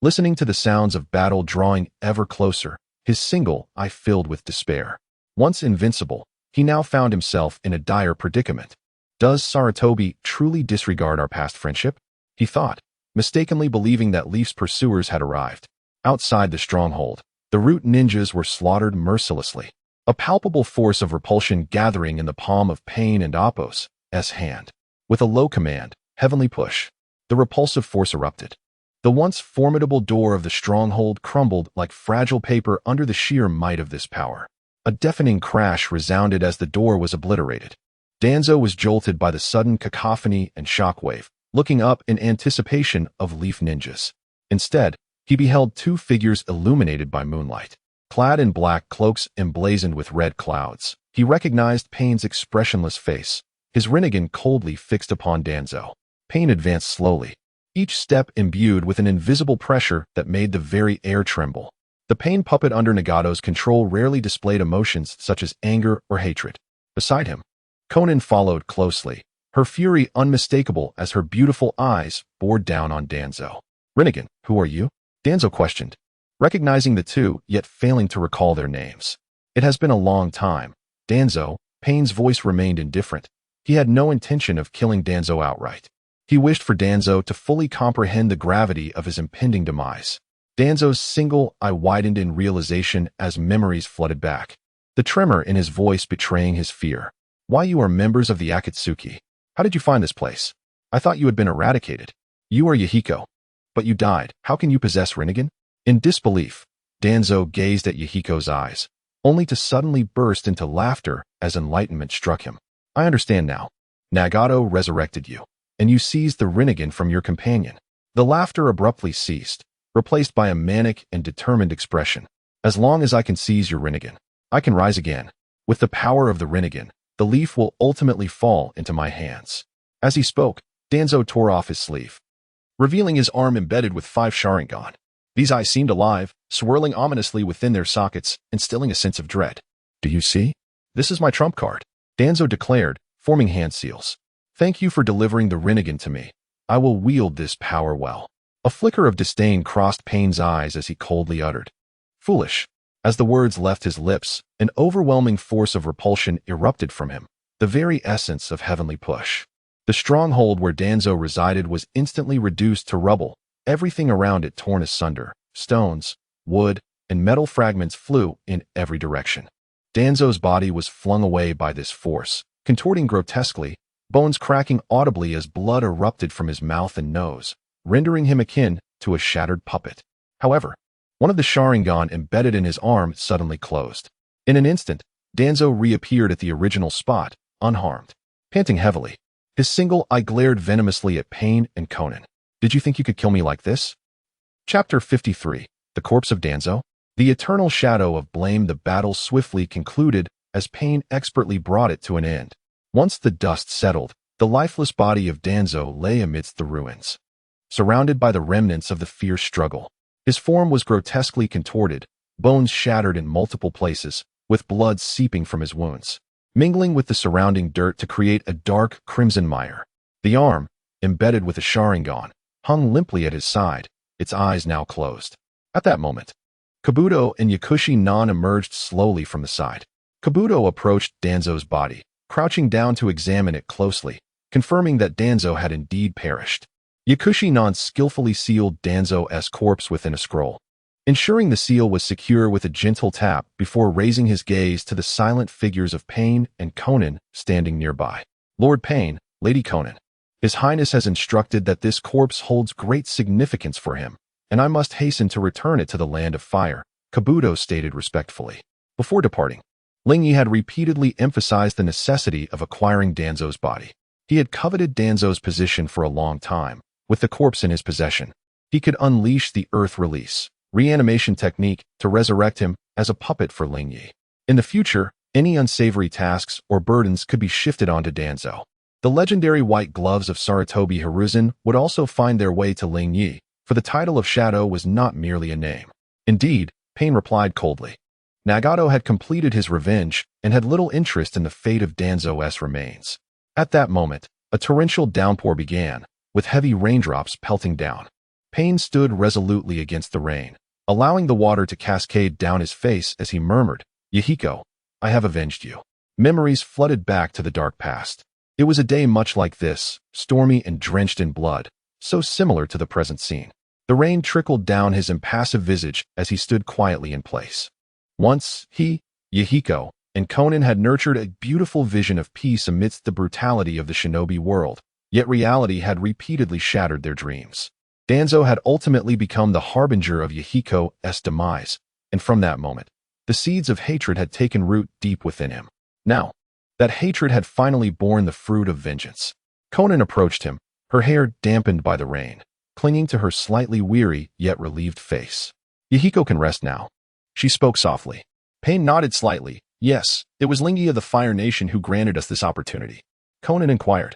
listening to the sounds of battle drawing ever closer, his single eye filled with despair. Once invincible, he now found himself in a dire predicament. Does Sarutobi truly disregard our past friendship? He thought, mistakenly believing that Leaf's pursuers had arrived. Outside the stronghold, the root ninjas were slaughtered mercilessly, a palpable force of repulsion gathering in the palm of Pain and Appo's hand. With a low command, heavenly push, the repulsive force erupted. The once formidable door of the stronghold crumbled like fragile paper under the sheer might of this power. A deafening crash resounded as the door was obliterated. Danzo was jolted by the sudden cacophony and shockwave, looking up in anticipation of Leaf ninjas. Instead, he beheld two figures illuminated by moonlight. Clad in black cloaks emblazoned with red clouds, he recognized Pain's expressionless face, his rinnegan coldly fixed upon Danzo. Pain advanced slowly, each step imbued with an invisible pressure that made the very air tremble. The pain puppet under Nagato's control rarely displayed emotions such as anger or hatred. Beside him, Konan followed closely, her fury unmistakable as her beautiful eyes bored down on Danzo. "Rinnegan, who are you?" Danzo questioned, recognizing the two yet failing to recall their names. "It has been a long time." Danzo, Pain's voice remained indifferent. He had no intention of killing Danzo outright. He wished for Danzo to fully comprehend the gravity of his impending demise. Danzo's single eye widened in realization as memories flooded back, the tremor in his voice betraying his fear. "Why, you are members of the Akatsuki. How did you find this place? I thought you had been eradicated. You are Yahiko. But you died. How can you possess Rinnegan?" In disbelief, Danzo gazed at Yahiko's eyes, only to suddenly burst into laughter as enlightenment struck him. "I understand now. Nagato resurrected you, and you seized the Rinnegan from your companion." The laughter abruptly ceased, replaced by a manic and determined expression. "As long as I can seize your Rinnegan, I can rise again. With the power of the Rinnegan, the leaf will ultimately fall into my hands." As he spoke, Danzo tore off his sleeve, revealing his arm embedded with 5 Sharingan. These eyes seemed alive, swirling ominously within their sockets, instilling a sense of dread. "Do you see? This is my trump card," Danzo declared, forming hand seals. "Thank you for delivering the Rinnegan to me. I will wield this power well." A flicker of disdain crossed Pain's eyes as he coldly uttered, "Foolish." As the words left his lips, an overwhelming force of repulsion erupted from him, the very essence of heavenly push. The stronghold where Danzo resided was instantly reduced to rubble, everything around it torn asunder. Stones, wood, and metal fragments flew in every direction. Danzo's body was flung away by this force, contorting grotesquely, bones cracking audibly as blood erupted from his mouth and nose, rendering him akin to a shattered puppet. However, one of the Sharingan embedded in his arm suddenly closed. In an instant, Danzo reappeared at the original spot, unharmed. Panting heavily, his single eye glared venomously at Pain and Konan. "Did you think you could kill me like this?" Chapter 53. The Corpse of Danzo. The eternal shadow of blame. The battle swiftly concluded as Pain expertly brought it to an end. Once the dust settled, the lifeless body of Danzo lay amidst the ruins, surrounded by the remnants of the fierce struggle. His form was grotesquely contorted, bones shattered in multiple places, with blood seeping from his wounds, mingling with the surrounding dirt to create a dark crimson mire. The arm, embedded with a Sharingan, hung limply at his side, its eyes now closed. At that moment, Kabuto and Yakushi Nan emerged slowly from the side. Kabuto approached Danzo's body, crouching down to examine it closely, confirming that Danzo had indeed perished. Yakushi Nan skillfully sealed Danzo's corpse within a scroll, ensuring the seal was secure with a gentle tap before raising his gaze to the silent figures of Pain and Konan standing nearby. "Lord Pain, Lady Konan, His Highness has instructed that this corpse holds great significance for him, and I must hasten to return it to the Land of Fire," Kabuto stated respectfully. Before departing, Lingye had repeatedly emphasized the necessity of acquiring Danzo's body. He had coveted Danzo's position for a long time. With the corpse in his possession, he could unleash the Earth Release reanimation technique to resurrect him as a puppet for Lingye. In the future, any unsavory tasks or burdens could be shifted onto Danzo. The legendary white gloves of Sarutobi Hiruzen would also find their way to Lingye, for the title of Shadow was not merely a name. Indeed, Pain replied coldly. Nagato had completed his revenge and had little interest in the fate of Danzo's remains. At that moment, a torrential downpour began, with heavy raindrops pelting down. Pain stood resolutely against the rain, allowing the water to cascade down his face as he murmured, "Yahiko, I have avenged you." Memories flooded back to the dark past. It was a day much like this, stormy and drenched in blood, so similar to the present scene. The rain trickled down his impassive visage as he stood quietly in place. Once, he, Yahiko, and Konan had nurtured a beautiful vision of peace amidst the brutality of the shinobi world, yet reality had repeatedly shattered their dreams. Danzo had ultimately become the harbinger of Yahiko's demise, and from that moment, the seeds of hatred had taken root deep within him. Now, that hatred had finally borne the fruit of vengeance. Konan approached him, her hair dampened by the rain, clinging to her slightly weary yet relieved face. "Yahiko can rest now," she spoke softly. Pain nodded slightly. "Yes, it was Lingye of the Fire Nation who granted us this opportunity." Konan inquired,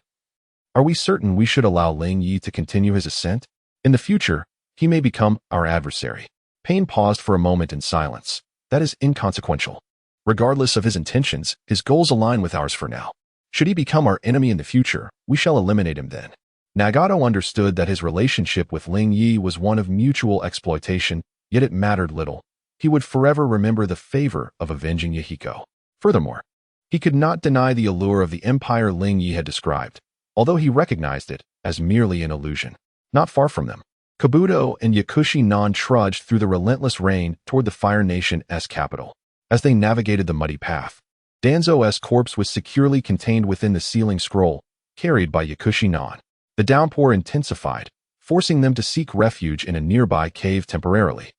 Are we certain we should allow Lingye to continue his ascent? In the future, he may become our adversary. Pain paused for a moment in silence. That is inconsequential. Regardless of his intentions, his goals align with ours for now. Should he become our enemy in the future, we shall eliminate him then. Nagato understood that his relationship with Lingye was one of mutual exploitation, yet it mattered little. He would forever remember the favor of avenging Yahiko. Furthermore, he could not deny the allure of the empire Lingye had described, although he recognized it as merely an illusion. Not far from them, Kabuto and Yakushi Non trudged through the relentless rain toward the Fire Nation's capital. As they navigated the muddy path, Danzo's corpse was securely contained within the sealing scroll, carried by Yakushi Non. The downpour intensified, forcing them to seek refuge in a nearby cave temporarily.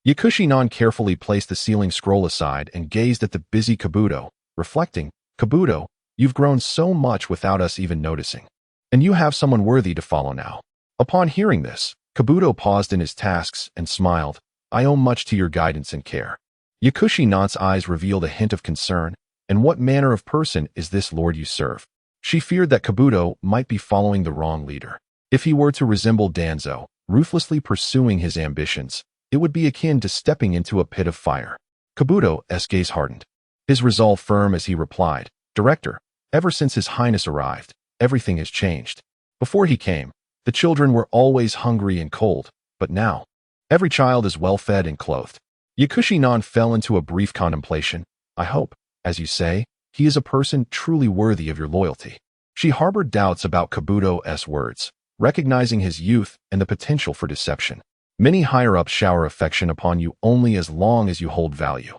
Yakushi Non carefully placed the sealing scroll aside and gazed at the busy Kabuto, reflecting, "Kabuto, you've grown so much without us even noticing. And you have someone worthy to follow now." Upon hearing this, Kabuto paused in his tasks and smiled. "I owe much to your guidance and care." Yakushi Non's eyes revealed a hint of concern. "And what manner of person is this lord you serve?" She feared that Kabuto might be following the wrong leader. If he were to resemble Danzo, ruthlessly pursuing his ambitions, it would be akin to stepping into a pit of fire. Kabuto's gaze hardened, his resolve firm as he replied, "Director, ever since His Highness arrived, everything has changed. Before he came, the children were always hungry and cold, but now, every child is well-fed and clothed." Yakushi Non fell into a brief contemplation. "I hope, as you say, he is a person truly worthy of your loyalty." She harbored doubts about Kabuto's words, recognizing his youth and the potential for deception. "Many higher-ups shower affection upon you only as long as you hold value.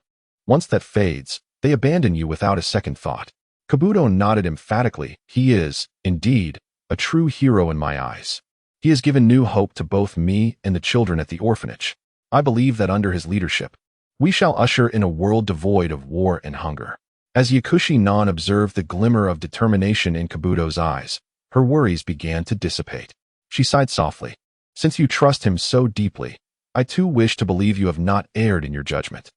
Once that fades, they abandon you without a second thought." Kabuto nodded emphatically. "He is, indeed, a true hero in my eyes. He has given new hope to both me and the children at the orphanage. I believe that under his leadership, we shall usher in a world devoid of war and hunger." As Yakushi Non observed the glimmer of determination in Kabuto's eyes, her worries began to dissipate. She sighed softly. "Since you trust him so deeply, I too wish to believe you have not erred in your judgment."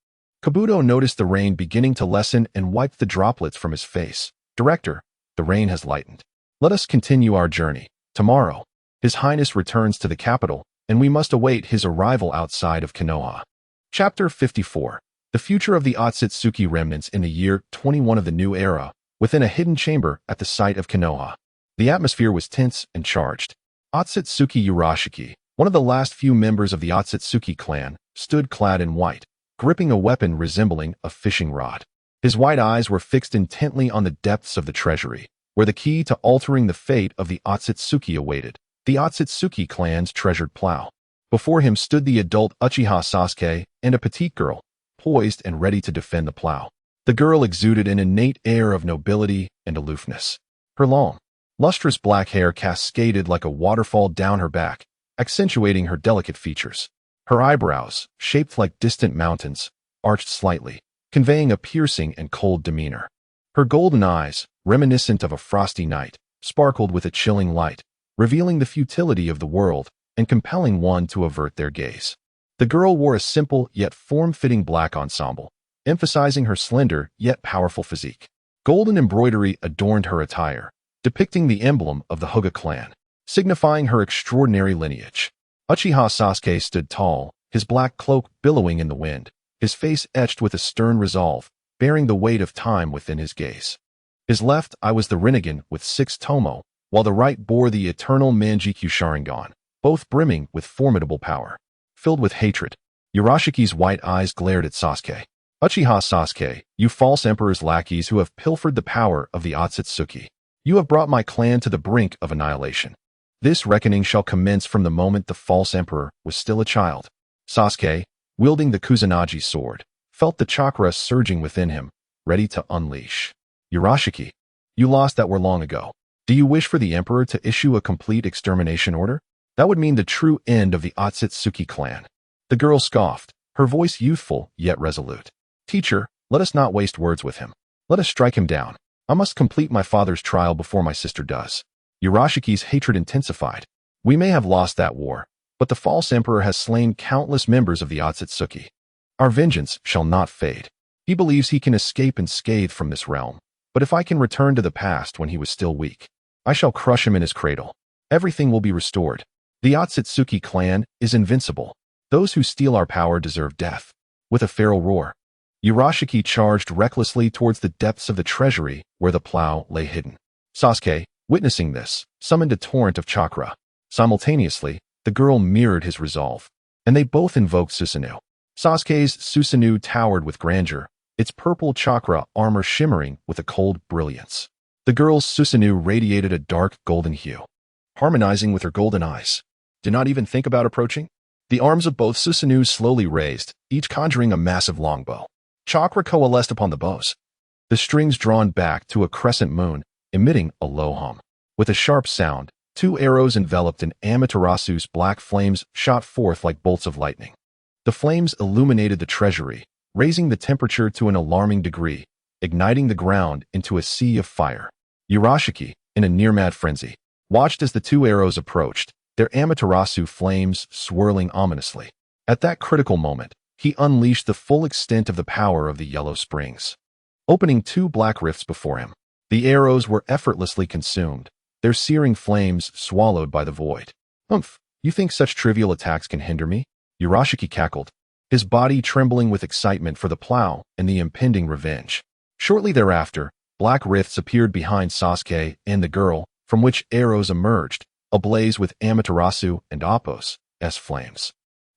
Kabuto noticed the rain beginning to lessen and wiped the droplets from his face. "Director, the rain has lightened. Let us continue our journey. Tomorrow, His Highness returns to the capital, and we must await his arrival outside of Konoha." Chapter 54. The future of the Otsutsuki remnants in the year 21 of the new era, within a hidden chamber at the site of Konoha. The atmosphere was tense and charged. Otsutsuki Urashiki, one of the last few members of the Otsutsuki clan, stood clad in white, gripping a weapon resembling a fishing rod. His white eyes were fixed intently on the depths of the treasury, where the key to altering the fate of the Otsutsuki awaited, the Otsutsuki clan's treasured plow. Before him stood the adult Uchiha Sasuke and a petite girl, poised and ready to defend the plow. The girl exuded an innate air of nobility and aloofness. Her long, lustrous black hair cascaded like a waterfall down her back, accentuating her delicate features. Her eyebrows, shaped like distant mountains, arched slightly, conveying a piercing and cold demeanor. Her golden eyes, reminiscent of a frosty night, sparkled with a chilling light, revealing the futility of the world and compelling one to avert their gaze. The girl wore a simple yet form-fitting black ensemble, emphasizing her slender yet powerful physique. Golden embroidery adorned her attire, depicting the emblem of the Hokage clan, signifying her extraordinary lineage. Uchiha Sasuke stood tall, his black cloak billowing in the wind, his face etched with a stern resolve, bearing the weight of time within his gaze. His left eye was the Rinnegan with 6 tomo, while the right bore the eternal Manjikyu Sharingan, both brimming with formidable power. Filled with hatred, Urashiki's white eyes glared at Sasuke. "Uchiha Sasuke, you false emperor's lackeys who have pilfered the power of the Otsutsuki. You have brought my clan to the brink of annihilation. This reckoning shall commence from the moment the false emperor was still a child." Sasuke, wielding the Kusanagi sword, felt the chakra surging within him, ready to unleash. "Urashiki, you lost that war long ago. Do you wish for the emperor to issue a complete extermination order? That would mean the true end of the Otsutsuki clan." The girl scoffed, her voice youthful yet resolute. "Teacher, let us not waste words with him. Let us strike him down. I must complete my father's trial before my sister does." Urashiki's hatred intensified. "We may have lost that war, but the false emperor has slain countless members of the Otsutsuki. Our vengeance shall not fade. He believes he can escape unscathed from this realm, but if I can return to the past when he was still weak, I shall crush him in his cradle. Everything will be restored. The Otsutsuki clan is invincible. Those who steal our power deserve death. With a feral roar, Urashiki charged recklessly towards the depths of the treasury where the plow lay hidden. Sasuke, witnessing this, summoned a torrent of chakra. Simultaneously, the girl mirrored his resolve, and they both invoked Susanoo. Sasuke's Susanoo towered with grandeur, its purple chakra armor shimmering with a cold brilliance. The girl's Susanoo radiated a dark golden hue, harmonizing with her golden eyes. Do not even think about approaching. The arms of both Susanoo slowly raised, each conjuring a massive longbow. Chakra coalesced upon the bows, the strings drawn back to a crescent moon, emitting a low hum. With a sharp sound, 2 arrows enveloped in Amaterasu's black flames shot forth like bolts of lightning. The flames illuminated the treasury, raising the temperature to an alarming degree, igniting the ground into a sea of fire. Urashiki, in a near-mad frenzy, watched as the 2 arrows approached, their Amaterasu flames swirling ominously. At that critical moment, he unleashed the full extent of the power of the Yellow Springs, opening 2 black rifts before him. The arrows were effortlessly consumed, their searing flames swallowed by the void. Humph, you think such trivial attacks can hinder me? Urashiki cackled, his body trembling with excitement for the plow and the impending revenge. Shortly thereafter, black rifts appeared behind Sasuke and the girl, from which arrows emerged, ablaze with Amaterasu and Appos as flames.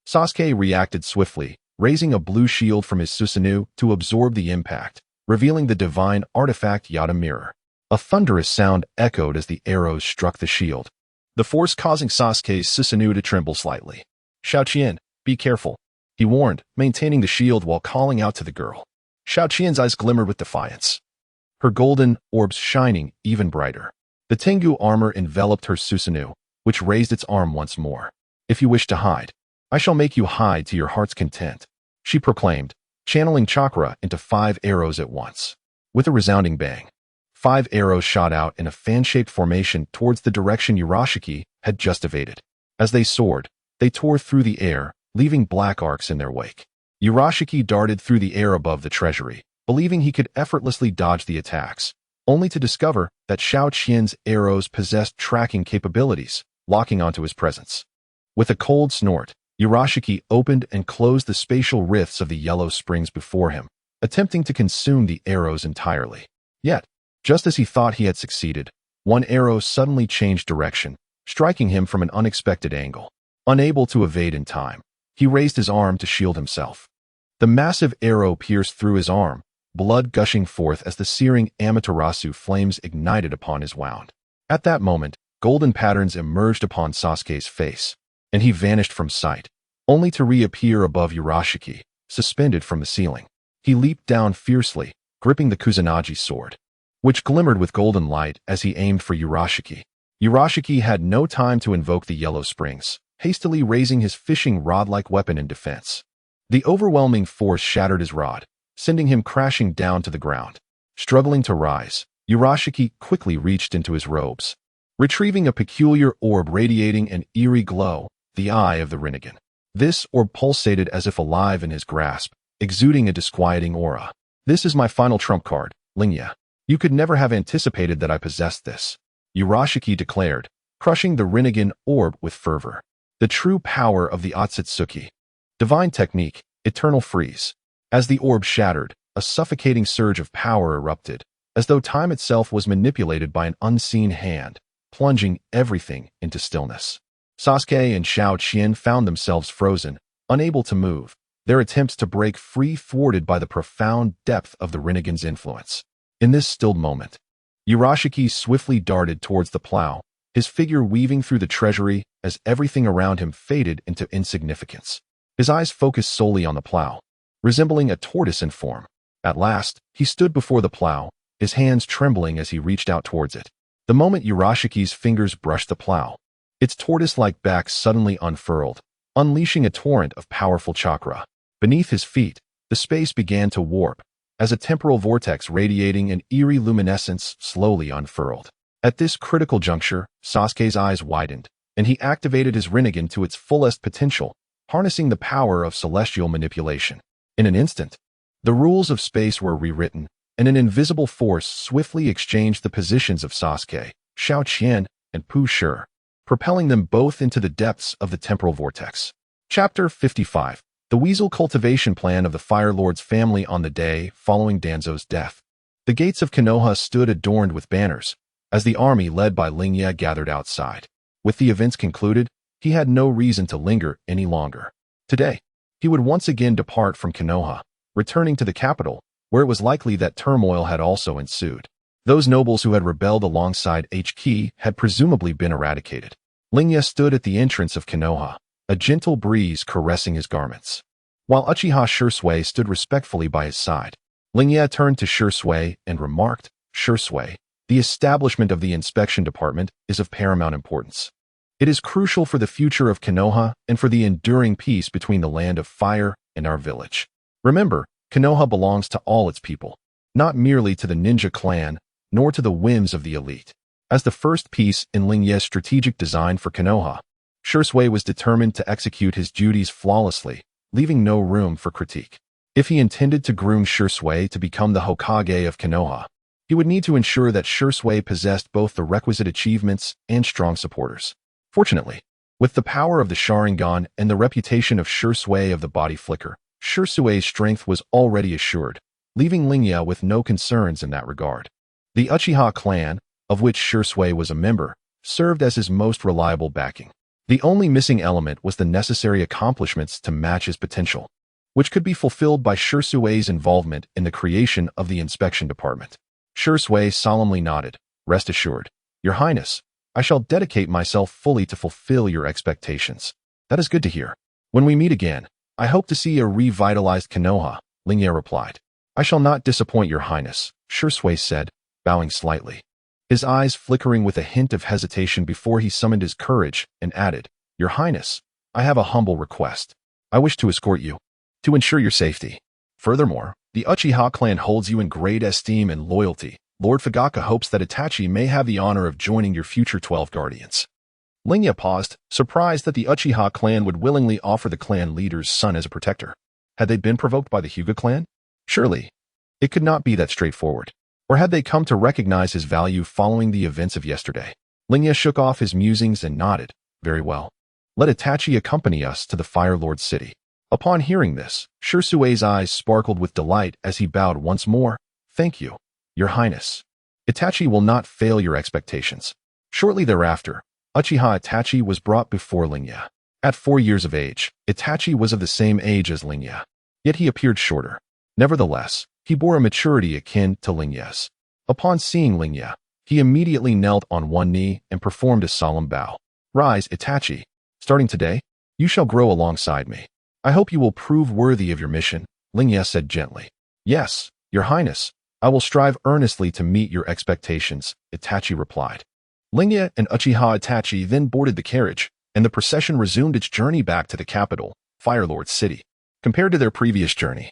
Sasuke reacted swiftly, raising a blue shield from his Susanoo to absorb the impact, revealing the divine artifact Yata Mirror. A thunderous sound echoed as the arrows struck the shield, the force causing Sasuke's Susanoo to tremble slightly. Shao Qian, be careful, he warned, maintaining the shield while calling out to the girl. Shao Qian's eyes glimmered with defiance, her golden orbs shining even brighter. The Tengu armor enveloped her Susanoo, which raised its arm once more. If you wish to hide, I shall make you hide to your heart's content, she proclaimed, channeling chakra into 5 arrows at once. With a resounding bang, 5 arrows shot out in a fan-shaped formation towards the direction Urashiki had just evaded. As they soared, they tore through the air, leaving black arcs in their wake. Urashiki darted through the air above the treasury, believing he could effortlessly dodge the attacks, only to discover that Shao Qian's arrows possessed tracking capabilities, locking onto his presence. With a cold snort, Urashiki opened and closed the spatial rifts of the Yellow Springs before him, attempting to consume the arrows entirely. Yet, just as he thought he had succeeded, one arrow suddenly changed direction, striking him from an unexpected angle. Unable to evade in time, he raised his arm to shield himself. The massive arrow pierced through his arm, blood gushing forth as the searing Amaterasu flames ignited upon his wound. At that moment, golden patterns emerged upon Sasuke's face, and he vanished from sight, only to reappear above Urashiki, suspended from the ceiling. He leaped down fiercely, gripping the Kusanagi sword, which glimmered with golden light as he aimed for Urashiki. Urashiki had no time to invoke the Yellow Springs, hastily raising his fishing rod-like weapon in defense. The overwhelming force shattered his rod, sending him crashing down to the ground. Struggling to rise, Urashiki quickly reached into his robes, retrieving a peculiar orb radiating an eerie glow, the Eye of the Rinnegan. This orb pulsated as if alive in his grasp, exuding a disquieting aura. This is my final trump card, Lingye. You could never have anticipated that I possessed this, Urashiki declared, crushing the Rinnegan orb with fervor. The true power of the Otsutsuki. Divine technique, eternal freeze. As the orb shattered, a suffocating surge of power erupted, as though time itself was manipulated by an unseen hand, plunging everything into stillness. Sasuke and Shao Qian found themselves frozen, unable to move, their attempts to break free thwarted by the profound depth of the Rinnegan's influence. In this stilled moment, Urashiki swiftly darted towards the plow, his figure weaving through the treasury as everything around him faded into insignificance. His eyes focused solely on the plow, resembling a tortoise in form. At last, he stood before the plow, his hands trembling as he reached out towards it. The moment Urashiki's fingers brushed the plow, its tortoise-like back suddenly unfurled, unleashing a torrent of powerful chakra. Beneath his feet, the space began to warp, as a temporal vortex radiating an eerie luminescence slowly unfurled. At this critical juncture, Sasuke's eyes widened, and he activated his Rinnegan to its fullest potential, harnessing the power of celestial manipulation. In an instant, the rules of space were rewritten, and an invisible force swiftly exchanged the positions of Sasuke, Xiao Qian, and Pu Shi, propelling them both into the depths of the temporal vortex. Chapter 55. The Weasel Cultivation Plan of the Fire Lord's Family on the day following Danzo's death. The gates of Konoha stood adorned with banners, as the army led by Lingye gathered outside. With the events concluded, he had no reason to linger any longer. Today, he would once again depart from Konoha, returning to the capital, where it was likely that turmoil had also ensued. Those nobles who had rebelled alongside Ki had presumably been eradicated. Lingye stood at the entrance of Konoha, a gentle breeze caressing his garments. While Uchiha Sasuke stood respectfully by his side, Lingye turned to Sasuke and remarked, "Sasuke, the establishment of the inspection department is of paramount importance. It is crucial for the future of Konoha and for the enduring peace between the land of fire and our village. Remember, Konoha belongs to all its people, not merely to the ninja clan, nor to the whims of the elite." As the first piece in Lingye's strategic design for Konoha, Sasuke was determined to execute his duties flawlessly, leaving no room for critique. If he intended to groom Sasuke to become the Hokage of Konoha, he would need to ensure that Sasuke possessed both the requisite achievements and strong supporters. Fortunately, with the power of the Sharingan and the reputation of Sasuke of the body flicker, Sasuke's strength was already assured, leaving Lingye with no concerns in that regard. The Uchiha clan, of which Sasuke was a member, served as his most reliable backing. The only missing element was the necessary accomplishments to match his potential, which could be fulfilled by Sasuke's involvement in the creation of the inspection department. Sasuke solemnly nodded. "Rest assured, Your Highness, I shall dedicate myself fully to fulfill your expectations." "That is good to hear. When we meet again, I hope to see a revitalized Konoha," Lingye replied. "I shall not disappoint Your Highness," Sasuke said, bowing slightly. His eyes flickering with a hint of hesitation before he summoned his courage and added, "Your Highness, I have a humble request. I wish to escort you, to ensure your safety. Furthermore, the Uchiha clan holds you in great esteem and loyalty. Lord Fugaka hopes that Itachi may have the honor of joining your future 12 guardians." Lingye paused, surprised that the Uchiha clan would willingly offer the clan leader's son as a protector. Had they been provoked by the Hyuga clan? Surely, it could not be that straightforward. Or had they come to recognize his value following the events of yesterday? Lingye shook off his musings and nodded. "Very well. Let Itachi accompany us to the Fire Lord's city." Upon hearing this, Sasuke's eyes sparkled with delight as he bowed once more. "Thank you, Your Highness. Itachi will not fail your expectations." Shortly thereafter, Uchiha Itachi was brought before Lingye. At 4 years of age, Itachi was of the same age as Lingye, yet he appeared shorter. Nevertheless, he bore a maturity akin to Lingye's. Upon seeing Lingye, he immediately knelt on one knee and performed a solemn bow. "Rise, Itachi. Starting today, you shall grow alongside me. I hope you will prove worthy of your mission," Lingye said gently. "Yes, Your Highness, I will strive earnestly to meet your expectations," Itachi replied. Lingye and Uchiha Itachi then boarded the carriage, and the procession resumed its journey back to the capital, Fire Lord's city. Compared to their previous journey,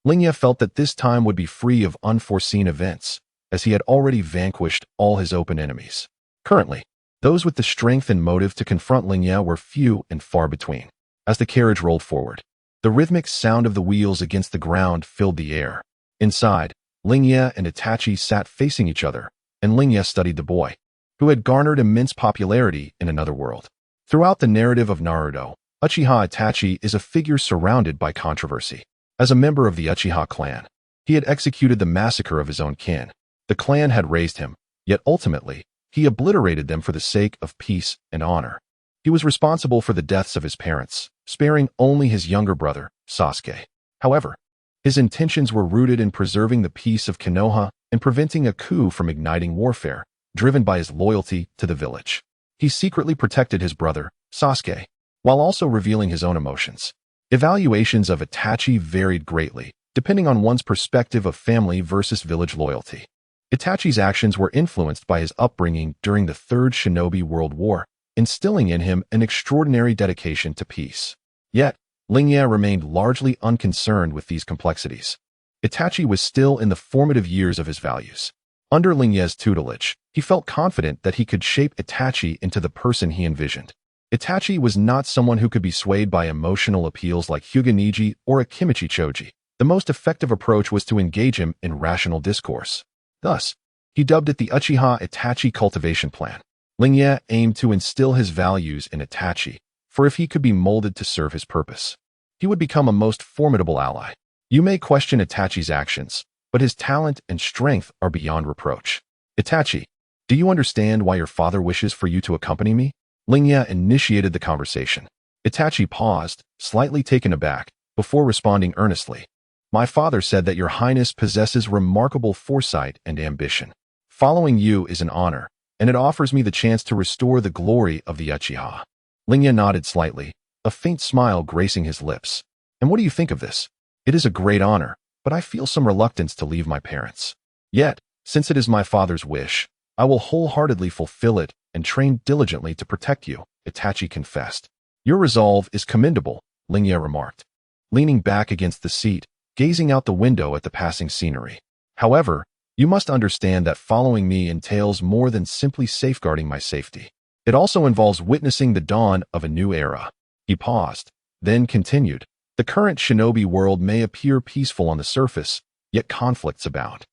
Lingye felt that this time would be free of unforeseen events, as he had already vanquished all his open enemies. Currently, those with the strength and motive to confront Lingye were few and far between. As the carriage rolled forward, the rhythmic sound of the wheels against the ground filled the air. Inside, Lingye and Itachi sat facing each other, and Lingye studied the boy, who had garnered immense popularity in another world. Throughout the narrative of Naruto, Uchiha Itachi is a figure surrounded by controversy. As a member of the Uchiha clan, he had executed the massacre of his own kin. The clan had raised him, yet ultimately, he obliterated them for the sake of peace and honor. He was responsible for the deaths of his parents, sparing only his younger brother, Sasuke. However, his intentions were rooted in preserving the peace of Konoha and preventing a coup from igniting warfare, driven by his loyalty to the village. He secretly protected his brother, Sasuke, while also revealing his own emotions. Evaluations of Itachi varied greatly, depending on one's perspective of family versus village loyalty. Itachi's actions were influenced by his upbringing during the Third Shinobi World War, instilling in him an extraordinary dedication to peace. Yet, Lingye remained largely unconcerned with these complexities. Itachi was still in the formative years of his values. Under Lingye's tutelage, he felt confident that he could shape Itachi into the person he envisioned. Itachi was not someone who could be swayed by emotional appeals like Hyuga Niji or Akimichi Choji. The most effective approach was to engage him in rational discourse. Thus, He dubbed it the Uchiha Itachi Cultivation Plan. Lingye aimed to instill his values in Itachi, for if he could be molded to serve his purpose, he would become a most formidable ally. You may question Itachi's actions, but his talent and strength are beyond reproach. Itachi, do you understand why your father wishes for you to accompany me? Lingye initiated the conversation. Itachi paused, slightly taken aback, before responding earnestly. My father said that your highness possesses remarkable foresight and ambition. Following you is an honor, and it offers me the chance to restore the glory of the Uchiha. Lingye nodded slightly, a faint smile gracing his lips. And what do you think of this? It is a great honor, but I feel some reluctance to leave my parents. Yet, since it is my father's wish, I will wholeheartedly fulfill it and train diligently to protect you, Itachi confessed. Your resolve is commendable, Lingye remarked, leaning back against the seat, gazing out the window at the passing scenery. However, you must understand that following me entails more than simply safeguarding my safety. It also involves witnessing the dawn of a new era. He paused, then continued. The current shinobi world may appear peaceful on the surface, yet conflicts abound.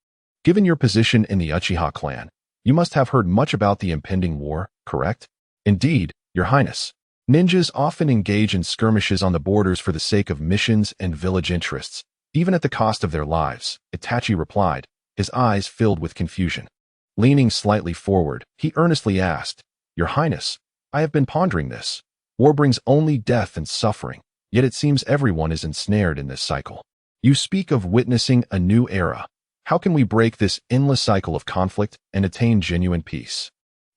Given your position in the Uchiha clan, you must have heard much about the impending war, correct? Indeed, Your Highness. Ninjas often engage in skirmishes on the borders for the sake of missions and village interests, even at the cost of their lives, Itachi replied, his eyes filled with confusion. Leaning slightly forward, he earnestly asked, Your Highness, I have been pondering this. War brings only death and suffering, yet it seems everyone is ensnared in this cycle. You speak of witnessing a new era. How can we break this endless cycle of conflict and attain genuine peace?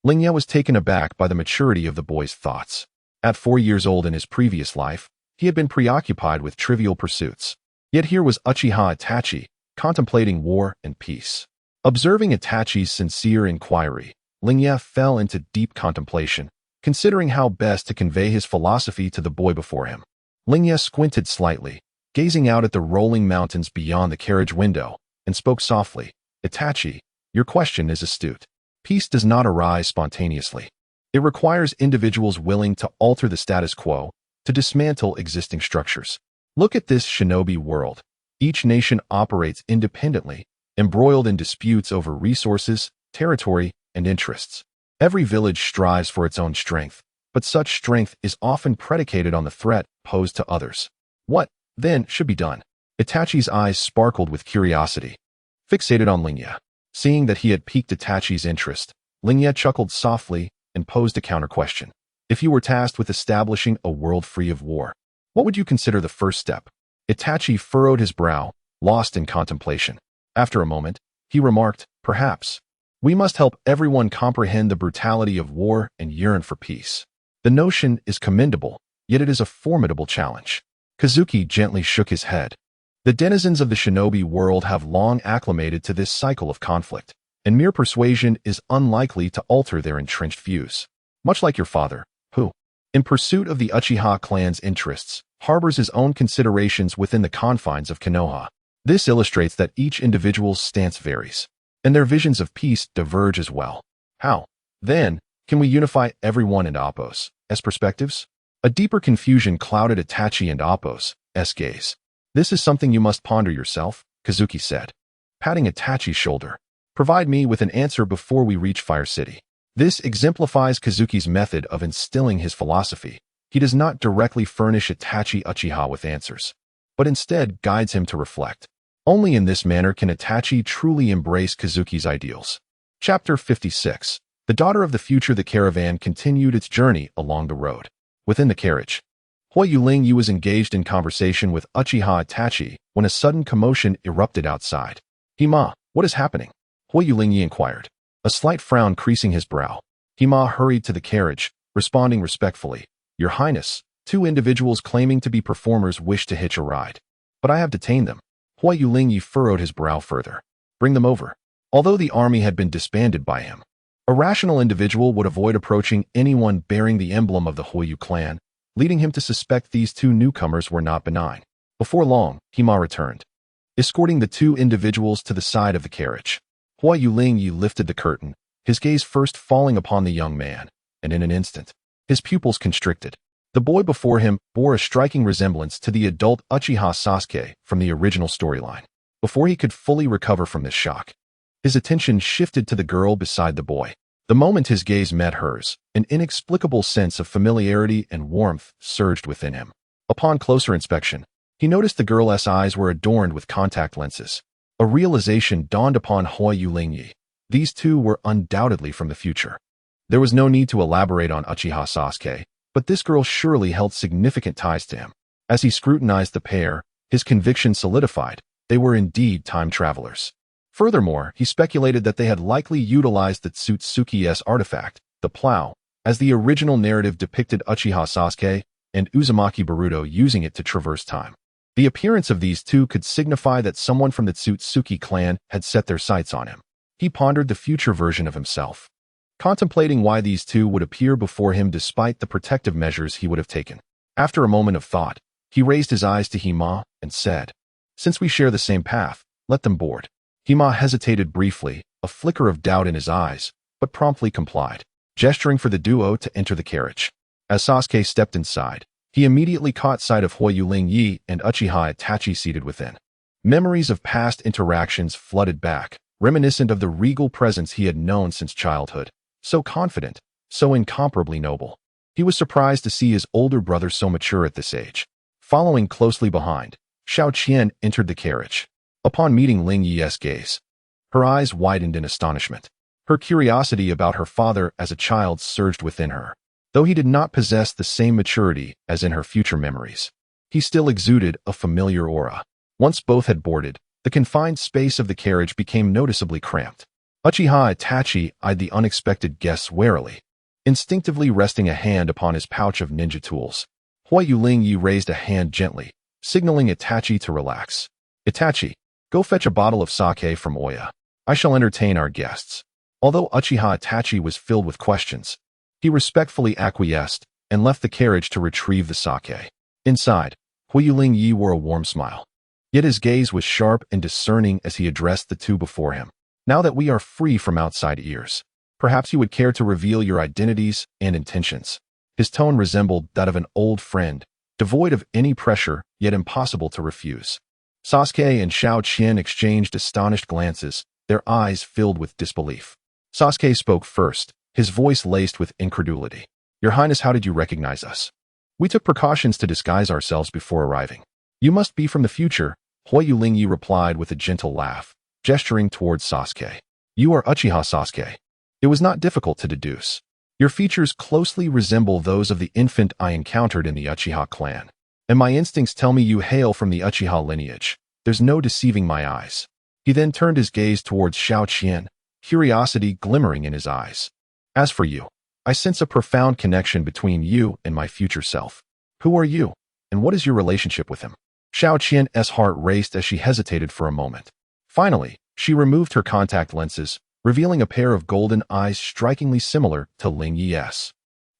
Lingye was taken aback by the maturity of the boy's thoughts. At 4 years old in his previous life, he had been preoccupied with trivial pursuits. Yet here was Uchiha Itachi, contemplating war and peace. Observing Itachi's sincere inquiry, Lingye fell into deep contemplation, considering how best to convey his philosophy to the boy before him. Lingye squinted slightly, gazing out at the rolling mountains beyond the carriage window, and spoke softly, Itachi, your question is astute. Peace does not arise spontaneously. It requires individuals willing to alter the status quo, to dismantle existing structures. Look at this shinobi world. Each nation operates independently, embroiled in disputes over resources, territory, and interests. Every village strives for its own strength, but such strength is often predicated on the threat posed to others. What, then, should be done? Itachi's eyes sparkled with curiosity. Fixated on Lingye. Seeing that he had piqued Itachi's interest, Lingye chuckled softly and posed a counter-question. If you were tasked with establishing a world free of war, what would you consider the first step? Itachi furrowed his brow, lost in contemplation. After a moment, he remarked, perhaps. We must help everyone comprehend the brutality of war and yearn for peace. The notion is commendable, yet it is a formidable challenge. Kazuki gently shook his head. The denizens of the shinobi world have long acclimated to this cycle of conflict, and mere persuasion is unlikely to alter their entrenched views. Much like your father, who, in pursuit of the Uchiha clan's interests, harbors his own considerations within the confines of Konoha. This illustrates that each individual's stance varies, and their visions of peace diverge as well. How, then, can we unify everyone and Appo's perspectives? A deeper confusion clouded Itachi and Appo's gaze. This is something you must ponder yourself, Kazuki said, patting Itachi's shoulder. Provide me with an answer before we reach Fire City. This exemplifies Kazuki's method of instilling his philosophy. He does not directly furnish Itachi Uchiha with answers, but instead guides him to reflect. Only in this manner can Itachi truly embrace Kazuki's ideals. Chapter 56. The Daughter of the Future. The caravan continued its journey along the road. Within the carriage, Lingye was engaged in conversation with Uchiha Itachi when a sudden commotion erupted outside. Hima, what is happening? Lingye inquired, a slight frown creasing his brow. Hima hurried to the carriage, responding respectfully, Your Highness, 2 individuals claiming to be performers wish to hitch a ride. But I have detained them. Lingye furrowed his brow further. Bring them over. Although the army had been disbanded by him, a rational individual would avoid approaching anyone bearing the emblem of the Hoyu clan, leading him to suspect these 2 newcomers were not benign. Before long, Hima returned, escorting the 2 individuals to the side of the carriage. Lingye lifted the curtain, his gaze first falling upon the young man, and in an instant, his pupils constricted. The boy before him bore a striking resemblance to the adult Uchiha Sasuke from the original storyline. Before he could fully recover from this shock, His attention shifted to the girl beside the boy. The moment his gaze met hers, an inexplicable sense of familiarity and warmth surged within him. Upon closer inspection, he noticed the girl's eyes were adorned with contact lenses. A realization dawned upon Lord Lingye. These two were undoubtedly from the future. There was no need to elaborate on Uchiha Sasuke, but this girl surely held significant ties to him. As he scrutinized the pair, his conviction solidified. They were indeed time travelers. Furthermore, he speculated that they had likely utilized the Otsutsuki's artifact, the plow, as the original narrative depicted Uchiha Sasuke and Uzumaki Boruto using it to traverse time. The appearance of these two could signify that someone from the Otsutsuki clan had set their sights on him. He pondered the future version of himself, contemplating why these two would appear before him despite the protective measures he would have taken. After a moment of thought, he raised his eyes to Hima and said, "Since we share the same path, let them board." Hima hesitated briefly, a flicker of doubt in his eyes, but promptly complied, gesturing for the duo to enter the carriage. As Sasuke stepped inside, he immediately caught sight of Lord Lingye and Uchiha Itachi seated within. Memories of past interactions flooded back, reminiscent of the regal presence he had known since childhood. So confident, so incomparably noble. He was surprised to see his older brother so mature at this age. Following closely behind, Xiao Qian entered the carriage. Upon meeting Lingye's gaze, her eyes widened in astonishment. Her curiosity about her father as a child surged within her. Though he did not possess the same maturity as in her future memories, he still exuded a familiar aura. Once both had boarded, the confined space of the carriage became noticeably cramped. Uchiha Itachi eyed the unexpected guests warily, instinctively resting a hand upon his pouch of ninja tools. Lord Lingye raised a hand gently, signaling Itachi to relax. "Itachi, go fetch a bottle of sake from Oya. I shall entertain our guests." Although Uchiha Itachi was filled with questions, he respectfully acquiesced and left the carriage to retrieve the sake. Inside, Lord Lingye wore a warm smile. Yet his gaze was sharp and discerning as he addressed the two before him. "Now that we are free from outside ears, perhaps you would care to reveal your identities and intentions." His tone resembled that of an old friend, devoid of any pressure, yet impossible to refuse. Sasuke and Xiao Qian exchanged astonished glances, their eyes filled with disbelief. Sasuke spoke first, his voice laced with incredulity. "Your Highness, how did you recognize us?" "We took precautions to disguise ourselves before arriving." "You must be from the future," Lord Lingye replied with a gentle laugh, gesturing towards Sasuke. "You are Uchiha Sasuke." It was not difficult to deduce. "Your features closely resemble those of the infant I encountered in the Uchiha clan. And my instincts tell me you hail from the Uchiha lineage. There's no deceiving my eyes." He then turned his gaze towards Xiao Qian, curiosity glimmering in his eyes. "As for you, I sense a profound connection between you and my future self. Who are you, and what is your relationship with him?" Xiao Qian's heart raced as she hesitated for a moment. Finally, she removed her contact lenses, revealing a pair of golden eyes strikingly similar to Lingye's.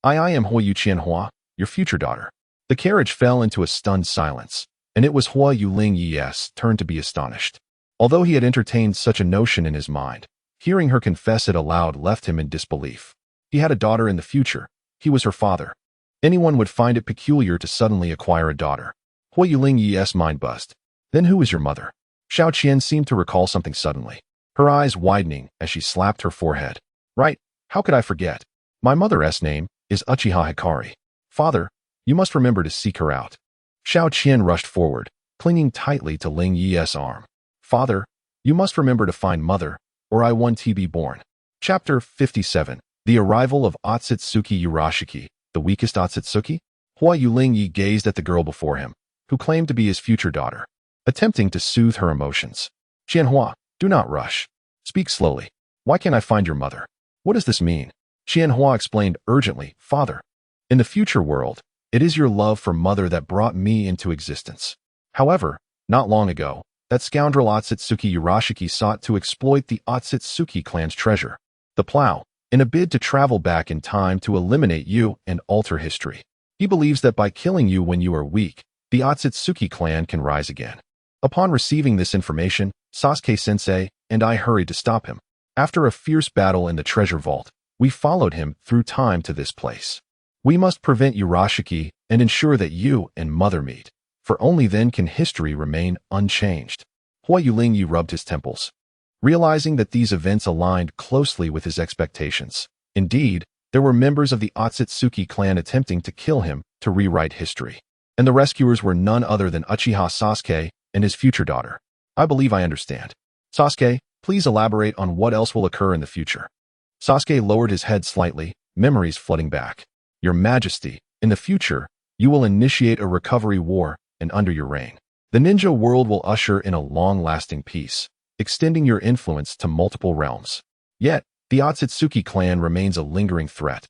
I am Lord Qianhua, your future daughter." The carriage fell into a stunned silence, and it was Lord Lingye's turn to be astonished. Although he had entertained such a notion in his mind, hearing her confess it aloud left him in disbelief. He had a daughter in the future. He was her father. Anyone would find it peculiar to suddenly acquire a daughter. Lord Lingye's mind buzzed. "Then who is your mother?" Xiao Qian seemed to recall something suddenly, her eyes widening as she slapped her forehead. "Right, how could I forget? My mother's name is Uchiha Hikari. Father, you must remember to seek her out." Xiao Qian rushed forward, clinging tightly to Lingye's arm. "Father, you must remember to find mother, or I want to be born." Chapter 57. The arrival of Otsutsuki Urashiki, the weakest Otsutsuki? Lord Lingye gazed at the girl before him, who claimed to be his future daughter, attempting to soothe her emotions. "Qianhua, do not rush. Speak slowly. Why can't I find your mother? What does this mean?" Qianhua explained urgently. "Father, in the future world, it is your love for mother that brought me into existence. However, not long ago, that scoundrel Otsutsuki Urashiki sought to exploit the Otsutsuki clan's treasure, the plow, in a bid to travel back in time to eliminate you and alter history. He believes that by killing you when you are weak, the Otsutsuki clan can rise again." Upon receiving this information, Sasuke-sensei and I hurried to stop him. After a fierce battle in the treasure vault, we followed him through time to this place. We must prevent Urashiki and ensure that you and mother meet, for only then can history remain unchanged. Lord Lingye rubbed his temples. realizing that these events aligned closely with his expectations. Indeed, there were members of the Otsutsuki clan attempting to kill him to rewrite history. And the rescuers were none other than Uchiha Sasuke and his future daughter. I believe I understand. Sasuke, please elaborate on what else will occur in the future. Sasuke lowered his head slightly, memories flooding back. Your Majesty, in the future, you will initiate a recovery war, and under your reign, the ninja world will usher in a long-lasting peace, extending your influence to multiple realms. Yet, the Otsutsuki clan remains a lingering threat.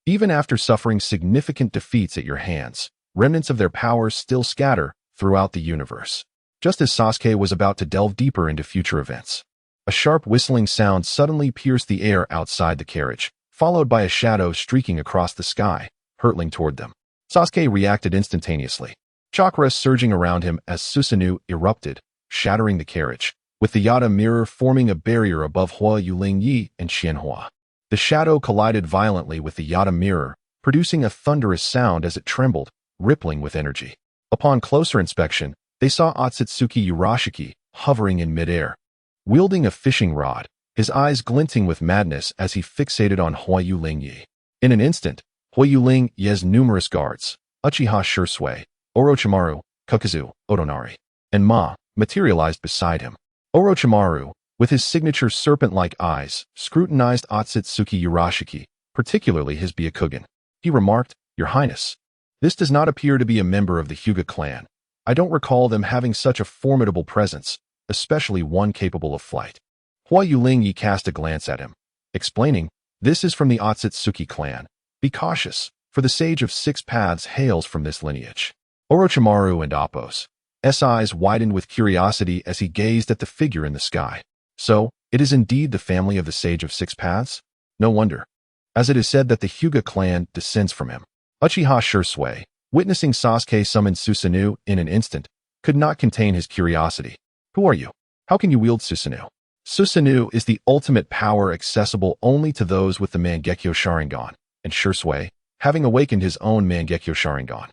Even after suffering significant defeats at your hands, remnants of their powers still scatter throughout the universe. Just as Sasuke was about to delve deeper into future events, a sharp whistling sound suddenly pierced the air outside the carriage, followed by a shadow streaking across the sky, hurtling toward them. Sasuke reacted instantaneously, chakra surging around him as Susanoo erupted, shattering the carriage, with the Yata mirror forming a barrier above Lord Lingye and Xianhua. The shadow collided violently with the Yata mirror, producing a thunderous sound as it trembled, rippling with energy. Upon closer inspection, they saw Otsutsuki Urashiki hovering in midair, wielding a fishing rod, his eyes glinting with madness as he fixated on Lord Lingye. In an instant, Lord Lingye's numerous guards, Uchiha Sasuke, Orochimaru, Kakazu, Otonari, and materialized beside him. Orochimaru, with his signature serpent-like eyes, scrutinized Otsutsuki Urashiki, particularly his Byakugan. He remarked, "Your Highness, this does not appear to be a member of the Hyuga clan. I don't recall them having such a formidable presence, especially one capable of flight." Lord Lingye cast a glance at him, explaining, "This is from the Otsutsuki clan. Be cautious, for the Sage of Six Paths hails from this lineage." Orochimaru and Appo's eyes widened with curiosity as he gazed at the figure in the sky. So, it is indeed the family of the Sage of Six Paths? No wonder, as it is said that the Hyuga clan descends from him. Uchiha Sasuke, witnessing Sasuke summon Susanoo in an instant, could not contain his curiosity. "Who are you? How can you wield Susanoo?" Susanoo is the ultimate power accessible only to those with the Mangekyo Sharingan, and Sasuke, having awakened his own Mangekyo Sharingan,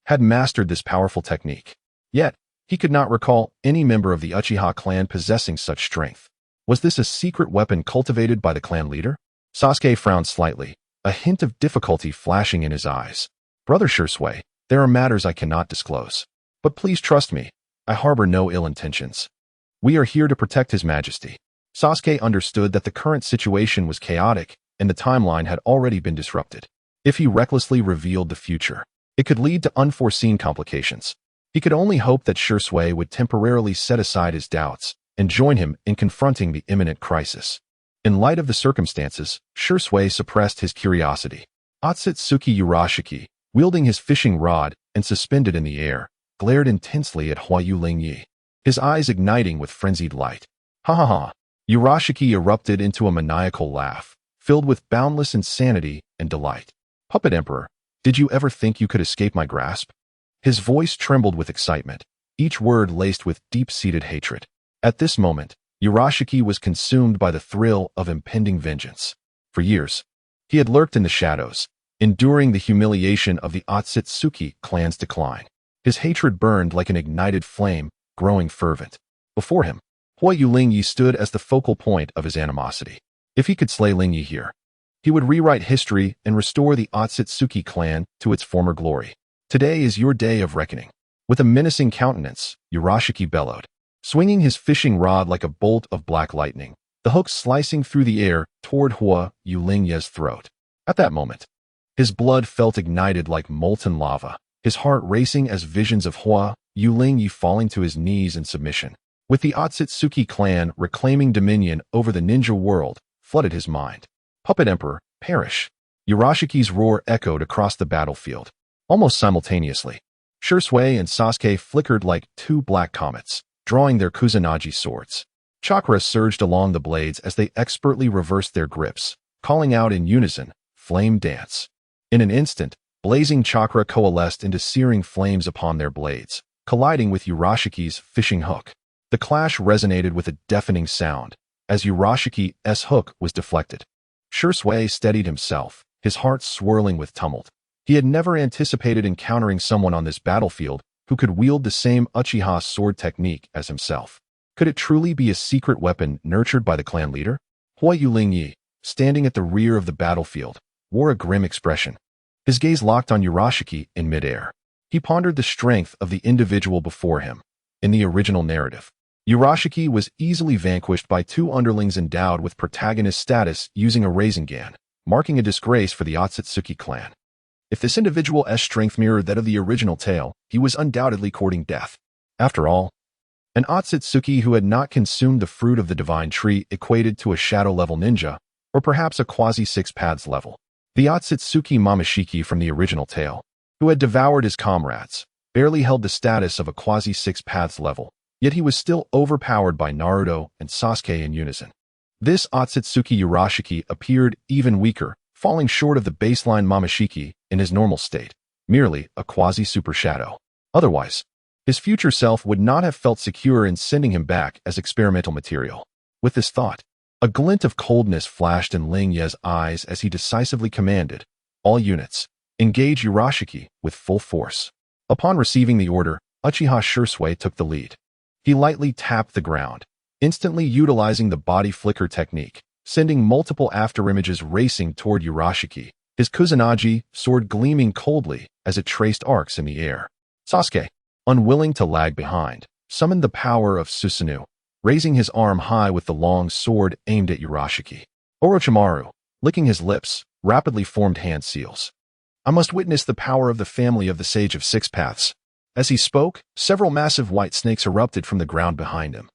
had mastered this powerful technique. Yet, he could not recall any member of the Uchiha clan possessing such strength. Was this a secret weapon cultivated by the clan leader? Sasuke frowned slightly, a hint of difficulty flashing in his eyes. "Brother Sasuke, there are matters I cannot disclose. But please trust me, I harbor no ill intentions. We are here to protect His Majesty." Sasuke understood that the current situation was chaotic and the timeline had already been disrupted. If he recklessly revealed the future, it could lead to unforeseen complications. He could only hope that Sasuke would temporarily set aside his doubts and join him in confronting the imminent crisis. In light of the circumstances, Sasuke suppressed his curiosity. Otsutsuki Urashiki, wielding his fishing rod and suspended in the air, glared intensely at Lord Lingye, his eyes igniting with frenzied light. "Ha ha ha!" Urashiki erupted into a maniacal laugh, filled with boundless insanity and delight. "Puppet Emperor, did you ever think you could escape my grasp?" His voice trembled with excitement, each word laced with deep-seated hatred. At this moment, Urashiki was consumed by the thrill of impending vengeance. For years, he had lurked in the shadows, enduring the humiliation of the Otsutsuki clan's decline. His hatred burned like an ignited flame, growing fervent. Before him, Lord Lingye stood as the focal point of his animosity. If he could slay Lingye here, he would rewrite history and restore the Otsutsuki clan to its former glory. "Today is your day of reckoning." With a menacing countenance, Urashiki bellowed, swinging his fishing rod like a bolt of black lightning, the hook slicing through the air toward Lord Lingye's throat. At that moment, his blood felt ignited like molten lava, his heart racing as visions of Lord Lingye falling to his knees in submission, with the Otsutsuki clan reclaiming dominion over the ninja world, flooded his mind. "Puppet Emperor, perish!" Urashiki's roar echoed across the battlefield. Almost simultaneously, Sasuke and Sasuke flickered like two black comets, drawing their Kusanagi swords. Chakra surged along the blades as they expertly reversed their grips, calling out in unison, "Flame Dance." In an instant, blazing chakra coalesced into searing flames upon their blades, colliding with Urashiki's fishing hook. The clash resonated with a deafening sound, as Urashiki's hook was deflected. Sasuke steadied himself, his heart swirling with tumult. He had never anticipated encountering someone on this battlefield who could wield the same Uchiha sword technique as himself. Could it truly be a secret weapon nurtured by the clan leader? Lord Lingye, standing at the rear of the battlefield, wore a grim expression. His gaze locked on Urashiki in midair. He pondered the strength of the individual before him. In the original narrative, Urashiki was easily vanquished by two underlings endowed with protagonist status using a Rasengan, marking a disgrace for the Otsutsuki clan. If this individual's strength mirrored that of the original tale, he was undoubtedly courting death. After all, an Otsutsuki who had not consumed the fruit of the divine tree equated to a shadow-level ninja, or perhaps a quasi-six paths level. The Otsutsuki Momoshiki from the original tale, who had devoured his comrades, barely held the status of a quasi-six paths level, yet he was still overpowered by Naruto and Sasuke in unison. This Otsutsuki Urashiki appeared even weaker, falling short of the baseline Momoshiki in his normal state, merely a quasi-super shadow. Otherwise, his future self would not have felt secure in sending him back as experimental material. With this thought, a glint of coldness flashed in Lingye's eyes as he decisively commanded, "All units, engage Urashiki with full force." Upon receiving the order, Uchiha Sasuke took the lead. He lightly tapped the ground, instantly utilizing the body flicker technique, sending multiple afterimages racing toward Urashiki, his Kusanagi sword gleaming coldly as it traced arcs in the air. Sasuke, unwilling to lag behind, summoned the power of Susanoo, raising his arm high with the long sword aimed at Urashiki. Orochimaru, licking his lips, rapidly formed hand seals. "I must witness the power of the family of the Sage of Six Paths." As he spoke, several massive white snakes erupted from the ground behind him,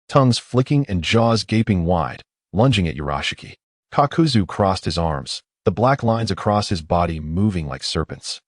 tongues flicking and jaws gaping wide, lunging at Urashiki. Kakuzu crossed his arms, the black lines across his body moving like serpents,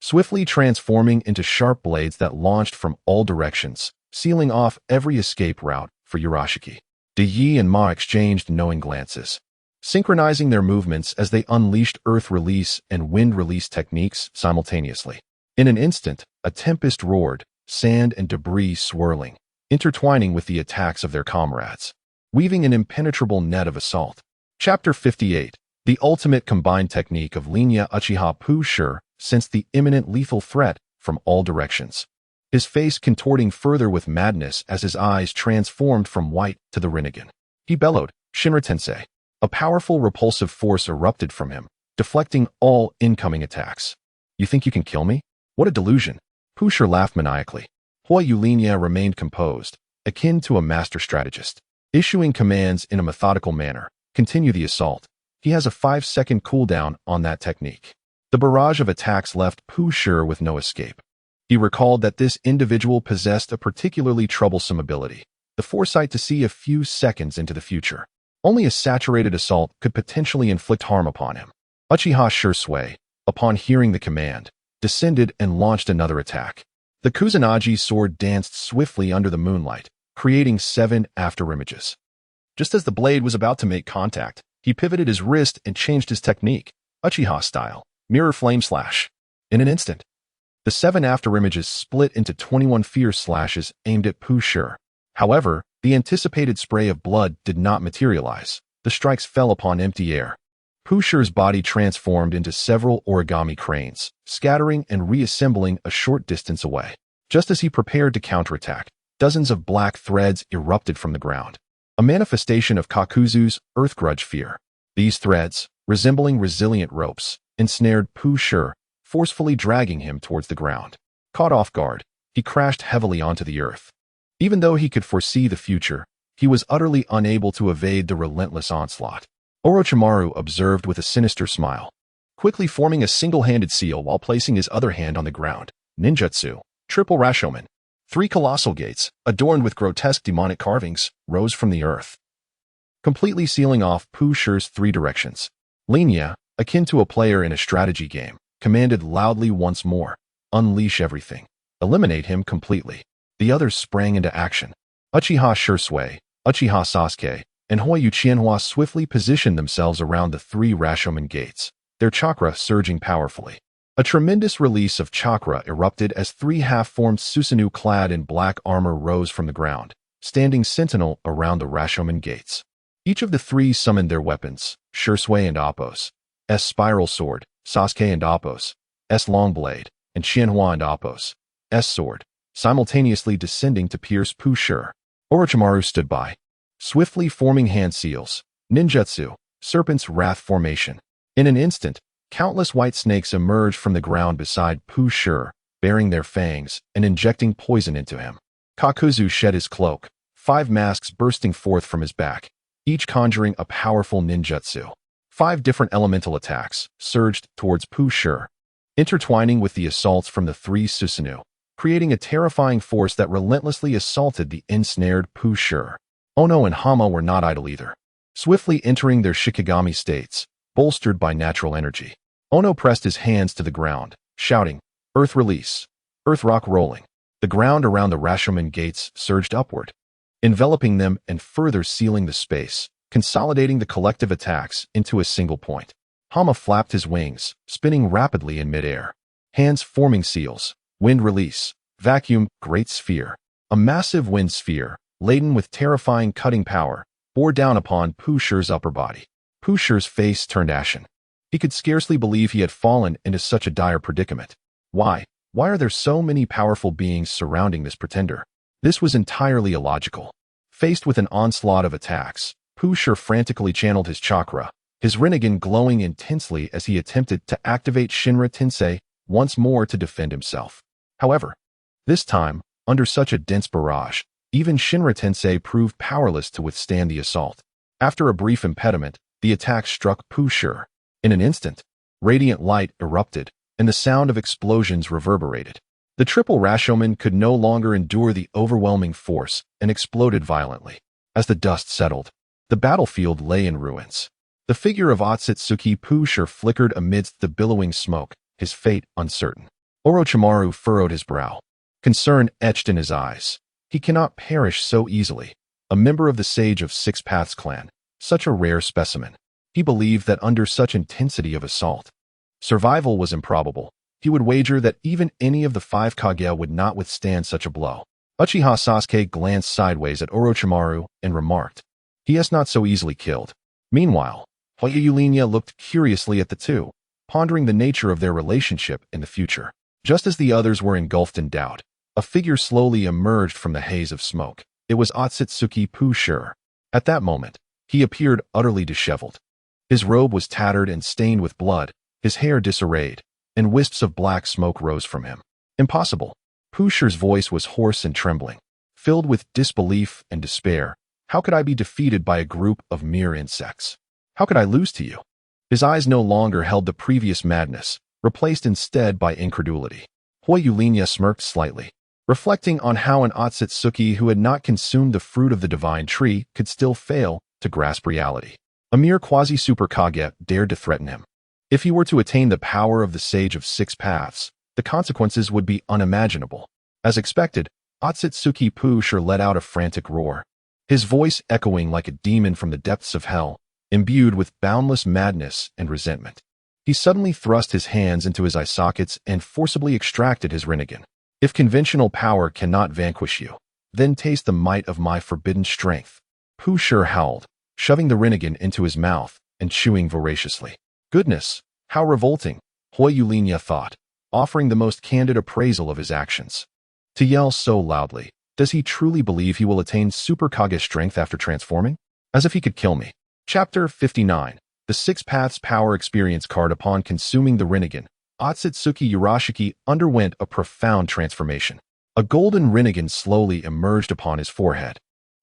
swiftly transforming into sharp blades that launched from all directions, sealing off every escape route for Urashiki. Yi and Ma exchanged knowing glances, synchronizing their movements as they unleashed earth release and wind release techniques simultaneously. In an instant, a tempest roared, sand and debris swirling, intertwining with the attacks of their comrades, weaving an impenetrable net of assault. Chapter 58. The ultimate combined technique of Lingye. Uchiha Sasuke sensed the imminent lethal threat from all directions, his face contorting further with madness as his eyes transformed from white to the Rinnegan. He bellowed, "Shinra Tensei." A powerful repulsive force erupted from him, deflecting all incoming attacks. "You think you can kill me? What a delusion." Sasuke laughed maniacally. Lingye remained composed, akin to a master strategist, issuing commands in a methodical manner. "Continue the assault." He has a 5-second cooldown on that technique. The barrage of attacks left Sasuke with no escape. He recalled that this individual possessed a particularly troublesome ability, the foresight to see a few seconds into the future. Only a saturated assault could potentially inflict harm upon him. Uchiha Sasuke, upon hearing the command, descended and launched another attack. The Kusanagi sword danced swiftly under the moonlight, creating 7 afterimages. Just as the blade was about to make contact, he pivoted his wrist and changed his technique, Uchiha style, mirror flame slash. In an instant, the 7 afterimages split into 21 fierce slashes aimed at Sasuke. However, the anticipated spray of blood did not materialize. The strikes fell upon empty air. Sasuke's body transformed into several origami cranes, scattering and reassembling a short distance away. Just as he prepared to counterattack, dozens of black threads erupted from the ground, a manifestation of Kakuzu's Earth Grudge fear. These threads, resembling resilient ropes, ensnared Sasuke, forcefully dragging him towards the ground. Caught off guard, he crashed heavily onto the earth. Even though he could foresee the future, he was utterly unable to evade the relentless onslaught. Orochimaru observed with a sinister smile, quickly forming a single-handed seal while placing his other hand on the ground. Ninjutsu, triple Rashomon. 3 colossal gates, adorned with grotesque demonic carvings, rose from the earth, completely sealing off Sasuke's 3 directions. Lingye, akin to a player in a strategy game, commanded loudly once more, "Unleash everything. Eliminate him completely." The others sprang into action. Uchiha Sasuke, Uchiha Sasuke, and Uchiha swiftly positioned themselves around the 3 Rashomon gates, their chakra surging powerfully. A tremendous release of chakra erupted as 3 half-formed Susanoo clad in black armor rose from the ground, standing sentinel around the Rashomon gates. Each of the 3 summoned their weapons, Sasuke and Appo's spiral sword, Sasuke and Appo's long blade, and Shinhwa and Appo's sword, simultaneously descending to pierce Sasuke. Orochimaru stood by, swiftly forming hand seals, ninjutsu, serpent's wrath formation. In an instant, countless white snakes emerged from the ground beside Pu Shi, bearing their fangs and injecting poison into him. Kakuzu shed his cloak, 5 masks bursting forth from his back, each conjuring a powerful ninjutsu. 5 different elemental attacks surged towards Pu Shi, intertwining with the assaults from the 3 Susanoo, creating a terrifying force that relentlessly assaulted the ensnared Pu Shi. Ono and Hama were not idle either, swiftly entering their Shikigami states, bolstered by natural energy. Ono pressed his hands to the ground, shouting, "Earth release, earth rock rolling." The ground around the Rashomon gates surged upward, enveloping them and further sealing the space, consolidating the collective attacks into a single point. Hama flapped his wings, spinning rapidly in midair. Hands forming seals, wind release, vacuum, great sphere. A massive wind sphere, laden with terrifying cutting power, bore down upon Pu Shi's upper body. Pu Shi's face turned ashen. He could scarcely believe he had fallen into such a dire predicament. Why are there so many powerful beings surrounding this pretender? This was entirely illogical. Faced with an onslaught of attacks, Pu Shi frantically channeled his chakra, his Rinnegan glowing intensely as he attempted to activate Shinra Tensei once more to defend himself. However, this time, under such a dense barrage, even Shinra Tensei proved powerless to withstand the assault. After a brief impediment, the attack struck Pu Shi. In an instant, radiant light erupted, and the sound of explosions reverberated. The triple Rashomon could no longer endure the overwhelming force and exploded violently. As the dust settled, the battlefield lay in ruins. The figure of Otsutsuki Pu Shi flickered amidst the billowing smoke, his fate uncertain. Orochimaru furrowed his brow. Concern etched in his eyes. He cannot perish so easily. A member of the Sage of Six Paths clan, such a rare specimen. He believed that under such intensity of assault, survival was improbable. He would wager that even any of the 5 Kaguya would not withstand such a blow. Uchiha Sasuke glanced sideways at Orochimaru and remarked, "He is not so easily killed." Meanwhile, Hokage Lingye looked curiously at the two, pondering the nature of their relationship in the future. Just as the others were engulfed in doubt, a figure slowly emerged from the haze of smoke. It was Otsutsuki Pu Shi. At that moment, he appeared utterly disheveled. His robe was tattered and stained with blood, his hair disarrayed, and wisps of black smoke rose from him. Impossible. Pu Shi's voice was hoarse and trembling, filled with disbelief and despair. How could I be defeated by a group of mere insects? How could I lose to you? His eyes no longer held the previous madness, replaced instead by incredulity. Hokage Lingye smirked slightly, reflecting on how an Otsutsuki who had not consumed the fruit of the divine tree could still fail to grasp reality. A mere quasi-super Kage dared to threaten him. If he were to attain the power of the Sage of Six Paths, the consequences would be unimaginable. As expected, Otsutsuki Pu Shi let out a frantic roar, his voice echoing like a demon from the depths of hell, imbued with boundless madness and resentment. He suddenly thrust his hands into his eye sockets and forcibly extracted his Rinnegan. "If conventional power cannot vanquish you, then taste the might of my forbidden strength." Pu Shi howled, shoving the Rinnegan into his mouth and chewing voraciously. Goodness, how revolting, Hokage Lingye thought, offering the most candid appraisal of his actions. To yell so loudly, does he truly believe he will attain Super Kage strength after transforming? As if he could kill me. Chapter 59. The Six Paths Power Experience Card. Upon consuming the Rinnegan, Otsutsuki Urashiki underwent a profound transformation. A golden Rinnegan slowly emerged upon his forehead,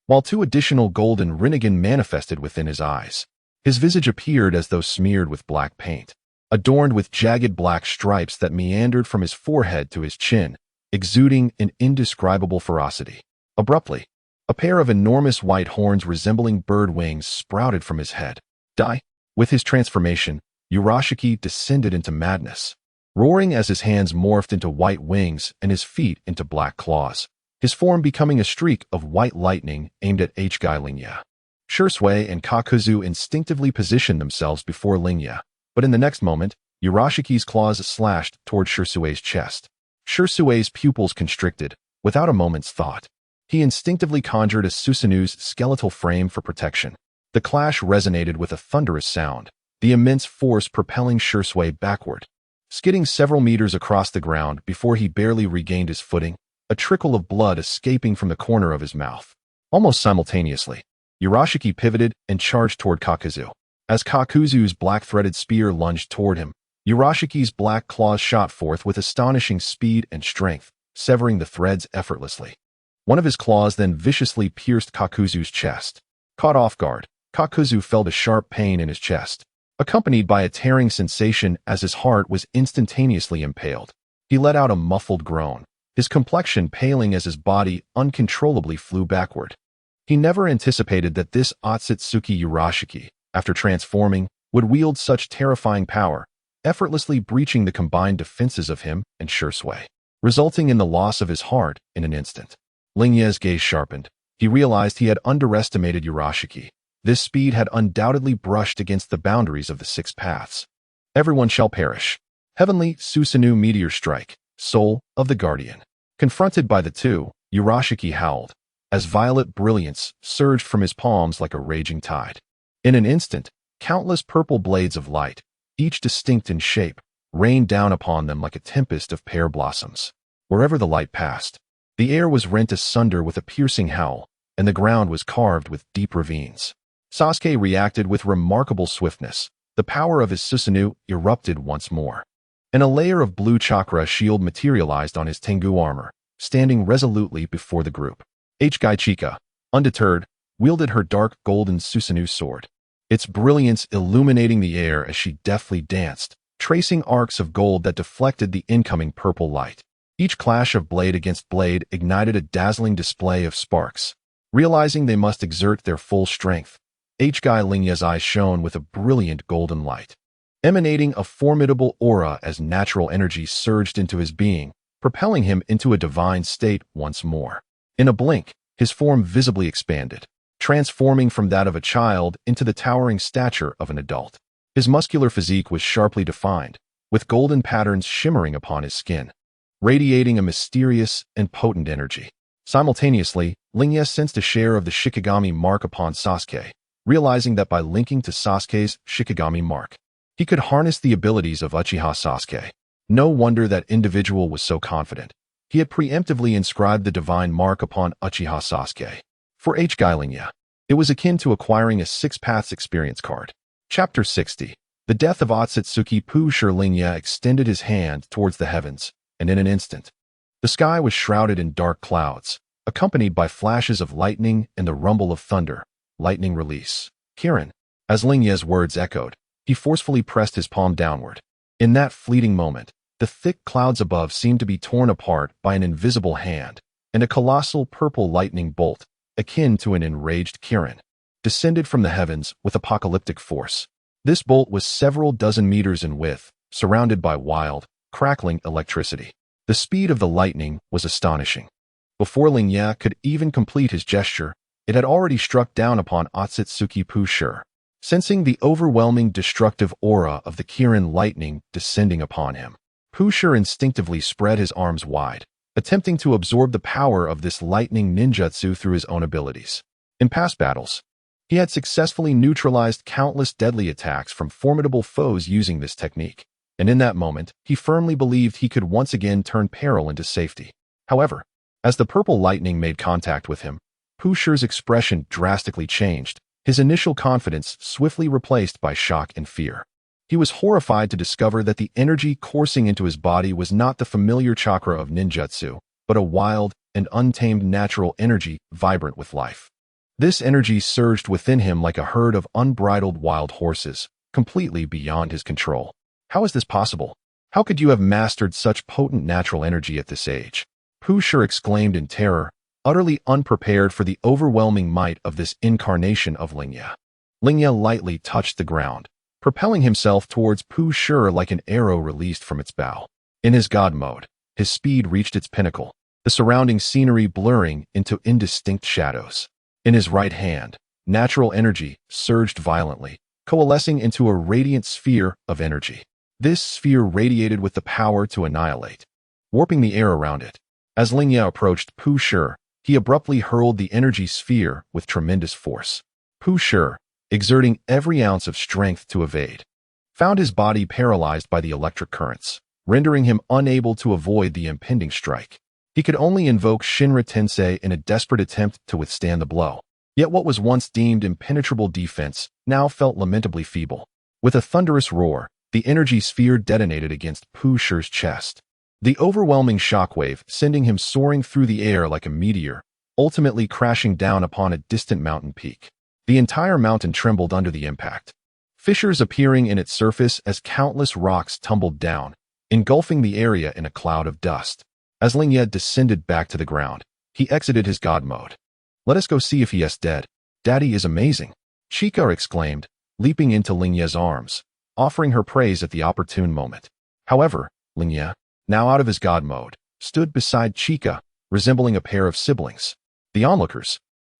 while 2 additional golden Rinnegan manifested within his eyes. His visage appeared as though smeared with black paint, adorned with jagged black stripes that meandered from his forehead to his chin, exuding an indescribable ferocity. Abruptly, a pair of enormous white horns resembling bird wings sprouted from his head. Die! With his transformation, Urashiki descended into madness, roaring as his hands morphed into white wings and his feet into black claws, his form becoming a streak of white lightning aimed at Hokage Lingye. Shursui and Kakuzu instinctively positioned themselves before Lingye, but in the next moment, Urashiki's claws slashed toward Shursui's chest. Shursui's pupils constricted, without a moment's thought. He instinctively conjured a Susanoo's skeletal frame for protection. The clash resonated with a thunderous sound, the immense force propelling Shursui backward. Skidding several meters across the ground before he barely regained his footing, a trickle of blood escaping from the corner of his mouth. Almost simultaneously, Urashiki pivoted and charged toward Kakuzu. As Kakuzu's black-threaded spear lunged toward him, Urashiki's black claws shot forth with astonishing speed and strength, severing the threads effortlessly. One of his claws then viciously pierced Kakuzu's chest. Caught off guard, Kakuzu felt a sharp pain in his chest, accompanied by a tearing sensation as his heart was instantaneously impaled. He let out a muffled groan, his complexion paling as his body uncontrollably flew backward. He never anticipated that this Otsutsuki Urashiki, after transforming, would wield such terrifying power, effortlessly breaching the combined defenses of him and Shursui, resulting in the loss of his heart in an instant. Lingye's gaze sharpened. He realized he had underestimated Urashiki. This speed had undoubtedly brushed against the boundaries of the six paths. Everyone shall perish. Heavenly Susanoo Meteor Strike, Soul of the Guardian. Confronted by the two, Urashiki howled, as violet brilliance surged from his palms like a raging tide. In an instant, countless purple blades of light, each distinct in shape, rained down upon them like a tempest of pear blossoms. Wherever the light passed, the air was rent asunder with a piercing howl, and the ground was carved with deep ravines. Sasuke reacted with remarkable swiftness. The power of his Susanoo erupted once more, and a layer of blue chakra shield materialized on his Tengu armor, standing resolutely before the group. Hokage Chika, undeterred, wielded her dark golden Susanoo sword, its brilliance illuminating the air as she deftly danced, tracing arcs of gold that deflected the incoming purple light. Each clash of blade against blade ignited a dazzling display of sparks. Realizing they must exert their full strength, Hokage Lingye's eyes shone with a brilliant golden light, emanating a formidable aura as natural energy surged into his being, propelling him into a divine state once more. In a blink, his form visibly expanded, transforming from that of a child into the towering stature of an adult. His muscular physique was sharply defined, with golden patterns shimmering upon his skin, radiating a mysterious and potent energy. Simultaneously, Lingye sensed a share of the Shikigami mark upon Sasuke, realizing that by linking to Sasuke's Shikigami mark, he could harness the abilities of Uchiha Sasuke. No wonder that individual was so confident. He had preemptively inscribed the divine mark upon Uchiha Sasuke. For Hokage Lingye, it was akin to acquiring a Six Paths experience card. Chapter 60. The death of Otsutsuki. Lingye extended his hand towards the heavens, and in an instant, the sky was shrouded in dark clouds, accompanied by flashes of lightning and the rumble of thunder. Lightning release. Kirin. As Lingye's words echoed, he forcefully pressed his palm downward. In that fleeting moment, the thick clouds above seemed to be torn apart by an invisible hand, and a colossal purple lightning bolt, akin to an enraged Kirin, descended from the heavens with apocalyptic force. This bolt was several dozen meters in width, surrounded by wild, crackling electricity. The speed of the lightning was astonishing. Before Lingye could even complete his gesture, it had already struck down upon Otsutsuki. Sensing the overwhelming destructive aura of the Kirin lightning descending upon him, Pusher instinctively spread his arms wide, attempting to absorb the power of this lightning ninjutsu through his own abilities. In past battles, he had successfully neutralized countless deadly attacks from formidable foes using this technique, and in that moment, he firmly believed he could once again turn peril into safety. However, as the purple lightning made contact with him, Pusher's expression drastically changed, his initial confidence swiftly replaced by shock and fear. He was horrified to discover that the energy coursing into his body was not the familiar chakra of ninjutsu, but a wild and untamed natural energy vibrant with life. This energy surged within him like a herd of unbridled wild horses, completely beyond his control. How is this possible? How could you have mastered such potent natural energy at this age? Pusher exclaimed in terror, utterly unprepared for the overwhelming might of this incarnation of Lingye. Lingye lightly touched the ground, propelling himself towards Pusher like an arrow released from its bow. In his god mode, his speed reached its pinnacle, the surrounding scenery blurring into indistinct shadows. In his right hand, natural energy surged violently, coalescing into a radiant sphere of energy. This sphere radiated with the power to annihilate, warping the air around it. As Lingye approached Pusher, he abruptly hurled the energy sphere with tremendous force. Pusher, exerting every ounce of strength to evade, found his body paralyzed by the electric currents, rendering him unable to avoid the impending strike. He could only invoke Shinra Tensei in a desperate attempt to withstand the blow. Yet what was once deemed impenetrable defense now felt lamentably feeble. With a thunderous roar, the energy sphere detonated against Pu Shi's chest. The overwhelming shockwave sending him soaring through the air like a meteor, ultimately crashing down upon a distant mountain peak. The entire mountain trembled under the impact, fissures appearing in its surface as countless rocks tumbled down, engulfing the area in a cloud of dust. As Lingye descended back to the ground, he exited his god mode. "Let us go see if he is dead. Daddy is amazing," Chika exclaimed, leaping into Lingye's arms, offering her praise at the opportune moment. However, Lingye, now out of his god mode, stood beside Chika, resembling a pair of siblings. The onlookers,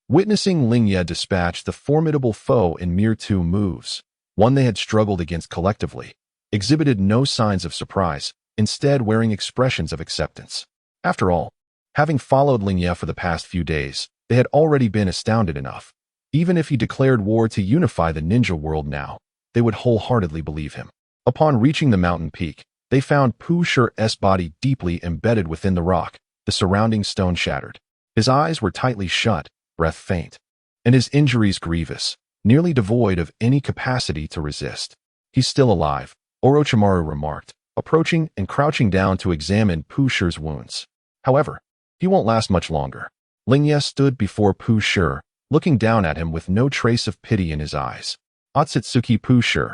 witnessing Lingye dispatch the formidable foe in mere 2 moves, one they had struggled against collectively, exhibited no signs of surprise, instead wearing expressions of acceptance. After all, having followed Lingye for the past few days, they had already been astounded enough. Even if he declared war to unify the ninja world now, they would wholeheartedly believe him. Upon reaching the mountain peak, they found Pu Shi's body deeply embedded within the rock, the surrounding stone shattered. His eyes were tightly shut, breath faint, and his injuries grievous, nearly devoid of any capacity to resist. "He's still alive," Orochimaru remarked, approaching and crouching down to examine Pu Shi's wounds. "However, he won't last much longer." Lingye stood before Pu Shi, looking down at him with no trace of pity in his eyes. "Otsutsuki Pu Shi,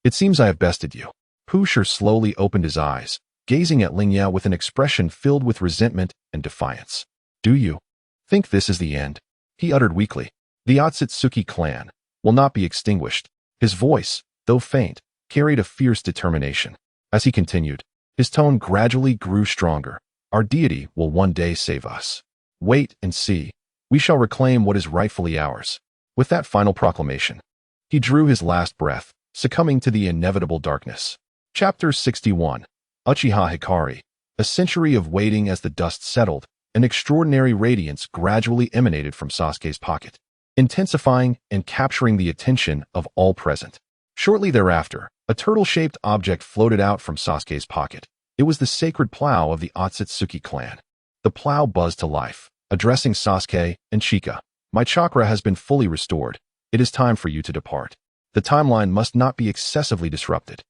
it seems I have bested you." Pu Shi slowly opened his eyes, gazing at Lingye with an expression filled with resentment and defiance. "Do you think this is the end?" he uttered weakly. "The Otsutsuki clan will not be extinguished." His voice, though faint, carried a fierce determination. As he continued, his tone gradually grew stronger. "Our deity will one day save us. Wait and see. We shall reclaim what is rightfully ours." With that final proclamation, he drew his last breath, succumbing to the inevitable darkness. Chapter 61. Uchiha Hikari. A century of waiting. As the dust settled, an extraordinary radiance gradually emanated from Sasuke's pocket, intensifying and capturing the attention of all present. Shortly thereafter, a turtle-shaped object floated out from Sasuke's pocket. It was the sacred plow of the Otsutsuki clan. The plow buzzed to life, addressing Sasuke and Chika. "My chakra has been fully restored. It is time for you to depart. The timeline must not be excessively disrupted.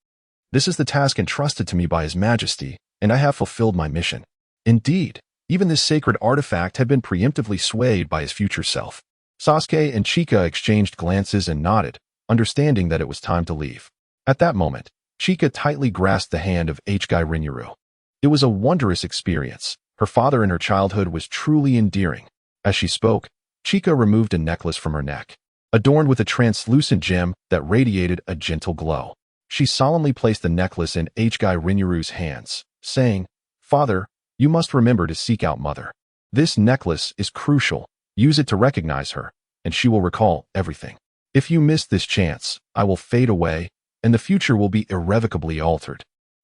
This is the task entrusted to me by His Majesty, and I have fulfilled my mission." Indeed, even this sacred artifact had been preemptively swayed by his future self. Sasuke and Chika exchanged glances and nodded, understanding that it was time to leave. At that moment, Chika tightly grasped the hand of Hokage Rinuru. It was a wondrous experience. Her father in her childhood was truly endearing. As she spoke, Chika removed a necklace from her neck, adorned with a translucent gem that radiated a gentle glow. She solemnly placed the necklace in Hokage Rinuru's hands, saying, "Father, you must remember to seek out Mother. This necklace is crucial. Use it to recognize her, and she will recall everything. If you miss this chance, I will fade away, and the future will be irrevocably altered."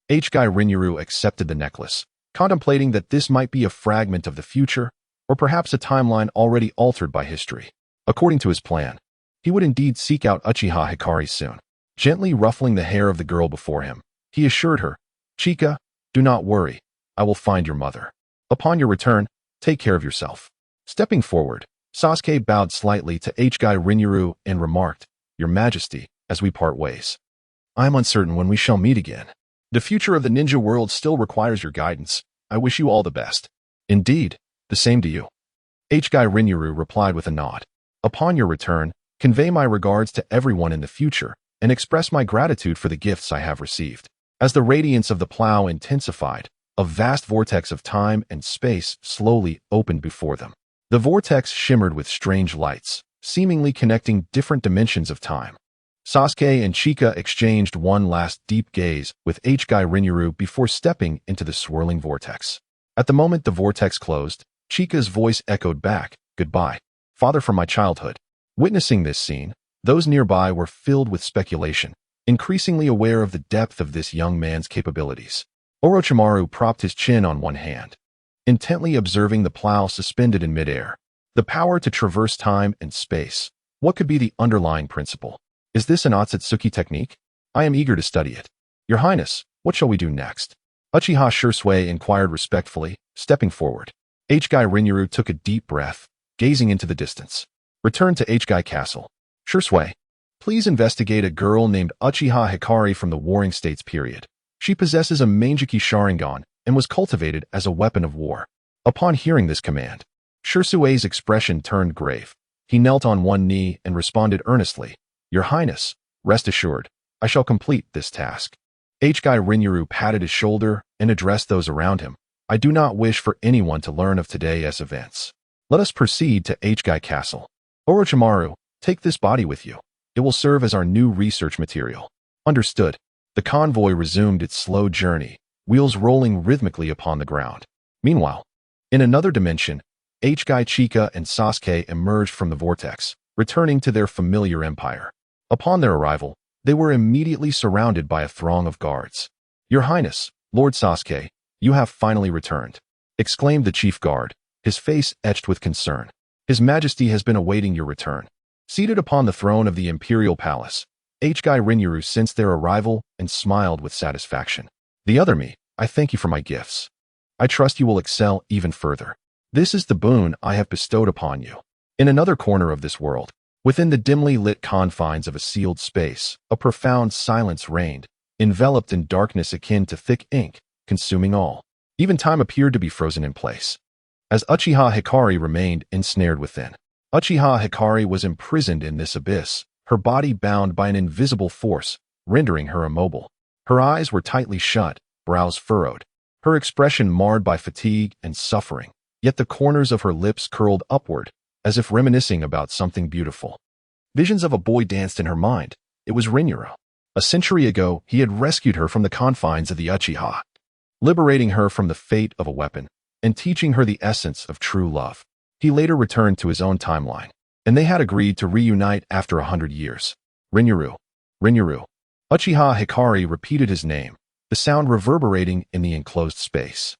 Hokage Rinuru accepted the necklace, contemplating that this might be a fragment of the future, or perhaps a timeline already altered by history. According to his plan, he would indeed seek out Uchiha Hikari soon. Gently ruffling the hair of the girl before him, he assured her, "Chika, do not worry. I will find your mother. Upon your return, take care of yourself." Stepping forward, Sasuke bowed slightly to Hokage Rinuru and remarked, "Your Majesty, as we part ways, I am uncertain when we shall meet again. The future of the ninja world still requires your guidance. I wish you all the best." "Indeed, the same to you," Hokage Rinuru replied with a nod. "Upon your return, convey my regards to everyone in the future and express my gratitude for the gifts I have received." As the radiance of the plow intensified, a vast vortex of time and space slowly opened before them. The vortex shimmered with strange lights, seemingly connecting different dimensions of time. Sasuke and Chika exchanged one last deep gaze with Hokage Rinuru before stepping into the swirling vortex. At the moment the vortex closed, Chika's voice echoed back, "Goodbye, father from my childhood." Witnessing this scene, those nearby were filled with speculation, increasingly aware of the depth of this young man's capabilities. Orochimaru propped his chin on one hand, intently observing the plow suspended in midair. The power to traverse time and space. What could be the underlying principle? Is this an Otsutsuki technique? I am eager to study it. Your Highness, what shall we do next? Uchiha Sasuke inquired respectfully, stepping forward. Hgai Rinuru took a deep breath, gazing into the distance. Return to Hgai Castle. Shursui, please investigate a girl named Uchiha Hikari from the Warring States period. She possesses a Mangeki Sharingan and was cultivated as a weapon of war. Upon hearing this command, Shursui's expression turned grave. He knelt on one knee and responded earnestly, Your Highness, rest assured, I shall complete this task. Hgai Rinuru patted his shoulder and addressed those around him. I do not wish for anyone to learn of today's events. Let us proceed to Hgai Castle. Orochimaru, take this body with you. It will serve as our new research material. Understood. The convoy resumed its slow journey, wheels rolling rhythmically upon the ground. Meanwhile, in another dimension, Hgai Chika and Sasuke emerged from the vortex, returning to their familiar empire. Upon their arrival, they were immediately surrounded by a throng of guards. Your Highness, Lord Sasuke, you have finally returned, exclaimed the chief guard, his face etched with concern. His Majesty has been awaiting your return. Seated upon the throne of the Imperial Palace, Hgai Rinuru sensed their arrival and smiled with satisfaction. The other me, I thank you for my gifts. I trust you will excel even further. This is the boon I have bestowed upon you. In another corner of this world, within the dimly lit confines of a sealed space, a profound silence reigned, enveloped in darkness akin to thick ink, consuming all. Even time appeared to be frozen in place. As Uchiha Hikari remained ensnared within. Uchiha Hikari was imprisoned in this abyss, her body bound by an invisible force, rendering her immobile. Her eyes were tightly shut, brows furrowed, her expression marred by fatigue and suffering, yet the corners of her lips curled upward, as if reminiscing about something beautiful. Visions of a boy danced in her mind. It was Rinuru. A century ago, he had rescued her from the confines of the Uchiha, liberating her from the fate of a weapon, and teaching her the essence of true love. He later returned to his own timeline, and they had agreed to reunite after 100 years. Rinuru. Rinuru. Uchiha Hikari repeated his name, the sound reverberating in the enclosed space.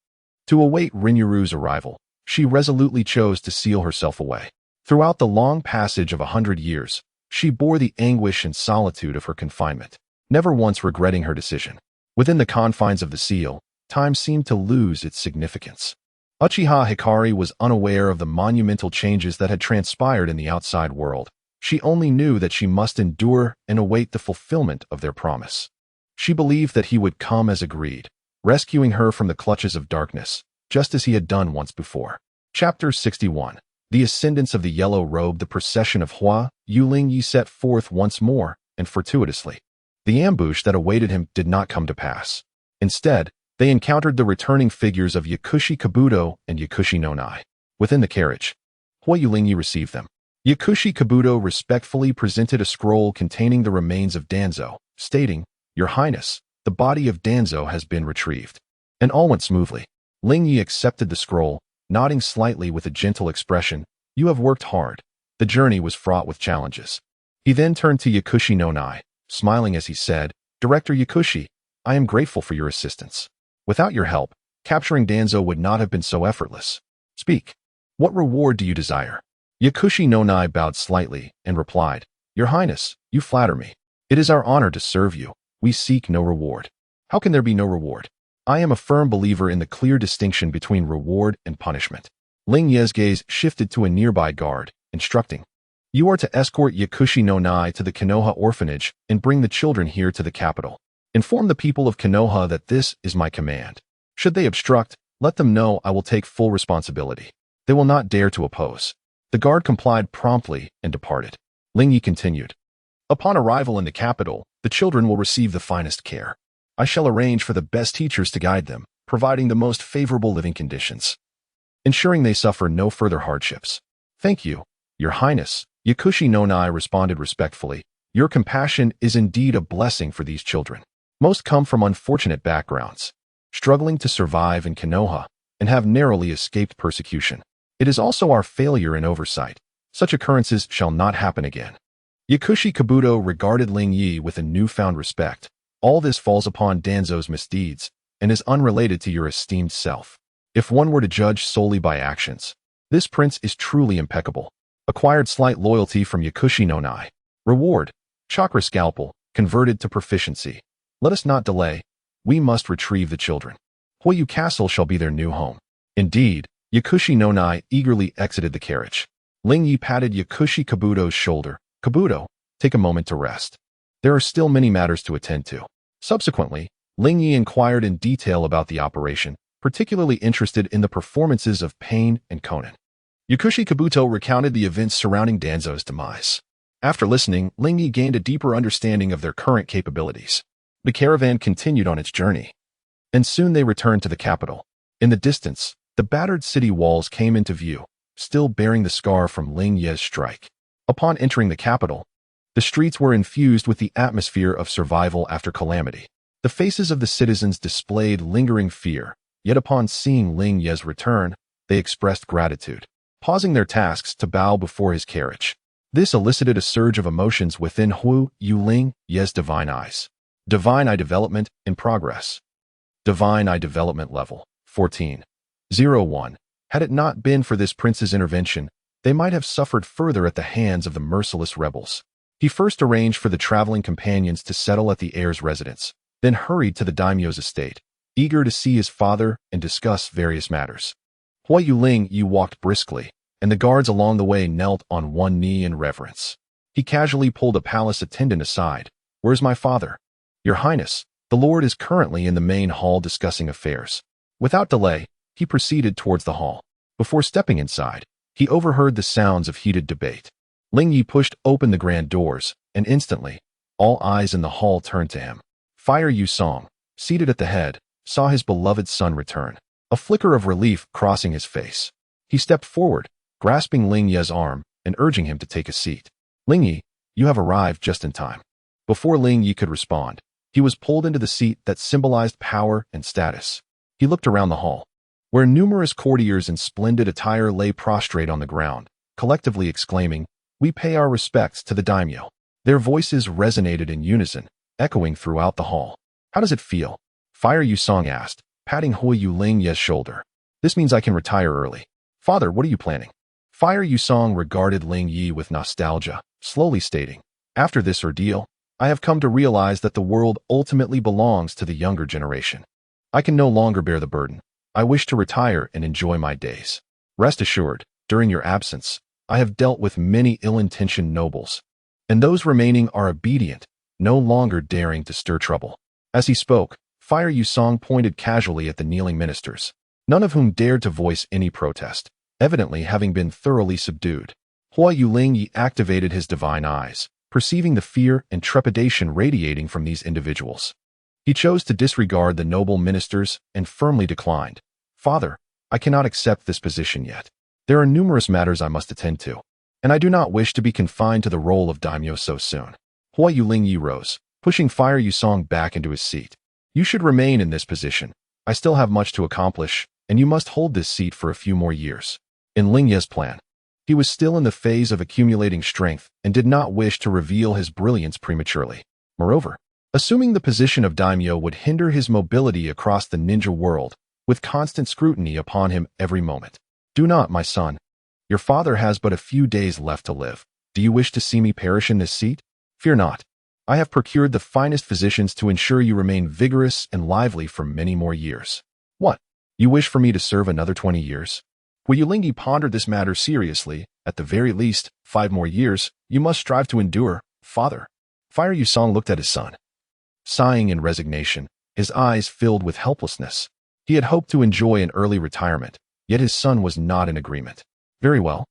To await Rinuru's arrival, she resolutely chose to seal herself away. Throughout the long passage of 100 years, she bore the anguish and solitude of her confinement, never once regretting her decision. Within the confines of the seal, time seemed to lose its significance. Uchiha Hikari was unaware of the monumental changes that had transpired in the outside world. She only knew that she must endure and await the fulfillment of their promise. She believed that he would come as agreed, rescuing her from the clutches of darkness, just as he had done once before. Chapter 61. The Ascendance of the Yellow Robe. The procession of Lord Lingye set forth once more, and fortuitously. The ambush that awaited him did not come to pass. Instead, they encountered the returning figures of Yakushi Kabuto and Yakushi no Nai. Within the carriage, Lord Lingye received them. Yakushi Kabuto respectfully presented a scroll containing the remains of Danzo, stating, Your Highness, the body of Danzo has been retrieved. And all went smoothly. Lingye accepted the scroll, nodding slightly with a gentle expression. You have worked hard. The journey was fraught with challenges. He then turned to Yakushi no Nai, smiling as he said, Director Yakushi, I am grateful for your assistance. Without your help, capturing Danzo would not have been so effortless. Speak. What reward do you desire? Yakushi no Nai bowed slightly and replied, Your Highness, you flatter me. It is our honor to serve you. We seek no reward. How can there be no reward? I am a firm believer in the clear distinction between reward and punishment. Lingye's gaze shifted to a nearby guard, instructing, You are to escort Yakushi no Nai to the Konoha orphanage and bring the children here to the capital. Inform the people of Konoha that this is my command. Should they obstruct, let them know I will take full responsibility. They will not dare to oppose. The guard complied promptly and departed. Lingye continued. Upon arrival in the capital, the children will receive the finest care. I shall arrange for the best teachers to guide them, providing the most favorable living conditions, ensuring they suffer no further hardships. Thank you, Your Highness. Yakushi no Nai responded respectfully. Your compassion is indeed a blessing for these children. Most come from unfortunate backgrounds, struggling to survive in Konoha, and have narrowly escaped persecution. It is also our failure and oversight. Such occurrences shall not happen again. Yakushi Kabuto regarded Lingye with a newfound respect. All this falls upon Danzo's misdeeds, and is unrelated to your esteemed self. If one were to judge solely by actions, this prince is truly impeccable. Acquired slight loyalty from Yakushi no Nai. Reward, chakra scalpel, converted to proficiency. Let us not delay. We must retrieve the children. Huayu Castle shall be their new home. Indeed, Yakushi no Nai eagerly exited the carriage. Lingye patted Yakushi Kabuto's shoulder. Kabuto, take a moment to rest. There are still many matters to attend to. Subsequently, Lingye inquired in detail about the operation, particularly interested in the performances of Pain and Conan. Yakushi Kabuto recounted the events surrounding Danzo's demise. After listening, Lingye gained a deeper understanding of their current capabilities. The caravan continued on its journey, and soon they returned to the capital. In the distance, the battered city walls came into view, still bearing the scar from Lingye's strike. Upon entering the capital, the streets were infused with the atmosphere of survival after calamity. The faces of the citizens displayed lingering fear, yet upon seeing Lingye's return, they expressed gratitude, pausing their tasks to bow before his carriage. This elicited a surge of emotions within Hu Lingye's divine eyes. Divine Eye development in progress. Divine Eye development level 14.01. Had it not been for this prince's intervention, they might have suffered further at the hands of the merciless rebels. He first arranged for the traveling companions to settle at the heir's residence, then hurried to the daimyo's estate, eager to see his father and discuss various matters. Hu Lingye walked briskly, and the guards along the way knelt on one knee in reverence. He casually pulled a palace attendant aside. "Where's my father?" "Your Highness, the Lord is currently in the main hall discussing affairs." Without delay, he proceeded towards the hall. Before stepping inside, he overheard the sounds of heated debate. Lingye pushed open the grand doors, and instantly, all eyes in the hall turned to him. Fire Yusong, seated at the head, saw his beloved son return, a flicker of relief crossing his face. He stepped forward, grasping Lingye's arm and urging him to take a seat. "Lingye, you have arrived just in time." Before Lingye could respond, he was pulled into the seat that symbolized power and status. He looked around the hall, where numerous courtiers in splendid attire lay prostrate on the ground, collectively exclaiming, "We pay our respects to the daimyo." Their voices resonated in unison, echoing throughout the hall. "How does it feel?" Fire Yusong asked, patting Hu Lingye's shoulder. "This means I can retire early." "Father, what are you planning?" Fire Yusong regarded Lingye with nostalgia, slowly stating, "After this ordeal, I have come to realize that the world ultimately belongs to the younger generation. I can no longer bear the burden. I wish to retire and enjoy my days. Rest assured, during your absence, I have dealt with many ill-intentioned nobles, and those remaining are obedient, no longer daring to stir trouble." As he spoke, Fire Yusong pointed casually at the kneeling ministers, none of whom dared to voice any protest, evidently having been thoroughly subdued. Hu Lingye activated his divine eyes, perceiving the fear and trepidation radiating from these individuals. He chose to disregard the noble ministers and firmly declined. "Father, I cannot accept this position yet. There are numerous matters I must attend to, and I do not wish to be confined to the role of daimyo so soon." Hu Lingye rose, pushing Fire Yusong back into his seat. "You should remain in this position. I still have much to accomplish, and you must hold this seat for a few more years." In Lingye's plan, he was still in the phase of accumulating strength and did not wish to reveal his brilliance prematurely. Moreover, assuming the position of daimyo would hinder his mobility across the ninja world, with constant scrutiny upon him every moment. "Do not, my son. Your father has but a few days left to live. Do you wish to see me perish in this seat? Fear not. I have procured the finest physicians to ensure you remain vigorous and lively for many more years." "What? You wish for me to serve another 20 years? Hu Lingye pondered this matter seriously. "At the very least, 5 more years, you must strive to endure, father." Fire Yusong looked at his son, sighing in resignation, his eyes filled with helplessness. He had hoped to enjoy an early retirement, yet his son was not in agreement. "Very well.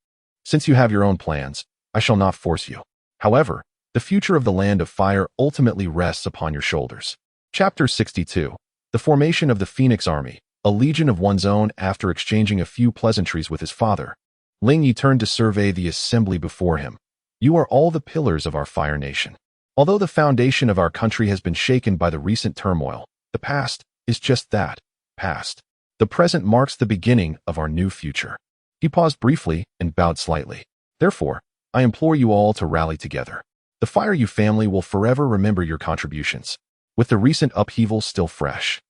Since you have your own plans, I shall not force you. However, the future of the Land of Fire ultimately rests upon your shoulders." Chapter 62. The formation of the Phoenix Army, a legion of one's own. After exchanging a few pleasantries with his father, Lingye turned to survey the assembly before him. "You are all the pillars of our Fire Nation. Although the foundation of our country has been shaken by the recent turmoil, the past is just that, past. The present marks the beginning of our new future." He paused briefly and bowed slightly. "Therefore, I implore you all to rally together. The Fire You family will forever remember your contributions." With the recent upheaval still fresh,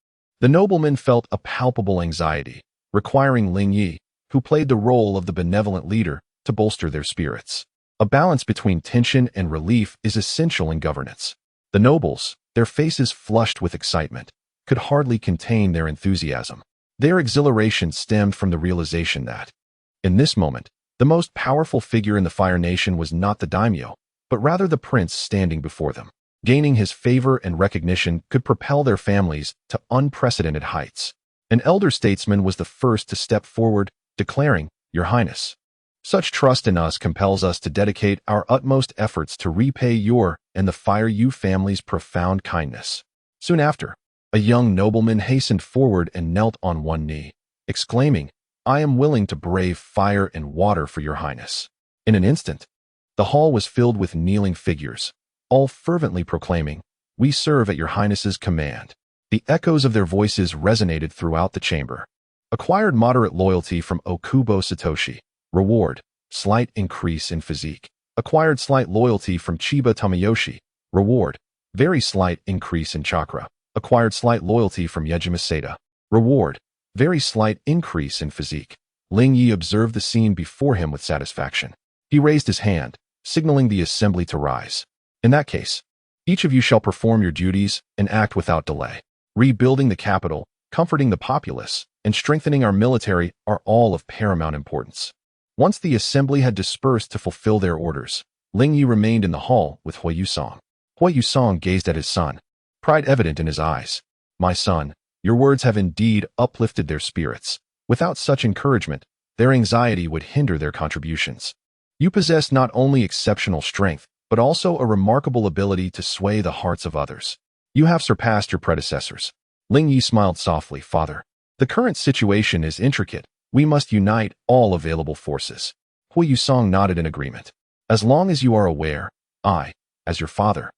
the nobleman felt a palpable anxiety, requiring Lingye, who played the role of the benevolent leader, to bolster their spirits. A balance between tension and relief is essential in governance. The nobles, their faces flushed with excitement, could hardly contain their enthusiasm. Their exhilaration stemmed from the realization that, in this moment, the most powerful figure in the Fire Nation was not the daimyo, but rather the prince standing before them. Gaining his favor and recognition could propel their families to unprecedented heights. An elder statesman was the first to step forward, declaring, "Your Highness, such trust in us compels us to dedicate our utmost efforts to repay your and the Fire U family's profound kindness." Soon after, a young nobleman hastened forward and knelt on one knee, exclaiming, "I am willing to brave fire and water for your Highness." In an instant, the hall was filled with kneeling figures, all fervently proclaiming, "We serve at your Highness's command." The echoes of their voices resonated throughout the chamber. Acquired moderate loyalty from Okubo Satoshi. Reward, slight increase in physique. Acquired slight loyalty from Chiba Tamayoshi. Reward, very slight increase in chakra. Acquired slight loyalty from Yejima Seda. Reward, very slight increase in physique. Lingye observed the scene before him with satisfaction. He raised his hand, signaling the assembly to rise. "In that case, each of you shall perform your duties and act without delay. Rebuilding the capital, comforting the populace, and strengthening our military are all of paramount importance." Once the assembly had dispersed to fulfill their orders, Lingye remained in the hall with Hui Yusong. Hui Yusong gazed at his son, pride evident in his eyes. "My son, your words have indeed uplifted their spirits. Without such encouragement, their anxiety would hinder their contributions. You possess not only exceptional strength, but also a remarkable ability to sway the hearts of others. You have surpassed your predecessors." Lingye smiled softly. "Father, the current situation is intricate. We must unite all available forces." Hui Yusong nodded in agreement. "As long as you are aware, I, as your father,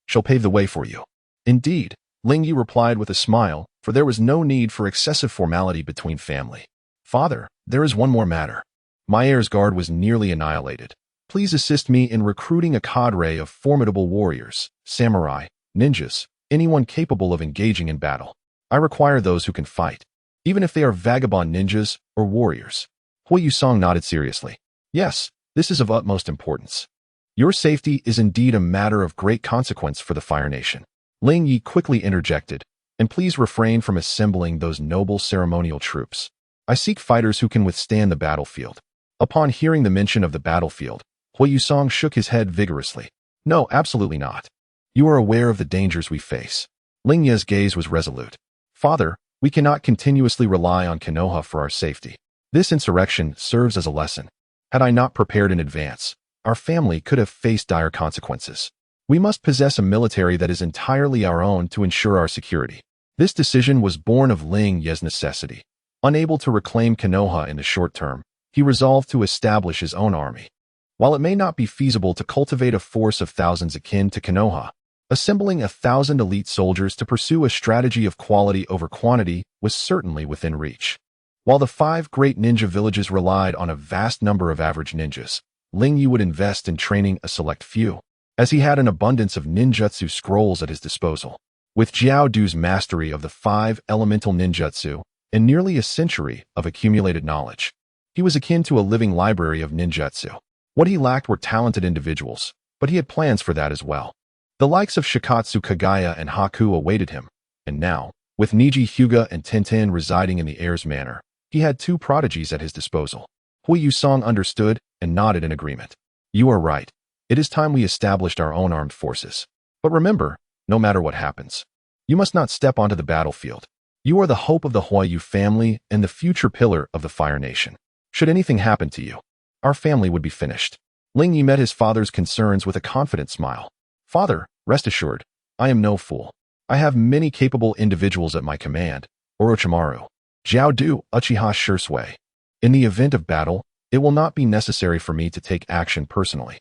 shall pave the way for you." "Indeed," Lingye replied with a smile, for there was no need for excessive formality between family. "Father, there is one more matter. My heir's guard was nearly annihilated. Please assist me in recruiting a cadre of formidable warriors, samurai, ninjas, anyone capable of engaging in battle. I require those who can fight, even if they are vagabond ninjas or warriors." Hui Yusong nodded seriously. "Yes, this is of utmost importance. Your safety is indeed a matter of great consequence for the Fire Nation." Lingye quickly interjected, "And please refrain from assembling those noble ceremonial troops. I seek fighters who can withstand the battlefield." Upon hearing the mention of the battlefield, Hui Yusong shook his head vigorously. "No, absolutely not. You are aware of the dangers we face." Lingye's gaze was resolute. "Father, we cannot continuously rely on Konoha for our safety. This insurrection serves as a lesson. Had I not prepared in advance, our family could have faced dire consequences. We must possess a military that is entirely our own to ensure our security." This decision was born of Lingye's necessity. Unable to reclaim Konoha in the short term, he resolved to establish his own army. While it may not be feasible to cultivate a force of thousands akin to Konoha, assembling 1,000 elite soldiers to pursue a strategy of quality over quantity was certainly within reach. While the 5 great ninja villages relied on a vast number of average ninjas, Lingye would invest in training a select few, as he had an abundance of ninjutsu scrolls at his disposal. With Jiao Du's mastery of the 5 elemental ninjutsu and nearly a century of accumulated knowledge, he was akin to a living library of ninjutsu. What he lacked were talented individuals, but he had plans for that as well. The likes of Shikatsu Kaguya and Haku awaited him, and now, with Niji Hyuga and Tintin residing in the heir's manor, he had 2 prodigies at his disposal. Hui Yusong understood and nodded in agreement. "You are right. It is time we established our own armed forces. But remember, no matter what happens, you must not step onto the battlefield. You are the hope of the Huayu family and the future pillar of the Fire Nation. Should anything happen to you, our family would be finished." Lingye met his father's concerns with a confident smile. "Father, rest assured, I am no fool. I have many capable individuals at my command, Orochimaru, Jiao Du, Uchiha Sasuke. In the event of battle, it will not be necessary for me to take action personally."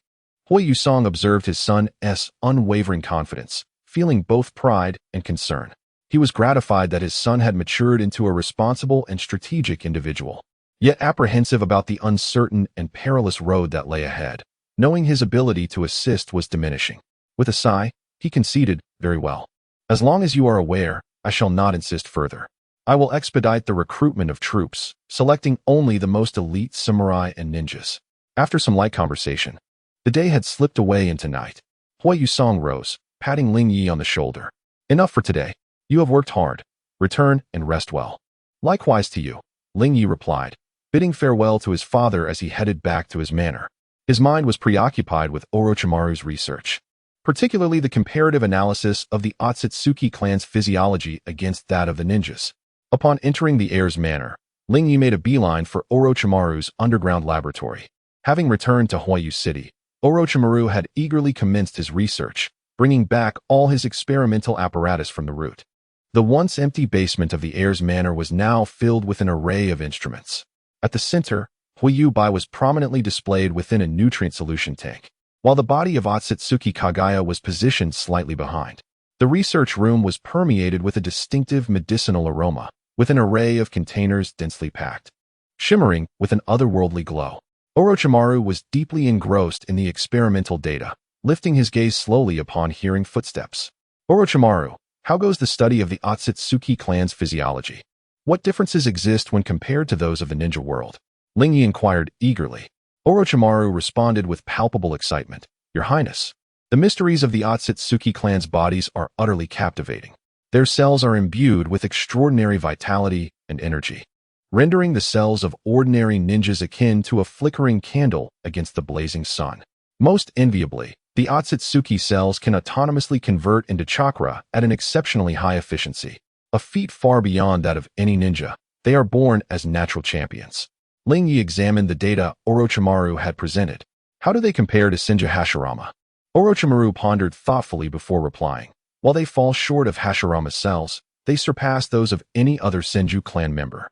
Hui Yusong observed his son's unwavering confidence, feeling both pride and concern. He was gratified that his son had matured into a responsible and strategic individual, yet apprehensive about the uncertain and perilous road that lay ahead, knowing his ability to assist was diminishing. With a sigh, he conceded, "Very well. As long as you are aware, I shall not insist further. I will expedite the recruitment of troops, selecting only the most elite samurai and ninjas." After some light conversation, the day had slipped away into night. Hui Yusong rose, patting Lingye on the shoulder. "Enough for today. You have worked hard. Return and rest well." Likewise to you, Lingye replied, bidding farewell to his father as he headed back to his manor. His mind was preoccupied with Orochimaru's research, particularly the comparative analysis of the Otsutsuki clan's physiology against that of the ninjas. Upon entering the heir's manor, Lingye made a beeline for Orochimaru's underground laboratory. Having returned to Huayu City, Orochimaru had eagerly commenced his research, bringing back all his experimental apparatus from the root. The once empty basement of the heir's manor was now filled with an array of instruments. At the center, Huayu Bai was prominently displayed within a nutrient solution tank, while the body of Otsutsuki Kaguya was positioned slightly behind. The research room was permeated with a distinctive medicinal aroma, with an array of containers densely packed, shimmering with an otherworldly glow. Orochimaru was deeply engrossed in the experimental data, lifting his gaze slowly upon hearing footsteps. Orochimaru, how goes the study of the Otsutsuki clan's physiology? What differences exist when compared to those of the ninja world? Lingye inquired eagerly. Orochimaru responded with palpable excitement. Your Highness, the mysteries of the Otsutsuki clan's bodies are utterly captivating. Their cells are imbued with extraordinary vitality and energy, rendering the cells of ordinary ninjas akin to a flickering candle against the blazing sun. Most enviably, the Otsutsuki cells can autonomously convert into chakra at an exceptionally high efficiency, a feat far beyond that of any ninja. They are born as natural champions. Lingye examined the data Orochimaru had presented. How do they compare to Senju Hashirama? Orochimaru pondered thoughtfully before replying. While they fall short of Hashirama's cells, they surpass those of any other Senju clan member.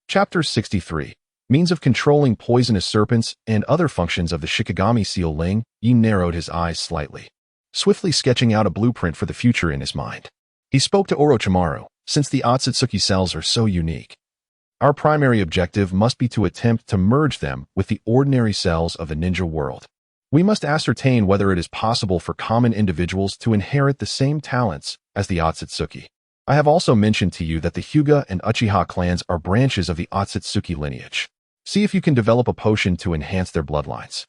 Chapter 63. Means of controlling poisonous serpents and other functions of the Shikigami seal. Lingye narrowed his eyes slightly, swiftly sketching out a blueprint for the future in his mind. He spoke to Orochimaru. Since the Otsutsuki cells are so unique, our primary objective must be to attempt to merge them with the ordinary cells of the ninja world. We must ascertain whether it is possible for common individuals to inherit the same talents as the Otsutsuki. I have also mentioned to you that the Hyuga and Uchiha clans are branches of the Otsutsuki lineage. See if you can develop a potion to enhance their bloodlines.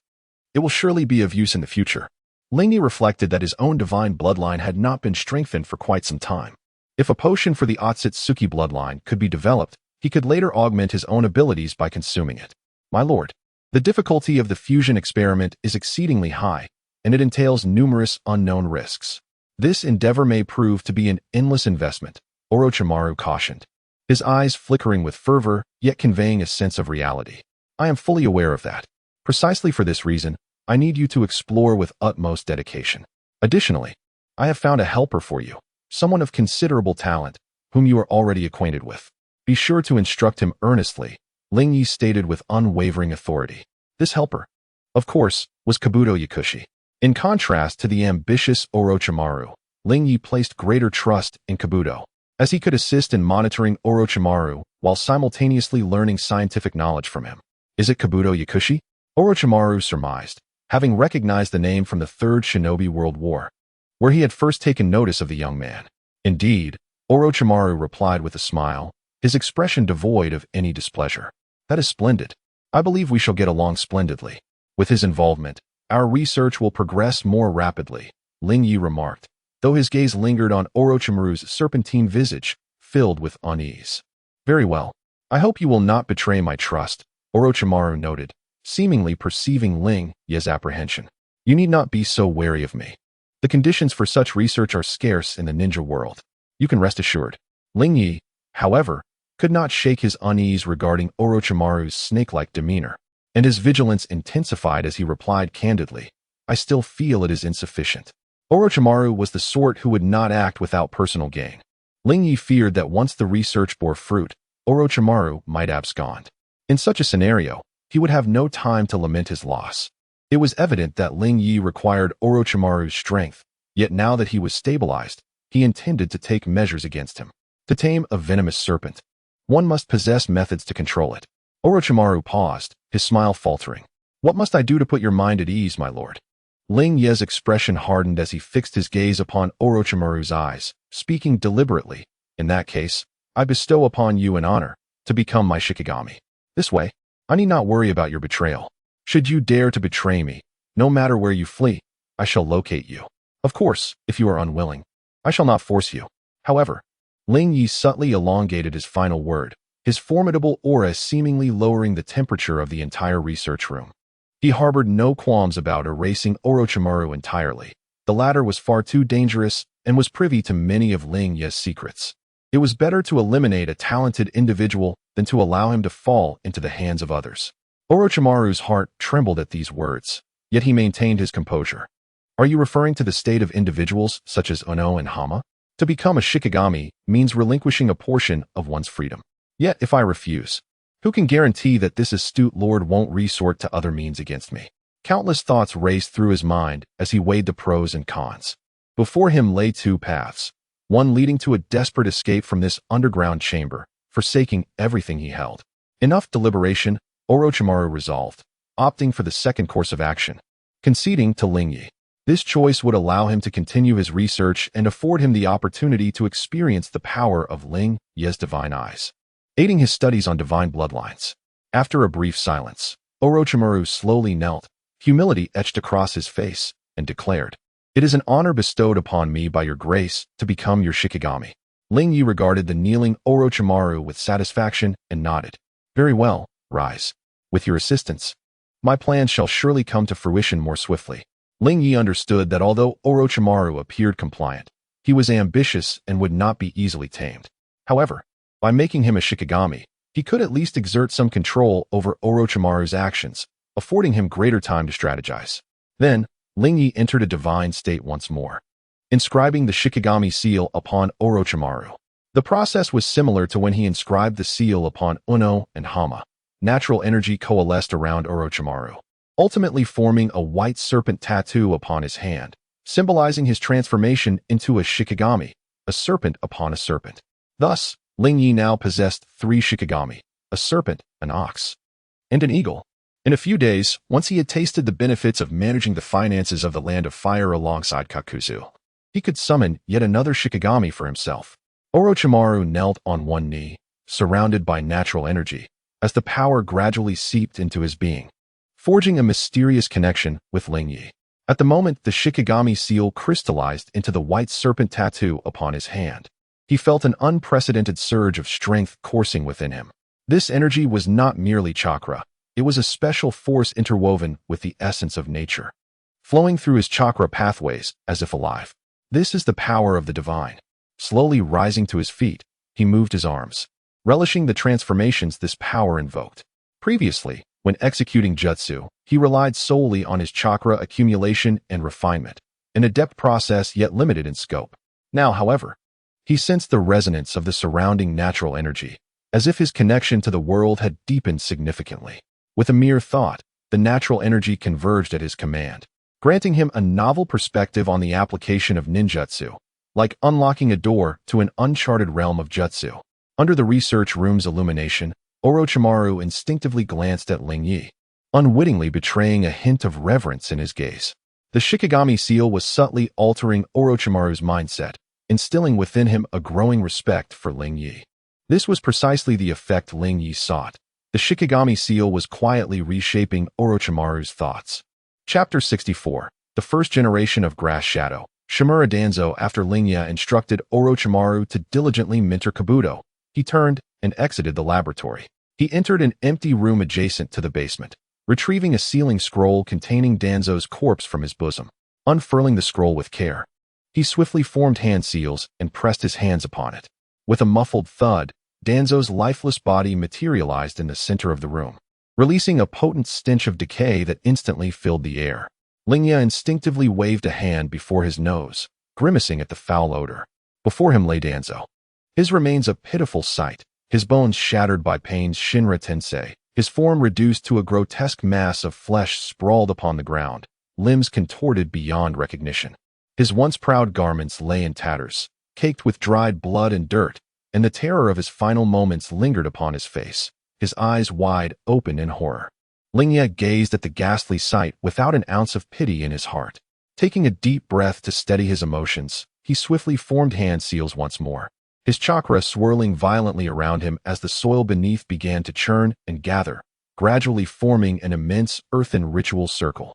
It will surely be of use in the future. Lingye reflected that his own divine bloodline had not been strengthened for quite some time. If a potion for the Otsutsuki bloodline could be developed, he could later augment his own abilities by consuming it. My lord, the difficulty of the fusion experiment is exceedingly high, and it entails numerous unknown risks. This endeavor may prove to be an endless investment, Orochimaru cautioned, his eyes flickering with fervor, yet conveying a sense of reality. I am fully aware of that. Precisely for this reason, I need you to explore with utmost dedication. Additionally, I have found a helper for you, someone of considerable talent, whom you are already acquainted with. Be sure to instruct him earnestly, Lingye stated with unwavering authority. This helper, of course, was Kabuto Yakushi. In contrast to the ambitious Orochimaru, Lingye placed greater trust in Kabuto, as he could assist in monitoring Orochimaru while simultaneously learning scientific knowledge from him. Is it Kabuto Yakushi? Orochimaru surmised, having recognized the name from the Third Shinobi World War, where he had first taken notice of the young man. Indeed, Orochimaru replied with a smile, his expression devoid of any displeasure. That is splendid. I believe we shall get along splendidly. With his involvement, our research will progress more rapidly, Lingye remarked, though his gaze lingered on Orochimaru's serpentine visage, filled with unease. Very well. I hope you will not betray my trust, Orochimaru noted, seemingly perceiving Lingye's apprehension. You need not be so wary of me. The conditions for such research are scarce in the ninja world. You can rest assured. Lingye, however, could not shake his unease regarding Orochimaru's snake-like demeanor, and his vigilance intensified as he replied candidly, I still feel it is insufficient. Orochimaru was the sort who would not act without personal gain. Lingye feared that once the research bore fruit, Orochimaru might abscond. In such a scenario, he would have no time to lament his loss. It was evident that Lingye required Orochimaru's strength, yet now that he was stabilized, he intended to take measures against him. To tame a venomous serpent, one must possess methods to control it. Orochimaru paused, his smile faltering. What must I do to put your mind at ease, my lord? Lingye's expression hardened as he fixed his gaze upon Orochimaru's eyes, speaking deliberately. In that case, I bestow upon you an honor, to become my Shikigami. This way, I need not worry about your betrayal. Should you dare to betray me, no matter where you flee, I shall locate you. Of course, if you are unwilling, I shall not force you. However, Lingye subtly elongated his final word, his formidable aura seemingly lowering the temperature of the entire research room. He harbored no qualms about erasing Orochimaru entirely. The latter was far too dangerous and was privy to many of Lingye's secrets. It was better to eliminate a talented individual than to allow him to fall into the hands of others. Orochimaru's heart trembled at these words, yet he maintained his composure. Are you referring to the state of individuals such as Ono and Hama? To become a Shikigami means relinquishing a portion of one's freedom. Yet if I refuse, who can guarantee that this astute lord won't resort to other means against me? Countless thoughts raced through his mind as he weighed the pros and cons. Before him lay two paths, one leading to a desperate escape from this underground chamber, forsaking everything he held. Enough deliberation, Orochimaru resolved, opting for the second course of action, conceding to Lingye. This choice would allow him to continue his research and afford him the opportunity to experience the power of Lingye's divine eyes, aiding his studies on divine bloodlines. After a brief silence, Orochimaru slowly knelt, humility etched across his face, and declared, "It is an honor bestowed upon me by your grace to become your Shikigami." Lingye regarded the kneeling Orochimaru with satisfaction and nodded. "Very well, rise. With your assistance, my plans shall surely come to fruition more swiftly." Lingye understood that although Orochimaru appeared compliant, he was ambitious and would not be easily tamed. However, by making him a Shikigami, he could at least exert some control over Orochimaru's actions, affording him greater time to strategize. Then, Lingye entered a divine state once more, inscribing the Shikigami seal upon Orochimaru. The process was similar to when he inscribed the seal upon Ono and Hama. Natural energy coalesced around Orochimaru, ultimately forming a white serpent tattoo upon his hand, symbolizing his transformation into a Shikigami, a serpent upon a serpent. Thus, Lingye now possessed three Shikigami, a serpent, an ox, and an eagle. In a few days, once he had tasted the benefits of managing the finances of the Land of Fire alongside Kakuzu, he could summon yet another Shikigami for himself. Orochimaru knelt on one knee, surrounded by natural energy, as the power gradually seeped into his being, forging a mysterious connection with Lingye. At the moment the Shikigami seal crystallized into the white serpent tattoo upon his hand, he felt an unprecedented surge of strength coursing within him. This energy was not merely chakra, it was a special force interwoven with the essence of nature, flowing through his chakra pathways as if alive. This is the power of the divine. Slowly rising to his feet, he moved his arms, relishing the transformations this power invoked. Previously, when executing jutsu, he relied solely on his chakra accumulation and refinement, an adept process yet limited in scope. Now, however, he sensed the resonance of the surrounding natural energy, as if his connection to the world had deepened significantly. With a mere thought, the natural energy converged at his command, granting him a novel perspective on the application of ninjutsu, like unlocking a door to an uncharted realm of jutsu. Under the research room's illumination, Orochimaru instinctively glanced at Lingye, unwittingly betraying a hint of reverence in his gaze. The Shikigami seal was subtly altering Orochimaru's mindset, instilling within him a growing respect for Lingye. This was precisely the effect Lingye sought. The Shikigami seal was quietly reshaping Orochimaru's thoughts. Chapter 64. The First Generation of Grass Shadow. Shimura Danzo. After Lingye instructed Orochimaru to diligently mentor Kabuto, he turned and exited the laboratory. He entered an empty room adjacent to the basement, retrieving a sealing scroll containing Danzo's corpse from his bosom. Unfurling the scroll with care, he swiftly formed hand seals and pressed his hands upon it. With a muffled thud, Danzo's lifeless body materialized in the center of the room, releasing a potent stench of decay that instantly filled the air. Lingye instinctively waved a hand before his nose, grimacing at the foul odor. Before him lay Danzo. His remains a pitiful sight, his bones shattered by pain's Shinra Tensei, his form reduced to a grotesque mass of flesh sprawled upon the ground, limbs contorted beyond recognition. His once proud garments lay in tatters, caked with dried blood and dirt, and the terror of his final moments lingered upon his face, his eyes wide open in horror. Lingye gazed at the ghastly sight without an ounce of pity in his heart. Taking a deep breath to steady his emotions, he swiftly formed hand seals once more, his chakra swirling violently around him as the soil beneath began to churn and gather, gradually forming an immense earthen ritual circle.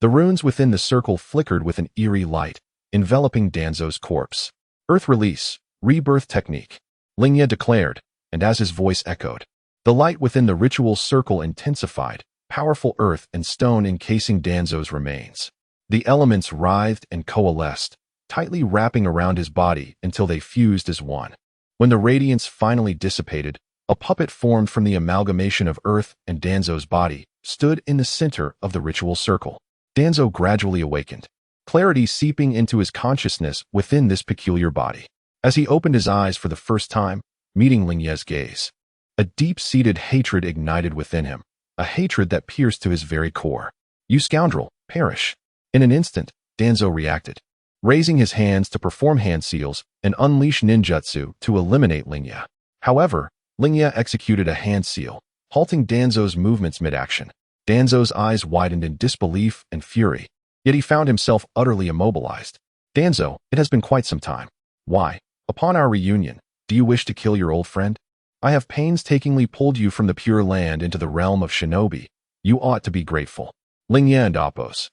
The runes within the circle flickered with an eerie light, enveloping Danzo's corpse. Earth release, rebirth technique, Lingye declared, and as his voice echoed, the light within the ritual circle intensified, powerful earth and stone encasing Danzo's remains. The elements writhed and coalesced, tightly wrapping around his body until they fused as one. When the radiance finally dissipated, a puppet formed from the amalgamation of earth and Danzo's body stood in the center of the ritual circle. Danzo gradually awakened, clarity seeping into his consciousness within this peculiar body. As he opened his eyes for the first time, meeting Lingye's gaze, a deep-seated hatred ignited within him, a hatred that pierced to his very core. "You scoundrel, perish!" In an instant, Danzo reacted, raising his hands to perform hand seals and unleash ninjutsu to eliminate Lingye. However, Lingye executed a hand seal, halting Danzo's movements mid-action. Danzo's eyes widened in disbelief and fury, yet he found himself utterly immobilized. "Danzo, it has been quite some time. Why, upon our reunion, do you wish to kill your old friend? I have painstakingly pulled you from the Pure Land into the realm of shinobi. You ought to be grateful." Lingye and Appo's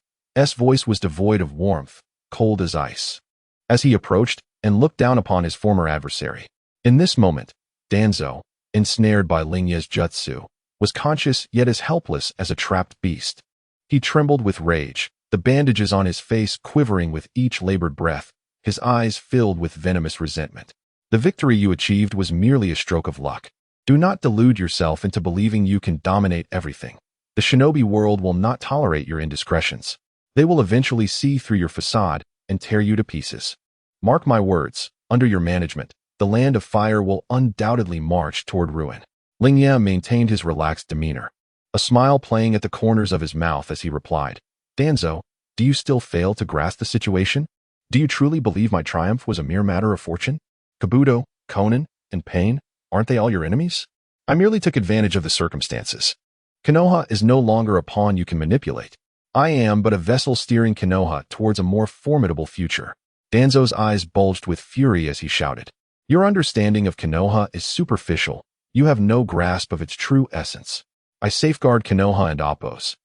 voice was devoid of warmth, cold as ice, as he approached and looked down upon his former adversary. In this moment, Danzo, ensnared by Lingye's jutsu, was conscious yet as helpless as a trapped beast. He trembled with rage, the bandages on his face quivering with each labored breath, his eyes filled with venomous resentment. The victory you achieved was merely a stroke of luck. Do not delude yourself into believing you can dominate everything. The shinobi world will not tolerate your indiscretions. They will eventually see through your facade and tear you to pieces. Mark my words, under your management, the Land of Fire will undoubtedly march toward ruin. Lingye maintained his relaxed demeanor, a smile playing at the corners of his mouth as he replied, "Danzo, do you still fail to grasp the situation? Do you truly believe my triumph was a mere matter of fortune? Kabuto, Conan, and Pain, aren't they all your enemies? I merely took advantage of the circumstances. Konoha is no longer a pawn you can manipulate. I am but a vessel steering Konoha towards a more formidable future." Danzo's eyes bulged with fury as he shouted, "Your understanding of Konoha is superficial. You have no grasp of its true essence. I safeguard Konoha and Appo's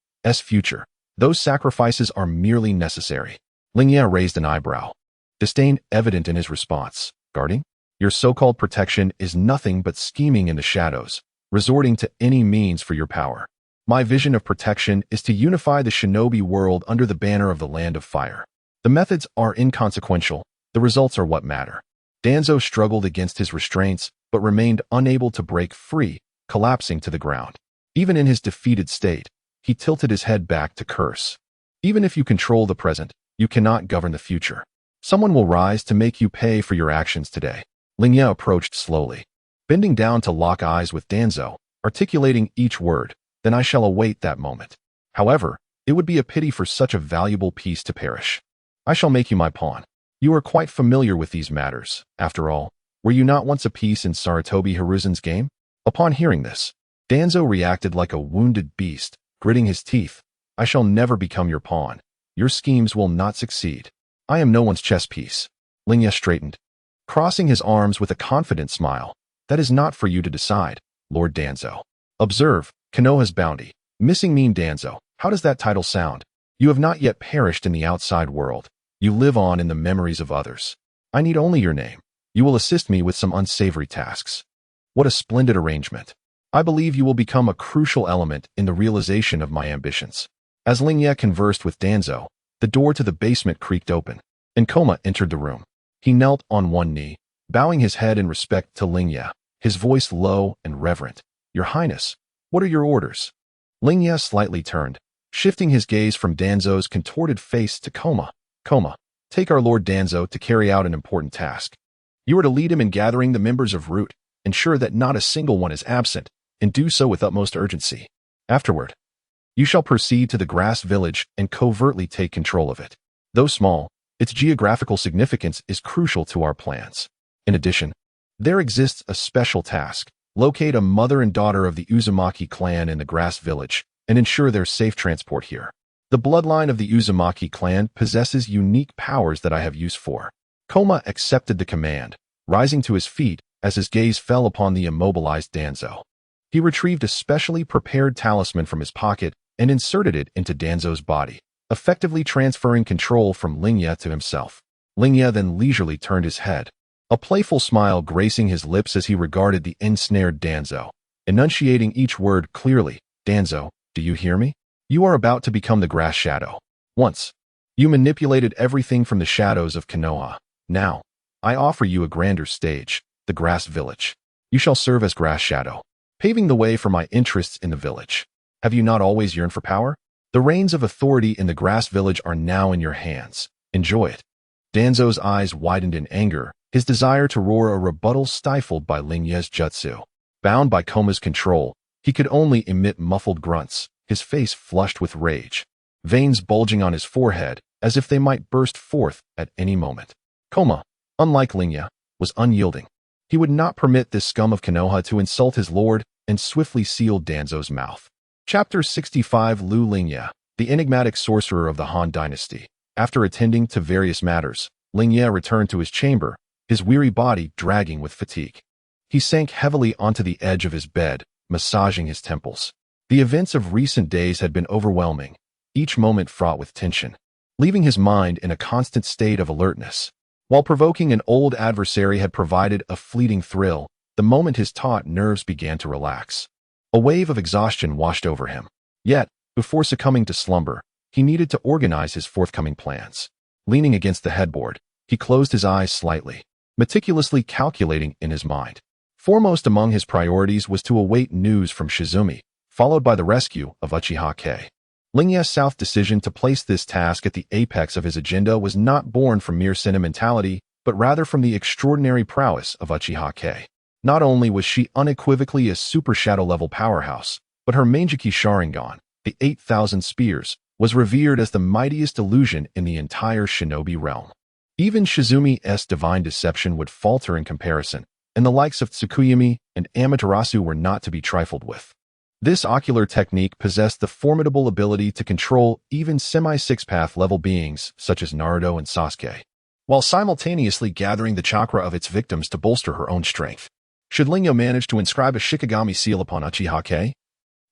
future. Those sacrifices are merely necessary." Lingye raised an eyebrow, disdain evident in his response. "Guarding? Your so-called protection is nothing but scheming in the shadows, resorting to any means for your power. My vision of protection is to unify the shinobi world under the banner of the Land of Fire. The methods are inconsequential, the results are what matter." Danzo struggled against his restraints, but remained unable to break free, collapsing to the ground. Even in his defeated state, he tilted his head back to curse. "Even if you control the present, you cannot govern the future. Someone will rise to make you pay for your actions today." Lingye approached slowly, bending down to lock eyes with Danzo, articulating each word, "Then I shall await that moment. However, it would be a pity for such a valuable piece to perish. I shall make you my pawn. You are quite familiar with these matters. After all, were you not once a piece in Sarutobi Hiruzen's game?" Upon hearing this, Danzo reacted like a wounded beast, gritting his teeth. "I shall never become your pawn. Your schemes will not succeed. I am no one's chess piece." Lingye straightened, crossing his arms with a confident smile. "That is not for you to decide, Lord Danzo. Observe, Konoha's bounty. Missing mean Danzo. How does that title sound? You have not yet perished in the outside world. You live on in the memories of others. I need only your name. You will assist me with some unsavory tasks." What a splendid arrangement. I believe you will become a crucial element in the realization of my ambitions. As Lingye conversed with Danzo, the door to the basement creaked open, and Koma entered the room. He knelt on one knee, bowing his head in respect to Lingye, his voice low and reverent. "Your Highness, what are your orders?" Lingye slightly turned, shifting his gaze from Danzo's contorted face to Koma. "Koma, take our Lord Danzo to carry out an important task. You are to lead him in gathering the members of Root, ensure that not a single one is absent, and do so with utmost urgency. Afterward, you shall proceed to the grass village and covertly take control of it. Though small, its geographical significance is crucial to our plans. In addition, there exists a special task. Locate a mother and daughter of the Uzumaki clan in the grass village and ensure their safe transport here. The bloodline of the Uzumaki clan possesses unique powers that I have use for." Koma accepted the command, rising to his feet as his gaze fell upon the immobilized Danzo. He retrieved a specially prepared talisman from his pocket and inserted it into Danzo's body, effectively transferring control from Lingye to himself. Lingye then leisurely turned his head, a playful smile gracing his lips as he regarded the ensnared Danzo, enunciating each word clearly. Danzo, do you hear me? You are about to become the grass shadow. Once, you manipulated everything from the shadows of Konoha. Now, I offer you a grander stage, the grass village. You shall serve as grass shadow, paving the way for my interests in the village. Have you not always yearned for power? The reins of authority in the grass village are now in your hands. Enjoy it. Danzo's eyes widened in anger, his desire to roar a rebuttal stifled by Lingye's jutsu. Bound by Koma's control, he could only emit muffled grunts, his face flushed with rage, veins bulging on his forehead as if they might burst forth at any moment. Koma, unlike Lingye, was unyielding. He would not permit this scum of Konoha to insult his lord and swiftly sealed Danzo's mouth. Chapter 65 Lu Lingye, the enigmatic sorcerer of the Han dynasty. After attending to various matters, Lingye returned to his chamber, his weary body dragging with fatigue. He sank heavily onto the edge of his bed, massaging his temples. The events of recent days had been overwhelming, each moment fraught with tension, leaving his mind in a constant state of alertness. While provoking an old adversary had provided a fleeting thrill, the moment his taut nerves began to relax, a wave of exhaustion washed over him. Yet, before succumbing to slumber, he needed to organize his forthcoming plans. Leaning against the headboard, he closed his eyes slightly, meticulously calculating in his mind. Foremost among his priorities was to await news from Shizumi, followed by the rescue of Uchiha Sasuke. Lingye's South decision to place this task at the apex of his agenda was not born from mere sentimentality, but rather from the extraordinary prowess of Uchiha Sasuke. Not only was she unequivocally a super shadow-level powerhouse, but her Manjiki Sharingan, the 8,000 spears, was revered as the mightiest illusion in the entire shinobi realm. Even Shizumi's divine deception would falter in comparison, and the likes of Tsukuyami and Amaterasu were not to be trifled with. This ocular technique possessed the formidable ability to control even semi-six-path level beings such as Naruto and Sasuke, while simultaneously gathering the chakra of its victims to bolster her own strength. Should Lingye manage to inscribe a Shikigami seal upon Uchiha Sasuke,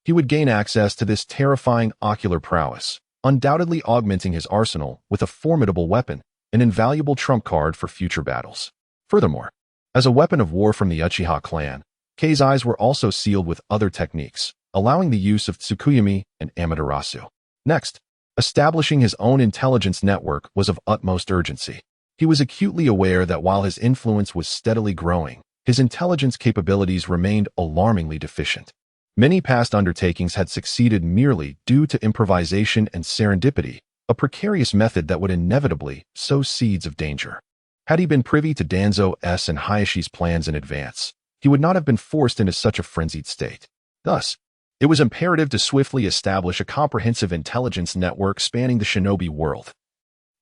he would gain access to this terrifying ocular prowess, undoubtedly augmenting his arsenal with a formidable weapon, an invaluable trump card for future battles. Furthermore, as a weapon of war from the Uchiha clan, Kei's eyes were also sealed with other techniques, allowing the use of Tsukuyami and Amaterasu. Next, establishing his own intelligence network was of utmost urgency. He was acutely aware that while his influence was steadily growing, his intelligence capabilities remained alarmingly deficient. Many past undertakings had succeeded merely due to improvisation and serendipity, a precarious method that would inevitably sow seeds of danger. Had he been privy to Danzo's and Hayashi's plans in advance, he would not have been forced into such a frenzied state. Thus, it was imperative to swiftly establish a comprehensive intelligence network spanning the shinobi world,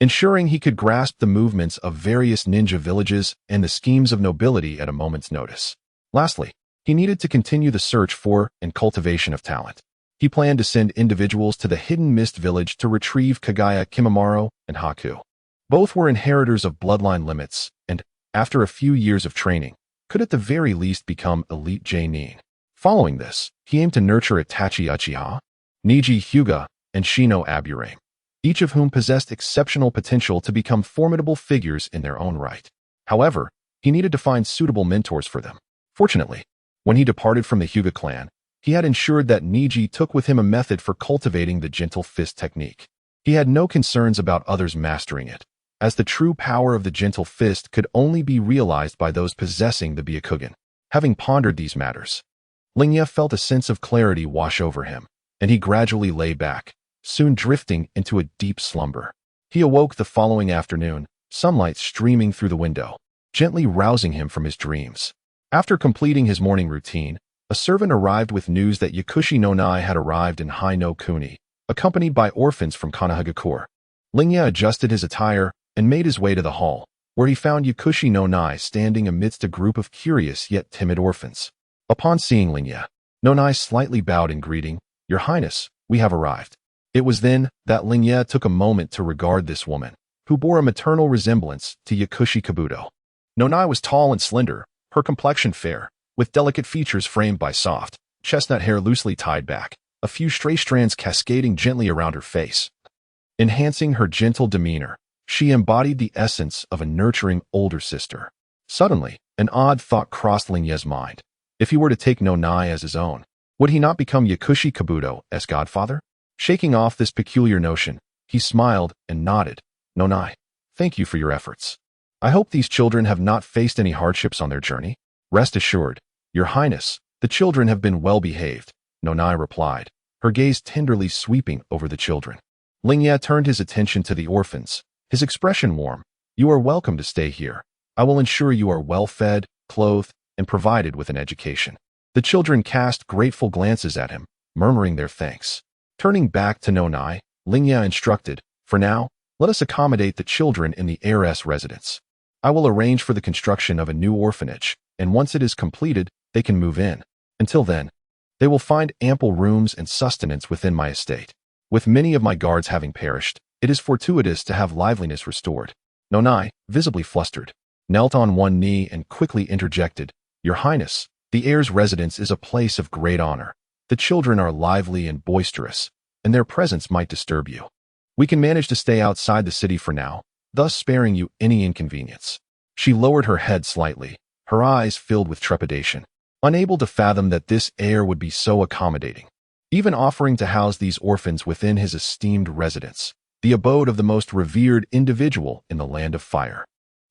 ensuring he could grasp the movements of various ninja villages and the schemes of nobility at a moment's notice. Lastly, he needed to continue the search for and cultivation of talent. He planned to send individuals to the Hidden Mist village to retrieve Kaguya, Kimimaro, and Haku. Both were inheritors of bloodline limits and, after a few years of training, could at the very least become elite J-nin. Following this, he aimed to nurture Itachi Uchiha, Niji Hyuga, and Shino Aburame, each of whom possessed exceptional potential to become formidable figures in their own right. However, he needed to find suitable mentors for them. Fortunately, when he departed from the Hyuga clan, he had ensured that Niji took with him a method for cultivating the gentle fist technique. He had no concerns about others mastering it, as the true power of the gentle fist could only be realized by those possessing the Byakugan. Having pondered these matters, Lingye felt a sense of clarity wash over him, and he gradually lay back, soon drifting into a deep slumber. He awoke the following afternoon, sunlight streaming through the window, gently rousing him from his dreams. After completing his morning routine, a servant arrived with news that Yakushi no Nai had arrived in Hai no Kuni, accompanied by orphans from Konohagakure. Lingye adjusted his attire and made his way to the hall, where he found Yakushi no Nai standing amidst a group of curious yet timid orphans. Upon seeing Lingye, no Nai slightly bowed in greeting. "Your Highness, we have arrived." It was then that Lingye took a moment to regard this woman, who bore a maternal resemblance to Yakushi Kabuto. No Nai was tall and slender, her complexion fair, with delicate features framed by soft, chestnut hair loosely tied back, a few stray strands cascading gently around her face. Enhancing her gentle demeanor, she embodied the essence of a nurturing older sister. Suddenly, an odd thought crossed Lingye's mind. If he were to take Nonai as his own, would he not become Yakushi Kabuto's godfather? Shaking off this peculiar notion, he smiled and nodded. Nonai, thank you for your efforts. I hope these children have not faced any hardships on their journey. Rest assured, Your Highness, the children have been well behaved, Nonai replied, her gaze tenderly sweeping over the children. Lingye turned his attention to the orphans, his expression warm. You are welcome to stay here. I will ensure you are well fed, clothed, and provided with an education. The children cast grateful glances at him, murmuring their thanks. Turning back to Nonai, Lingye instructed, For now, let us accommodate the children in the heiress residence. I will arrange for the construction of a new orphanage, and once it is completed, they can move in. Until then, they will find ample rooms and sustenance within my estate. With many of my guards having perished, it is fortuitous to have liveliness restored. Nonai, visibly flustered, knelt on one knee and quickly interjected, Your Highness, the heir's residence is a place of great honor. The children are lively and boisterous, and their presence might disturb you. We can manage to stay outside the city for now, thus sparing you any inconvenience. She lowered her head slightly, her eyes filled with trepidation, unable to fathom that this heir would be so accommodating, even offering to house these orphans within his esteemed residence, the abode of the most revered individual in the land of fire.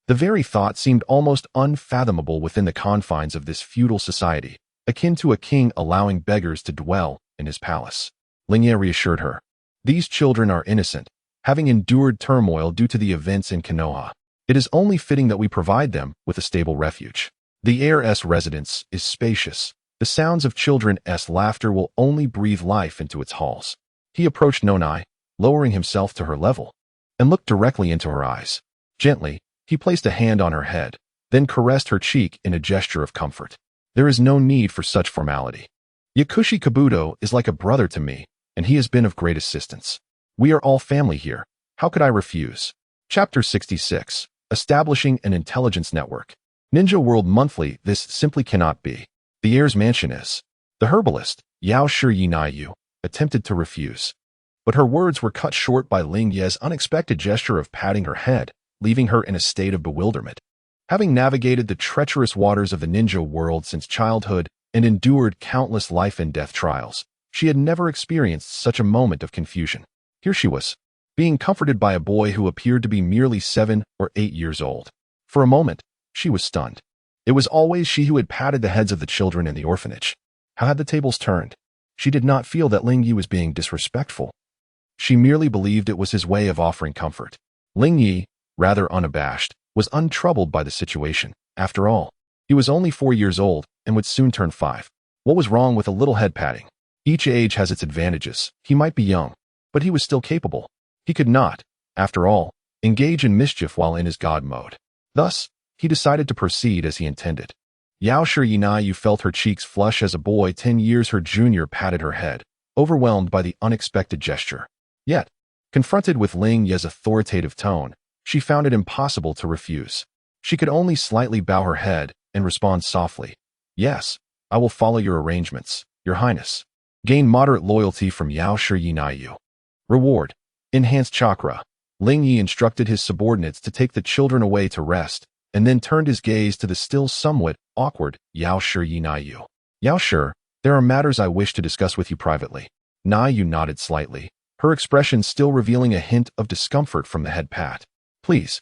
The very thought seemed almost unfathomable within the confines of this feudal society, akin to a king allowing beggars to dwell in his palace. Lingye reassured her. These children are innocent, having endured turmoil due to the events in Konoha. It is only fitting that we provide them with a stable refuge. The heiress residence is spacious. The sounds of children's laughter will only breathe life into its halls. He approached Nonai, lowering himself to her level, and looked directly into her eyes. Gently, he placed a hand on her head, then caressed her cheek in a gesture of comfort. There is no need for such formality. Yakushi Kabuto is like a brother to me, and he has been of great assistance. We are all family here. How could I refuse? Chapter 66. Establishing an Intelligence Network. Ninja World Monthly. This simply cannot be. The heir's mansion is. The herbalist, Yao Shiyinayu, attempted to refuse, but her words were cut short by Lingye's unexpected gesture of patting her head, leaving her in a state of bewilderment. Having navigated the treacherous waters of the ninja world since childhood and endured countless life and death trials, she had never experienced such a moment of confusion. Here she was, being comforted by a boy who appeared to be merely 7 or 8 years old. For a moment, she was stunned. It was always she who had patted the heads of the children in the orphanage. How had the tables turned? She did not feel that Lingye was being disrespectful. She merely believed it was his way of offering comfort. Lingye, rather unabashed, was untroubled by the situation. After all, he was only 4 years old and would soon turn 5. What was wrong with a little head patting? Each age has its advantages. He might be young, but he was still capable. He could not, after all, engage in mischief while in his god mode. Thus, he decided to proceed as he intended. Yao Shiyinayu felt her cheeks flush as a boy 10 years her junior patted her head, overwhelmed by the unexpected gesture. Yet, confronted with Lingye's authoritative tone, she found it impossible to refuse. She could only slightly bow her head and respond softly, Yes, I will follow your arrangements, Your Highness. Gain moderate loyalty from Yao Shiyinayu. Reward. Enhanced chakra. Lingye instructed his subordinates to take the children away to rest, and then turned his gaze to the still somewhat awkward Yao Shiyinayu. Yao Shi, there are matters I wish to discuss with you privately. Nayu nodded slightly, her expression still revealing a hint of discomfort from the head pat. Please,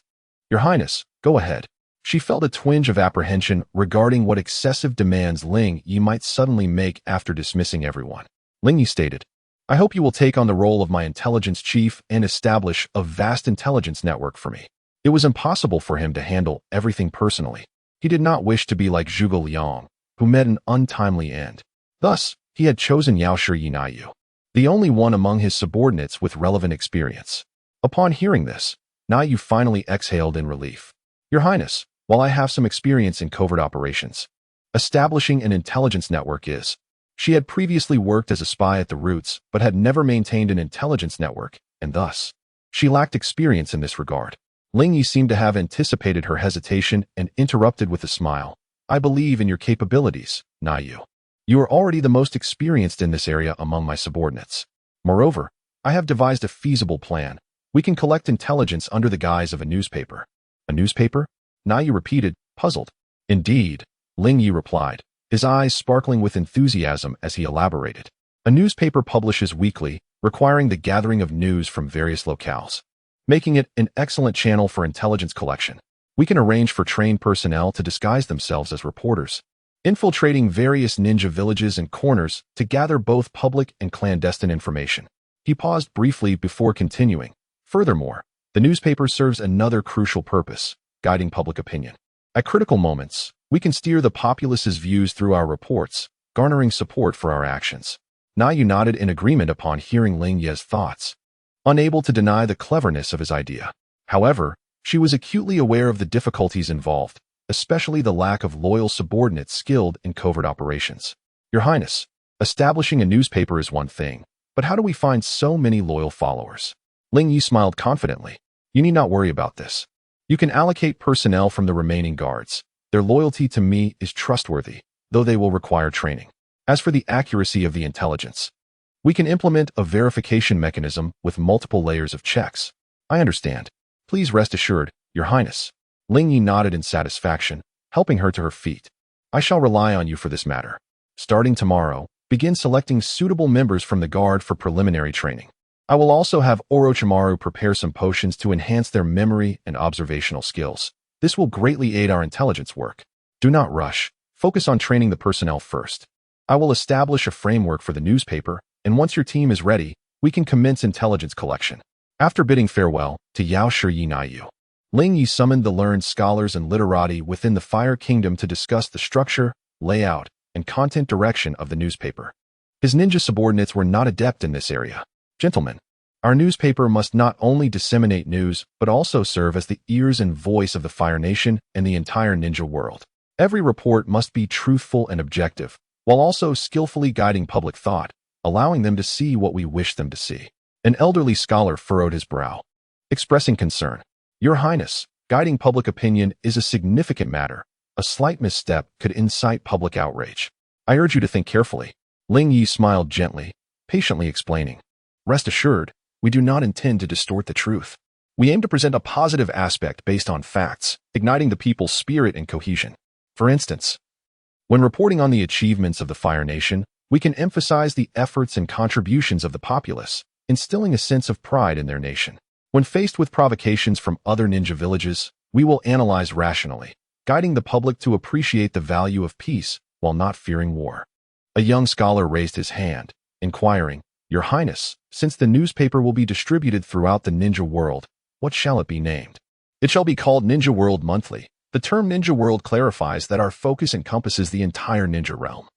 Your Highness, go ahead. She felt a twinge of apprehension regarding what excessive demands Lingye might suddenly make after dismissing everyone. Lingye stated, I hope you will take on the role of my intelligence chief and establish a vast intelligence network for me. It was impossible for him to handle everything personally. He did not wish to be like Zhuge Liang, who met an untimely end. Thus, he had chosen Yao Shiyinayu, the only one among his subordinates with relevant experience. Upon hearing this, Nayu finally exhaled in relief. Your Highness, while I have some experience in covert operations, establishing an intelligence network is. She had previously worked as a spy at the Roots, but had never maintained an intelligence network, and thus, she lacked experience in this regard. Lingye seemed to have anticipated her hesitation and interrupted with a smile. I believe in your capabilities, Nayu. You are already the most experienced in this area among my subordinates. Moreover, I have devised a feasible plan. We can collect intelligence under the guise of a newspaper. A newspaper? Nayu repeated, puzzled. Indeed, Lingye replied, his eyes sparkling with enthusiasm as he elaborated. A newspaper publishes weekly, requiring the gathering of news from various locales, making it an excellent channel for intelligence collection. We can arrange for trained personnel to disguise themselves as reporters, infiltrating various ninja villages and corners to gather both public and clandestine information. He paused briefly before continuing. Furthermore, the newspaper serves another crucial purpose, guiding public opinion. At critical moments, we can steer the populace's views through our reports, garnering support for our actions. Nayu nodded in agreement upon hearing Lingye's thoughts, unable to deny the cleverness of his idea. However, she was acutely aware of the difficulties involved, especially the lack of loyal subordinates skilled in covert operations. Your Highness, establishing a newspaper is one thing, but how do we find so many loyal followers? Lingye smiled confidently. You need not worry about this. You can allocate personnel from the remaining guards. Their loyalty to me is trustworthy, though they will require training. As for the accuracy of the intelligence, we can implement a verification mechanism with multiple layers of checks. I understand. Please rest assured, Your Highness. Lingye nodded in satisfaction, helping her to her feet. I shall rely on you for this matter. Starting tomorrow, begin selecting suitable members from the guard for preliminary training. I will also have Orochimaru prepare some potions to enhance their memory and observational skills. This will greatly aid our intelligence work. Do not rush. Focus on training the personnel first. I will establish a framework for the newspaper, and once your team is ready, we can commence intelligence collection. After bidding farewell to Yao Shiyi Nayu, Lingye summoned the learned scholars and literati within the Fire Kingdom to discuss the structure, layout, and content direction of the newspaper. His ninja subordinates were not adept in this area. Gentlemen, our newspaper must not only disseminate news, but also serve as the ears and voice of the Fire Nation and the entire ninja world. Every report must be truthful and objective, while also skillfully guiding public thought, allowing them to see what we wish them to see. An elderly scholar furrowed his brow, expressing concern. Your Highness, guiding public opinion is a significant matter. A slight misstep could incite public outrage. I urge you to think carefully. Lingye smiled gently, patiently explaining. Rest assured, we do not intend to distort the truth. We aim to present a positive aspect based on facts, igniting the people's spirit and cohesion. For instance, when reporting on the achievements of the Fire Nation, we can emphasize the efforts and contributions of the populace, instilling a sense of pride in their nation. When faced with provocations from other ninja villages, we will analyze rationally, guiding the public to appreciate the value of peace while not fearing war. A young scholar raised his hand, inquiring, Your Highness, since the newspaper will be distributed throughout the ninja world, what shall it be named? It shall be called Ninja World Monthly. The term Ninja World clarifies that our focus encompasses the entire ninja realm,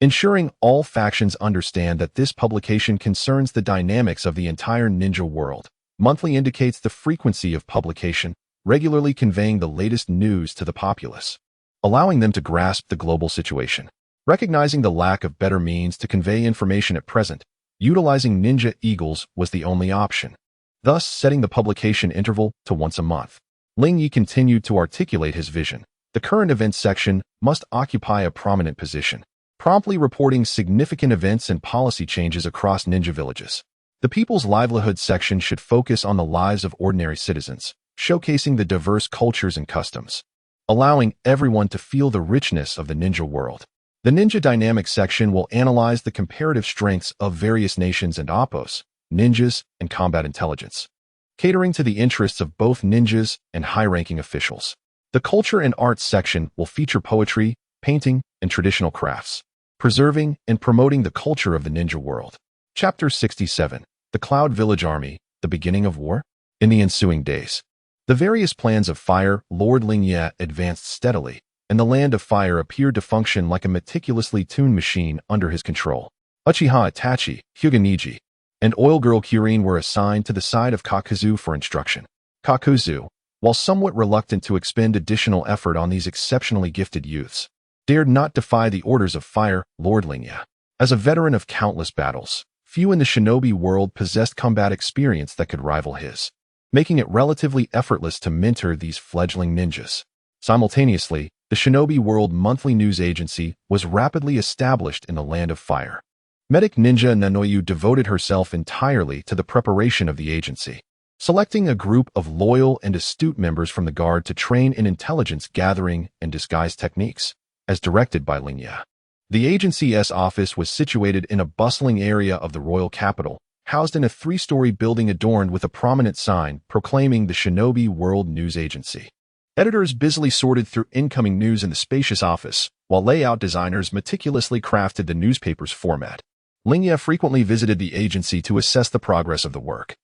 ensuring all factions understand that this publication concerns the dynamics of the entire ninja world. Monthly indicates the frequency of publication, regularly conveying the latest news to the populace, allowing them to grasp the global situation. Recognizing the lack of better means to convey information at present, utilizing Ninja Eagles was the only option, thus setting the publication interval to once a month. Lingye continued to articulate his vision. The current events section must occupy a prominent position, promptly reporting significant events and policy changes across ninja villages. The People's Livelihood section should focus on the lives of ordinary citizens, showcasing the diverse cultures and customs, allowing everyone to feel the richness of the ninja world. The Ninja Dynamics section will analyze the comparative strengths of various nations and oppos, ninjas, and combat intelligence, catering to the interests of both ninjas and high-ranking officials. The Culture and Arts section will feature poetry, painting, and traditional crafts, preserving and promoting the culture of the ninja world. Chapter 67. The Cloud Village Army, the Beginning of War? In the ensuing days, the various plans of Fire Lord Lingye advanced steadily, and the Land of Fire appeared to function like a meticulously tuned machine under his control. Uchiha Itachi, Hyuga and Oil Girl Kirin were assigned to the side of Kakuzu for instruction. Kakuzu, while somewhat reluctant to expend additional effort on these exceptionally gifted youths, dared not defy the orders of Fire Lord Lingye. As a veteran of countless battles, few in the shinobi world possessed combat experience that could rival his, making it relatively effortless to mentor these fledgling ninjas. Simultaneously, the Shinobi World Monthly News Agency was rapidly established in the Land of Fire. Medic Ninja Nanoyu devoted herself entirely to the preparation of the agency, selecting a group of loyal and astute members from the guard to train in intelligence gathering and disguise techniques, as directed by Lingye. The agency's office was situated in a bustling area of the royal capital, housed in a 3-story building adorned with a prominent sign proclaiming the Shinobi World News Agency. Editors busily sorted through incoming news in the spacious office, while layout designers meticulously crafted the newspaper's format. Lingye frequently visited the agency to assess the progress of the work,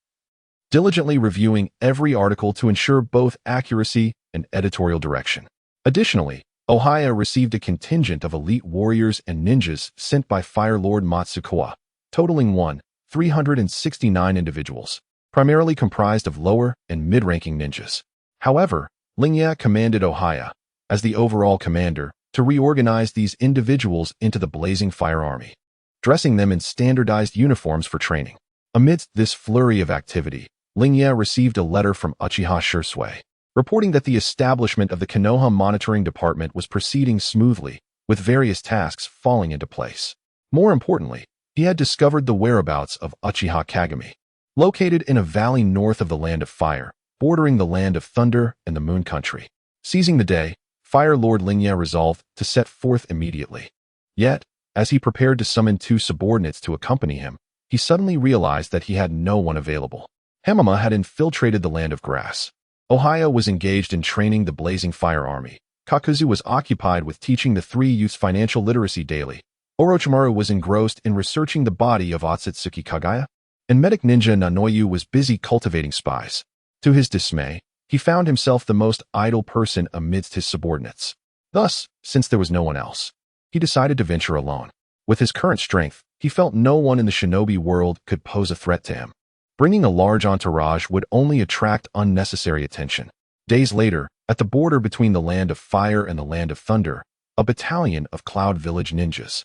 diligently reviewing every article to ensure both accuracy and editorial direction. Additionally, Uchiha received a contingent of elite warriors and ninjas sent by Fire Lord Matsukoa, totaling 369 individuals, primarily comprised of lower and mid-ranking ninjas. However, Lingye commanded Uchiha, as the overall commander, to reorganize these individuals into the Blazing Fire Army, dressing them in standardized uniforms for training. Amidst this flurry of activity, Lingye received a letter from Uchiha Sasuke, reporting that the establishment of the Konoha Monitoring Department was proceeding smoothly, with various tasks falling into place. More importantly, he had discovered the whereabouts of Uchiha Kagami, located in a valley north of the Land of Fire, bordering the Land of Thunder and the Moon Country. Seizing the day, Fire Lord Lingye resolved to set forth immediately. Yet, as he prepared to summon 2 subordinates to accompany him, he suddenly realized that he had no one available. Hemama had infiltrated the Land of Grass. Uchiha was engaged in training the Blazing Fire Army. Kakuzu was occupied with teaching the 3 youths financial literacy daily. Orochimaru was engrossed in researching the body of Otsutsuki Kaguya, and medic ninja Nanoyu was busy cultivating spies. To his dismay, he found himself the most idle person amidst his subordinates. Thus, since there was no one else, he decided to venture alone. With his current strength, he felt no one in the shinobi world could pose a threat to him. Bringing a large entourage would only attract unnecessary attention. Days later, at the border between the Land of Fire and the Land of Thunder, a battalion of Cloud Village ninjas,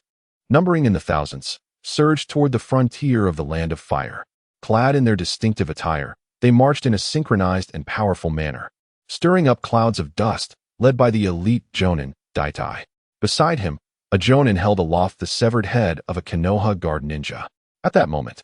numbering in the thousands, surged toward the frontier of the Land of Fire. Clad in their distinctive attire, they marched in a synchronized and powerful manner, stirring up clouds of dust, led by the elite Jonin, Daitai. Beside him, a Jonin held aloft the severed head of a Konoha guard ninja. At that moment,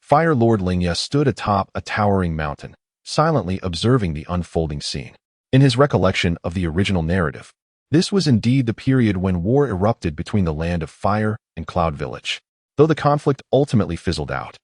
Fire Lord Lingye stood atop a towering mountain, silently observing the unfolding scene. In his recollection of the original narrative, this was indeed the period when war erupted between the Land of Fire and Cloud Village. Though the conflict ultimately fizzled out,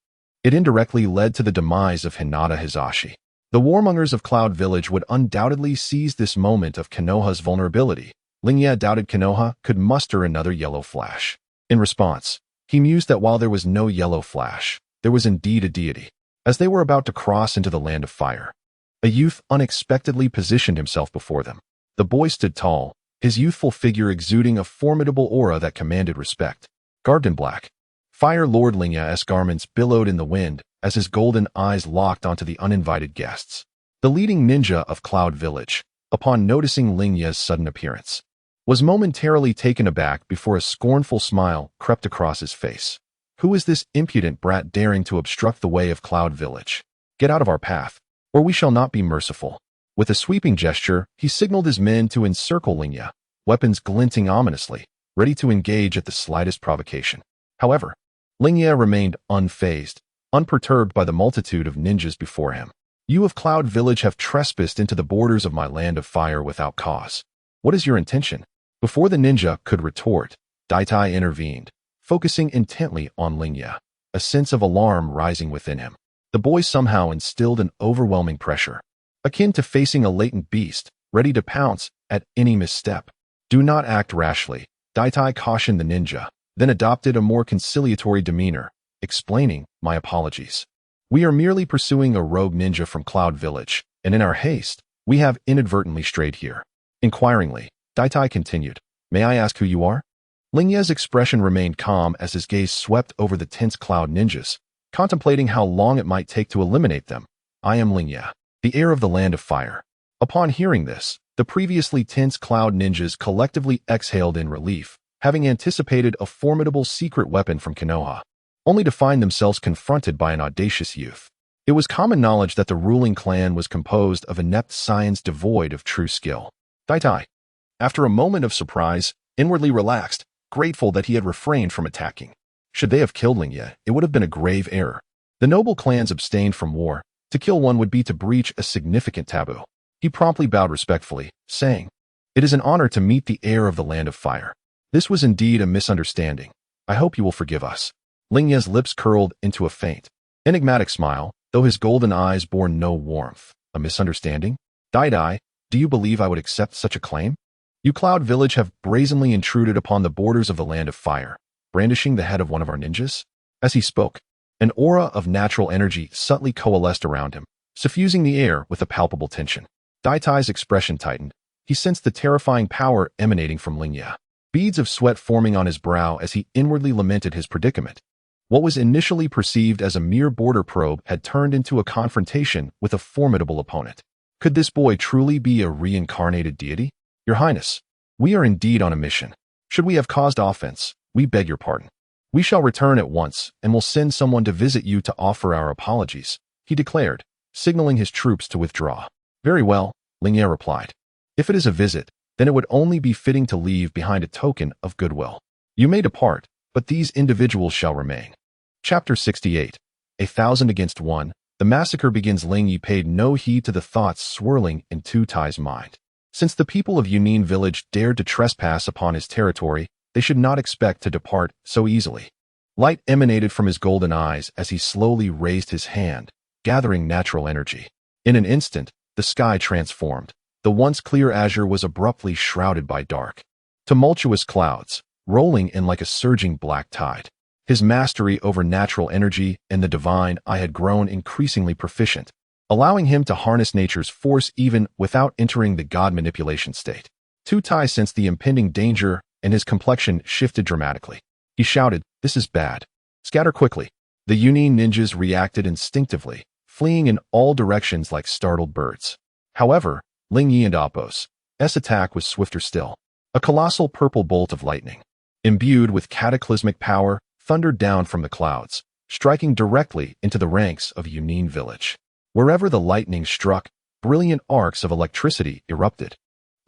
it indirectly led to the demise of Hinata Hizashi. The warmongers of Cloud Village would undoubtedly seize this moment of Konoha's vulnerability. Lingye doubted Konoha could muster another Yellow Flash. In response, he mused that while there was no Yellow Flash, there was indeed a deity. As they were about to cross into the Land of Fire, a youth unexpectedly positioned himself before them. The boy stood tall, his youthful figure exuding a formidable aura that commanded respect. Garbed in black, Fire Lord Lingye's garments billowed in the wind as his golden eyes locked onto the uninvited guests. The leading ninja of Cloud Village, upon noticing Lingye's sudden appearance, was momentarily taken aback before a scornful smile crept across his face. Who is this impudent brat daring to obstruct the way of Cloud Village? Get out of our path, or we shall not be merciful. With a sweeping gesture, he signaled his men to encircle Lingye, weapons glinting ominously, ready to engage at the slightest provocation. However, Lingye remained unfazed, unperturbed by the multitude of ninjas before him. You of Cloud Village have trespassed into the borders of my Land of Fire without cause. What is your intention? Before the ninja could retort, Daitai intervened, focusing intently on Lingye, a sense of alarm rising within him. The boy somehow instilled an overwhelming pressure, akin to facing a latent beast, ready to pounce at any misstep. Do not act rashly, Daitai cautioned the ninja, then adopted a more conciliatory demeanor, explaining, my apologies. We are merely pursuing a rogue ninja from Cloud Village, and in our haste, we have inadvertently strayed here. Inquiringly, Daitai continued, may I ask who you are? Lingye's expression remained calm as his gaze swept over the tense Cloud ninjas, contemplating how long it might take to eliminate them. I am Lingye, the heir of the Land of Fire. Upon hearing this, the previously tense Cloud ninjas collectively exhaled in relief, having anticipated a formidable secret weapon from Konoha, only to find themselves confronted by an audacious youth. It was common knowledge that the ruling clan was composed of inept scions devoid of true skill. Daitai, after a moment of surprise, inwardly relaxed, grateful that he had refrained from attacking. Should they have killed Lingye, it would have been a grave error. The noble clans abstained from war, To kill one would be to breach a significant taboo. He promptly bowed respectfully, saying, "It is an honor to meet the heir of the Land of Fire. This was indeed a misunderstanding. I hope you will forgive us." Lingye's lips curled into a faint, enigmatic smile, though his golden eyes bore no warmth. A misunderstanding? Dai, do you believe I would accept such a claim? You Cloud Village have brazenly intruded upon the borders of the Land of Fire, brandishing the head of one of our ninjas? As he spoke, an aura of natural energy subtly coalesced around him, suffusing the air with a palpable tension. Dai's expression tightened. He sensed the terrifying power emanating from Lingye. Beads of sweat forming on his brow as he inwardly lamented his predicament. What was initially perceived as a mere border probe had turned into a confrontation with a formidable opponent. Could this boy truly be a reincarnated deity? Your Highness, we are indeed on a mission. Should we have caused offense, we beg your pardon. We shall return at once and will send someone to visit you to offer our apologies, he declared, signaling his troops to withdraw. Very well, Lingye replied. If it is a visit, then it would only be fitting to leave behind a token of goodwill. You may depart, but these individuals shall remain. Chapter 68. 1,000 against 1. The massacre begins. Lingye paid no heed to the thoughts swirling in Tai's mind. Since the people of Yunin village dared to trespass upon his territory, they should not expect to depart so easily. Light emanated from his golden eyes as he slowly raised his hand, gathering natural energy. In an instant, the sky transformed. The once clear azure was abruptly shrouded by dark, tumultuous clouds, rolling in like a surging black tide. His mastery over natural energy and the divine eye had grown increasingly proficient, allowing him to harness nature's force even without entering the god manipulation state. Tai sensed the impending danger and his complexion shifted dramatically. He shouted, "This is bad. Scatter quickly." The Yunin ninjas reacted instinctively, fleeing in all directions like startled birds. However, Lingye and Appo's attack was swifter still. A colossal purple bolt of lightning, imbued with cataclysmic power, thundered down from the clouds, striking directly into the ranks of Yunin village. Wherever the lightning struck, brilliant arcs of electricity erupted,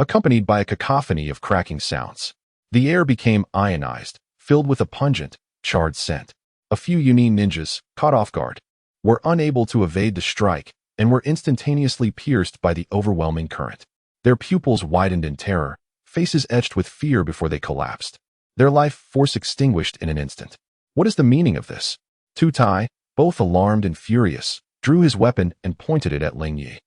accompanied by a cacophony of cracking sounds. The air became ionized, filled with a pungent, charred scent. A few Yunin ninjas, caught off guard, were unable to evade the strike and were instantaneously pierced by the overwhelming current. Their pupils widened in terror, faces etched with fear before they collapsed. Their life force extinguished in an instant. What is the meaning of this? Tai, both alarmed and furious, drew his weapon and pointed it at Lingye.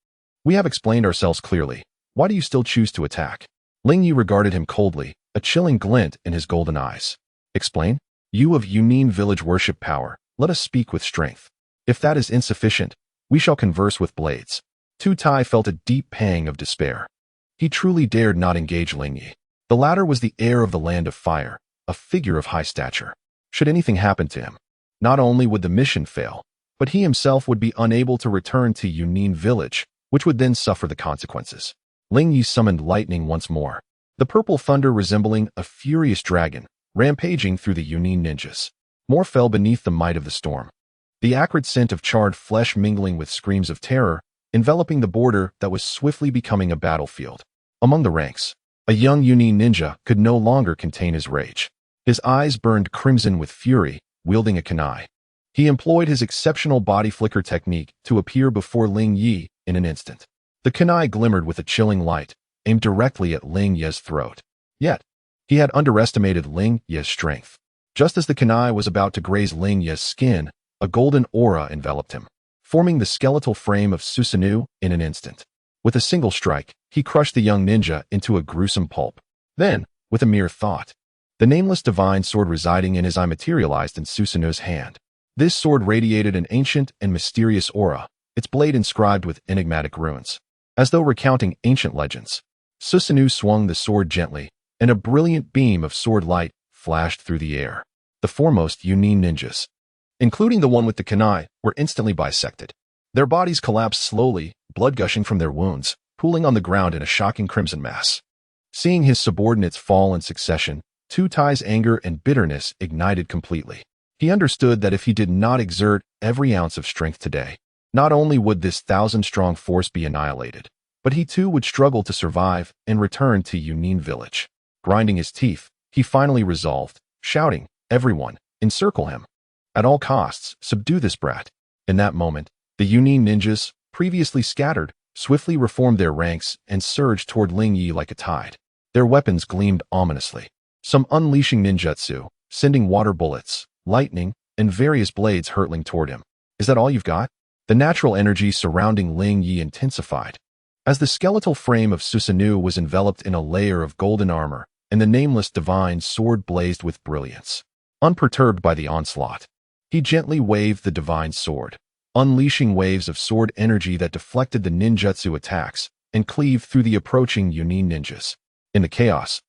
We have explained ourselves clearly. Why do you still choose to attack? Lingye regarded him coldly, a chilling glint in his golden eyes. Explain? You of Yunin village worship power, let us speak with strength. If that is insufficient, we shall converse with blades. Tai felt a deep pang of despair. He truly dared not engage Lingye. The latter was the heir of the Land of Fire, a figure of high stature. Should anything happen to him, not only would the mission fail, but he himself would be unable to return to Yunin village, which would then suffer the consequences. Lingye summoned lightning once more. The purple thunder resembling a furious dragon, rampaging through the Yunin ninjas. More fell beneath the might of the storm. The acrid scent of charred flesh mingling with screams of terror, enveloping the border that was swiftly becoming a battlefield. Among the ranks, a young Yunin ninja could no longer contain his rage. His eyes burned crimson with fury, wielding a kunai. He employed his exceptional body flicker technique to appear before Lingye in an instant. The kunai glimmered with a chilling light, aimed directly at Lingye's throat. Yet, he had underestimated Lingye's strength. Just as the kunai was about to graze Lingye's skin, a golden aura enveloped him, forming the skeletal frame of Susanoo in an instant. With a single strike, he crushed the young ninja into a gruesome pulp. Then, with a mere thought, the nameless divine sword residing in his eye materialized in Susanoo's hand. This sword radiated an ancient and mysterious aura, its blade inscribed with enigmatic runes. As though recounting ancient legends, Susanoo swung the sword gently, and a brilliant beam of sword light flashed through the air. The foremost Yunin ninjas, including the one with the kunai, were instantly bisected. Their bodies collapsed slowly, blood gushing from their wounds, pooling on the ground in a shocking crimson mass. Seeing his subordinates fall in succession, Tai's anger and bitterness ignited completely. He understood that if he did not exert every ounce of strength today, not only would this 1,000-strong force be annihilated, but he too would struggle to survive and return to Yunin village. Grinding his teeth, he finally resolved, shouting, "Everyone, encircle him. At all costs, subdue this brat." In that moment, The Yunin ninjas, previously scattered, swiftly reformed their ranks and surged toward Lingye like a tide. Their weapons gleamed ominously. Some unleashing ninjutsu, sending water bullets, lightning, and various blades hurtling toward him. Is that all you've got? The natural energy surrounding Lingye intensified. As the skeletal frame of Susanoo was enveloped in a layer of golden armor, and the nameless divine sword blazed with brilliance. Unperturbed by the onslaught, he gently waved the divine sword, unleashing waves of sword energy that deflected the ninjutsu attacks and cleaved through the approaching Yunin ninjas. In the chaos,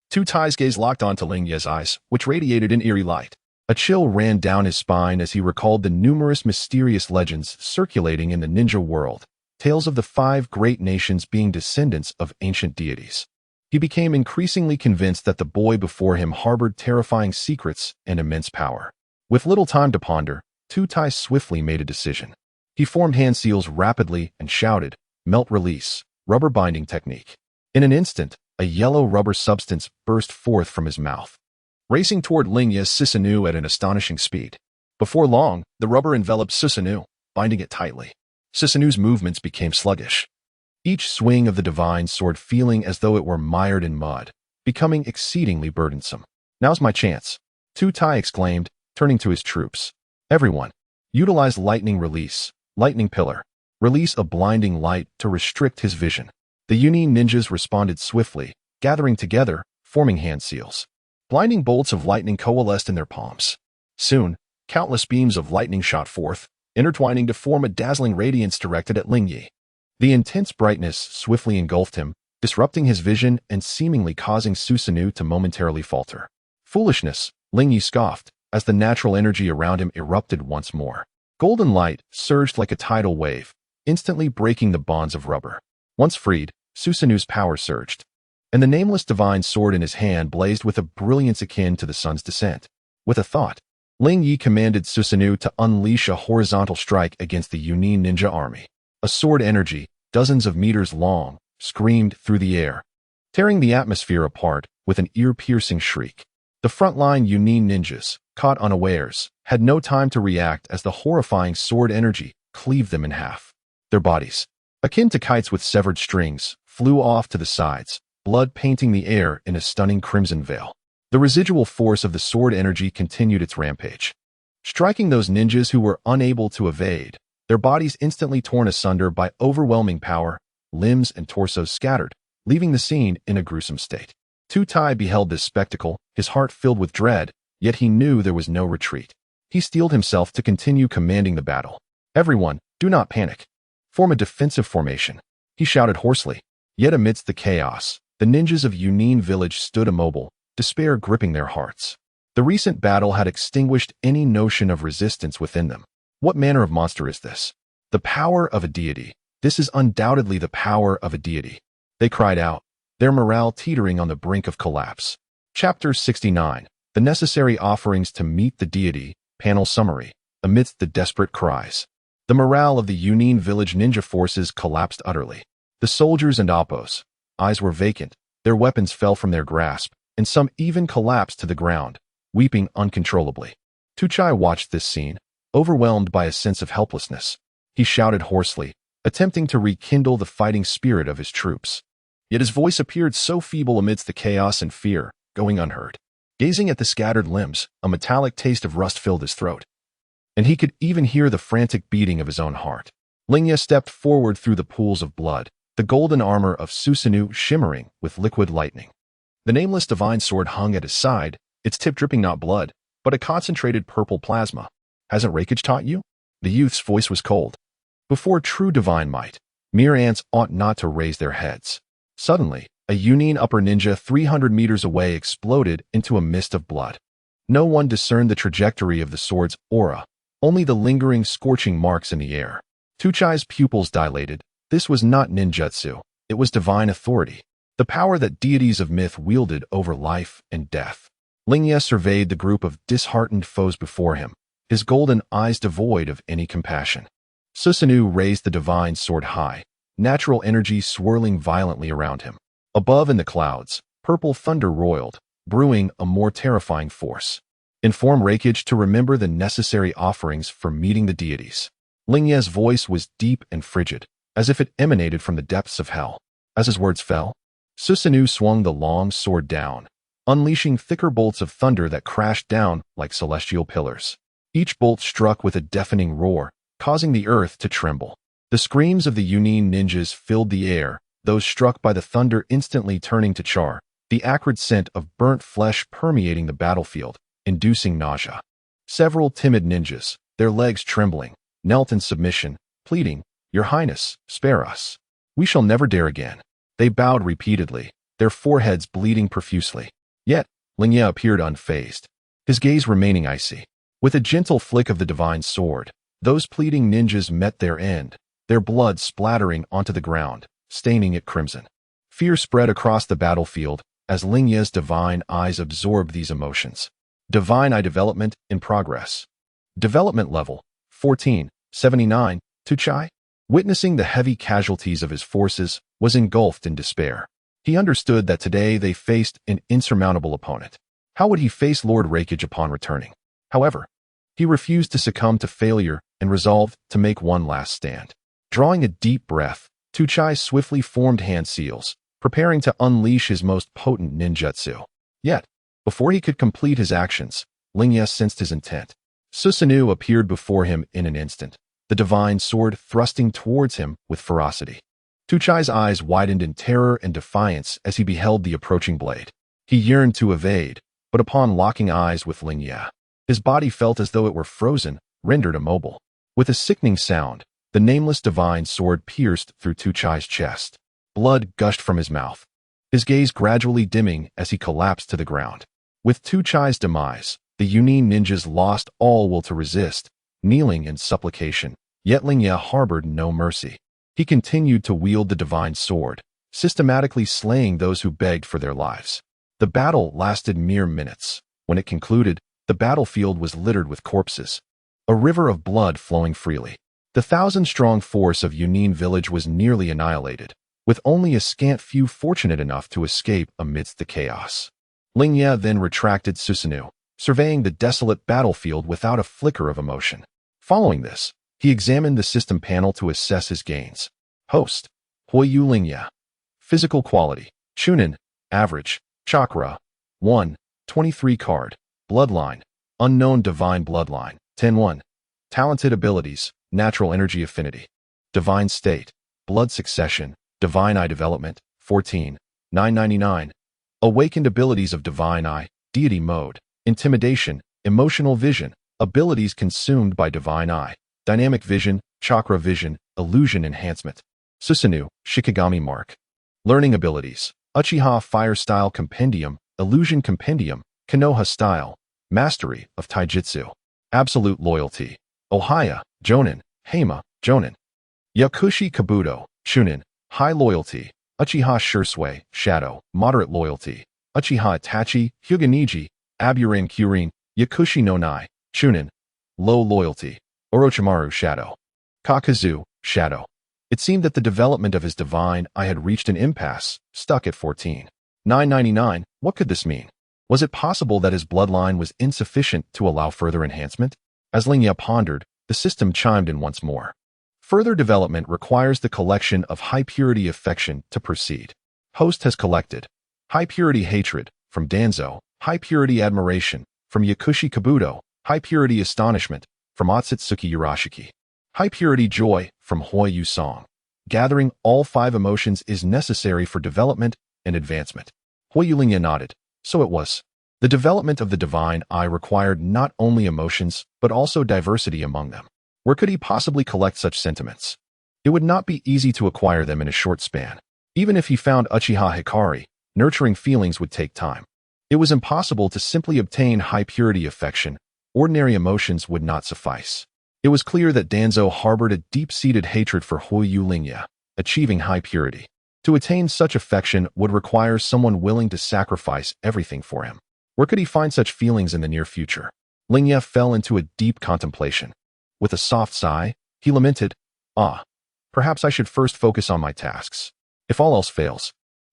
Tai's gaze locked onto Lingye's eyes, which radiated an eerie light. A chill ran down his spine as he recalled the numerous mysterious legends circulating in the ninja world, tales of the 5 great nations being descendants of ancient deities. He became increasingly convinced that the boy before him harbored terrifying secrets and immense power. With little time to ponder, Tai swiftly made a decision. He formed hand seals rapidly and shouted, "Melt release, rubber binding technique." In an instant, a yellow rubber substance burst forth from his mouth, racing toward Lingye Susanoo at an astonishing speed. Before long, the rubber enveloped Susanoo, binding it tightly. Susanoo's movements became sluggish, each swing of the divine sword feeling as though it were mired in mud, becoming exceedingly burdensome. "Now's my chance," Tai exclaimed, turning to his troops. "Everyone, utilize lightning release, lightning pillar. Release a blinding light to restrict his vision." The Yunin ninjas responded swiftly, gathering together, forming hand seals. Blinding bolts of lightning coalesced in their palms. Soon, countless beams of lightning shot forth, intertwining to form a dazzling radiance directed at Lingye. The intense brightness swiftly engulfed him, disrupting his vision and seemingly causing Susanoo to momentarily falter. "Foolishness," Lingye scoffed, as the natural energy around him erupted once more. Golden light surged like a tidal wave, instantly breaking the bonds of rubber. Once freed, Susanoo's power surged, and the nameless divine sword in his hand blazed with a brilliance akin to the sun's descent. With a thought, Lingye commanded Susanoo to unleash a horizontal strike against the Yunin ninja army. A sword energy, dozens of meters long, screamed through the air, tearing the atmosphere apart with an ear-piercing shriek. The frontline Yunin ninjas, caught unawares, had no time to react as the horrifying sword energy cleaved them in half. Their bodies, akin to kites with severed strings, flew off to the sides, blood painting the air in a stunning crimson veil. The residual force of the sword energy continued its rampage, striking those ninjas who were unable to evade, their bodies instantly torn asunder by overwhelming power, limbs and torsos scattered, leaving the scene in a gruesome state. Tai beheld this spectacle, his heart filled with dread, yet he knew there was no retreat. He steeled himself to continue commanding the battle. "Everyone, do not panic. Form a defensive formation," he shouted hoarsely. Yet amidst the chaos, the ninjas of Yunin village stood immobile, despair gripping their hearts. The recent battle had extinguished any notion of resistance within them. What manner of monster is this? The power of a deity. This is undoubtedly the power of a deity. They cried out, their morale teetering on the brink of collapse. Chapter 69. The necessary offerings to meet the deity. Panel summary. Amidst the desperate cries, the morale of the Yunin village ninja forces collapsed utterly. The soldiers and oppos, eyes were vacant, their weapons fell from their grasp, and some even collapsed to the ground, weeping uncontrollably. Tuchai watched this scene, overwhelmed by a sense of helplessness. He shouted hoarsely, attempting to rekindle the fighting spirit of his troops. Yet his voice appeared so feeble amidst the chaos and fear, going unheard. Gazing at the scattered limbs, a metallic taste of rust filled his throat, and he could even hear the frantic beating of his own heart. Lingye stepped forward through the pools of blood, the golden armor of Susanoo shimmering with liquid lightning. The nameless divine sword hung at his side, its tip dripping not blood, but a concentrated purple plasma. "Hasn't Raikage taught you?" The youth's voice was cold. Before true divine might, mere ants ought not to raise their heads. Suddenly, a Yunin upper ninja 300 meters away exploded into a mist of blood. No one discerned the trajectory of the sword's aura, only the lingering scorching marks in the air. Tuchai's pupils dilated. This was not ninjutsu, it was divine authority, the power that deities of myth wielded over life and death. Lingye surveyed the group of disheartened foes before him, his golden eyes devoid of any compassion. Susanoo raised the divine sword high, natural energy swirling violently around him. Above in the clouds, purple thunder roiled, brewing a more terrifying force. Inform Raikage to remember the necessary offerings for meeting the deities. Lingye's voice was deep and frigid, as if it emanated from the depths of hell. As his words fell, Susanoo swung the long sword down, unleashing thicker bolts of thunder that crashed down like celestial pillars. Each bolt struck with a deafening roar, causing the earth to tremble. The screams of the Yunin ninjas filled the air, those struck by the thunder instantly turning to char, the acrid scent of burnt flesh permeating the battlefield, inducing nausea. Several timid ninjas, their legs trembling, knelt in submission, pleading, "Your Highness, spare us. We shall never dare again." They bowed repeatedly, their foreheads bleeding profusely. Yet, Lingye appeared unfazed, his gaze remaining icy. With a gentle flick of the divine sword, those pleading ninjas met their end, their blood splattering onto the ground, staining it crimson. Fear spread across the battlefield as Lingye's divine eyes absorbed these emotions. Divine eye development in progress. Development level 1479. Tuchai, witnessing the heavy casualties of his forces, was engulfed in despair. He understood that today they faced an insurmountable opponent. How would he face Lord Lingye upon returning? However, he refused to succumb to failure and resolved to make one last stand. Drawing a deep breath, Tuchai swiftly formed hand seals, preparing to unleash his most potent ninjutsu. Yet, before he could complete his actions, Lingye sensed his intent. Susanoo appeared before him in an instant, the divine sword thrusting towards him with ferocity. Tuchai's eyes widened in terror and defiance as he beheld the approaching blade. He yearned to evade, but upon locking eyes with Lingye, his body felt as though it were frozen, rendered immobile. With a sickening sound, the nameless divine sword pierced through Tuchai's chest. Blood gushed from his mouth, his gaze gradually dimming as he collapsed to the ground. With Tuchai's demise, the Yunin ninjas lost all will to resist, kneeling in supplication. Yet Lingye harbored no mercy. He continued to wield the divine sword, systematically slaying those who begged for their lives. The battle lasted mere minutes. When it concluded, the battlefield was littered with corpses, a river of blood flowing freely. The 1,000-strong force of Yunin village was nearly annihilated, with only a scant few fortunate enough to escape amidst the chaos. Lingye then retracted Susanoo, surveying the desolate battlefield without a flicker of emotion. Following this, he examined the system panel to assess his gains. Host, Huoyu Lingye. Physical quality, Chunin, average, chakra, 1, 23 card, bloodline, unknown divine bloodline, 10-1. Talented abilities, natural energy affinity. Divine state, blood succession, divine eye development, 14, 999. Awakened abilities of divine eye, deity mode, intimidation, emotional vision, abilities consumed by divine eye, dynamic vision, chakra vision, illusion enhancement. Susanoo, Shikigami mark. Learning abilities, Uchiha Fire Style Compendium, Illusion Compendium, Konoha Style, Mastery of Taijutsu. Absolute Loyalty, Ohaya, Jonin, Heima, Jonin. Yakushi Kabuto, Chunin, High Loyalty, Uchiha Shursui, Shadow, Moderate Loyalty, Uchiha Itachi, Hyuganiji, Aburin Kyurin, Yakushi no Nai, Chunin, Low Loyalty, Orochimaru Shadow. Kakazu, Shadow. It seemed that the development of his divine eye had reached an impasse, stuck at 14. 999, what could this mean? Was it possible that his bloodline was insufficient to allow further enhancement? As Lingye pondered, the system chimed in once more. Further development requires the collection of high-purity affection to proceed. Host has collected high-purity hatred from Danzo, high-purity admiration from Yakushi Kabuto, high-purity astonishment from Otsutsuki Urashiki, high-purity joy from Huoyu Song. Gathering all 5 emotions is necessary for development and advancement. Huoyu Lingye nodded. So it was. The development of the divine eye required not only emotions, but also diversity among them. Where could he possibly collect such sentiments? It would not be easy to acquire them in a short span. Even if he found Uchiha Hikari, nurturing feelings would take time. It was impossible to simply obtain high-purity affection. Ordinary emotions would not suffice. It was clear that Danzo harbored a deep-seated hatred for Huoyu Lingye, achieving high purity. To attain such affection would require someone willing to sacrifice everything for him. Where could he find such feelings in the near future? Lingye fell into a deep contemplation. With a soft sigh, he lamented, perhaps I should first focus on my tasks. If all else fails,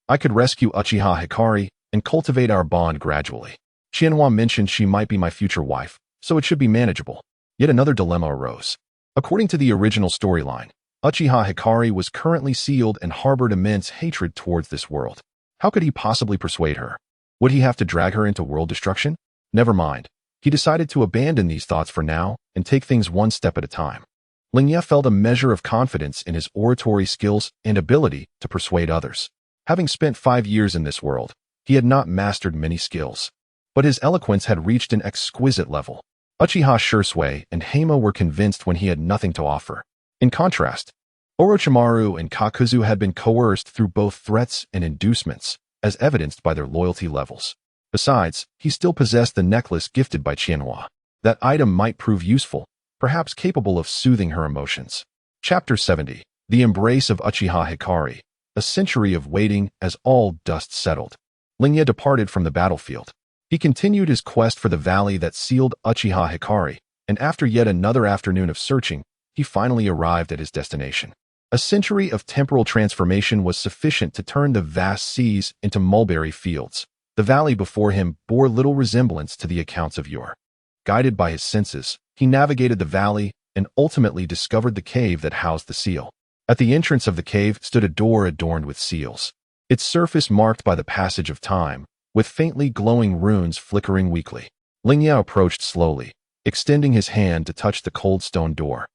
I could rescue Uchiha Hikari and cultivate our bond gradually. Qianhua mentioned she might be my future wife, so it should be manageable. Yet another dilemma arose. According to the original storyline, Uchiha Hikari was currently sealed and harbored immense hatred towards this world. How could he possibly persuade her? Would he have to drag her into world destruction? Never mind. He decided to abandon these thoughts for now and take things one step at a time. Lingye felt a measure of confidence in his oratory skills and ability to persuade others. Having spent 5 years in this world, he had not mastered many skills, but his eloquence had reached an exquisite level. Uchiha Sasuke and Heimo were convinced when he had nothing to offer. In contrast, Orochimaru and Kakuzu had been coerced through both threats and inducements, as evidenced by their loyalty levels. Besides, he still possessed the necklace gifted by Qianhua. That item might prove useful, perhaps capable of soothing her emotions. Chapter 70. The Embrace of Uchiha Hikari. A century of waiting as all dust settled. Lingye departed from the battlefield. He continued his quest for the valley that sealed Uchiha Hikari, and after yet another afternoon of searching, he finally arrived at his destination. A century of temporal transformation was sufficient to turn the vast seas into mulberry fields. The valley before him bore little resemblance to the accounts of yore. Guided by his senses, he navigated the valley and ultimately discovered the cave that housed the seal. At the entrance of the cave stood a door adorned with seals, its surface marked by the passage of time, with faintly glowing runes flickering weakly. Lingye approached slowly, extending his hand to touch the cold stone door,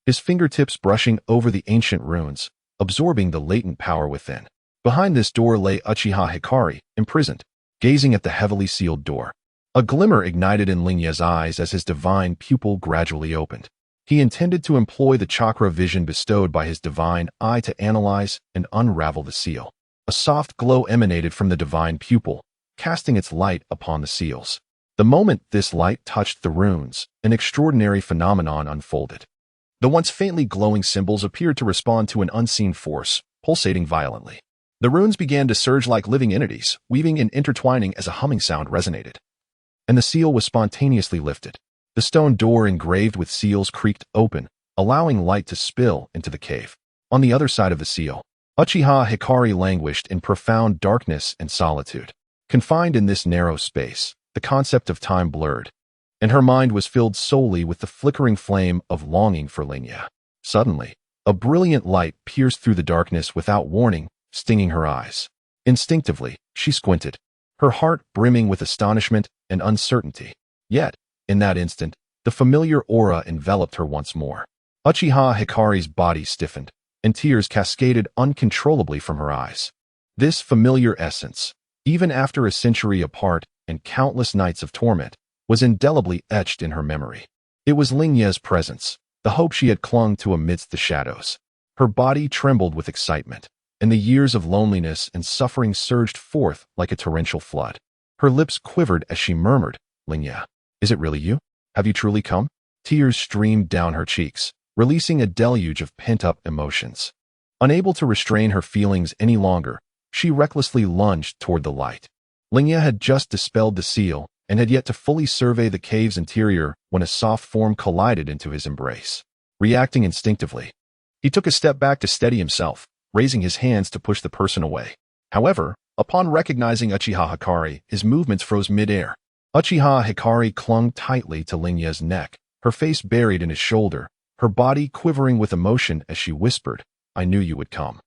his fingertips brushing over the ancient runes, absorbing the latent power within. Behind this door lay Uchiha Hikari, imprisoned, gazing at the heavily sealed door. A glimmer ignited in Lingye's eyes as his divine pupil gradually opened. He intended to employ the chakra vision bestowed by his divine eye to analyze and unravel the seal. A soft glow emanated from the divine pupil, casting its light upon the seals. The moment this light touched the runes, an extraordinary phenomenon unfolded. The once faintly glowing symbols appeared to respond to an unseen force, pulsating violently. The runes began to surge like living entities, weaving and intertwining as a humming sound resonated. And the seal was spontaneously lifted. The stone door engraved with seals creaked open, allowing light to spill into the cave. On the other side of the seal, Uchiha Hikari languished in profound darkness and solitude. Confined in this narrow space, the concept of time blurred, and her mind was filled solely with the flickering flame of longing for Lingye. Suddenly, a brilliant light pierced through the darkness without warning, stinging her eyes. Instinctively, she squinted, her heart brimming with astonishment and uncertainty. Yet, in that instant, the familiar aura enveloped her once more. Uchiha Hikari's body stiffened, and tears cascaded uncontrollably from her eyes. This familiar essence, even after a century apart and countless nights of torment, was indelibly etched in her memory. It was Lingye's presence, the hope she had clung to amidst the shadows. Her body trembled with excitement, and the years of loneliness and suffering surged forth like a torrential flood. Her lips quivered as she murmured, "Lingye, is it really you? Have you truly come?" Tears streamed down her cheeks, releasing a deluge of pent-up emotions. Unable to restrain her feelings any longer, she recklessly lunged toward the light. Lingye had just dispelled the seal and had yet to fully survey the cave's interior when a soft form collided into his embrace. Reacting instinctively, he took a step back to steady himself, raising his hands to push the person away. However, upon recognizing Uchiha Hikari, his movements froze mid-air. Uchiha Hikari clung tightly to Lingye's neck, her face buried in his shoulder, her body quivering with emotion as she whispered, "I knew you would come.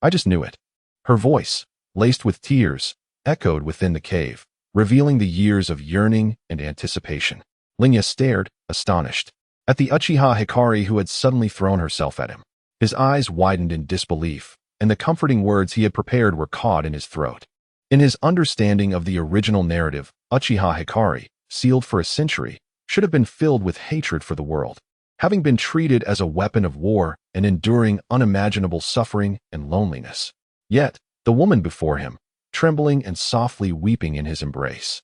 I just knew it." Her voice, laced with tears, echoed within the cave, revealing the years of yearning and anticipation. Lingye stared, astonished, at the Uchiha Hikari who had suddenly thrown herself at him. His eyes widened in disbelief, and the comforting words he had prepared were caught in his throat. In his understanding of the original narrative, Uchiha Hikari, sealed for a century, should have been filled with hatred for the world, having been treated as a weapon of war and enduring unimaginable suffering and loneliness. Yet, the woman before him, trembling and softly weeping in his embrace,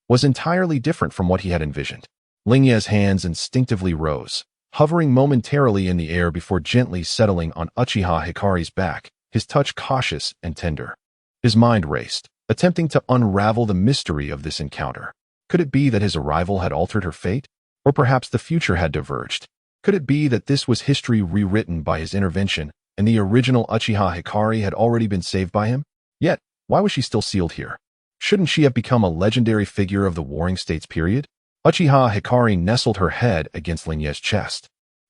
was entirely different from what he had envisioned. Lingye's hands instinctively rose, hovering momentarily in the air before gently settling on Uchiha Hikari's back, his touch cautious and tender. His mind raced, attempting to unravel the mystery of this encounter. Could it be that his arrival had altered her fate? Or perhaps the future had diverged? Could it be that this was history rewritten by his intervention, and the original Uchiha Hikari had already been saved by him? Yet, why was she still sealed here? Shouldn't she have become a legendary figure of the Warring States period? Uchiha Hikari nestled her head against Lingye's chest.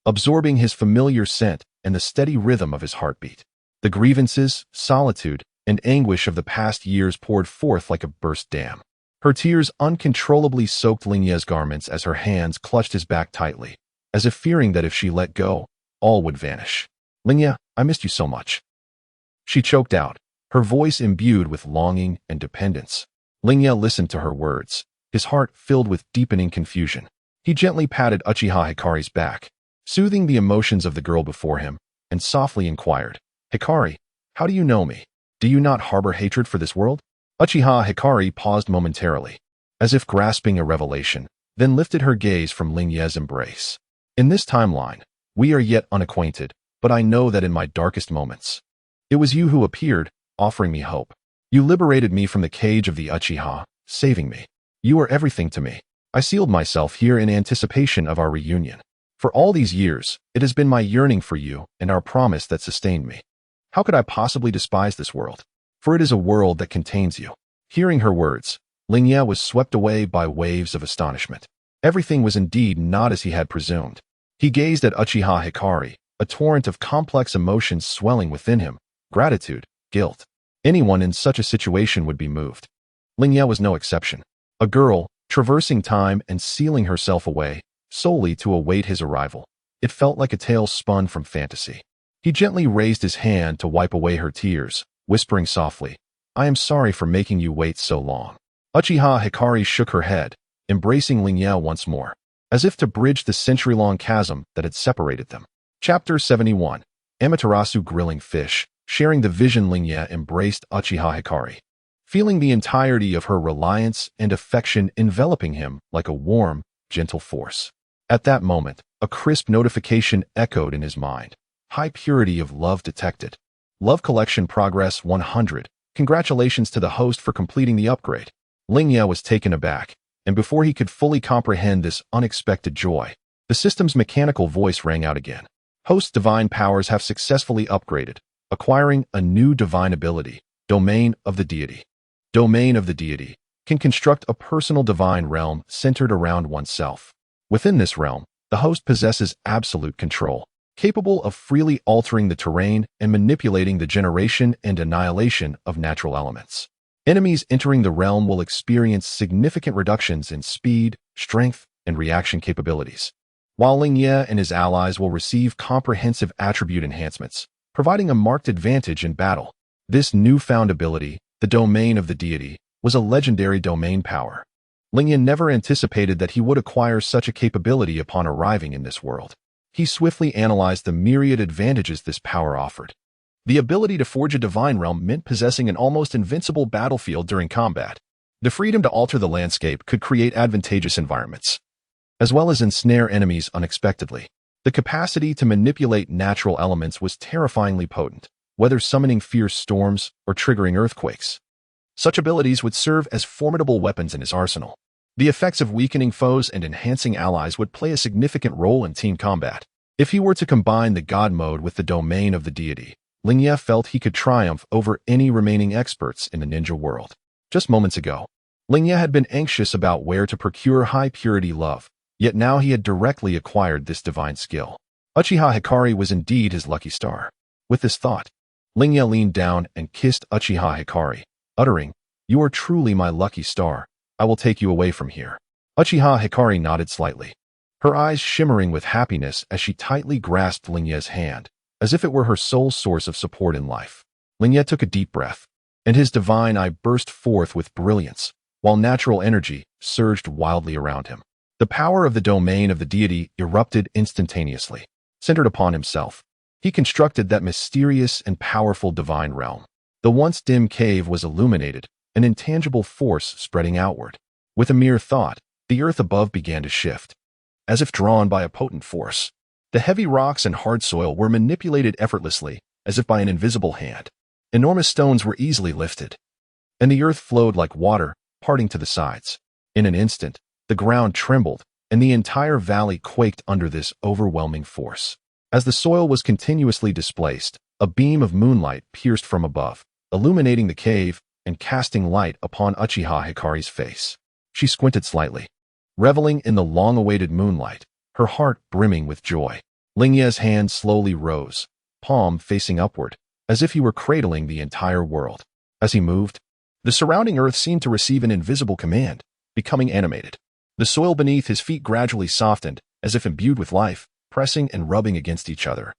absorbing his familiar scent and the steady rhythm of his heartbeat. The grievances, solitude, and anguish of the past years poured forth like a burst dam. Her tears uncontrollably soaked Lingye's garments as her hands clutched his back tightly, as if fearing that if she let go, all would vanish. "Lingye, I missed you so much," she choked out, her voice imbued with longing and dependence. Lingye listened to her words, his heart filled with deepening confusion. He gently patted Uchiha Hikari's back, soothing the emotions of the girl before him, and softly inquired, "Hikari, how do you know me? Do you not harbor hatred for this world?" Uchiha Hikari paused momentarily, as if grasping a revelation, then lifted her gaze from Lingye's embrace. "In this timeline, we are yet unacquainted, but I know that in my darkest moments, it was you who appeared, offering me hope. You liberated me from the cage of the Uchiha, saving me. You are everything to me. I sealed myself here in anticipation of our reunion. For all these years, it has been my yearning for you and our promise that sustained me. How could I possibly despise this world? For it is a world that contains you." Hearing her words, Lingye was swept away by waves of astonishment. Everything was indeed not as he had presumed. He gazed at Uchiha Hikari, a torrent of complex emotions swelling within him: gratitude, guilt. Anyone in such a situation would be moved. Lingye was no exception. A girl, traversing time and sealing herself away, solely to await his arrival. It felt like a tale spun from fantasy. He gently raised his hand to wipe away her tears, whispering softly, "I am sorry for making you wait so long." Uchiha Hikari shook her head, embracing Lingye once more, as if to bridge the century-long chasm that had separated them. Chapter 71. Amaterasu Grilling Fish. Sharing the vision, Lingye embraced Uchiha Hikari, feeling the entirety of her reliance and affection enveloping him like a warm, gentle force. At that moment, a crisp notification echoed in his mind. High purity of love detected. Love collection progress 100. Congratulations to the host for completing the upgrade. Lingye was taken aback, and before he could fully comprehend this unexpected joy, the system's mechanical voice rang out again. Host's divine powers have successfully upgraded, acquiring a new divine ability, Domain of the Deity. Domain of the Deity can construct a personal divine realm centered around oneself. Within this realm, the host possesses absolute control, capable of freely altering the terrain and manipulating the generation and annihilation of natural elements. Enemies entering the realm will experience significant reductions in speed, strength, and reaction capabilities, while Lingye and his allies will receive comprehensive attribute enhancements, providing a marked advantage in battle. This newfound ability, the Domain of the Deity, was a legendary domain power. Lingye never anticipated that he would acquire such a capability upon arriving in this world. He swiftly analyzed the myriad advantages this power offered. The ability to forge a divine realm meant possessing an almost invincible battlefield during combat. The freedom to alter the landscape could create advantageous environments, as well as ensnare enemies unexpectedly. The capacity to manipulate natural elements was terrifyingly potent, whether summoning fierce storms or triggering earthquakes. Such abilities would serve as formidable weapons in his arsenal. The effects of weakening foes and enhancing allies would play a significant role in team combat. If he were to combine the God mode with the Domain of the Deity, Lingye felt he could triumph over any remaining experts in the ninja world. Just moments ago, Lingye had been anxious about where to procure high-purity love, yet now he had directly acquired this divine skill. Uchiha Hikari was indeed his lucky star. With this thought, Lingye leaned down and kissed Uchiha Hikari, uttering, "You are truly my lucky star. I will take you away from here." Uchiha Hikari nodded slightly, her eyes shimmering with happiness as she tightly grasped Lingye's hand, as if it were her sole source of support in life. Lingye took a deep breath, and his divine eye burst forth with brilliance, while natural energy surged wildly around him. The power of the Domain of the Deity erupted instantaneously. Centered upon himself, he constructed that mysterious and powerful divine realm. The once dim cave was illuminated, an intangible force spreading outward. With a mere thought, the earth above began to shift, as if drawn by a potent force. The heavy rocks and hard soil were manipulated effortlessly, as if by an invisible hand. Enormous stones were easily lifted, and the earth flowed like water, parting to the sides. In an instant, the ground trembled, and the entire valley quaked under this overwhelming force. As the soil was continuously displaced, a beam of moonlight pierced from above, illuminating the cave and casting light upon Uchiha Hikari's face. She squinted slightly, reveling in the long-awaited moonlight, her heart brimming with joy. Lingye's hand slowly rose, palm facing upward, as if he were cradling the entire world. As he moved, the surrounding earth seemed to receive an invisible command, becoming animated. The soil beneath his feet gradually softened, as if imbued with life, pressing and rubbing against each other,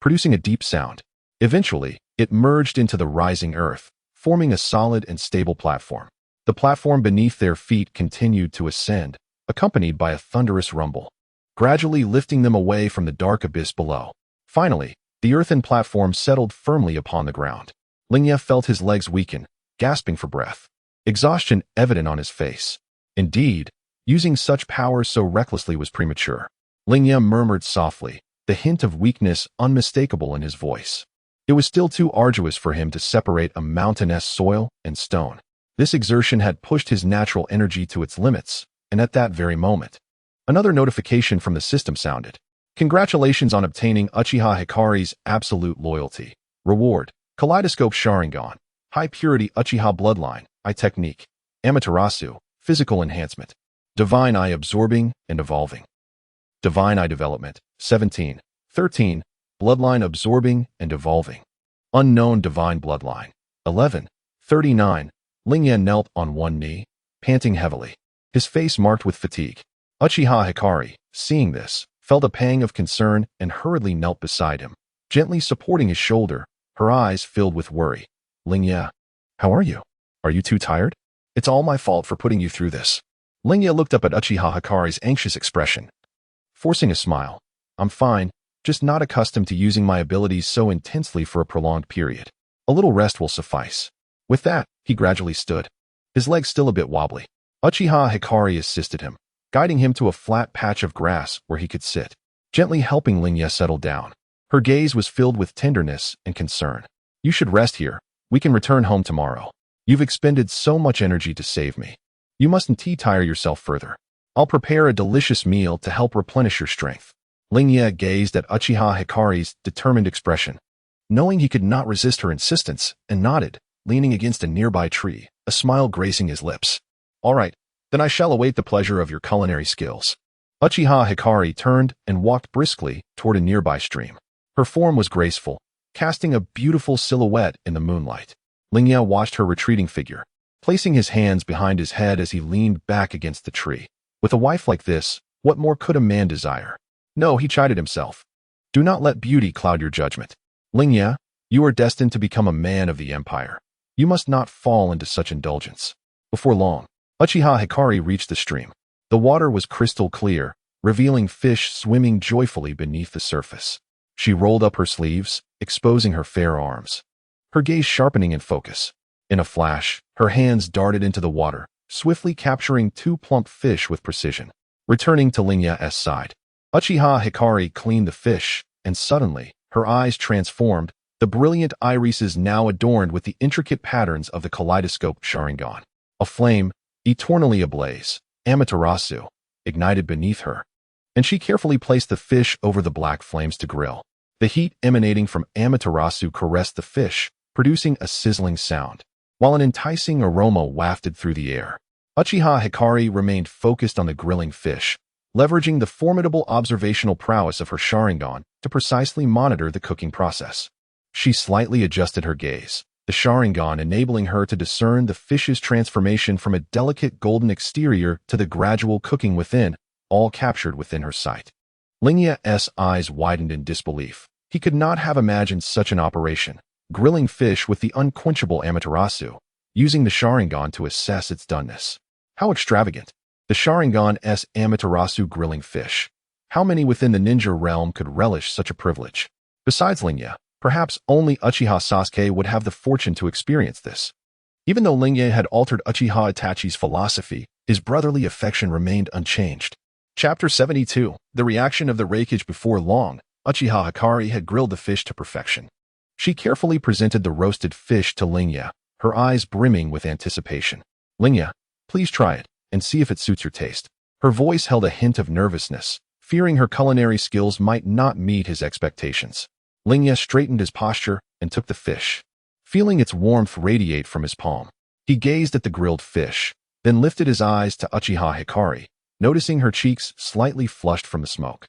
producing a deep sound. Eventually, it merged into the rising earth, forming a solid and stable platform. The platform beneath their feet continued to ascend, accompanied by a thunderous rumble, gradually lifting them away from the dark abyss below. Finally, the earthen platform settled firmly upon the ground. Lingye felt his legs weaken, gasping for breath, exhaustion evident on his face. Indeed, using such power so recklessly was premature. Lingye murmured softly, the hint of weakness unmistakable in his voice. It was still too arduous for him to separate a mountainous soil and stone. This exertion had pushed his natural energy to its limits, and at that very moment, another notification from the system sounded. Congratulations on obtaining Uchiha Hikari's absolute loyalty. Reward: Kaleidoscope Sharingan, High Purity Uchiha Bloodline, Eye Technique, Amaterasu, Physical Enhancement, Divine Eye Absorbing and Evolving. Divine Eye Development, 17, 13, Bloodline Absorbing and Evolving. Unknown Divine Bloodline, 11, 39. Lingye knelt on one knee, panting heavily, his face marked with fatigue. Uchiha Hikari, seeing this, felt a pang of concern and hurriedly knelt beside him, gently supporting his shoulder, her eyes filled with worry. Lingye, how are you? Are you too tired? It's all my fault for putting you through this. Lingye looked up at Uchiha Hikari's anxious expression, forcing a smile. I'm fine, just not accustomed to using my abilities so intensely for a prolonged period. A little rest will suffice. With that, he gradually stood, his legs still a bit wobbly. Uchiha Hikari assisted him, guiding him to a flat patch of grass where he could sit, gently helping Lingye settle down. Her gaze was filled with tenderness and concern. You should rest here. We can return home tomorrow. You've expended so much energy to save me. You mustn't tire yourself further. I'll prepare a delicious meal to help replenish your strength. Lingye gazed at Uchiha Hikari's determined expression, knowing he could not resist her insistence, and nodded, leaning against a nearby tree, a smile gracing his lips. All right, then I shall await the pleasure of your culinary skills. Uchiha Hikari turned and walked briskly toward a nearby stream. Her form was graceful, casting a beautiful silhouette in the moonlight. Lingye watched her retreating figure, placing his hands behind his head as he leaned back against the tree. With a wife like this, what more could a man desire? No, he chided himself. Do not let beauty cloud your judgment. Lingye, you are destined to become a man of the empire. You must not fall into such indulgence. Before long, Uchiha Hikari reached the stream. The water was crystal clear, revealing fish swimming joyfully beneath the surface. She rolled up her sleeves, exposing her fair arms, her gaze sharpening in focus. In a flash, her hands darted into the water, swiftly capturing two plump fish with precision. Returning to Lingye's side, Uchiha Hikari cleaned the fish, and suddenly, her eyes transformed, the brilliant irises now adorned with the intricate patterns of the kaleidoscope Sharingan. A flame, eternally ablaze, Amaterasu, ignited beneath her, and she carefully placed the fish over the black flames to grill. The heat emanating from Amaterasu caressed the fish, producing a sizzling sound, while an enticing aroma wafted through the air. Uchiha Hikari remained focused on the grilling fish, leveraging the formidable observational prowess of her Sharingan to precisely monitor the cooking process. She slightly adjusted her gaze, the Sharingan enabling her to discern the fish's transformation from a delicate golden exterior to the gradual cooking within, all captured within her sight. Lingye's eyes widened in disbelief. He could not have imagined such an operation, grilling fish with the unquenchable Amaterasu, using the Sharingan to assess its doneness. How extravagant! The Sharingan's Amaterasu grilling fish. How many within the ninja realm could relish such a privilege? Besides Lingye, perhaps only Uchiha Sasuke would have the fortune to experience this. Even though Lingye had altered Uchiha Itachi's philosophy, his brotherly affection remained unchanged. Chapter 72. The reaction of the Raikage. Before long, Uchiha Hikari had grilled the fish to perfection. She carefully presented the roasted fish to Lingye, her eyes brimming with anticipation. Lingye, please try it, and see if it suits your taste. Her voice held a hint of nervousness, fearing her culinary skills might not meet his expectations. Lingye straightened his posture and took the fish, feeling its warmth radiate from his palm. He gazed at the grilled fish, then lifted his eyes to Uchiha Hikari, noticing her cheeks slightly flushed from the smoke.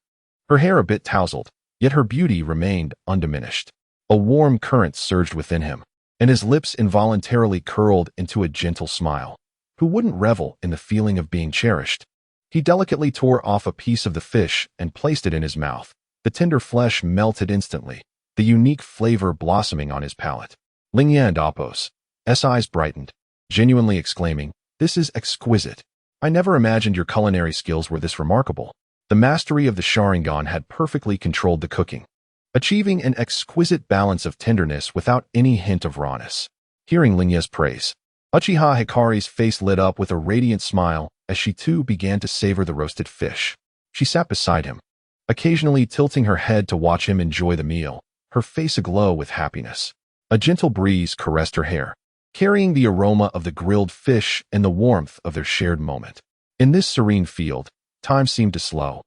Her hair a bit tousled, yet her beauty remained undiminished. A warm current surged within him, and his lips involuntarily curled into a gentle smile. Who wouldn't revel in the feeling of being cherished? He delicately tore off a piece of the fish and placed it in his mouth. The tender flesh melted instantly, the unique flavor blossoming on his palate. Lingye and Appo's eyes brightened, genuinely exclaiming, "This is exquisite. I never imagined your culinary skills were this remarkable." The mastery of the Sharingan had perfectly controlled the cooking, achieving an exquisite balance of tenderness without any hint of rawness. Hearing Lingye's praise, Uchiha Hikari's face lit up with a radiant smile as she too began to savor the roasted fish. She sat beside him, occasionally tilting her head to watch him enjoy the meal, her face aglow with happiness. A gentle breeze caressed her hair, carrying the aroma of the grilled fish and the warmth of their shared moment. In this serene field, time seemed to slow,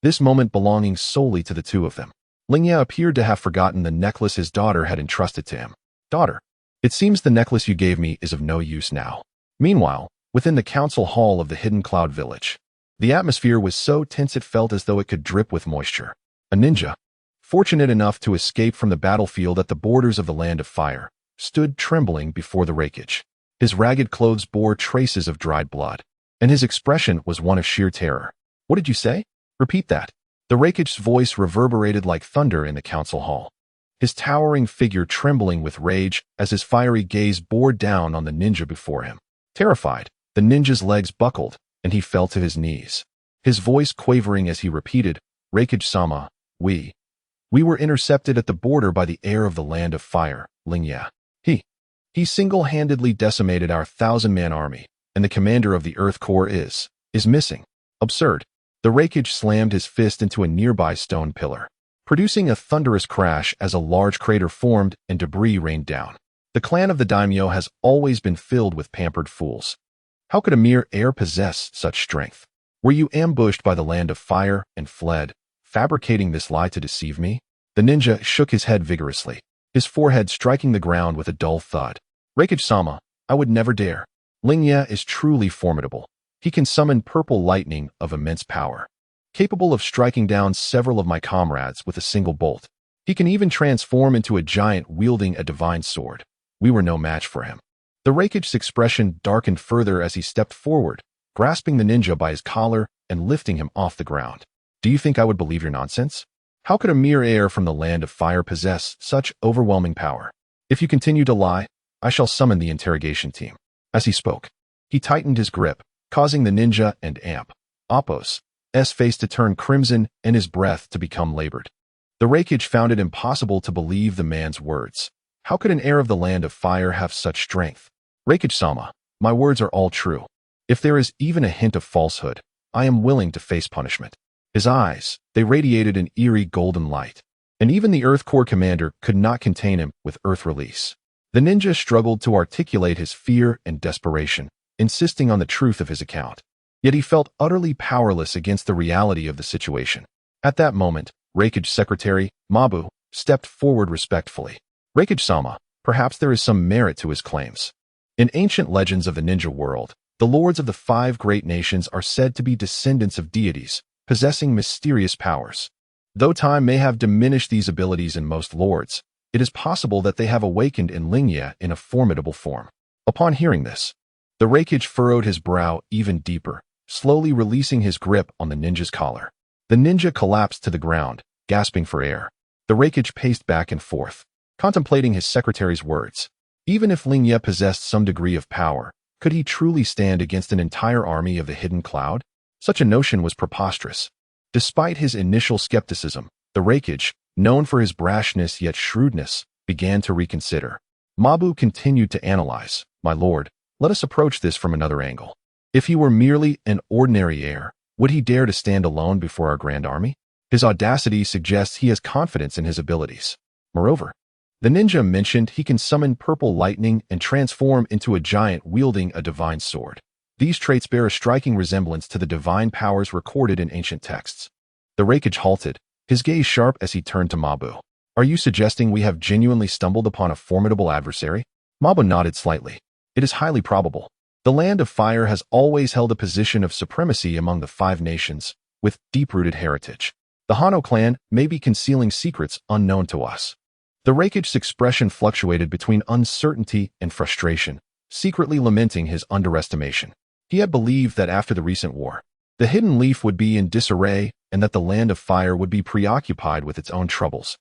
this moment belonging solely to the two of them. Lingye appeared to have forgotten the necklace his daughter had entrusted to him. "Daughter, it seems the necklace you gave me is of no use now." Meanwhile, within the council hall of the hidden cloud village, the atmosphere was so tense it felt as though it could drip with moisture. A ninja, fortunate enough to escape from the battlefield at the borders of the Land of Fire, stood trembling before the wreckage. His ragged clothes bore traces of dried blood, and his expression was one of sheer terror. "What did you say? Repeat that." The wreckage's voice reverberated like thunder in the council hall, his towering figure trembling with rage as his fiery gaze bore down on the ninja before him. Terrified, the ninja's legs buckled, and he fell to his knees, his voice quavering as he repeated, "Raikage-sama, we were intercepted at the border by the heir of the Land of Fire, Lingye. He single-handedly decimated our 1,000-man army, and the commander of the Earth Corps is missing." Absurd. The wreckage slammed his fist into a nearby stone pillar, producing a thunderous crash as a large crater formed and debris rained down. The clan of the Daimyo has always been filled with pampered fools. How could a mere heir possess such strength? Were you ambushed by the Land of Fire and fled, fabricating this lie to deceive me? The ninja shook his head vigorously, his forehead striking the ground with a dull thud. "Raikage-sama, I would never dare. Lingye is truly formidable. He can summon purple lightning of immense power, capable of striking down several of my comrades with a single bolt. He can even transform into a giant wielding a divine sword. We were no match for him." The wreckage's expression darkened further as he stepped forward, grasping the ninja by his collar and lifting him off the ground. "Do you think I would believe your nonsense? How could a mere heir from the Land of Fire possess such overwhelming power? If you continue to lie, I shall summon the interrogation team." As he spoke, he tightened his grip, causing the ninja and Appo's face to turn crimson and his breath to become labored. The wreckage found it impossible to believe the man's words. How could an heir of the Land of Fire have such strength? "Raikage-sama, my words are all true. If there is even a hint of falsehood, I am willing to face punishment." His eyes, they radiated an eerie golden light, and even the Earth Corps commander could not contain him with Earth Release. The ninja struggled to articulate his fear and desperation, insisting on the truth of his account. Yet he felt utterly powerless against the reality of the situation. At that moment, Raikage Secretary, Mabu, stepped forward respectfully. "Raikage-sama, perhaps there is some merit to his claims. In ancient legends of the ninja world, the lords of the 5 great nations are said to be descendants of deities, possessing mysterious powers. Though time may have diminished these abilities in most lords, it is possible that they have awakened in Lingye in a formidable form." Upon hearing this, the wreckage furrowed his brow even deeper, slowly releasing his grip on the ninja's collar. The ninja collapsed to the ground, gasping for air. The wreckage paced back and forth, contemplating his secretary's words. Even if Lingye possessed some degree of power, could he truly stand against an entire army of the hidden cloud? Such a notion was preposterous. Despite his initial skepticism, the wreckage, known for his brashness yet shrewdness, began to reconsider. Mabu continued to analyze. "My lord, let us approach this from another angle. If he were merely an ordinary heir, would he dare to stand alone before our grand army? His audacity suggests he has confidence in his abilities. Moreover, the ninja mentioned he can summon purple lightning and transform into a giant wielding a divine sword. These traits bear a striking resemblance to the divine powers recorded in ancient texts." The wreckage halted, his gaze sharp as he turned to Mabu. "Are you suggesting we have genuinely stumbled upon a formidable adversary?" Mabu nodded slightly. "It is highly probable. The Land of Fire has always held a position of supremacy among the 5 nations, with deep-rooted heritage. The Hano clan may be concealing secrets unknown to us. The Rakige's expression fluctuated between uncertainty and frustration, secretly lamenting his underestimation. He had believed that after the recent war, the Hidden Leaf would be in disarray and that the Land of Fire would be preoccupied with its own troubles,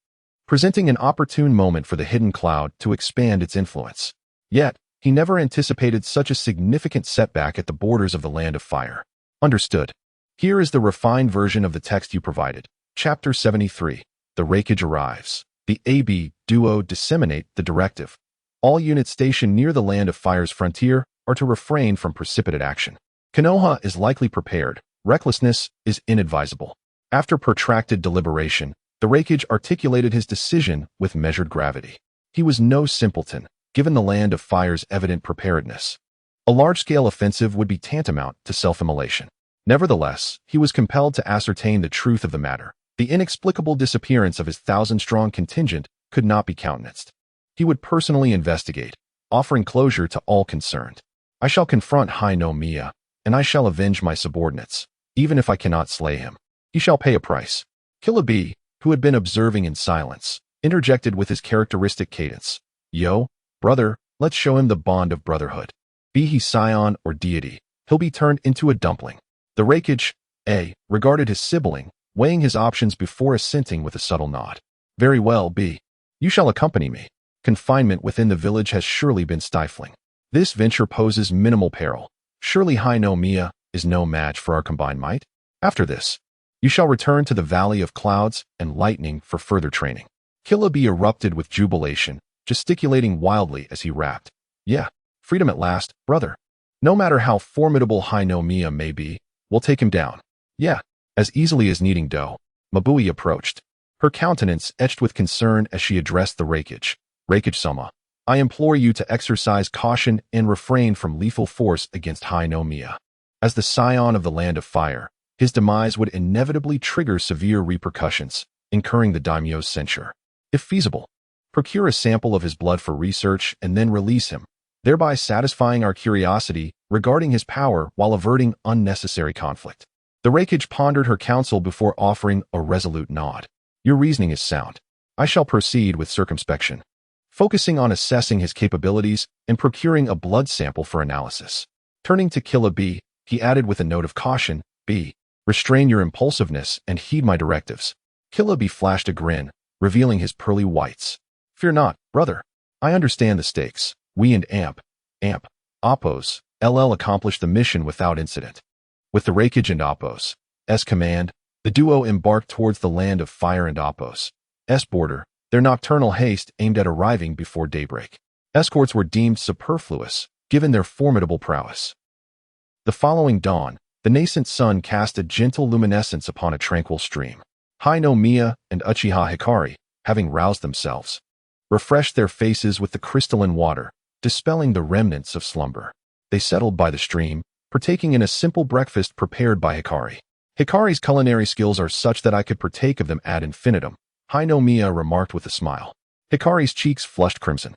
presenting an opportune moment for the Hidden Cloud to expand its influence. Yet, he never anticipated such a significant setback at the borders of the Land of Fire. Understood. Here is the refined version of the text you provided. Chapter 73. The Rakige arrives. The AB duo disseminate the directive. All units stationed near the Land of Fire's frontier are to refrain from precipitate action. Konoha is likely prepared. Recklessness is inadvisable. After protracted deliberation, the Rakige articulated his decision with measured gravity. He was no simpleton, given the Land of Fire's evident preparedness. A large-scale offensive would be tantamount to self-immolation. Nevertheless, he was compelled to ascertain the truth of the matter. The inexplicable disappearance of his 1,000-strong contingent could not be countenanced. He would personally investigate, offering closure to all concerned. I shall confront Hai-no-Miya, and I shall avenge my subordinates, even if I cannot slay him. He shall pay a price. Killer B, who had been observing in silence, interjected with his characteristic cadence. Yo, brother, let's show him the bond of brotherhood. Be he scion or deity, he'll be turned into a dumpling. The Rakige, A, regarded his sibling, weighing his options before assenting with a subtle nod. Very well, B. You shall accompany me. Confinement within the village has surely been stifling. This venture poses minimal peril. Surely Hai-no-Miya is no match for our combined might. After this, you shall return to the Valley of Clouds and Lightning for further training. Killer B erupted with jubilation, gesticulating wildly as he rapped. Yeah, freedom at last, brother. No matter how formidable Hai-no-Miya may be, we'll take him down. Yeah. As easily as kneading dough, Mabui approached, her countenance etched with concern as she addressed the Rakige. Rakige-sama, I implore you to exercise caution and refrain from lethal force against Hai-no-Miya. As the scion of the Land of Fire, his demise would inevitably trigger severe repercussions, incurring the Daimyo's censure. If feasible, procure a sample of his blood for research and then release him, thereby satisfying our curiosity regarding his power while averting unnecessary conflict. The Rakige pondered her counsel before offering a resolute nod. Your reasoning is sound. I shall proceed with circumspection, focusing on assessing his capabilities and procuring a blood sample for analysis. Turning to Killer B, he added with a note of caution, B, restrain your impulsiveness and heed my directives. Killer B flashed a grin, revealing his pearly whites. Fear not, brother. I understand the stakes. We and Oppos, LL accomplished the mission without incident. With the Rakige and Oppos' command, the duo embarked towards the Land of Fire and Oppos' border, their nocturnal haste aimed at arriving before daybreak. Escorts were deemed superfluous, given their formidable prowess. The following dawn, the nascent sun cast a gentle luminescence upon a tranquil stream. Hai-no-Miya and Uchiha Hikari, having roused themselves, refreshed their faces with the crystalline water, dispelling the remnants of slumber. They settled by the stream, partaking in a simple breakfast prepared by Hikari. Hikari's culinary skills are such that I could partake of them ad infinitum, Hai-no-Miya remarked with a smile. Hikari's cheeks flushed crimson,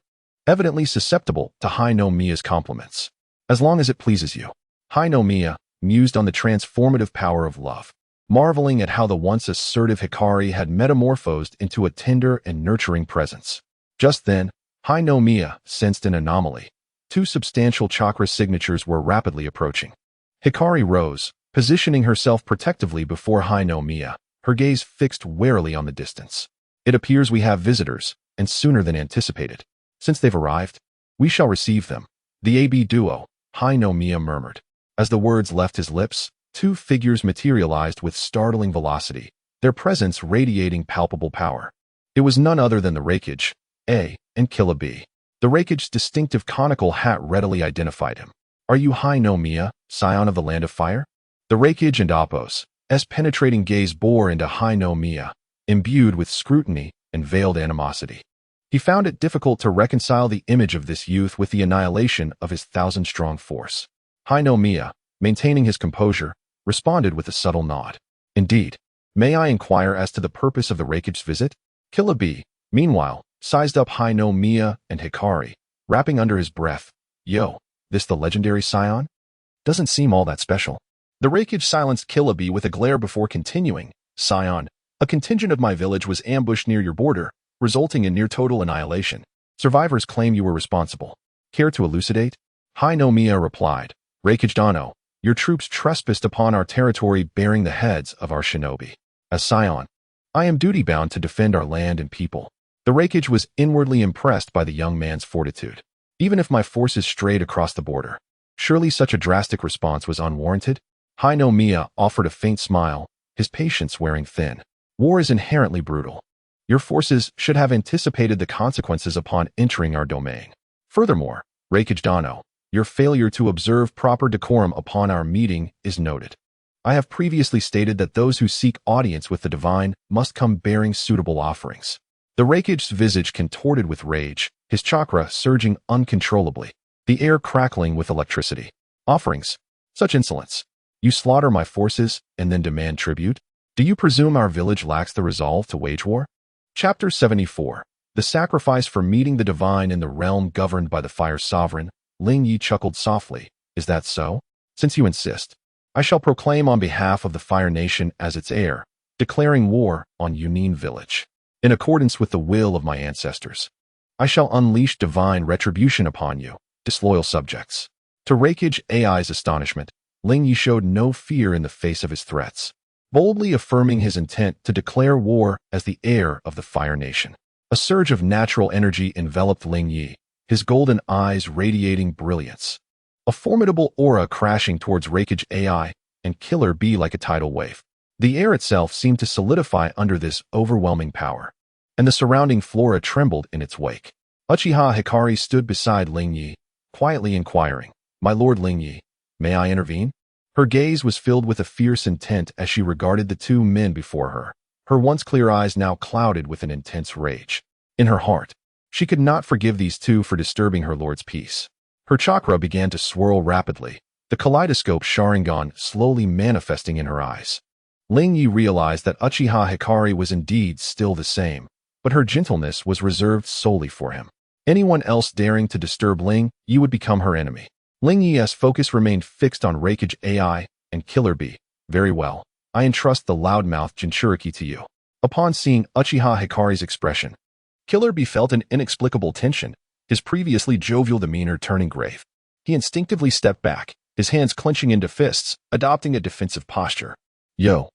evidently susceptible to Hai-no-Miya's compliments. As long as it pleases you. Hai-no-Miya mused on the transformative power of love, marveling at how the once assertive Hikari had metamorphosed into a tender and nurturing presence. Just then, Hai-no-Miya sensed an anomaly. Two substantial chakra signatures were rapidly approaching. Hikari rose, positioning herself protectively before Hai-no-Miya, her gaze fixed warily on the distance. It appears we have visitors, and sooner than anticipated. Since they've arrived, we shall receive them. The AB duo, Hai-no-Miya murmured. As the words left his lips, two figures materialized with startling velocity, their presence radiating palpable power. It was none other than the Rakige, A, and Killer B. The Rakige's distinctive conical hat readily identified him. Are you Hai-no-Miya, scion of the Land of Fire? The Rakige and Oppos' penetrating gaze bore into Hai-no-Miya, imbued with scrutiny and veiled animosity. He found it difficult to reconcile the image of this youth with the annihilation of his 1,000-strong force. Hai-no-Miya, maintaining his composure, responded with a subtle nod. Indeed. May I inquire as to the purpose of the Rakige's visit? Killer B, meanwhile, sized up Hai-no-Miya and Hikari, rapping under his breath. Yo, this the legendary scion? Doesn't seem all that special. The Rakige silenced Killer B with a glare before continuing. Scion, A contingent of my village was ambushed near your border, resulting in near-total annihilation. Survivors claim you were responsible. Care to elucidate? Hi-no-Miya replied, Reikage-dano, your troops trespassed upon our territory bearing the heads of our shinobi. As scion, I am duty-bound to defend our land and people. The Reikage was inwardly impressed by the young man's fortitude. Even if my forces strayed across the border, surely such a drastic response was unwarranted? Hi-no-Miya offered a faint smile, his patience wearing thin. War is inherently brutal. Your forces should have anticipated the consequences upon entering our domain. Furthermore, Reikage-dano, your failure to observe proper decorum upon our meeting is noted. I have previously stated that those who seek audience with the divine must come bearing suitable offerings. The Reikage's visage contorted with rage, his chakra surging uncontrollably, the air crackling with electricity. Offerings? Such insolence. You slaughter my forces and then demand tribute? Do you presume our village lacks the resolve to wage war? Chapter 74. The Sacrifice for Meeting the Divine in the Realm Governed by the Fire Sovereign. Lingye chuckled softly. Is that so? Since you insist, I shall proclaim on behalf of the Fire Nation as its heir, declaring war on Yunin Village. In accordance with the will of my ancestors, I shall unleash divine retribution upon you, disloyal subjects. To Reikage AI's astonishment, Lingye showed no fear in the face of his threats, boldly affirming his intent to declare war as the heir of the Fire Nation. A surge of natural energy enveloped Lingye, his golden eyes radiating brilliance. A formidable aura crashing towards Reikage AI and Killer Bee like a tidal wave. The air itself seemed to solidify under this overwhelming power, and the surrounding flora trembled in its wake. Uchiha Hikari stood beside Lingye, quietly inquiring, My Lord Lingye, may I intervene? Her gaze was filled with a fierce intent as she regarded the two men before her, her once clear eyes now clouded with an intense rage. In her heart, she could not forgive these two for disturbing her lord's peace. Her chakra began to swirl rapidly, the kaleidoscope Sharingan slowly manifesting in her eyes. Lingye realized that Uchiha Hikari was indeed still the same, but her gentleness was reserved solely for him. Anyone else daring to disturb Lingye would become her enemy. Lingye's focus remained fixed on Reikage AI and Killer Bee. Very well, I entrust the loudmouth Jinchuriki to you. Upon seeing Uchiha Hikari's expression, Killer Bee felt an inexplicable tension, his previously jovial demeanor turning grave. He instinctively stepped back, his hands clenching into fists, adopting a defensive posture. Yo,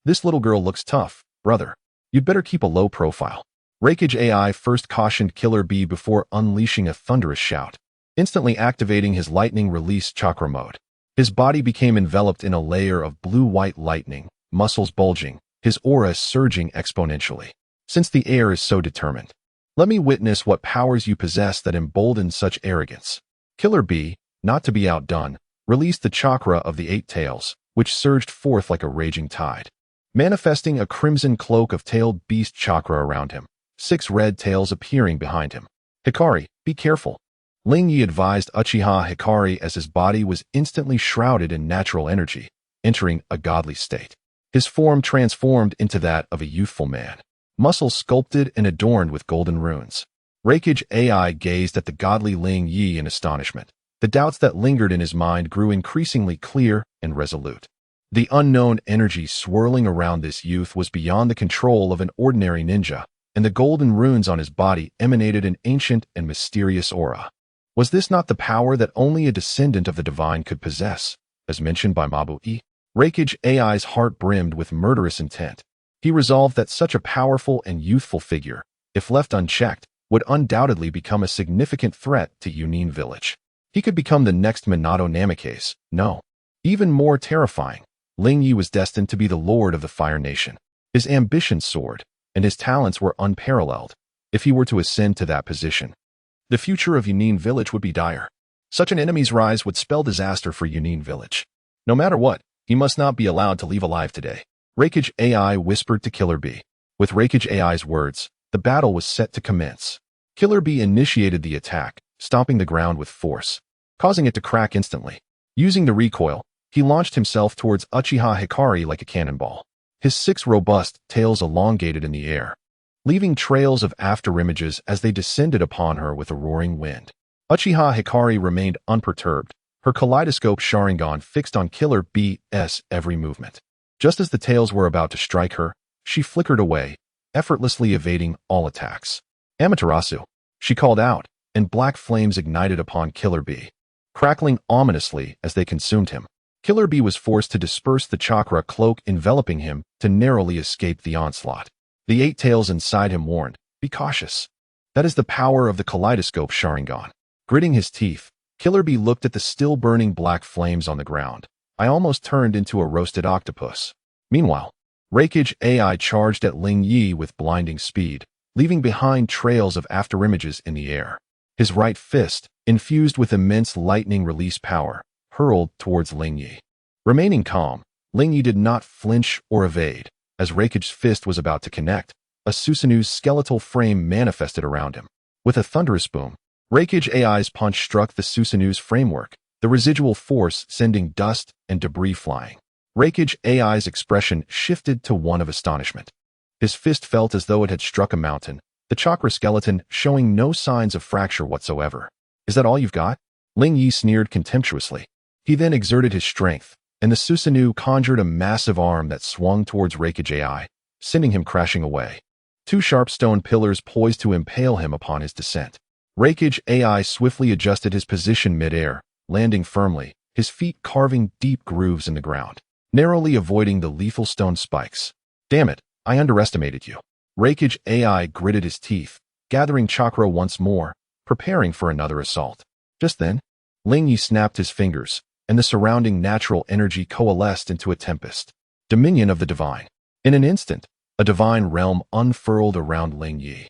this little girl looks tough, brother. You'd better keep a low profile. Reikage AI first cautioned Killer Bee before unleashing a thunderous shout, instantly activating his lightning release chakra mode. His body became enveloped in a layer of blue-white lightning, muscles bulging, his aura surging exponentially. Since the air is so determined, let me witness what powers you possess that embolden such arrogance. Killer Bee, not to be outdone, released the chakra of the 8 tails, which surged forth like a raging tide, manifesting a crimson cloak of tailed beast chakra around him, 6 red tails appearing behind him. Hikari, be careful. Lingye advised Uchiha Hikari as his body was instantly shrouded in natural energy, entering a godly state. His form transformed into that of a youthful man, muscles sculpted and adorned with golden runes. Reikage AI gazed at the godly Lingye in astonishment. The doubts that lingered in his mind grew increasingly clear and resolute. The unknown energy swirling around this youth was beyond the control of an ordinary ninja, and the golden runes on his body emanated an ancient and mysterious aura. Was this not the power that only a descendant of the divine could possess, as mentioned by Mabui? Reikage AI's heart brimmed with murderous intent. He resolved that such a powerful and youthful figure, if left unchecked, would undoubtedly become a significant threat to Yunin Village. He could become the next Minato Namikaze. No. Even more terrifying, Lingye was destined to be the lord of the Fire Nation. His ambition soared, and his talents were unparalleled. If he were to ascend to that position, the future of Yunin Village would be dire. Such an enemy's rise would spell disaster for Yunin Village. No matter what, he must not be allowed to leave alive today. Reikage AI whispered to Killer Bee. With Reikage AI's words, the battle was set to commence. Killer Bee initiated the attack, stomping the ground with force, causing it to crack instantly. Using the recoil, he launched himself towards Uchiha Hikari like a cannonball. His 6 robust tails elongated in the air, leaving trails of afterimages as they descended upon her with a roaring wind. Uchiha Hikari remained unperturbed, her kaleidoscope Sharingan fixed on Killer Bee's every movement. Just as the tails were about to strike her, she flickered away, effortlessly evading all attacks. Amaterasu, she called out, and black flames ignited upon Killer Bee, crackling ominously as they consumed him. Killer Bee was forced to disperse the chakra cloak enveloping him to narrowly escape the onslaught. The eight tails inside him warned, "Be cautious. That is the power of the kaleidoscope Sharingan." Gritting his teeth, Killer Bee looked at the still-burning black flames on the ground. "I almost turned into a roasted octopus." Meanwhile, Raikage AI charged at Lingye with blinding speed, leaving behind trails of afterimages in the air. His right fist, infused with immense lightning release power, hurled towards Lingye. Remaining calm, Lingye did not flinch or evade. As Raikage's fist was about to connect, a Susanu's skeletal frame manifested around him. With a thunderous boom, Raikage AI's punch struck the Susanu's framework, the residual force sending dust and debris flying. Raikage AI's expression shifted to one of astonishment. His fist felt as though it had struck a mountain, the chakra skeleton showing no signs of fracture whatsoever. "Is that all you've got?" Lingye sneered contemptuously. He then exerted his strength, and the Susanu conjured a massive arm that swung towards Raikage AI, sending him crashing away. Two sharp stone pillars poised to impale him upon his descent. Raikage AI swiftly adjusted his position mid-air, landing firmly, his feet carving deep grooves in the ground, narrowly avoiding the lethal stone spikes. "Damn it, I underestimated you." Raikage AI gritted his teeth, gathering chakra once more, preparing for another assault. Just then, Lingye snapped his fingers, and the surrounding natural energy coalesced into a tempest. Dominion of the Divine. In an instant, a divine realm unfurled around Lingye,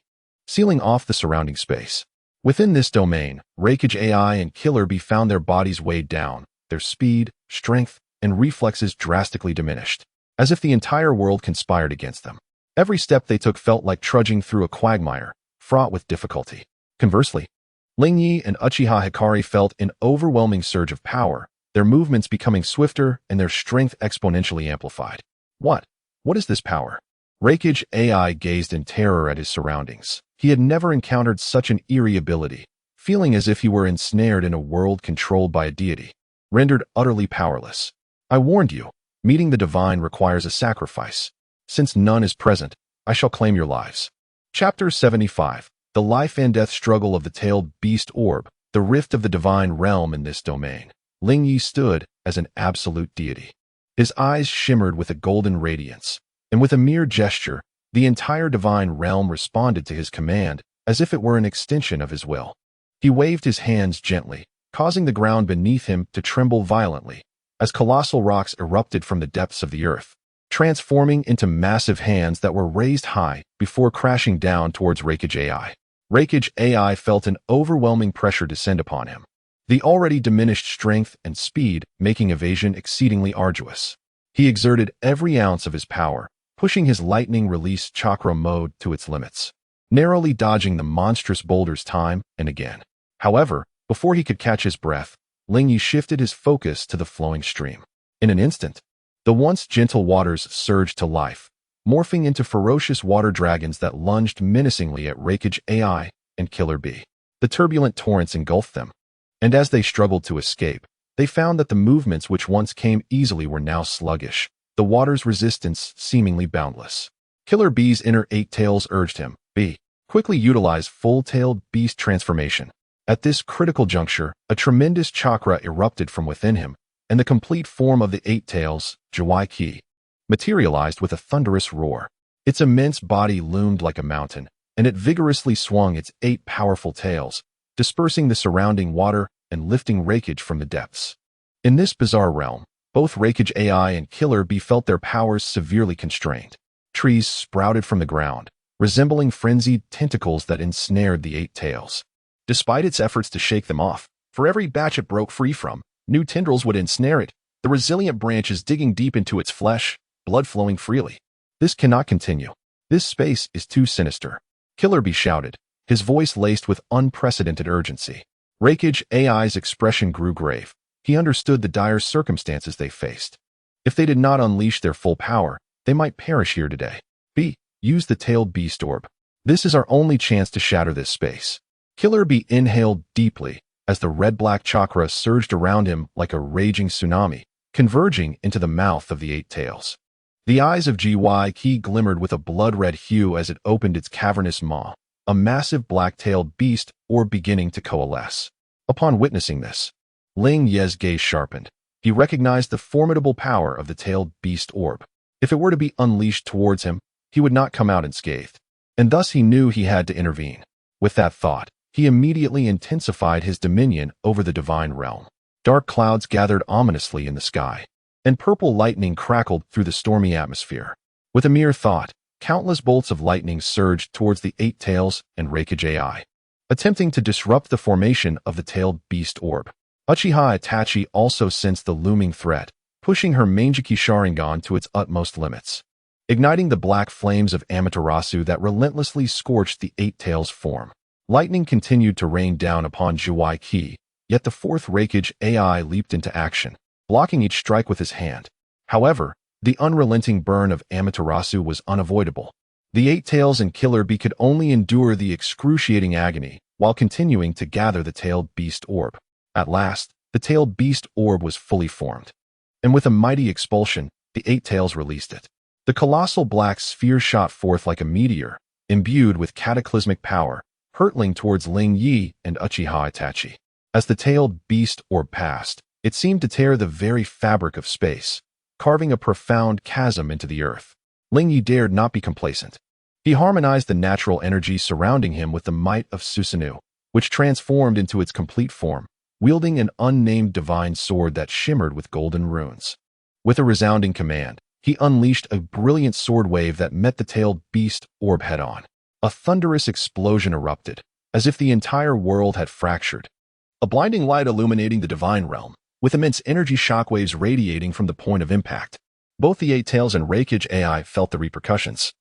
sealing off the surrounding space. Within this domain, Raikage AI and Killer Bee found their bodies weighed down, their speed, strength, and reflexes drastically diminished, as if the entire world conspired against them. Every step they took felt like trudging through a quagmire, fraught with difficulty. Conversely, Lingye and Uchiha Hikari felt an overwhelming surge of power, their movements becoming swifter and their strength exponentially amplified. What is this power? Raikage AI gazed in terror at his surroundings. He had never encountered such an eerie ability, feeling as if he were ensnared in a world controlled by a deity, rendered utterly powerless. "I warned you, meeting the divine requires a sacrifice. Since none is present, I shall claim your lives." Chapter 75. The life and death struggle of the tailed beast orb, the rift of the divine realm in this domain. Lingye stood as an absolute deity. His eyes shimmered with a golden radiance, and with a mere gesture, the entire divine realm responded to his command as if it were an extension of his will. He waved his hands gently, causing the ground beneath him to tremble violently, as colossal rocks erupted from the depths of the earth, transforming into massive hands that were raised high before crashing down towards Raikage AI. Raikage AI felt an overwhelming pressure descend upon him, the already diminished strength and speed making evasion exceedingly arduous. He exerted every ounce of his power, pushing his lightning release chakra mode to its limits, narrowly dodging the monstrous boulders time and again. However, before he could catch his breath, Lingye shifted his focus to the flowing stream. In an instant, the once gentle waters surged to life, morphing into ferocious water dragons that lunged menacingly at Raikage AI and Killer Bee. The turbulent torrents engulfed them, and as they struggled to escape, they found that the movements which once came easily were now sluggish, the water's resistance seemingly boundless. Killer Bee's inner eight tails urged him, "Bee, quickly utilize full-tailed beast transformation." At this critical juncture, a tremendous chakra erupted from within him, and the complete form of the eight tails, Jiwai Ki, materialized with a thunderous roar. Its immense body loomed like a mountain, and it vigorously swung its eight powerful tails, dispersing the surrounding water and lifting Raikage from the depths. In this bizarre realm, both Raikage AI and Killer Bee felt their powers severely constrained. Trees sprouted from the ground, resembling frenzied tentacles that ensnared the eight tails. Despite its efforts to shake them off, for every batch it broke free from, new tendrils would ensnare it, the resilient branches digging deep into its flesh, blood flowing freely. "This cannot continue. This space is too sinister," Killer Bee shouted, his voice laced with unprecedented urgency. Raikage AI's expression grew grave. He understood the dire circumstances they faced. If they did not unleash their full power, they might perish here today. "Bee, use the tailed beast orb. This is our only chance to shatter this space." Killer Bee inhaled deeply as the red-black chakra surged around him like a raging tsunami, converging into the mouth of the eight tails. The eyes of Ki glimmered with a blood-red hue as it opened its cavernous maw, a massive black-tailed beast orb beginning to coalesce. Upon witnessing this, Lingye's gaze sharpened. He recognized the formidable power of the tailed beast orb. If it were to be unleashed towards him, he would not come out unscathed, and thus he knew he had to intervene. With that thought, he immediately intensified his dominion over the divine realm. Dark clouds gathered ominously in the sky, and purple lightning crackled through the stormy atmosphere. With a mere thought, countless bolts of lightning surged towards the Eight Tails and Raikage, attempting to disrupt the formation of the tailed beast orb. Uchiha Itachi also sensed the looming threat, pushing her Mangeki Sharingan to its utmost limits, igniting the black flames of Amaterasu that relentlessly scorched the Eight Tails form. Lightning continued to rain down upon Ki, yet the fourth Raikage leaped into action, blocking each strike with his hand. However, the unrelenting burn of Amaterasu was unavoidable. The Eight Tails and Killer Bee could only endure the excruciating agony while continuing to gather the tailed beast orb. At last, the tailed beast orb was fully formed, and with a mighty expulsion, the Eight Tails released it. The colossal black sphere shot forth like a meteor, imbued with cataclysmic power, hurtling towards Lingye and Uchiha Itachi. As the tailed beast orb passed, it seemed to tear the very fabric of space, carving a profound chasm into the earth. Lingye dared not be complacent. He harmonized the natural energy surrounding him with the might of Susanoo, which transformed into its complete form, wielding an unnamed divine sword that shimmered with golden runes. With a resounding command, he unleashed a brilliant sword wave that met the tailed beast orb head-on. A thunderous explosion erupted, as if the entire world had fractured. A blinding light illuminating the divine realm, with immense energy shockwaves radiating from the point of impact. Both the Eight Tails and Raikage felt the repercussions.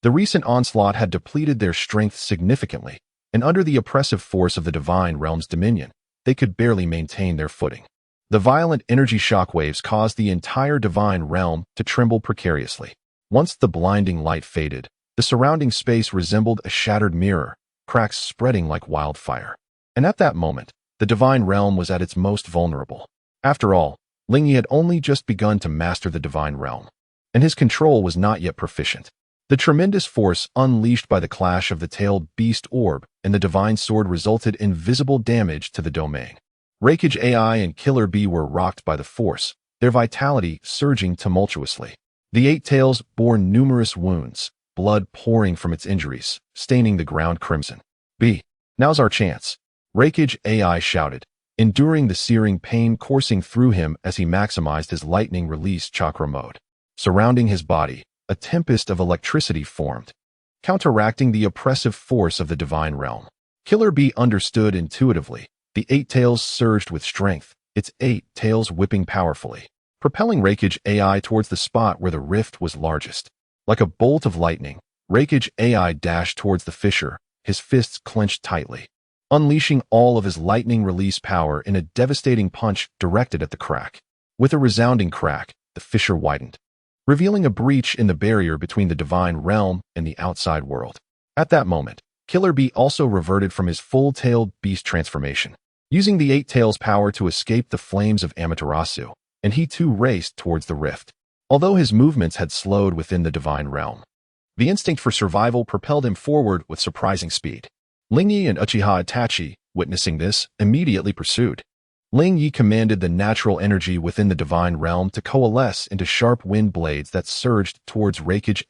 The recent onslaught had depleted their strength significantly, and under the oppressive force of the divine realm's dominion, they could barely maintain their footing. The violent energy shockwaves caused the entire divine realm to tremble precariously. Once the blinding light faded, the surrounding space resembled a shattered mirror, cracks spreading like wildfire. And at that moment, the divine realm was at its most vulnerable. After all, Lingye had only just begun to master the divine realm, and his control was not yet proficient. The tremendous force unleashed by the clash of the tailed beast orb and the divine sword resulted in visible damage to the domain. Raikage and Killer Bee were rocked by the force, their vitality surging tumultuously. The Eight Tails bore numerous wounds, blood pouring from its injuries, staining the ground crimson. "B, now's our chance," Raikage shouted, enduring the searing pain coursing through him as he maximized his lightning release chakra mode. Surrounding his body, a tempest of electricity formed, counteracting the oppressive force of the divine realm. Killer Bee understood intuitively. The Eight Tails surged with strength, its eight tails whipping powerfully, propelling Raikage towards the spot where the rift was largest. Like a bolt of lightning, Raikage dashed towards the fissure, his fists clenched tightly, unleashing all of his lightning release power in a devastating punch directed at the crack. With a resounding crack, the fissure widened, revealing a breach in the barrier between the divine realm and the outside world. At that moment, Killer Bee also reverted from his full-tailed beast transformation, using the Eight Tails' power to escape the flames of Amaterasu, and he too raced towards the rift. Although his movements had slowed within the divine realm, the instinct for survival propelled him forward with surprising speed. Lingye and Uchiha Itachi, witnessing this, immediately pursued. Lingye commanded the natural energy within the divine realm to coalesce into sharp wind blades that surged towards Raikage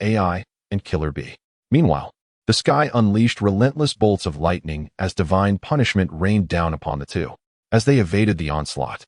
and Killer Bee. Meanwhile, the sky unleashed relentless bolts of lightning as divine punishment rained down upon the two. As they evaded the onslaught,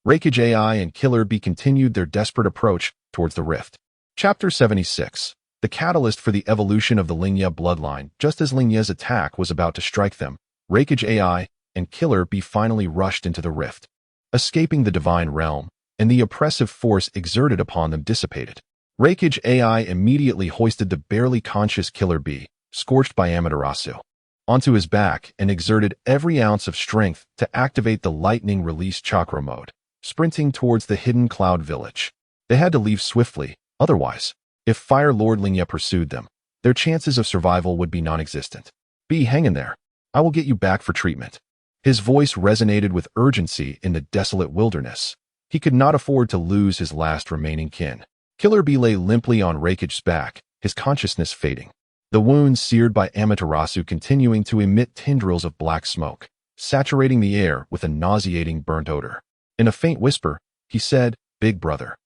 Raikage and Killer Bee continued their desperate approach towards the rift. Chapter 76. The catalyst for the evolution of the Lingye bloodline. Just as Lingye's attack was about to strike them, Raikage and Killer Bee finally rushed into the rift, escaping the divine realm, and the oppressive force exerted upon them dissipated. Raikage immediately hoisted the barely conscious Killer Bee, scorched by Amaterasu, onto his back and exerted every ounce of strength to activate the lightning release chakra mode, sprinting towards the hidden cloud village. They had to leave swiftly, otherwise, if Fire Lord Lingye pursued them, their chances of survival would be non-existent. "Be hanging there. I will get you back for treatment." His voice resonated with urgency in the desolate wilderness. He could not afford to lose his last remaining kin. Killer Bee lay limply on Raikage's back, his consciousness fading. The wounds seared by Amaterasu continuing to emit tendrils of black smoke, saturating the air with a nauseating burnt odor. In a faint whisper, he said, "Big brother.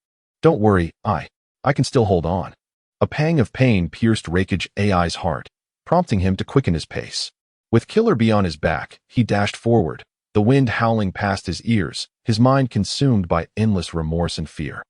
Don't worry, I can still hold on." A pang of pain pierced Raikage AI's heart, prompting him to quicken his pace. With Killer Bee on his back, he dashed forward, the wind howling past his ears, his mind consumed by endless remorse and fear.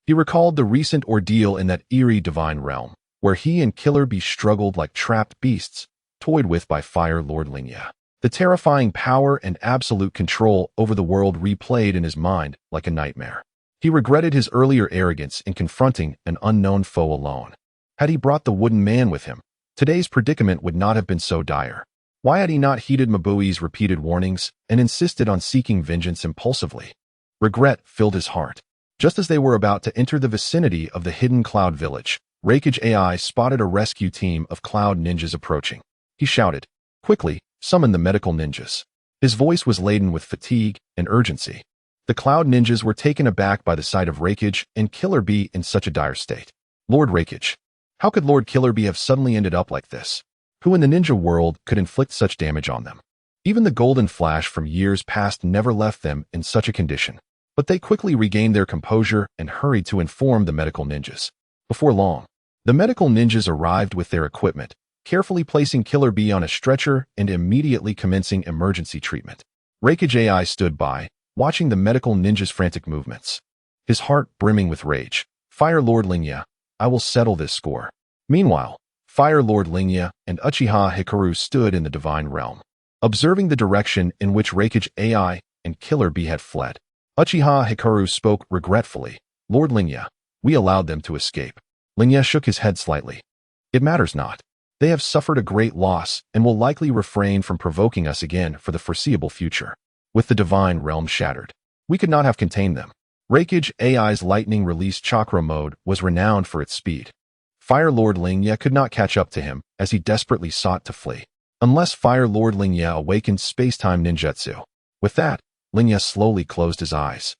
He recalled the recent ordeal in that eerie divine realm, where he and Killer Bee struggled like trapped beasts, toyed with by Fire Lord Lingye. The terrifying power and absolute control over the world replayed in his mind like a nightmare. He regretted his earlier arrogance in confronting an unknown foe alone. Had he brought the wooden man with him, today's predicament would not have been so dire. Why had he not heeded Mabui's repeated warnings and insisted on seeking vengeance impulsively? Regret filled his heart. Just as they were about to enter the vicinity of the hidden Cloud Village, Raikage AI spotted a rescue team of Cloud Ninjas approaching. He shouted, "Quickly, summon the medical ninjas." His voice was laden with fatigue and urgency. The Cloud Ninjas were taken aback by the sight of Raikage and Killer Bee in such a dire state. "Lord Raikage, how could Lord Killer Bee have suddenly ended up like this? Who in the ninja world could inflict such damage on them?" Even the golden flash from years past never left them in such a condition. But they quickly regained their composure and hurried to inform the medical ninjas. Before long, the medical ninjas arrived with their equipment, carefully placing Killer Bee on a stretcher and immediately commencing emergency treatment. Raikage AI stood by, watching the medical ninjas' frantic movements. His heart brimming with rage. "Fire Lord Lingye, I will settle this score." Meanwhile, Fire Lord Lingye and Uchiha Hikaru stood in the divine realm, observing the direction in which Raikage AI and Killer Bee had fled. Uchiha Hikaru spoke regretfully, "Lord Lingye, we allowed them to escape." Lingye shook his head slightly. "It matters not. They have suffered a great loss and will likely refrain from provoking us again for the foreseeable future. With the divine realm shattered, we could not have contained them." Raikage AI's lightning release chakra mode was renowned for its speed. Fire Lord Lingye could not catch up to him as he desperately sought to flee. Unless Fire Lord Lingye awakened space-time ninjutsu. With that, Lingye slowly closed his eyes.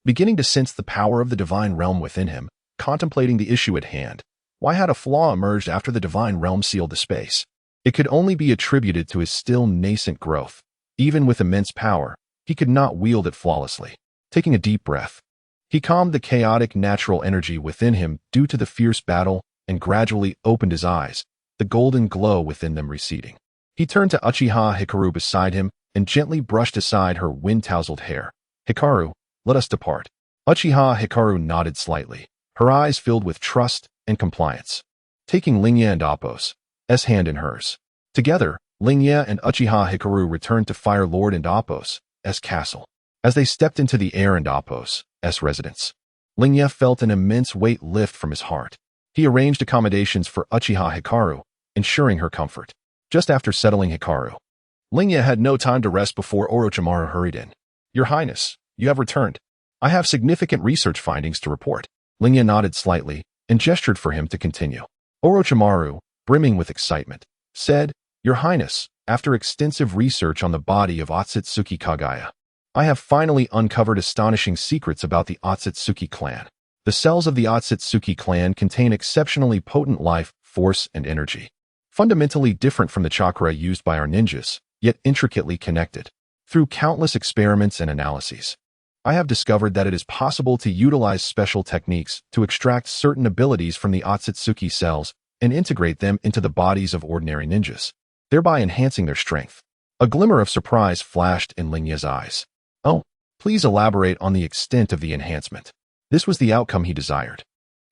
Beginning to sense the power of the divine realm within him, contemplating the issue at hand, why had a flaw emerged after the divine realm sealed the space? It could only be attributed to his still nascent growth. Even with immense power, he could not wield it flawlessly. Taking a deep breath, he calmed the chaotic natural energy within him due to the fierce battle and gradually opened his eyes, the golden glow within them receding. He turned to Uchiha Hikaru beside him and gently brushed aside her wind-tousled hair. "Hikaru, let us depart." Uchiha Hikaru nodded slightly, her eyes filled with trust and compliance. Taking Lingye and Appo's hand in hers. Together, Lingye and Uchiha Hikaru returned to Fire Lord and Appo's castle. As they stepped into the air and Appo's residence, Lingye felt an immense weight lift from his heart. He arranged accommodations for Uchiha Hikaru, ensuring her comfort. Just after settling Hikaru, Lingye had no time to rest before Orochimaru hurried in. "Your Highness, you have returned. I have significant research findings to report." Lingye nodded slightly and gestured for him to continue. Orochimaru, brimming with excitement, said, "Your Highness, after extensive research on the body of Otsutsuki Kaguya, I have finally uncovered astonishing secrets about the Otsutsuki clan. The cells of the Otsutsuki clan contain exceptionally potent life, force, and energy. Fundamentally different from the chakra used by our ninjas, yet intricately connected. Through countless experiments and analyses, I have discovered that it is possible to utilize special techniques to extract certain abilities from the Otsutsuki cells and integrate them into the bodies of ordinary ninjas, thereby enhancing their strength." A glimmer of surprise flashed in Lingye's eyes. "Oh, please elaborate on the extent of the enhancement." This was the outcome he desired.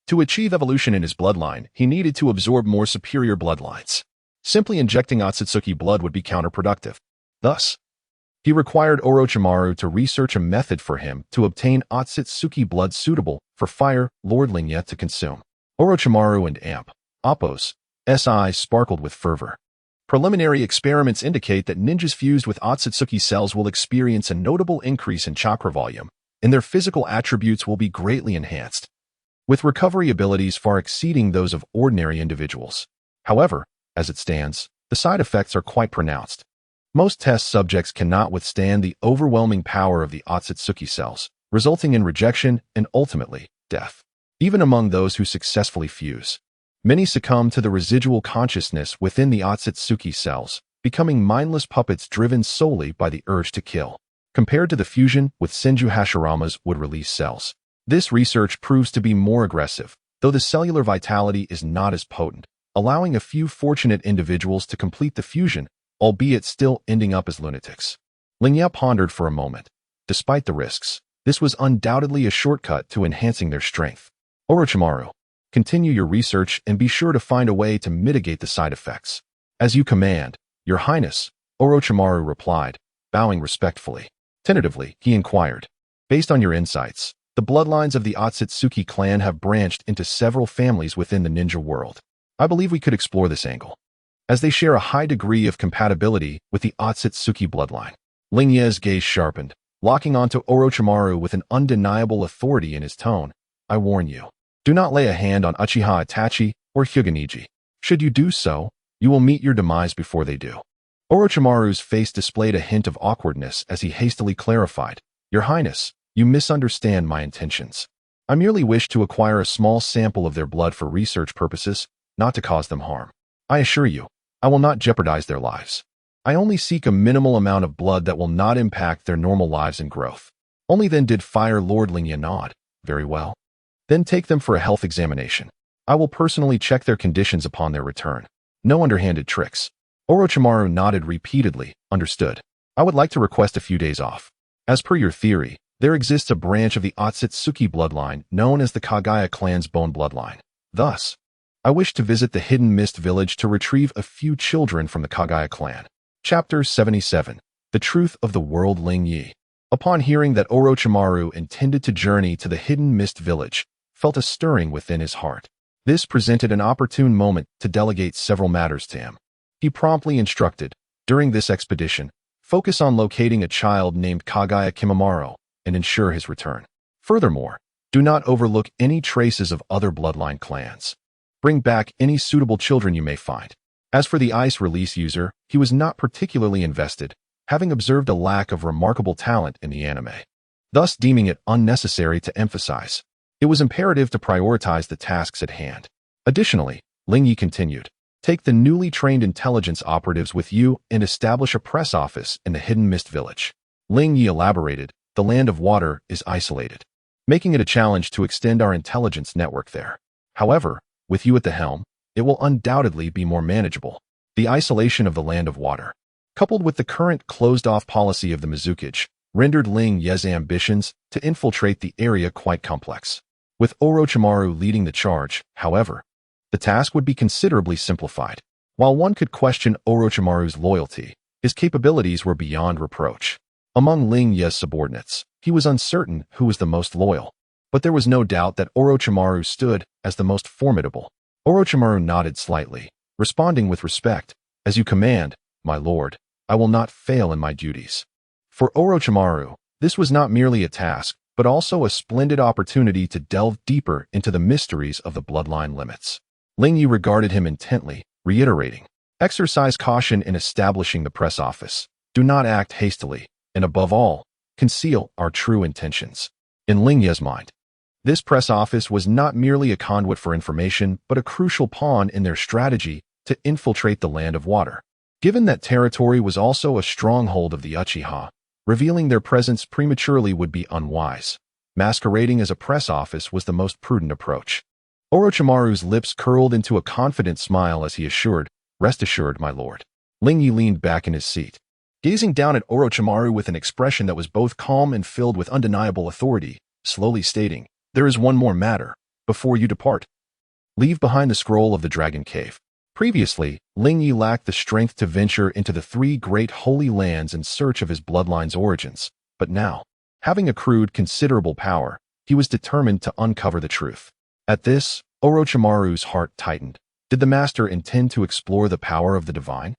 To achieve evolution in his bloodline, he needed to absorb more superior bloodlines. Simply injecting Otsutsuki blood would be counterproductive. Thus, he required Orochimaru to research a method for him to obtain Otsutsuki blood suitable for Fire Lord Lingye to consume. Orochimaru and Appo's eyes sparkled with fervor. Preliminary experiments indicate that ninjas fused with Otsutsuki cells will experience a notable increase in chakra volume, and their physical attributes will be greatly enhanced, with recovery abilities far exceeding those of ordinary individuals. However, as it stands, the side effects are quite pronounced. Most test subjects cannot withstand the overwhelming power of the Otsutsuki cells, resulting in rejection and ultimately, death. Even among those who successfully fuse, many succumb to the residual consciousness within the Otsutsuki cells, becoming mindless puppets driven solely by the urge to kill. Compared to the fusion with Senju Hashirama's would-release cells, this research proves to be more aggressive, though the cellular vitality is not as potent, allowing a few fortunate individuals to complete the fusion, albeit still ending up as lunatics. Lingye pondered for a moment. Despite the risks, this was undoubtedly a shortcut to enhancing their strength. Orochimaru, continue your research and be sure to find a way to mitigate the side effects. As you command, Your Highness, Orochimaru replied, bowing respectfully. Tentatively, he inquired, based on your insights, the bloodlines of the Otsutsuki clan have branched into several families within the ninja world. I believe we could explore this angle, as they share a high degree of compatibility with the Otsutsuki bloodline. Lingye's gaze sharpened, locking onto Orochimaru with an undeniable authority in his tone. I warn you, do not lay a hand on Uchiha Itachi or Hyuga. Should you do so, you will meet your demise before they do. Orochimaru's face displayed a hint of awkwardness as he hastily clarified, Your Highness, you misunderstand my intentions. I merely wish to acquire a small sample of their blood for research purposes, not to cause them harm. I assure you, I will not jeopardize their lives. I only seek a minimal amount of blood that will not impact their normal lives and growth. Only then did Lord Lingye nod. Very well. Then take them for a health examination. I will personally check their conditions upon their return. No underhanded tricks. Orochimaru nodded repeatedly. Understood. I would like to request a few days off. As per your theory, there exists a branch of the Otsutsuki bloodline known as the Kaguya clan's bone bloodline. Thus, I wish to visit the Hidden Mist village to retrieve a few children from the Kaguya clan. Chapter 77. The Truth of the World Lingye. Upon hearing that Orochimaru intended to journey to the Hidden Mist village, felt a stirring within his heart. This presented an opportune moment to delegate several matters to him. He promptly instructed, during this expedition, focus on locating a child named Kaguya Kimimaro and ensure his return. Furthermore, do not overlook any traces of other bloodline clans. Bring back any suitable children you may find. As for the ice release user, he was not particularly invested, having observed a lack of remarkable talent in the anime, thus deeming it unnecessary to emphasize. It was imperative to prioritize the tasks at hand. Additionally, Lingye continued, take the newly trained intelligence operatives with you and establish a press office in the Hidden Mist village. Lingye elaborated, the land of water is isolated, making it a challenge to extend our intelligence network there. However, with you at the helm, it will undoubtedly be more manageable. The isolation of the land of water, coupled with the current closed-off policy of the Mizukage, rendered Lingye's ambitions to infiltrate the area quite complex. With Orochimaru leading the charge, however, the task would be considerably simplified. While one could question Orochimaru's loyalty, his capabilities were beyond reproach. Among Lingye's subordinates, he was uncertain who was the most loyal, but there was no doubt that Orochimaru stood as the most formidable. Orochimaru nodded slightly, responding with respect, as you command, my lord, I will not fail in my duties. For Orochimaru, this was not merely a task, but also a splendid opportunity to delve deeper into the mysteries of the bloodline limits. Lingye regarded him intently, reiterating, exercise caution in establishing the press office. Do not act hastily, and above all, conceal our true intentions. In Lingye's mind, this press office was not merely a conduit for information, but a crucial pawn in their strategy to infiltrate the land of water. Given that territory was also a stronghold of the Uchiha, revealing their presence prematurely would be unwise. Masquerading as a press office was the most prudent approach. Orochimaru's lips curled into a confident smile as he assured, rest assured, my lord. Lingye leaned back in his seat, gazing down at Orochimaru with an expression that was both calm and filled with undeniable authority, slowly stating, there is one more matter, before you depart. Leave behind the scroll of the Dragon Cave. Previously, Lingye lacked the strength to venture into the three great holy lands in search of his bloodline's origins, but now, having accrued considerable power, he was determined to uncover the truth. At this, Orochimaru's heart tightened. Did the master intend to explore the power of the divine?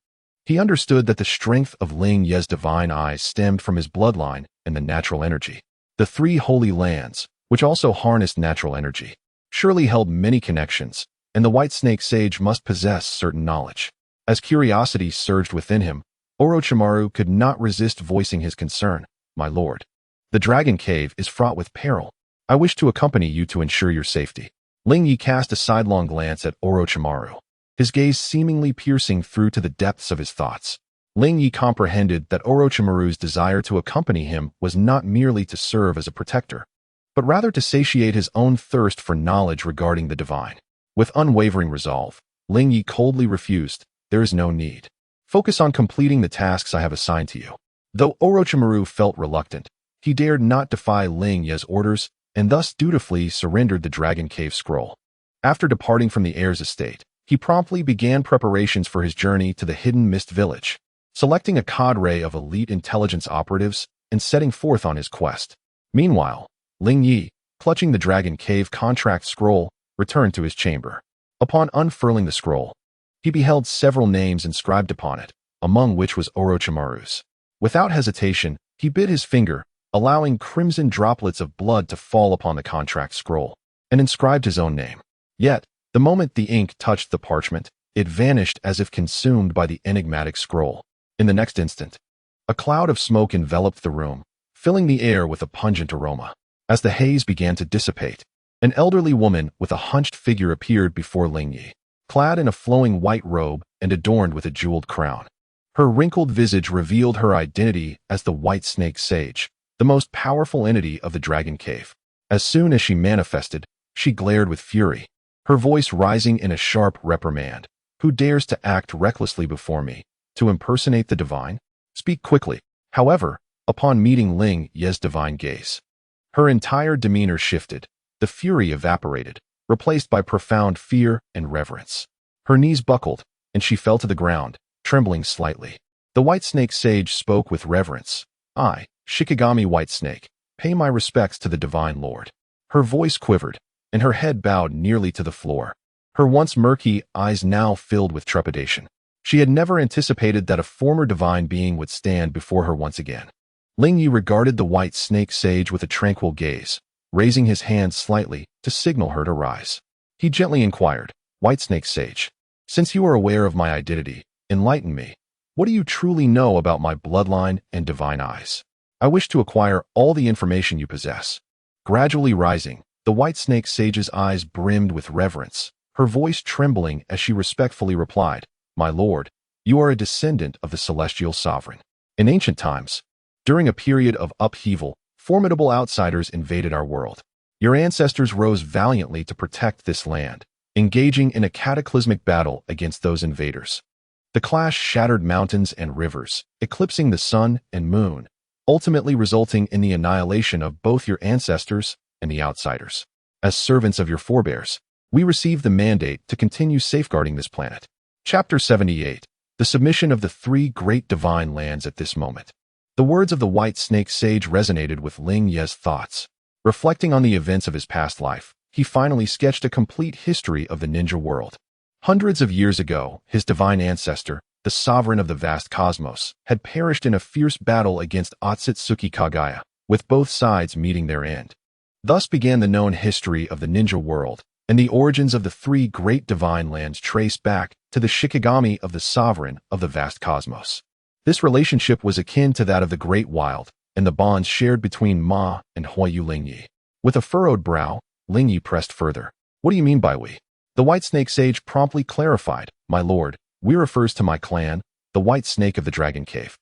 He understood that the strength of Lingye's divine eyes stemmed from his bloodline and the natural energy. The three holy lands, which also harnessed natural energy, surely held many connections, and the White Snake Sage must possess certain knowledge. As curiosity surged within him, Orochimaru could not resist voicing his concern. My lord, the Dragon Cave is fraught with peril. I wish to accompany you to ensure your safety. Lingye cast a sidelong glance at Orochimaru, his gaze seemingly piercing through to the depths of his thoughts. Lingye comprehended that Orochimaru's desire to accompany him was not merely to serve as a protector, but rather to satiate his own thirst for knowledge regarding the divine. With unwavering resolve, Lingye coldly refused. There is no need. Focus on completing the tasks I have assigned to you. Though Orochimaru felt reluctant, he dared not defy Lingye's orders and thus dutifully surrendered the Dragon Cave scroll. After departing from the heir's estate, he promptly began preparations for his journey to the Hidden Mist Village, selecting a cadre of elite intelligence operatives and setting forth on his quest. Meanwhile, Lingye, clutching the Dragon Cave contract scroll, returned to his chamber. Upon unfurling the scroll, he beheld several names inscribed upon it, among which was Orochimaru's. Without hesitation, he bit his finger, allowing crimson droplets of blood to fall upon the contract scroll, and inscribed his own name. Yet, the moment the ink touched the parchment, it vanished as if consumed by the enigmatic scroll. In the next instant, a cloud of smoke enveloped the room, filling the air with a pungent aroma. As the haze began to dissipate, an elderly woman with a hunched figure appeared before Lingye, clad in a flowing white robe and adorned with a jeweled crown. Her wrinkled visage revealed her identity as the White Snake Sage, the most powerful entity of the Dragon Cave. As soon as she manifested, she glared with fury, her voice rising in a sharp reprimand. Who dares to act recklessly before me? To impersonate the divine? Speak quickly. However, upon meeting Lingye's divine gaze, her entire demeanor shifted. The fury evaporated, replaced by profound fear and reverence. Her knees buckled, and she fell to the ground, trembling slightly. The White Snake Sage spoke with reverence. I, Shikigami White Snake, pay my respects to the Divine Lord. Her voice quivered, and her head bowed nearly to the floor. Her once murky eyes now filled with trepidation. She had never anticipated that a former divine being would stand before her once again. Lingye regarded the White Snake Sage with a tranquil gaze, raising his hand slightly to signal her to rise. He gently inquired, White Snake Sage, since you are aware of my identity, enlighten me. What do you truly know about my bloodline and divine eyes? I wish to acquire all the information you possess. Gradually rising, the White Snake Sage's eyes brimmed with reverence, her voice trembling as she respectfully replied, My lord, you are a descendant of the celestial sovereign. In ancient times, during a period of upheaval, formidable outsiders invaded our world. Your ancestors rose valiantly to protect this land, engaging in a cataclysmic battle against those invaders. The clash shattered mountains and rivers, eclipsing the sun and moon, ultimately resulting in the annihilation of both your ancestors and the outsiders. As servants of your forebears, we receive the mandate to continue safeguarding this planet. Chapter 78. The submission of the three great divine lands at this moment. The words of the White Snake Sage resonated with Lingye's thoughts. Reflecting on the events of his past life, he finally sketched a complete history of the ninja world. Hundreds of years ago, his divine ancestor, the sovereign of the vast cosmos, had perished in a fierce battle against Otsutsuki Kaguya, with both sides meeting their end. Thus began the known history of the ninja world, and the origins of the three great divine lands trace back to the Shikigami of the sovereign of the vast cosmos. This relationship was akin to that of the Great Wild and the bonds shared between Ma and Huayu Lingye. With a furrowed brow, Lingye pressed further. What do you mean by we? The White Snake Sage promptly clarified, My lord, we refers to my clan, the White Snake of the Dragon Cave,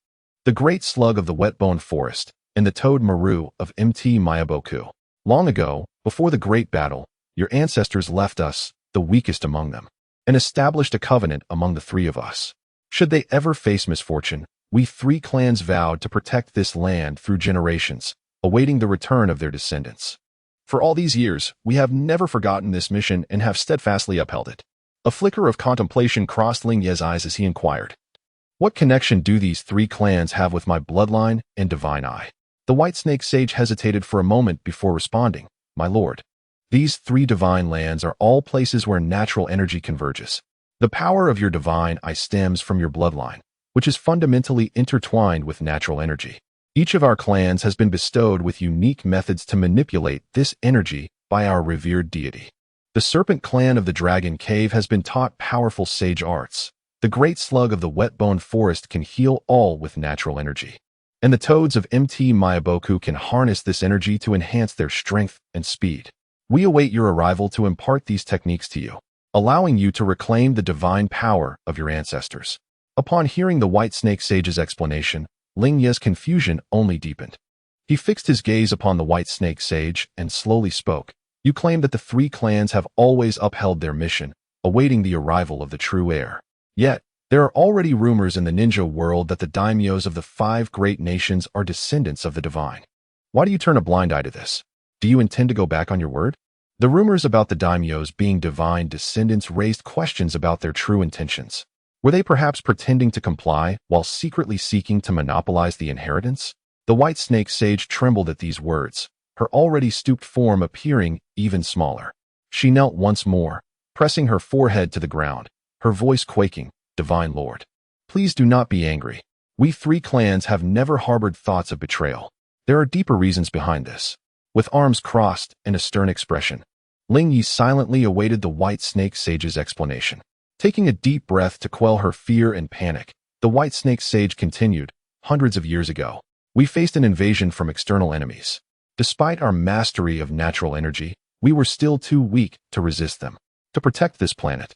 the Great Slug of the Wetbone Forest, and the Toad Maru of Mt. Mayaboku. Long ago, before the Great Battle, your ancestors left us, the weakest among them, and established a covenant among the three of us. Should they ever face misfortune, we three clans vowed to protect this land through generations, awaiting the return of their descendants. For all these years, we have never forgotten this mission and have steadfastly upheld it. A flicker of contemplation crossed Lingye's eyes as he inquired, What connection do these three clans have with my bloodline and divine eye? The White Snake Sage hesitated for a moment before responding, My lord, these three divine lands are all places where natural energy converges. The power of your divine eye stems from your bloodline, which is fundamentally intertwined with natural energy. Each of our clans has been bestowed with unique methods to manipulate this energy by our revered deity. The Serpent Clan of the Dragon Cave has been taught powerful sage arts. The Great Slug of the Wetbone Forest can heal all with natural energy. and the toads of MT Mayaboku can harness this energy to enhance their strength and speed. We await your arrival to impart these techniques to you, allowing you to reclaim the divine power of your ancestors. Upon hearing the White Snake Sage's explanation, Lingye's confusion only deepened. He fixed his gaze upon the White Snake Sage and slowly spoke. You claim that the three clans have always upheld their mission, awaiting the arrival of the true heir. Yet, there are already rumors in the ninja world that the daimyos of the 5 great nations are descendants of the divine. Why do you turn a blind eye to this? Do you intend to go back on your word? The rumors about the daimyos being divine descendants raised questions about their true intentions. Were they perhaps pretending to comply while secretly seeking to monopolize the inheritance? The White Snake Sage trembled at these words, her already stooped form appearing even smaller. She knelt once more, pressing her forehead to the ground, her voice quaking. Divine Lord, please do not be angry. We 3 clans have never harbored thoughts of betrayal. There are deeper reasons behind this. With arms crossed and a stern expression, Lingye silently awaited the White Snake Sage's explanation. Taking a deep breath to quell her fear and panic, the White Snake Sage continued, hundreds of years ago, we faced an invasion from external enemies. Despite our mastery of natural energy, we were still too weak to resist them. To protect this planet,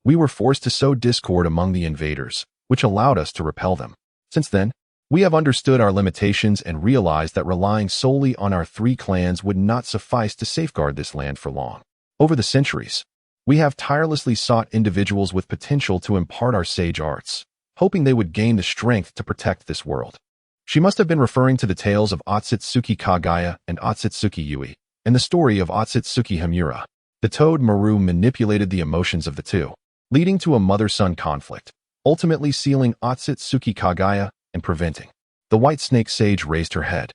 we were forced to sow discord among the invaders, which allowed us to repel them. Since then, we have understood our limitations and realized that relying solely on our 3 clans would not suffice to safeguard this land for long. Over the centuries, we have tirelessly sought individuals with potential to impart our sage arts, hoping they would gain the strength to protect this world. She must have been referring to the tales of Otsutsuki Kaguya and Otsutsuki Yui, and the story of Otsutsuki Himura. The toad Maru manipulated the emotions of the two, leading to a mother-son conflict, ultimately sealing Otsutsuki Kaguya and preventing. The White Snake Sage raised her head,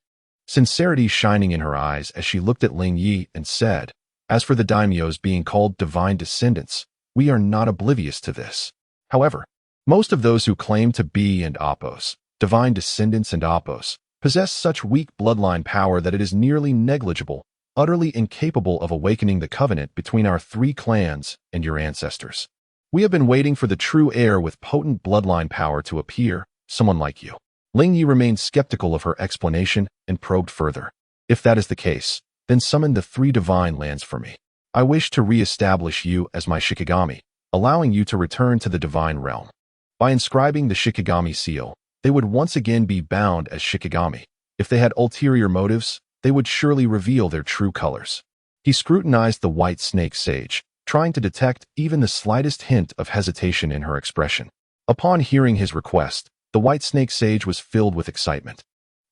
sincerity shining in her eyes as she looked at Lingye and said, as for the daimyos being called divine descendants, we are not oblivious to this. However, most of those who claim to be and oppose, divine descendants and oppose, possess such weak bloodline power that it is nearly negligible, utterly incapable of awakening the covenant between our 3 clans and your ancestors. We have been waiting for the true heir with potent bloodline power to appear, someone like you. Lingye remained skeptical of her explanation and probed further. If that is the case, then summon the 3 divine lands for me. I wish to re-establish you as my Shikigami, allowing you to return to the divine realm. By inscribing the Shikigami seal, they would once again be bound as Shikigami. If they had ulterior motives, they would surely reveal their true colors. He scrutinized the White Snake Sage, trying to detect even the slightest hint of hesitation in her expression. Upon hearing his request, the White Snake Sage was filled with excitement.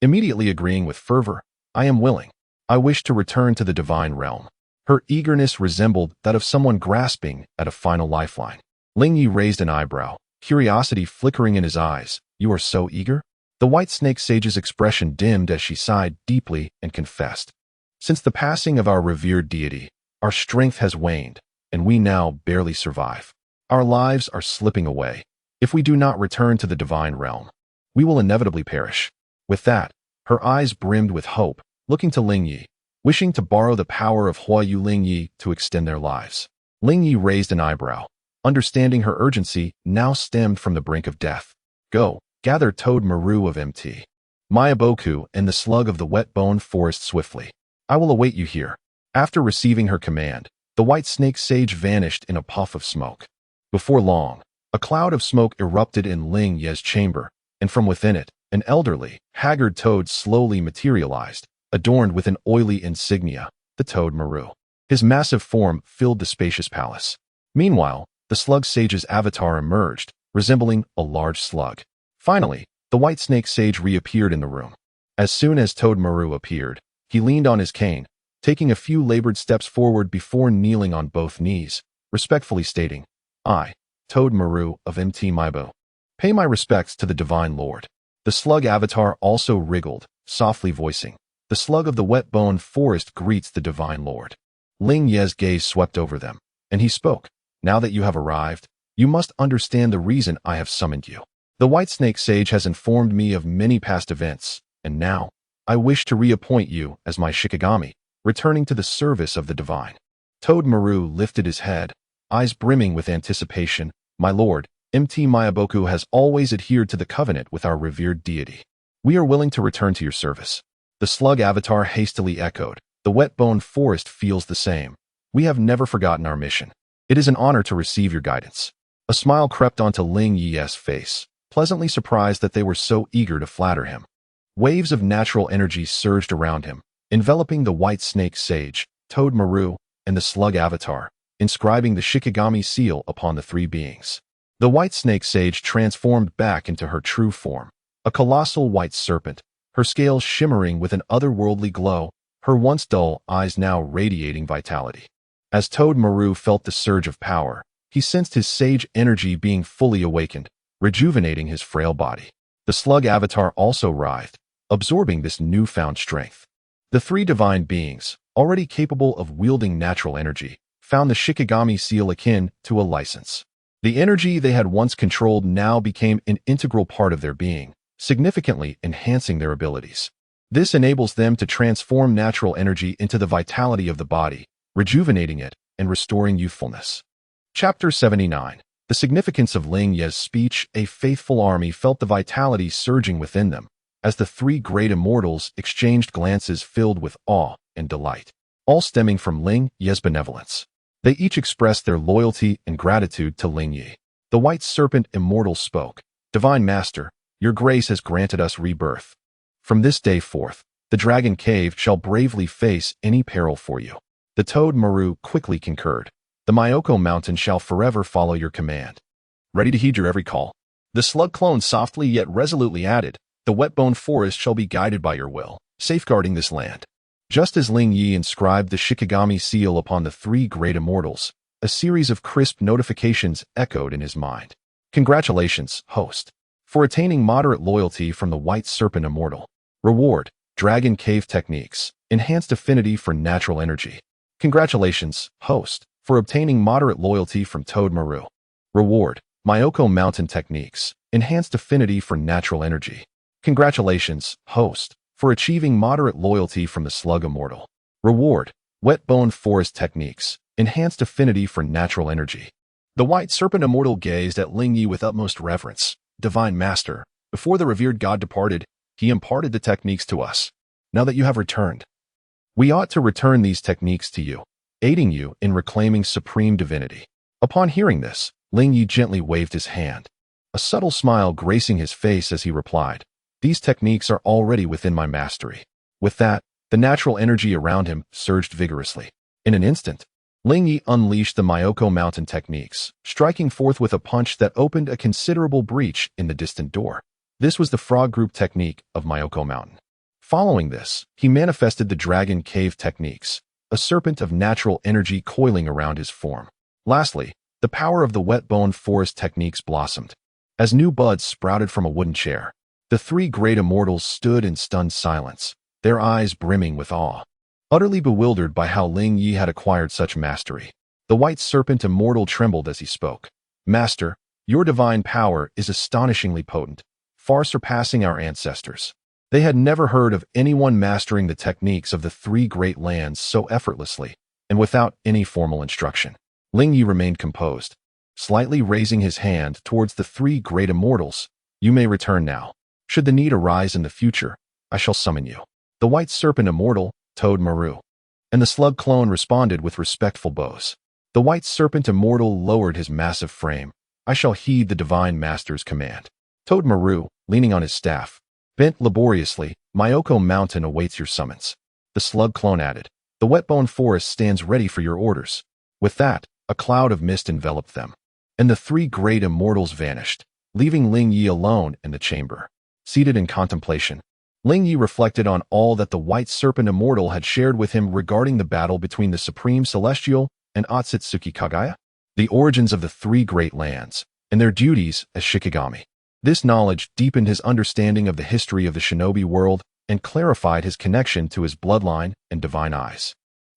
Immediately agreeing with fervor, I am willing. I wish to return to the divine realm. Her eagerness resembled that of someone grasping at a final lifeline. Lingye raised an eyebrow, curiosity flickering in his eyes. You are so eager? The White Snake Sage's expression dimmed as she sighed deeply and confessed. Since the passing of our revered deity, our strength has waned, and we now barely survive. Our lives are slipping away. If we do not return to the divine realm, we will inevitably perish. With that, her eyes brimmed with hope, looking to Lingye, wishing to borrow the power of Huayu Lingye to extend their lives. Lingye raised an eyebrow, understanding her urgency now stemmed from the brink of death. Go, gather Toad Maru of MT Mayaboku and the slug of the wet-boned forest swiftly. I will await you here. After receiving her command, the White Snake Sage vanished in a puff of smoke. Before long, a cloud of smoke erupted in Lingye's chamber, and from within it, an elderly, haggard toad slowly materialized, adorned with an oily insignia, the Toad Maru. His massive form filled the spacious palace. Meanwhile, the slug sage's avatar emerged, resembling a large slug. Finally, the White Snake Sage reappeared in the room. As soon as Toad Maru appeared, he leaned on his cane, taking a few labored steps forward before kneeling on both knees, respectfully stating, I, Toad Maru of MT Maibo, pay my respects to the Divine Lord. The slug avatar also wriggled, softly voicing, the slug of the wet-boned forest greets the Divine Lord. Lingye's gaze swept over them, and he spoke, now that you have arrived, you must understand the reason I have summoned you. The White Snake Sage has informed me of many past events, and now, I wish to reappoint you as my Shikigami, returning to the service of the divine. Toad Maru lifted his head, eyes brimming with anticipation. My lord, MT Mayaboku has always adhered to the covenant with our revered deity. We are willing to return to your service. The slug avatar hastily echoed. The wet-boned forest feels the same. We have never forgotten our mission. It is an honor to receive your guidance. A smile crept onto Lingye's face, pleasantly surprised that they were so eager to flatter him. Waves of natural energy surged around him, enveloping the white snake sage, Toad Maru, and the slug avatar, inscribing the Shikigami seal upon the three beings. The white snake sage transformed back into her true form, a colossal white serpent, her scales shimmering with an otherworldly glow, her once dull eyes now radiating vitality. As Toad Maru felt the surge of power, he sensed his sage energy being fully awakened, rejuvenating his frail body. The slug avatar also writhed, absorbing this newfound strength. The three divine beings, already capable of wielding natural energy, found the Shikigami seal akin to a license. The energy they had once controlled now became an integral part of their being, significantly enhancing their abilities. This enables them to transform natural energy into the vitality of the body, rejuvenating it and restoring youthfulness. Chapter 79. The significance of Lingye's speech. A faithful army felt the vitality surging within them, as the three great immortals exchanged glances filled with awe and delight, all stemming from Lingye's benevolence. They each expressed their loyalty and gratitude to Lingye. The white serpent immortal spoke. Divine Master, your grace has granted us rebirth. From this day forth, the Dragon Cave shall bravely face any peril for you. The Toad Maru quickly concurred. The Myoko Mountain shall forever follow your command. Ready to heed your every call. The slug clone softly yet resolutely added, the wet-boned forest shall be guided by your will, safeguarding this land. Just as Lingye inscribed the Shikigami seal upon the three great immortals, a series of crisp notifications echoed in his mind. Congratulations, host, for attaining moderate loyalty from the White Serpent Immortal. Reward, Dragon Cave Techniques, enhanced affinity for natural energy. Congratulations, host, for obtaining moderate loyalty from Toad Maru. Reward, Myoko Mountain Techniques, enhanced affinity for natural energy. Congratulations, host, for achieving moderate loyalty from the Slug Immortal. Reward, Wet-Boned Forest Techniques, enhanced affinity for natural energy. The White Serpent Immortal gazed at Lingye with utmost reverence. Divine Master, before the revered god departed, he imparted the techniques to us. Now that you have returned, we ought to return these techniques to you, aiding you in reclaiming supreme divinity. Upon hearing this, Lingye gently waved his hand, a subtle smile gracing his face as he replied, these techniques are already within my mastery. With that, the natural energy around him surged vigorously. In an instant, Lingye unleashed the Myoko Mountain techniques, striking forth with a punch that opened a considerable breach in the distant door. This was the Frog Group technique of Myoko Mountain. Following this, he manifested the Dragon Cave techniques, a serpent of natural energy coiling around his form. Lastly, the power of the Wet-Boned Forest techniques blossomed. As new buds sprouted from a wooden chair, the three great immortals stood in stunned silence, their eyes brimming with awe. Utterly bewildered by how Lingye had acquired such mastery, the White Serpent Immortal trembled as he spoke. Master, your divine power is astonishingly potent, far surpassing our ancestors. They had never heard of anyone mastering the techniques of the three great lands so effortlessly, and without any formal instruction. Lingye remained composed, slightly raising his hand towards the three great immortals. You may return now. Should the need arise in the future, I shall summon you. The White Serpent Immortal, Toad Maru, and the Slug Clone responded with respectful bows. The White Serpent Immortal lowered his massive frame. I shall heed the Divine Master's command. Toad Maru, leaning on his staff, bent laboriously. Myoko Mountain awaits your summons. The Slug Clone added, the Wet-Boned Forest stands ready for your orders. With that, a cloud of mist enveloped them, and the three great immortals vanished, leaving Lingye alone in the chamber. Seated in contemplation, Lingye reflected on all that the White Serpent Immortal had shared with him regarding the battle between the Supreme Celestial and Otsutsuki Kaguya, the origins of the three great lands, and their duties as Shikigami. This knowledge deepened his understanding of the history of the shinobi world and clarified his connection to his bloodline and divine eyes.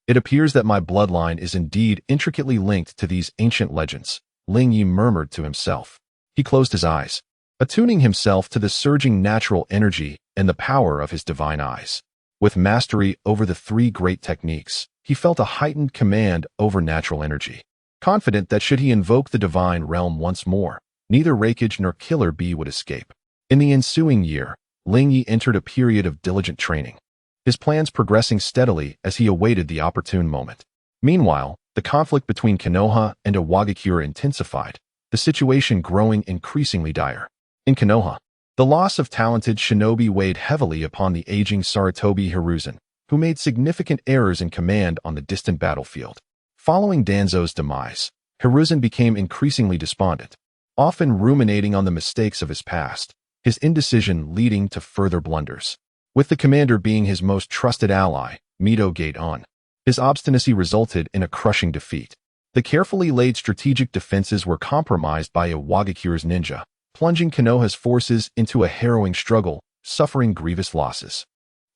It appears that my bloodline is indeed intricately linked to these ancient legends, Lingye murmured to himself. He closed his eyes, attuning himself to the surging natural energy and the power of his divine eyes. With mastery over the three great techniques, he felt a heightened command over natural energy, confident that should he invoke the divine realm once more, neither Raikage nor Killer Bee would escape. In the ensuing year, Lingye entered a period of diligent training, his plans progressing steadily as he awaited the opportune moment. Meanwhile, the conflict between Konoha and Iwagakure intensified, the situation growing increasingly dire. In Konoha, the loss of talented shinobi weighed heavily upon the aging Sarutobi Hiruzen, who made significant errors in command on the distant battlefield. Following Danzo's demise, Hiruzen became increasingly despondent, often ruminating on the mistakes of his past, his indecision leading to further blunders. With the commander being his most trusted ally, Mito Gate on, his obstinacy resulted in a crushing defeat. The carefully laid strategic defenses were compromised by Iwagakure's ninja, plunging Konoha's forces into a harrowing struggle, suffering grievous losses.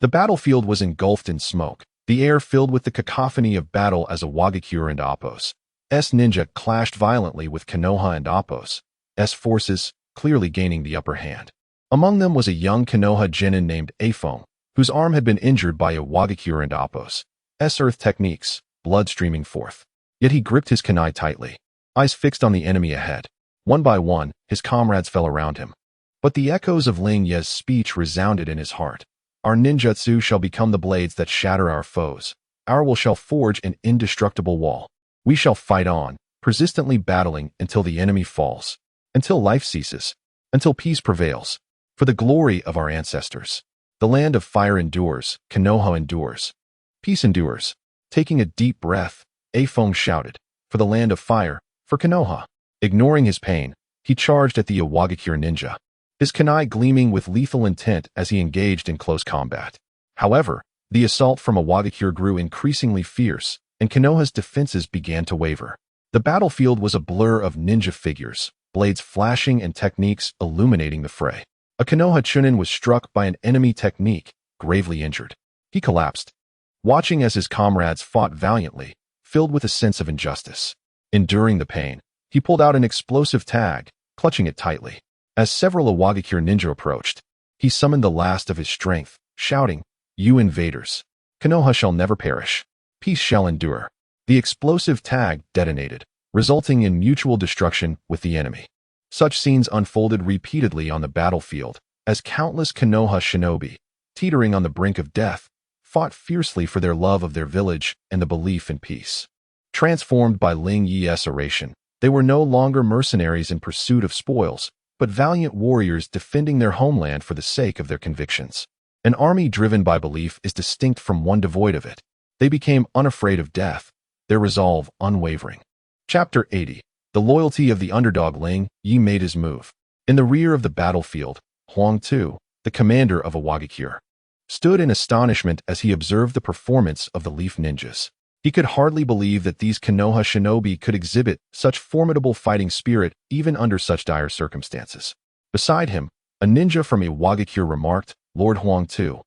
The battlefield was engulfed in smoke, the air filled with the cacophony of battle as Iwagakure and Appo's ninja clashed violently with Konoha and Appo's forces, clearly gaining the upper hand. Among them was a young Konoha genin named Afong, whose arm had been injured by Iwagakure and Appo's earth techniques, blood streaming forth. Yet he gripped his kunai tightly, eyes fixed on the enemy ahead. One by one, his comrades fell around him. But the echoes of Lingye's speech resounded in his heart. Our ninjutsu shall become the blades that shatter our foes. Our will shall forge an indestructible wall. We shall fight on, persistently battling until the enemy falls, until life ceases, until peace prevails. For the glory of our ancestors. The land of fire endures, Konoha endures. Peace endures. Taking a deep breath, Afong shouted, for the land of fire, for Konoha. Ignoring his pain, he charged at the Iwagakure ninja, his kunai gleaming with lethal intent as he engaged in close combat. However, the assault from Iwagakure grew increasingly fierce, and Konoha's defenses began to waver. The battlefield was a blur of ninja figures, blades flashing and techniques illuminating the fray. A Konoha chunin was struck by an enemy technique, gravely injured. He collapsed, watching as his comrades fought valiantly, filled with a sense of injustice. Enduring the pain, he pulled out an explosive tag, clutching it tightly. As several Iwagakure ninja approached, he summoned the last of his strength, shouting, "You invaders! Konoha shall never perish. Peace shall endure." The explosive tag detonated, resulting in mutual destruction with the enemy. Such scenes unfolded repeatedly on the battlefield, as countless Konoha shinobi, teetering on the brink of death, fought fiercely for their love of their village and the belief in peace. Transformed by Lingye's oration, they were no longer mercenaries in pursuit of spoils, but valiant warriors defending their homeland for the sake of their convictions. An army driven by belief is distinct from one devoid of it. They became unafraid of death, their resolve unwavering. Chapter 80. The loyalty of the underdog. Lingye made his move. In the rear of the battlefield, Huang Tu, the commander of Iwagakure, stood in astonishment as he observed the performance of the Leaf Ninjas. He could hardly believe that these Konoha shinobi could exhibit such formidable fighting spirit even under such dire circumstances. Beside him, a ninja from Iwagakure remarked, "Lord Huang Tu,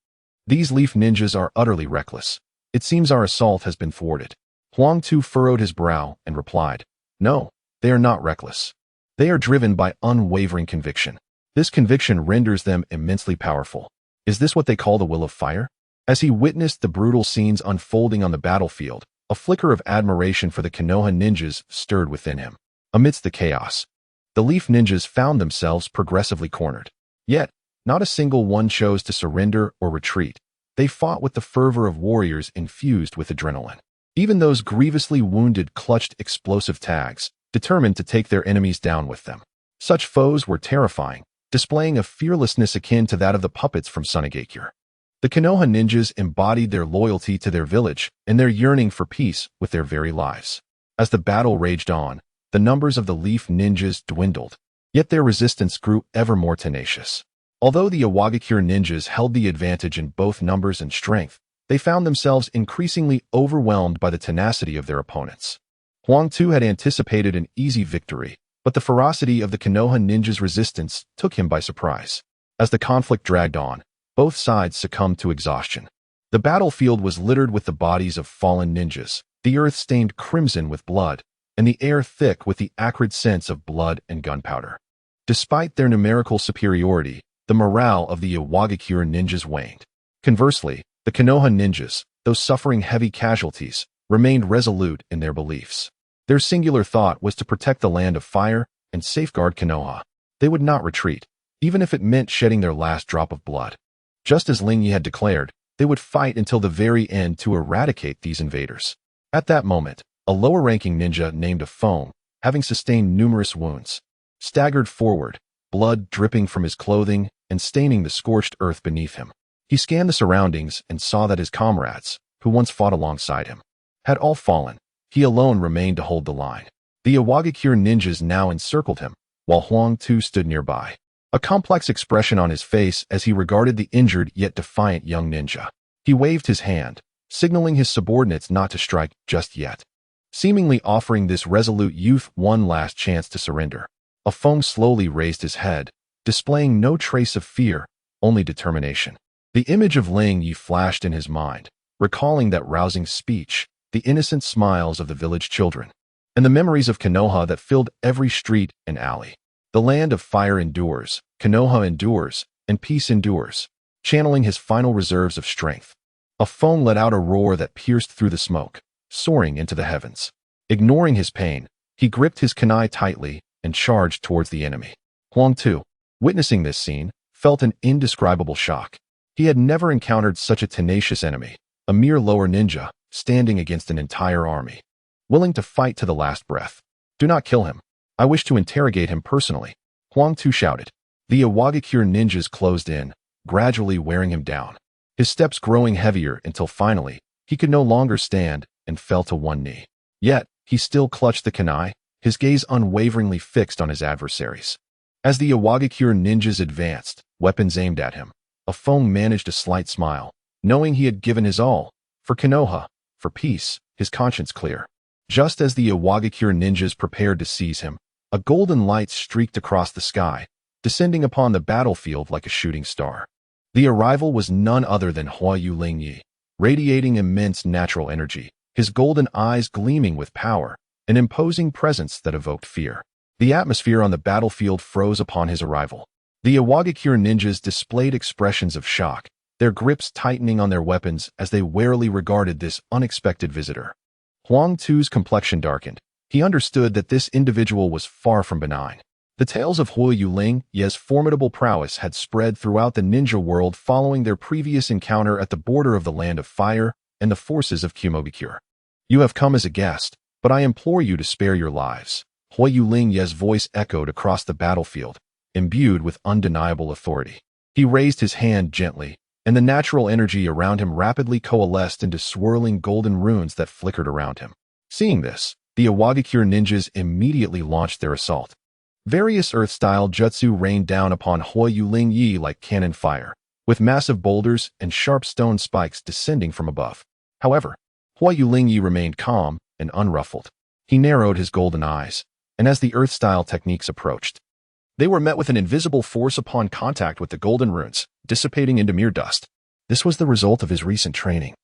these Leaf Ninjas are utterly reckless. It seems our assault has been thwarted." Huang Tu furrowed his brow and replied, "No, they are not reckless. They are driven by unwavering conviction. This conviction renders them immensely powerful. Is this what they call the will of fire?" As he witnessed the brutal scenes unfolding on the battlefield, a flicker of admiration for the Konoha ninjas stirred within him. Amidst the chaos, the Leaf Ninjas found themselves progressively cornered. Yet, not a single one chose to surrender or retreat. They fought with the fervor of warriors infused with adrenaline. Even those grievously wounded clutched explosive tags, determined to take their enemies down with them. Such foes were terrifying, displaying a fearlessness akin to that of the puppets from Sunigakure. The Konoha ninjas embodied their loyalty to their village and their yearning for peace with their very lives. As the battle raged on, the numbers of the Leaf Ninjas dwindled, yet their resistance grew ever more tenacious. Although the Iwagakure ninjas held the advantage in both numbers and strength, they found themselves increasingly overwhelmed by the tenacity of their opponents. Huang Tu had anticipated an easy victory, but the ferocity of the Konoha ninjas' resistance took him by surprise. As the conflict dragged on, both sides succumbed to exhaustion. The battlefield was littered with the bodies of fallen ninjas, the earth stained crimson with blood, and the air thick with the acrid scents of blood and gunpowder. Despite their numerical superiority, the morale of the Iwagakure ninjas waned. Conversely, the Konoha ninjas, though suffering heavy casualties, remained resolute in their beliefs. Their singular thought was to protect the land of fire and safeguard Konoha. They would not retreat, even if it meant shedding their last drop of blood. Just as Lingye had declared, they would fight until the very end to eradicate these invaders. At that moment, a lower-ranking ninja named Foam, having sustained numerous wounds, staggered forward, blood dripping from his clothing and staining the scorched earth beneath him. He scanned the surroundings and saw that his comrades, who once fought alongside him, had all fallen. He alone remained to hold the line. The Iwagakure ninjas now encircled him, while Huang Tu stood nearby, a complex expression on his face as he regarded the injured yet defiant young ninja. He waved his hand, signaling his subordinates not to strike just yet, seemingly offering this resolute youth one last chance to surrender. Afeng slowly raised his head, displaying no trace of fear, only determination. The image of Lingye flashed in his mind, recalling that rousing speech, the innocent smiles of the village children, and the memories of Konoha that filled every street and alley. The land of fire endures, Konoha endures, and peace endures. Channeling his final reserves of strength, Afeng let out a roar that pierced through the smoke, soaring into the heavens. Ignoring his pain, he gripped his kunai tightly and charged towards the enemy. Huang Tu, witnessing this scene, felt an indescribable shock. He had never encountered such a tenacious enemy, a mere lower ninja, standing against an entire army, willing to fight to the last breath. "Do not kill him. I wish to interrogate him personally," Huang Tu shouted. The Iwagakure ninjas closed in, gradually wearing him down, his steps growing heavier until finally, he could no longer stand and fell to one knee. Yet, he still clutched the kunai, his gaze unwaveringly fixed on his adversaries. As the Iwagakure ninjas advanced, weapons aimed at him, Afeng managed a slight smile, knowing he had given his all, for Konoha, for peace, his conscience clear. Just as the Iwagakure ninjas prepared to seize him, a golden light streaked across the sky, descending upon the battlefield like a shooting star. The arrival was none other than Lord Lingye, radiating immense natural energy, his golden eyes gleaming with power, an imposing presence that evoked fear. The atmosphere on the battlefield froze upon his arrival. The Iwagakure ninjas displayed expressions of shock, their grips tightening on their weapons as they warily regarded this unexpected visitor. Huang Tu's complexion darkened. He understood that this individual was far from benign. The tales of Lord Lingye's formidable prowess had spread throughout the ninja world following their previous encounter at the border of the Land of Fire and the forces of Kimogakure. "You have come as a guest, but I implore you to spare your lives." Lord Lingye's voice echoed across the battlefield, imbued with undeniable authority. He raised his hand gently, and the natural energy around him rapidly coalesced into swirling golden runes that flickered around him. Seeing this, the Iwagakure ninjas immediately launched their assault. Various earth-style jutsu rained down upon Lord Lingye like cannon fire, with massive boulders and sharp stone spikes descending from above. However, Lord Lingye remained calm and unruffled. He narrowed his golden eyes, and as the earth-style techniques approached, they were met with an invisible force upon contact with the golden runes, dissipating into mere dust. This was the result of his recent training.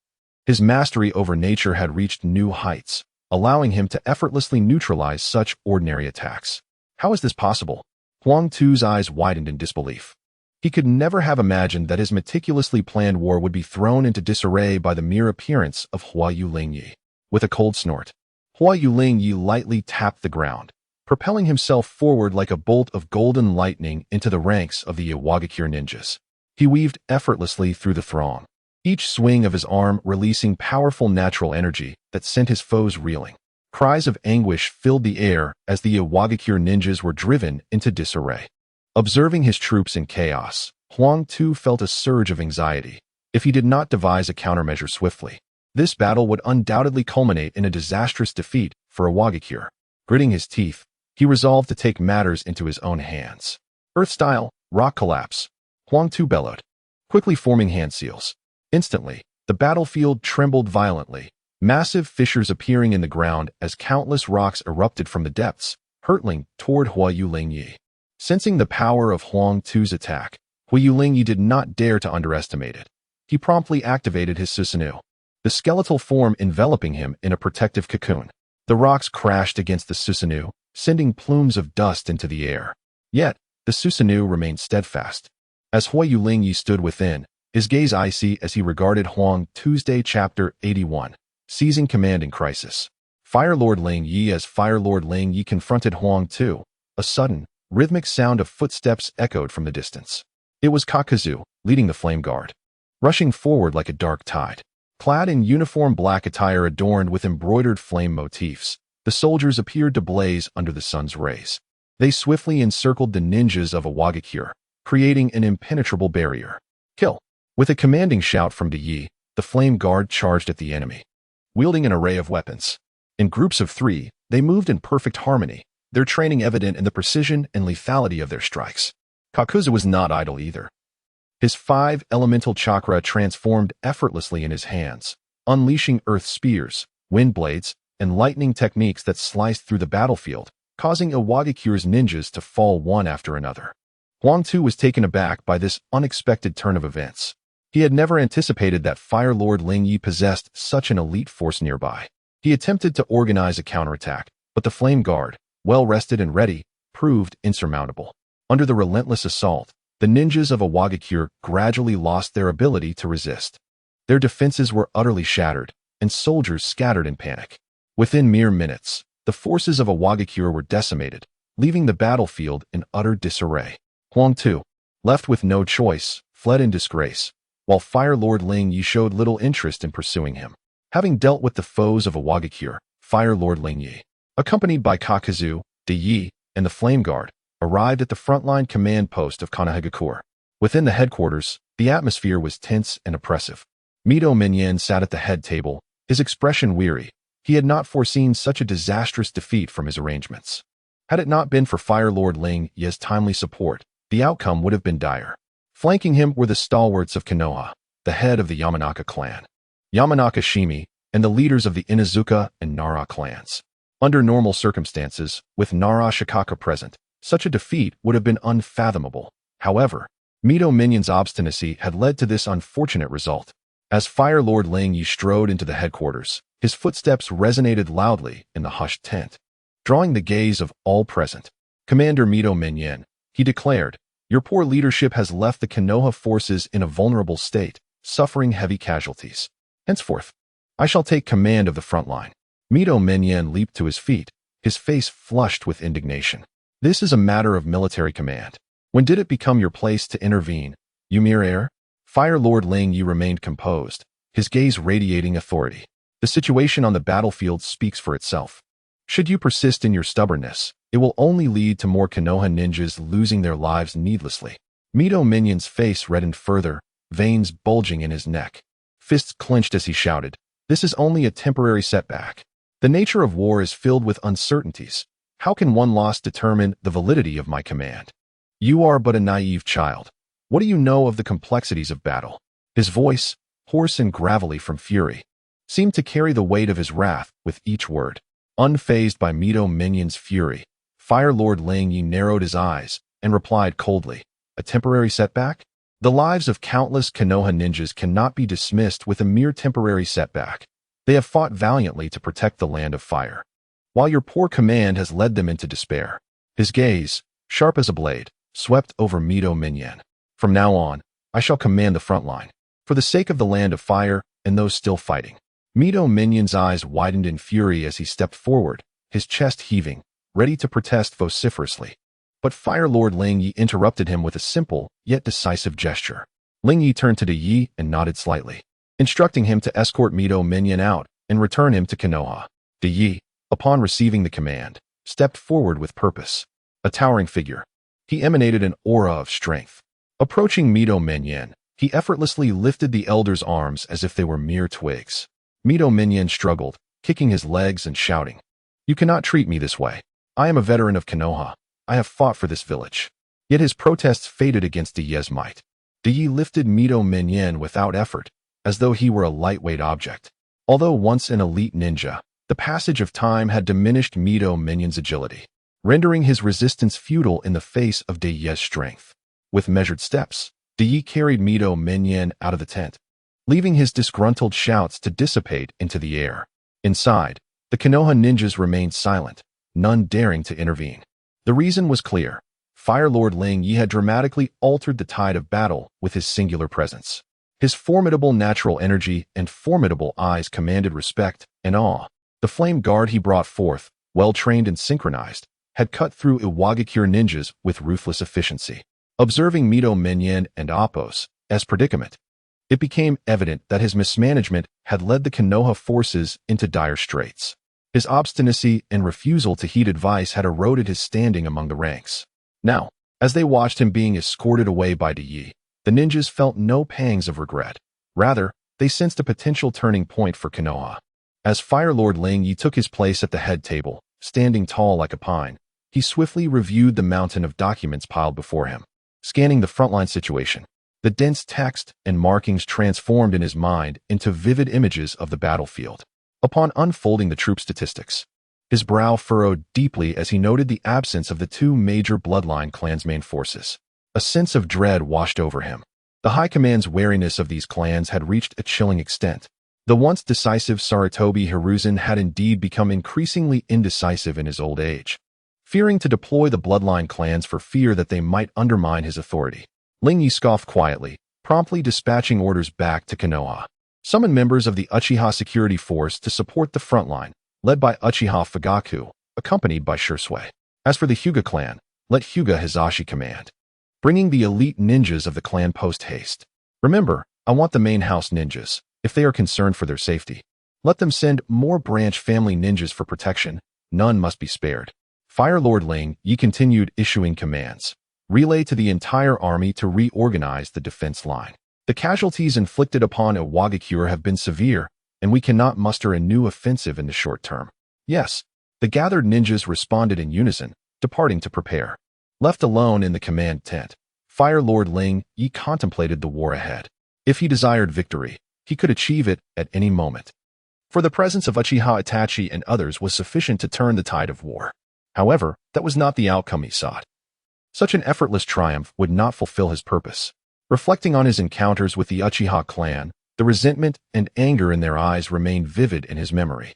His mastery over nature had reached new heights, allowing him to effortlessly neutralize such ordinary attacks. How is this possible? Huang Tu's eyes widened in disbelief. He could never have imagined that his meticulously planned war would be thrown into disarray by the mere appearance of Lord Lingye. With a cold snort, Lord Lingye lightly tapped the ground, propelling himself forward like a bolt of golden lightning into the ranks of the Iwagakure ninjas. He weaved effortlessly through the throng, each swing of his arm releasing powerful natural energy that sent his foes reeling. Cries of anguish filled the air as the Iwagakure ninjas were driven into disarray. Observing his troops in chaos, Huang Tu felt a surge of anxiety. If he did not devise a countermeasure swiftly, this battle would undoubtedly culminate in a disastrous defeat for Iwagakure. Gritting his teeth, he resolved to take matters into his own hands. Earth-style, rock collapse, Huang Tu bellowed, quickly forming hand seals. Instantly, the battlefield trembled violently, massive fissures appearing in the ground as countless rocks erupted from the depths, hurtling toward Lord Lingye. Sensing the power of Huang Tu's attack, Lord Lingye did not dare to underestimate it. He promptly activated his Susanoo, the skeletal form enveloping him in a protective cocoon. The rocks crashed against the Susanoo, sending plumes of dust into the air. Yet, the Susanoo remained steadfast. As Lord Lingye stood within, his gaze icy as he regarded Huang Tuesday Chapter 81, Seizing Command in Crisis. Fire Lord Lingye. As Fire Lord Lingye confronted Huang Tu, a sudden, rhythmic sound of footsteps echoed from the distance. It was Kakuzu, leading the flame guard, rushing forward like a dark tide. Clad in uniform black attire adorned with embroidered flame motifs, the soldiers appeared to blaze under the sun's rays. They swiftly encircled the ninjas of Awagakure, creating an impenetrable barrier. Kill! With a commanding shout from Yi, the flame guard charged at the enemy, wielding an array of weapons. In groups of 3, they moved in perfect harmony, their training evident in the precision and lethality of their strikes. Kakuzu was not idle either. His 5 elemental chakra transformed effortlessly in his hands, unleashing earth spears, wind blades, and lightning techniques that sliced through the battlefield, causing Awagakure's ninjas to fall one after another. Huang Tu was taken aback by this unexpected turn of events. He had never anticipated that Fire Lord Lingye possessed such an elite force nearby. He attempted to organize a counterattack, but the Flame Guard, well-rested and ready, proved insurmountable. Under the relentless assault, the ninjas of Awagakure gradually lost their ability to resist. Their defenses were utterly shattered, and soldiers scattered in panic. Within mere minutes, the forces of Awagakure were decimated, leaving the battlefield in utter disarray. Huang Tu, left with no choice, fled in disgrace, while Fire Lord Lingye showed little interest in pursuing him. Having dealt with the foes of Awagakure, Fire Lord Lingye, accompanied by Kakuzu, Yi, and the Flame Guard, arrived at the frontline command post of Konoha. Within the headquarters, the atmosphere was tense and oppressive. Mito Minyan sat at the head table, his expression weary. He had not foreseen such a disastrous defeat from his arrangements. Had it not been for Fire Lord Lingye's timely support, the outcome would have been dire. Flanking him were the stalwarts of Konoha, the head of the Yamanaka clan, Yamanaka Shimi, and the leaders of the Inazuka and Nara clans. Under normal circumstances, with Nara Shikaka present, such a defeat would have been unfathomable. However, Mito Minyan's obstinacy had led to this unfortunate result. As Fire Lord Lingye strode into the headquarters, his footsteps resonated loudly in the hushed tent. Drawing the gaze of all present, Commander Mito Minyan, he declared, "Your poor leadership has left the Konoha forces in a vulnerable state, suffering heavy casualties. Henceforth, I shall take command of the front line." Mito Minyan leaped to his feet, his face flushed with indignation. "This is a matter of military command. When did it become your place to intervene, you mere heir?" Fire Lord Lingye remained composed, his gaze radiating authority. "The situation on the battlefield speaks for itself. Should you persist in your stubbornness, it will only lead to more Konoha ninjas losing their lives needlessly." Mito Minyan's face reddened further, veins bulging in his neck. Fists clenched as he shouted, "This is only a temporary setback. The nature of war is filled with uncertainties. How can one loss determine the validity of my command? You are but a naive child. What do you know of the complexities of battle?" His voice, hoarse and gravelly from fury, seemed to carry the weight of his wrath with each word. Unfazed by Mito Minyan's fury, Fire Lord Lingye narrowed his eyes and replied coldly, "A temporary setback? The lives of countless Konoha ninjas cannot be dismissed with a mere temporary setback. They have fought valiantly to protect the land of fire, while your poor command has led them into despair." His gaze, sharp as a blade, swept over Mito Minyan. "From now on, I shall command the front line, for the sake of the land of fire and those still fighting." Mito Minyan's eyes widened in fury as he stepped forward, his chest heaving, ready to protest vociferously. But Fire Lord Lingye interrupted him with a simple, yet decisive gesture. Lingye turned to Yi and nodded slightly, instructing him to escort Mito Minyan out and return him to Konoha. Yi, upon receiving the command, stepped forward with purpose. A towering figure, he emanated an aura of strength. Approaching Mito Minyan, he effortlessly lifted the elder's arms as if they were mere twigs. Mito Minyan struggled, kicking his legs and shouting, "You cannot treat me this way. I am a veteran of Konoha. I have fought for this village." Yet his protests faded against Ye's might. Yi lifted Mito Minyan without effort, as though he were a lightweight object. Although once an elite ninja, the passage of time had diminished Mito Minyan's agility, rendering his resistance futile in the face of Ye's strength. With measured steps, Yi carried Mito Minyan out of the tent, leaving his disgruntled shouts to dissipate into the air. Inside, the Konoha ninjas remained silent, none daring to intervene. The reason was clear. Fire Lord Lingye had dramatically altered the tide of battle with his singular presence. His formidable natural energy and formidable eyes commanded respect and awe. The flame guard he brought forth, well-trained and synchronized, had cut through Iwagakure ninjas with ruthless efficiency. Observing Mito Menyen and Appo's predicament, it became evident that his mismanagement had led the Konoha forces into dire straits. His obstinacy and refusal to heed advice had eroded his standing among the ranks. Now, as they watched him being escorted away by Yi, the ninjas felt no pangs of regret. Rather, they sensed a potential turning point for Konoha. As Fire Lord Lingye took his place at the head table, standing tall like a pine, he swiftly reviewed the mountain of documents piled before him. Scanning the frontline situation, the dense text and markings transformed in his mind into vivid images of the battlefield. Upon unfolding the troop statistics, his brow furrowed deeply as he noted the absence of the two major bloodline clans' main forces. A sense of dread washed over him. The High Command's wariness of these clans had reached a chilling extent. The once decisive Sarutobi Hiruzen had indeed become increasingly indecisive in his old age. Fearing to deploy the bloodline clans for fear that they might undermine his authority, Lingye scoffed quietly, promptly dispatching orders back to Konoha. Summon members of the Uchiha security force to support the frontline, led by Uchiha Fugaku, accompanied by Shursui. As for the Hyuga clan, let Hyuga Hizashi command, bringing the elite ninjas of the clan post-haste. Remember, I want the main house ninjas. If they are concerned for their safety, let them send more branch family ninjas for protection. None must be spared. Fire Lord Lingye continued issuing commands. Relay to the entire army to reorganize the defense line. The casualties inflicted upon Iwagakure have been severe, and we cannot muster a new offensive in the short term. Yes, the gathered ninjas responded in unison, departing to prepare. Left alone in the command tent, Fire Lord Lingye contemplated the war ahead. If he desired victory, he could achieve it at any moment. For the presence of Uchiha Itachi and others was sufficient to turn the tide of war. However, that was not the outcome he sought. Such an effortless triumph would not fulfill his purpose. Reflecting on his encounters with the Uchiha clan, the resentment and anger in their eyes remained vivid in his memory.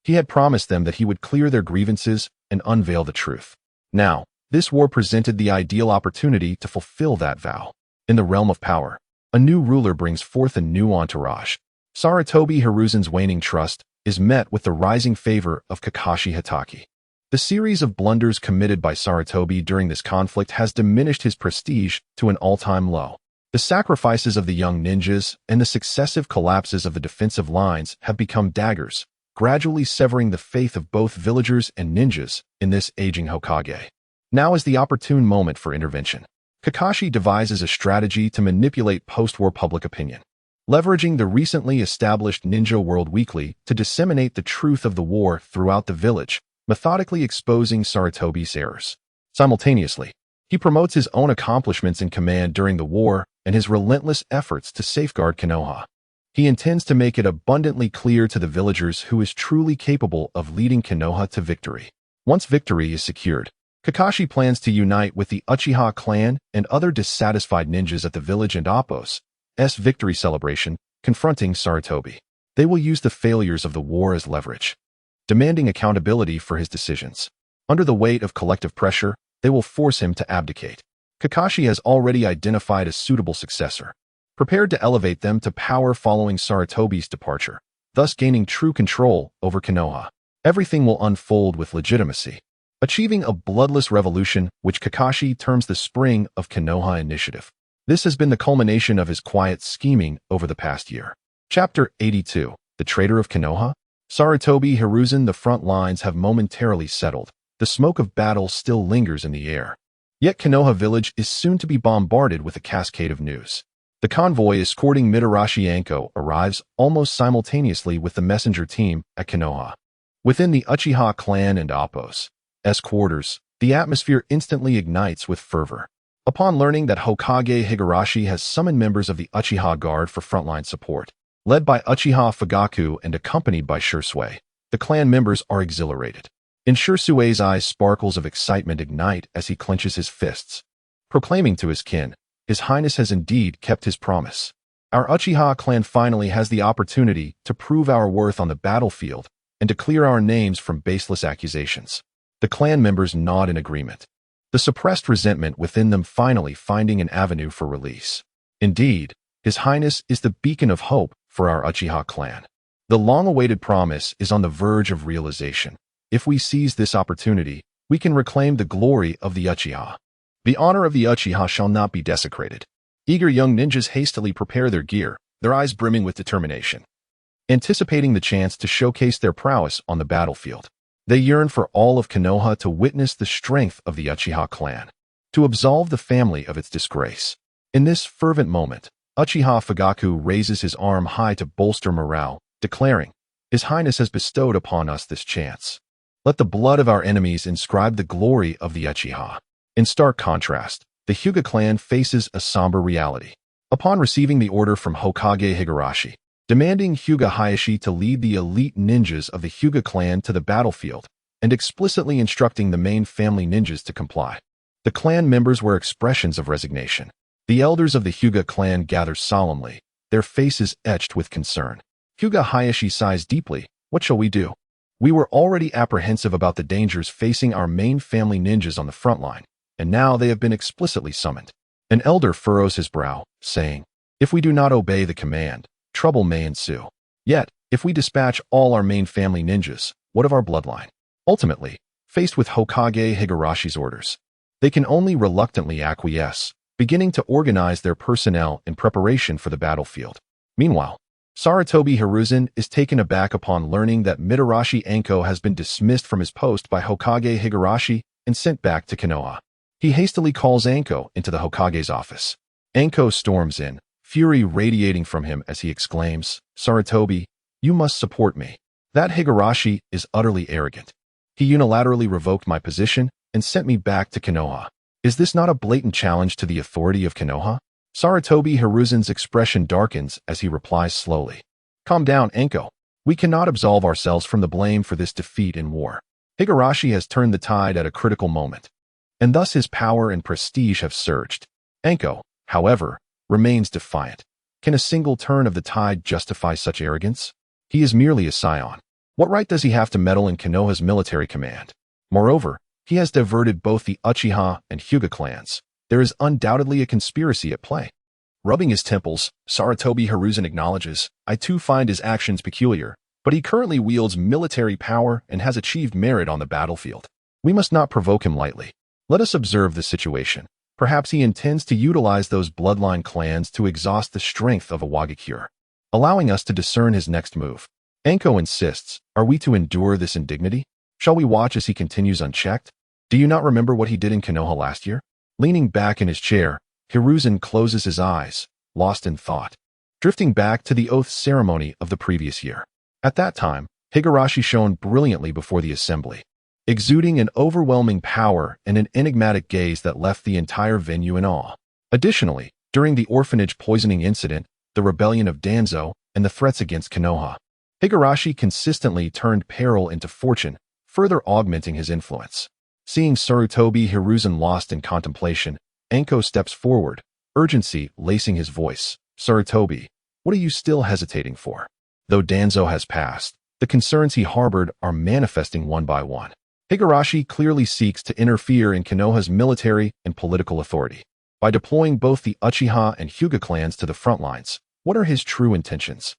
He had promised them that he would clear their grievances and unveil the truth. Now, this war presented the ideal opportunity to fulfill that vow. In the realm of power, a new ruler brings forth a new entourage. Sarutobi Hiruzen's waning trust is met with the rising favor of Kakashi Hatake. The series of blunders committed by Sarutobi during this conflict has diminished his prestige to an all-time low. The sacrifices of the young ninjas and the successive collapses of the defensive lines have become daggers, gradually severing the faith of both villagers and ninjas in this aging Hokage. Now is the opportune moment for intervention. Kakashi devises a strategy to manipulate post-war public opinion, leveraging the recently established Ninja World Weekly to disseminate the truth of the war throughout the village, methodically exposing Sarutobi's errors. Simultaneously, he promotes his own accomplishments in command during the war and his relentless efforts to safeguard Konoha. He intends to make it abundantly clear to the villagers who is truly capable of leading Konoha to victory. Once victory is secured, Kakashi plans to unite with the Uchiha clan and other dissatisfied ninjas at the village and Appo's victory celebration, confronting Sarutobi. They will use the failures of the war as leverage, demanding accountability for his decisions. Under the weight of collective pressure, they will force him to abdicate. Kakashi has already identified a suitable successor, prepared to elevate them to power following Sarutobi's departure, thus gaining true control over Konoha. Everything will unfold with legitimacy, achieving a bloodless revolution which Kakashi terms the Spring of Konoha Initiative. This has been the culmination of his quiet scheming over the past year. Chapter 82. The Traitor of Konoha? Sarutobi Hiruzen. The front lines have momentarily settled. The smoke of battle still lingers in the air. Yet Konoha village is soon to be bombarded with a cascade of news. The convoy escorting Mitarashi Anko arrives almost simultaneously with the messenger team at Konoha. Within the Uchiha clan and Appo's quarters, the atmosphere instantly ignites with fervor. Upon learning that Hokage Higurashi has summoned members of the Uchiha Guard for frontline support, led by Uchiha Fugaku and accompanied by Shursui, the clan members are exhilarated. In Shursui's eyes, sparkles of excitement ignite as he clenches his fists, proclaiming to his kin, His Highness has indeed kept his promise. Our Uchiha clan finally has the opportunity to prove our worth on the battlefield and to clear our names from baseless accusations. The clan members nod in agreement, the suppressed resentment within them finally finding an avenue for release. Indeed, His Highness is the beacon of hope for our Uchiha clan. The long-awaited promise is on the verge of realization. If we seize this opportunity, we can reclaim the glory of the Uchiha. The honor of the Uchiha shall not be desecrated. Eager young ninjas hastily prepare their gear, their eyes brimming with determination, anticipating the chance to showcase their prowess on the battlefield. They yearn for all of Konoha to witness the strength of the Uchiha clan, to absolve the family of its disgrace. In this fervent moment, Uchiha Fugaku raises his arm high to bolster morale, declaring, "His Highness has bestowed upon us this chance. Let the blood of our enemies inscribe the glory of the Uchiha." In stark contrast, the Hyuga clan faces a somber reality. Upon receiving the order from Hokage Higurashi, demanding Hyuga Hayashi to lead the elite ninjas of the Hyuga clan to the battlefield, and explicitly instructing the main family ninjas to comply, the clan members were expressions of resignation. The elders of the Hyuga clan gather solemnly, their faces etched with concern. Hyuga Hayashi sighs deeply. "What shall we do? We were already apprehensive about the dangers facing our main family ninjas on the front line, and now they have been explicitly summoned." An elder furrows his brow, saying, "If we do not obey the command, trouble may ensue. Yet, if we dispatch all our main family ninjas, what of our bloodline?" Ultimately, faced with Hokage Higurashi's orders, they can only reluctantly acquiesce, beginning to organize their personnel in preparation for the battlefield. Meanwhile, Sarutobi Hiruzen is taken aback upon learning that Mitarashi Anko has been dismissed from his post by Hokage Higurashi and sent back to Konoha. He hastily calls Anko into the Hokage's office. Anko storms in, fury radiating from him as he exclaims, "Sarutobi, you must support me. That Higurashi is utterly arrogant. He unilaterally revoked my position and sent me back to Konoha. Is this not a blatant challenge to the authority of Konoha?" Sarutobi Hiruzen's expression darkens as he replies slowly, "Calm down, Anko. We cannot absolve ourselves from the blame for this defeat in war. Higurashi has turned the tide at a critical moment, and thus his power and prestige have surged. Anko, however, remains defiant. Can a single turn of the tide justify such arrogance? He is merely a scion. What right does he have to meddle in Konoha's military command? Moreover, he has diverted both the Uchiha and Hyuga clans. There is undoubtedly a conspiracy at play." Rubbing his temples, Sarutobi Hiruzen acknowledges, "I too find his actions peculiar, but he currently wields military power and has achieved merit on the battlefield. We must not provoke him lightly. Let us observe the situation. Perhaps he intends to utilize those bloodline clans to exhaust the strength of a Wagakure, allowing us to discern his next move." Anko insists, "Are we to endure this indignity? Shall we watch as he continues unchecked? Do you not remember what he did in Konoha last year?" Leaning back in his chair, Hiruzen closes his eyes, lost in thought, drifting back to the oath ceremony of the previous year. At that time, Higurashi shone brilliantly before the assembly, exuding an overwhelming power and an enigmatic gaze that left the entire venue in awe. Additionally, during the orphanage poisoning incident, the rebellion of Danzo, and the threats against Konoha, Higurashi consistently turned peril into fortune, further augmenting his influence. Seeing Sarutobi Hiruzen lost in contemplation, Anko steps forward, urgency lacing his voice. "Sarutobi, what are you still hesitating for? Though Danzo has passed, the concerns he harbored are manifesting one by one. Higurashi clearly seeks to interfere in Konoha's military and political authority. By deploying both the Uchiha and Hyuga clans to the front lines, what are his true intentions?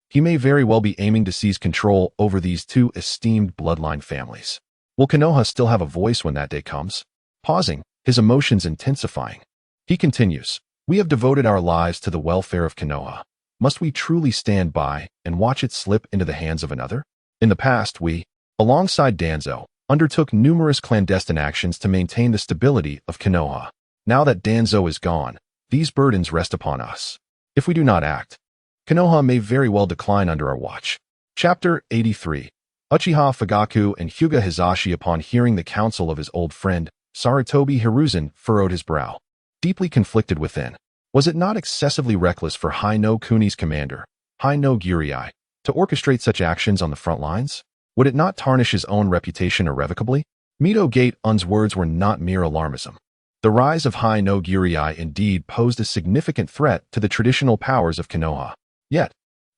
He may very well be aiming to seize control over these two esteemed bloodline families. Will Konoha still have a voice when that day comes?" Pausing, his emotions intensifying, he continues, "We have devoted our lives to the welfare of Konoha. Must we truly stand by and watch it slip into the hands of another? In the past, we, alongside Danzo, undertook numerous clandestine actions to maintain the stability of Konoha. Now that Danzo is gone, these burdens rest upon us. If we do not act, Konoha may very well decline under our watch." Chapter 83. Uchiha Fugaku and Hyuga Hizashi. Upon hearing the counsel of his old friend, Sarutobi Hiruzen furrowed his brow, deeply conflicted within. Was it not excessively reckless for Hai no Kuni's commander, Hai no Guriai, to orchestrate such actions on the front lines? Would it not tarnish his own reputation irrevocably? Mito Gate-un's words were not mere alarmism. The rise of Hai no Guriai indeed posed a significant threat to the traditional powers of Konoha. Yet,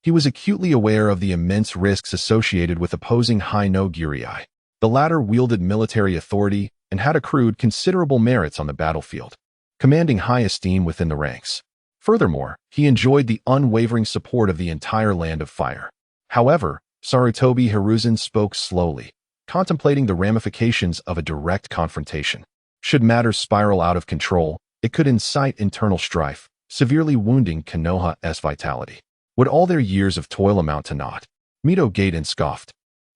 he was acutely aware of the immense risks associated with opposing Hai no Guriai. The latter wielded military authority and had accrued considerable merits on the battlefield, commanding high esteem within the ranks. Furthermore, he enjoyed the unwavering support of the entire Land of Fire. However, Sarutobi Hiruzen spoke slowly, contemplating the ramifications of a direct confrontation. Should matters spiral out of control, it could incite internal strife, severely wounding Konoha's vitality. Would all their years of toil amount to naught? Mito Gaiden scoffed,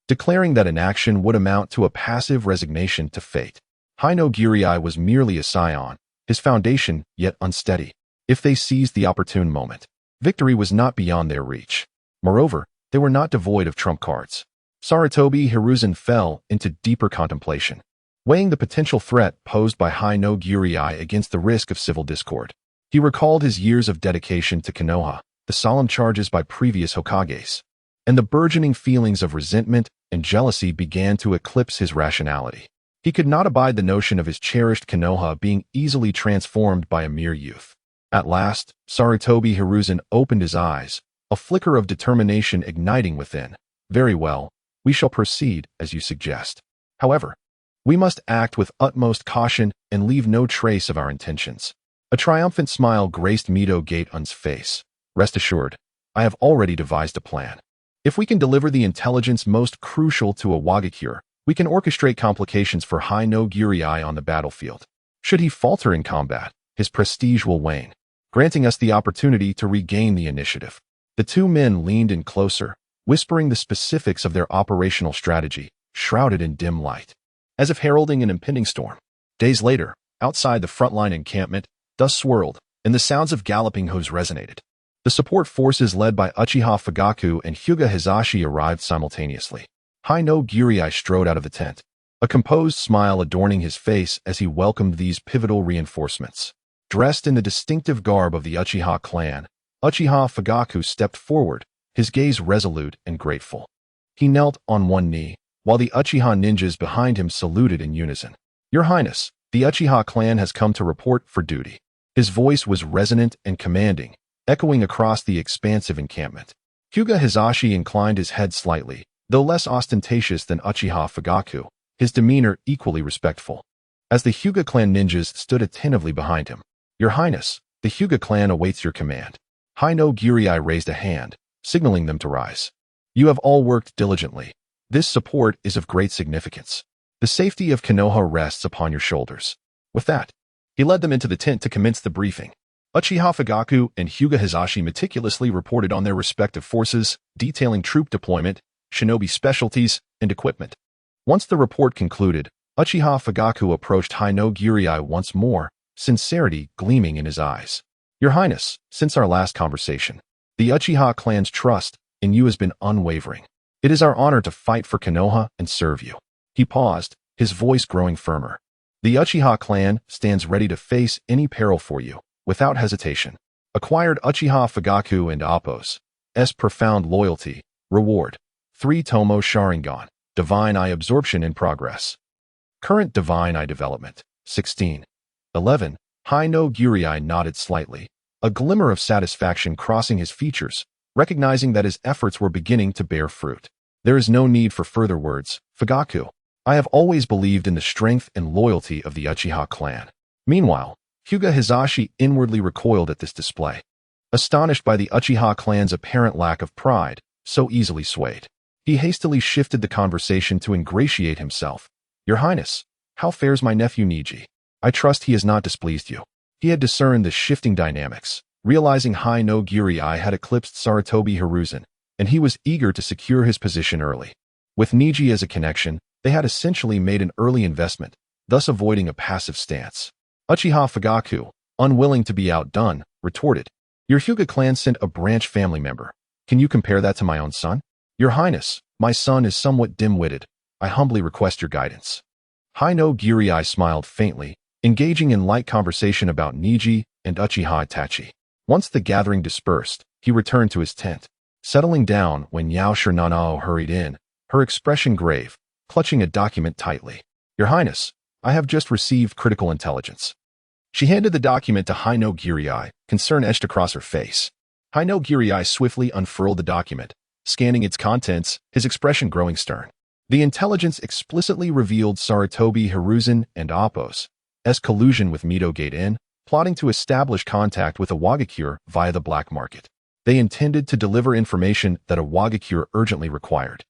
declaring that inaction would amount to a passive resignation to fate. Hino Giriai was merely a scion, his foundation yet unsteady. If they seized the opportune moment, victory was not beyond their reach. Moreover, they were not devoid of trump cards. Sarutobi Hiruzen fell into deeper contemplation, weighing the potential threat posed by Hino Giriai against the risk of civil discord. He recalled his years of dedication to Konoha, the solemn charges by previous Hokages, and the burgeoning feelings of resentment and jealousy began to eclipse his rationality. He could not abide the notion of his cherished Konoha being easily transformed by a mere youth. At last, Sarutobi Hiruzen opened his eyes, a flicker of determination igniting within. Very well, we shall proceed as you suggest. However, we must act with utmost caution and leave no trace of our intentions. A triumphant smile graced Mito Gaetun's face. Rest assured, I have already devised a plan. If we can deliver the intelligence most crucial to a Wagakure, we can orchestrate complications for Hino Giriai on the battlefield. Should he falter in combat, his prestige will wane, granting us the opportunity to regain the initiative. The two men leaned in closer, whispering the specifics of their operational strategy, shrouded in dim light, as if heralding an impending storm. Days later, outside the frontline encampment, dust swirled, and the sounds of galloping hooves resonated. The support forces led by Uchiha Fugaku and Hyuga Hizashi arrived simultaneously. Hino Giriai strode out of the tent, a composed smile adorning his face as he welcomed these pivotal reinforcements. Dressed in the distinctive garb of the Uchiha clan, Uchiha Fugaku stepped forward, his gaze resolute and grateful. He knelt on one knee, while the Uchiha ninjas behind him saluted in unison. Your Highness, the Uchiha clan has come to report for duty. His voice was resonant and commanding, echoing across the expansive encampment. Hyuga Hizashi inclined his head slightly, though less ostentatious than Uchiha Fugaku, his demeanor equally respectful. As the Hyuga clan ninjas stood attentively behind him, Your Highness, the Hyuga clan awaits your command. Hino Giriai raised a hand, signaling them to rise. You have all worked diligently. This support is of great significance. The safety of Konoha rests upon your shoulders. With that, he led them into the tent to commence the briefing. Uchiha Fugaku and Hyuga Hizashi meticulously reported on their respective forces, detailing troop deployment, shinobi specialties, and equipment. Once the report concluded, Uchiha Fugaku approached Hino Giriai once more, sincerity gleaming in his eyes. Your Highness, since our last conversation, the Uchiha clan's trust in you has been unwavering. It is our honor to fight for Konoha and serve you. He paused, his voice growing firmer. The Uchiha clan stands ready to face any peril for you, without hesitation. Acquired Uchiha Fugaku and Appo's profound loyalty, reward. 3 Tomo Sharingan, Divine Eye absorption in progress. Current Divine Eye development, 16. 11. Hino Giriai nodded slightly, a glimmer of satisfaction crossing his features, recognizing that his efforts were beginning to bear fruit. There is no need for further words, Fugaku. I have always believed in the strength and loyalty of the Uchiha clan. Meanwhile, Hyuga Hizashi inwardly recoiled at this display, astonished by the Uchiha clan's apparent lack of pride, so easily swayed. He hastily shifted the conversation to ingratiate himself. Your Highness, how fares my nephew Niji? I trust he has not displeased you. He had discerned the shifting dynamics, realizing Hino Giriai had eclipsed Sarutobi Hiruzen, and he was eager to secure his position early. With Niji as a connection, they had essentially made an early investment, thus avoiding a passive stance. Uchiha Fugaku, unwilling to be outdone, retorted, Your Hyuga clan sent a branch family member. Can you compare that to my own son? Your Highness, my son is somewhat dim-witted. I humbly request your guidance. Hino Giriai smiled faintly, engaging in light conversation about Niji and Uchiha Itachi. Once the gathering dispersed, he returned to his tent, settling down when Yao Shirnanao hurried in, her expression grave, clutching a document tightly. Your Highness, I have just received critical intelligence. She handed the document to Hino Giriai, concern etched across her face. Hino Giriai swiftly unfurled the document, scanning its contents, his expression growing stern. The intelligence explicitly revealed Sarutobi Hiruzen and Appo's collusion with Mito Gaiden, plotting to establish contact with a Wagakure via the black market. They intended to deliver information that a Wagakure urgently required.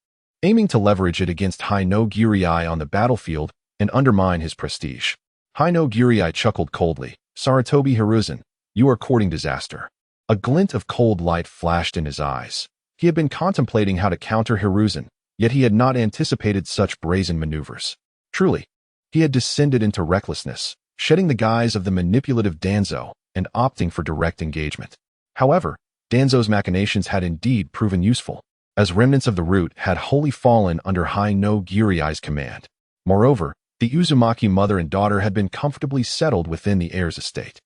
aiming to leverage it against Haino Giriai on the battlefield and undermine his prestige. Haino Giriai chuckled coldly. Sarutobi Hiruzen, you are courting disaster. A glint of cold light flashed in his eyes. He had been contemplating how to counter Hiruzen, yet he had not anticipated such brazen maneuvers. Truly, he had descended into recklessness, shedding the guise of the manipulative Danzo and opting for direct engagement. However, Danzo's machinations had indeed proven useful, as remnants of the root had wholly fallen under Haino Giriai's command. Moreover, the Uzumaki mother and daughter had been comfortably settled within the heir's estate.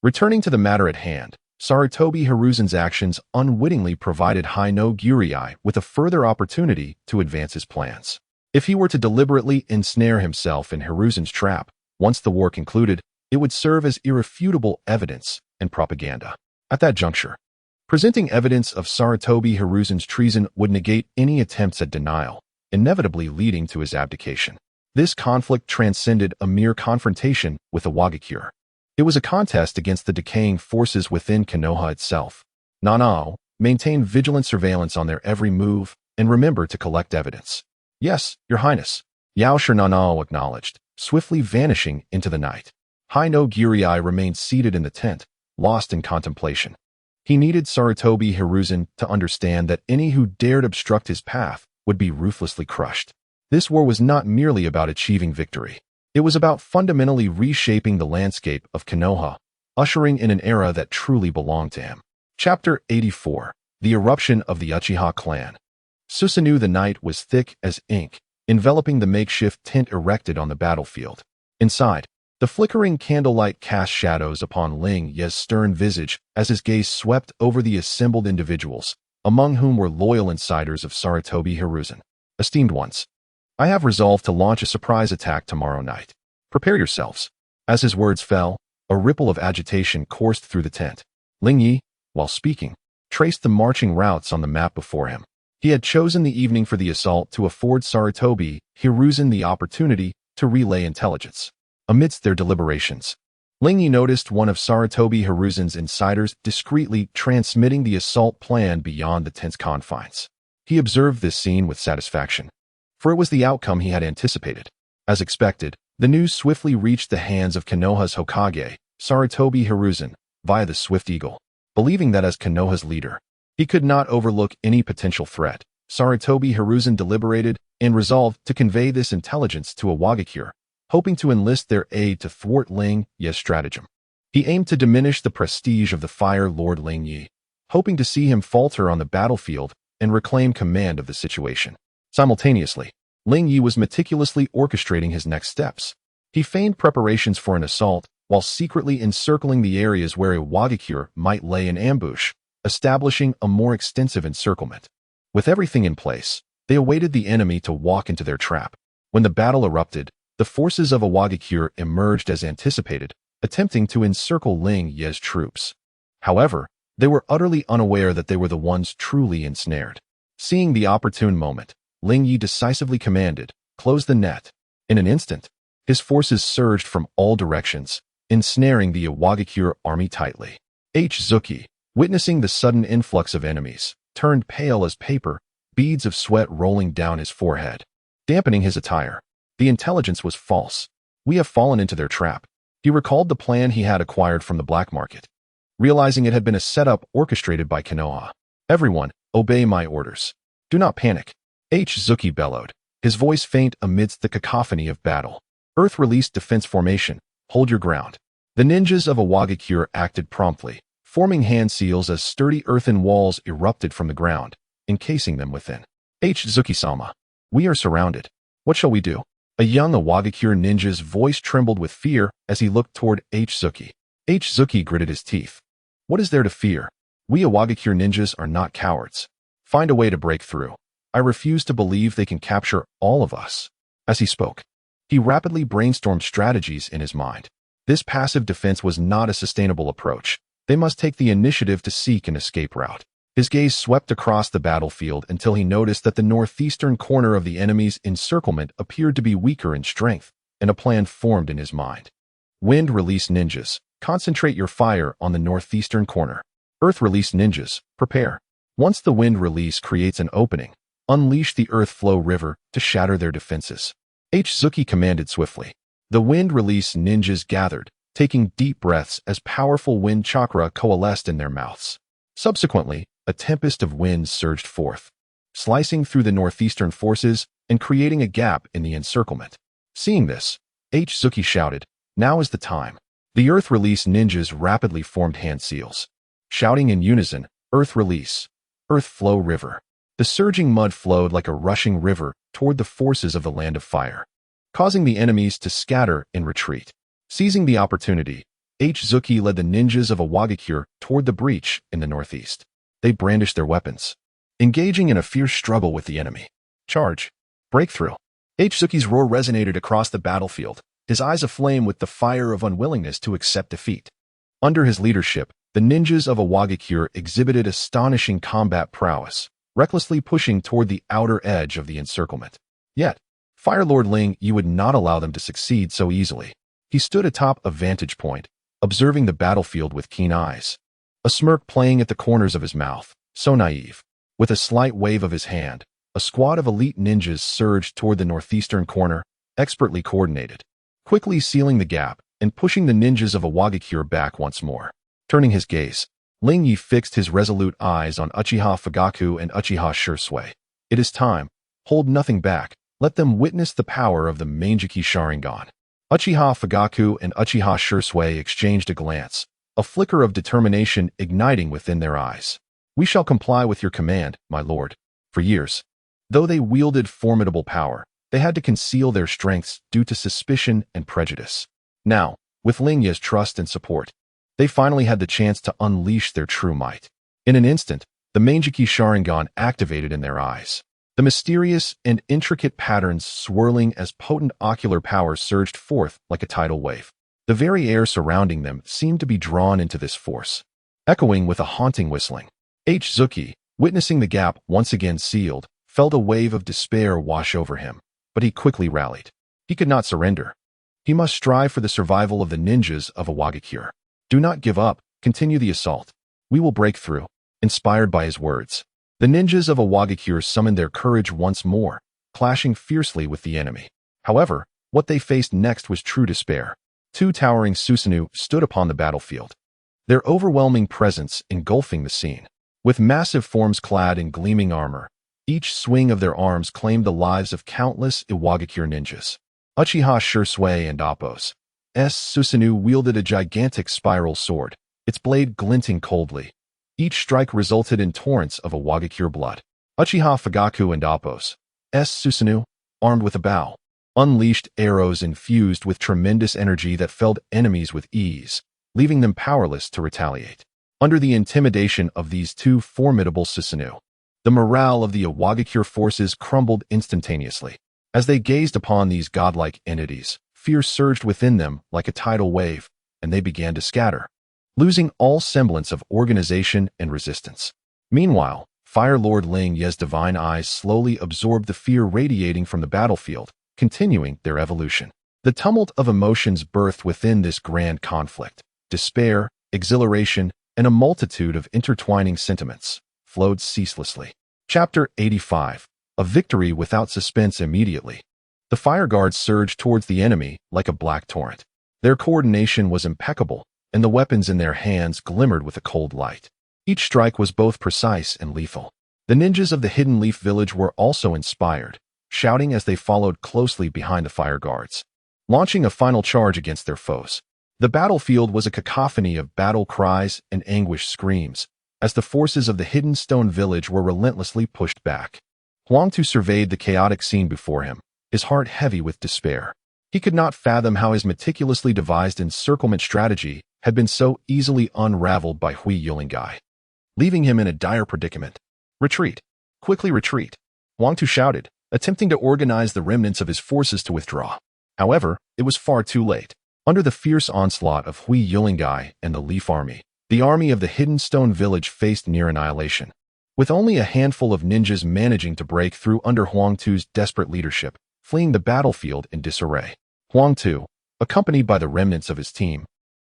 Returning to the matter at hand, Sarutobi Hiruzen's actions unwittingly provided Haino Giriai with a further opportunity to advance his plans. If he were to deliberately ensnare himself in Hiruzen's trap, once the war concluded, it would serve as irrefutable evidence and propaganda. At that juncture, presenting evidence of Sarutobi Hiruzen's treason would negate any attempts at denial, inevitably leading to his abdication. This conflict transcended a mere confrontation with the Wagakure. It was a contest against the decaying forces within Konoha itself. Nanao, maintain vigilant surveillance on their every move, and remember to collect evidence. Yes, Your Highness. Yaoshi Nanao acknowledged, swiftly vanishing into the night. Haino Giriai remained seated in the tent, lost in contemplation. He needed Sarutobi Hiruzen to understand that any who dared obstruct his path would be ruthlessly crushed. This war was not merely about achieving victory. It was about fundamentally reshaping the landscape of Konoha, ushering in an era that truly belonged to him. Chapter 84. The Eruption of the Uchiha Clan. Susanoo the night was thick as ink, enveloping the makeshift tent erected on the battlefield. Inside, the flickering candlelight cast shadows upon Lingye's stern visage as his gaze swept over the assembled individuals, among whom were loyal insiders of Sarutobi Hiruzen. Esteemed ones, I have resolved to launch a surprise attack tomorrow night. Prepare yourselves. As his words fell, a ripple of agitation coursed through the tent. Lingye, while speaking, traced the marching routes on the map before him. He had chosen the evening for the assault to afford Sarutobi Hiruzen the opportunity to relay intelligence. Amidst their deliberations, Lingye noticed one of Sarutobi Hiruzen's insiders discreetly transmitting the assault plan beyond the tent's confines. He observed this scene with satisfaction, for it was the outcome he had anticipated. As expected, the news swiftly reached the hands of Konoha's Hokage, Sarutobi Hiruzen, via the Swift Eagle. Believing that as Konoha's leader, he could not overlook any potential threat, Sarutobi Hiruzen deliberated and resolved to convey this intelligence to a Wagakure, hoping to enlist their aid to thwart Lingye's stratagem. He aimed to diminish the prestige of the Fire Lord Lingye, hoping to see him falter on the battlefield and reclaim command of the situation. Simultaneously, Lingye was meticulously orchestrating his next steps. He feigned preparations for an assault while secretly encircling the areas where a Wagakure might lay in ambush, establishing a more extensive encirclement. With everything in place, they awaited the enemy to walk into their trap. When the battle erupted, the forces of a Wagakure emerged as anticipated, attempting to encircle Lingye's troops. However, they were utterly unaware that they were the ones truly ensnared. Seeing the opportune moment, Lingye decisively commanded, "Close the net." In an instant, his forces surged from all directions, ensnaring the Wagakure army tightly. Otsutsuki, witnessing the sudden influx of enemies, turned pale as paper, beads of sweat rolling down his forehead, dampening his attire. The intelligence was false. We have fallen into their trap. He recalled the plan he had acquired from the black market, realizing it had been a setup orchestrated by Konoha. Everyone, obey my orders. Do not panic. Otsutsuki bellowed, his voice faint amidst the cacophony of battle. Earth released defense formation. Hold your ground. The ninjas of a Wagakure acted promptly, forming hand seals as sturdy earthen walls erupted from the ground, encasing them within. Otsutsuki-sama, we are surrounded. What shall we do? A young Wagakure ninja's voice trembled with fear as he looked toward Otsutsuki. Otsutsuki gritted his teeth. What is there to fear? We Wagakure ninjas are not cowards. Find a way to break through. I refuse to believe they can capture all of us. As he spoke, he rapidly brainstormed strategies in his mind. This passive defense was not a sustainable approach. They must take the initiative to seek an escape route. His gaze swept across the battlefield until he noticed that the northeastern corner of the enemy's encirclement appeared to be weaker in strength, and a plan formed in his mind. Wind release ninjas, concentrate your fire on the northeastern corner. Earth release ninjas, prepare. Once the wind release creates an opening, Unleash the Earth Flow River to shatter their defenses. Otsutsuki commanded swiftly. The wind release ninjas gathered, taking deep breaths as powerful wind chakra coalesced in their mouths. Subsequently, a tempest of winds surged forth, slicing through the northeastern forces and creating a gap in the encirclement. Seeing this, Otsutsuki shouted, "Now is the time." The Earth Release ninjas rapidly formed hand seals, shouting in unison, "Earth Release, Earth Flow River." The surging mud flowed like a rushing river toward the forces of the Land of Fire, causing the enemies to scatter and retreat. Seizing the opportunity, Otsutsuki led the ninjas of Awagakure toward the breach in the northeast. They brandished their weapons, engaging in a fierce struggle with the enemy. Charge. Breakthrough. Otsutsuki's roar resonated across the battlefield, his eyes aflame with the fire of unwillingness to accept defeat. Under his leadership, the ninjas of Awagakure exhibited astonishing combat prowess, recklessly pushing toward the outer edge of the encirclement. Yet, Fire Lord Lingye would not allow them to succeed so easily. He stood atop a vantage point, observing the battlefield with keen eyes, a smirk playing at the corners of his mouth, so naive. With a slight wave of his hand, a squad of elite ninjas surged toward the northeastern corner, expertly coordinated, quickly sealing the gap and pushing the ninjas of Awagakure back once more. Turning his gaze, Lingye fixed his resolute eyes on Uchiha Fugaku and Uchiha Sasuke. "It is time. Hold nothing back. Let them witness the power of the Manjiki Sharingan." Uchiha Fugaku and Uchiha Sasuke exchanged a glance, a flicker of determination igniting within their eyes. "We shall comply with your command, my lord." For years, though they wielded formidable power, they had to conceal their strengths due to suspicion and prejudice. Now, with Lingye's trust and support, they finally had the chance to unleash their true might. In an instant, the Manjiki Sharingan activated in their eyes, the mysterious and intricate patterns swirling as potent ocular power surged forth like a tidal wave. The very air surrounding them seemed to be drawn into this force, echoing with a haunting whistling. Otsutsuki, witnessing the gap once again sealed, felt a wave of despair wash over him, but he quickly rallied. He could not surrender. He must strive for the survival of the ninjas of Awagakure. "Do not give up, continue the assault. We will break through." Inspired by his words, the ninjas of Awagakure summoned their courage once more, clashing fiercely with the enemy. However, what they faced next was true despair. Two towering Susanoo stood upon the battlefield, their overwhelming presence engulfing the scene. With massive forms clad in gleaming armor, each swing of their arms claimed the lives of countless Iwagakure ninjas. Uchiha Sasuke and Appo's Susanoo wielded a gigantic spiral sword, its blade glinting coldly. Each strike resulted in torrents of Iwagakure blood. Uchiha Fugaku and Appo's Susanoo, armed with a bow, unleashed arrows infused with tremendous energy that felled enemies with ease, leaving them powerless to retaliate. Under the intimidation of these two formidable Susanoo, the morale of the Iwagakure forces crumbled instantaneously. As they gazed upon these godlike entities, fear surged within them like a tidal wave, and they began to scatter, losing all semblance of organization and resistance. Meanwhile, Fire Lord Lingye's divine eyes slowly absorbed the fear radiating from the battlefield, continuing their evolution. The tumult of emotions birthed within this grand conflict, despair, exhilaration, and a multitude of intertwining sentiments, flowed ceaselessly. Chapter 85. A victory without suspense. Immediately, the fire guards surged towards the enemy like a black torrent. Their coordination was impeccable, and the weapons in their hands glimmered with a cold light. Each strike was both precise and lethal. The ninjas of the Hidden Leaf Village were also inspired, shouting as they followed closely behind the fire guards, launching a final charge against their foes. The battlefield was a cacophony of battle cries and anguished screams, as the forces of the Hidden Stone Village were relentlessly pushed back. Huangtu surveyed the chaotic scene before him, his heart heavy with despair. He could not fathom how his meticulously devised encirclement strategy had been so easily unraveled by Hui Yulingye, leaving him in a dire predicament. "Retreat! Quickly retreat!" Huangtu shouted, attempting to organize the remnants of his forces to withdraw. However, it was far too late. Under the fierce onslaught of Hui Yulingye and the Leaf Army, the army of the Hidden Stone Village faced near annihilation. With only a handful of ninjas managing to break through under Huangtu's desperate leadership, fleeing the battlefield in disarray. Huangtu, accompanied by the remnants of his team,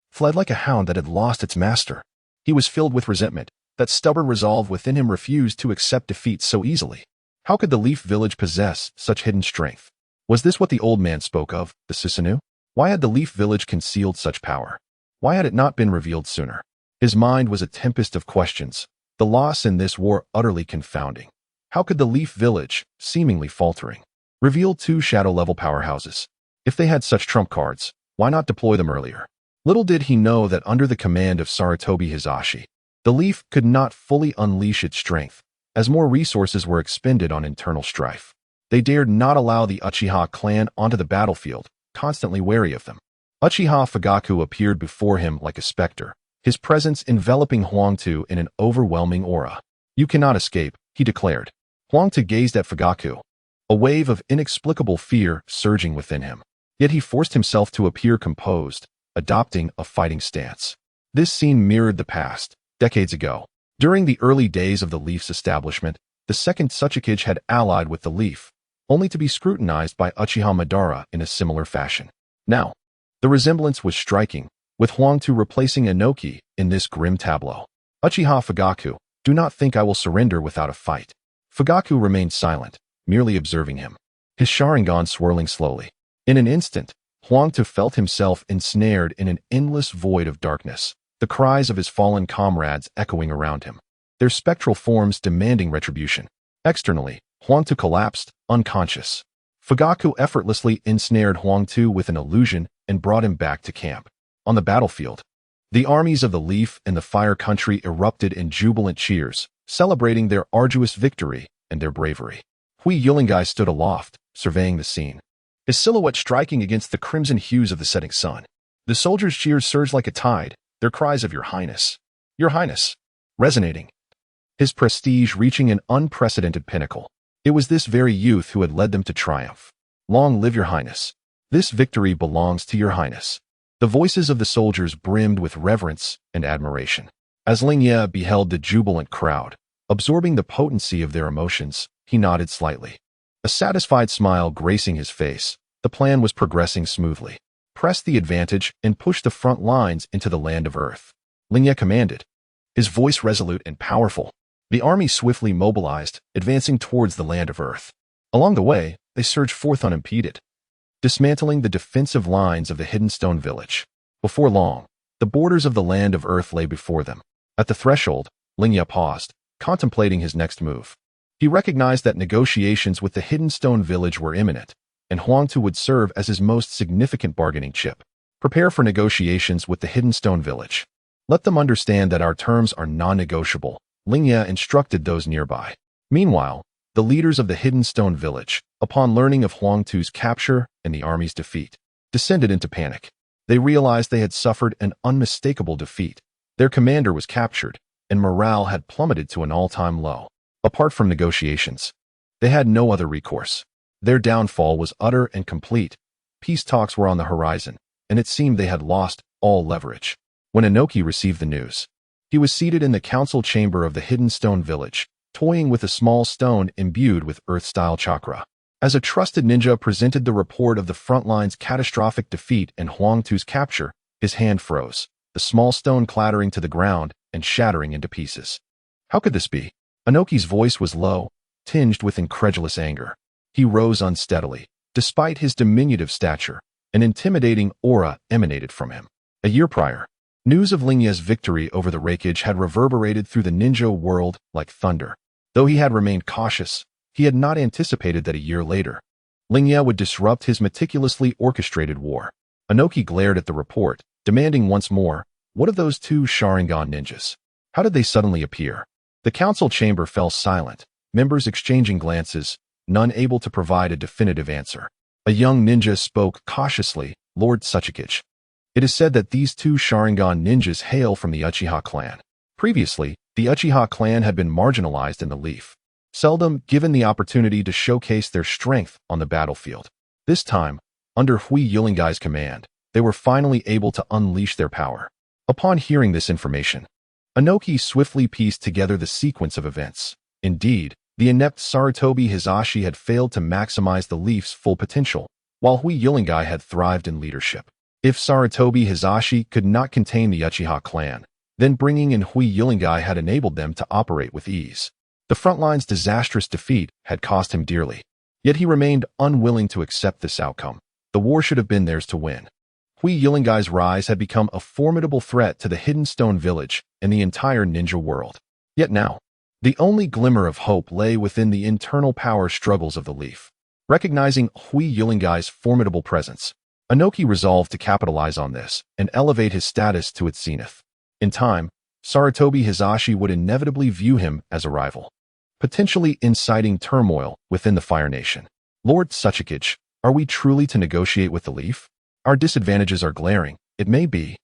fled like a hound that had lost its master. He was filled with resentment. That stubborn resolve within him refused to accept defeat so easily. How could the Leaf Village possess such hidden strength? Was this what the old man spoke of, the Susanoo? Why had the Leaf Village concealed such power? Why had it not been revealed sooner? His mind was a tempest of questions, the loss in this war utterly confounding. How could the Leaf Village, seemingly faltering, reveal two shadow-level powerhouses? If they had such trump cards, why not deploy them earlier? Little did he know that under the command of Sarutobi Hizashi, the Leaf could not fully unleash its strength, as more resources were expended on internal strife. They dared not allow the Uchiha clan onto the battlefield, constantly wary of them. Uchiha Fugaku appeared before him like a specter, his presence enveloping Huangtu in an overwhelming aura. "You cannot escape," he declared. Huangtu gazed at Fugaku, a wave of inexplicable fear surging within him. Yet he forced himself to appear composed, adopting a fighting stance. This scene mirrored the past, decades ago. During the early days of the Leaf's establishment, the second Uchiha had allied with the Leaf, only to be scrutinized by Uchiha Madara in a similar fashion. Now, the resemblance was striking, with Huangtu replacing Inoki in this grim tableau. "Uchiha Fugaku, do not think I will surrender without a fight." Fugaku remained silent, merely observing him, his Sharingan swirling slowly. In an instant, Huangtu felt himself ensnared in an endless void of darkness, the cries of his fallen comrades echoing around him, their spectral forms demanding retribution. Externally, Huangtu collapsed, unconscious. Fugaku effortlessly ensnared Huangtu with an illusion and brought him back to camp. On the battlefield, the armies of the Leaf and the Fire Country erupted in jubilant cheers, celebrating their arduous victory and their bravery. Hui Yulingye stood aloft, surveying the scene, his silhouette striking against the crimson hues of the setting sun. The soldiers' cheers surged like a tide, their cries of "Your Highness, Your Highness," resonating, his prestige reaching an unprecedented pinnacle. It was this very youth who had led them to triumph. "Long live Your Highness. This victory belongs to Your Highness." The voices of the soldiers brimmed with reverence and admiration. As Lingye beheld the jubilant crowd, absorbing the potency of their emotions, he nodded slightly, a satisfied smile gracing his face. The plan was progressing smoothly. Press the advantage and push the front lines into the land of Earth, Lingye commanded, his voice resolute and powerful. The army swiftly mobilized, advancing towards the land of Earth. Along the way, they surged forth unimpeded, dismantling the defensive lines of the hidden stone village. Before long, the borders of the land of Earth lay before them. At the threshold, Lingye paused, contemplating his next move. He recognized that negotiations with the hidden stone village were imminent, and Huangtu would serve as his most significant bargaining chip. "Prepare for negotiations with the hidden stone village. Let them understand that our terms are non-negotiable," Lingye instructed those nearby. Meanwhile, the leaders of the hidden stone village, upon learning of Huangtu's capture and the army's defeat, descended into panic. They realized they had suffered an unmistakable defeat. Their commander was captured, and morale had plummeted to an all-time low. Apart from negotiations, they had no other recourse. Their downfall was utter and complete. Peace talks were on the horizon, and it seemed they had lost all leverage. When Inoki received the news, he was seated in the council chamber of the hidden stone village, toying with a small stone imbued with earth-style chakra. As a trusted ninja presented the report of the front line's catastrophic defeat and Huangtu's capture, his hand froze, the small stone clattering to the ground and shattering into pieces. How could this be? Inoki's voice was low, tinged with incredulous anger. He rose unsteadily. Despite his diminutive stature, an intimidating aura emanated from him. A year prior, news of Lingye's victory over the Raikage had reverberated through the ninja world like thunder. Though he had remained cautious, he had not anticipated that a year later, Lingye would disrupt his meticulously orchestrated war. Inoki glared at the report, demanding once more, "What of those two Sharingan ninjas? How did they suddenly appear?" The council chamber fell silent, members exchanging glances, none able to provide a definitive answer. A young ninja spoke cautiously, "Lord Uchiha. It is said that these two Sharingan ninjas hail from the Uchiha clan. Previously, the Uchiha clan had been marginalized in the Leaf, seldom given the opportunity to showcase their strength on the battlefield. This time, under Hui Yulingye's command, they were finally able to unleash their power." Upon hearing this information, Inoki swiftly pieced together the sequence of events. Indeed, the inept Sarutobi Hizashi had failed to maximize the Leaf's full potential, while Hui Yulingye had thrived in leadership. If Sarutobi Hizashi could not contain the Uchiha clan, then bringing in Hui Yulingye had enabled them to operate with ease. The front line's disastrous defeat had cost him dearly, yet he remained unwilling to accept this outcome. The war should have been theirs to win. Hui Yulingai's rise had become a formidable threat to the Hidden Stone Village and the entire ninja world. Yet now, the only glimmer of hope lay within the internal power struggles of the Leaf. Recognizing Hui Yulingai's formidable presence, Inoki resolved to capitalize on this and elevate his status to its zenith. In time, Sarutobi Hizashi would inevitably view him as a rival, potentially inciting turmoil within the Fire Nation. Lord Tsuchikage, are we truly to negotiate with the Leaf? Our disadvantages are glaring, it may be.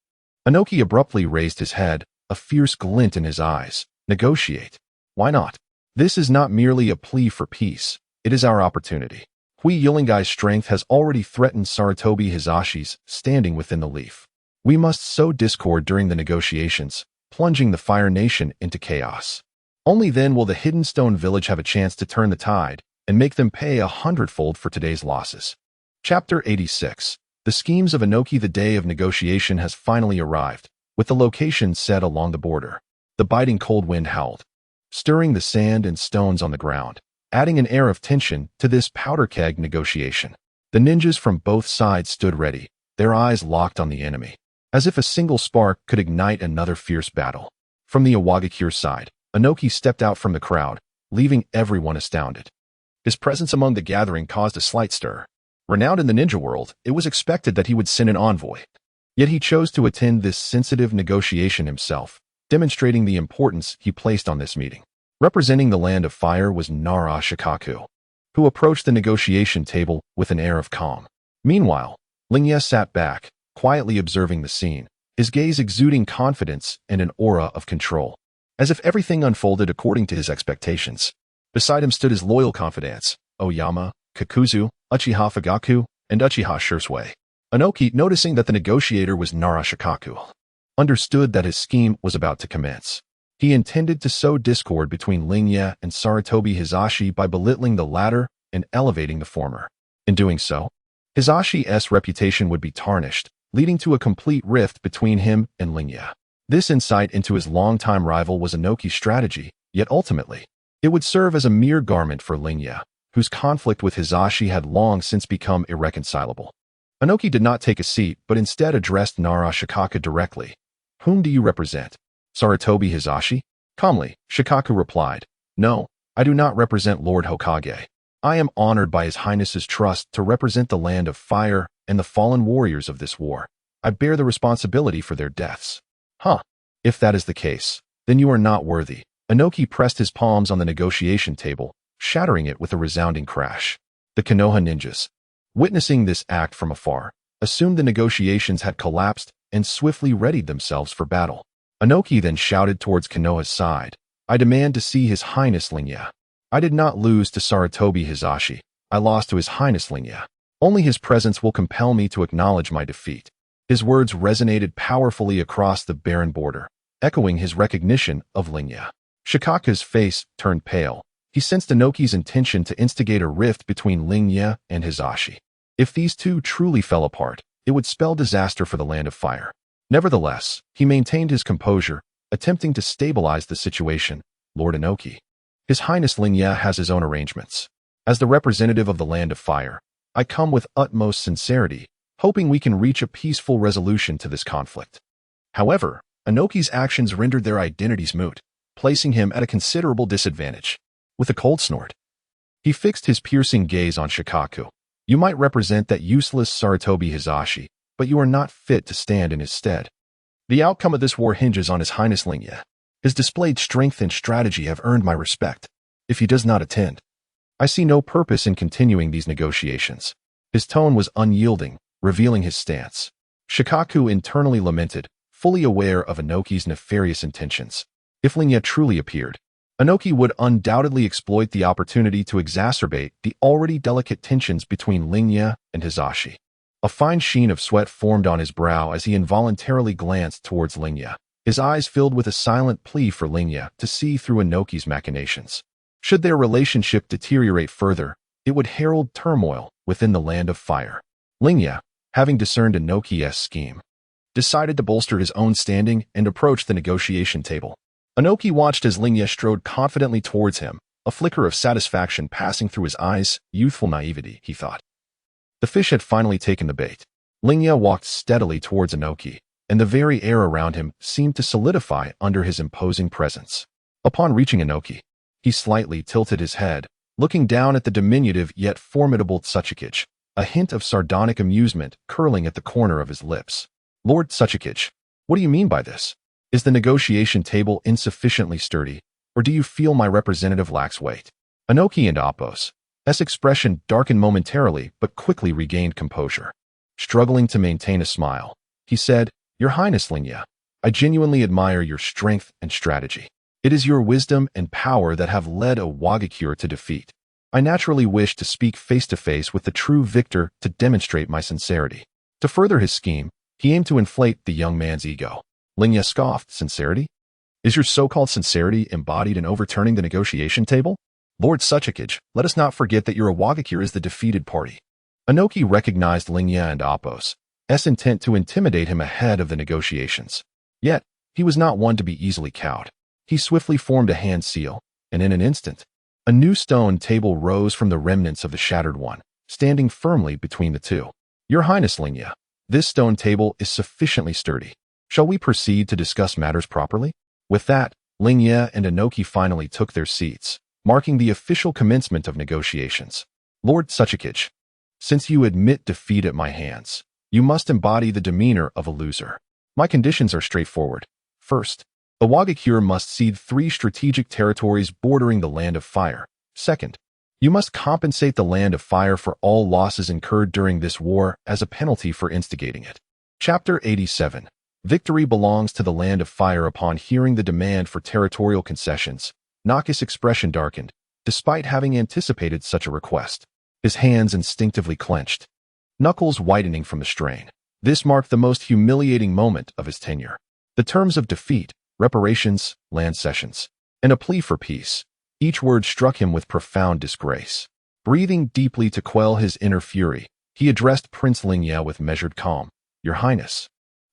Inoki abruptly raised his head, a fierce glint in his eyes. Negotiate. Why not? This is not merely a plea for peace, it is our opportunity. Hui Yulingai's strength has already threatened Sarutobi Hizashi's standing within the Leaf. We must sow discord during the negotiations, plunging the Fire Nation into chaos. Only then will the Hidden Stone Village have a chance to turn the tide and make them pay 100-fold for today's losses. Chapter 86. The schemes of Inoki. The day of negotiation has finally arrived, with the location set along the border. The biting cold wind howled, stirring the sand and stones on the ground, adding an air of tension to this powder keg negotiation. The ninjas from both sides stood ready, their eyes locked on the enemy, as if a single spark could ignite another fierce battle. From the Iwagakure side, Inoki stepped out from the crowd, leaving everyone astounded. His presence among the gathering caused a slight stir. Renowned in the ninja world, it was expected that he would send an envoy. Yet he chose to attend this sensitive negotiation himself, demonstrating the importance he placed on this meeting. Representing the Land of Fire was Nara Shikaku, who approached the negotiation table with an air of calm. Meanwhile, Lingye sat back, quietly observing the scene, his gaze exuding confidence and an aura of control, as if everything unfolded according to his expectations. Beside him stood his loyal confidants, Oyama, Kakuzu, Uchiha Fugaku, and Uchiha Sasuke. Inoki, noticing that the negotiator was Nara Shikaku, understood that his scheme was about to commence. He intended to sow discord between Lingye and Sarutobi Hizashi by belittling the latter and elevating the former. In doing so, Hizashi's reputation would be tarnished, leading to a complete rift between him and Lingye. This insight into his longtime rival was Inoki's strategy, yet ultimately, it would serve as a mere garment for Lingye, whose conflict with Hizashi had long since become irreconcilable. Inoki did not take a seat, but instead addressed Nara Shikaku directly. Whom do you represent? Sarutobi Hizashi? Calmly, Shikaku replied, No, I do not represent Lord Hokage. I am honored by His Highness's trust to represent the Land of Fire and the fallen warriors of this war. I bear the responsibility for their deaths. If that is the case, then you are not worthy. Inoki pressed his palms on the negotiation table, shattering it with a resounding crash. The Konoha ninjas, witnessing this act from afar, assumed the negotiations had collapsed and swiftly readied themselves for battle. Inoki then shouted towards Konoha's side, I demand to see His Highness Lingye. I did not lose to Sarutobi Hizashi. I lost to His Highness Lingye. Only his presence will compel me to acknowledge my defeat. His words resonated powerfully across the barren border, echoing his recognition of Lingye. Shikaku's face turned pale. He sensed Inoki's intention to instigate a rift between Lingye and Hizashi. If these two truly fell apart, it would spell disaster for the Land of Fire. Nevertheless, he maintained his composure, attempting to stabilize the situation. Lord Inoki, His Highness Lingye has his own arrangements. As the representative of the Land of Fire, I come with utmost sincerity, hoping we can reach a peaceful resolution to this conflict. However, Inoki's actions rendered their identities moot, placing him at a considerable disadvantage. With a cold snort, he fixed his piercing gaze on Shikaku. You might represent that useless Sarutobi Hizashi, but you are not fit to stand in his stead. The outcome of this war hinges on His Highness Lingye. His displayed strength and strategy have earned my respect. If he does not attend, I see no purpose in continuing these negotiations. His tone was unyielding, revealing his stance. Shikaku internally lamented, fully aware of Inoki's nefarious intentions. If Lingye truly appeared, Inoki would undoubtedly exploit the opportunity to exacerbate the already delicate tensions between Lingye and Hizashi. A fine sheen of sweat formed on his brow as he involuntarily glanced towards Lingye, his eyes filled with a silent plea for Lingye to see through Inoki's machinations. Should their relationship deteriorate further, it would herald turmoil within the Land of Fire. Lingye, having discerned Inoki's scheme, decided to bolster his own standing and approach the negotiation table. Inoki watched as Lingye strode confidently towards him, a flicker of satisfaction passing through his eyes. Youthful naivety, he thought. The fish had finally taken the bait. Lingye walked steadily towards Inoki, and the very air around him seemed to solidify under his imposing presence. Upon reaching Inoki, he slightly tilted his head, looking down at the diminutive yet formidable Otsutsuki, a hint of sardonic amusement curling at the corner of his lips. Lord Otsutsuki, what do you mean by this? Is the negotiation table insufficiently sturdy, or do you feel my representative lacks weight? Inoki and Appo's expression darkened momentarily but quickly regained composure. Struggling to maintain a smile, he said, Your Highness Lingye, I genuinely admire your strength and strategy. It is your wisdom and power that have led a Wagakure to defeat. I naturally wish to speak face-to-face with the true victor to demonstrate my sincerity. To further his scheme, he aimed to inflate the young man's ego. Lingye scoffed. Sincerity? Is your so-called sincerity embodied in overturning the negotiation table? Lord Otsutsuki, let us not forget that your Wagakure is the defeated party. Inoki recognized Lingye and Appo's intent to intimidate him ahead of the negotiations. Yet, he was not one to be easily cowed. He swiftly formed a hand seal, and in an instant, a new stone table rose from the remnants of the shattered one, standing firmly between the two. Your Highness Lingye, this stone table is sufficiently sturdy. Shall we proceed to discuss matters properly? With that, Lingye and Inoki finally took their seats, marking the official commencement of negotiations. Lord Otsutsuki, since you admit defeat at my hands, you must embody the demeanor of a loser. My conditions are straightforward. First, the Wagakure must cede 3 strategic territories bordering the Land of Fire. Second, you must compensate the Land of Fire for all losses incurred during this war as a penalty for instigating it. Chapter 87. Victory belongs to the Land of Fire. Upon hearing the demand for territorial concessions, Naki's expression darkened, despite having anticipated such a request. His hands instinctively clenched, knuckles whitening from the strain. This marked the most humiliating moment of his tenure. The terms of defeat, reparations, land cessions, and a plea for peace. Each word struck him with profound disgrace. Breathing deeply to quell his inner fury, he addressed Prince Lingye with measured calm. Your Highness,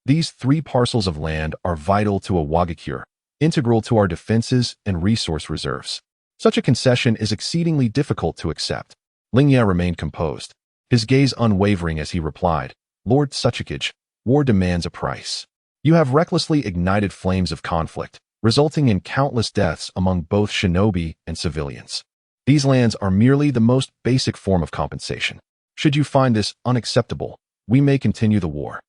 these 3 parcels of land are vital to a Wagakure, integral to our defenses and resource reserves. Such a concession is exceedingly difficult to accept. Lingye remained composed, his gaze unwavering as he replied, Lord Otsutsuki, war demands a price. You have recklessly ignited flames of conflict, resulting in countless deaths among both shinobi and civilians. These lands are merely the most basic form of compensation. Should you find this unacceptable, we may continue the war.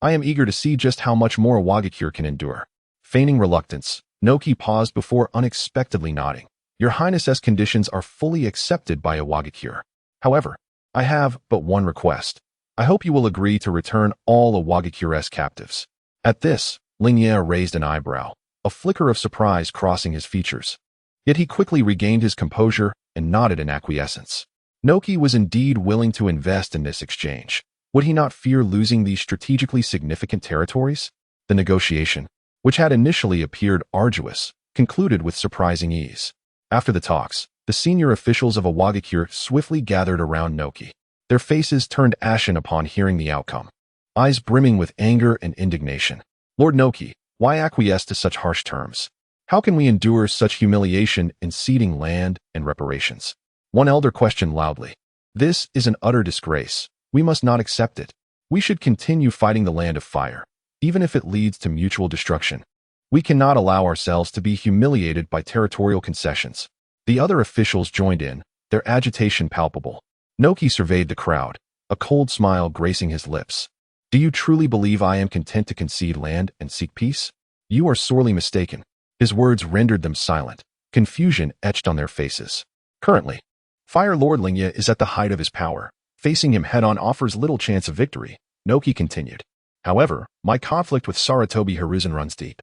I am eager to see just how much more a Wagakure can endure. Feigning reluctance, Inoki paused before unexpectedly nodding. Your Highness's conditions are fully accepted by a Wagakure. However, I have but one request. I hope you will agree to return all a Wagakure's captives. At this, Lingye raised an eyebrow, a flicker of surprise crossing his features. Yet he quickly regained his composure and nodded in acquiescence. Inoki was indeed willing to invest in this exchange. Would he not fear losing these strategically significant territories? The negotiation, which had initially appeared arduous, concluded with surprising ease. After the talks, the senior officials of a Wagakure swiftly gathered around Inoki. Their faces turned ashen upon hearing the outcome, eyes brimming with anger and indignation. Lord Inoki, why acquiesce to such harsh terms? How can we endure such humiliation in ceding land and reparations? One elder questioned loudly. This is an utter disgrace. We must not accept it. We should continue fighting the Land of Fire, even if it leads to mutual destruction. We cannot allow ourselves to be humiliated by territorial concessions. The other officials joined in, their agitation palpable. Inoki surveyed the crowd, a cold smile gracing his lips. Do you truly believe I am content to concede land and seek peace? You are sorely mistaken. His words rendered them silent, confusion etched on their faces. Currently, Fire Lord Lingye is at the height of his power. Facing him head-on offers little chance of victory, Inoki continued. However, my conflict with Sarutobi Hiruzen runs deep.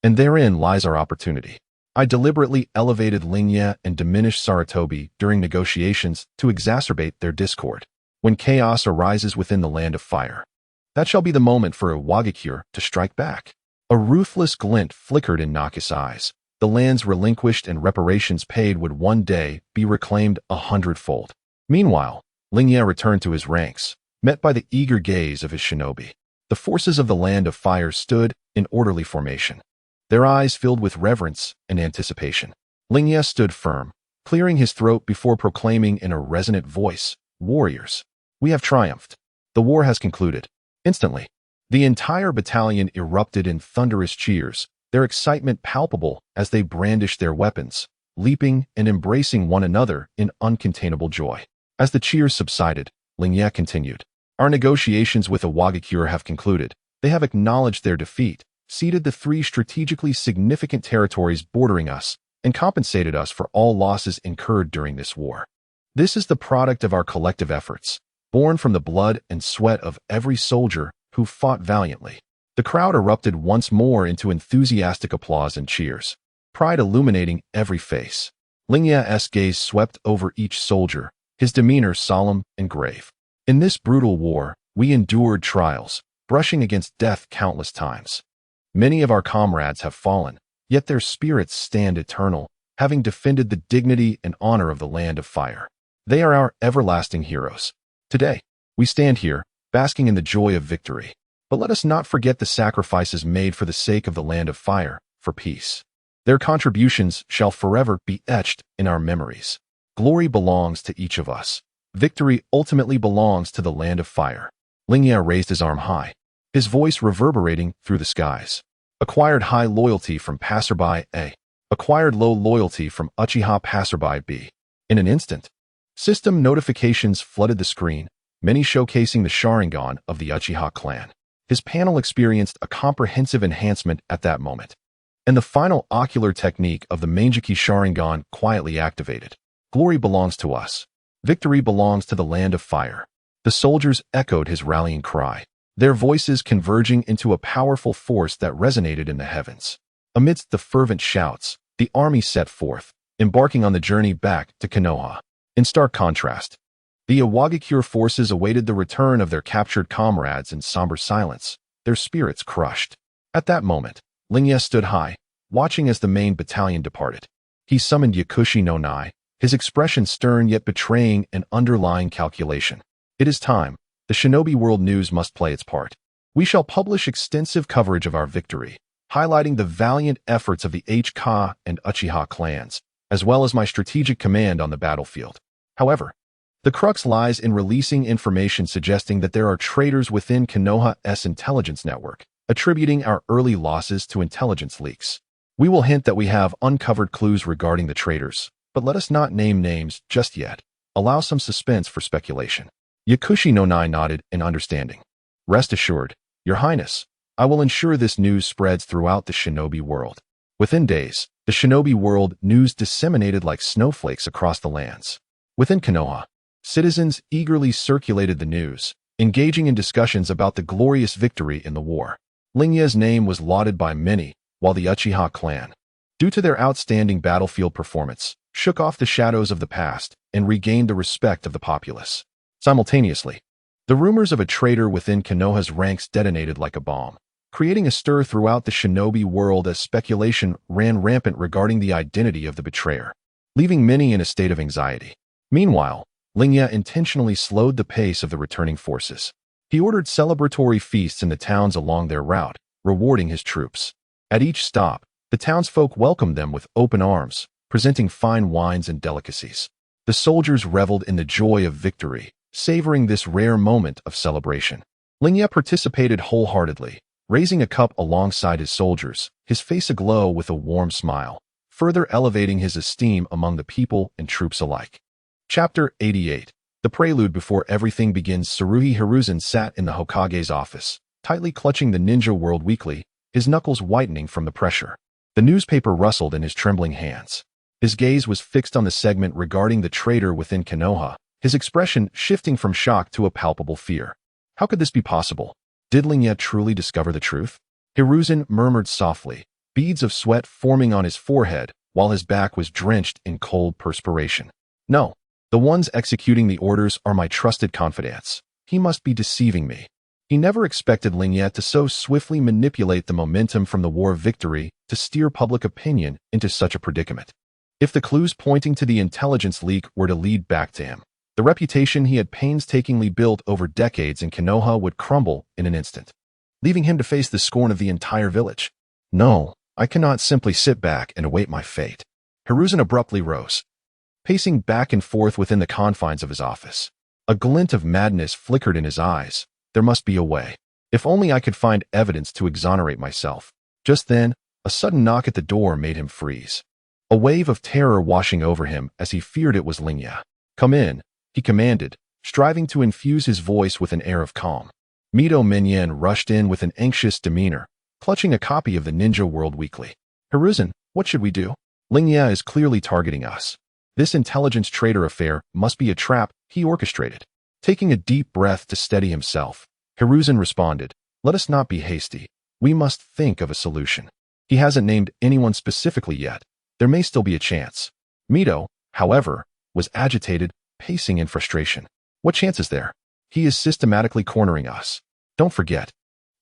And therein lies our opportunity. I deliberately elevated Lingye and diminished Sarutobi during negotiations to exacerbate their discord. When chaos arises within the Land of Fire, that shall be the moment for a Wagakure to strike back. A ruthless glint flickered in Naki's eyes. The lands relinquished and reparations paid would one day be reclaimed 100-fold. Meanwhile, Lingye returned to his ranks, met by the eager gaze of his shinobi. The forces of the Land of Fire stood in orderly formation. their eyes filled with reverence and anticipation. Lingye stood firm, clearing his throat before proclaiming in a resonant voice, "Warriors, we have triumphed. The war has concluded." Instantly, the entire battalion erupted in thunderous cheers, their excitement palpable as they brandished their weapons, leaping and embracing one another in uncontainable joy. As the cheers subsided, Lingye continued, "Our negotiations with the Wagakure have concluded. They have acknowledged their defeat, ceded the 3 strategically significant territories bordering us, and compensated us for all losses incurred during this war. This is the product of our collective efforts, born from the blood and sweat of every soldier who fought valiantly." The crowd erupted once more into enthusiastic applause and cheers, pride illuminating every face. Lingye's gaze swept over each soldier, his demeanor solemn and grave. "In this brutal war, we endured trials, brushing against death countless times. Many of our comrades have fallen, yet their spirits stand eternal, having defended the dignity and honor of the land of fire. They are our everlasting heroes. Today, we stand here, basking in the joy of victory. But let us not forget the sacrifices made for the sake of the land of fire, for peace. Their contributions shall forever be etched in our memories. Glory belongs to each of us. Victory ultimately belongs to the land of fire." Lingye raised his arm high, his voice reverberating through the skies. "Acquired high loyalty from passerby A. Acquired low loyalty from Uchiha passerby B." In an instant, system notifications flooded the screen, many showcasing the Sharingan of the Uchiha clan. His panel experienced a comprehensive enhancement at that moment, and the final ocular technique of the Manjiki Sharingan quietly activated. "Glory belongs to us. Victory belongs to the land of fire." The soldiers echoed his rallying cry, their voices converging into a powerful force that resonated in the heavens. Amidst the fervent shouts, the army set forth, embarking on the journey back to Konoha. In stark contrast, the Iwagakure forces awaited the return of their captured comrades in somber silence, their spirits crushed. At that moment, Lingye stood high, watching as the main battalion departed. He summoned Yakushi no Nai, his expression stern yet betraying an underlying calculation. "It is time. The Shinobi World News must play its part. We shall publish extensive coverage of our victory, highlighting the valiant efforts of the HK and Uchiha clans, as well as my strategic command on the battlefield. However, the crux lies in releasing information suggesting that there are traitors within Konoha's intelligence network, attributing our early losses to intelligence leaks. We will hint that we have uncovered clues regarding the traitors, but let us not name names just yet. Allow some suspense for speculation." Yakushi no Nai nodded in understanding. "Rest assured, Your Highness, I will ensure this news spreads throughout the shinobi world." Within days, the shinobi world news disseminated like snowflakes across the lands. Within Konoha, citizens eagerly circulated the news, engaging in discussions about the glorious victory in the war. Lingye's name was lauded by many, while the Uchiha clan, due to their outstanding battlefield performance, shook off the shadows of the past and regained the respect of the populace. Simultaneously, the rumors of a traitor within Konoha's ranks detonated like a bomb, creating a stir throughout the shinobi world as speculation ran rampant regarding the identity of the betrayer, leaving many in a state of anxiety. Meanwhile, Lingye intentionally slowed the pace of the returning forces. He ordered celebratory feasts in the towns along their route, rewarding his troops. At each stop, the townsfolk welcomed them with open arms, presenting fine wines and delicacies. The soldiers reveled in the joy of victory, savoring this rare moment of celebration. Lingye participated wholeheartedly, raising a cup alongside his soldiers, his face aglow with a warm smile, further elevating his esteem among the people and troops alike. Chapter 88. The prelude before everything begins. Tsurugi Hiruzen sat in the Hokage's office, tightly clutching the Ninja World Weekly, his knuckles whitening from the pressure. The newspaper rustled in his trembling hands. His gaze was fixed on the segment regarding the traitor within Konoha, his expression shifting from shock to a palpable fear. How could this be possible? Did Lingye truly discover the truth? Hiruzen murmured softly, beads of sweat forming on his forehead, while his back was drenched in cold perspiration. No, the ones executing the orders are my trusted confidants. He must be deceiving me. He never expected Lingye to so swiftly manipulate the momentum from the war victory to steer public opinion into such a predicament. If the clues pointing to the intelligence leak were to lead back to him, the reputation he had painstakingly built over decades in Konoha would crumble in an instant, leaving him to face the scorn of the entire village. No, I cannot simply sit back and await my fate. Hiruzen abruptly rose, pacing back and forth within the confines of his office. A glint of madness flickered in his eyes. There must be a way. If only I could find evidence to exonerate myself. Just then, a sudden knock at the door made him freeze. A wave of terror washing over him as he feared it was Lingye. "Come in," he commanded, striving to infuse his voice with an air of calm. Mito Minyan rushed in with an anxious demeanor, clutching a copy of the Ninja World Weekly. "Hiruzen, what should we do? Lingye is clearly targeting us. This intelligence trader affair must be a trap he orchestrated." Taking a deep breath to steady himself, Hiruzen responded, "Let us not be hasty. We must think of a solution. He hasn't named anyone specifically yet. There may still be a chance." Mito, however, was agitated, pacing in frustration. "What chance is there? He is systematically cornering us. Don't forget,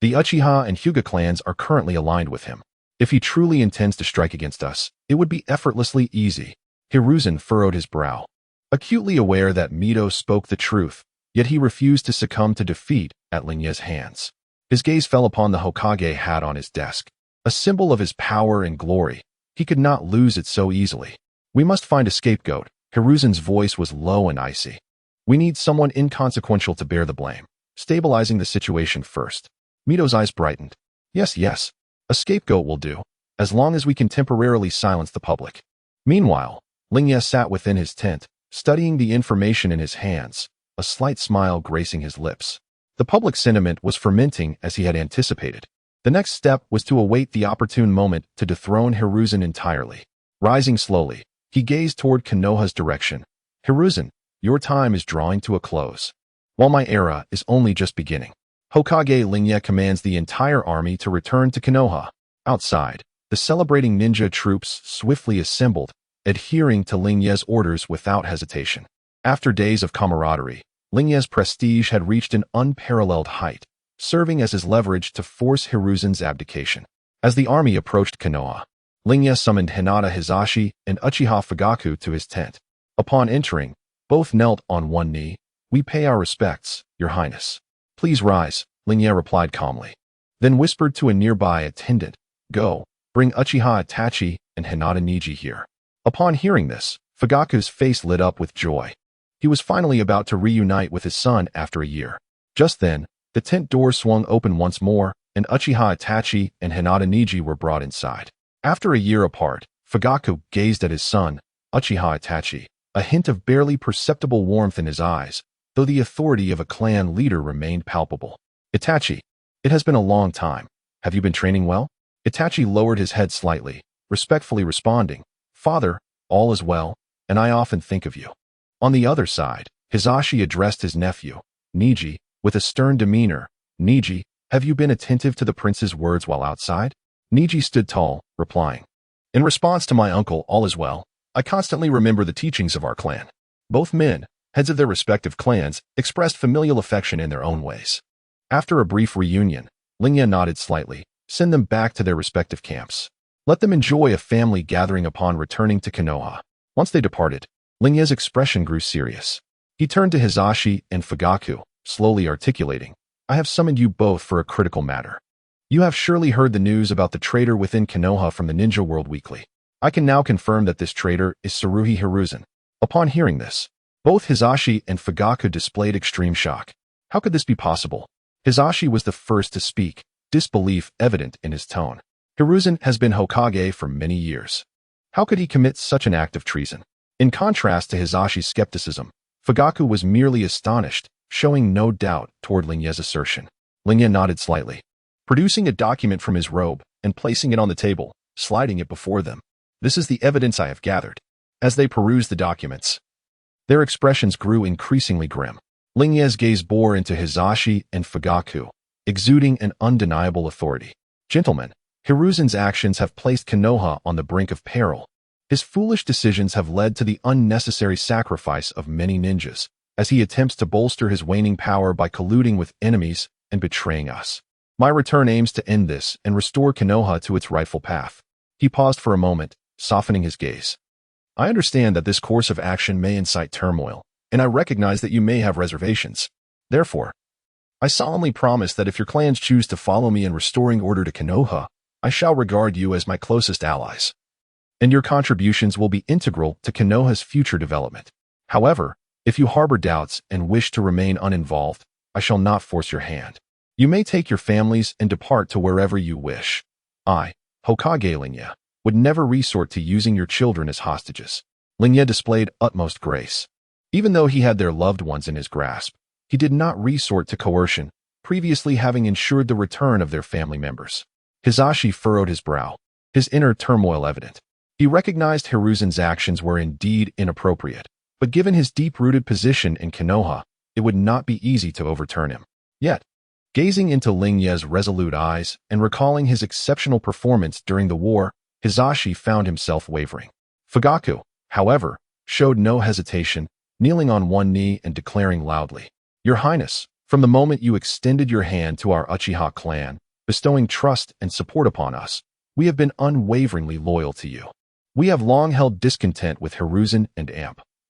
the Uchiha and Hyuga clans are currently aligned with him. If he truly intends to strike against us, it would be effortlessly easy." Hiruzen furrowed his brow, acutely aware that Mito spoke the truth, yet he refused to succumb to defeat at Lingye's hands. His gaze fell upon the Hokage hat on his desk, a symbol of his power and glory. He could not lose it so easily. "We must find a scapegoat." Hiruzen's voice was low and icy. "We need someone inconsequential to bear the blame, stabilizing the situation first." Mito's eyes brightened. Yes, a scapegoat will do, as long as we can temporarily silence the public." Meanwhile, Lingye sat within his tent, studying the information in his hands, a slight smile gracing his lips. The public sentiment was fermenting as he had anticipated. The next step was to await the opportune moment to dethrone Hiruzen entirely. Rising slowly, he gazed toward Konoha's direction. "Hiruzen, your time is drawing to a close, while my era is only just beginning." Hokage Lingye commands the entire army to return to Konoha. Outside, the celebrating ninja troops swiftly assembled, adhering to Lingye's orders without hesitation. After days of camaraderie, Lingye's prestige had reached an unparalleled height, serving as his leverage to force Hiruzen's abdication. As the army approached Konoha, Lingye summoned Hinata Hizashi and Uchiha Fugaku to his tent. Upon entering, both knelt on one knee. "We pay our respects, Your Highness." "Please rise," Lingye replied calmly, then whispered to a nearby attendant, "Go, bring Uchiha Itachi and Hinata Niji here." Upon hearing this, Fugaku's face lit up with joy. He was finally about to reunite with his son after a year. Just then, the tent door swung open once more, and Uchiha Itachi and Hinata Niji were brought inside. After a year apart, Fugaku gazed at his son, Uchiha Itachi, a hint of barely perceptible warmth in his eyes, though the authority of a clan leader remained palpable. "Itachi, it has been a long time. Have you been training well?" Itachi lowered his head slightly, respectfully responding, "Father, all is well, and I often think of you." On the other side, Hizashi addressed his nephew, Niji, with a stern demeanor. "Niji, have you been attentive to the prince's words while outside?" Niji stood tall, replying, "In response to my uncle, all is well. I constantly remember the teachings of our clan." Both men, heads of their respective clans, expressed familial affection in their own ways. After a brief reunion, Lingye nodded slightly. "Send them back to their respective camps. Let them enjoy a family gathering upon returning to Konoha." Once they departed, Lingye's expression grew serious. He turned to Hizashi and Fugaku, slowly articulating, "I have summoned you both for a critical matter. You have surely heard the news about the traitor within Konoha from the Ninja World Weekly. I can now confirm that this traitor is Tsuruhi Hiruzen." Upon hearing this, both Hizashi and Fugaku displayed extreme shock. How could this be possible? Hizashi was the first to speak, disbelief evident in his tone. "Hiruzen has been Hokage for many years. How could he commit such an act of treason?" In contrast to Hizashi's skepticism, Fugaku was merely astonished, showing no doubt toward Lingye's assertion. Lingye nodded slightly, producing a document from his robe and placing it on the table, sliding it before them. "This is the evidence I have gathered." As they perused the documents, their expressions grew increasingly grim. Lingye's gaze bore into Hizashi and Fugaku, exuding an undeniable authority. "Gentlemen, Hiruzen's actions have placed Konoha on the brink of peril. His foolish decisions have led to the unnecessary sacrifice of many ninjas, as he attempts to bolster his waning power by colluding with enemies and betraying us. My return aims to end this and restore Konoha to its rightful path." He paused for a moment, softening his gaze. "I understand that this course of action may incite turmoil, and I recognize that you may have reservations. Therefore, I solemnly promise that if your clans choose to follow me in restoring order to Konoha, I shall regard you as my closest allies, and your contributions will be integral to Konoha's future development. However, if you harbor doubts and wish to remain uninvolved, I shall not force your hand. You may take your families and depart to wherever you wish. I, Hokage Lingye, would never resort to using your children as hostages. Lingye displayed utmost grace. Even though he had their loved ones in his grasp, he did not resort to coercion, previously having ensured the return of their family members. Hisashi furrowed his brow, his inner turmoil evident. He recognized Hiruzen's actions were indeed inappropriate, but given his deep-rooted position in Konoha, it would not be easy to overturn him. Yet, gazing into Lingye's resolute eyes and recalling his exceptional performance during the war, Hisashi found himself wavering. Fugaku, however, showed no hesitation, kneeling on one knee and declaring loudly, "Your Highness, from the moment you extended your hand to our Uchiha clan, bestowing trust and support upon us, we have been unwaveringly loyal to you. We have long held discontent with Hiruzen and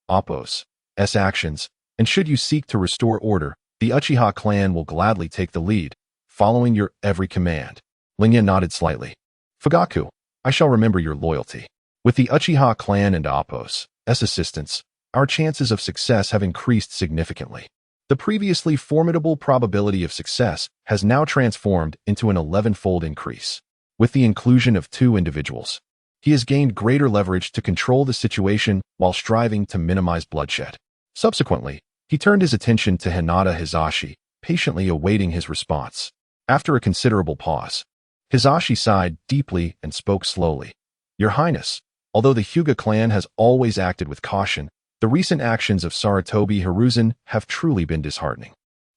Appo's actions, and should you seek to restore order, the Uchiha clan will gladly take the lead, following your every command." Lingye nodded slightly. "Fugaku, I shall remember your loyalty. With the Uchiha clan and Appo's assistance, our chances of success have increased significantly. The previously formidable probability of success has now transformed into an 11-fold increase. With the inclusion of 2 individuals, he has gained greater leverage to control the situation while striving to minimize bloodshed." Subsequently, he turned his attention to Hinata Hisashi, patiently awaiting his response. After a considerable pause, Hisashi sighed deeply and spoke slowly. "Your Highness, although the Hyuga clan has always acted with caution, the recent actions of Sarutobi Hiruzen have truly been disheartening.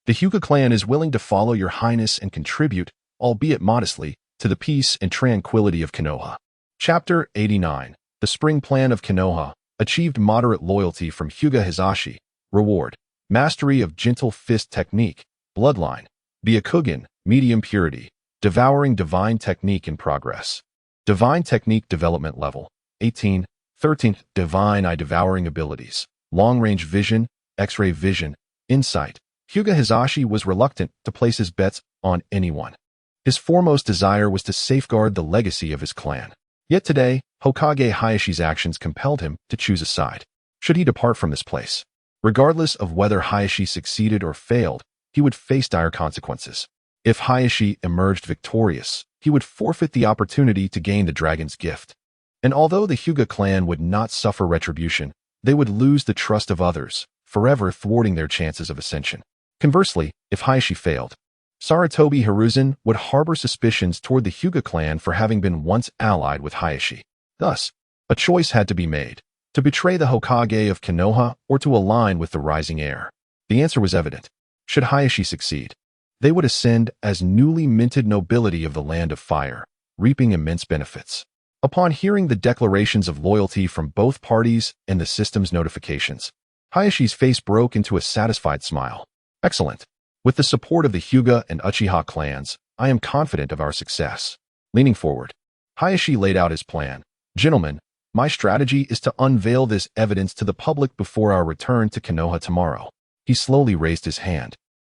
The Hyuga clan is willing to follow your Highness and contribute, albeit modestly, to the peace and tranquility of Konoha." Chapter 89. The Spring Plan of Konoha achieved moderate loyalty from Hyuga Hisashi. Reward: mastery of gentle fist technique. Bloodline: Byakugan, medium purity. Devouring divine technique in progress. Divine technique development level 18. 13th. Divine eye devouring abilities. Long-range vision, X-ray vision, insight. Hyuga Hisashi was reluctant to place his bets on anyone. His foremost desire was to safeguard the legacy of his clan. Yet today, Hokage Hayashi's actions compelled him to choose a side. Should he depart from this place? Regardless of whether Hayashi succeeded or failed, he would face dire consequences. If Hayashi emerged victorious, he would forfeit the opportunity to gain the dragon's gift. And although the Hyuga clan would not suffer retribution, they would lose the trust of others, forever thwarting their chances of ascension. Conversely, if Hayashi failed, Sarutobi Hiruzen would harbor suspicions toward the Hyuga clan for having been once allied with Hayashi. Thus, a choice had to be made: to betray the Hokage of Konoha or to align with the rising heir. The answer was evident. Should Hayashi succeed, they would ascend as newly minted nobility of the Land of Fire, reaping immense benefits. Upon hearing the declarations of loyalty from both parties and the system's notifications, Hayashi's face broke into a satisfied smile. "Excellent. With the support of the Hyuga and Uchiha clans, I am confident of our success." Leaning forward, Hayashi laid out his plan. "Gentlemen, my strategy is to unveil this evidence to the public before our return to Konoha tomorrow." He slowly raised his hand,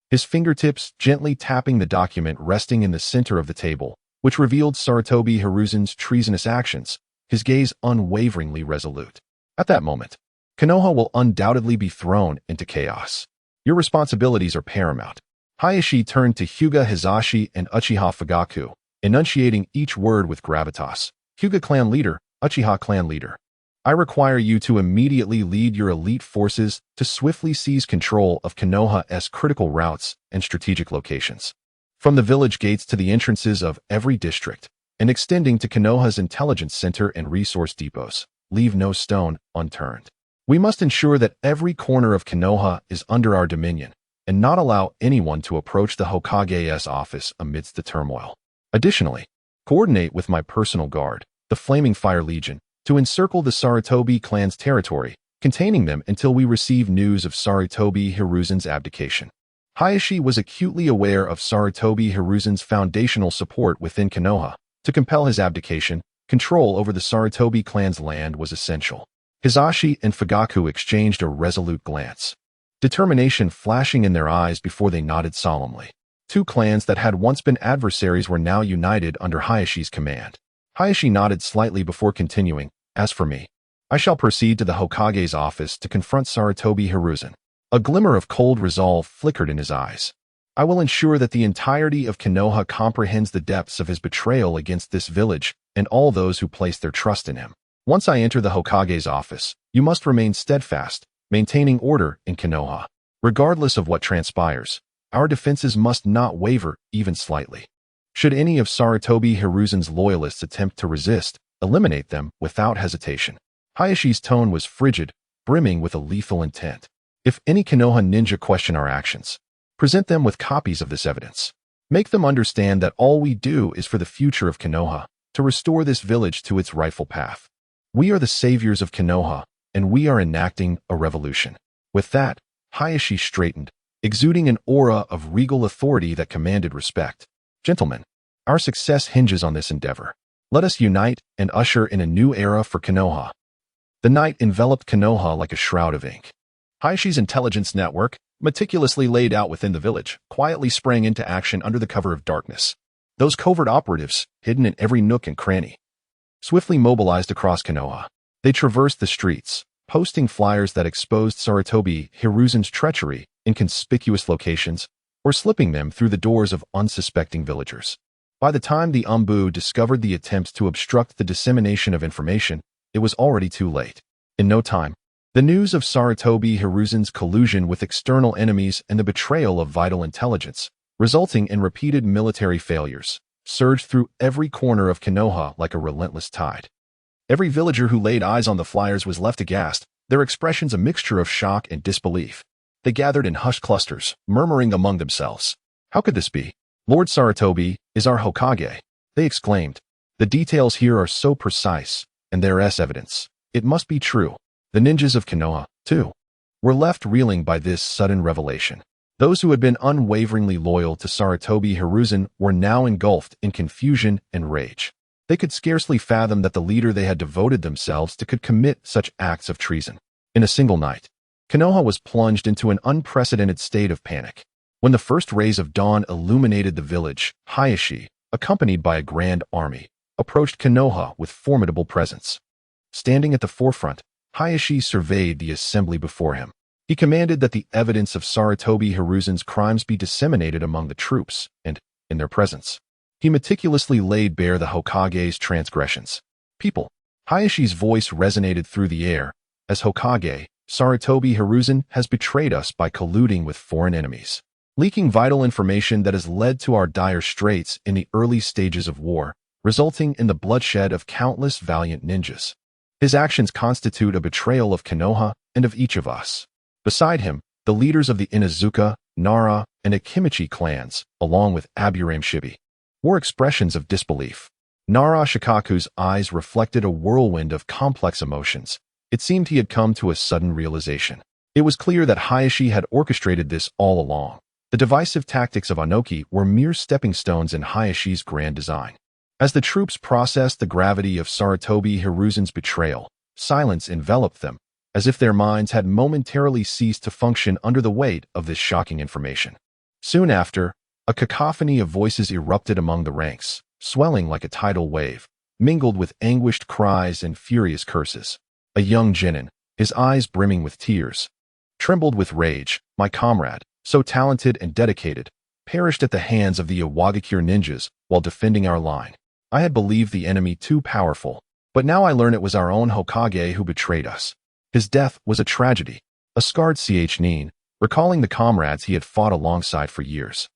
his fingertips gently tapping the document resting in the center of the table, which revealed Sarutobi Hiruzen's treasonous actions, his gaze unwaveringly resolute. "At that moment, Konoha will undoubtedly be thrown into chaos. Your responsibilities are paramount." Hayashi turned to Hyuga Hisashi and Uchiha Fugaku, enunciating each word with gravitas. "Hyuga clan leader, Uchiha clan leader, I require you to immediately lead your elite forces to swiftly seize control of Konoha's critical routes and strategic locations. From the village gates to the entrances of every district, and extending to Konoha's intelligence center and resource depots, leave no stone unturned. We must ensure that every corner of Konoha is under our dominion, and not allow anyone to approach the Hokage's office amidst the turmoil. Additionally, coordinate with my personal guard, the Flaming Fire Legion, to encircle the Sarutobi clan's territory, containing them until we receive news of Sarutobi Hiruzen's abdication." Hayashi was acutely aware of Sarutobi Hiruzen's foundational support within Konoha. To compel his abdication, control over the Sarutobi clan's land was essential. Hisashi and Fugaku exchanged a resolute glance, determination flashing in their eyes before they nodded solemnly. Two clans that had once been adversaries were now united under Hayashi's command. Hayashi nodded slightly before continuing, "As for me, I shall proceed to the Hokage's office to confront Sarutobi Hiruzen." A glimmer of cold resolve flickered in his eyes. "I will ensure that the entirety of Konoha comprehends the depths of his betrayal against this village and all those who place their trust in him. Once I enter the Hokage's office, you must remain steadfast, maintaining order in Konoha. Regardless of what transpires, our defenses must not waver even slightly. Should any of Sarutobi Hiruzen's loyalists attempt to resist, eliminate them without hesitation." Hayashi's tone was frigid, brimming with a lethal intent. "If any Konoha ninja question our actions, present them with copies of this evidence. Make them understand that all we do is for the future of Konoha, to restore this village to its rightful path. We are the saviors of Konoha, and we are enacting a revolution." With that, Hayashi straightened, exuding an aura of regal authority that commanded respect. "Gentlemen, our success hinges on this endeavor. Let us unite and usher in a new era for Konoha." The night enveloped Konoha like a shroud of ink. Hayashi's intelligence network, meticulously laid out within the village, quietly sprang into action under the cover of darkness. Those covert operatives, hidden in every nook and cranny, swiftly mobilized across Konoha. They traversed the streets, posting flyers that exposed Sarutobi Hiruzen's treachery in conspicuous locations, or slipping them through the doors of unsuspecting villagers. By the time the Umbu discovered the attempts to obstruct the dissemination of information, it was already too late. In no time, the news of Sarutobi Hiruzen's collusion with external enemies and the betrayal of vital intelligence, resulting in repeated military failures, surged through every corner of Konoha like a relentless tide. Every villager who laid eyes on the flyers was left aghast, their expressions a mixture of shock and disbelief. They gathered in hushed clusters, murmuring among themselves. "How could this be? Lord Sarutobi is our Hokage," they exclaimed. "The details here are so precise, and there is evidence. It must be true." The ninjas of Konoha, too, were left reeling by this sudden revelation. Those who had been unwaveringly loyal to Sarutobi Hiruzen were now engulfed in confusion and rage. They could scarcely fathom that the leader they had devoted themselves to could commit such acts of treason. In a single night, Konoha was plunged into an unprecedented state of panic. When the first rays of dawn illuminated the village, Hayashi, accompanied by a grand army, approached Konoha with formidable presence. Standing at the forefront, Hayashi surveyed the assembly before him. He commanded that the evidence of Sarutobi Hiruzen's crimes be disseminated among the troops, and, in their presence, he meticulously laid bare the Hokage's transgressions. "People," Hayashi's voice resonated through the air, "as Hokage, Sarutobi Hiruzen has betrayed us by colluding with foreign enemies, leaking vital information that has led to our dire straits in the early stages of war, resulting in the bloodshed of countless valiant ninjas. His actions constitute a betrayal of Konoha and of each of us." Beside him, the leaders of the Inazuka, Nara, and Akimichi clans, along with Aburame Shibi, wore expressions of disbelief. Nara Shikaku's eyes reflected a whirlwind of complex emotions. It seemed he had come to a sudden realization. It was clear that Hayashi had orchestrated this all along. The divisive tactics of Anoki were mere stepping stones in Hayashi's grand design. As the troops processed the gravity of Sarutobi Hiruzen's betrayal, silence enveloped them, as if their minds had momentarily ceased to function under the weight of this shocking information. Soon after, a cacophony of voices erupted among the ranks, swelling like a tidal wave, mingled with anguished cries and furious curses. A young genin, his eyes brimming with tears, trembled with rage. "My comrade, so talented and dedicated, perished at the hands of the Iwagakure ninjas while defending our line. I had believed the enemy too powerful, but now I learn it was our own Hokage who betrayed us. His death was a tragedy." A scarred Nin, recalling the comrades he had fought alongside for years,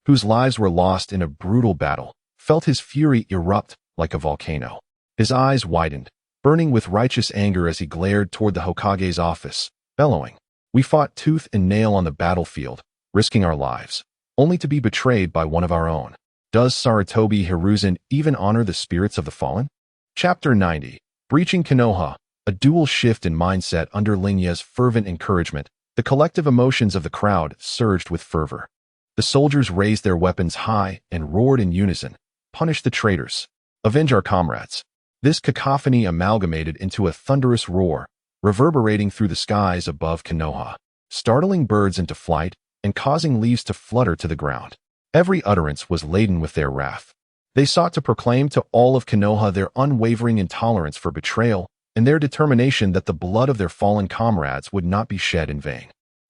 whose lives were lost in a brutal battle, felt his fury erupt like a volcano. His eyes widened, burning with righteous anger as he glared toward the Hokage's office, bellowing, "We fought tooth and nail on the battlefield, risking our lives, only to be betrayed by one of our own. Does Sarutobi Hiruzen even honor the spirits of the fallen?" Chapter 90. Breaching Konoha. A dual shift in mindset under Lingye's fervent encouragement. The collective emotions of the crowd surged with fervor. The soldiers raised their weapons high and roared in unison, "Punish the traitors! Avenge our comrades!" This cacophony amalgamated into a thunderous roar, reverberating through the skies above Konoha, startling birds into flight and causing leaves to flutter to the ground. Every utterance was laden with their wrath. They sought to proclaim to all of Konoha their unwavering intolerance for betrayal and their determination that the blood of their fallen comrades would not be shed in vain.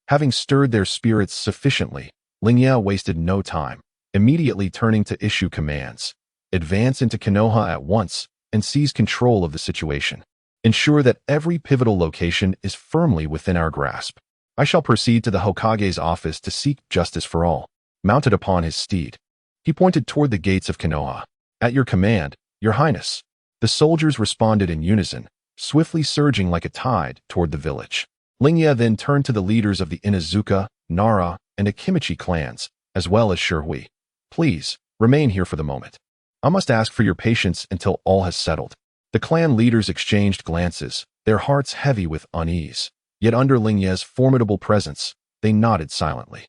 Having stirred their spirits sufficiently, Lingye wasted no time, immediately turning to issue commands. Advance into Konoha at once and seize control of the situation. Ensure that every pivotal location is firmly within our grasp. I shall proceed to the Hokage's office to seek justice for all. Mounted upon his steed, he pointed toward the gates of Konoha. At your command, your highness. The soldiers responded in unison, swiftly surging like a tide toward the village. Lingye then turned to the leaders of the Inazuka, Nara, and Akimichi clans, as well as Shihui. Please, remain here for the moment. I must ask for your patience until all has settled. The clan leaders exchanged glances, their hearts heavy with unease. Yet under Lingye's formidable presence, they nodded silently.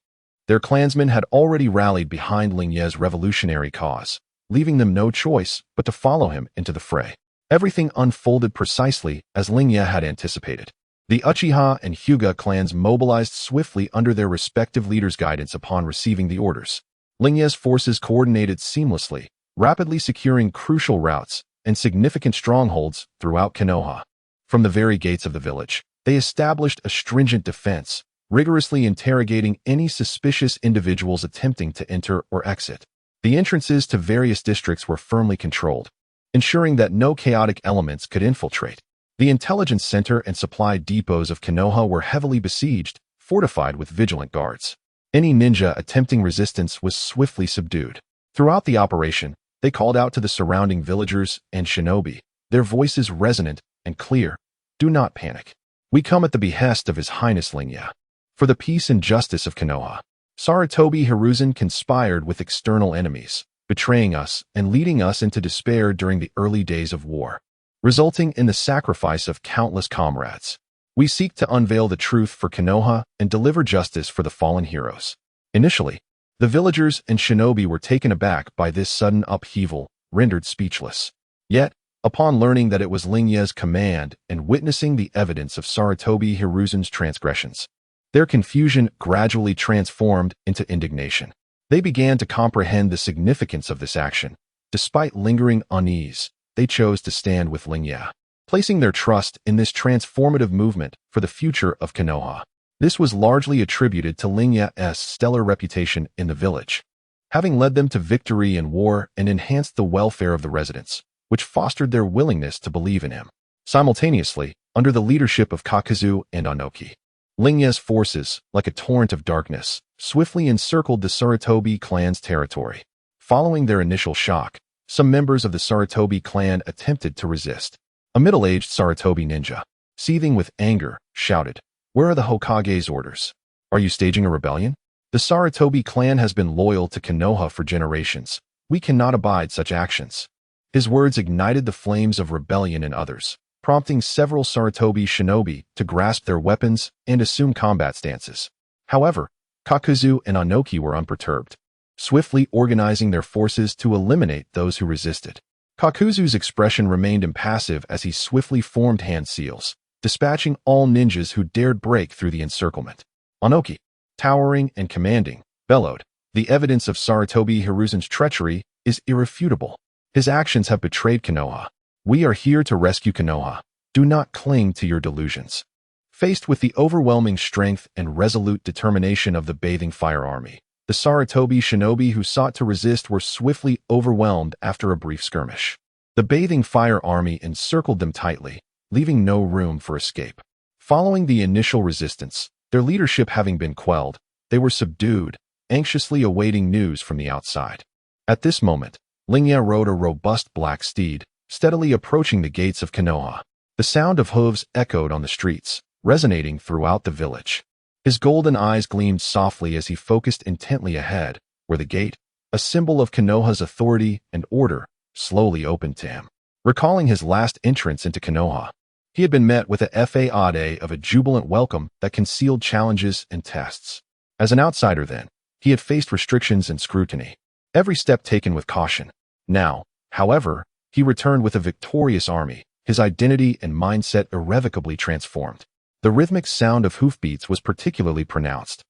Their clansmen had already rallied behind Lingye's revolutionary cause, leaving them no choice but to follow him into the fray. Everything unfolded precisely as Lingye had anticipated. The Uchiha and Hyuga clans mobilized swiftly under their respective leaders' guidance upon receiving the orders. Lingye's forces coordinated seamlessly, rapidly securing crucial routes and significant strongholds throughout Konoha. From the very gates of the village, they established a stringent defense, rigorously interrogating any suspicious individuals attempting to enter or exit. The entrances to various districts were firmly controlled, ensuring that no chaotic elements could infiltrate. The intelligence center and supply depots of Konoha were heavily besieged, fortified with vigilant guards. Any ninja attempting resistance was swiftly subdued. Throughout the operation, they called out to the surrounding villagers and shinobi, their voices resonant and clear. Do not panic. We come at the behest of His Highness Lingye. For the peace and justice of Konoha. Sarutobi Hiruzen conspired with external enemies, betraying us and leading us into despair during the early days of war, resulting in the sacrifice of countless comrades. We seek to unveil the truth for Konoha and deliver justice for the fallen heroes. Initially, the villagers and shinobi were taken aback by this sudden upheaval, rendered speechless. Yet, upon learning that it was Lingye's command and witnessing the evidence of Sarutobi Hiruzen's transgressions, their confusion gradually transformed into indignation. They began to comprehend the significance of this action. Despite lingering unease, they chose to stand with Lingye, placing their trust in this transformative movement for the future of Konoha. This was largely attributed to Lingye's stellar reputation in the village, having led them to victory in war and enhanced the welfare of the residents, which fostered their willingness to believe in him. Simultaneously, under the leadership of Kakuzu and Onoki, Lingye's forces, like a torrent of darkness, swiftly encircled the Sarutobi clan's territory. Following their initial shock, some members of the Sarutobi clan attempted to resist. A middle-aged Sarutobi ninja, seething with anger, shouted, "Where are the Hokage's orders? Are you staging a rebellion? The Sarutobi clan has been loyal to Konoha for generations. We cannot abide such actions." His words ignited the flames of rebellion in others, prompting several Sarutobi shinobi to grasp their weapons and assume combat stances. However, Kakuzu and Onoki were unperturbed, swiftly organizing their forces to eliminate those who resisted. Kakuzu's expression remained impassive as he swiftly formed hand seals, dispatching all ninjas who dared break through the encirclement. Onoki, towering and commanding, bellowed, "The evidence of Sarutobi Hiruzen's treachery is irrefutable. His actions have betrayed Konoha. We are here to rescue Konoha. Do not cling to your delusions." Faced with the overwhelming strength and resolute determination of the Bathing Fire Army, the Sarutobi shinobi who sought to resist were swiftly overwhelmed after a brief skirmish. The Bathing Fire Army encircled them tightly, leaving no room for escape. Following the initial resistance, their leadership having been quelled, they were subdued, anxiously awaiting news from the outside. At this moment, Lingye rode a robust black steed, steadily approaching the gates of Konoha. The sound of hooves echoed on the streets, resonating throughout the village. His golden eyes gleamed softly as he focused intently ahead, where the gate, a symbol of Konoha's authority and order, slowly opened to him. Recalling his last entrance into Konoha, he had been met with a fade of a jubilant welcome that concealed challenges and tests. As an outsider then, he had faced restrictions and scrutiny, every step taken with caution. Now, however, he returned with a victorious army, his identity and mindset irrevocably transformed. The rhythmic sound of hoofbeats was particularly pronounced,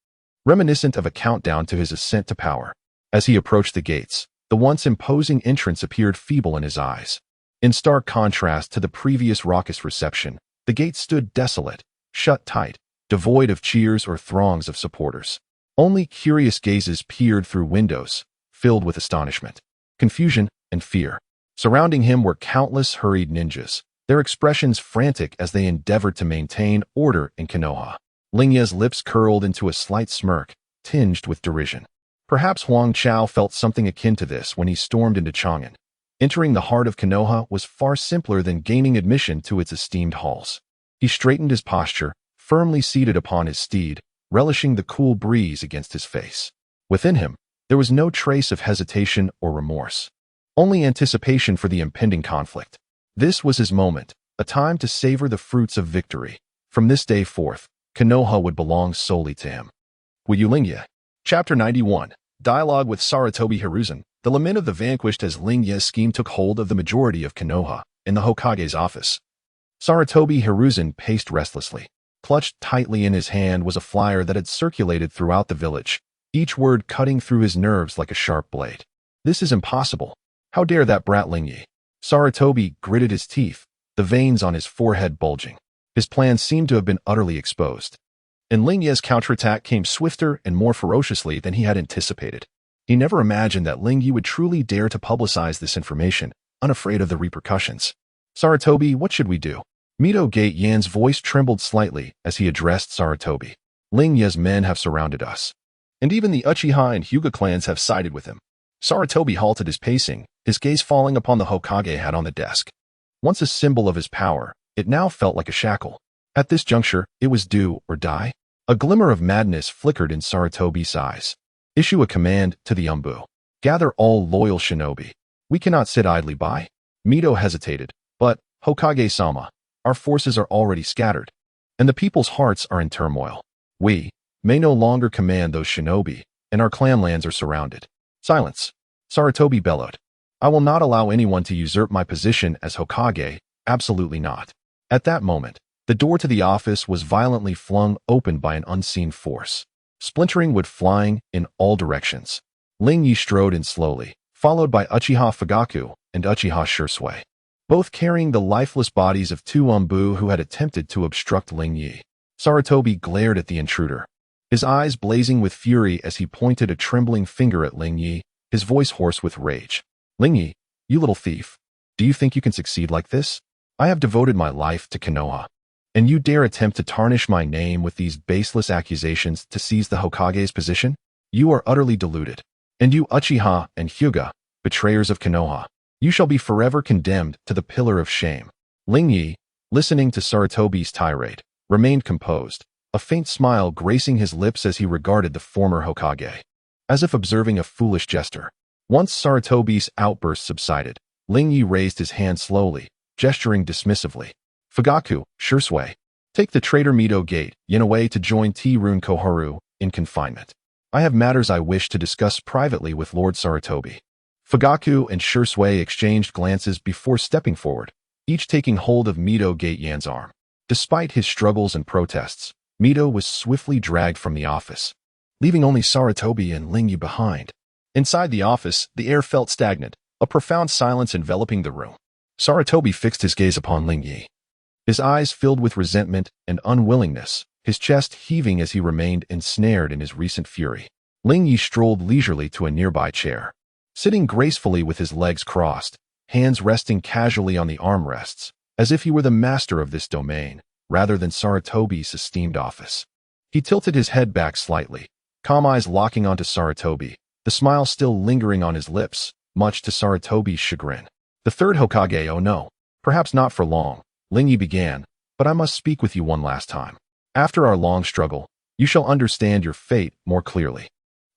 reminiscent of a countdown to his ascent to power. As he approached the gates, the once imposing entrance appeared feeble in his eyes. In stark contrast to the previous raucous reception, the gate stood desolate, shut tight, devoid of cheers or throngs of supporters. Only curious gazes peered through windows, filled with astonishment, confusion, and fear. Surrounding him were countless hurried ninjas, their expressions frantic as they endeavored to maintain order in Konoha. Lingye's lips curled into a slight smirk, tinged with derision. Perhaps Huang Chao felt something akin to this when he stormed into Chang'an. Entering the heart of Konoha was far simpler than gaining admission to its esteemed halls. He straightened his posture, firmly seated upon his steed, relishing the cool breeze against his face. Within him, there was no trace of hesitation or remorse, only anticipation for the impending conflict. This was his moment, a time to savor the fruits of victory. From this day forth, Konoha would belong solely to him. Lingye. Chapter 91. Dialogue with Sarutobi Hiruzen. The lament of the vanquished as Lingye's scheme took hold of the majority of Konoha in the Hokage's office. Sarutobi Hiruzen paced restlessly. Clutched tightly in his hand was a flyer that had circulated throughout the village, each word cutting through his nerves like a sharp blade. This is impossible. How dare that brat Lingye? Sarutobi gritted his teeth, the veins on his forehead bulging. His plan seemed to have been utterly exposed. And Lingye's counterattack came swifter and more ferociously than he had anticipated. He never imagined that Lingye would truly dare to publicize this information, unafraid of the repercussions. Sarutobi, what should we do? Mito Gate Yan's voice trembled slightly as he addressed Sarutobi. Lingye's men have surrounded us. And even the Uchiha and Hyuga clans have sided with him. Sarutobi halted his pacing, his gaze falling upon the Hokage hat on the desk. Once a symbol of his power, it now felt like a shackle. At this juncture, it was do or die. A glimmer of madness flickered in Sarutobi's eyes. Issue a command to the Umbu. Gather all loyal shinobi. We cannot sit idly by. Mito hesitated, but, Hokage-sama, our forces are already scattered, and the people's hearts are in turmoil. We may no longer command those shinobi, and our clan lands are surrounded. Silence. Sarutobi bellowed. I will not allow anyone to usurp my position as Hokage, absolutely not. At that moment, the door to the office was violently flung open by an unseen force. Splintering wood flying in all directions. Lingye strode in slowly, followed by Uchiha Fugaku and Uchiha Sasuke, both carrying the lifeless bodies of two Umbu who had attempted to obstruct Lingye. Sarutobi glared at the intruder, his eyes blazing with fury as he pointed a trembling finger at Lingye, his voice hoarse with rage. Lingye, you little thief. Do you think you can succeed like this? I have devoted my life to Konoha, and you dare attempt to tarnish my name with these baseless accusations to seize the Hokage's position? You are utterly deluded. And you Uchiha and Hyuga, betrayers of Konoha, you shall be forever condemned to the pillar of shame. Lingye, listening to Sarutobi's tirade, remained composed, a faint smile gracing his lips as he regarded the former Hokage, as if observing a foolish jester. Once Sarutobi's outburst subsided, Lingye raised his hand slowly, gesturing dismissively. Fugaku, Sasuke, take the traitor Mito Gate Yen away to join T-Rune Koharu in confinement. I have matters I wish to discuss privately with Lord Sarutobi. Fugaku and Sasuke exchanged glances before stepping forward, each taking hold of Mito Gate Yan's arm. Despite his struggles and protests, Mito was swiftly dragged from the office, leaving only Sarutobi and Lingye behind. Inside the office, the air felt stagnant, a profound silence enveloping the room. Sarutobi fixed his gaze upon Lingye, his eyes filled with resentment and unwillingness, his chest heaving as he remained ensnared in his recent fury. Lingye strolled leisurely to a nearby chair, sitting gracefully with his legs crossed, hands resting casually on the armrests, as if he were the master of this domain, rather than Sarutobi's esteemed office. He tilted his head back slightly, calm eyes locking onto Sarutobi, the smile still lingering on his lips, much to Sarutobi's chagrin. The third Hokage, oh no, perhaps not for long, Lingye began, but I must speak with you one last time. After our long struggle, you shall understand your fate more clearly.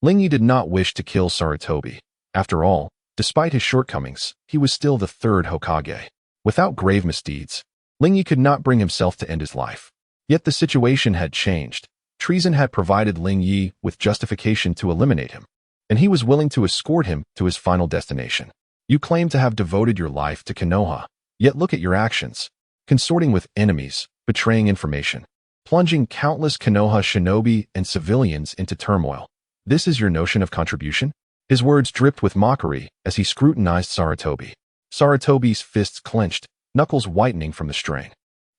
Lingye did not wish to kill Sarutobi. After all, despite his shortcomings, he was still the third Hokage. Without grave misdeeds, Lingye could not bring himself to end his life. Yet the situation had changed. Treason had provided Lingye with justification to eliminate him, and he was willing to escort him to his final destination. You claim to have devoted your life to Konoha, yet look at your actions. Consorting with enemies, betraying information, plunging countless Konoha shinobi and civilians into turmoil. This is your notion of contribution? His words dripped with mockery as he scrutinized Sarutobi. Sarutobi's fists clenched, knuckles whitening from the strain.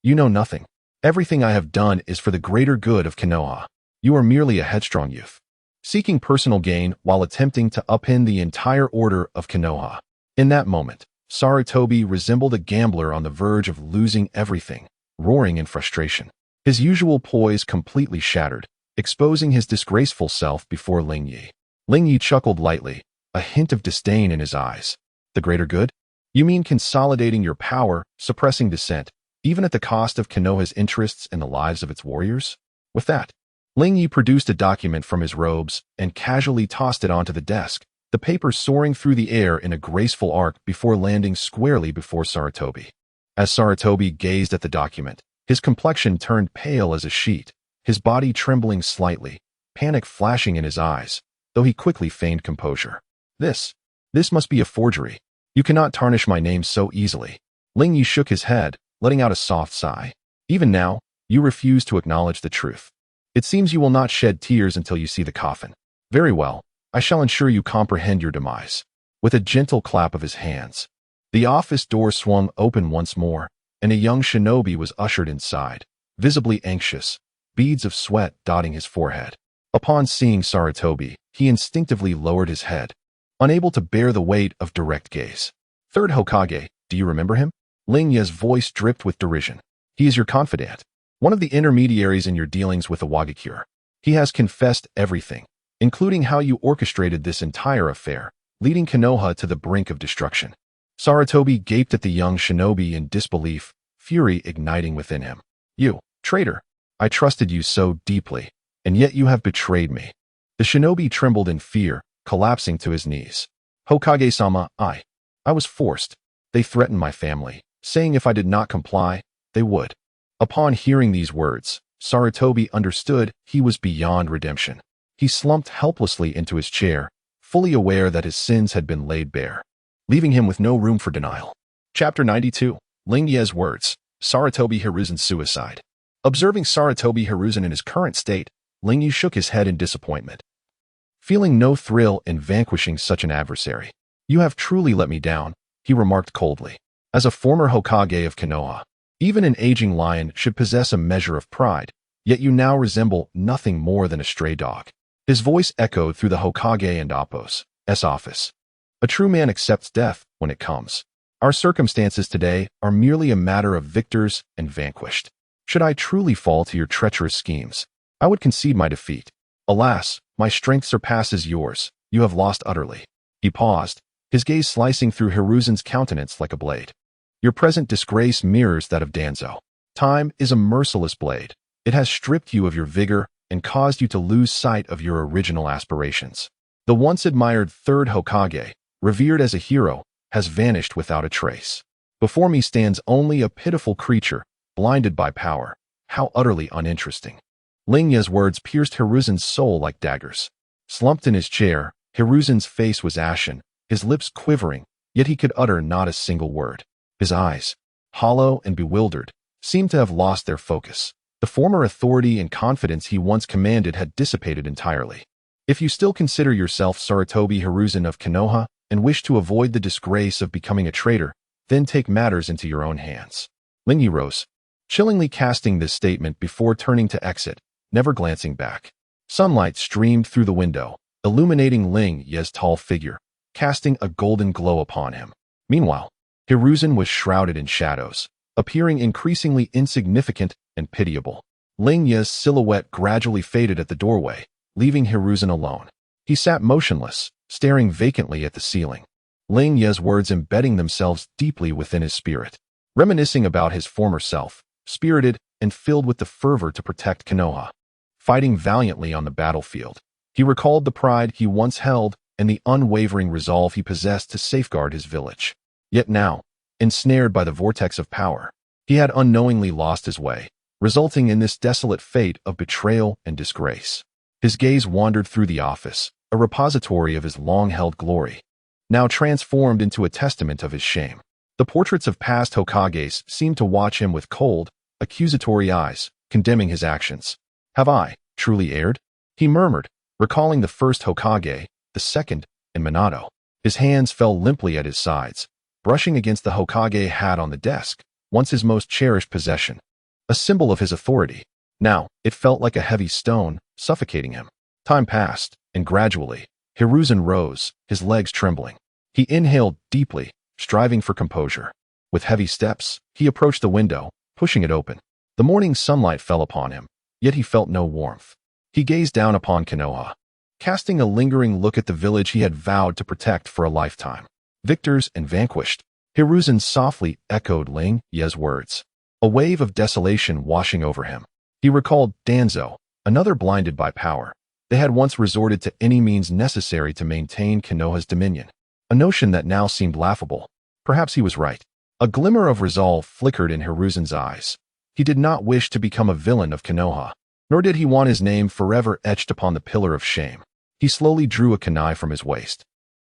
You know nothing. Everything I have done is for the greater good of Konoha. You are merely a headstrong youth, seeking personal gain while attempting to upend the entire order of Konoha. In that moment, Sarutobi resembled a gambler on the verge of losing everything, roaring in frustration. His usual poise completely shattered, exposing his disgraceful self before Lingye. Lingye chuckled lightly, a hint of disdain in his eyes. The greater good? You mean consolidating your power, suppressing dissent, even at the cost of Konoha's interests and the lives of its warriors? With that, Lingye produced a document from his robes and casually tossed it onto the desk, the paper soaring through the air in a graceful arc before landing squarely before Sarutobi. As Sarutobi gazed at the document, his complexion turned pale as a sheet, his body trembling slightly, panic flashing in his eyes, though he quickly feigned composure. This must be a forgery. You cannot tarnish my name so easily. Lingye shook his head, letting out a soft sigh. Even now, you refuse to acknowledge the truth. It seems you will not shed tears until you see the coffin. Very well, I shall ensure you comprehend your demise. With a gentle clap of his hands, the office door swung open once more, and a young shinobi was ushered inside, visibly anxious, beads of sweat dotting his forehead. Upon seeing Sarutobi, he instinctively lowered his head, unable to bear the weight of direct gaze. Third Hokage, do you remember him? Lingye's voice dripped with derision. He is your confidant, one of the intermediaries in your dealings with the Wagakure. He has confessed everything, including how you orchestrated this entire affair, leading Konoha to the brink of destruction. Sarutobi gaped at the young shinobi in disbelief, fury igniting within him. You, traitor! I trusted you so deeply, and yet you have betrayed me. The shinobi trembled in fear, collapsing to his knees. Hokage-sama, I was forced. They threatened my family, saying if I did not comply, they would. Upon hearing these words, Sarutobi understood he was beyond redemption. He slumped helplessly into his chair, fully aware that his sins had been laid bare, leaving him with no room for denial. Chapter 92. Lingye's words. Sarutobi Hiruzen's suicide. Observing Sarutobi Hiruzen in his current state, Lingye shook his head in disappointment, feeling no thrill in vanquishing such an adversary. You have truly let me down, he remarked coldly. As a former Hokage of Konoha, even an aging lion should possess a measure of pride, yet you now resemble nothing more than a stray dog. His voice echoed through the Hokage and Appo's office. A true man accepts death when it comes. Our circumstances today are merely a matter of victors and vanquished. Should I truly fall to your treacherous schemes, I would concede my defeat. Alas, my strength surpasses yours. You have lost utterly. He paused, his gaze slicing through Hiruzen's countenance like a blade. Your present disgrace mirrors that of Danzo. Time is a merciless blade. It has stripped you of your vigor and caused you to lose sight of your original aspirations. The once admired third Hokage, revered as a hero, has vanished without a trace. Before me stands only a pitiful creature, blinded by power. How utterly uninteresting. Lingye's words pierced Hiruzen's soul like daggers. Slumped in his chair, Hiruzen's face was ashen, his lips quivering, yet he could utter not a single word. His eyes, hollow and bewildered, seemed to have lost their focus. The former authority and confidence he once commanded had dissipated entirely. If you still consider yourself Sarutobi Hiruzen of Konoha and wish to avoid the disgrace of becoming a traitor, then take matters into your own hands. Lingye rose, chillingly casting this statement before turning to exit, never glancing back. Sunlight streamed through the window, illuminating Lingye's tall figure, casting a golden glow upon him. Meanwhile, Hiruzen was shrouded in shadows, appearing increasingly insignificant and pitiable. Lingye's silhouette gradually faded at the doorway, leaving Hiruzen alone. He sat motionless, staring vacantly at the ceiling. Lingye's words embedding themselves deeply within his spirit, reminiscing about his former self, spirited and filled with the fervor to protect Konoha. Fighting valiantly on the battlefield, he recalled the pride he once held and the unwavering resolve he possessed to safeguard his village. Yet now, ensnared by the vortex of power, he had unknowingly lost his way, resulting in this desolate fate of betrayal and disgrace. His gaze wandered through the office, a repository of his long-held glory, now transformed into a testament of his shame. The portraits of past Hokages seemed to watch him with cold, accusatory eyes, condemning his actions. Have I truly erred? He murmured, recalling the first Hokage, the second, and Minato. His hands fell limply at his sides, brushing against the Hokage hat on the desk, once his most cherished possession. A symbol of his authority. Now, it felt like a heavy stone, suffocating him. Time passed, and gradually, Hiruzen rose, his legs trembling. He inhaled deeply, striving for composure. With heavy steps, he approached the window, pushing it open. The morning sunlight fell upon him, yet he felt no warmth. He gazed down upon Konoha, casting a lingering look at the village he had vowed to protect for a lifetime. Victors and vanquished. Hiruzen softly echoed Lingye's words. A wave of desolation washing over him. He recalled Danzo, another blinded by power. They had once resorted to any means necessary to maintain Konoha's dominion. A notion that now seemed laughable. Perhaps he was right. A glimmer of resolve flickered in Hiruzen's eyes. He did not wish to become a villain of Konoha, nor did he want his name forever etched upon the pillar of shame. He slowly drew a kunai from his waist,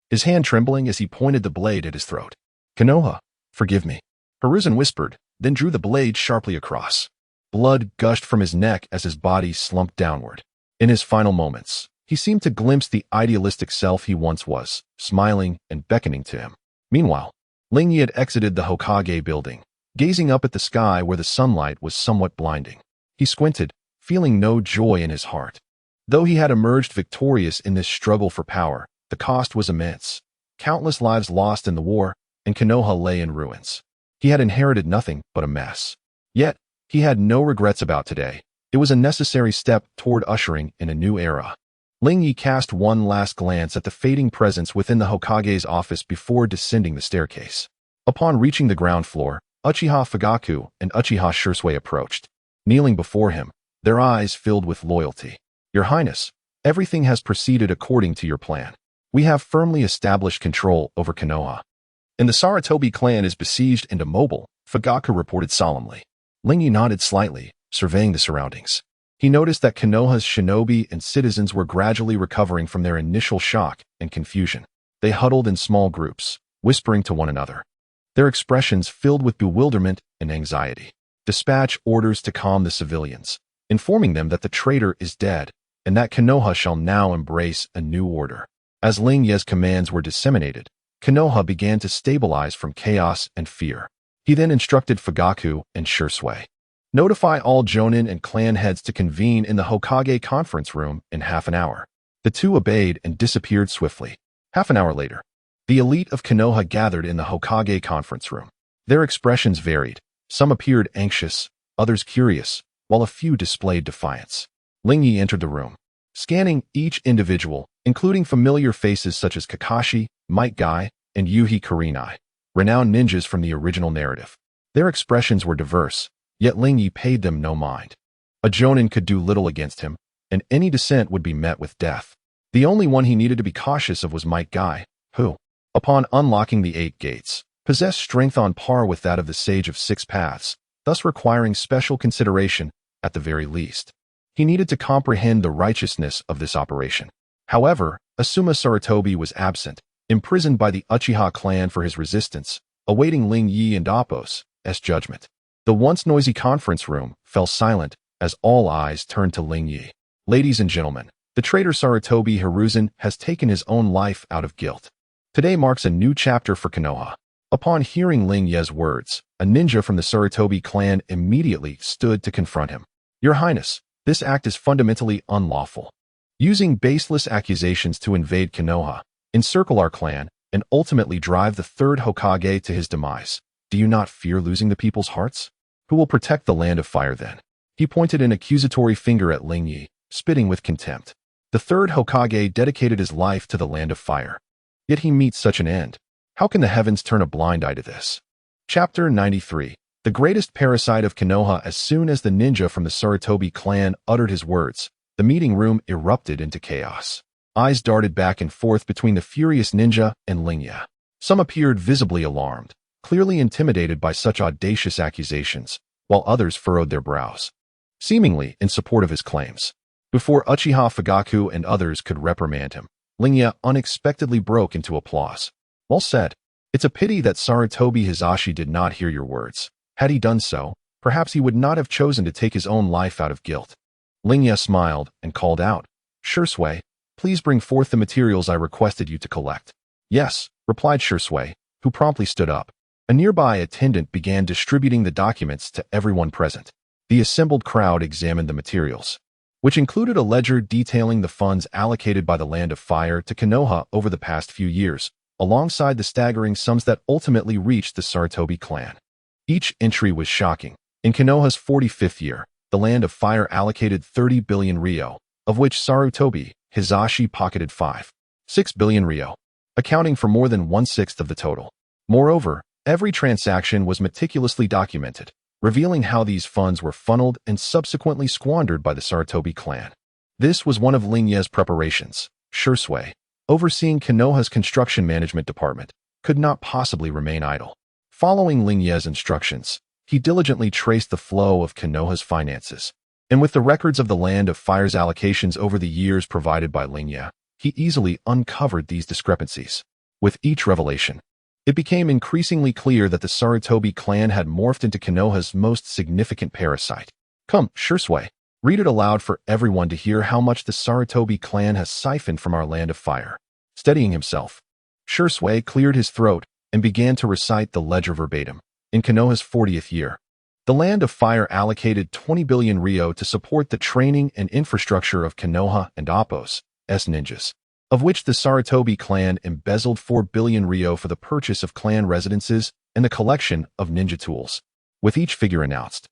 his hand trembling as he pointed the blade at his throat. "Konoha, forgive me," Hiruzen whispered, then drew the blade sharply across. Blood gushed from his neck as his body slumped downward. In his final moments, he seemed to glimpse the idealistic self he once was, smiling and beckoning to him. Meanwhile, Lingye had exited the Hokage building, gazing up at the sky where the sunlight was somewhat blinding. He squinted, feeling no joy in his heart. Though he had emerged victorious in this struggle for power, the cost was immense. Countless lives lost in the war, and Konoha lay in ruins. He had inherited nothing but a mess. Yet, he had no regrets about today. It was a necessary step toward ushering in a new era. Lingye cast one last glance at the fading presence within the Hokage's office before descending the staircase. Upon reaching the ground floor, Uchiha Fugaku and Uchiha Sasuke approached. Kneeling before him, their eyes filled with loyalty. "Your Highness, everything has proceeded according to your plan. We have firmly established control over Konoha, and the Sarutobi clan is besieged and immobile," Fugaku reported solemnly. Lingye nodded slightly, surveying the surroundings. He noticed that Konoha's shinobi and citizens were gradually recovering from their initial shock and confusion. They huddled in small groups, whispering to one another, their expressions filled with bewilderment and anxiety. "Dispatch orders to calm the civilians, informing them that the traitor is dead and that Konoha shall now embrace a new order." As Lingye's commands were disseminated, Konoha began to stabilize from chaos and fear. He then instructed Fugaku and Sasuke, "Notify all Jonin and clan heads to convene in the Hokage conference room in half an hour." The two obeyed and disappeared swiftly. Half an hour later, the elite of Konoha gathered in the Hokage conference room. Their expressions varied. Some appeared anxious, others curious, while a few displayed defiance. Lingye entered the room, scanning each individual, including familiar faces such as Kakashi, Might Guy, and Yuhi Kurenai, renowned ninjas from the original narrative. Their expressions were diverse, yet Lingye paid them no mind. A Jonin could do little against him, and any dissent would be met with death. The only one he needed to be cautious of was Might Guy, who, upon unlocking the 8 gates, possessed strength on par with that of the Sage of Six Paths, thus requiring special consideration at the very least. He needed to comprehend the righteousness of this operation. However, Asuma Sarutobi was absent, imprisoned by the Uchiha clan for his resistance, awaiting Lingye and Appo's judgment. The once noisy conference room fell silent as all eyes turned to Lingye. "Ladies and gentlemen, the traitor Sarutobi Hiruzen has taken his own life out of guilt. Today marks a new chapter for Konoha." Upon hearing Lingye's words, a ninja from the Sarutobi clan immediately stood to confront him. "Your Highness, this act is fundamentally unlawful. Using baseless accusations to invade Konoha, encircle our clan, and ultimately drive the third Hokage to his demise. Do you not fear losing the people's hearts? Who will protect the land of fire then?" He pointed an accusatory finger at Lingye, spitting with contempt. The third Hokage dedicated his life to the land of fire. Yet he meets such an end. How can the heavens turn a blind eye to this? Chapter 93. The greatest parasite of Konoha. As soon as the ninja from the Sarutobi clan uttered his words, the meeting room erupted into chaos. Eyes darted back and forth between the furious ninja and Lingye. Some appeared visibly alarmed, clearly intimidated by such audacious accusations, while others furrowed their brows, seemingly in support of his claims. Before Uchiha Fugaku and others could reprimand him, Lingye unexpectedly broke into applause. "Well said. It's a pity that Sarutobi Hisashi did not hear your words. Had he done so, perhaps he would not have chosen to take his own life out of guilt." Lingye smiled and called out, "Sasuke, Please bring forth the materials I requested you to collect. Yes, replied Shui, who promptly stood up. A nearby attendant began distributing the documents to everyone present. The assembled crowd examined the materials, which included a ledger detailing the funds allocated by the Land of Fire to Konoha over the past few years, alongside the staggering sums that ultimately reached the Sarutobi clan. Each entry was shocking. In Konoha's 45th year, the Land of Fire allocated 30 billion ryo, of which Sarutobi Hizashi pocketed 5.6 billion ryo, accounting for more than one-sixth of the total. Moreover, every transaction was meticulously documented, revealing how these funds were funneled and subsequently squandered by the Sarutobi clan. This was one of Lingye's preparations. Shui, overseeing Konoha's construction management department, could not possibly remain idle. Following Lingye's instructions, he diligently traced the flow of Konoha's finances, and with the records of the Land of Fire's allocations over the years provided by Lingye, he easily uncovered these discrepancies. With each revelation, it became increasingly clear that the Sarutobi clan had morphed into Konoha's most significant parasite. Come, Shui, read it aloud for everyone to hear how much the Sarutobi clan has siphoned from our Land of Fire. Steadying himself, Shui cleared his throat and began to recite the ledger verbatim. In Konoha's 40th year, the Land of Fire allocated 20 billion ryo to support the training and infrastructure of Konoha and Appo's ninjas, of which the Sarutobi clan embezzled 4 billion ryo for the purchase of clan residences and the collection of ninja tools. With each figure announced,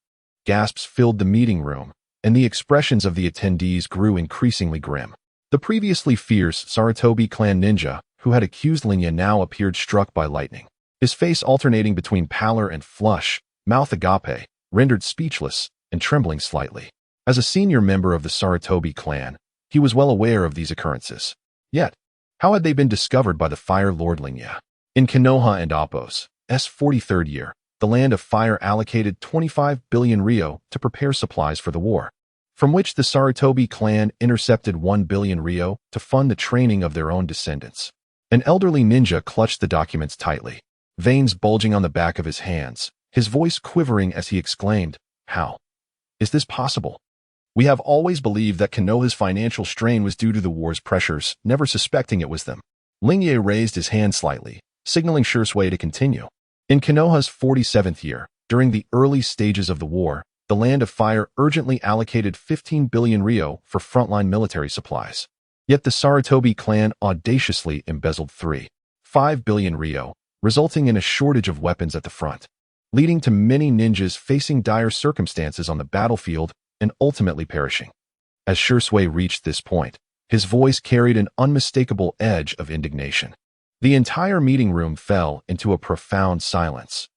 gasps filled the meeting room, and the expressions of the attendees grew increasingly grim. The previously fierce Sarutobi clan ninja, who had accused Lingye, now appeared struck by lightning. His face alternating between pallor and flush, mouth agape, rendered speechless and trembling slightly. As a senior member of the Sarutobi clan, he was well aware of these occurrences. Yet, how had they been discovered by the Fire Lord Lingye? In Konoha and Appo's 43rd year, the Land of Fire allocated 25 billion ryo to prepare supplies for the war, from which the Sarutobi clan intercepted 1 billion ryo to fund the training of their own descendants. An elderly ninja clutched the documents tightly, veins bulging on the back of his hands, his voice quivering as he exclaimed, "How is this possible? We have always believed that Konoha's financial strain was due to the war's pressures, never suspecting it was them." Lingye raised his hand slightly, signaling Shui to continue. In Konoha's 47th year, during the early stages of the war, the Land of Fire urgently allocated 15 billion ryo for frontline military supplies. Yet the Sarutobi clan audaciously embezzled 3.5 billion ryo, resulting in a shortage of weapons at the front, leading to many ninjas facing dire circumstances on the battlefield and ultimately perishing. As Shui reached this point, his voice carried an unmistakable edge of indignation. The entire meeting room fell into a profound silence.